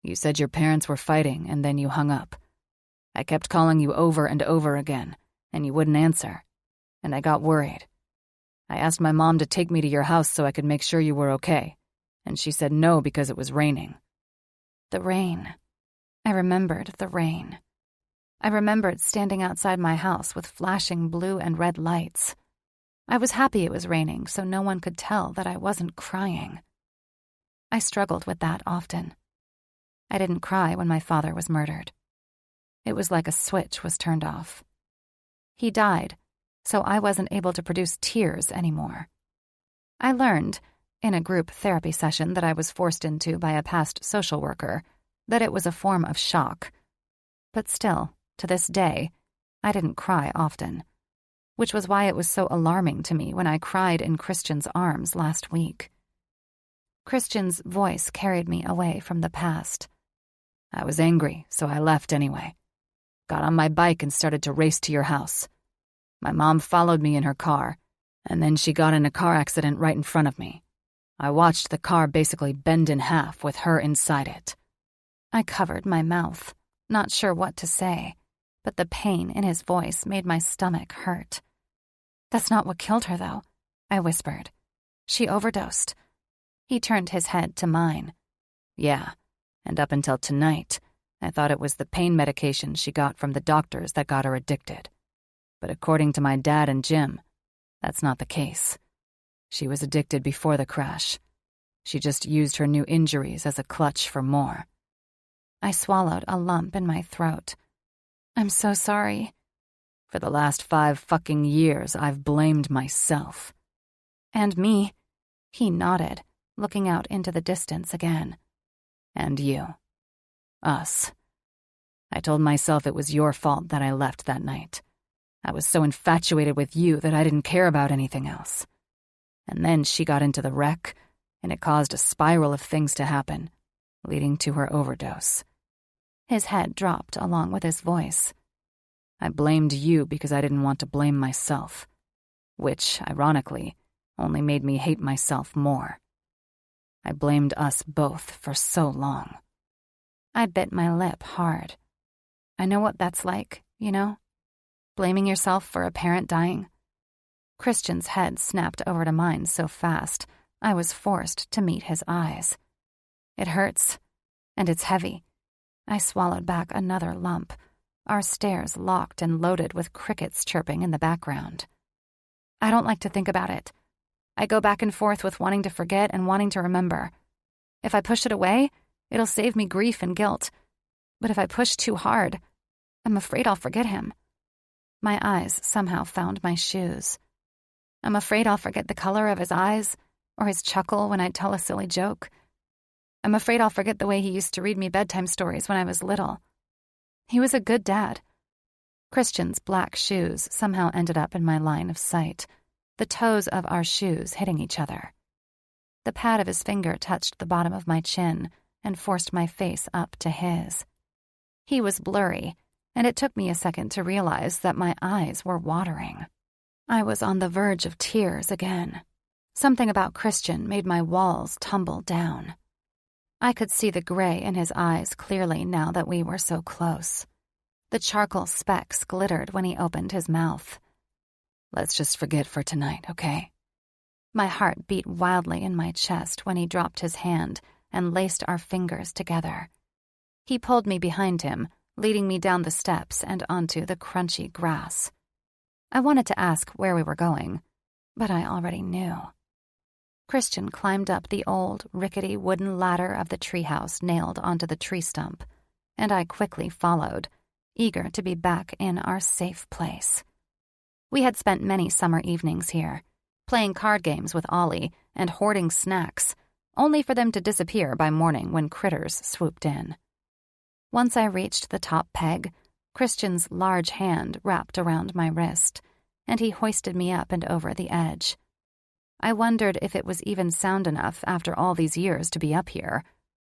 You said your parents were fighting, and then you hung up. I kept calling you over and over again, and you wouldn't answer, and I got worried. I asked my mom to take me to your house so I could make sure you were okay, and she said no because it was raining." The rain. I remembered the rain. I remembered standing outside my house with flashing blue and red lights. I was happy it was raining so no one could tell that I wasn't crying. I struggled with that often. I didn't cry when my father was murdered. It was like a switch was turned off. He died, so I wasn't able to produce tears anymore. I learned, in a group therapy session that I was forced into by a past social worker, that it was a form of shock. But still, to this day, I didn't cry often, which was why it was so alarming to me when I cried in Christian's arms last week. Christian's voice carried me away from the past. "I was angry, so I left anyway. Got on my bike and started to race to your house. My mom followed me in her car, and then she got in a car accident right in front of me. I watched the car basically bend in half with her inside it." I covered my mouth, not sure what to say, but the pain in his voice made my stomach hurt. "That's not what killed her, though," I whispered. "She overdosed." He turned his head to mine. "Yeah, and up until tonight, I thought it was the pain medication she got from the doctors that got her addicted. But according to my dad and Jim, that's not the case. She was addicted before the crash. She just used her new injuries as a clutch for more." I swallowed a lump in my throat. "I'm so sorry." "For the last 5 fucking years, I've blamed myself." "And me." He nodded, looking out into the distance again. "And you. Us. I told myself it was your fault that I left that night. I was so infatuated with you that I didn't care about anything else. And then she got into the wreck, and it caused a spiral of things to happen, leading to her overdose." His head dropped along with his voice. "I blamed you because I didn't want to blame myself, which, ironically, only made me hate myself more. I blamed us both for so long." I bit my lip hard. I know what that's like, you know? Blaming yourself for a parent dying. Christian's head snapped over to mine so fast, I was forced to meet his eyes. It hurts, and it's heavy. I swallowed back another lump, our stairs locked and loaded with crickets chirping in the background. I don't like to think about it. I go back and forth with wanting to forget and wanting to remember. If I push it away, it'll save me grief and guilt. But if I push too hard, I'm afraid I'll forget him. My eyes somehow found my shoes. I'm afraid I'll forget the color of his eyes or his chuckle when I'd tell a silly joke. I'm afraid I'll forget the way he used to read me bedtime stories when I was little. He was a good dad. Christian's black shoes somehow ended up in my line of sight, the toes of our shoes hitting each other. The pad of his finger touched the bottom of my chin and forced my face up to his. He was blurry, and it took me a second to realize that my eyes were watering. I was on the verge of tears again. Something about Christian made my walls tumble down. I could see the gray in his eyes clearly now that we were so close. The charcoal specks glittered when he opened his mouth. "Let's just forget for tonight, okay?" My heart beat wildly in my chest when he dropped his hand and laced our fingers together. He pulled me behind him, leading me down the steps and onto the crunchy grass. I wanted to ask where we were going, but I already knew. Christian climbed up the old, rickety wooden ladder of the treehouse nailed onto the tree stump, and I quickly followed, eager to be back in our safe place. We had spent many summer evenings here, playing card games with Ollie and hoarding snacks, only for them to disappear by morning when critters swooped in. Once I reached the top peg, Christian's large hand wrapped around my wrist, and he hoisted me up and over the edge. I wondered if it was even sound enough after all these years to be up here,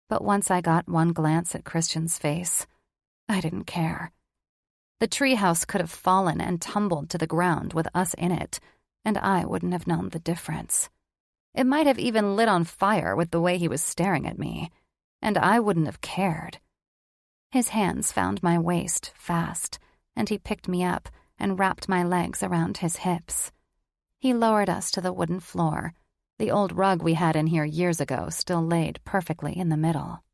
but once I got one glance at Christian's face, I didn't care. The treehouse could have fallen and tumbled to the ground with us in it, and I wouldn't have known the difference. It might have even lit on fire with the way he was staring at me, and I wouldn't have cared. His hands found my waist fast, and he picked me up and wrapped my legs around his hips. He lowered us to the wooden floor. The old rug we had in here years ago still laid perfectly in the middle.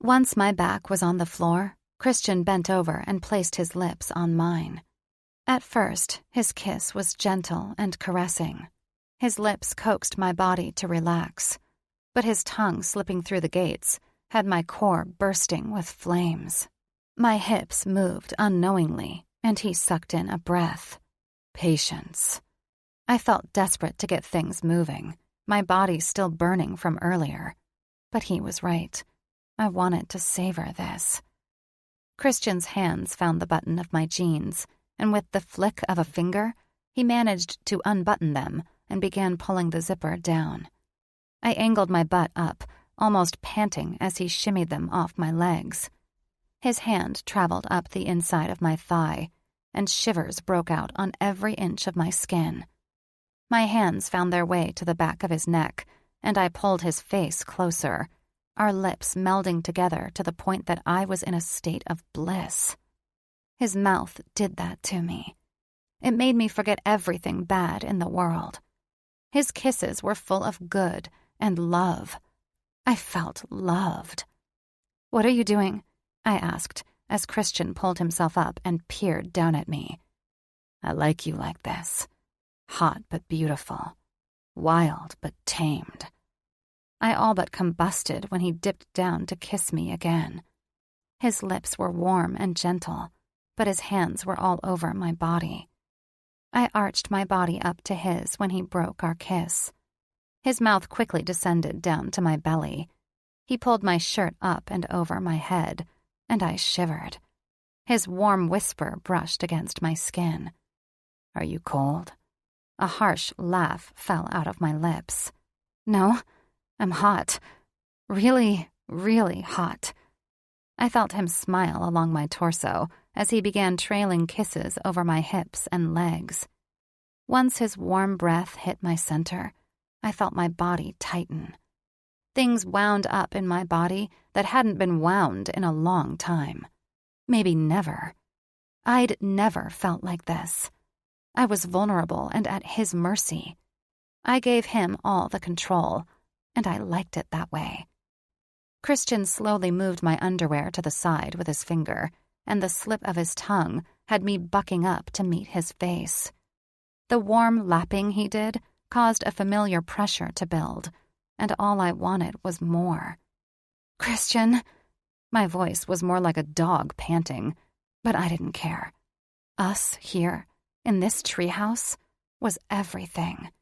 Once my back was on the floor, Christian bent over and placed his lips on mine. At first, his kiss was gentle and caressing. His lips coaxed my body to relax, but his tongue slipping through the gates had my core bursting with flames. My hips moved unknowingly, and he sucked in a breath. Patience. I felt desperate to get things moving, my body still burning from earlier. But he was right. I wanted to savor this. Christian's hands found the button of my jeans, and with the flick of a finger, he managed to unbutton them and began pulling the zipper down. I angled my butt up, almost panting as he shimmied them off my legs. His hand traveled up the inside of my thigh, and shivers broke out on every inch of my skin. My hands found their way to the back of his neck, and I pulled his face closer, our lips melding together to the point that I was in a state of bliss. His mouth did that to me. It made me forget everything bad in the world. His kisses were full of good and love. I felt loved. "What are you doing?" I asked, as Christian pulled himself up and peered down at me. "I like you like this. Hot but beautiful. Wild but tamed." I all but combusted when he dipped down to kiss me again. His lips were warm and gentle, but his hands were all over my body. I arched my body up to his when he broke our kiss. His mouth quickly descended down to my belly. He pulled my shirt up and over my head, and I shivered. His warm whisper brushed against my skin. "Are you cold?" A harsh laugh fell out of my lips. "No, I'm hot. Really, really hot." I felt him smile along my torso as he began trailing kisses over my hips and legs. Once his warm breath hit my center, I felt my body tighten. Things wound up in my body that hadn't been wound in a long time. Maybe never. I'd never felt like this. I was vulnerable and at his mercy. I gave him all the control, and I liked it that way. Christian slowly moved my underwear to the side with his finger, and the slip of his tongue had me bucking up to meet his face. The warm lapping he did caused a familiar pressure to build, and all I wanted was more. "Christian!" My voice was more like a dog panting, but I didn't care. Us here, in this treehouse, was everything.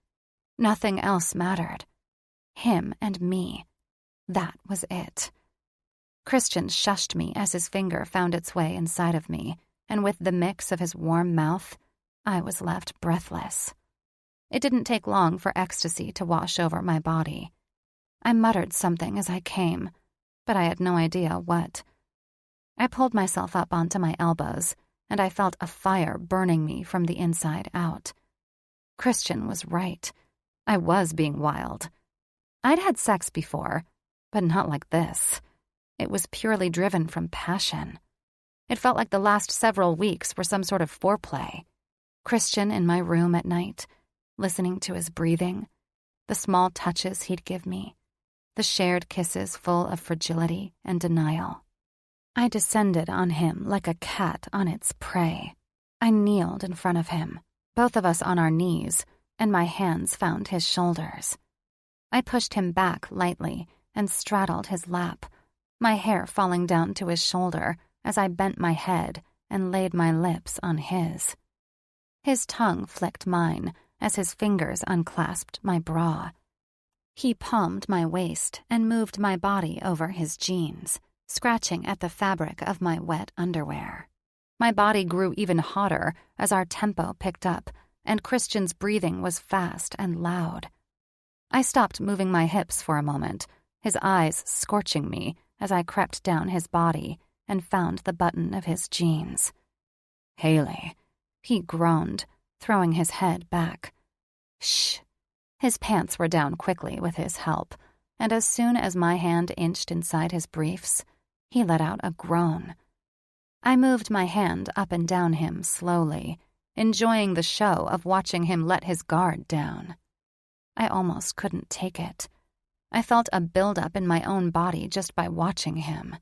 Nothing else mattered. Him and me. That was it. Christian shushed me as his finger found its way inside of me, and with the mix of his warm mouth, I was left breathless. It didn't take long for ecstasy to wash over my body. I muttered something as I came, but I had no idea what. I pulled myself up onto my elbows, and I felt a fire burning me from the inside out. Christian was right. I was being wild. I'd had sex before, but not like this. It was purely driven from passion. It felt like the last several weeks were some sort of foreplay. Christian in my room at night, listening to his breathing, the small touches he'd give me, the shared kisses full of fragility and denial. I descended on him like a cat on its prey. I kneeled in front of him, both of us on our knees, and my hands found his shoulders. I pushed him back lightly and straddled his lap, my hair falling down to his shoulder as I bent my head and laid my lips on his. His tongue flicked mine as his fingers unclasped my bra. He palmed my waist and moved my body over his jeans, scratching at the fabric of my wet underwear. My body grew even hotter as our tempo picked up, and Christian's breathing was fast and loud. I stopped moving my hips for a moment, his eyes scorching me as I crept down his body and found the button of his jeans. "Haley," he groaned, throwing his head back. "Shh." His pants were down quickly with his help, and as soon as my hand inched inside his briefs, he let out a groan. I moved my hand up and down him slowly, enjoying the show of watching him let his guard down. I almost couldn't take it. I felt a buildup in my own body just by watching him.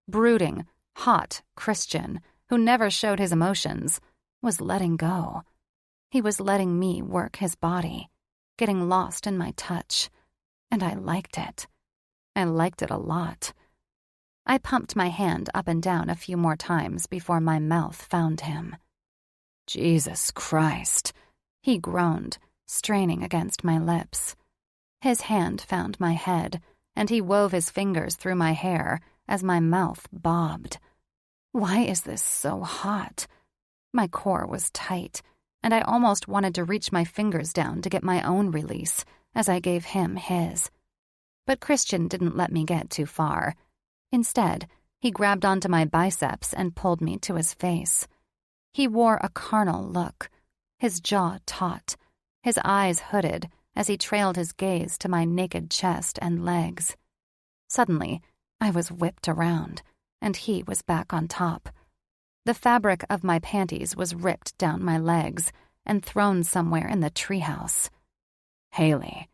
Brooding, hot Christian, who never showed his emotions, was letting go. He was letting me work his body, getting lost in my touch, and I liked it. I liked it a lot. I pumped my hand up and down a few more times before my mouth found him. Jesus Christ, he groaned, straining against my lips. His hand found my head, and he wove his fingers through my hair as my mouth bobbed. Why is this so hot? My core was tight, and I almost wanted to reach my fingers down to get my own release as I gave him his. But Christian didn't let me get too far. Instead, he grabbed onto my biceps and pulled me to his face. He wore a carnal look, his jaw taut, his eyes hooded as he trailed his gaze to my naked chest and legs. Suddenly, I was whipped around, and he was back on top. The fabric of my panties was ripped down my legs and thrown somewhere in the treehouse. Haley.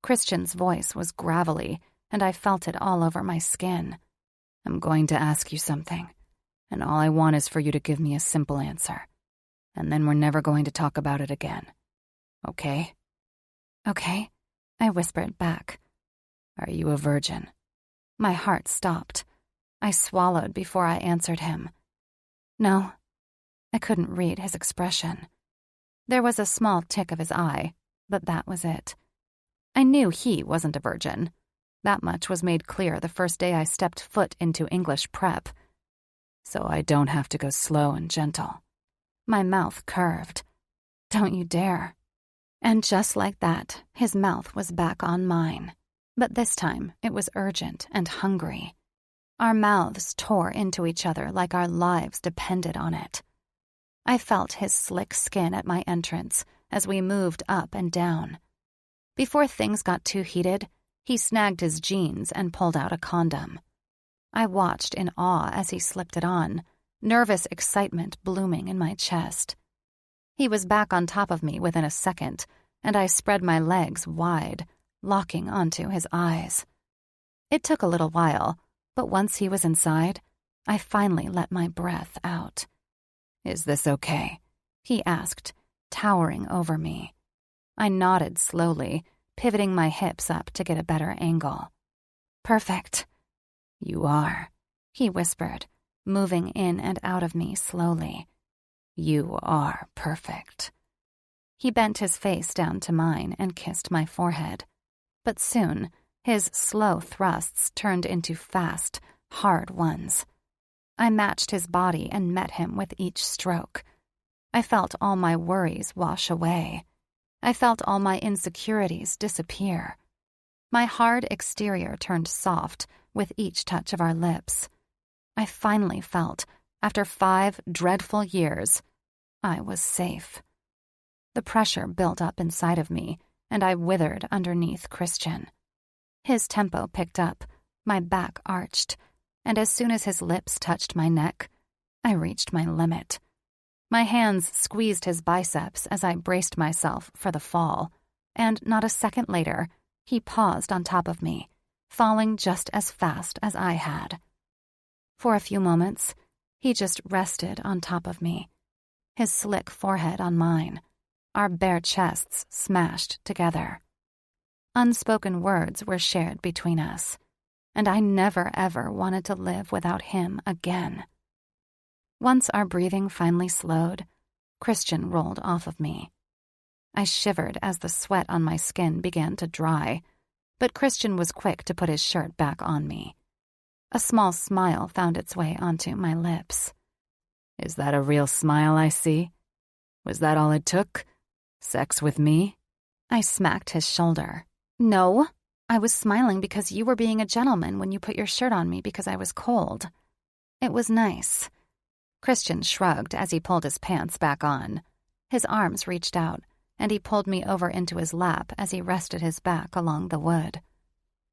Christian's voice was gravelly, and I felt it all over my skin. I'm going to ask you something, and all I want is for you to give me a simple answer. And then we're never going to talk about it again. Okay? Okay, I whispered back. Are you a virgin? My heart stopped. I swallowed before I answered him. No. I couldn't read his expression. There was a small tick of his eye, but that was it. I knew he wasn't a virgin. That much was made clear the first day I stepped foot into English prep. So I don't have to go slow and gentle. My mouth curved. Don't you dare. And just like that, his mouth was back on mine. But this time, it was urgent and hungry. Our mouths tore into each other like our lives depended on it. I felt his slick skin at my entrance as we moved up and down. Before things got too heated, he snagged his jeans and pulled out a condom. I watched in awe as he slipped it on, nervous excitement blooming in my chest. He was back on top of me within a second, and I spread my legs wide, locking onto his eyes. It took a little while, but once he was inside, I finally let my breath out. Is this okay? He asked, towering over me. I nodded slowly, pivoting my hips up to get a better angle. Perfect. You are, he whispered, moving in and out of me slowly. You are perfect. He bent his face down to mine and kissed my forehead. But soon, his slow thrusts turned into fast, hard ones. I matched his body and met him with each stroke. I felt all my worries wash away. I felt all my insecurities disappear. My hard exterior turned soft with each touch of our lips. I finally felt, after 5 dreadful years, I was safe. The pressure built up inside of me, and I withered underneath Christian. His tempo picked up, my back arched, and as soon as his lips touched my neck, I reached my limit. My hands squeezed his biceps as I braced myself for the fall, and not a second later, he paused on top of me, falling just as fast as I had. For a few moments, he just rested on top of me, his slick forehead on mine, our bare chests smashed together. Unspoken words were shared between us, and I never ever wanted to live without him again. Once our breathing finally slowed, Christian rolled off of me. I shivered as the sweat on my skin began to dry, but Christian was quick to put his shirt back on me. A small smile found its way onto my lips. Is that a real smile I see? Was that all it took? Sex with me? I smacked his shoulder. No, I was smiling because you were being a gentleman when you put your shirt on me because I was cold. It was nice. Christian shrugged as he pulled his pants back on. His arms reached out, and he pulled me over into his lap as he rested his back along the wood.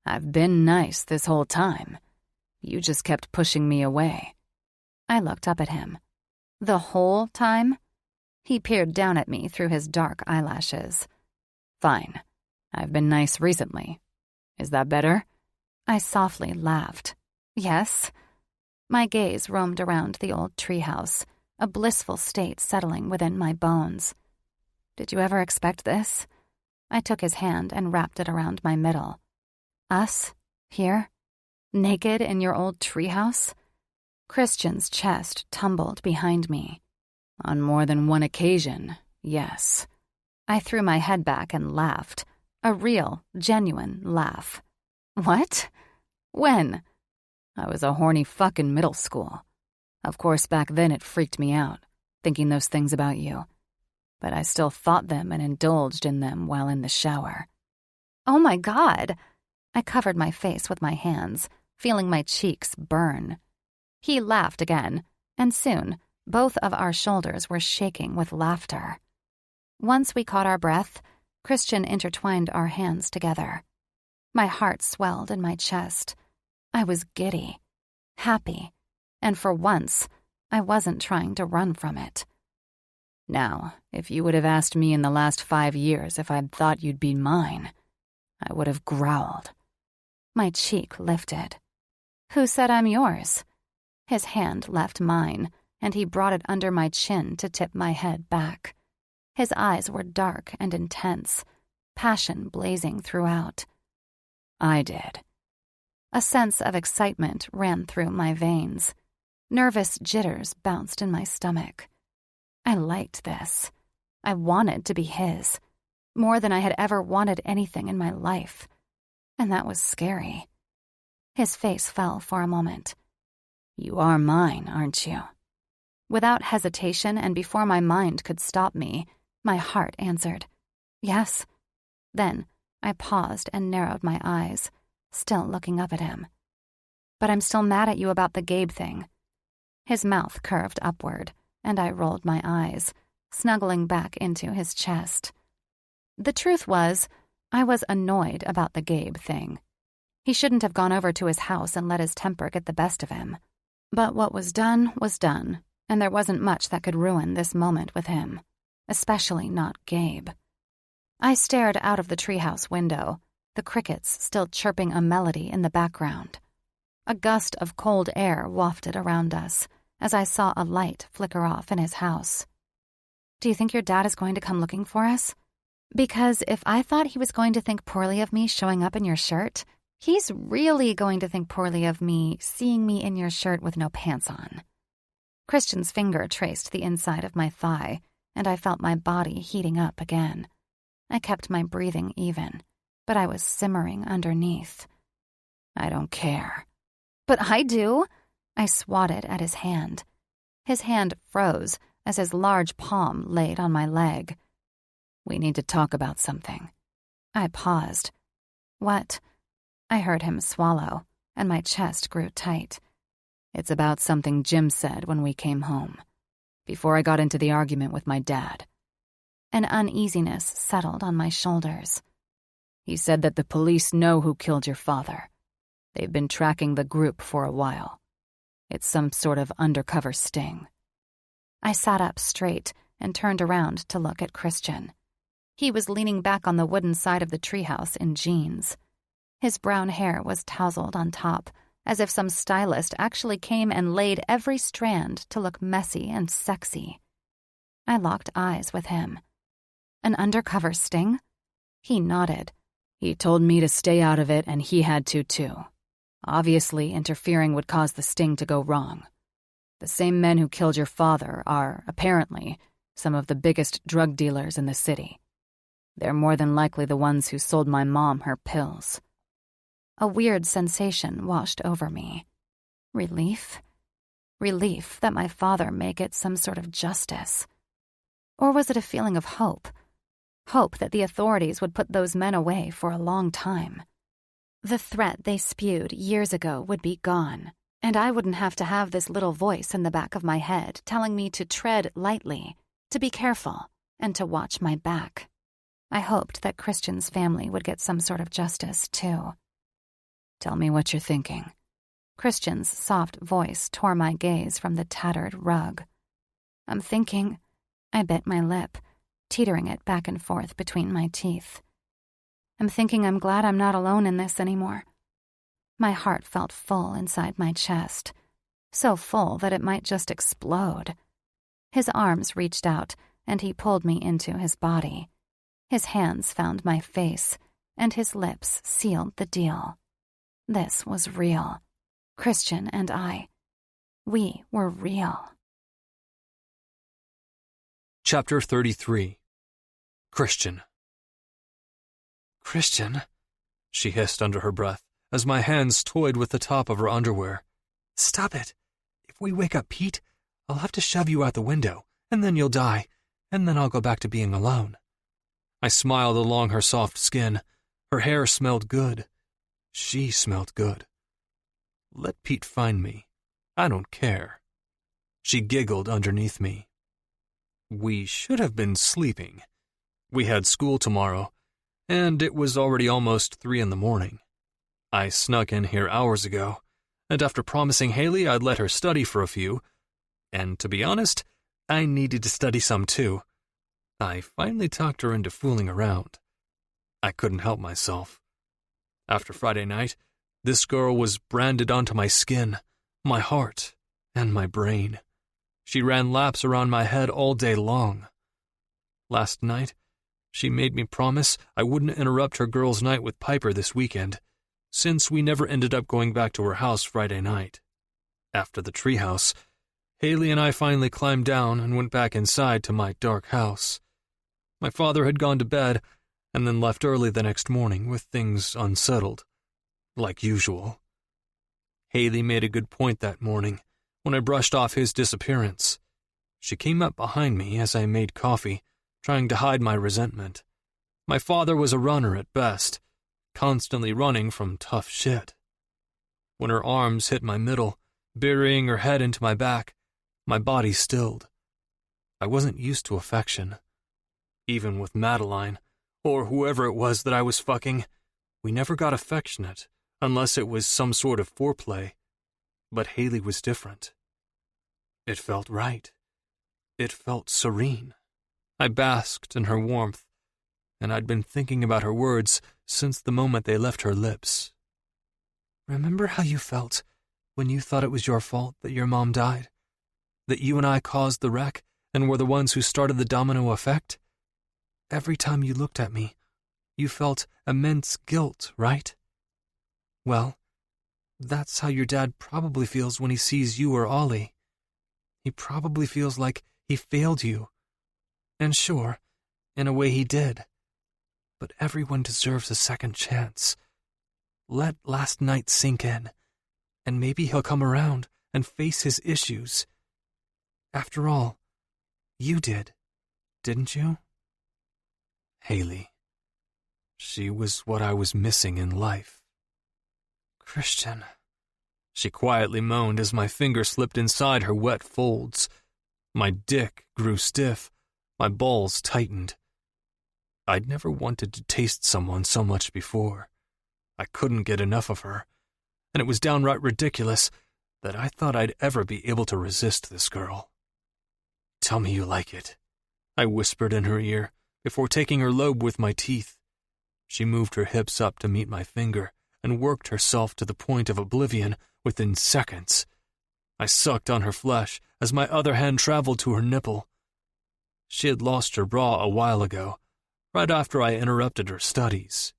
I've been nice this whole time. You just kept pushing me away. I looked up at him. The whole time? He peered down at me through his dark eyelashes. Fine. I've been nice recently. Is that better? I softly laughed. Yes. My gaze roamed around the old treehouse, a blissful state settling within my bones. Did you ever expect this? I took his hand and wrapped it around my middle. Us? Here? Naked in your old treehouse? Christian's chest tumbled behind me. On more than one occasion, yes. I threw my head back and laughed. A real, genuine laugh. What? When? I was a horny fuck in middle school. Of course, back then it freaked me out, thinking those things about you. But I still thought them and indulged in them while in the shower. Oh my God! I covered my face with my hands, feeling my cheeks burn. He laughed again, and soon, both of our shoulders were shaking with laughter. Once we caught our breath, Christian intertwined our hands together. My heart swelled in my chest. I was giddy, happy, and for once, I wasn't trying to run from it. Now, if you would have asked me in the last 5 years if I'd thought you'd be mine, I would have growled. My cheek lifted. Who said I'm yours? His hand left mine, and he brought it under my chin to tip my head back. His eyes were dark and intense, passion blazing throughout. I did. A sense of excitement ran through my veins. Nervous jitters bounced in my stomach. I liked this. I wanted to be his, more than I had ever wanted anything in my life. And that was scary. His face fell for a moment. You are mine, aren't you? Without hesitation and before my mind could stop me, my heart answered, yes. Then I paused and narrowed my eyes, still looking up at him. But I'm still mad at you about the Gabe thing. His mouth curved upward, and I rolled my eyes, snuggling back into his chest. The truth was, I was annoyed about the Gabe thing. He shouldn't have gone over to his house and let his temper get the best of him. But what was done, and there wasn't much that could ruin this moment with him, especially not Gabe. I stared out of the treehouse window, the crickets still chirping a melody in the background. A gust of cold air wafted around us as I saw a light flicker off in his house. Do you think your dad is going to come looking for us? Because if I thought he was going to think poorly of me showing up in your shirt, he's really going to think poorly of me seeing me in your shirt with no pants on. Christian's finger traced the inside of my thigh, and I felt my body heating up again. I kept my breathing even, but I was simmering underneath. I don't care. But I do. I swatted at his hand. His hand froze as his large palm laid on my leg. We need to talk about something. I paused. What? I heard him swallow, and my chest grew tight. It's about something Jim said when we came home, before I got into the argument with my dad. An uneasiness settled on my shoulders. He said that the police know who killed your father. They've been tracking the group for a while. It's some sort of undercover sting. I sat up straight and turned around to look at Christian. He was leaning back on the wooden side of the treehouse in jeans. His brown hair was tousled on top, as if some stylist actually came and laid every strand to look messy and sexy. I locked eyes with him. An undercover sting? He nodded. He told me to stay out of it, and he had to too. Obviously, interfering would cause the sting to go wrong. The same men who killed your father are, apparently, some of the biggest drug dealers in the city. They're more than likely the ones who sold my mom her pills. A weird sensation washed over me. Relief? Relief that my father may get some sort of justice. Or was it a feeling of hope? Hope that the authorities would put those men away for a long time. The threat they spewed years ago would be gone, and I wouldn't have to have this little voice in the back of my head telling me to tread lightly, to be careful, and to watch my back. I hoped that Christian's family would get some sort of justice, too. Tell me what you're thinking. Christian's soft voice tore my gaze from the tattered rug. I'm thinking I bit my lip, teetering it back and forth between my teeth. I'm thinking I'm glad I'm not alone in this anymore. My heart felt full inside my chest, so full that it might just explode. His arms reached out, and he pulled me into his body. His hands found my face, and his lips sealed the deal. This was real. Christian and I. We were real. Chapter 33. Christian. Christian, she hissed under her breath as my hands toyed with the top of her underwear. Stop it. If we wake up Pete, I'll have to shove you out the window, and then you'll die, and then I'll go back to being alone. I smiled along her soft skin. Her hair smelled good. She smelled good. Let Pete find me. I don't care. She giggled underneath me. We should have been sleeping. We had school tomorrow, and it was already almost 3 a.m. I snuck in here hours ago, and after promising Haley I'd let her study for a few, and to be honest, I needed to study some too, I finally talked her into fooling around. I couldn't help myself. After Friday night, this girl was branded onto my skin, my heart, and my brain. She ran laps around my head all day long. Last night, she made me promise I wouldn't interrupt her girls' night with Piper this weekend, since we never ended up going back to her house Friday night. After the treehouse, Haley and I finally climbed down and went back inside to my dark house. My father had gone to bed and then left early the next morning with things unsettled, like usual. Haley made a good point that morning when I brushed off his disappearance. She came up behind me as I made coffee, trying to hide my resentment. My father was a runner at best, constantly running from tough shit. When her arms hit my middle, burying her head into my back, my body stilled. I wasn't used to affection. Even with Madeline, or whoever it was that I was fucking, we never got affectionate, unless it was some sort of foreplay. But Haley was different. It felt right. It felt serene. I basked in her warmth, and I'd been thinking about her words since the moment they left her lips. Remember how you felt when you thought it was your fault that your mom died? That you and I caused the wreck and were the ones who started the domino effect? Every time you looked at me, you felt immense guilt, right? Well, that's how your dad probably feels when he sees you or Ollie. He probably feels like he failed you. And sure, in a way he did. But everyone deserves a second chance. Let last night sink in, and maybe he'll come around and face his issues. After all, you did, didn't you? Haley. She was what I was missing in life. Christian, she quietly moaned as my finger slipped inside her wet folds. My dick grew stiff, my balls tightened. I'd never wanted to taste someone so much before. I couldn't get enough of her, and it was downright ridiculous that I thought I'd ever be able to resist this girl. Tell me you like it, I whispered in her ear before taking her lobe with my teeth. She moved her hips up to meet my finger and worked herself to the point of oblivion within seconds. I sucked on her flesh as my other hand traveled to her nipple. She had lost her bra a while ago, right after I interrupted her studies.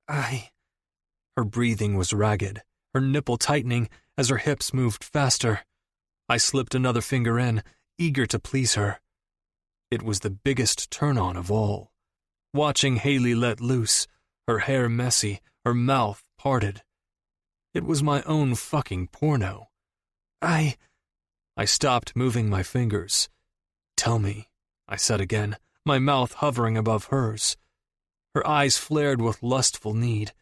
Her breathing was ragged, her nipple tightening as her hips moved faster. I slipped another finger in, eager to please her. It was the biggest turn-on of all. Watching Haley let loose, her hair messy, her mouth parted. It was my own fucking porno. I stopped moving my fingers. Tell me, I said again, my mouth hovering above hers. Her eyes flared with lustful need.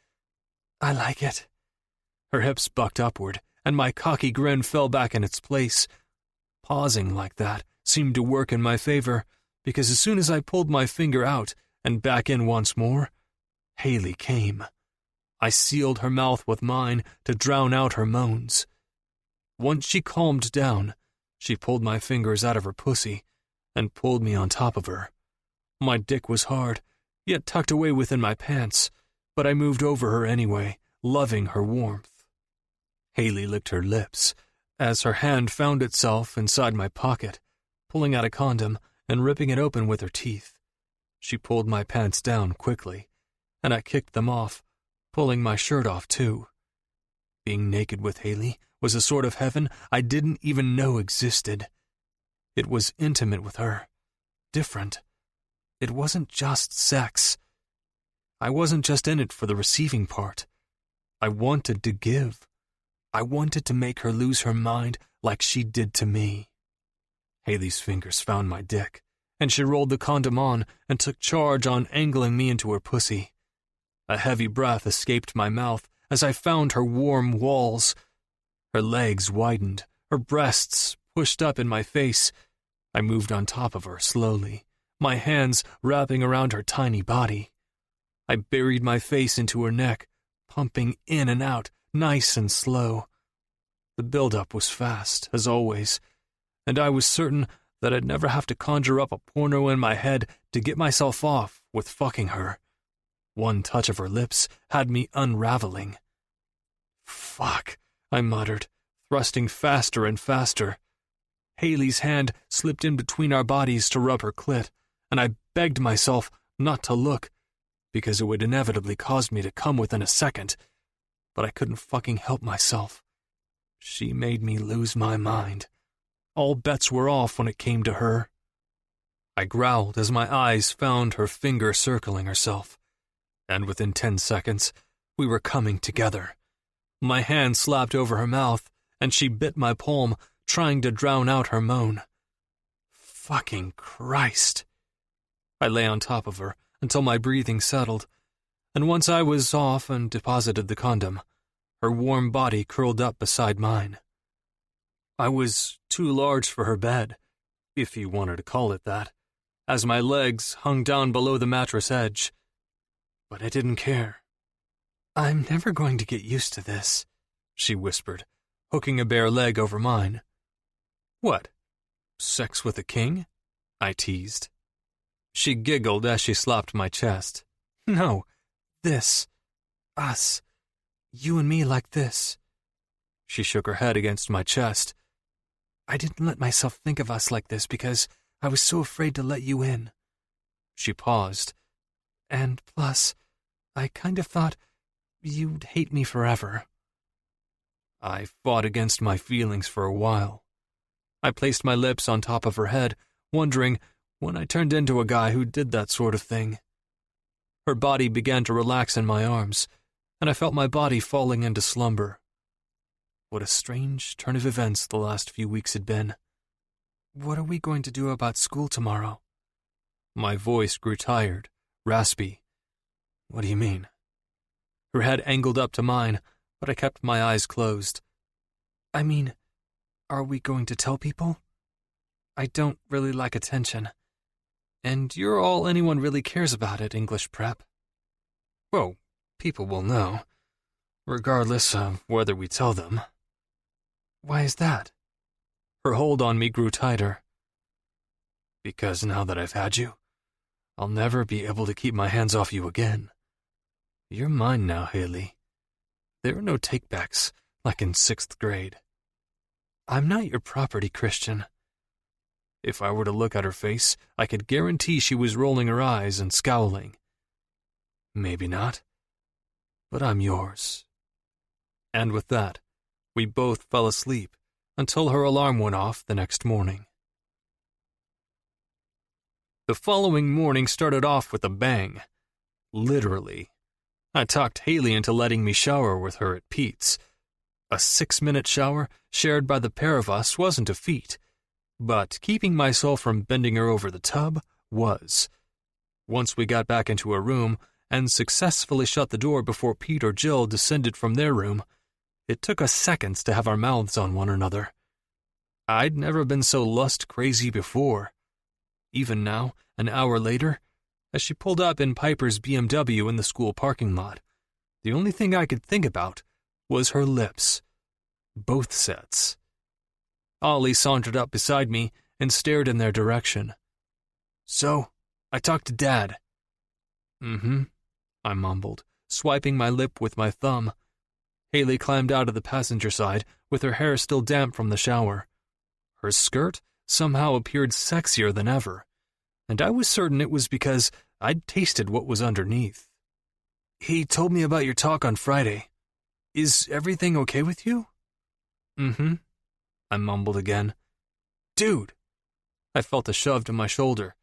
I like it. Her hips bucked upward, and my cocky grin fell back in its place. Pausing like that seemed to work in my favor, because as soon as I pulled my finger out and back in once more, Haley came. I sealed her mouth with mine to drown out her moans. Once she calmed down, she pulled my fingers out of her pussy and pulled me on top of her. My dick was hard, yet tucked away within my pants, but I moved over her anyway, loving her warmth. Haley licked her lips as her hand found itself inside my pocket, pulling out a condom and ripping it open with her teeth. She pulled my pants down quickly, and I kicked them off, pulling my shirt off too. Being naked with Haley was a sort of heaven I didn't even know existed. It was intimate with her, different. It wasn't just sex. I wasn't just in it for the receiving part. I wanted to give. I wanted to make her lose her mind like she did to me. Haley's fingers found my dick, and she rolled the condom on and took charge on angling me into her pussy. A heavy breath escaped my mouth as I found her warm walls. Her legs widened, her breasts pushed up in my face. I moved on top of her slowly, my hands wrapping around her tiny body. I buried my face into her neck, pumping in and out, nice and slow. The build-up was fast, as always, and I was certain that I'd never have to conjure up a porno in my head to get myself off with fucking her. One touch of her lips had me unraveling. "Fuck," I muttered, thrusting faster and faster. Haley's hand slipped in between our bodies to rub her clit, and I begged myself not to look, because it would inevitably cause me to come within a second, but I couldn't fucking help myself. She made me lose my mind. All bets were off when it came to her. I growled as my eyes found her finger circling herself, and within 10 seconds, we were coming together. My hand slapped over her mouth, and she bit my palm, trying to drown out her moan. Fucking Christ. I lay on top of her until my breathing settled, and once I was off and deposited the condom, her warm body curled up beside mine. I was too large for her bed, if you wanted to call it that, as my legs hung down below the mattress edge. But I didn't care. "I'm never going to get used to this," she whispered, hooking a bare leg over mine. "What? Sex with a king?" I teased. She giggled as she slapped my chest. "No, this. Us. You and me like this." She shook her head against my chest. "I didn't let myself think of us like this because I was so afraid to let you in." She paused. "And plus, I kind of thought you'd hate me forever." I fought against my feelings for a while. I placed my lips on top of her head, wondering when I turned into a guy who did that sort of thing. Her body began to relax in my arms, and I felt my body falling into slumber. What a strange turn of events the last few weeks had been. "What are we going to do about school tomorrow?" My voice grew tired, raspy. "What do you mean?" Her head angled up to mine, but I kept my eyes closed. "I mean, are we going to tell people? I don't really like attention. And you're all anyone really cares about at English Prep." "Well, people will know, regardless of whether we tell them." "Why is that?" Her hold on me grew tighter. "Because now that I've had you, I'll never be able to keep my hands off you again. You're mine now, Haley. There are no takebacks, like in 6th grade. I'm not your property, Christian." If I were to look at her face, I could guarantee she was rolling her eyes and scowling. "Maybe not, but I'm yours." And with that, we both fell asleep until her alarm went off the next morning. The following morning started off with a bang. Literally. I talked Haley into letting me shower with her at Pete's. A 6-minute shower shared by the pair of us wasn't a feat, but keeping myself from bending her over the tub was. Once we got back into her room and successfully shut the door before Pete or Jill descended from their room, it took us seconds to have our mouths on one another. I'd never been so lust-crazy before. Even now, an hour later, as she pulled up in Piper's BMW in the school parking lot, the only thing I could think about was her lips. Both sets. Ollie sauntered up beside me and stared in their direction, So, I talked to Dad. Mm-hmm, I mumbled, swiping my lip with my thumb. Haley climbed out of the passenger side, with her hair still damp from the shower. Her skirt somehow appeared sexier than ever, and I was certain it was because I'd tasted what was underneath. He told me about your talk on Friday. Is everything okay with you? Mm-hmm, I mumbled again. Dude! I felt a shove to my shoulder.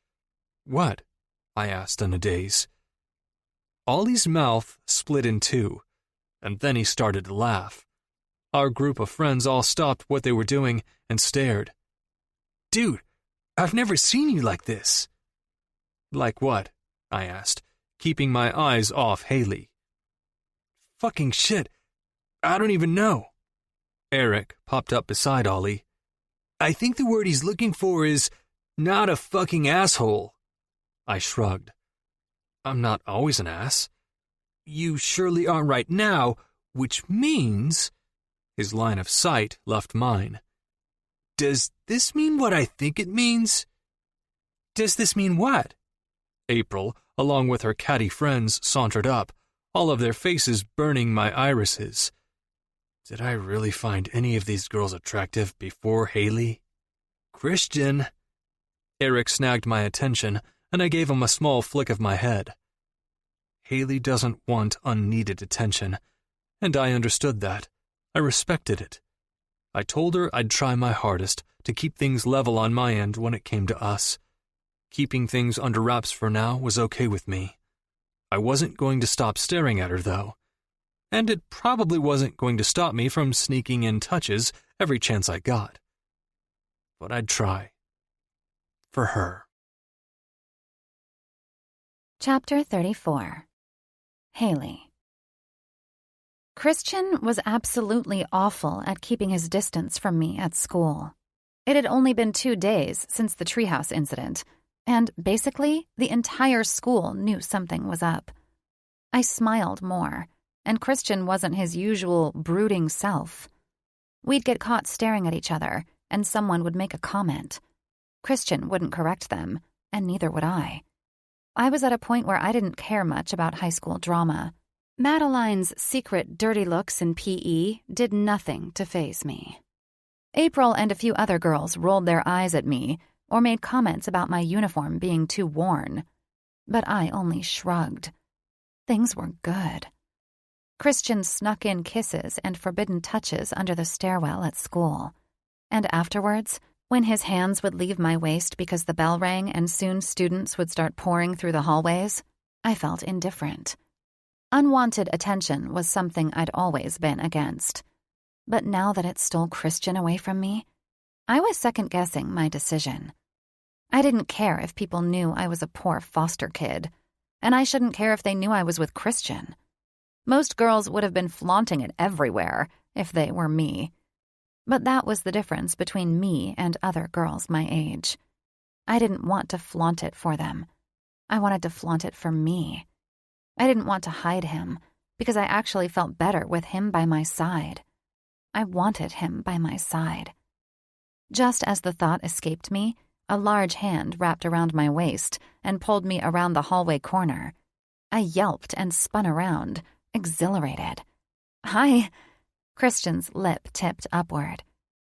What? I asked in a daze. Ollie's mouth split in two, and then he started to laugh. Our group of friends all stopped what they were doing and stared. Dude, I've never seen you like this. Like what? I asked, keeping my eyes off Haley. Fucking shit. I don't even know. Eric popped up beside Ollie. I think the word he's looking for is not a fucking asshole. I shrugged. I'm not always an ass. You surely aren't right now, which means... His line of sight left mine. Does this mean what I think it means? Does this mean what? April, along with her catty friends, sauntered up, all of their faces burning my irises. Did I really find any of these girls attractive before Haley? Christian! Eric snagged my attention, and I gave him a small flick of my head. Haley doesn't want unneeded attention, and I understood that. I respected it. I told her I'd try my hardest to keep things level on my end when it came to us. Keeping things under wraps for now was okay with me. I wasn't going to stop staring at her, though. And it probably wasn't going to stop me from sneaking in touches every chance I got. But I'd try. For her. Chapter 34. Haley. Christian was absolutely awful at keeping his distance from me at school. It had only been 2 days since the treehouse incident, and basically the entire school knew something was up. I smiled more, and Christian wasn't his usual brooding self. We'd get caught staring at each other, and someone would make a comment. Christian wouldn't correct them, and neither would I. I was at a point where I didn't care much about high school drama. Madeline's secret dirty looks in PE did nothing to faze me. April and a few other girls rolled their eyes at me or made comments about my uniform being too worn. But I only shrugged. Things were good. Christian snuck in kisses and forbidden touches under the stairwell at school. And afterwards, when his hands would leave my waist because the bell rang and soon students would start pouring through the hallways, I felt indifferent. Unwanted attention was something I'd always been against. But now that it stole Christian away from me, I was second-guessing my decision. I didn't care if people knew I was a poor foster kid, and I shouldn't care if they knew I was with Christian. Most girls would have been flaunting it everywhere if they were me. But that was the difference between me and other girls my age. I didn't want to flaunt it for them. I wanted to flaunt it for me. I didn't want to hide him, because I actually felt better with him by my side. I wanted him by my side. Just as the thought escaped me, a large hand wrapped around my waist and pulled me around the hallway corner. I yelped and spun around, exhilarated. Hi! Christian's lip tipped upward.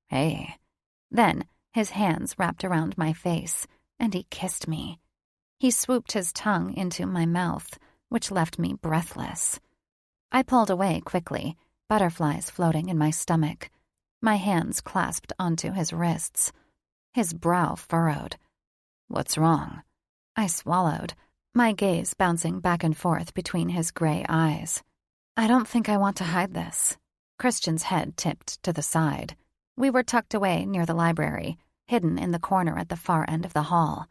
Hey. Then his hands wrapped around my face, and he kissed me. He swooped his tongue into my mouth, which left me breathless. I pulled away quickly, butterflies floating in my stomach. My hands clasped onto his wrists. His brow furrowed. What's wrong? I swallowed, my gaze bouncing back and forth between his gray eyes. I don't think I want to hide this. Christian's head tipped to the side. We were tucked away near the library, hidden in the corner at the far end of the hall.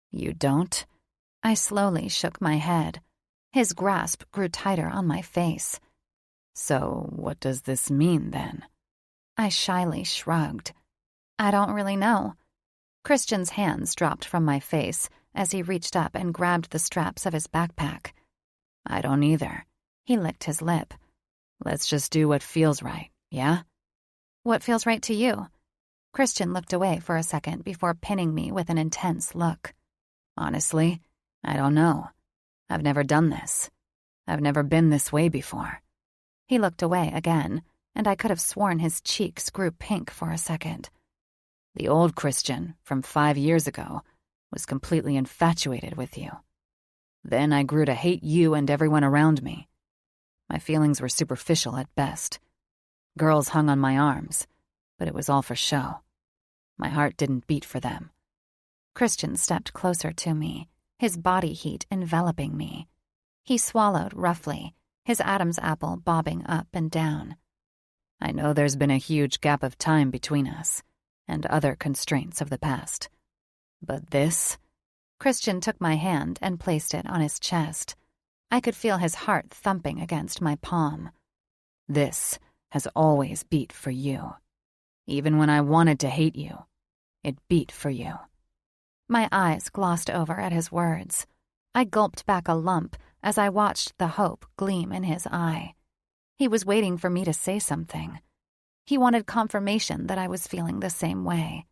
You don't? I slowly shook my head. His grasp grew tighter on my face. So what does this mean, then? I shyly shrugged. I don't really know. Christian's hands dropped from my face as he reached up and grabbed the straps of his backpack. I don't either. He licked his lip. Let's just do what feels right, yeah? What feels right to you? Christian looked away for a second before pinning me with an intense look. Honestly, I don't know. I've never done this. I've never been this way before. He looked away again, and I could have sworn his cheeks grew pink for a second. The old Christian, from 5 years ago, was completely infatuated with you. Then I grew to hate you and everyone around me. My feelings were superficial at best. Girls hung on my arms, but it was all for show. My heart didn't beat for them. Christian stepped closer to me, his body heat enveloping me. He swallowed roughly, his Adam's apple bobbing up and down. I know there's been a huge gap of time between us, and other constraints of the past. But this? Christian took my hand and placed it on his chest. I could feel his heart thumping against my palm. This has always beat for you. Even when I wanted to hate you, it beat for you. My eyes glossed over at his words. I gulped back a lump as I watched the hope gleam in his eye. He was waiting for me to say something. He wanted confirmation that I was feeling the same way.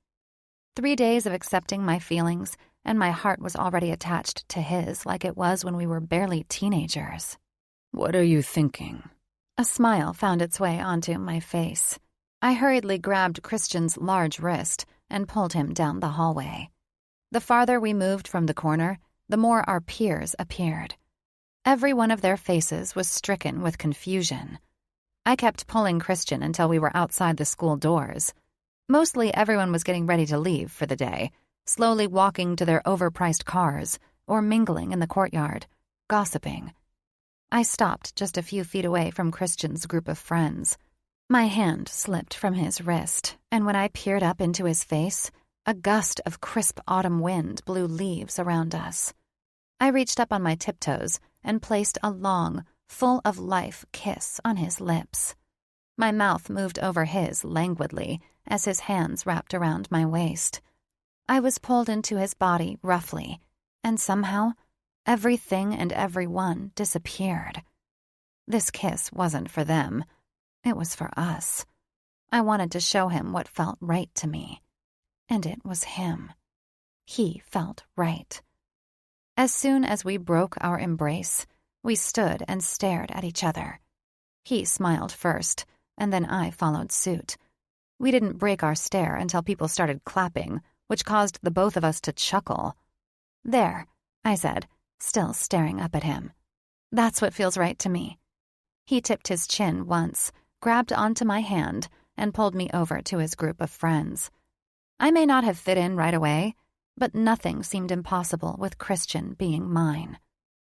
3 days of accepting my feelings, and my heart was already attached to his like it was when we were barely teenagers. What are you thinking? A smile found its way onto my face. I hurriedly grabbed Christian's large wrist and pulled him down the hallway. The farther we moved from the corner, the more our peers appeared. Every one of their faces was stricken with confusion. I kept pulling Christian until we were outside the school doors. Mostly everyone was getting ready to leave for the day, slowly walking to their overpriced cars or mingling in the courtyard, gossiping. I stopped just a few feet away from Christian's group of friends. My hand slipped from his wrist, and when I peered up into his face, a gust of crisp autumn wind blew leaves around us. I reached up on my tiptoes and placed a long, full-of-life kiss on his lips. My mouth moved over his languidly as his hands wrapped around my waist. I was pulled into his body roughly, and somehow, everything and everyone disappeared. This kiss wasn't for them. It was for us. I wanted to show him what felt right to me. And it was him. He felt right. As soon as we broke our embrace, we stood and stared at each other. He smiled first, and then I followed suit. We didn't break our stare until people started clapping, which caused the both of us to chuckle. "There," I said, still staring up at him. "That's what feels right to me." He tipped his chin once, grabbed onto my hand, and pulled me over to his group of friends. I may not have fit in right away, but nothing seemed impossible with Christian being mine.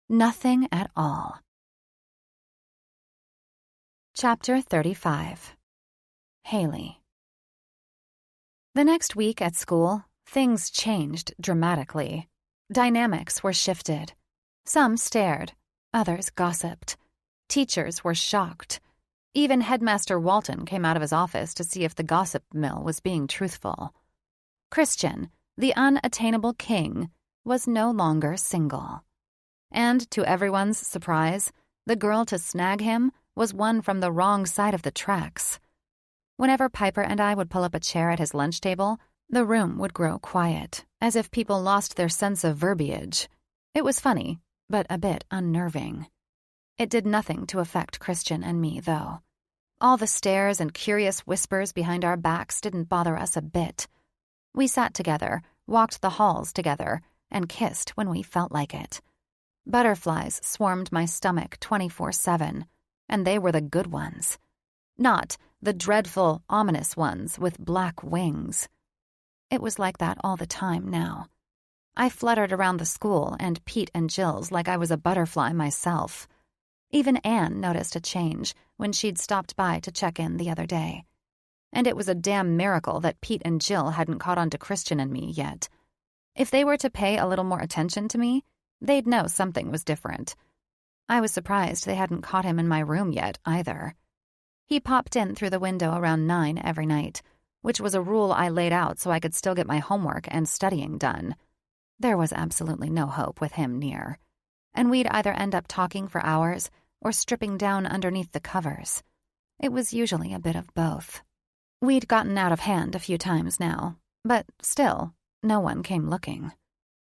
Nothing at all. Chapter 35. Haley. The next week at school, things changed dramatically. Dynamics were shifted. Some stared, others gossiped. Teachers were shocked. Even Headmaster Walton came out of his office to see if the gossip mill was being truthful. Christian, the unattainable king, was no longer single. And to everyone's surprise, the girl to snag him was one from the wrong side of the tracks. Whenever Piper and I would pull up a chair at his lunch table, the room would grow quiet, as if people lost their sense of verbiage. It was funny, but a bit unnerving. It did nothing to affect Christian and me, though. All the stares and curious whispers behind our backs didn't bother us a bit. We sat together, walked the halls together, and kissed when we felt like it. Butterflies swarmed my stomach 24/7, and they were the good ones. Not the dreadful, ominous ones with black wings. It was like that all the time now. I fluttered around the school and Pete and Jill's like I was a butterfly myself. Even Anne noticed a change when she'd stopped by to check in the other day. And it was a damn miracle that Pete and Jill hadn't caught on to Christian and me yet. If they were to pay a little more attention to me, they'd know something was different. I was surprised they hadn't caught him in my room yet, either. He popped in through the window around 9 every night, which was a rule I laid out so I could still get my homework and studying done. There was absolutely no hope with him near. And we'd either end up talking for hours or stripping down underneath the covers. It was usually a bit of both. We'd gotten out of hand a few times now, but still, no one came looking.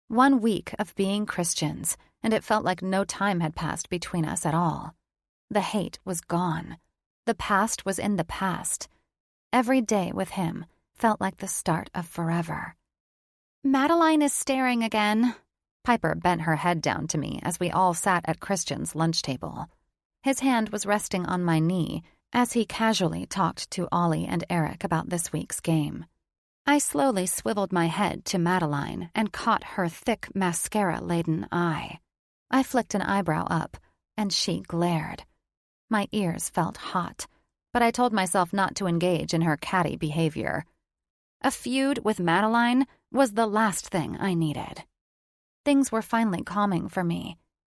1 week of being Christians, and it felt like no time had passed between us at all. The hate was gone. The past was in the past. Every day with him felt like the start of forever. "Madeline is staring again." Piper bent her head down to me as we all sat at Christian's lunch table. His hand was resting on my knee as he casually talked to Ollie and Eric about this week's game. I slowly swiveled my head to Madeline and caught her thick, mascara-laden eye. I flicked an eyebrow up, and she glared. My ears felt hot, but I told myself not to engage in her catty behavior. A feud with Madeline was the last thing I needed. Things were finally calming for me,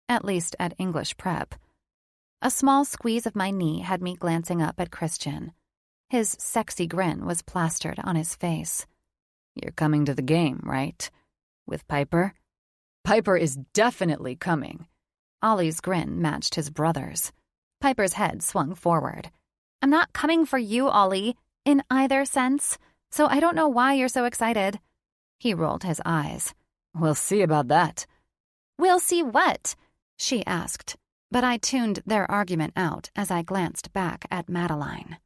at least at English prep. A small squeeze of my knee had me glancing up at Christian. His sexy grin was plastered on his face. "You're coming to the game, right? With Piper?" "Piper is definitely coming." Ollie's grin matched his brother's. Piper's head swung forward. "I'm not coming for you, Ollie, in either sense, so I don't know why you're so excited." He rolled his eyes. "We'll see about that." "We'll see what?" she asked, but I tuned their argument out as I glanced back at Madeline.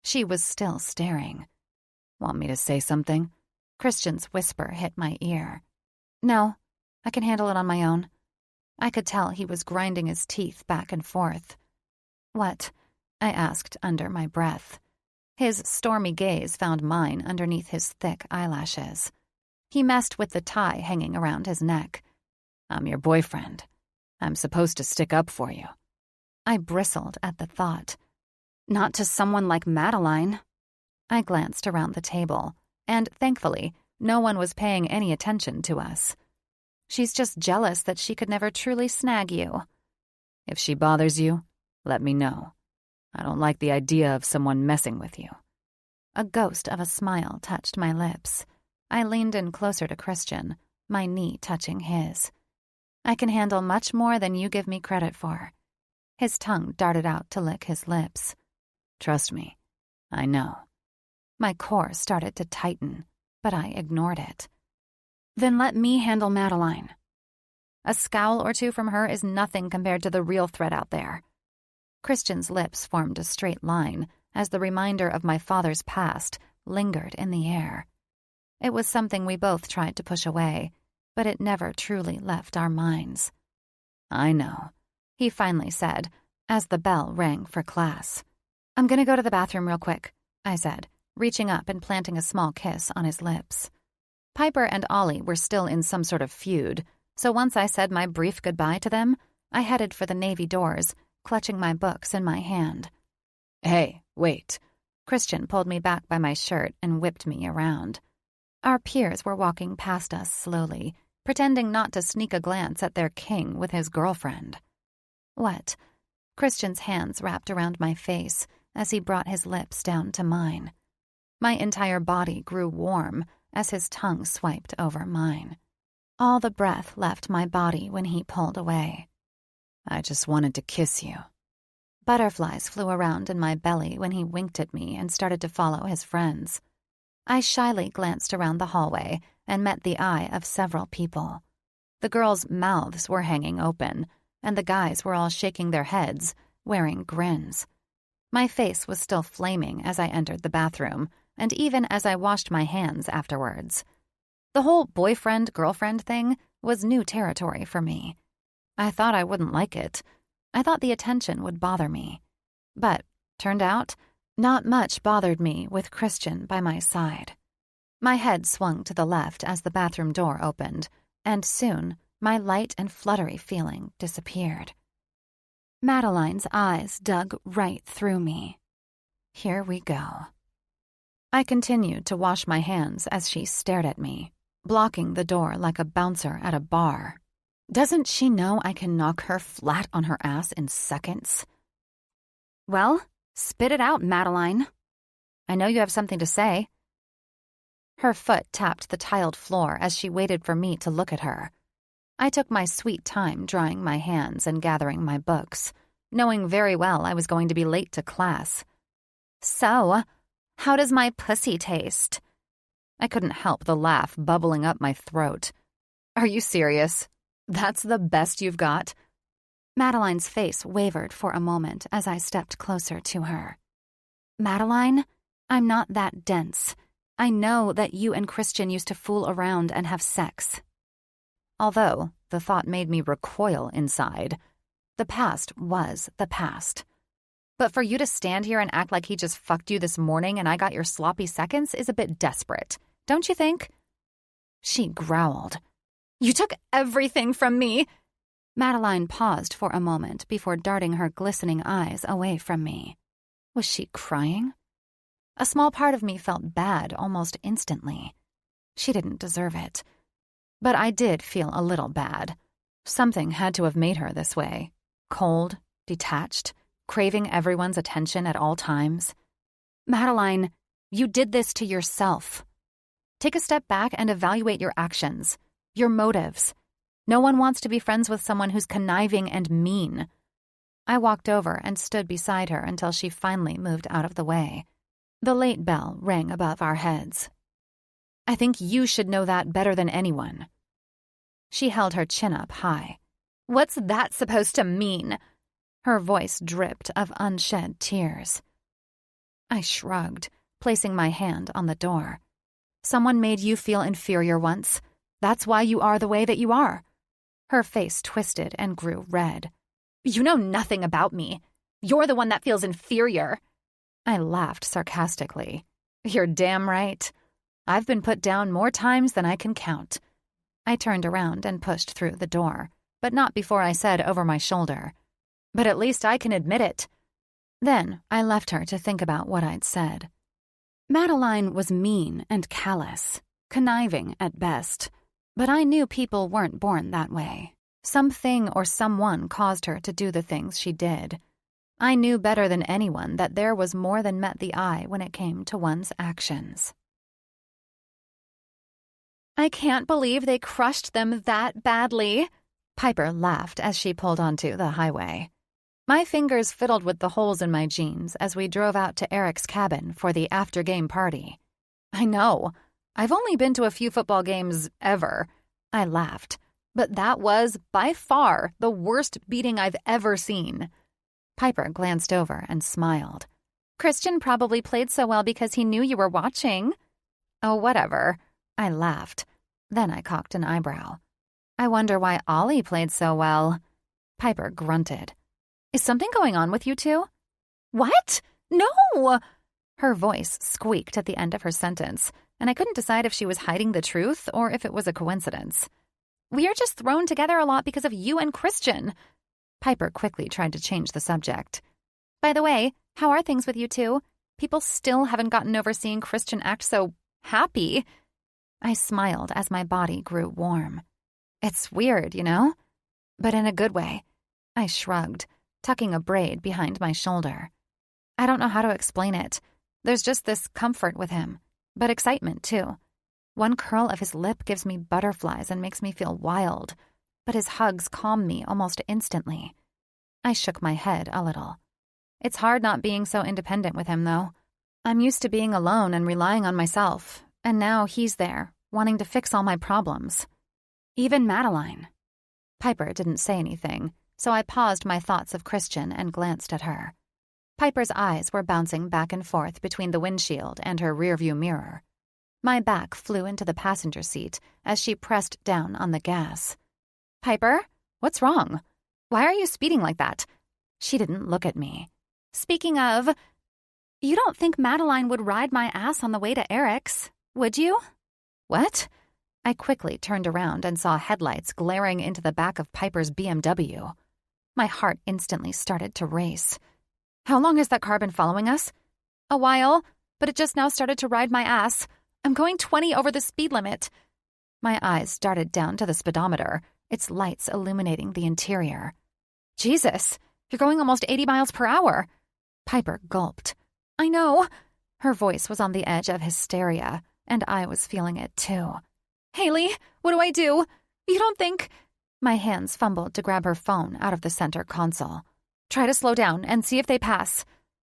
She was still staring. "Want me to say something?" Christian's whisper hit my ear. "No, I can handle it on my own." I could tell he was grinding his teeth back and forth. "What?" I asked under my breath. His stormy gaze found mine underneath his thick eyelashes. He messed with the tie hanging around his neck. "I'm your boyfriend. I'm supposed to stick up for you." I bristled at the thought. Not to someone like Madeline. I glanced around the table, and thankfully, no one was paying any attention to us. "She's just jealous that she could never truly snag you." "If she bothers you, let me know. I don't like the idea of someone messing with you." A ghost of a smile touched my lips. I leaned in closer to Christian, my knee touching his. "I can handle much more than you give me credit for." His tongue darted out to lick his lips. "Trust me, I know." My core started to tighten, but I ignored it. "Then let me handle Madeline." A scowl or two from her is nothing compared to the real threat out there. Christian's lips formed a straight line as the reminder of my father's past lingered in the air. It was something we both tried to push away, but it never truly left our minds. "I know," he finally said as the bell rang for class. "I'm gonna go to the bathroom real quick," I said, reaching up and planting a small kiss on his lips. Piper and Ollie were still in some sort of feud, so once I said my brief goodbye to them, I headed for the Navy doors, clutching my books in my hand. "Hey, wait." Christian pulled me back by my shirt and whipped me around. Our peers were walking past us slowly, pretending not to sneak a glance at their king with his girlfriend. "What?" Christian's hands wrapped around my face as he brought his lips down to mine. My entire body grew warm as his tongue swiped over mine. All the breath left my body when he pulled away. "I just wanted to kiss you." Butterflies flew around in my belly when he winked at me and started to follow his friends. I shyly glanced around the hallway and met the eye of several people. The girls' mouths were hanging open, and the guys were all shaking their heads, wearing grins. My face was still flaming as I entered the bathroom, and even as I washed my hands afterwards. The whole boyfriend-girlfriend thing was new territory for me. I thought I wouldn't like it. I thought the attention would bother me. But, turned out, not much bothered me with Christian by my side. My head swung to the left as the bathroom door opened, and soon my light and fluttery feeling disappeared. Madeline's eyes dug right through me. Here we go. I continued to wash my hands as she stared at me, blocking the door like a bouncer at a bar. Doesn't she know I can knock her flat on her ass in seconds? "Well, spit it out, Madeline. I know you have something to say." Her foot tapped the tiled floor as she waited for me to look at her. I took my sweet time drying my hands and gathering my books, knowing very well I was going to be late to class. "So, how does my pussy taste?" I couldn't help the laugh bubbling up my throat. Are you serious? That's the best you've got? Madeline's face wavered for a moment as I stepped closer to her. Madeline, I'm not that dense. I know that you and Christian used to fool around and have sex. Although the thought made me recoil inside. The past was the past. But for you to stand here and act like he just fucked you this morning and I got your sloppy seconds is a bit desperate, don't you think? She growled. You took everything from me. Madeline paused for a moment before darting her glistening eyes away from me. Was she crying? A small part of me felt bad almost instantly. She didn't deserve it. But I did feel a little bad. Something had to have made her this way. Cold, detached, craving everyone's attention at all times. Madeline, you did this to yourself. Take a step back and evaluate your actions, your motives. No one wants to be friends with someone who's conniving and mean. I walked over and stood beside her until she finally moved out of the way. The late bell rang above our heads. I think you should know that better than anyone. She held her chin up high. What's that supposed to mean? Her voice dripped of unshed tears. I shrugged, placing my hand on the door. Someone made you feel inferior once. That's why you are the way that you are. Her face twisted and grew red. You know nothing about me. You're the one that feels inferior. I laughed sarcastically. You're damn right. I've been put down more times than I can count. I turned around and pushed through the door, but not before I said over my shoulder, but at least I can admit it. Then I left her to think about what I'd said. Madeline was mean and callous, conniving at best, but I knew people weren't born that way. Something or someone caused her to do the things she did. I knew better than anyone that there was more than met the eye when it came to one's actions. I can't believe they crushed them that badly, Piper laughed as she pulled onto the highway. My fingers fiddled with the holes in my jeans as we drove out to Eric's cabin for the after-game party. I know. I've only been to a few football games ever. I laughed. But that was, by far, the worst beating I've ever seen. Piper glanced over and smiled. Christian probably played so well because he knew you were watching. Oh, whatever. I laughed. Then I cocked an eyebrow. I wonder why Ollie played so well. Piper grunted. Is something going on with you two? What? No! Her voice squeaked at the end of her sentence, and I couldn't decide if she was hiding the truth or if it was a coincidence. We are just thrown together a lot because of you and Christian. Piper quickly tried to change the subject. By the way, how are things with you two? People still haven't gotten over seeing Christian act so happy. I smiled as my body grew warm. It's weird, you know? But in a good way. I shrugged, tucking a braid behind my shoulder. I don't know how to explain it. There's just this comfort with him, but excitement too. One curl of his lip gives me butterflies and makes me feel wild, but his hugs calm me almost instantly. I shook my head a little. It's hard not being so independent with him, though. I'm used to being alone and relying on myself, and now he's there, wanting to fix all my problems. Even Madeline. Piper didn't say anything, so I paused my thoughts of Christian and glanced at her. Piper's eyes were bouncing back and forth between the windshield and her rearview mirror. My back flew into the passenger seat as she pressed down on the gas. Piper, what's wrong? Why are you speeding like that? She didn't look at me. Speaking of, you don't think Madeline would ride my ass on the way to Eric's, would you? What? I quickly turned around and saw headlights glaring into the back of Piper's BMW. My heart instantly started to race. How long has that car been following us? A while, but it just now started to ride my ass. I'm going 20 over the speed limit. My eyes darted down to the speedometer, its lights illuminating the interior. Jesus, you're going almost 80 miles per hour. Piper gulped. I know. Her voice was on the edge of hysteria, and I was feeling it too. Haley, what do I do? You don't think... My hands fumbled to grab her phone out of the center console. Try to slow down and see if they pass.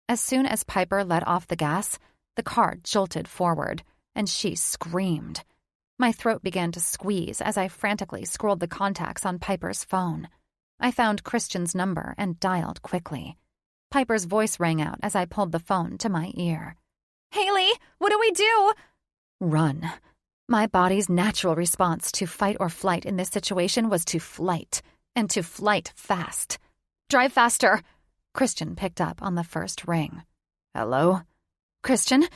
As soon as Piper let off the gas, the car jolted forward, and she screamed. My throat began to squeeze as I frantically scrolled the contacts on Piper's phone. I found Christian's number and dialed quickly. Piper's voice rang out as I pulled the phone to my ear. "Haley, what do we do?" Run. My body's natural response to fight or flight in this situation was to flight, and to flight fast. "Drive faster." Christian picked up on the first ring. "Hello?" "Christian?"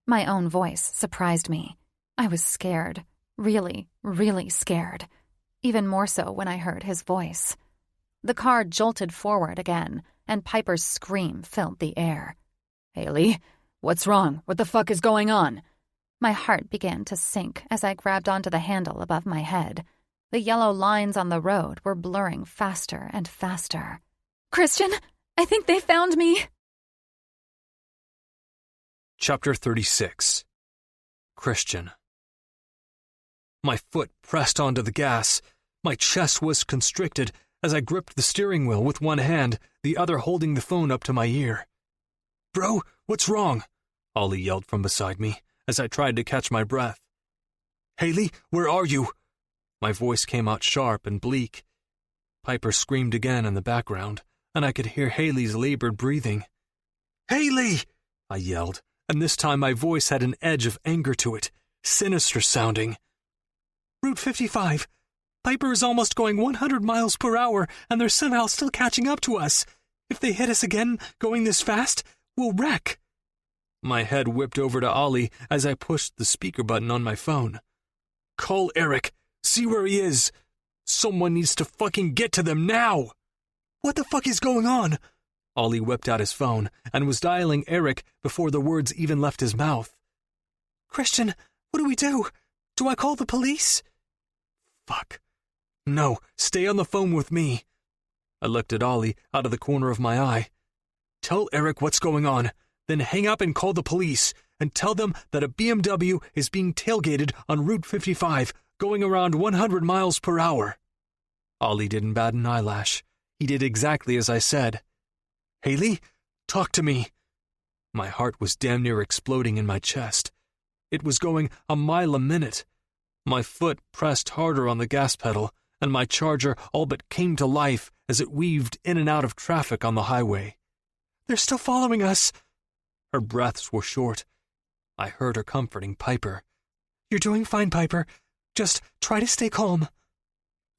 My own voice surprised me. I was scared. Really, really scared. Even more so when I heard his voice. The car jolted forward again, and Piper's scream filled the air. "Haley, what's wrong? What the fuck is going on?" My heart began to sink as I grabbed onto the handle above my head. The yellow lines on the road were blurring faster and faster. "Christian, I think they found me." Chapter 36. Christian. My foot pressed onto the gas. My chest was constricted as I gripped the steering wheel with one hand, the other holding the phone up to my ear. "Bro, what's wrong?" Ollie yelled from beside me as I tried to catch my breath. "Haley, where are you?" My voice came out sharp and bleak. Piper screamed again in the background, and I could hear Haley's labored breathing. "Haley!" I yelled, and this time my voice had an edge of anger to it, sinister sounding. "Route 55. Piper is almost going 100 miles per hour, and they're somehow still catching up to us. If they hit us again, going this fast, we'll wreck." My head whipped over to Ollie as I pushed the speaker button on my phone. "Call Eric. See where he is. Someone needs to fucking get to them now." "What the fuck is going on?" Ollie whipped out his phone and was dialing Eric before the words even left his mouth. "Christian, what do we do? Do I call the police?" "Fuck. No, stay on the phone with me." I looked at Ollie out of the corner of my eye. "Tell Eric what's going on, then hang up and call the police, and tell them that a BMW is being tailgated on Route 55, going around 100 miles per hour." Ollie didn't bat an eyelash. He did exactly as I said. "Haley, talk to me." My heart was damn near exploding in my chest. It was going a mile a minute. My foot pressed harder on the gas pedal, and my Charger all but came to life as it weaved in and out of traffic on the highway. "They're still following us." Her breaths were short. I heard her comforting Piper. "You're doing fine, Piper. Just try to stay calm."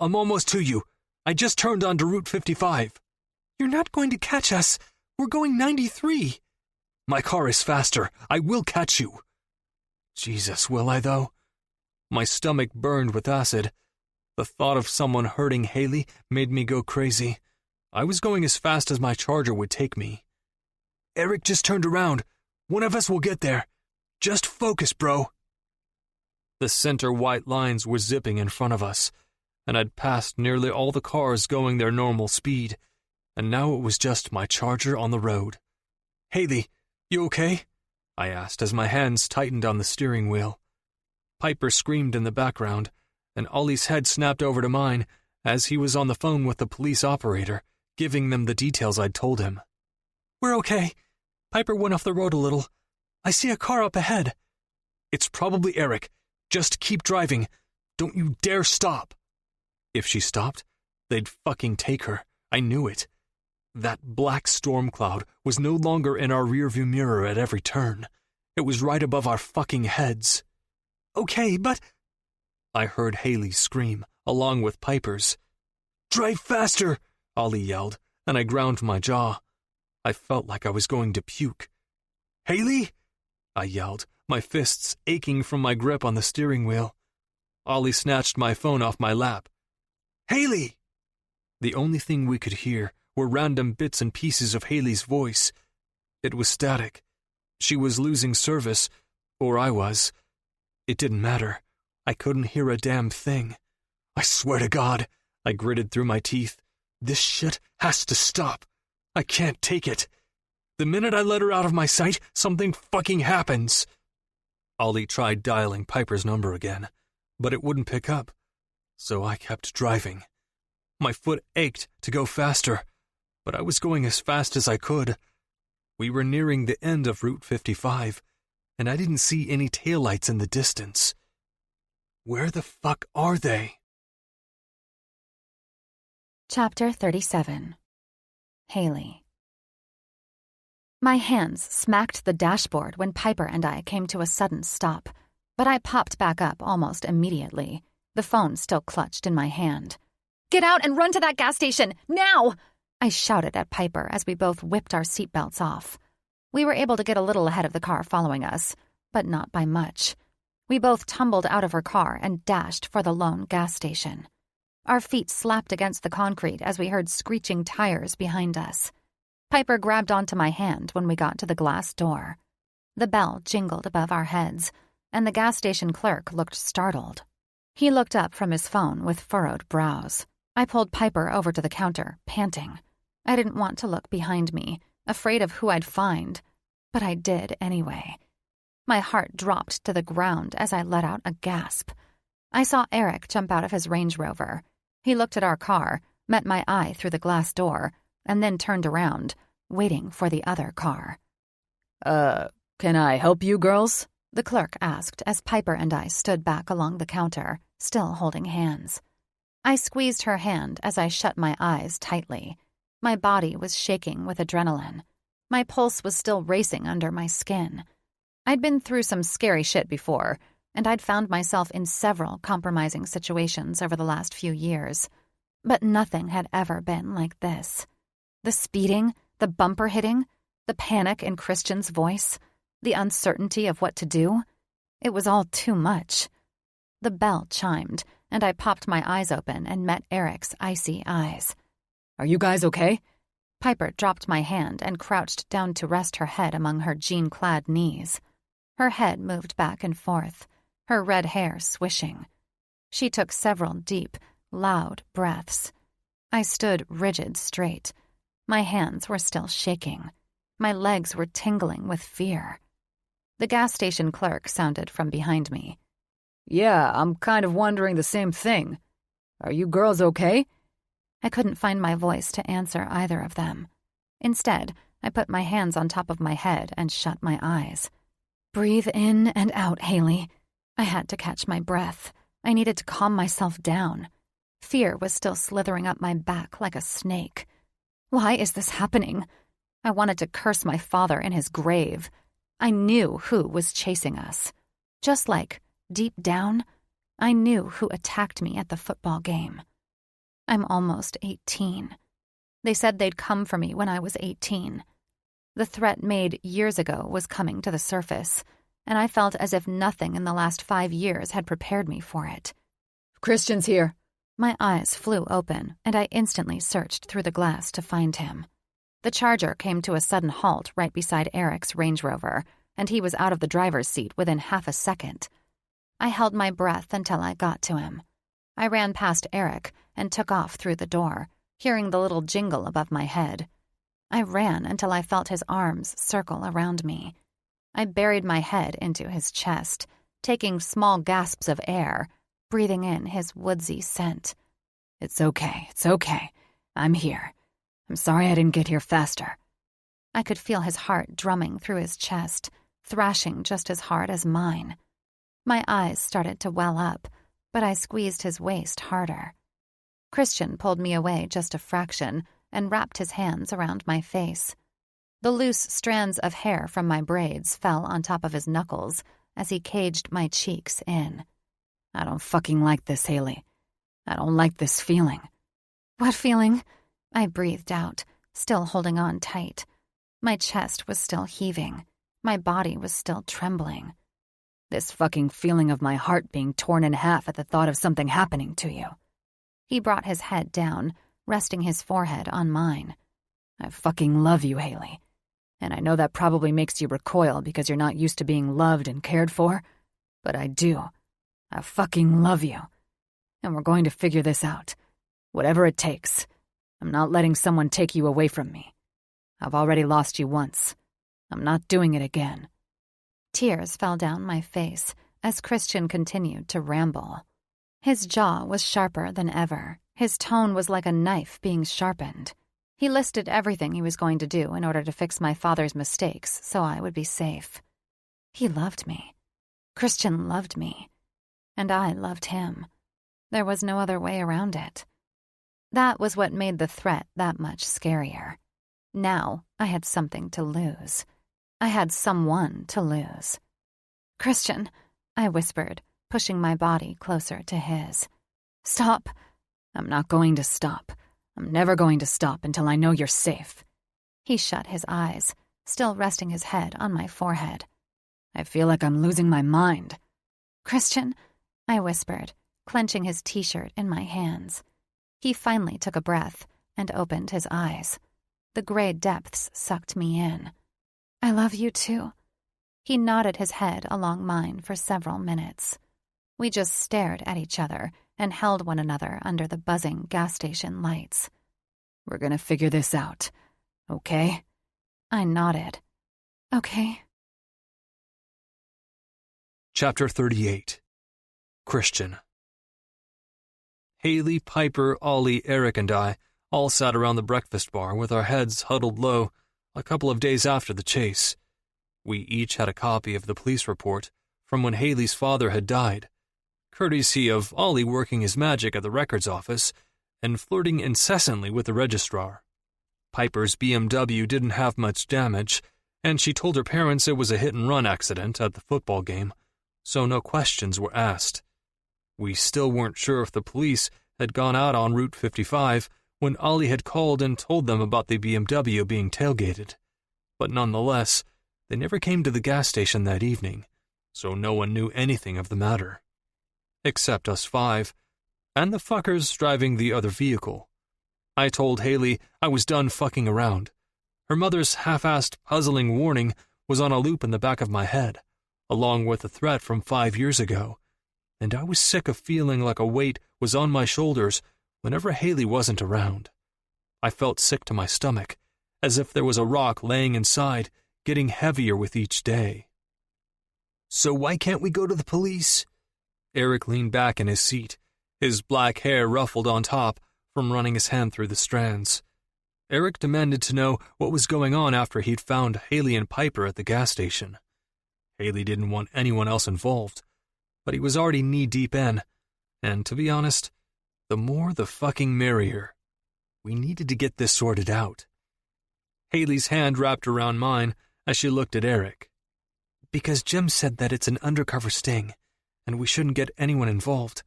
"I'm almost to you. I just turned onto Route 55. "You're not going to catch us. We're going 93. "My car is faster. I will catch you." Jesus, will I though? My stomach burned with acid. The thought of someone hurting Haley made me go crazy. I was going as fast as my Charger would take me. "Eric just turned around. One of us will get there. Just focus, bro." The center white lines were zipping in front of us, and I'd passed nearly all the cars going their normal speed, and now it was just my Charger on the road. "Haley, you okay?" I asked as my hands tightened on the steering wheel. Piper screamed in the background, and Ollie's head snapped over to mine as he was on the phone with the police operator, giving them the details I'd told him. "We're okay. Piper went off the road a little. I see a car up ahead." "It's probably Eric. Just keep driving. Don't you dare stop." If she stopped, they'd fucking take her. I knew it. That black storm cloud was no longer in our rearview mirror at every turn. It was right above our fucking heads. "Okay, but—" I heard Haley scream, along with Piper's. "Drive faster!" Ollie yelled, and I ground my jaw. I felt like I was going to puke. "Haley!" I yelled, my fists aching from my grip on the steering wheel. Ollie snatched my phone off my lap. "Haley!" The only thing we could hear were random bits and pieces of Haley's voice. It was static. She was losing service, or I was. It didn't matter. I couldn't hear a damn thing. "I swear to God," I gritted through my teeth, "this shit has to stop. I can't take it. The minute I let her out of my sight, something fucking happens." Ollie tried dialing Piper's number again, but it wouldn't pick up, so I kept driving. My foot ached to go faster, but I was going as fast as I could. We were nearing the end of Route 55, and I didn't see any taillights in the distance. Where the fuck are they? Chapter 37. Haley. My hands smacked the dashboard when Piper and I came to a sudden stop, but I popped back up almost immediately, the phone still clutched in my hand. "Get out and run to that gas station, now!" I shouted at Piper as we both whipped our seatbelts off. We were able to get a little ahead of the car following us, but not by much. We both tumbled out of her car and dashed for the lone gas station. Our feet slapped against the concrete as we heard screeching tires behind us. Piper grabbed onto my hand when we got to the glass door. The bell jingled above our heads, and the gas station clerk looked startled. He looked up from his phone with furrowed brows. I pulled Piper over to the counter, panting. I didn't want to look behind me, afraid of who I'd find, but I did anyway. My heart dropped to the ground as I let out a gasp. I saw Eric jump out of his Range Rover. He looked at our car, met my eye through the glass door, and then turned around, waiting for the other car. Can I help you girls?" The clerk asked as Piper and I stood back along the counter, still holding hands. I squeezed her hand as I shut my eyes tightly. My body was shaking with adrenaline. My pulse was still racing under my skin. I'd been through some scary shit before, and I'd found myself in several compromising situations over the last few years. But nothing had ever been like this. The speeding, the bumper hitting, the panic in Christian's voice, the uncertainty of what to do. It was all too much. The bell chimed, and I popped my eyes open and met Eric's icy eyes. "Are you guys okay?" Piper dropped my hand and crouched down to rest her head among her jean-clad knees. Her head moved back and forth, her red hair swishing. She took several deep, loud breaths. I stood rigid straight. My hands were still shaking. My legs were tingling with fear. The gas station clerk sounded from behind me. "Yeah, I'm kind of wondering the same thing. Are you girls okay?" I couldn't find my voice to answer either of them. Instead, I put my hands on top of my head and shut my eyes. "Breathe in and out, Haley." I had to catch my breath. I needed to calm myself down. Fear was still slithering up my back like a snake. Why is this happening? I wanted to curse my father in his grave. I knew who was chasing us. Just like, deep down, I knew who attacked me at the football game. I'm almost 18. They said they'd come for me when I was 18. The threat made years ago was coming to the surface, and I felt as if nothing in the last 5 years had prepared me for it. "Christian's here." My eyes flew open, and I instantly searched through the glass to find him. The Charger came to a sudden halt right beside Eric's Range Rover, and he was out of the driver's seat within half a second. I held my breath until I got to him. I ran past Eric and took off through the door, hearing the little jingle above my head. I ran until I felt his arms circle around me. I buried my head into his chest, taking small gasps of air, breathing in his woodsy scent. It's okay. I'm here. I'm sorry I didn't get here faster." I could feel his heart drumming through his chest, thrashing just as hard as mine. My eyes started to well up, but I squeezed his waist harder. Christian pulled me away just a fraction and wrapped his hands around my face. The loose strands of hair from my braids fell on top of his knuckles as he caged my cheeks in. "I don't fucking like this, Haley. I don't like this feeling." "What feeling?" I breathed out, still holding on tight. My chest was still heaving. My body was still trembling. "This fucking feeling of my heart being torn in half at the thought of something happening to you." He brought his head down, resting his forehead on mine. "I fucking love you, Haley. And I know that probably makes you recoil because you're not used to being loved and cared for, but I do. I fucking love you. And we're going to figure this out. Whatever it takes. I'm not letting someone take you away from me. I've already lost you once. I'm not doing it again." Tears fell down my face as Christian continued to ramble. His jaw was sharper than ever. His tone was like a knife being sharpened. He listed everything he was going to do in order to fix my father's mistakes so I would be safe. He loved me. Christian loved me. and I loved him. There was no other way around it. That was what made the threat that much scarier. Now I had something to lose. I had someone to lose. "Christian," I whispered, pushing my body closer to his. "Stop." "I'm not going to stop. I'm never going to stop until I know you're safe." He shut his eyes, still resting his head on my forehead. "I feel like I'm losing my mind." "Christian," I whispered, clenching his t-shirt in my hands. He finally took a breath and opened his eyes. The gray depths sucked me in. "I love you too." He nodded his head along mine for several minutes. We just stared at each other and held one another under the buzzing gas station lights. "We're gonna figure this out, okay?" I nodded. "Okay." Chapter 38. Christian. Haley, Piper, Ollie, Eric, and I all sat around the breakfast bar with our heads huddled low a couple of days after the chase. We each had a copy of the police report from when Haley's father had died, courtesy of Ollie working his magic at the records office and flirting incessantly with the registrar. Piper's BMW didn't have much damage, and she told her parents it was a hit-and-run accident at the football game, so no questions were asked. We still weren't sure if the police had gone out on Route 55 when Ollie had called and told them about the BMW being tailgated. But nonetheless, they never came to the gas station that evening, so no one knew anything of the matter. Except us five, and the fuckers driving the other vehicle. I told Haley I was done fucking around. Her mother's half-assed puzzling warning was on a loop in the back of my head, along with the threat from 5 years ago, and I was sick of feeling like a weight was on my shoulders whenever Haley wasn't around. I felt sick to my stomach, as if there was a rock laying inside, getting heavier with each day. "So why can't we go to the police?" Eric leaned back in his seat, his black hair ruffled on top from running his hand through the strands. Eric demanded to know what was going on after he'd found Haley and Piper at the gas station. Haley didn't want anyone else involved, but he was already knee-deep in, and to be honest, the more the fucking merrier. We needed to get this sorted out. Haley's hand wrapped around mine as she looked at Eric. "Because Jim said that it's an undercover sting, and we shouldn't get anyone involved.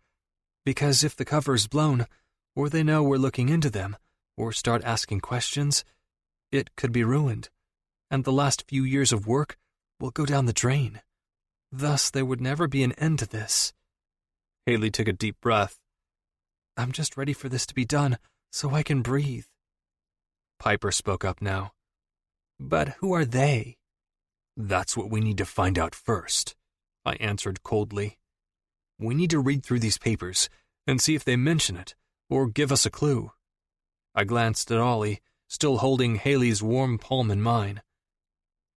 Because if the cover is blown, or they know we're looking into them, or start asking questions, it could be ruined, and the last few years of work will go down the drain. Thus, there would never be an end to this." Haley took a deep breath. "I'm just ready for this to be done, so I can breathe." Piper spoke up now. "But who are they?" "That's what we need to find out first," I answered coldly. "We need to read through these papers and see if they mention it, or give us a clue." I glanced at Ollie, still holding Haley's warm palm in mine.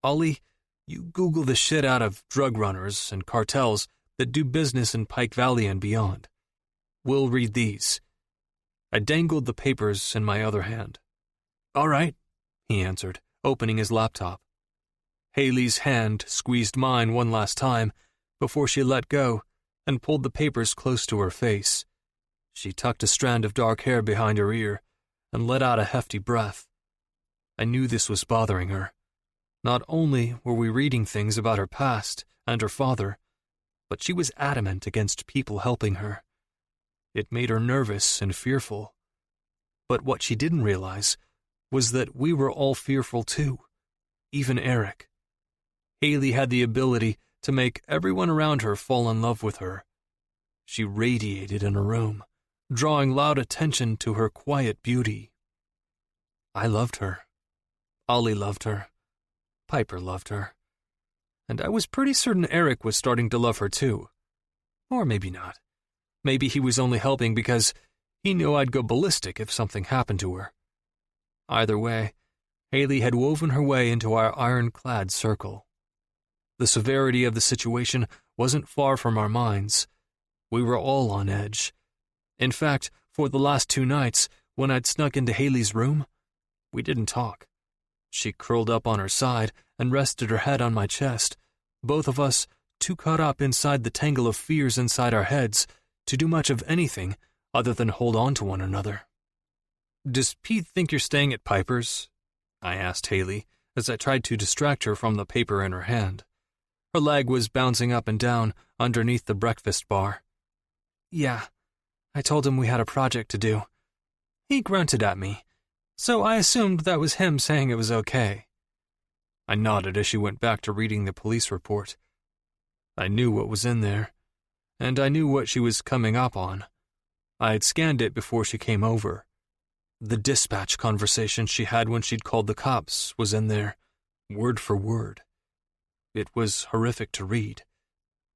"Ollie, you Google the shit out of drug runners and cartels that do business in Pike Valley and beyond. We'll read these." I dangled the papers in my other hand. "All right," he answered, opening his laptop. Haley's hand squeezed mine one last time before she let go and pulled the papers close to her face. She tucked a strand of dark hair behind her ear and let out a hefty breath. I knew this was bothering her. Not only were we reading things about her past and her father, but she was adamant against people helping her. It made her nervous and fearful. But what she didn't realize was that we were all fearful too, even Eric. Haley had the ability to make everyone around her fall in love with her. She radiated in a room, drawing loud attention to her quiet beauty. I loved her. Ollie loved her. Piper loved her. And I was pretty certain Eric was starting to love her too. Or maybe not. Maybe he was only helping because he knew I'd go ballistic if something happened to her. Either way, Haley had woven her way into our ironclad circle. The severity of the situation wasn't far from our minds. We were all on edge. In fact, for the last 2 nights, when I'd snuck into Haley's room, we didn't talk. She curled up on her side and rested her head on my chest, both of us too caught up inside the tangle of fears inside our heads to do much of anything other than hold on to one another. "Does Pete think you're staying at Piper's?" I asked Haley as I tried to distract her from the paper in her hand. Her leg was bouncing up and down underneath the breakfast bar. "Yeah, I told him we had a project to do." He grunted at me, so I assumed that was him saying it was okay. I nodded as she went back to reading the police report. I knew what was in there, and I knew what she was coming up on. I had scanned it before she came over. The dispatch conversation she had when she'd called the cops was in there, word for word. It was horrific to read,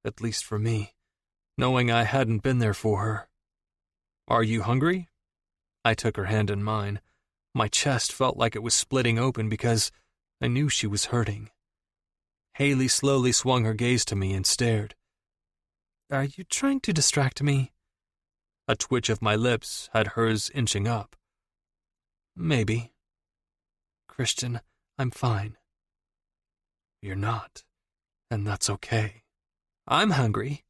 at least for me, knowing I hadn't been there for her. "Are you hungry?" I took her hand in mine. My chest felt like it was splitting open because I knew she was hurting. Haley slowly swung her gaze to me and stared. "Are you trying to distract me?" A twitch of my lips had hers inching up. "Maybe." "Christian, I'm fine." "You're not, and that's okay." "I'm hungry,"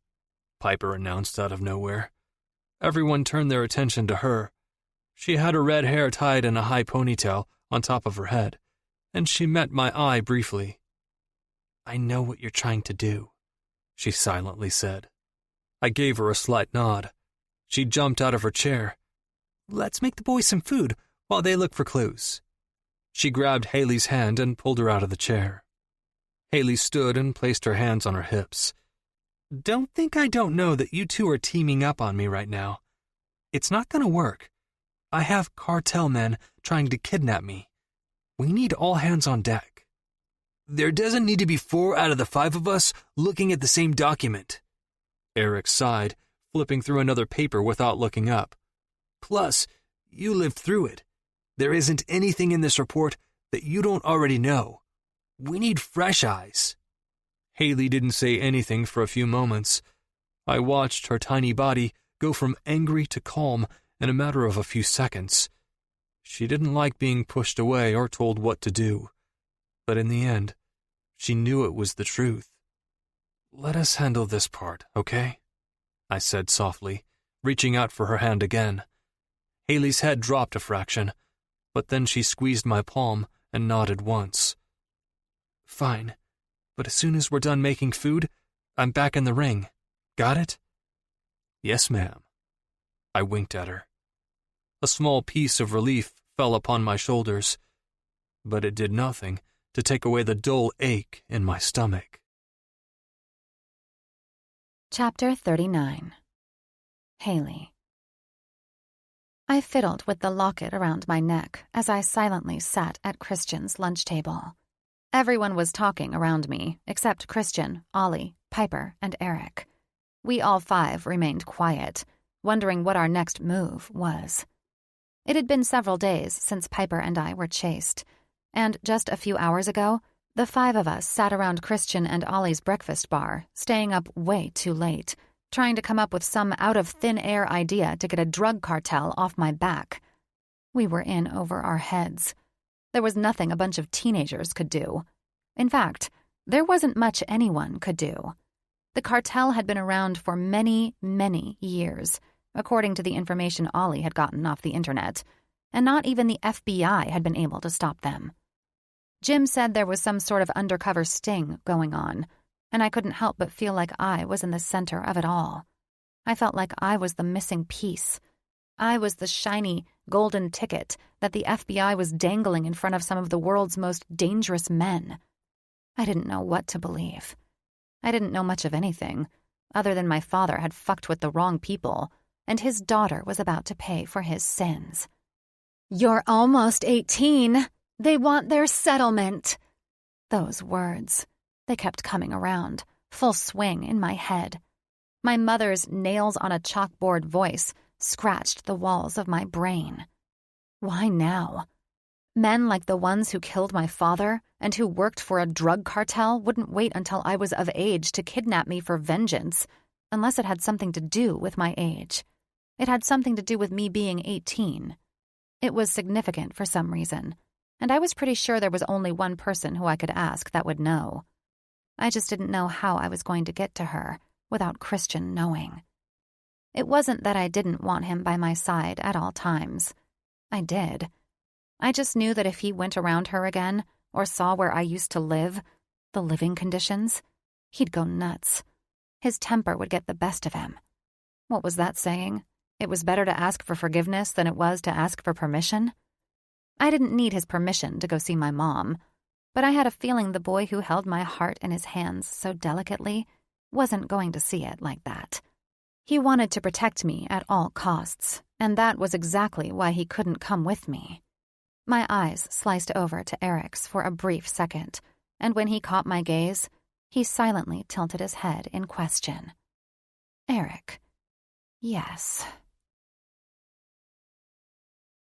Piper announced out of nowhere. Everyone turned their attention to her. She had her red hair tied in a high ponytail on top of her head, and she met my eye briefly. "I know what you're trying to do," she silently said. I gave her a slight nod. She jumped out of her chair. "Let's make the boys some food while they look for clues." She grabbed Haley's hand and pulled her out of the chair. Haley stood and placed her hands on her hips. "Don't think I don't know that you two are teaming up on me right now. It's not going to work. I have cartel men trying to kidnap me. We need all hands on deck." "There doesn't need to be 4 out of the 5 of us looking at the same document." Eric sighed, flipping through another paper without looking up. "Plus, you lived through it. There isn't anything in this report that you don't already know. We need fresh eyes." Haley didn't say anything for a few moments. I watched her tiny body go from angry to calm in a matter of a few seconds. She didn't like being pushed away or told what to do, but in the end, she knew it was the truth. "Let us handle this part, okay?" I said softly, reaching out for her hand again. Haley's head dropped a fraction, but then she squeezed my palm and nodded once. "Fine, but as soon as we're done making food, I'm back in the ring. Got it?" "Yes, ma'am." I winked at her. A small piece of relief fell upon my shoulders, but it did nothing to take away the dull ache in my stomach. Chapter 39. Haley. I fiddled with the locket around my neck as I silently sat at Christian's lunch table. Everyone was talking around me, except Christian, Ollie, Piper, and Eric. We all 5 remained quiet, wondering what our next move was. It had been several days since Piper and I were chased, and just a few hours ago, the 5 of us sat around Christian and Ollie's breakfast bar, staying up way too late, trying to come up with some out-of-thin-air idea to get a drug cartel off my back. We were in over our heads. There was nothing a bunch of teenagers could do. In fact, there wasn't much anyone could do. The cartel had been around for many, many years, according to the information Ollie had gotten off the internet, and not even the FBI had been able to stop them. Jim said there was some sort of undercover sting going on, and I couldn't help but feel like I was in the center of it all. I felt like I was the missing piece. I was the shiny, golden ticket that the FBI was dangling in front of some of the world's most dangerous men. I didn't know what to believe. I didn't know much of anything, other than my father had fucked with the wrong people, and his daughter was about to pay for his sins. "You're almost 18. They want their settlement." Those words, they kept coming around, full swing in my head. My mother's nails-on-a-chalkboard voice scratched the walls of my brain. Why now? Men like the ones who killed my father and who worked for a drug cartel wouldn't wait until I was of age to kidnap me for vengeance, unless it had something to do with my age. It had something to do with me being 18. It was significant for some reason, and I was pretty sure there was only one person who I could ask that would know. I just didn't know how I was going to get to her without Christian knowing. It wasn't that I didn't want him by my side at all times. I did. I just knew that if he went around her again or saw where I used to live, the living conditions, he'd go nuts. His temper would get the best of him. What was that saying? It was better to ask for forgiveness than it was to ask for permission? I didn't need his permission to go see my mom, but I had a feeling the boy who held my heart in his hands so delicately wasn't going to see it like that. He wanted to protect me at all costs, and that was exactly why he couldn't come with me. My eyes sliced over to Eric's for a brief second, and when he caught my gaze, he silently tilted his head in question. Eric. Yes.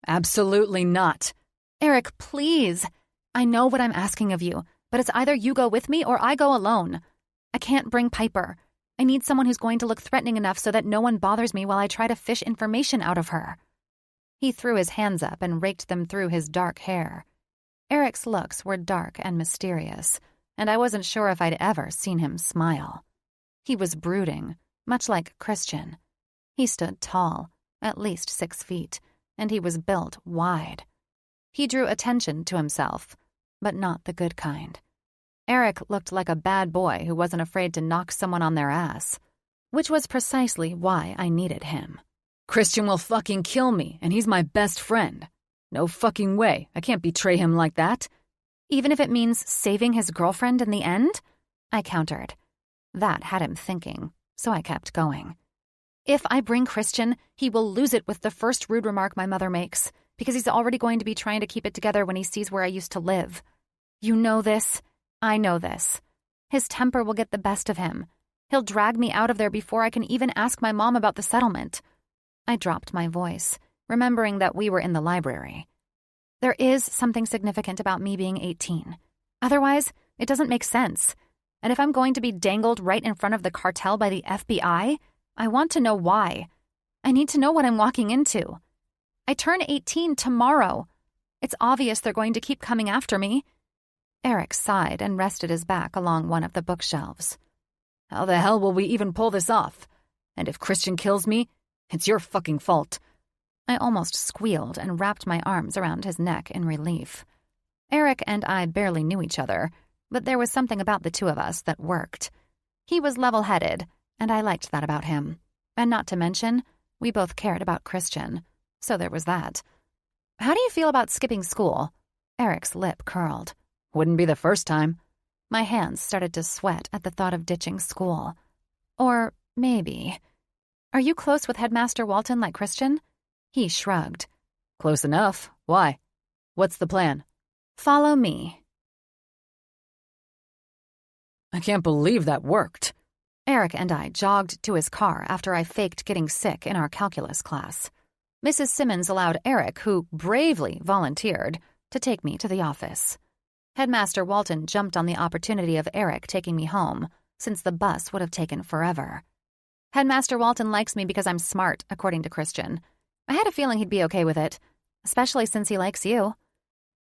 Absolutely not. Eric, please. I know what I'm asking of you, but it's either you go with me or I go alone. I can't bring Piper. I need someone who's going to look threatening enough so that no one bothers me while I try to fish information out of her. He threw his hands up and raked them through his dark hair. Eric's looks were dark and mysterious, and I wasn't sure if I'd ever seen him smile. He was brooding, much like Christian. He stood tall, at least 6 feet, and he was built wide. He drew attention to himself, but not the good kind. Eric looked like a bad boy who wasn't afraid to knock someone on their ass, which was precisely why I needed him. Christian will fucking kill me, and he's my best friend. No fucking way. I can't betray him like that. Even if it means saving his girlfriend in the end? I countered. That had him thinking, so I kept going. If I bring Christian, he will lose it with the first rude remark my mother makes, because he's already going to be trying to keep it together when he sees where I used to live. You know this. I know this. His temper will get the best of him. He'll drag me out of there before I can even ask my mom about the settlement. I dropped my voice, remembering that we were in the library. There is something significant about me being 18. Otherwise, it doesn't make sense. And if I'm going to be dangled right in front of the cartel by the FBI, I want to know why. I need to know what I'm walking into. I turn 18 tomorrow. It's obvious they're going to keep coming after me. Eric sighed and rested his back along one of the bookshelves. How the hell will we even pull this off? And if Christian kills me, it's your fucking fault. I almost squealed and wrapped my arms around his neck in relief. Eric and I barely knew each other, but there was something about the two of us that worked. He was level-headed, and I liked that about him. And not to mention, we both cared about Christian, so there was that. How do you feel about skipping school? Eric's lip curled. Wouldn't be the first time. My hands started to sweat at the thought of ditching school. Or maybe. Are you close with Headmaster Walton like Christian? He shrugged. Close enough. Why? What's the plan? Follow me. I can't believe that worked. Eric and I jogged to his car after I faked getting sick in our calculus class. Mrs. Simmons allowed Eric, who bravely volunteered, to take me to the office. Headmaster Walton jumped on the opportunity of Eric taking me home, since the bus would have taken forever. Headmaster Walton likes me because I'm smart, according to Christian. I had a feeling he'd be okay with it, especially since he likes you.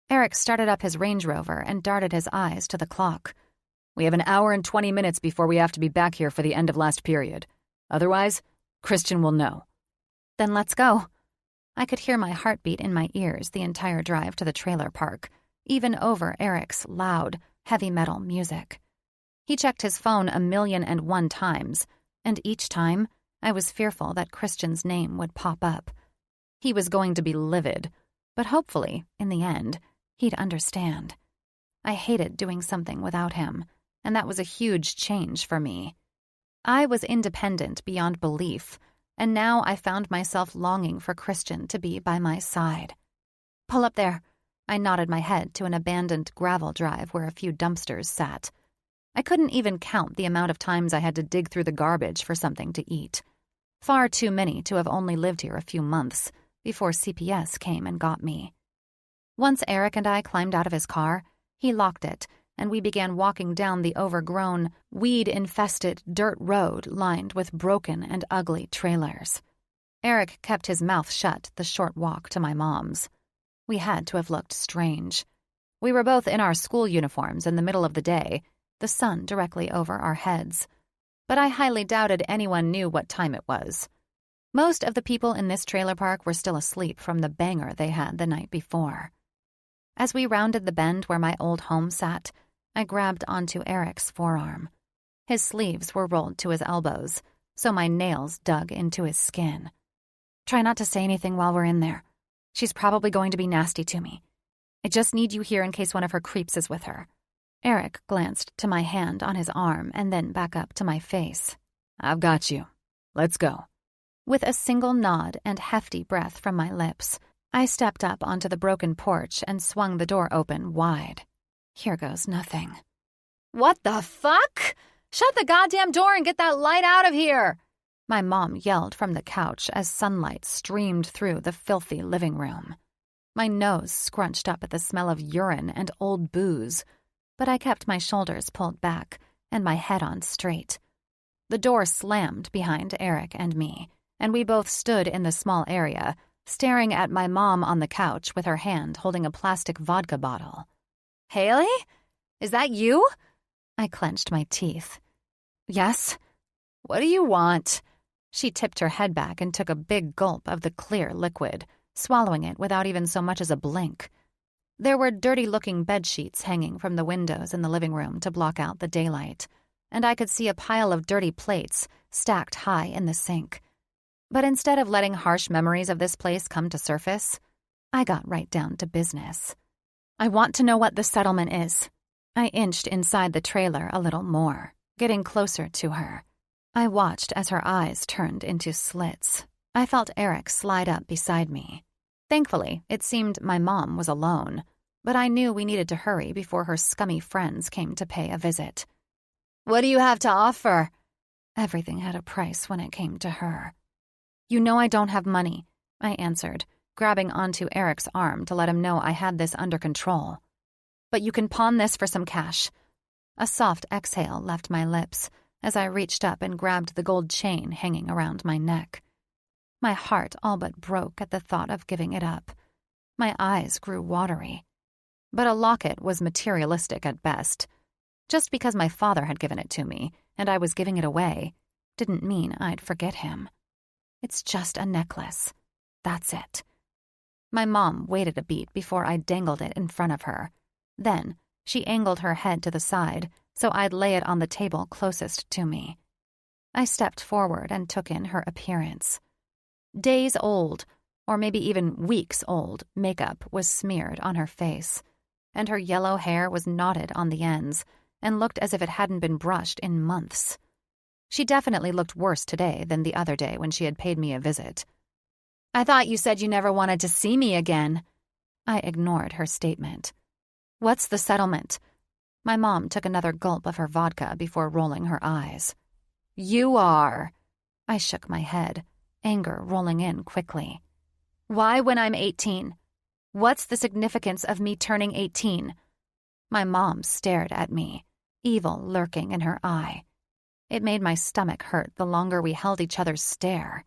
Eric started up his Range Rover and darted his eyes to the clock. We have an hour and 20 minutes before we have to be back here for the end of last period. Otherwise, Christian will know. Then let's go. I could hear my heartbeat in my ears the entire drive to the trailer park, even over Eric's loud, heavy metal music. He checked his phone 1,000,001 times, and each time I was fearful that Christian's name would pop up. He was going to be livid, but hopefully, in the end, he'd understand. I hated doing something without him, and that was a huge change for me. I was independent beyond belief, and now I found myself longing for Christian to be by my side. Pull up there. I nodded my head to an abandoned gravel drive where a few dumpsters sat. I couldn't even count the amount of times I had to dig through the garbage for something to eat. Far too many to have only lived here a few months before CPS came and got me. Once Eric and I climbed out of his car, he locked it, and we began walking down the overgrown, weed-infested dirt road lined with broken and ugly trailers. Eric kept his mouth shut the short walk to my mom's. We had to have looked strange. We were both in our school uniforms in the middle of the day, the sun directly over our heads. But I highly doubted anyone knew what time it was. Most of the people in this trailer park were still asleep from the banger they had the night before. As we rounded the bend where my old home sat, I grabbed onto Eric's forearm. His sleeves were rolled to his elbows, so my nails dug into his skin. "Try not to say anything while we're in there. She's probably going to be nasty to me. I just need you here in case one of her creeps is with her." Eric glanced to my hand on his arm and then back up to my face. "I've got you. Let's go." With a single nod and hefty breath from my lips, I stepped up onto the broken porch and swung the door open wide. Here goes nothing. "What the fuck? Shut the goddamn door and get that light out of here!" My mom yelled from the couch as sunlight streamed through the filthy living room. My nose scrunched up at the smell of urine and old booze, but I kept my shoulders pulled back and my head on straight. The door slammed behind Eric and me, and we both stood in the small area, staring at my mom on the couch with her hand holding a plastic vodka bottle. "Haley? Is that you?" I clenched my teeth. "Yes." "What do you want?" She tipped her head back and took a big gulp of the clear liquid, swallowing it without even so much as a blink. There were dirty-looking bedsheets hanging from the windows in the living room to block out the daylight, and I could see a pile of dirty plates stacked high in the sink. But instead of letting harsh memories of this place come to surface, I got right down to business. "I want to know what the settlement is." I inched inside the trailer a little more, getting closer to her. I watched as her eyes turned into slits. I felt Eric slide up beside me. Thankfully, it seemed my mom was alone, but I knew we needed to hurry before her scummy friends came to pay a visit. "What do you have to offer?" Everything had a price when it came to her. "You know I don't have money," I answered, grabbing onto Eric's arm to let him know I had this under control. "But you can pawn this for some cash." A soft exhale left my lips as I reached up and grabbed the gold chain hanging around my neck. My heart all but broke at the thought of giving it up. My eyes grew watery. But a locket was materialistic at best. Just because my father had given it to me, and I was giving it away, didn't mean I'd forget him. It's just a necklace. That's it. My mom waited a beat before I dangled it in front of her. Then she angled her head to the side so I'd lay it on the table closest to me. I stepped forward and took in her appearance. Days old, or maybe even weeks old, makeup was smeared on her face, and her yellow hair was knotted on the ends and looked as if it hadn't been brushed in months. She definitely looked worse today than the other day when she had paid me a visit. "I thought you said you never wanted to see me again." I ignored her statement. "What's the settlement?" My mom took another gulp of her vodka before rolling her eyes. "You are." I shook my head, anger rolling in quickly. "Why when I'm 18? What's the significance of me turning 18? My mom stared at me, evil lurking in her eye. It made my stomach hurt the longer we held each other's stare.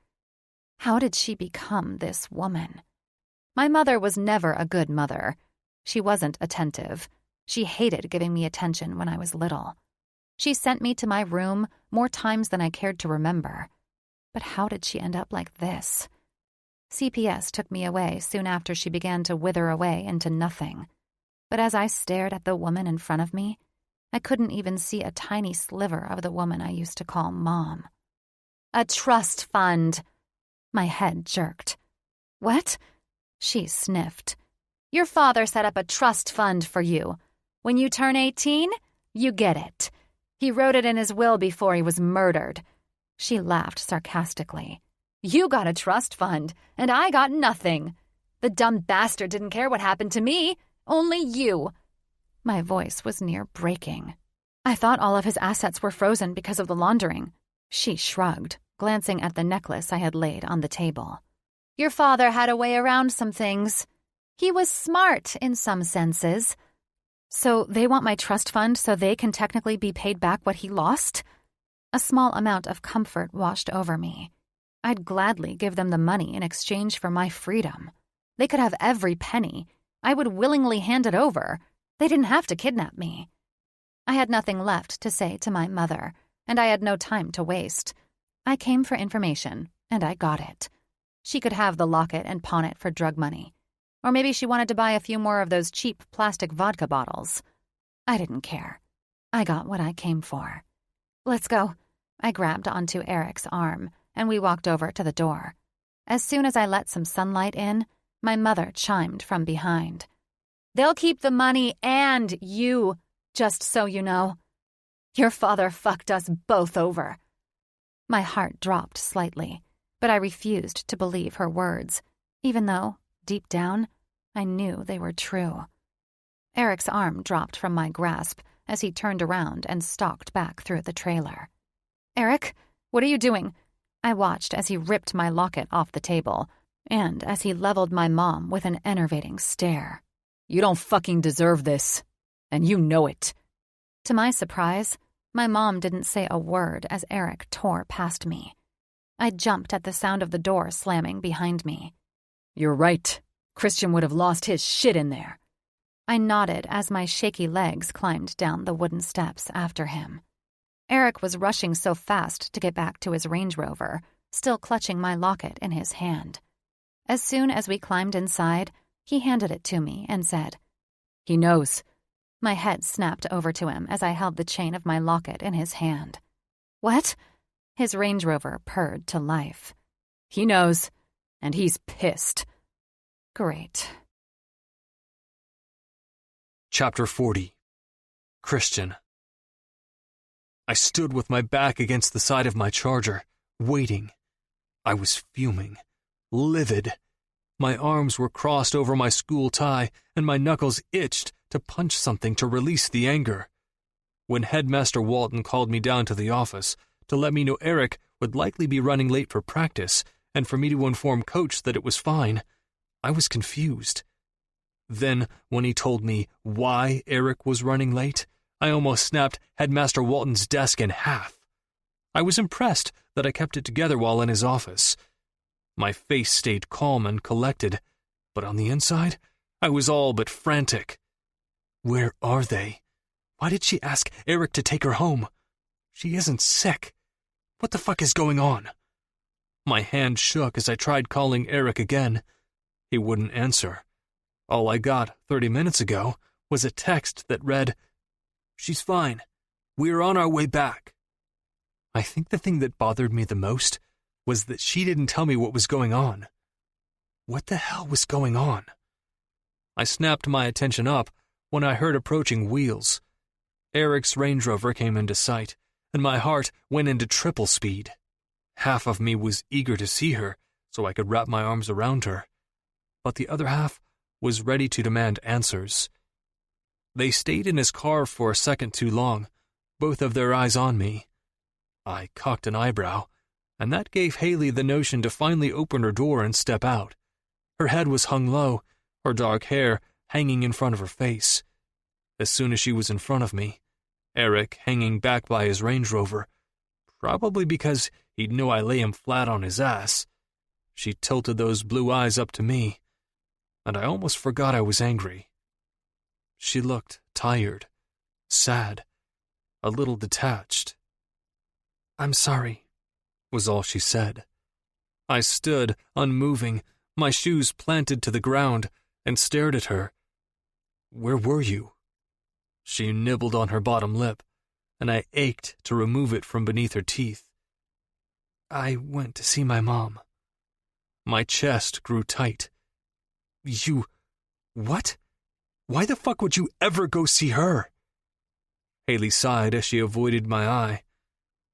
How did she become this woman? My mother was never a good mother. She wasn't attentive. She hated giving me attention when I was little. She sent me to my room more times than I cared to remember. But how did she end up like this? CPS took me away soon after she began to wither away into nothing. But as I stared at the woman in front of me, I couldn't even see a tiny sliver of the woman I used to call Mom. "A trust fund." My head jerked. "What?" She sniffed. "Your father set up a trust fund for you. When you turn 18, you get it. He wrote it in his will before he was murdered." She laughed sarcastically. "You got a trust fund, and I got nothing. The dumb bastard didn't care what happened to me. Only you." My voice was near breaking. "I thought all of his assets were frozen because of the laundering." She shrugged, glancing at the necklace I had laid on the table. "Your father had a way around some things. He was smart in some senses." "So they want my trust fund so they can technically be paid back what he lost?" A small amount of comfort washed over me. I'd gladly give them the money in exchange for my freedom. They could have every penny. I would willingly hand it over. They didn't have to kidnap me. I had nothing left to say to my mother, and I had no time to waste. I came for information, and I got it. She could have the locket and pawn it for drug money. Or maybe she wanted to buy a few more of those cheap plastic vodka bottles. I didn't care. I got what I came for. Let's go. I grabbed onto Eric's arm, and we walked over to the door. As soon as I let some sunlight in, my mother chimed from behind. They'll keep the money and you, just so you know. Your father fucked us both over. My heart dropped slightly, but I refused to believe her words, even though, deep down, I knew they were true. Eric's arm dropped from my grasp as he turned around and stalked back through the trailer. Eric, what are you doing? I watched as he ripped my locket off the table, and as he leveled my mom with an enervating stare. You don't fucking deserve this, and you know it. To my surprise, my mom didn't say a word as Eric tore past me. I jumped at the sound of the door slamming behind me. You're right. Christian would have lost his shit in there. I nodded as my shaky legs climbed down the wooden steps after him. Eric was rushing so fast to get back to his Range Rover, still clutching my locket in his hand. As soon as we climbed inside, he handed it to me and said, He knows. My head snapped over to him as I held the chain of my locket in his hand. What? His Range Rover purred to life. He knows, and he's pissed. Great. Chapter 40. Christian. I stood with my back against the side of my Charger, waiting. I was fuming, livid. My arms were crossed over my school tie, and my knuckles itched to punch something to release the anger. When Headmaster Walton called me down to the office to let me know Eric would likely be running late for practice and for me to inform Coach that it was fine, I was confused. Then, when he told me why Eric was running late, I almost snapped Headmaster Walton's desk in half. I was impressed that I kept it together while in his office. My face stayed calm and collected, but on the inside, I was all but frantic. Where are they? Why did she ask Eric to take her home? She isn't sick. What the fuck is going on? My hand shook as I tried calling Eric again. He wouldn't answer. All I got 30 minutes ago was a text that read, "She's fine. We're on our way back." I think the thing that bothered me the most was that she didn't tell me what was going on. What the hell was going on? I snapped my attention up when I heard approaching wheels. Eric's Range Rover came into sight, and my heart went into triple speed. Half of me was eager to see her so I could wrap my arms around her, but the other half was ready to demand answers. They stayed in his car for a second too long, both of their eyes on me. I cocked an eyebrow, and that gave Haley the notion to finally open her door and step out. Her head was hung low, her dark hair hanging in front of her face. As soon as she was in front of me, Eric hanging back by his Range Rover, probably because he'd know I lay him flat on his ass, she tilted those blue eyes up to me, and I almost forgot I was angry. She looked tired, sad, a little detached. "I'm sorry," was all she said. I stood, unmoving, my shoes planted to the ground, and stared at her. "Where were you?" She nibbled on her bottom lip, and I ached to remove it from beneath her teeth. "I went to see my mom." My chest grew tight. "You... what? Why the fuck would you ever go see her?" Haley sighed as she avoided my eye.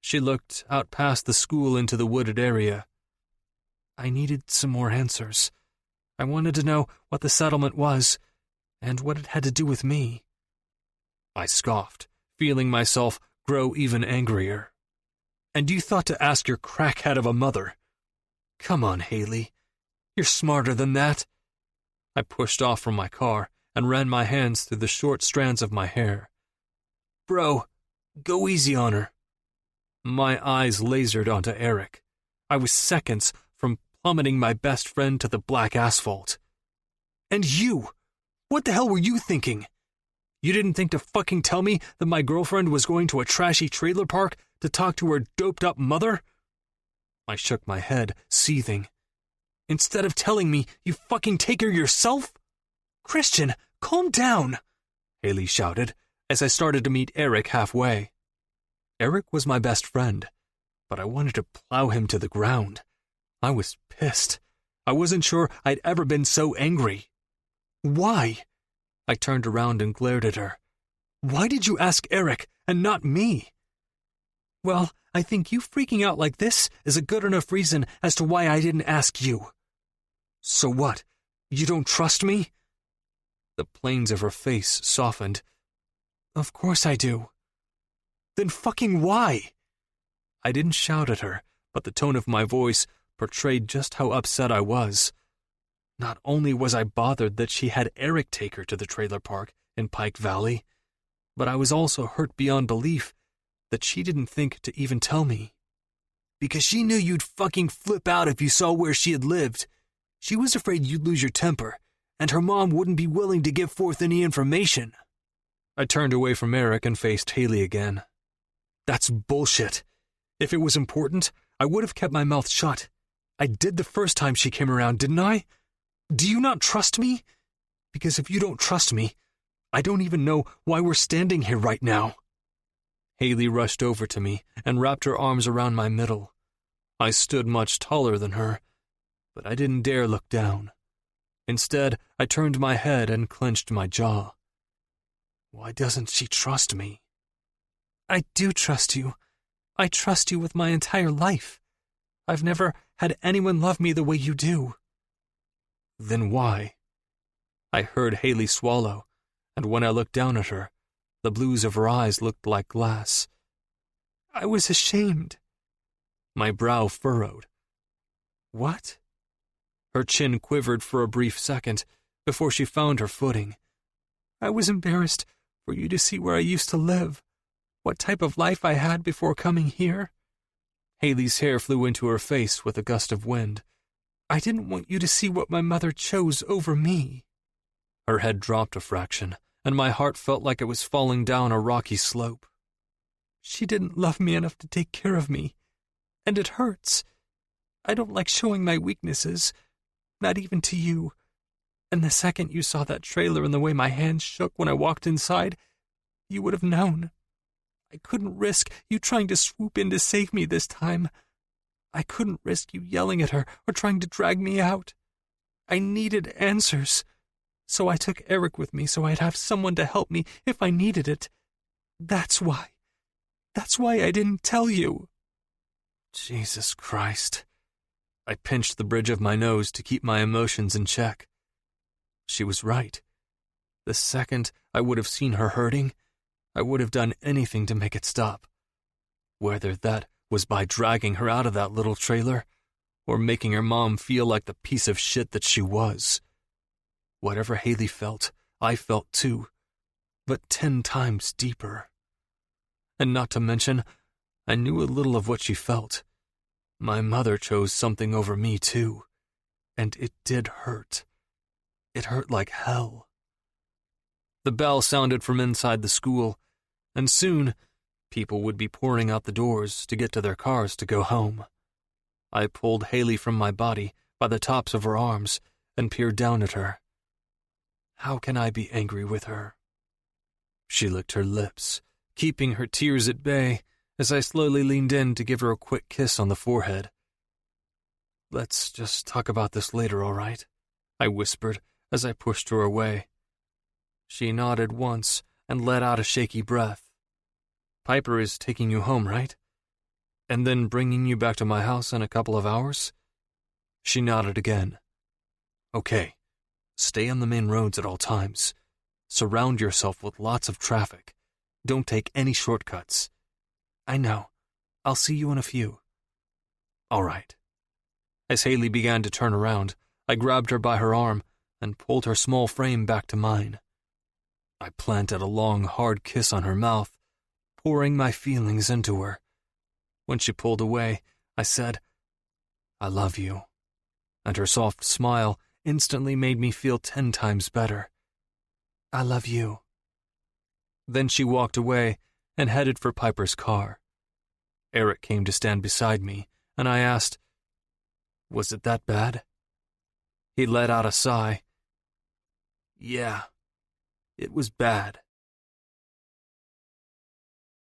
She looked out past the school into the wooded area. "I needed some more answers. I wanted to know what the settlement was, and what it had to do with me." I scoffed, feeling myself grow even angrier. "And you thought to ask your crackhead of a mother? Come on, Haley. You're smarter than that." I pushed off from my car and ran my hands through the short strands of my hair. "Bro, go easy on her." My eyes lasered onto Eric. I was seconds from plummeting my best friend to the black asphalt. "And you! What the hell were you thinking? You didn't think to fucking tell me that my girlfriend was going to a trashy trailer park to talk to her doped-up mother? I shook my head, seething. Instead of telling me, you fucking take her yourself? Christian, calm down, Haley shouted as I started to meet Eric halfway. Eric was my best friend, but I wanted to plow him to the ground. I was pissed. I wasn't sure I'd ever been so angry. Why? I turned around and glared at her. Why did you ask Eric and not me? Well, I think you freaking out like this is a good enough reason as to why I didn't ask you. So what? You don't trust me? The planes of her face softened. Of course I do. Then fucking why? I didn't shout at her, but the tone of my voice portrayed just how upset I was. Not only was I bothered that she had Eric take her to the trailer park in Pike Valley, but I was also hurt beyond belief that she didn't think to even tell me. Because she knew you'd fucking flip out if you saw where she had lived. She was afraid you'd lose your temper, and her mom wouldn't be willing to give forth any information. I turned away from Eric and faced Haley again. That's bullshit. If it was important, I would have kept my mouth shut. I did the first time she came around, didn't I? Do you not trust me? Because if you don't trust me, I don't even know why we're standing here right now. Haley rushed over to me and wrapped her arms around my middle. I stood much taller than her, but I didn't dare look down. Instead, I turned my head and clenched my jaw. Why doesn't she trust me? I do trust you. I trust you with my entire life. I've never had anyone love me the way you do. Then why? I heard Haley swallow, and when I looked down at her, the blues of her eyes looked like glass. I was ashamed. My brow furrowed. What? Her chin quivered for a brief second before she found her footing. I was embarrassed for you to see where I used to live, what type of life I had before coming here. Haley's hair flew into her face with a gust of wind. I didn't want you to see what my mother chose over me. Her head dropped a fraction, and my heart felt like it was falling down a rocky slope. She didn't love me enough to take care of me, and it hurts. I don't like showing my weaknesses, not even to you. And the second you saw that trailer and the way my hands shook when I walked inside, you would have known. I couldn't risk you trying to swoop in to save me this time. I couldn't risk you yelling at her or trying to drag me out. I needed answers. So I took Eric with me so I'd have someone to help me if I needed it. That's why. That's why I didn't tell you. Jesus Christ. I pinched the bridge of my nose to keep my emotions in check. She was right. The second I would have seen her hurting, I would have done anything to make it stop. Whether that was by dragging her out of that little trailer, or making her mom feel like the piece of shit that she was. Whatever Haley felt, I felt too, but 10 times deeper. And not to mention, I knew a little of what she felt. My mother chose something over me too, and it did hurt. It hurt like hell. The bell sounded from inside the school, and soon people would be pouring out the doors to get to their cars to go home. I pulled Haley from my body by the tops of her arms and peered down at her. How can I be angry with her? She licked her lips, keeping her tears at bay as I slowly leaned in to give her a quick kiss on the forehead. Let's just talk about this later, all right? I whispered as I pushed her away. She nodded once and let out a shaky breath. Piper is taking you home, right? And then bringing you back to my house in a couple of hours? She nodded again. Okay, stay on the main roads at all times. Surround yourself with lots of traffic. Don't take any shortcuts. I know. I'll see you in a few. All right. As Haley began to turn around, I grabbed her by her arm and pulled her small frame back to mine. I planted a long, hard kiss on her mouth, pouring my feelings into her. When she pulled away, I said, I love you. And her soft smile instantly made me feel 10 times better. I love you. Then she walked away and headed for Piper's car. Eric came to stand beside me, and I asked, "Was it that bad?" He let out a sigh. "Yeah, it was bad."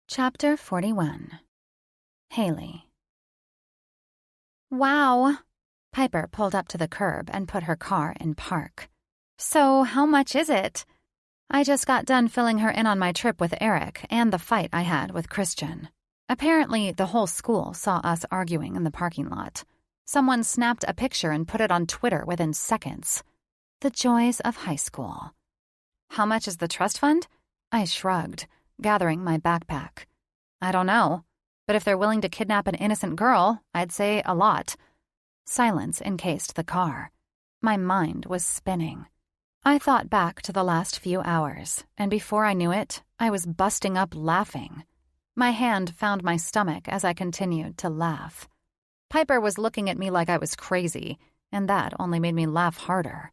Chapter 41. Haley. Wow. Piper pulled up to the curb and put her car in park. So, how much is it? I just got done filling her in on my trip with Eric and the fight I had with Christian. Apparently, the whole school saw us arguing in the parking lot. Someone snapped a picture and put it on Twitter within seconds. The joys of high school. How much is the trust fund? I shrugged, gathering my backpack. I don't know, but if they're willing to kidnap an innocent girl, I'd say a lot. Silence encased the car. My mind was spinning. I thought back to the last few hours, and before I knew it, I was busting up laughing. My hand found my stomach as I continued to laugh. Piper was looking at me like I was crazy, and that only made me laugh harder.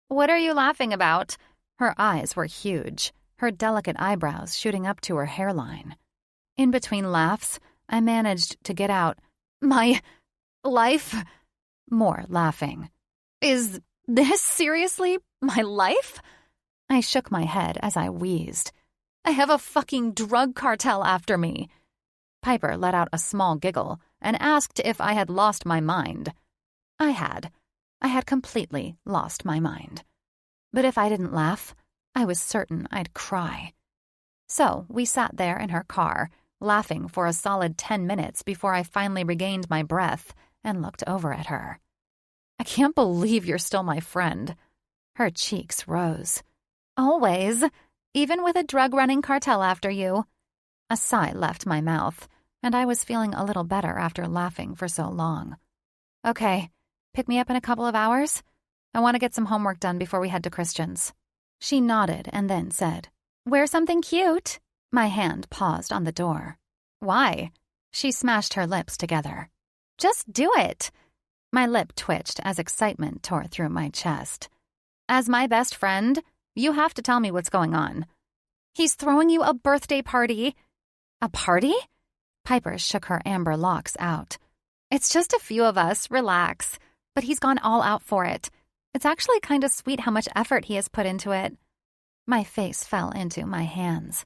"What are you laughing about?" Her eyes were huge, her delicate eyebrows shooting up to her hairline. In between laughs, I managed to get out, "My life?" More laughing. "Is this seriously my life?" I shook my head as I wheezed. "I have a fucking drug cartel after me." Piper let out a small giggle and asked if I had lost my mind. I had. I had completely lost my mind. But if I didn't laugh, I was certain I'd cry. So we sat there in her car, laughing for a solid 10 minutes before I finally regained my breath and looked over at her. "I can't believe you're still my friend." Her cheeks rose. "Always, even with a drug-running cartel after you." A sigh left my mouth, and I was feeling a little better after laughing for so long. "Okay, pick me up in a couple of hours? I want to get some homework done before we head to Christian's." She nodded and then said, "Wear something cute." My hand paused on the door. "Why?" She smashed her lips together. "Just do it." My lip twitched as excitement tore through my chest. "As my best friend, you have to tell me what's going on." "He's throwing you a birthday party." "A party?" Piper shook her amber locks out. "It's just a few of us, relax. But he's gone all out for it. It's actually kind of sweet how much effort he has put into it." My face fell into my hands.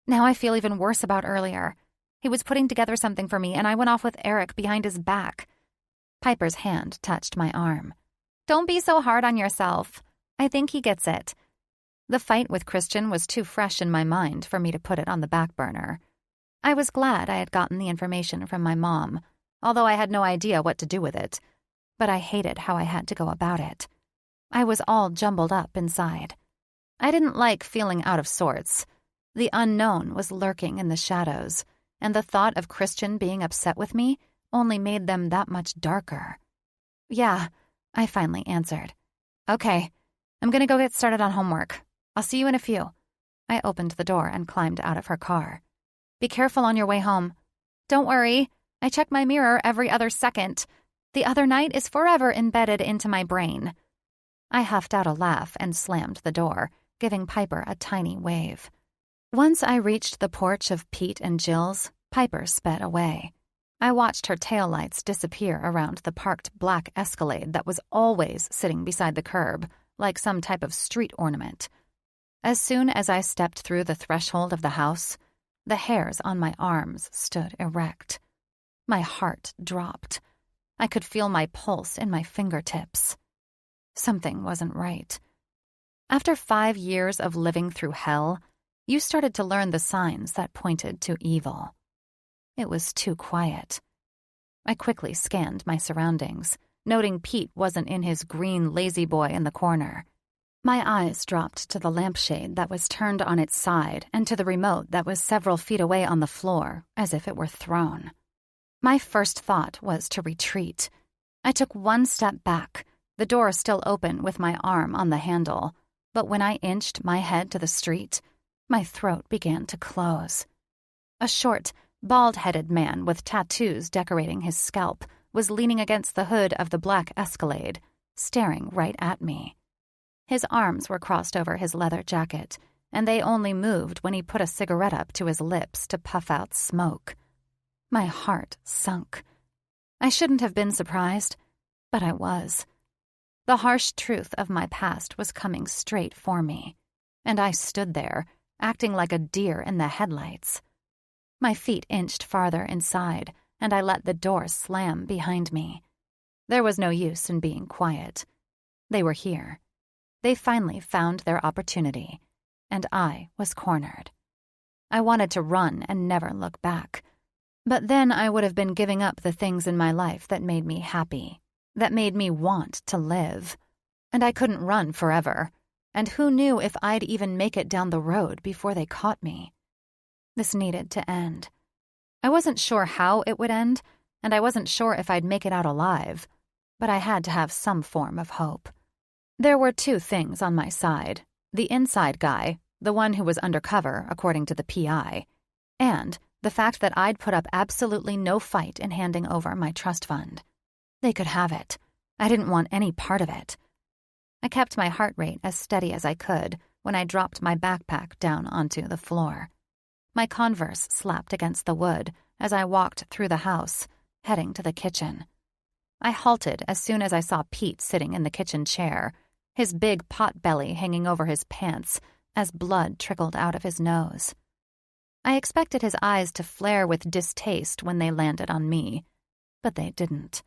Now I feel even worse about earlier. He was putting together something for me, and I went off with Eric behind his back. Piper's hand touched my arm. "Don't be so hard on yourself. I think he gets it." The fight with Christian was too fresh in my mind for me to put it on the back burner. I was glad I had gotten the information from my mom, although I had no idea what to do with it. But I hated how I had to go about it. I was all jumbled up inside. I didn't like feeling out of sorts. The unknown was lurking in the shadows, and the thought of Christian being upset with me only made them that much darker. "Yeah," I finally answered. "Okay, I'm gonna go get started on homework. I'll see you in a few." I opened the door and climbed out of her car. "Be careful on your way home." "Don't worry, I check my mirror every other second. The other night is forever embedded into my brain." I huffed out a laugh and slammed the door, giving Piper a tiny wave. Once I reached the porch of Pete and Jill's, Piper sped away. I watched her taillights disappear around the parked black Escalade that was always sitting beside the curb, like some type of street ornament. As soon as I stepped through the threshold of the house, the hairs on my arms stood erect. My heart dropped. I could feel my pulse in my fingertips. Something wasn't right. After 5 years of living through hell, you started to learn the signs that pointed to evil. It was too quiet. I quickly scanned my surroundings, noting Pete wasn't in his green lazy boy in the corner. My eyes dropped to the lampshade that was turned on its side and to the remote that was several feet away on the floor, as if it were thrown. My first thought was to retreat. I took one step back, the door still open with my arm on the handle, but when I inched my head to the street, my throat began to close. A short, bald-headed man with tattoos decorating his scalp was leaning against the hood of the black Escalade, staring right at me. His arms were crossed over his leather jacket, and they only moved when he put a cigarette up to his lips to puff out smoke. My heart sunk. I shouldn't have been surprised, but I was. The harsh truth of my past was coming straight for me, and I stood there, acting like a deer in the headlights. My feet inched farther inside, and I let the door slam behind me. There was no use in being quiet. They were here. They finally found their opportunity, and I was cornered. I wanted to run and never look back. But then I would have been giving up the things in my life that made me happy, that made me want to live. And I couldn't run forever. And who knew if I'd even make it down the road before they caught me? This needed to end. I wasn't sure how it would end, and I wasn't sure if I'd make it out alive, but I had to have some form of hope. There were two things on my side: the inside guy, the one who was undercover according to the PI, and the fact that I'd put up absolutely no fight in handing over my trust fund. They could have it. I didn't want any part of it. I kept my heart rate as steady as I could when I dropped my backpack down onto the floor. My Converse slapped against the wood as I walked through the house, heading to the kitchen. I halted as soon as I saw Pete sitting in the kitchen chair, his big pot belly hanging over his pants as blood trickled out of his nose. I expected his eyes to flare with distaste when they landed on me, but they didn't.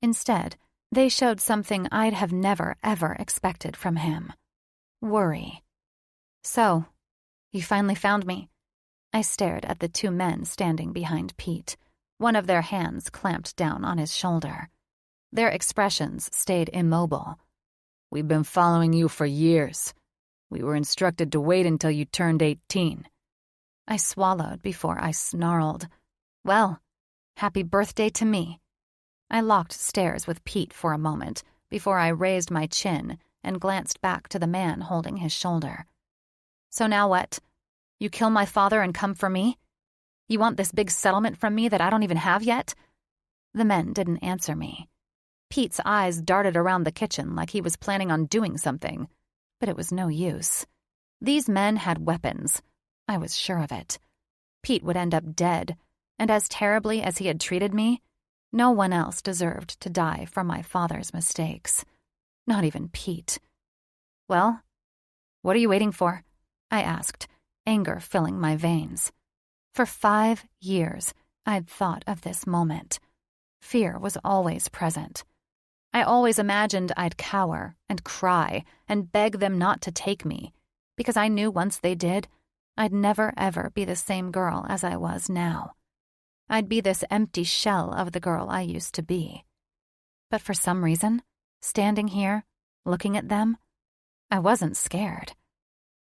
Instead, they showed something I'd have never, ever expected from him: worry. So, you finally found me. I stared at the two men standing behind Pete, one of their hands clamped down on his shoulder. Their expressions stayed immobile. We've been following you for years. We were instructed to wait until you turned 18. I swallowed before I snarled. Well, happy birthday to me. I locked stairs with Pete for a moment before I raised my chin and glanced back to the man holding his shoulder. So now what? You kill my father and come for me? You want this big settlement from me that I don't even have yet? The men didn't answer me. Pete's eyes darted around the kitchen like he was planning on doing something, but it was no use. These men had weapons. I was sure of it. Pete would end up dead, and as terribly as he had treated me, no one else deserved to die for my father's mistakes. Not even Pete. Well, what are you waiting for? I asked, anger filling my veins. For 5 years, I'd thought of this moment. Fear was always present. I always imagined I'd cower and cry and beg them not to take me, because I knew once they did, I'd never ever be the same girl as I was now. I'd be this empty shell of the girl I used to be. But for some reason, standing here, looking at them, I wasn't scared.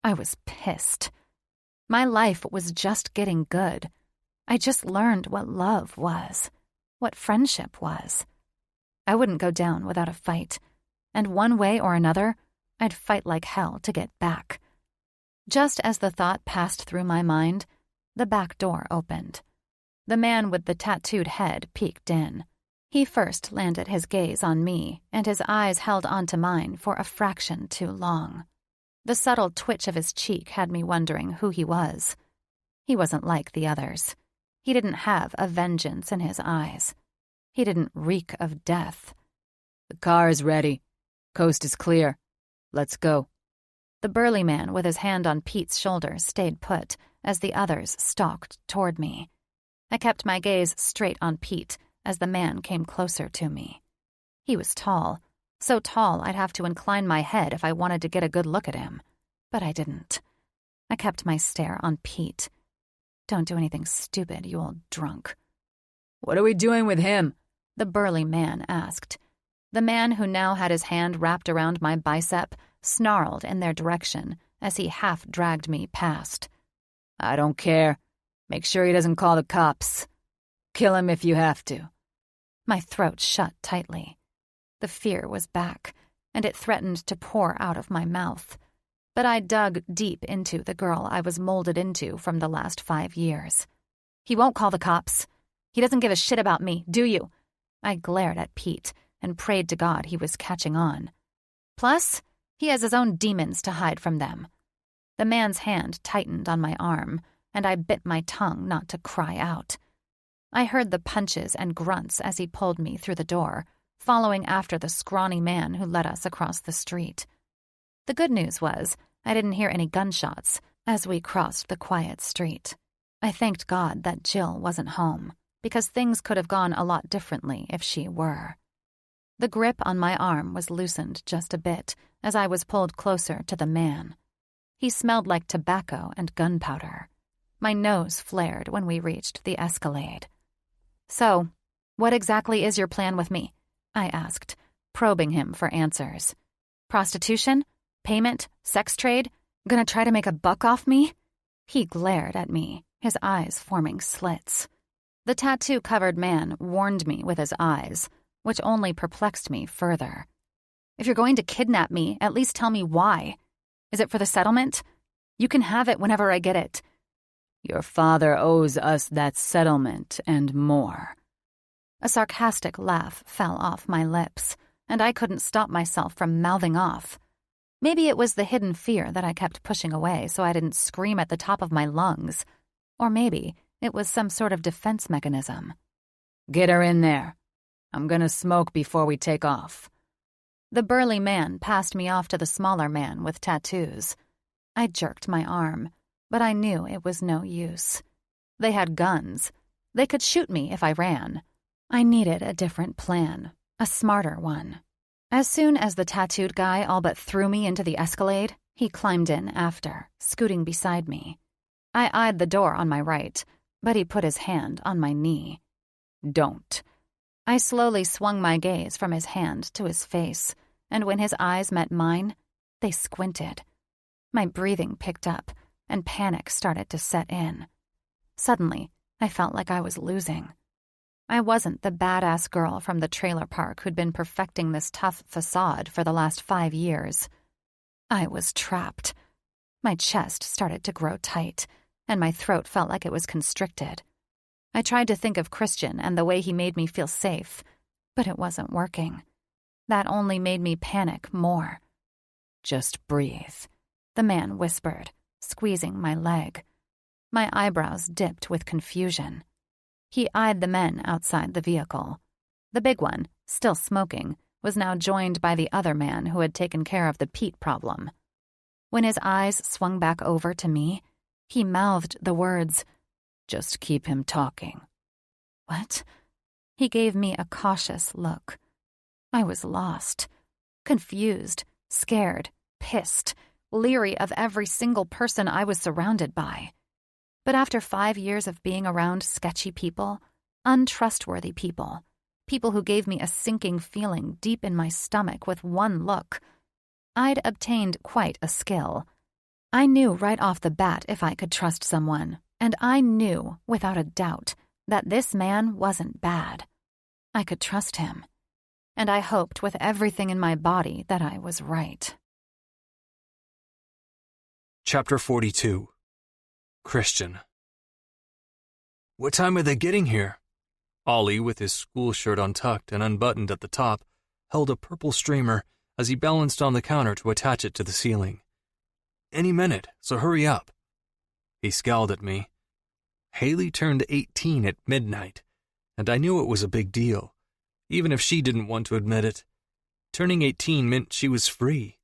I was pissed. My life was just getting good. I just learned what love was, what friendship was. I wouldn't go down without a fight, and one way or another, I'd fight like hell to get back. Just as the thought passed through my mind, the back door opened. The man with the tattooed head peeked in. He first landed his gaze on me, and his eyes held onto mine for a fraction too long. The subtle twitch of his cheek had me wondering who he was. He wasn't like the others. He didn't have a vengeance in his eyes. He didn't reek of death. The car is ready. Coast is clear. Let's go. The burly man with his hand on Pete's shoulder stayed put as the others stalked toward me. I kept my gaze straight on Pete as the man came closer to me. He was tall, so tall I'd have to incline my head if I wanted to get a good look at him. But I didn't. I kept my stare on Pete. Don't do anything stupid, you old drunk. What are we doing with him? The burly man asked. The man who now had his hand wrapped around my bicep snarled in their direction as he half-dragged me past. I don't care. Make sure he doesn't call the cops. Kill him if you have to. My throat shut tightly. The fear was back, and it threatened to pour out of my mouth. But I dug deep into the girl I was molded into from the last 5 years. He won't call the cops. He doesn't give a shit about me, do you? I glared at Pete and prayed to God he was catching on. Plus, he has his own demons to hide from them. The man's hand tightened on my arm, and I bit my tongue not to cry out. I heard the punches and grunts as he pulled me through the door, following after the scrawny man who led us across the street. The good news was I didn't hear any gunshots as we crossed the quiet street. I thanked God that Jill wasn't home, because things could have gone a lot differently if she were. The grip on my arm was loosened just a bit as I was pulled closer to the man. He smelled like tobacco and gunpowder. My nose flared when we reached the Escalade. "So, what exactly is your plan with me?" I asked, probing him for answers. "Prostitution? Payment? Sex trade? Gonna try to make a buck off me?" He glared at me, his eyes forming slits. The tattoo-covered man warned me with his eyes, which only perplexed me further. "If you're going to kidnap me, at least tell me why. Is it for the settlement? You can have it whenever I get it." "Your father owes us that settlement and more." A sarcastic laugh fell off my lips, and I couldn't stop myself from mouthing off. Maybe it was the hidden fear that I kept pushing away so I didn't scream at the top of my lungs. Or maybe it was some sort of defense mechanism. "Get her in there. I'm gonna smoke before we take off." The burly man passed me off to the smaller man with tattoos. I jerked my arm, but I knew it was no use. They had guns. They could shoot me if I ran. I needed a different plan, a smarter one. As soon as the tattooed guy all but threw me into the Escalade, he climbed in after, scooting beside me. I eyed the door on my right, but he put his hand on my knee. "Don't." I slowly swung my gaze from his hand to his face, and when his eyes met mine, they squinted. My breathing picked up, and panic started to set in. Suddenly, I felt like I was losing. I wasn't the badass girl from the trailer park who'd been perfecting this tough facade for the last 5 years. I was trapped. My chest started to grow tight, and my throat felt like it was constricted. I tried to think of Christian and the way he made me feel safe, but it wasn't working. That only made me panic more. "Just breathe," the man whispered, squeezing my leg. My eyebrows dipped with confusion. He eyed the men outside the vehicle. The big one, still smoking, was now joined by the other man who had taken care of the peat problem. When his eyes swung back over to me, he mouthed the words, "Just keep him talking." What? He gave me a cautious look. I was lost, confused, scared, pissed, leery of every single person I was surrounded by. But after 5 years of being around sketchy people, untrustworthy people, people who gave me a sinking feeling deep in my stomach with one look, I'd obtained quite a skill. I knew right off the bat if I could trust someone, and I knew, without a doubt, that this man wasn't bad. I could trust him, and I hoped with everything in my body that I was right. Chapter 42. Christian. "What time are they getting here?" Ollie, with his school shirt untucked and unbuttoned at the top, held a purple streamer as he balanced on the counter to attach it to the ceiling. "Any minute, so hurry up." He scowled at me. Haley turned 18 at midnight, and I knew it was a big deal, even if she didn't want to admit it. Turning 18 meant she was free.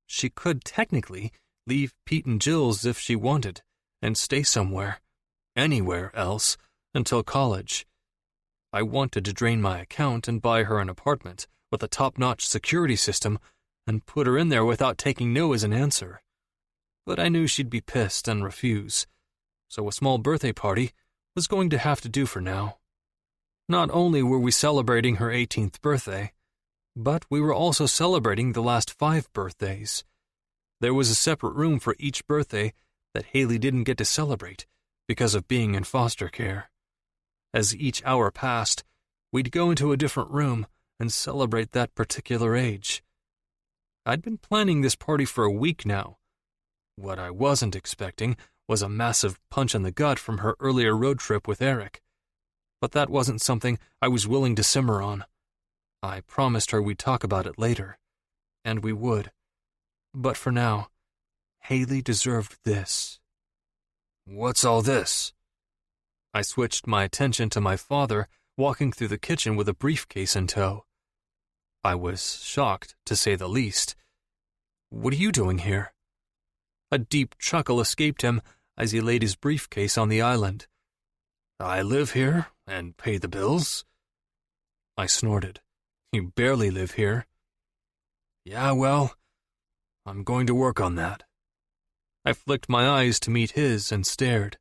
She could technically leave Pete and Jill's if she wanted, and stay somewhere, anywhere else, until college. I wanted to drain my account and buy her an apartment with a top-notch security system and put her in there without taking no as an answer. But I knew she'd be pissed and refuse, so a small birthday party was going to have to do for now. Not only were we celebrating her 18th birthday, but we were also celebrating the last 5 birthdays. There was a separate room for each birthday that Haley didn't get to celebrate because of being in foster care. As each hour passed, we'd go into a different room and celebrate that particular age. I'd been planning this party for a week now. What I wasn't expecting was a massive punch in the gut from her earlier road trip with Eric. But that wasn't something I was willing to simmer on. I promised her we'd talk about it later, and we would. But for now, Haley deserved this. What's all this? I switched my attention to my father walking through the kitchen with a briefcase in tow. I was shocked, to say the least. What are you doing here? A deep chuckle escaped him as he laid his briefcase on the island. I live here and pay the bills. I snorted. You barely live here. Yeah, well, I'm going to work on that. I flicked my eyes to meet his and stared.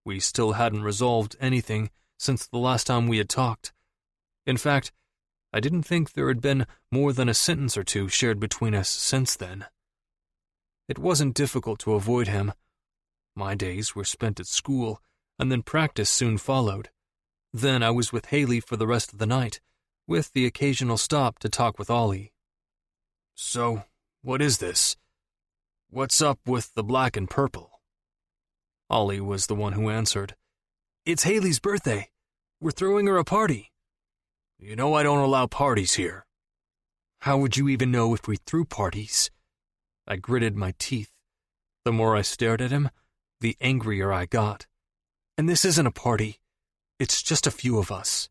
We still hadn't resolved anything since the last time we had talked. In fact, I didn't think there had been more than a sentence or two shared between us since then. It wasn't difficult to avoid him. My days were spent at school, and then practice soon followed. Then I was with Haley for the rest of the night, with the occasional stop to talk with Ollie. So, what is this? What's up with the black and purple? Ollie was the one who answered. It's Haley's birthday. We're throwing her a party. You know I don't allow parties here. How would you even know if we threw parties? I gritted my teeth. The more I stared at him, the angrier I got. And this isn't a party. It's just a few of us.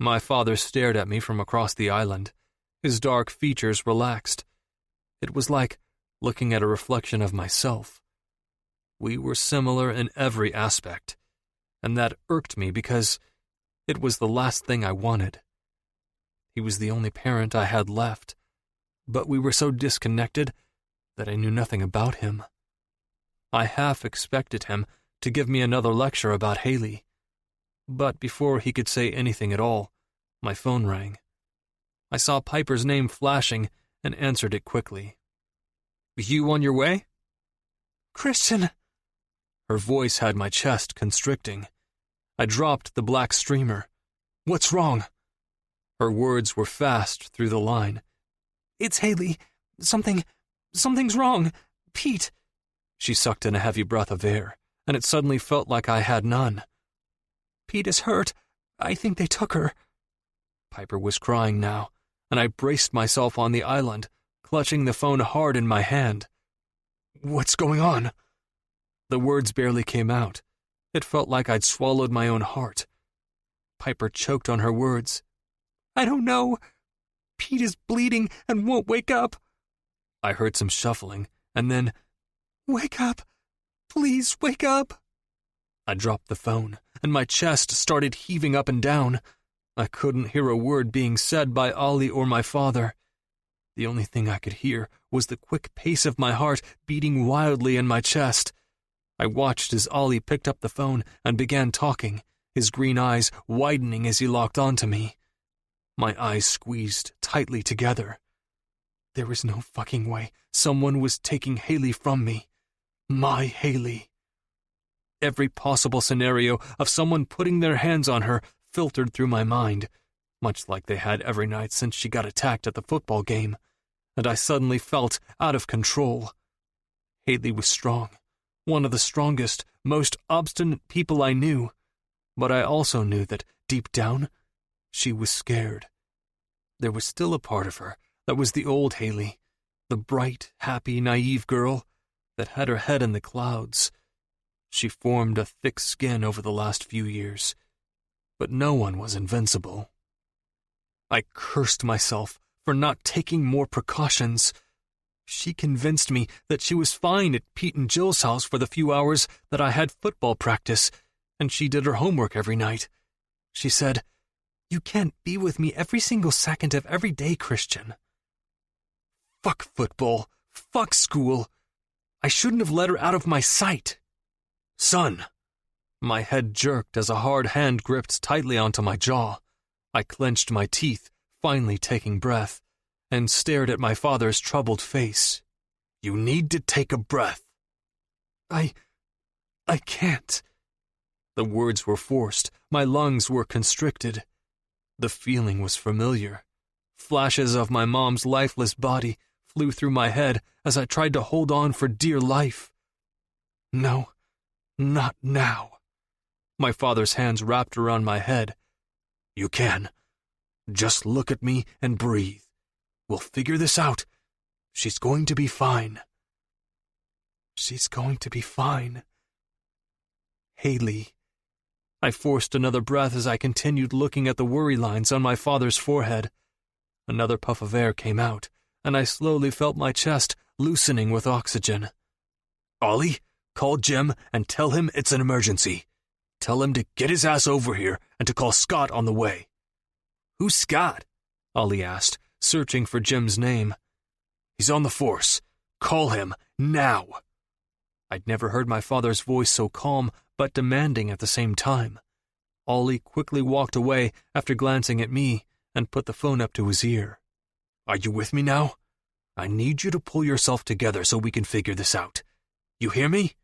My father stared at me from across the island. His dark features relaxed. It was like looking at a reflection of myself. We were similar in every aspect, and that irked me because it was the last thing I wanted. He was the only parent I had left, but we were so disconnected that I knew nothing about him. I half expected him to give me another lecture about Haley, but before he could say anything at all, my phone rang. I saw Piper's name flashing and answered it quickly. You on your way? Christian! Her voice had my chest constricting. I dropped the black streamer. What's wrong? Her words were fast through the line. It's Haley. Something's wrong. Pete. She sucked in a heavy breath of air, and it suddenly felt like I had none. Pete is hurt. I think they took her. Piper was crying now, and I braced myself on the island, clutching the phone hard in my hand. What's going on? The words barely came out. It felt like I'd swallowed my own heart. Piper choked on her words. I don't know. Pete is bleeding and won't wake up. I heard some shuffling, and then, Wake up! Please wake up! I dropped the phone, and my chest started heaving up and down. I couldn't hear a word being said by Ollie or my father. The only thing I could hear was the quick pace of my heart beating wildly in my chest. I watched as Ollie picked up the phone and began talking, his green eyes widening as he locked onto me. My eyes squeezed tightly together. There was no fucking way someone was taking Haley from me. My Haley. Every possible scenario of someone putting their hands on her filtered through my mind, much like they had every night since she got attacked at the football game, and I suddenly felt out of control. Haley was strong, one of the strongest, most obstinate people I knew, but I also knew that, deep down, she was scared. There was still a part of her that was the old Haley, the bright, happy, naive girl that had her head in the clouds. She formed a thick skin over the last few years, but no one was invincible. I cursed myself for not taking more precautions. She convinced me that she was fine at Pete and Jill's house for the few hours that I had football practice, and she did her homework every night. She said, You can't be with me every single second of every day, Christian. Fuck football. Fuck school. I shouldn't have let her out of my sight. Son. My head jerked as a hard hand gripped tightly onto my jaw. I clenched my teeth, finally taking breath, and stared at my father's troubled face. You need to take a breath. I can't. The words were forced. My lungs were constricted. The feeling was familiar. Flashes of my mom's lifeless body flew through my head as I tried to hold on for dear life. No, not now. My father's hands wrapped around my head. You can. Just look at me and breathe. We'll figure this out. She's going to be fine. She's going to be fine. Haley. I forced another breath as I continued looking at the worry lines on my father's forehead. Another puff of air came out, and I slowly felt my chest loosening with oxygen. Ollie, call Jim and tell him it's an emergency. Tell him to get his ass over here and to call Scott on the way. Who's Scott? Ollie asked, searching for Jim's name. He's on the force. Call him now. I'd never heard my father's voice so calm but demanding at the same time. Ollie quickly walked away after glancing at me and put the phone up to his ear. Are you with me now? I need you to pull yourself together so we can figure this out. You hear me?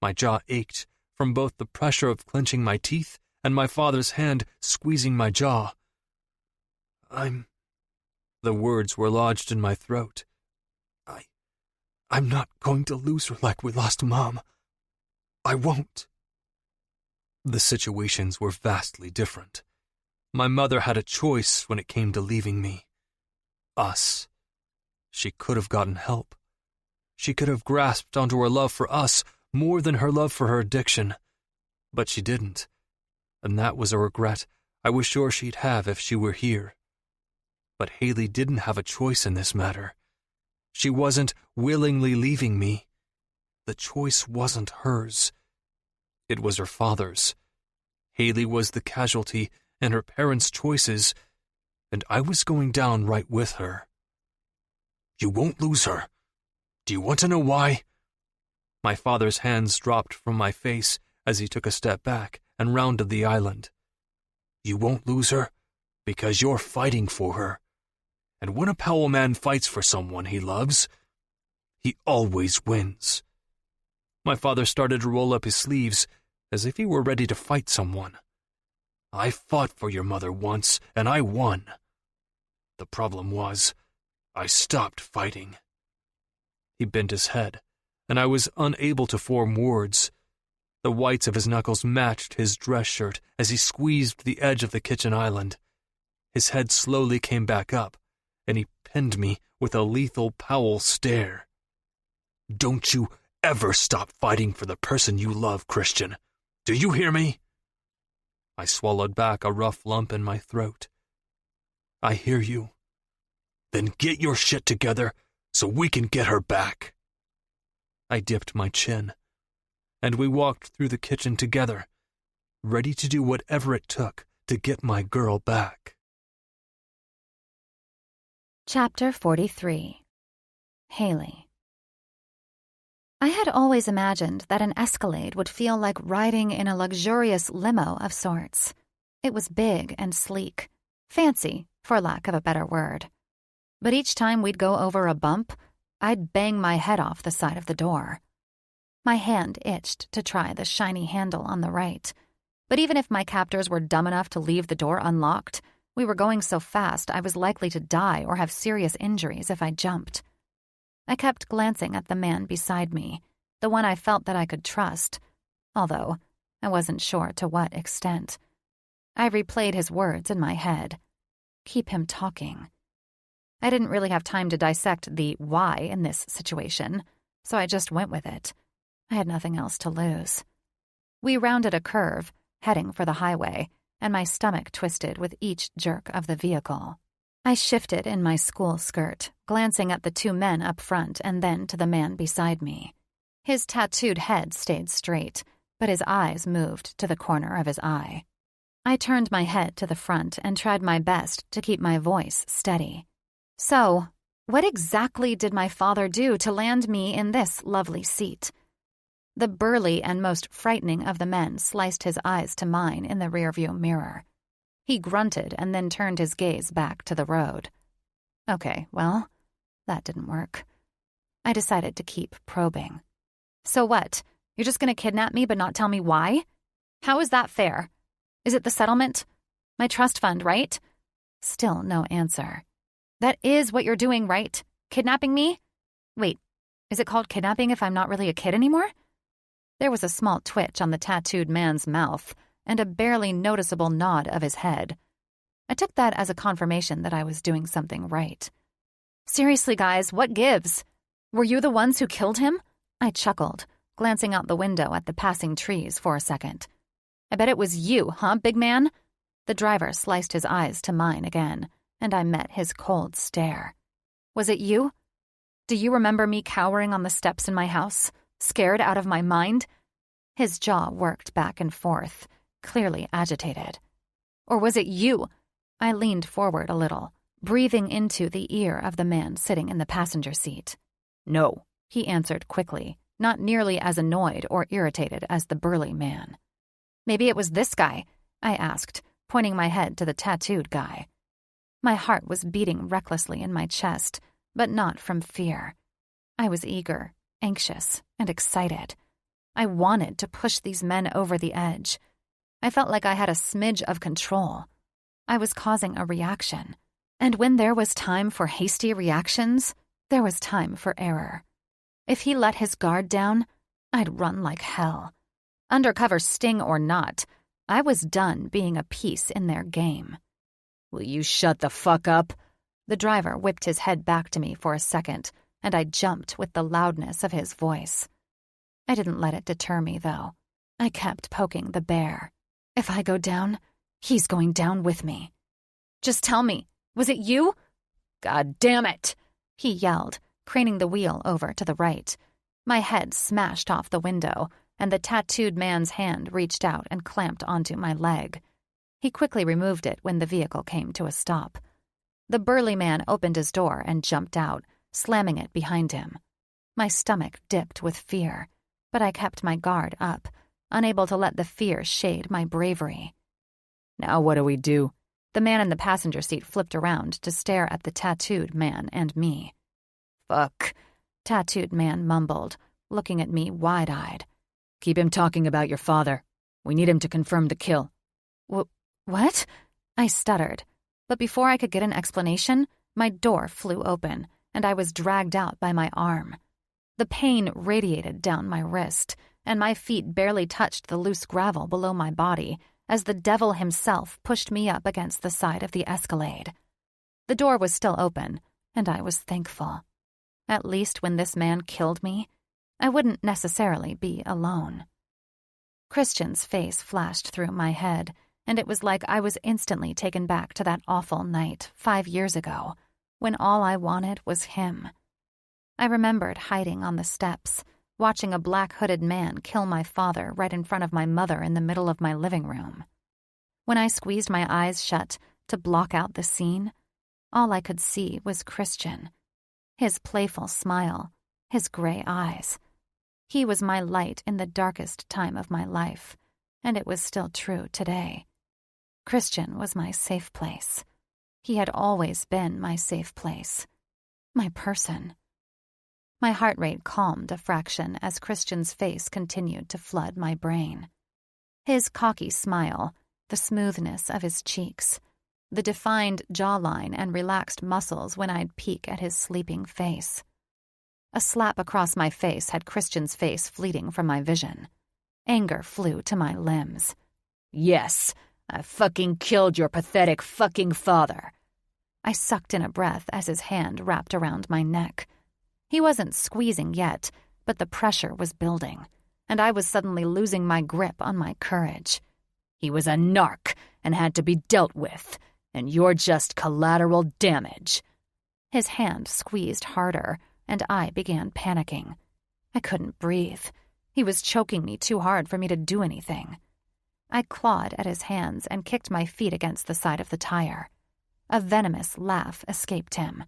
My jaw ached from both the pressure of clenching my teeth and my father's hand squeezing my jaw. The words were lodged in my throat. I'm not going to lose her like we lost Mom. I won't. The situations were vastly different. My mother had a choice when it came to leaving me. Us. She could have gotten help. She could have grasped onto her love for us more than her love for her addiction. But she didn't. And that was a regret I was sure she'd have if she were here. But Haley didn't have a choice in this matter. She wasn't willingly leaving me. The choice wasn't hers. It was her father's. Haley was the casualty in her parents' choices, and I was going down right with her. You won't lose her. Do you want to know why? My father's hands dropped from my face as he took a step back and rounded the island. You won't lose her because you're fighting for her. And when a Powell man fights for someone he loves, he always wins. My father started to roll up his sleeves as if he were ready to fight someone. I fought for your mother once, and I won. The problem was, I stopped fighting. He bent his head, and I was unable to form words. The whites of his knuckles matched his dress shirt as he squeezed the edge of the kitchen island. His head slowly came back up, and he pinned me with a lethal Powell stare. Don't you ever stop fighting for the person you love, Christian. Do you hear me? I swallowed back a rough lump in my throat. I hear you. Then get your shit together so we can get her back. I dipped my chin, and we walked through the kitchen together, ready to do whatever it took to get my girl back. Chapter 43. Haley. I had always imagined that an Escalade would feel like riding in a luxurious limo of sorts. It was big and sleek, fancy, for lack of a better word. But each time we'd go over a bump, I'd bang my head off the side of the door. My hand itched to try the shiny handle on the right, but even if my captors were dumb enough to leave the door unlocked, we were going so fast I was likely to die or have serious injuries if I jumped. I kept glancing at the man beside me, the one I felt that I could trust, although I wasn't sure to what extent. I replayed his words in my head. Keep him talking. I didn't really have time to dissect the why in this situation, so I just went with it. I had nothing else to lose. We rounded a curve, heading for the highway, and my stomach twisted with each jerk of the vehicle. I shifted in my school skirt, glancing at the two men up front and then to the man beside me. His tattooed head stayed straight, but his eyes moved to the corner of his eye. I turned my head to the front and tried my best to keep my voice steady. So, what exactly did my father do to land me in this lovely seat? The burly and most frightening of the men sliced his eyes to mine in the rearview mirror. He grunted and then turned his gaze back to the road. Okay, well, that didn't work. I decided to keep probing. So what? You're just going to kidnap me but not tell me why? How is that fair? Is it the settlement? My trust fund, right? Still no answer. That is what you're doing, right? Kidnapping me? Wait, is it called kidnapping if I'm not really a kid anymore? There was a small twitch on the tattooed man's mouth and a barely noticeable nod of his head. I took that as a confirmation that I was doing something right. Seriously, guys, what gives? Were you the ones who killed him? I chuckled, glancing out the window at the passing trees for a second. I bet it was you, huh, big man? The driver sliced his eyes to mine again, and I met his cold stare. Was it you? Do you remember me cowering on the steps in my house, scared out of my mind? His jaw worked back and forth, clearly agitated. Or was it you? I leaned forward a little, breathing into the ear of the man sitting in the passenger seat. No, he answered quickly, not nearly as annoyed or irritated as the burly man. Maybe it was this guy, I asked, pointing my head to the tattooed guy. My heart was beating recklessly in my chest, but not from fear. I was eager, anxious, and excited. I wanted to push these men over the edge. I felt like I had a smidge of control. I was causing a reaction. And when there was time for hasty reactions, there was time for error. If he let his guard down, I'd run like hell. Undercover sting or not, I was done being a piece in their game. Will you shut the fuck up? The driver whipped his head back to me for a second, and I jumped with the loudness of his voice. I didn't let it deter me, though. I kept poking the bear. If I go down, he's going down with me. Just tell me, was it you? God damn it! He yelled, craning the wheel over to the right. My head smashed off the window, and the tattooed man's hand reached out and clamped onto my leg. He quickly removed it when the vehicle came to a stop. The burly man opened his door and jumped out, slamming it behind him. My stomach dipped with fear, but I kept my guard up, unable to let the fear shade my bravery. Now what do we do? The man in the passenger seat flipped around to stare at the tattooed man and me. Fuck, Tattooed man mumbled, looking at me wide-eyed. Keep him talking about your father. We need him to confirm the kill. What? I stuttered. But before I could get an explanation, my door flew open, and I was dragged out by my arm. The pain radiated down my wrist, and my feet barely touched the loose gravel below my body as the devil himself pushed me up against the side of the Escalade. The door was still open, and I was thankful. At least when this man killed me, I wouldn't necessarily be alone. Christian's face flashed through my head, and it was like I was instantly taken back to that awful night 5 years ago, when all I wanted was him. I remembered hiding on the steps, watching a black-hooded man kill my father right in front of my mother in the middle of my living room. When I squeezed my eyes shut to block out the scene, all I could see was Christian. His playful smile, his gray eyes. He was my light in the darkest time of my life, and it was still true today. Christian was my safe place. He had always been my safe place. My person. My heart rate calmed a fraction as Christian's face continued to flood my brain. His cocky smile, the smoothness of his cheeks, the defined jawline and relaxed muscles when I'd peek at his sleeping face. A slap across my face had Christian's face fleeting from my vision. Anger flew to my limbs. Yes, I fucking killed your pathetic fucking father. I sucked in a breath as his hand wrapped around my neck. He wasn't squeezing yet, but the pressure was building, and I was suddenly losing my grip on my courage. He was a narc and had to be dealt with, and you're just collateral damage. His hand squeezed harder, and I began panicking. I couldn't breathe. He was choking me too hard for me to do anything. I clawed at his hands and kicked my feet against the side of the tire. A venomous laugh escaped him.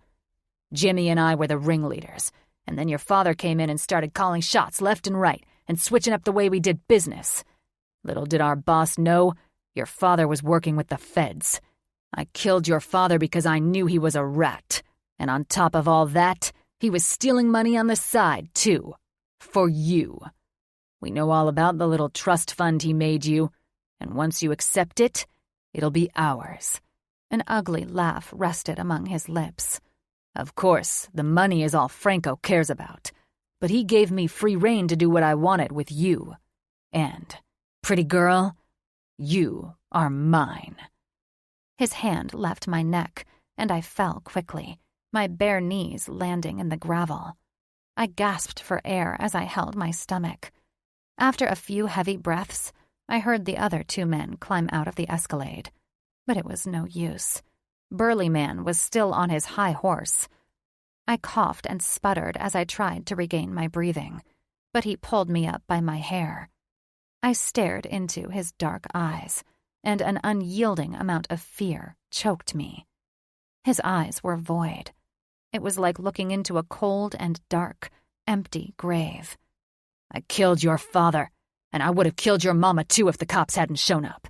Jimmy and I were the ringleaders, and then your father came in and started calling shots left and right and switching up the way we did business. Little did our boss know, your father was working with the feds. I killed your father because I knew he was a rat, and on top of all that, he was stealing money on the side, too. For you. We know all about the little trust fund he made you, and once you accept it, it'll be ours. An ugly laugh rested among his lips. Of course, the money is all Franco cares about, but he gave me free rein to do what I wanted with you. And, pretty girl, you are mine. His hand left my neck, and I fell quickly, my bare knees landing in the gravel. I gasped for air as I held my stomach. After a few heavy breaths, I heard the other 2 men climb out of the escalade. But it was no use. Burly Man was still on his high horse. I coughed and sputtered as I tried to regain my breathing, but he pulled me up by my hair. I stared into his dark eyes, and an unyielding amount of fear choked me. His eyes were void. It was like looking into a cold and dark, empty grave. I killed your father, and I would have killed your mama too if the cops hadn't shown up.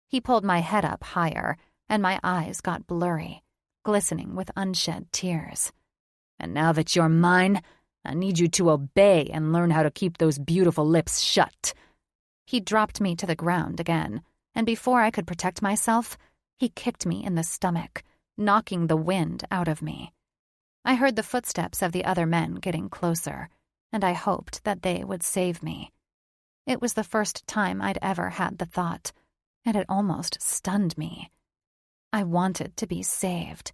He pulled my head up higher, and my eyes got blurry, glistening with unshed tears. And now that you're mine, I need you to obey and learn how to keep those beautiful lips shut. He dropped me to the ground again, and before I could protect myself, he kicked me in the stomach, knocking the wind out of me. I heard the footsteps of the other men getting closer, and I hoped that they would save me. It was the first time I'd ever had the thought, and it almost stunned me. I wanted to be saved.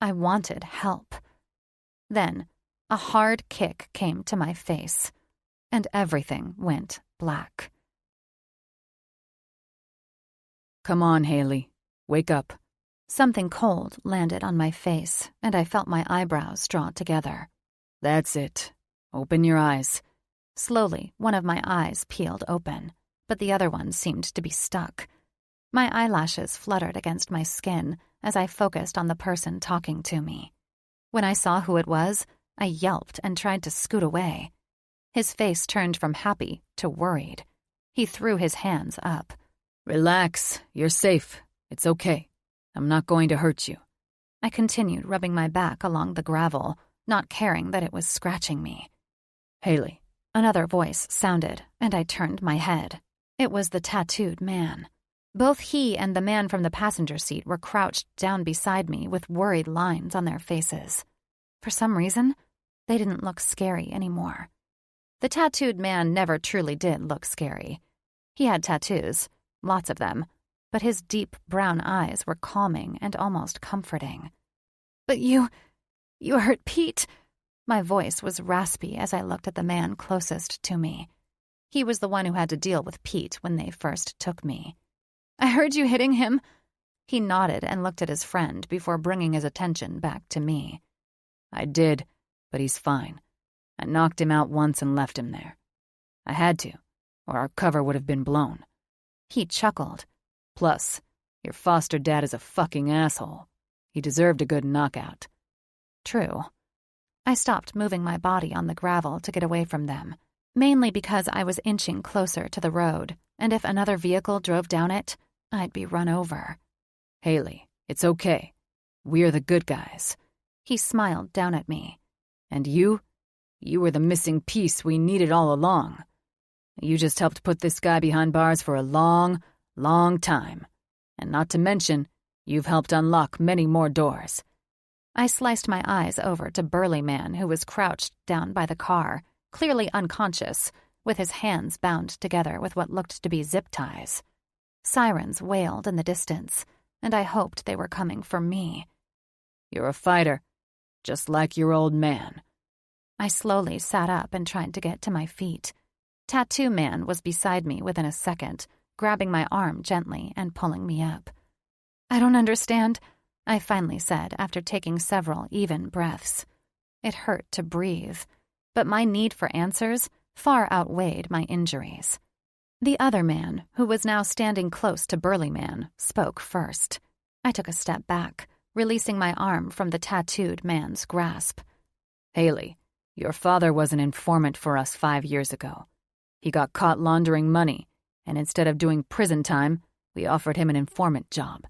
I wanted help. Then, a hard kick came to my face, and everything went black. Come on, Haley. Wake up. Something cold landed on my face, and I felt my eyebrows draw together. That's it. Open your eyes. Slowly, one of my eyes peeled open, but the other one seemed to be stuck. My eyelashes fluttered against my skin as I focused on the person talking to me. When I saw who it was, I yelped and tried to scoot away. His face turned from happy to worried. He threw his hands up. Relax. You're safe. It's okay. I'm not going to hurt you. I continued rubbing my back along the gravel, not caring that it was scratching me. Haley. Another voice sounded, and I turned my head. It was the tattooed man. Both he and the man from the passenger seat were crouched down beside me with worried lines on their faces. For some reason, they didn't look scary anymore. The tattooed man never truly did look scary. He had tattoos, lots of them, but his deep brown eyes were calming and almost comforting. "But you hurt Pete." My voice was raspy as I looked at the man closest to me. He was the one who had to deal with Pete when they first took me. "I heard you hitting him." He nodded and looked at his friend before bringing his attention back to me. I did, but he's fine. I knocked him out once and left him there. I had to, or our cover would have been blown. He chuckled. Plus, your foster dad is a fucking asshole. He deserved a good knockout. True. I stopped moving my body on the gravel to get away from them, mainly because I was inching closer to the road, and if another vehicle drove down it, I'd be run over. Haley, it's okay. We're the good guys. He smiled down at me. And you were the missing piece we needed all along. You just helped put this guy behind bars for a long, long time. And not to mention, you've helped unlock many more doors. I sliced my eyes over to Burly Man who was crouched down by the car, clearly unconscious, with his hands bound together with what looked to be zip ties. Sirens wailed in the distance, and I hoped they were coming for me. You're a fighter, just like your old man. I slowly sat up and tried to get to my feet. Tattoo Man was beside me within a second, grabbing my arm gently and pulling me up. "I don't understand," I finally said after taking several even breaths. It hurt to breathe, but my need for answers far outweighed my injuries. The other man, who was now standing close to Burly Man, spoke first. I took a step back, releasing my arm from the tattooed man's grasp. Haley, your father was an informant for us 5 years ago. He got caught laundering money, and instead of doing prison time, we offered him an informant job.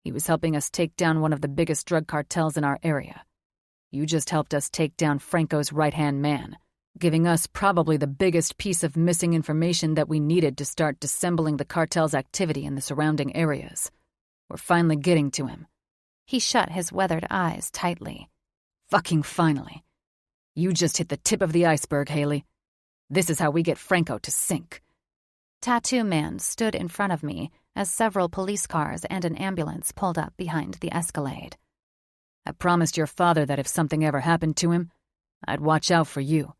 He was helping us take down one of the biggest drug cartels in our area. You just helped us take down Franco's right-hand man, giving us probably the biggest piece of missing information that we needed to start dissembling the cartel's activity in the surrounding areas. We're finally getting to him. He shut his weathered eyes tightly. Fucking finally. You just hit the tip of the iceberg, Haley. This is how we get Franco to sink. Tattoo Man stood in front of me as several police cars and an ambulance pulled up behind the Escalade. I promised your father that if something ever happened to him, I'd watch out for you.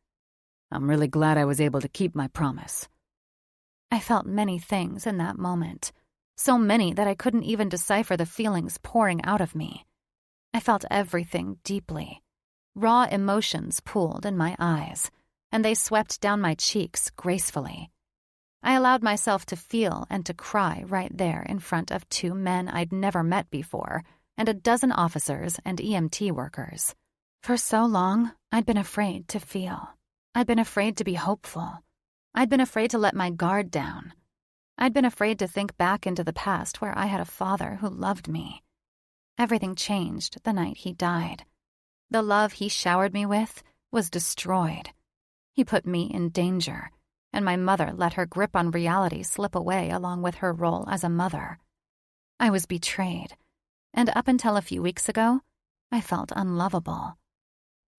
I'm really glad I was able to keep my promise." I felt many things in that moment, so many that I couldn't even decipher the feelings pouring out of me. I felt everything deeply. Raw emotions pooled in my eyes, and they swept down my cheeks gracefully. I allowed myself to feel and to cry right there in front of 2 men I'd never met before and a dozen officers and EMT workers. For so long, I'd been afraid to feel. I'd been afraid to be hopeful. I'd been afraid to let my guard down. I'd been afraid to think back into the past where I had a father who loved me. Everything changed the night he died. The love he showered me with was destroyed. He put me in danger, and my mother let her grip on reality slip away along with her role as a mother. I was betrayed, and up until a few weeks ago, I felt unlovable.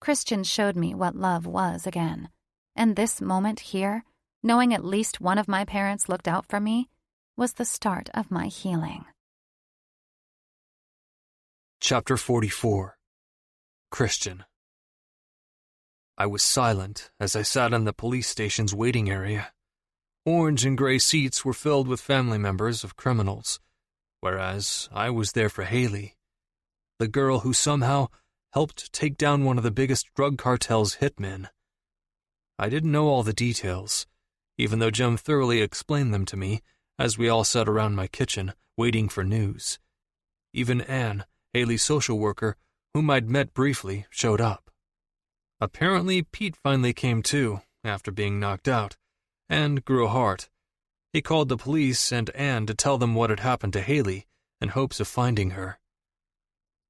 Christian showed me what love was again, and this moment here, knowing at least one of my parents looked out for me, was the start of my healing. Chapter 44. Christian. I was silent as I sat in the police station's waiting area. Orange and gray seats were filled with family members of criminals, whereas I was there for Haley, the girl who somehow helped take down one of the biggest drug cartel's hitmen. I didn't know all the details, even though Jim thoroughly explained them to me as we all sat around my kitchen, waiting for news. Even Anne, Haley's social worker, whom I'd met briefly, showed up. Apparently, Pete finally came too, after being knocked out, and grew a heart. He called the police and Anne to tell them what had happened to Haley, in hopes of finding her.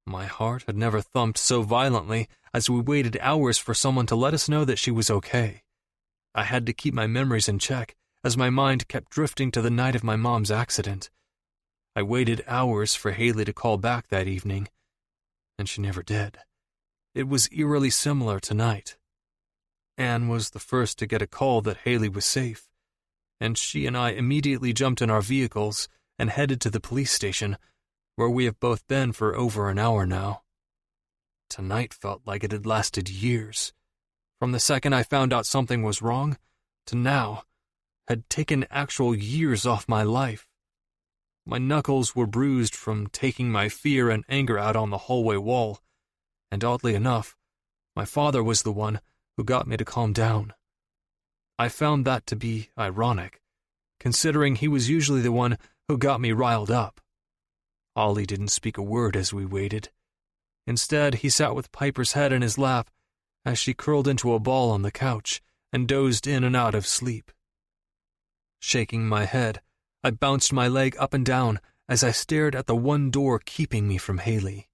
My heart had never thumped so violently as we waited hours for someone to let us know that she was okay. I had to keep my memories in check, as my mind kept drifting to the night of my mom's accident. I waited hours for Haley to call back that evening, and she never did. It was eerily similar tonight. Anne was the first to get a call that Haley was safe, and she and I immediately jumped in our vehicles and headed to the police station, where we have both been for over an hour now. Tonight felt like it had lasted years. From the second I found out something was wrong, to now, had taken actual years off my life. My knuckles were bruised from taking my fear and anger out on the hallway wall, and oddly enough, my father was the one who got me to calm down. I found that to be ironic, considering he was usually the one who got me riled up. Ollie didn't speak a word as we waited. Instead, he sat with Piper's head in his lap as she curled into a ball on the couch and dozed in and out of sleep. Shaking my head, I bounced my leg up and down as I stared at the one door keeping me from Haley.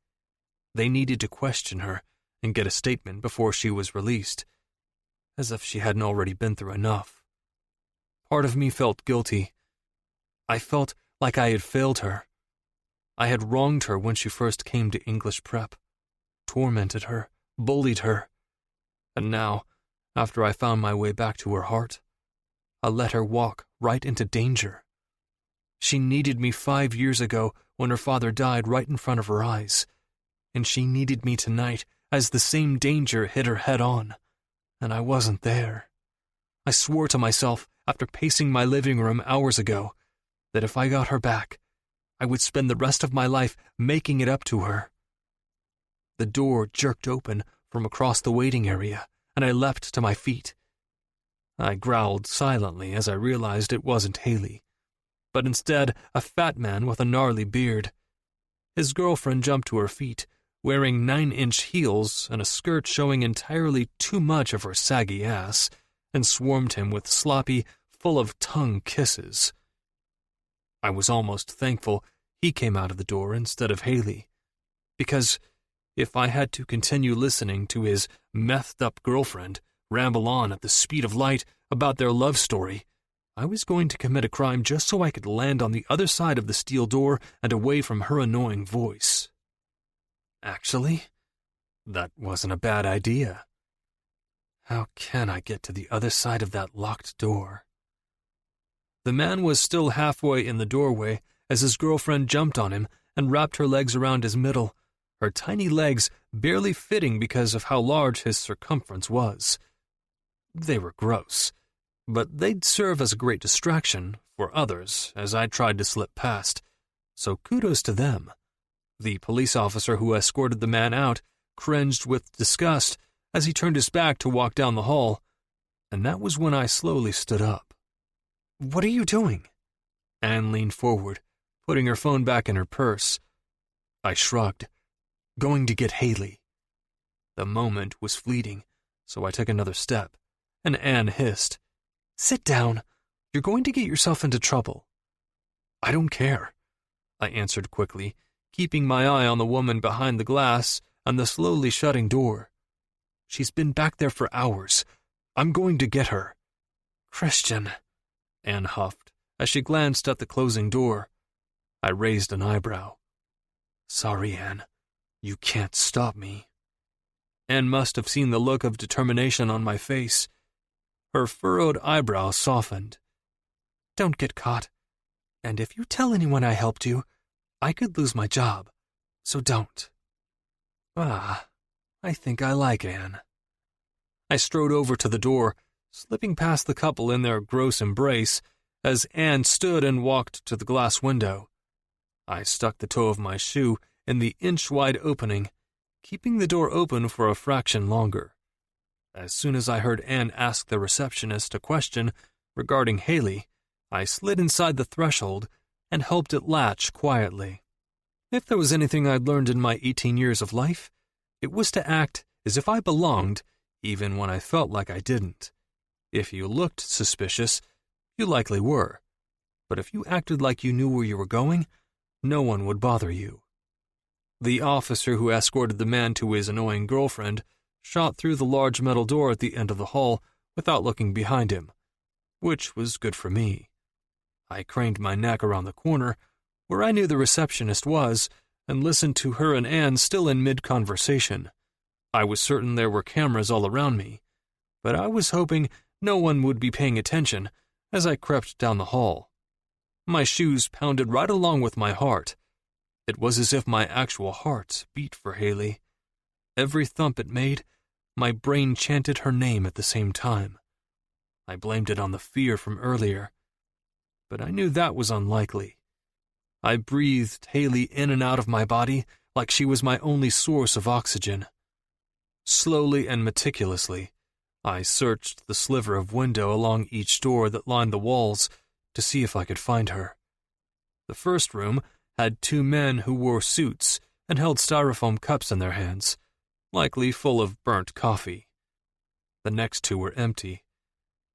They needed to question her and get a statement before she was released, as if she hadn't already been through enough. Part of me felt guilty. I felt like I had failed her. I had wronged her when she first came to English prep, tormented her, bullied her. And now, after I found my way back to her heart, I let her walk right into danger. She needed me 5 years ago when her father died right in front of her eyes, and she needed me tonight as the same danger hit her head on, and I wasn't there. I swore to myself after pacing my living room hours ago that if I got her back, I would spend the rest of my life making it up to her. The door jerked open from across the waiting area, and I leapt to my feet. I growled silently as I realized it wasn't Haley, but instead a fat man with a gnarly beard. His girlfriend jumped to her feet, wearing 9-inch heels and a skirt showing entirely too much of her saggy ass, and swarmed him with sloppy, full-of-tongue kisses. I was almost thankful he came out of the door instead of Haley, because if I had to continue listening to his methed-up girlfriend ramble on at the speed of light about their love story, I was going to commit a crime just so I could land on the other side of the steel door and away from her annoying voice. Actually, that wasn't a bad idea. How can I get to the other side of that locked door? The man was still halfway in the doorway as his girlfriend jumped on him and wrapped her legs around his middle, her tiny legs barely fitting because of how large his circumference was. They were gross, but they'd serve as a great distraction for others as I tried to slip past, so kudos to them. The police officer who escorted the man out cringed with disgust as he turned his back to walk down the hall, and that was when I slowly stood up. "What are you doing?" Anne leaned forward, putting her phone back in her purse. I shrugged. "Going to get Haley." The moment was fleeting, so I took another step, and Anne hissed, "Sit down. You're going to get yourself into trouble." "I don't care," I answered quickly, keeping my eye on the woman behind the glass and the slowly shutting door. "She's been back there for hours. I'm going to get her." "Christian," Anne huffed as she glanced at the closing door. I raised an eyebrow. "Sorry, Anne. You can't stop me." Anne must have seen the look of determination on my face. Her furrowed eyebrow softened. "Don't get caught. And if you tell anyone I helped you, I could lose my job. So don't." I think I like Anne. I strode over to the door, slipping past the couple in their gross embrace, as Anne stood and walked to the glass window. I stuck the toe of my shoe in the inch-wide opening, keeping the door open for a fraction longer. As soon as I heard Anne ask the receptionist a question regarding Haley, I slid inside the threshold and helped it latch quietly. If there was anything I'd learned in my 18 years of life, it was to act as if I belonged, even when I felt like I didn't. If you looked suspicious, you likely were. But if you acted like you knew where you were going, no one would bother you. The officer who escorted the man to his annoying girlfriend shot through the large metal door at the end of the hall without looking behind him, which was good for me. I craned my neck around the corner, where I knew the receptionist was, and listened to her and Anne still in mid-conversation. I was certain there were cameras all around me, but I was hoping no one would be paying attention as I crept down the hall. My shoes pounded right along with my heart. It was as if my actual heart beat for Haley. Every thump it made, my brain chanted her name at the same time. I blamed it on the fear from earlier, but I knew that was unlikely. I breathed Haley in and out of my body like she was my only source of oxygen. Slowly and meticulously, I searched the sliver of window along each door that lined the walls to see if I could find her. The first room had two men who wore suits and held styrofoam cups in their hands, likely full of burnt coffee. The next two were empty,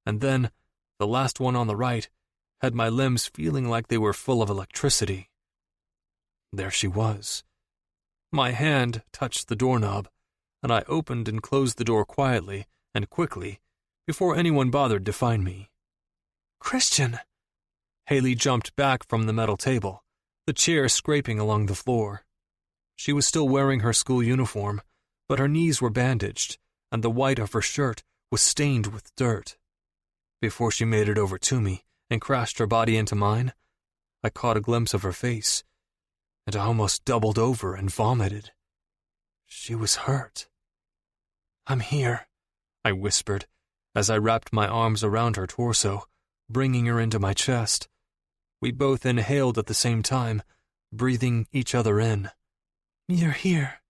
and then the last one on the right had my limbs feeling like they were full of electricity. There she was. My hand touched the doorknob, and I opened and closed the door quietly and quickly before anyone bothered to find me. "Christian!" Haley jumped back from the metal table, the chair scraping along the floor. She was still wearing her school uniform, but her knees were bandaged, and the white of her shirt was stained with dirt. Before she made it over to me and crashed her body into mine, I caught a glimpse of her face, and I almost doubled over and vomited. She was hurt. "I'm here," I whispered as I wrapped my arms around her torso, bringing her into my chest. We both inhaled at the same time, breathing each other in. "You're here,"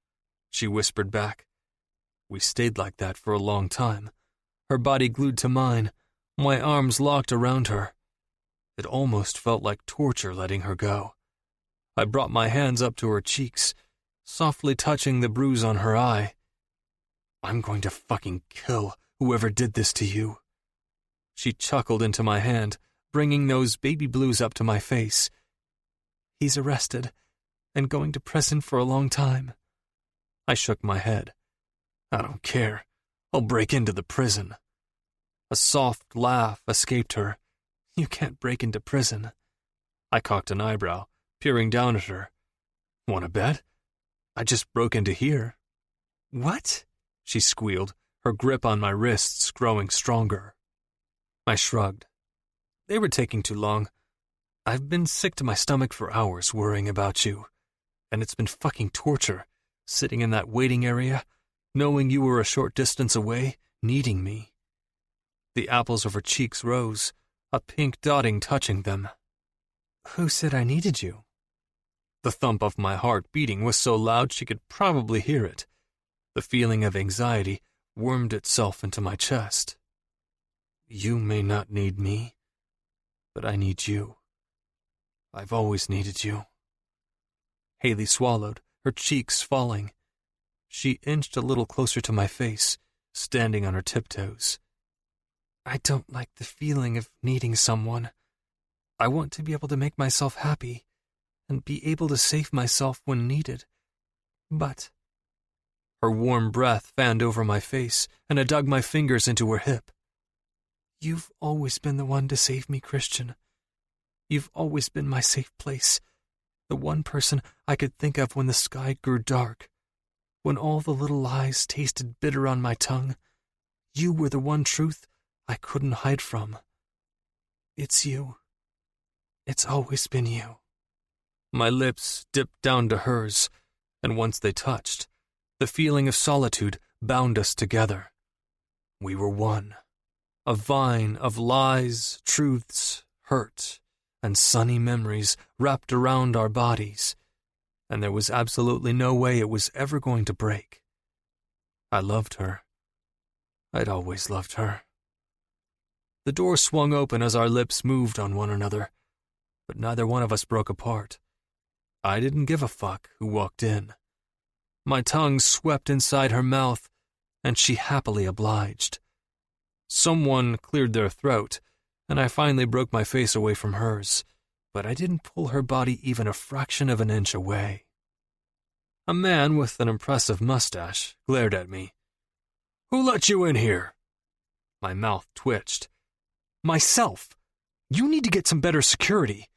she whispered back. We stayed like that for a long time, her body glued to mine, my arms locked around her. It almost felt like torture letting her go. I brought my hands up to her cheeks, softly touching the bruise on her eye. "I'm going to fucking kill whoever did this to you." She chuckled into my hand, bringing those baby blues up to my face. "He's arrested and going to prison for a long time." I shook my head. "I don't care. I'll break into the prison." A soft laugh escaped her. "You can't break into prison." I cocked an eyebrow, peering down at her. "Want to bet? I just broke into here." "What?" she squealed, her grip on my wrists growing stronger. I shrugged. "They were taking too long. I've been sick to my stomach for hours worrying about you, and it's been fucking torture, sitting in that waiting area, knowing you were a short distance away, needing me. The apples of her cheeks rose, a pink dotting touching them. Who said I needed you? The thump of my heart beating was so loud she could probably hear it. The feeling of anxiety wormed itself into my chest. You may not need me, but I need you. I've always needed you. Haley swallowed, her cheeks falling. She inched a little closer to my face, standing on her tiptoes. I don't like the feeling of needing someone. I want to be able to make myself happy and be able to save myself when needed. But... Her warm breath fanned over my face, and I dug my fingers into her hip. You've always been the one to save me, Christian. You've always been my safe place, the one person I could think of when the sky grew dark, when all the little lies tasted bitter on my tongue. You were the one truth I couldn't hide from. It's you. It's always been you. My lips dipped down to hers, and once they touched, the feeling of solitude bound us together. We were one, a vine of lies, truths, hurt, and sunny memories wrapped around our bodies, and there was absolutely no way it was ever going to break. I loved her. I'd always loved her. The door swung open as our lips moved on one another, but neither one of us broke apart. I didn't give a fuck who walked in. My tongue swept inside her mouth, and she happily obliged. Someone cleared their throat, and I finally broke my face away from hers, but I didn't pull her body even a fraction of an inch away. A man with an impressive mustache glared at me. Who let you in here? My mouth twitched. Myself. You need to get some better security.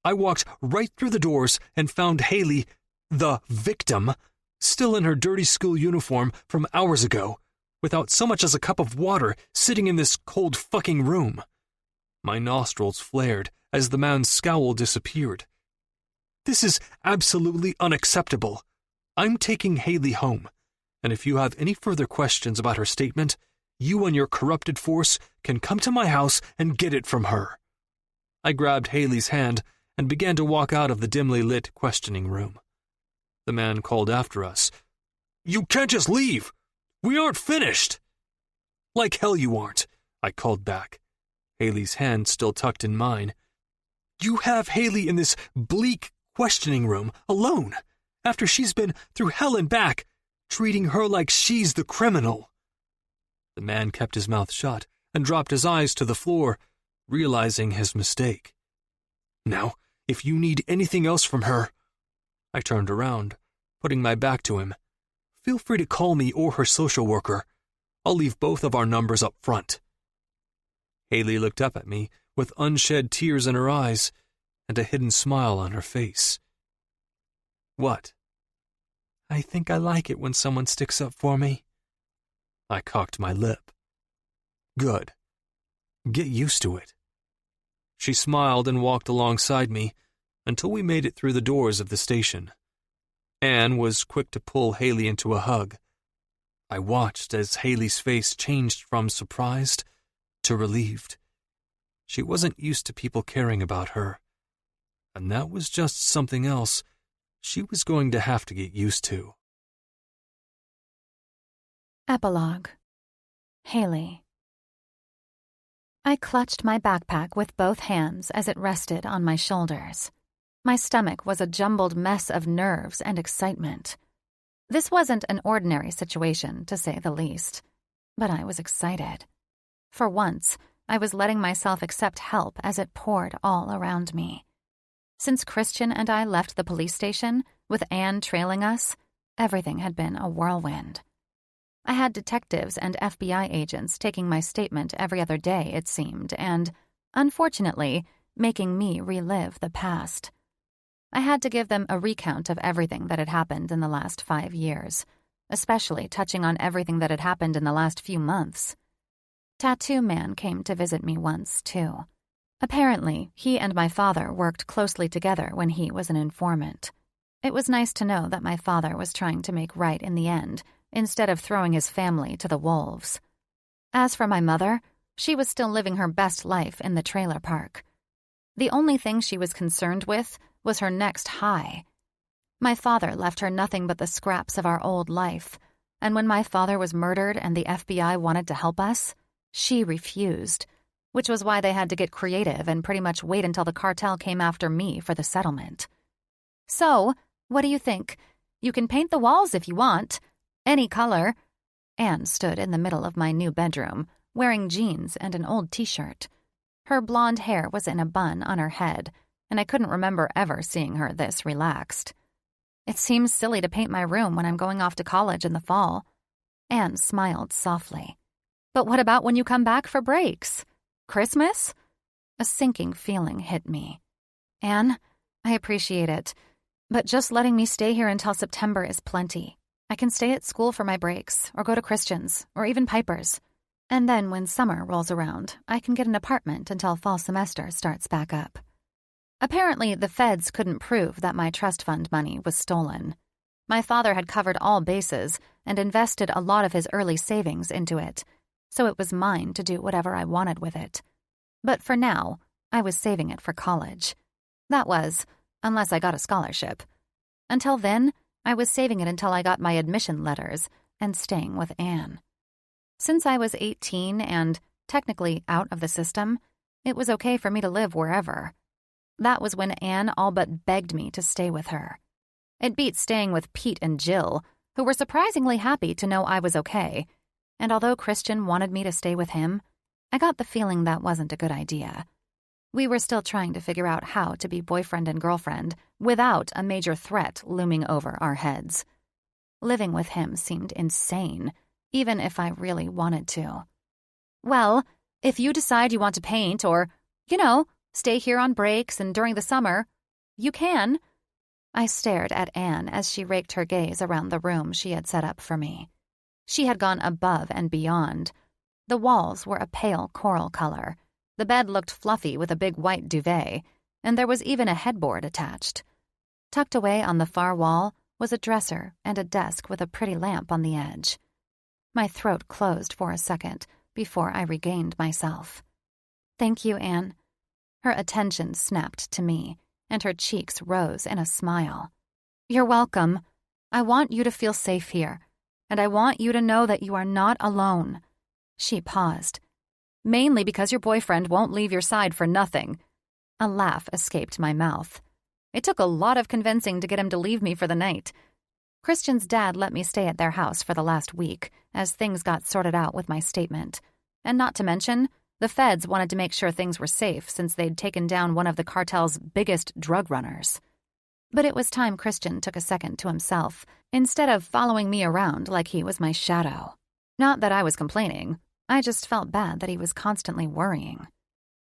I walked right through the doors and found Haley, the victim, still in her dirty school uniform from hours ago, without so much as a cup of water, sitting in this cold fucking room. My nostrils flared as the man's scowl disappeared. This is absolutely unacceptable. I'm taking Haley home, and if you have any further questions about her statement, you and your corrupted force can come to my house and get it from her. I grabbed Haley's hand and began to walk out of the dimly lit questioning room. The man called after us. You can't just leave. We aren't finished. Like hell you aren't, I called back, Haley's hand still tucked in mine. You have Haley in this bleak questioning room alone, after she's been through hell and back, treating her like she's the criminal. The man kept his mouth shut and dropped his eyes to the floor, realizing his mistake. Now, if you need anything else from her... I turned around, putting my back to him. Feel free to call me or her social worker. I'll leave both of our numbers up front. Haley looked up at me with unshed tears in her eyes and a hidden smile on her face. What? I think I like it when someone sticks up for me. I cocked my lip. Good. Get used to it. She smiled and walked alongside me until we made it through the doors of the station. Anne was quick to pull Haley into a hug. I watched as Haley's face changed from surprised to relieved. She wasn't used to people caring about her, and that was just something else she was going to have to get used to. Epilogue. Haley. I clutched my backpack with both hands as it rested on my shoulders. My stomach was a jumbled mess of nerves and excitement. This wasn't an ordinary situation, to say the least, but I was excited. For once, I was letting myself accept help as it poured all around me. Since Christian and I left the police station, with Anne trailing us, everything had been a whirlwind. I had detectives and FBI agents taking my statement every other day, it seemed, and, unfortunately, making me relive the past. I had to give them a recount of everything that had happened in the last 5 years, especially touching on everything that had happened in the last few months. Tattoo Man came to visit me once, too. Apparently, he and my father worked closely together when he was an informant. It was nice to know that my father was trying to make right in the end, instead of throwing his family to the wolves. As for my mother, she was still living her best life in the trailer park. The only thing she was concerned with was her next high. My father left her nothing but the scraps of our old life, and when my father was murdered and the FBI wanted to help us, she refused, which was why they had to get creative and pretty much wait until the cartel came after me for the settlement. So, what do you think? You can paint the walls if you want. Any color. Anne stood in the middle of my new bedroom, wearing jeans and an old t-shirt. Her blonde hair was in a bun on her head, and I couldn't remember ever seeing her this relaxed. It seems silly to paint my room when I'm going off to college in the fall. Anne smiled softly. But what about when you come back for breaks? Christmas? A sinking feeling hit me. Anne, I appreciate it, but just letting me stay here until September is plenty. I can stay at school for my breaks, or go to Christian's, or even Piper's. And then when summer rolls around, I can get an apartment until fall semester starts back up. Apparently, the feds couldn't prove that my trust fund money was stolen. My father had covered all bases and invested a lot of his early savings into it, so it was mine to do whatever I wanted with it. But for now, I was saving it for college. That was, unless I got a scholarship. Until then, I was saving it until I got my admission letters and staying with Anne. Since I was 18 and technically out of the system, it was okay for me to live wherever. That was when Anne all but begged me to stay with her. It beat staying with Pete and Jill, who were surprisingly happy to know I was okay, and although Christian wanted me to stay with him, I got the feeling that wasn't a good idea. We were still trying to figure out how to be boyfriend and girlfriend without a major threat looming over our heads. Living with him seemed insane, even if I really wanted to. Well, if you decide you want to paint or, stay here on breaks and during the summer, you can. I stared at Anne as she raked her gaze around the room she had set up for me. She had gone above and beyond. The walls were a pale coral color. The bed looked fluffy with a big white duvet, and there was even a headboard attached. Tucked away on the far wall was a dresser and a desk with a pretty lamp on the edge. My throat closed for a second before I regained myself. Thank you, Anne. Her attention snapped to me, and her cheeks rose in a smile. You're welcome. I want you to feel safe here, and I want you to know that you are not alone. She paused. Mainly because your boyfriend won't leave your side for nothing. A laugh escaped my mouth. It took a lot of convincing to get him to leave me for the night. Christian's dad let me stay at their house for the last week, as things got sorted out with my statement. And not to mention, the feds wanted to make sure things were safe since they'd taken down one of the cartel's biggest drug runners. But it was time Christian took a second to himself, instead of following me around like he was my shadow. Not that I was complaining. I just felt bad that he was constantly worrying.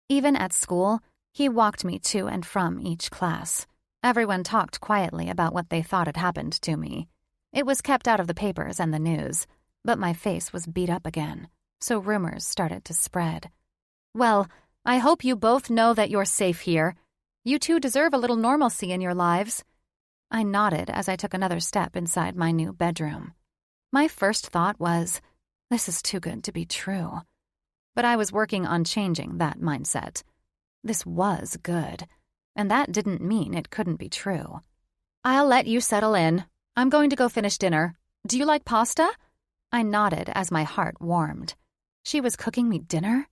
Even at school, he walked me to and from each class. Everyone talked quietly about what they thought had happened to me. It was kept out of the papers and the news, but my face was beat up again, so rumors started to spread. Well, I hope you both know that you're safe here. You two deserve a little normalcy in your lives. I nodded as I took another step inside my new bedroom. My first thought was, this is too good to be true. But I was working on changing that mindset. This was good, and that didn't mean it couldn't be true. I'll let you settle in. I'm going to go finish dinner. Do you like pasta? I nodded as my heart warmed. She was cooking me dinner?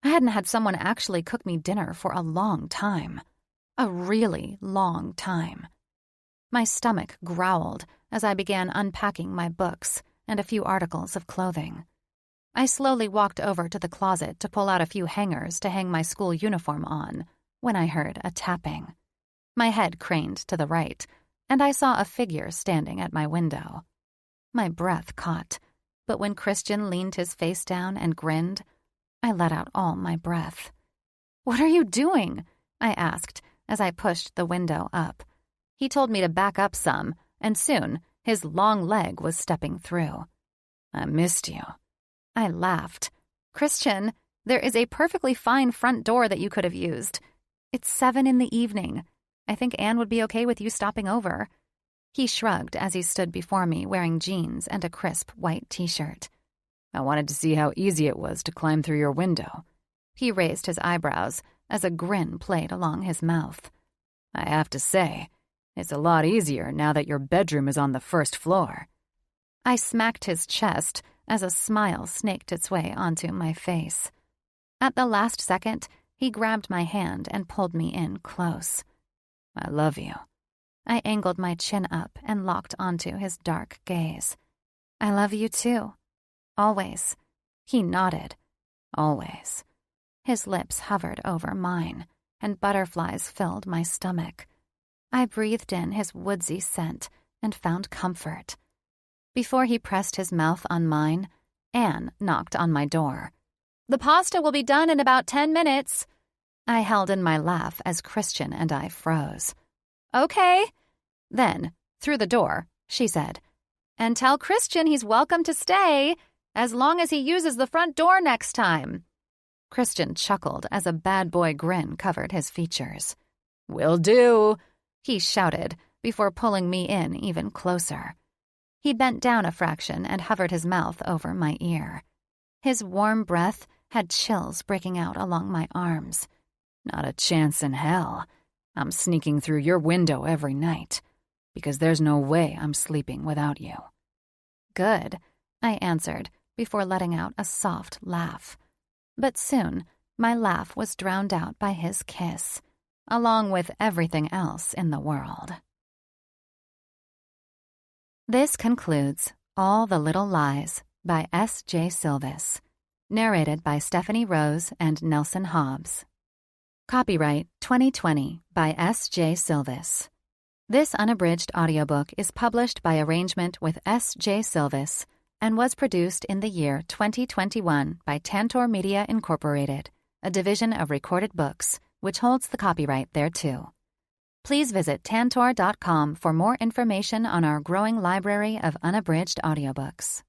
I hadn't had someone actually cook me dinner for a long time. A really long time. My stomach growled as I began unpacking my books and a few articles of clothing. I slowly walked over to the closet to pull out a few hangers to hang my school uniform on when I heard a tapping. My head craned to the right, and I saw a figure standing at my window. My breath caught, but when Christian leaned his face down and grinned, I let out all my breath. "What are you doing?" I asked as I pushed the window up. He told me to back up some, and soon his long leg was stepping through. "I missed you." I laughed. "Christian, there is a perfectly fine front door that you could have used. It's 7 in the evening. I think Anne would be okay with you stopping over." He shrugged as he stood before me wearing jeans and a crisp white t-shirt. I wanted to see how easy it was to climb through your window. He raised his eyebrows as a grin played along his mouth. I have to say, it's a lot easier now that your bedroom is on the first floor. I smacked his chest as a smile snaked its way onto my face. At the last second, he grabbed my hand and pulled me in close. I love you. I angled my chin up and locked onto his dark gaze. I love you too. Always. He nodded. Always. His lips hovered over mine, and butterflies filled my stomach. I breathed in his woodsy scent and found comfort. Before he pressed his mouth on mine, Anne knocked on my door. "The pasta will be done in about 10 minutes." I held in my laugh as Christian and I froze. "Okay." Then, through the door, she said, "And tell Christian he's welcome to stay, as long as he uses the front door next time." Christian chuckled as a bad boy grin covered his features. "Will do," he shouted before pulling me in even closer. He bent down a fraction and hovered his mouth over my ear. His warm breath had chills breaking out along my arms. "Not a chance in hell. I'm sneaking through your window every night, because there's no way I'm sleeping without you." "Good," I answered before letting out a soft laugh. But soon, my laugh was drowned out by his kiss, along with everything else in the world. This concludes All the Little Lies by S.J. Sylvis, narrated by Stephanie Rose and Nelson Hobbs. Copyright 2020 by S.J. Sylvis. This unabridged audiobook is published by arrangement with S.J. Sylvis and was produced in the year 2021 by Tantor Media Incorporated, a division of Recorded Books, which holds the copyright thereto. Please visit tantor.com for more information on our growing library of unabridged audiobooks.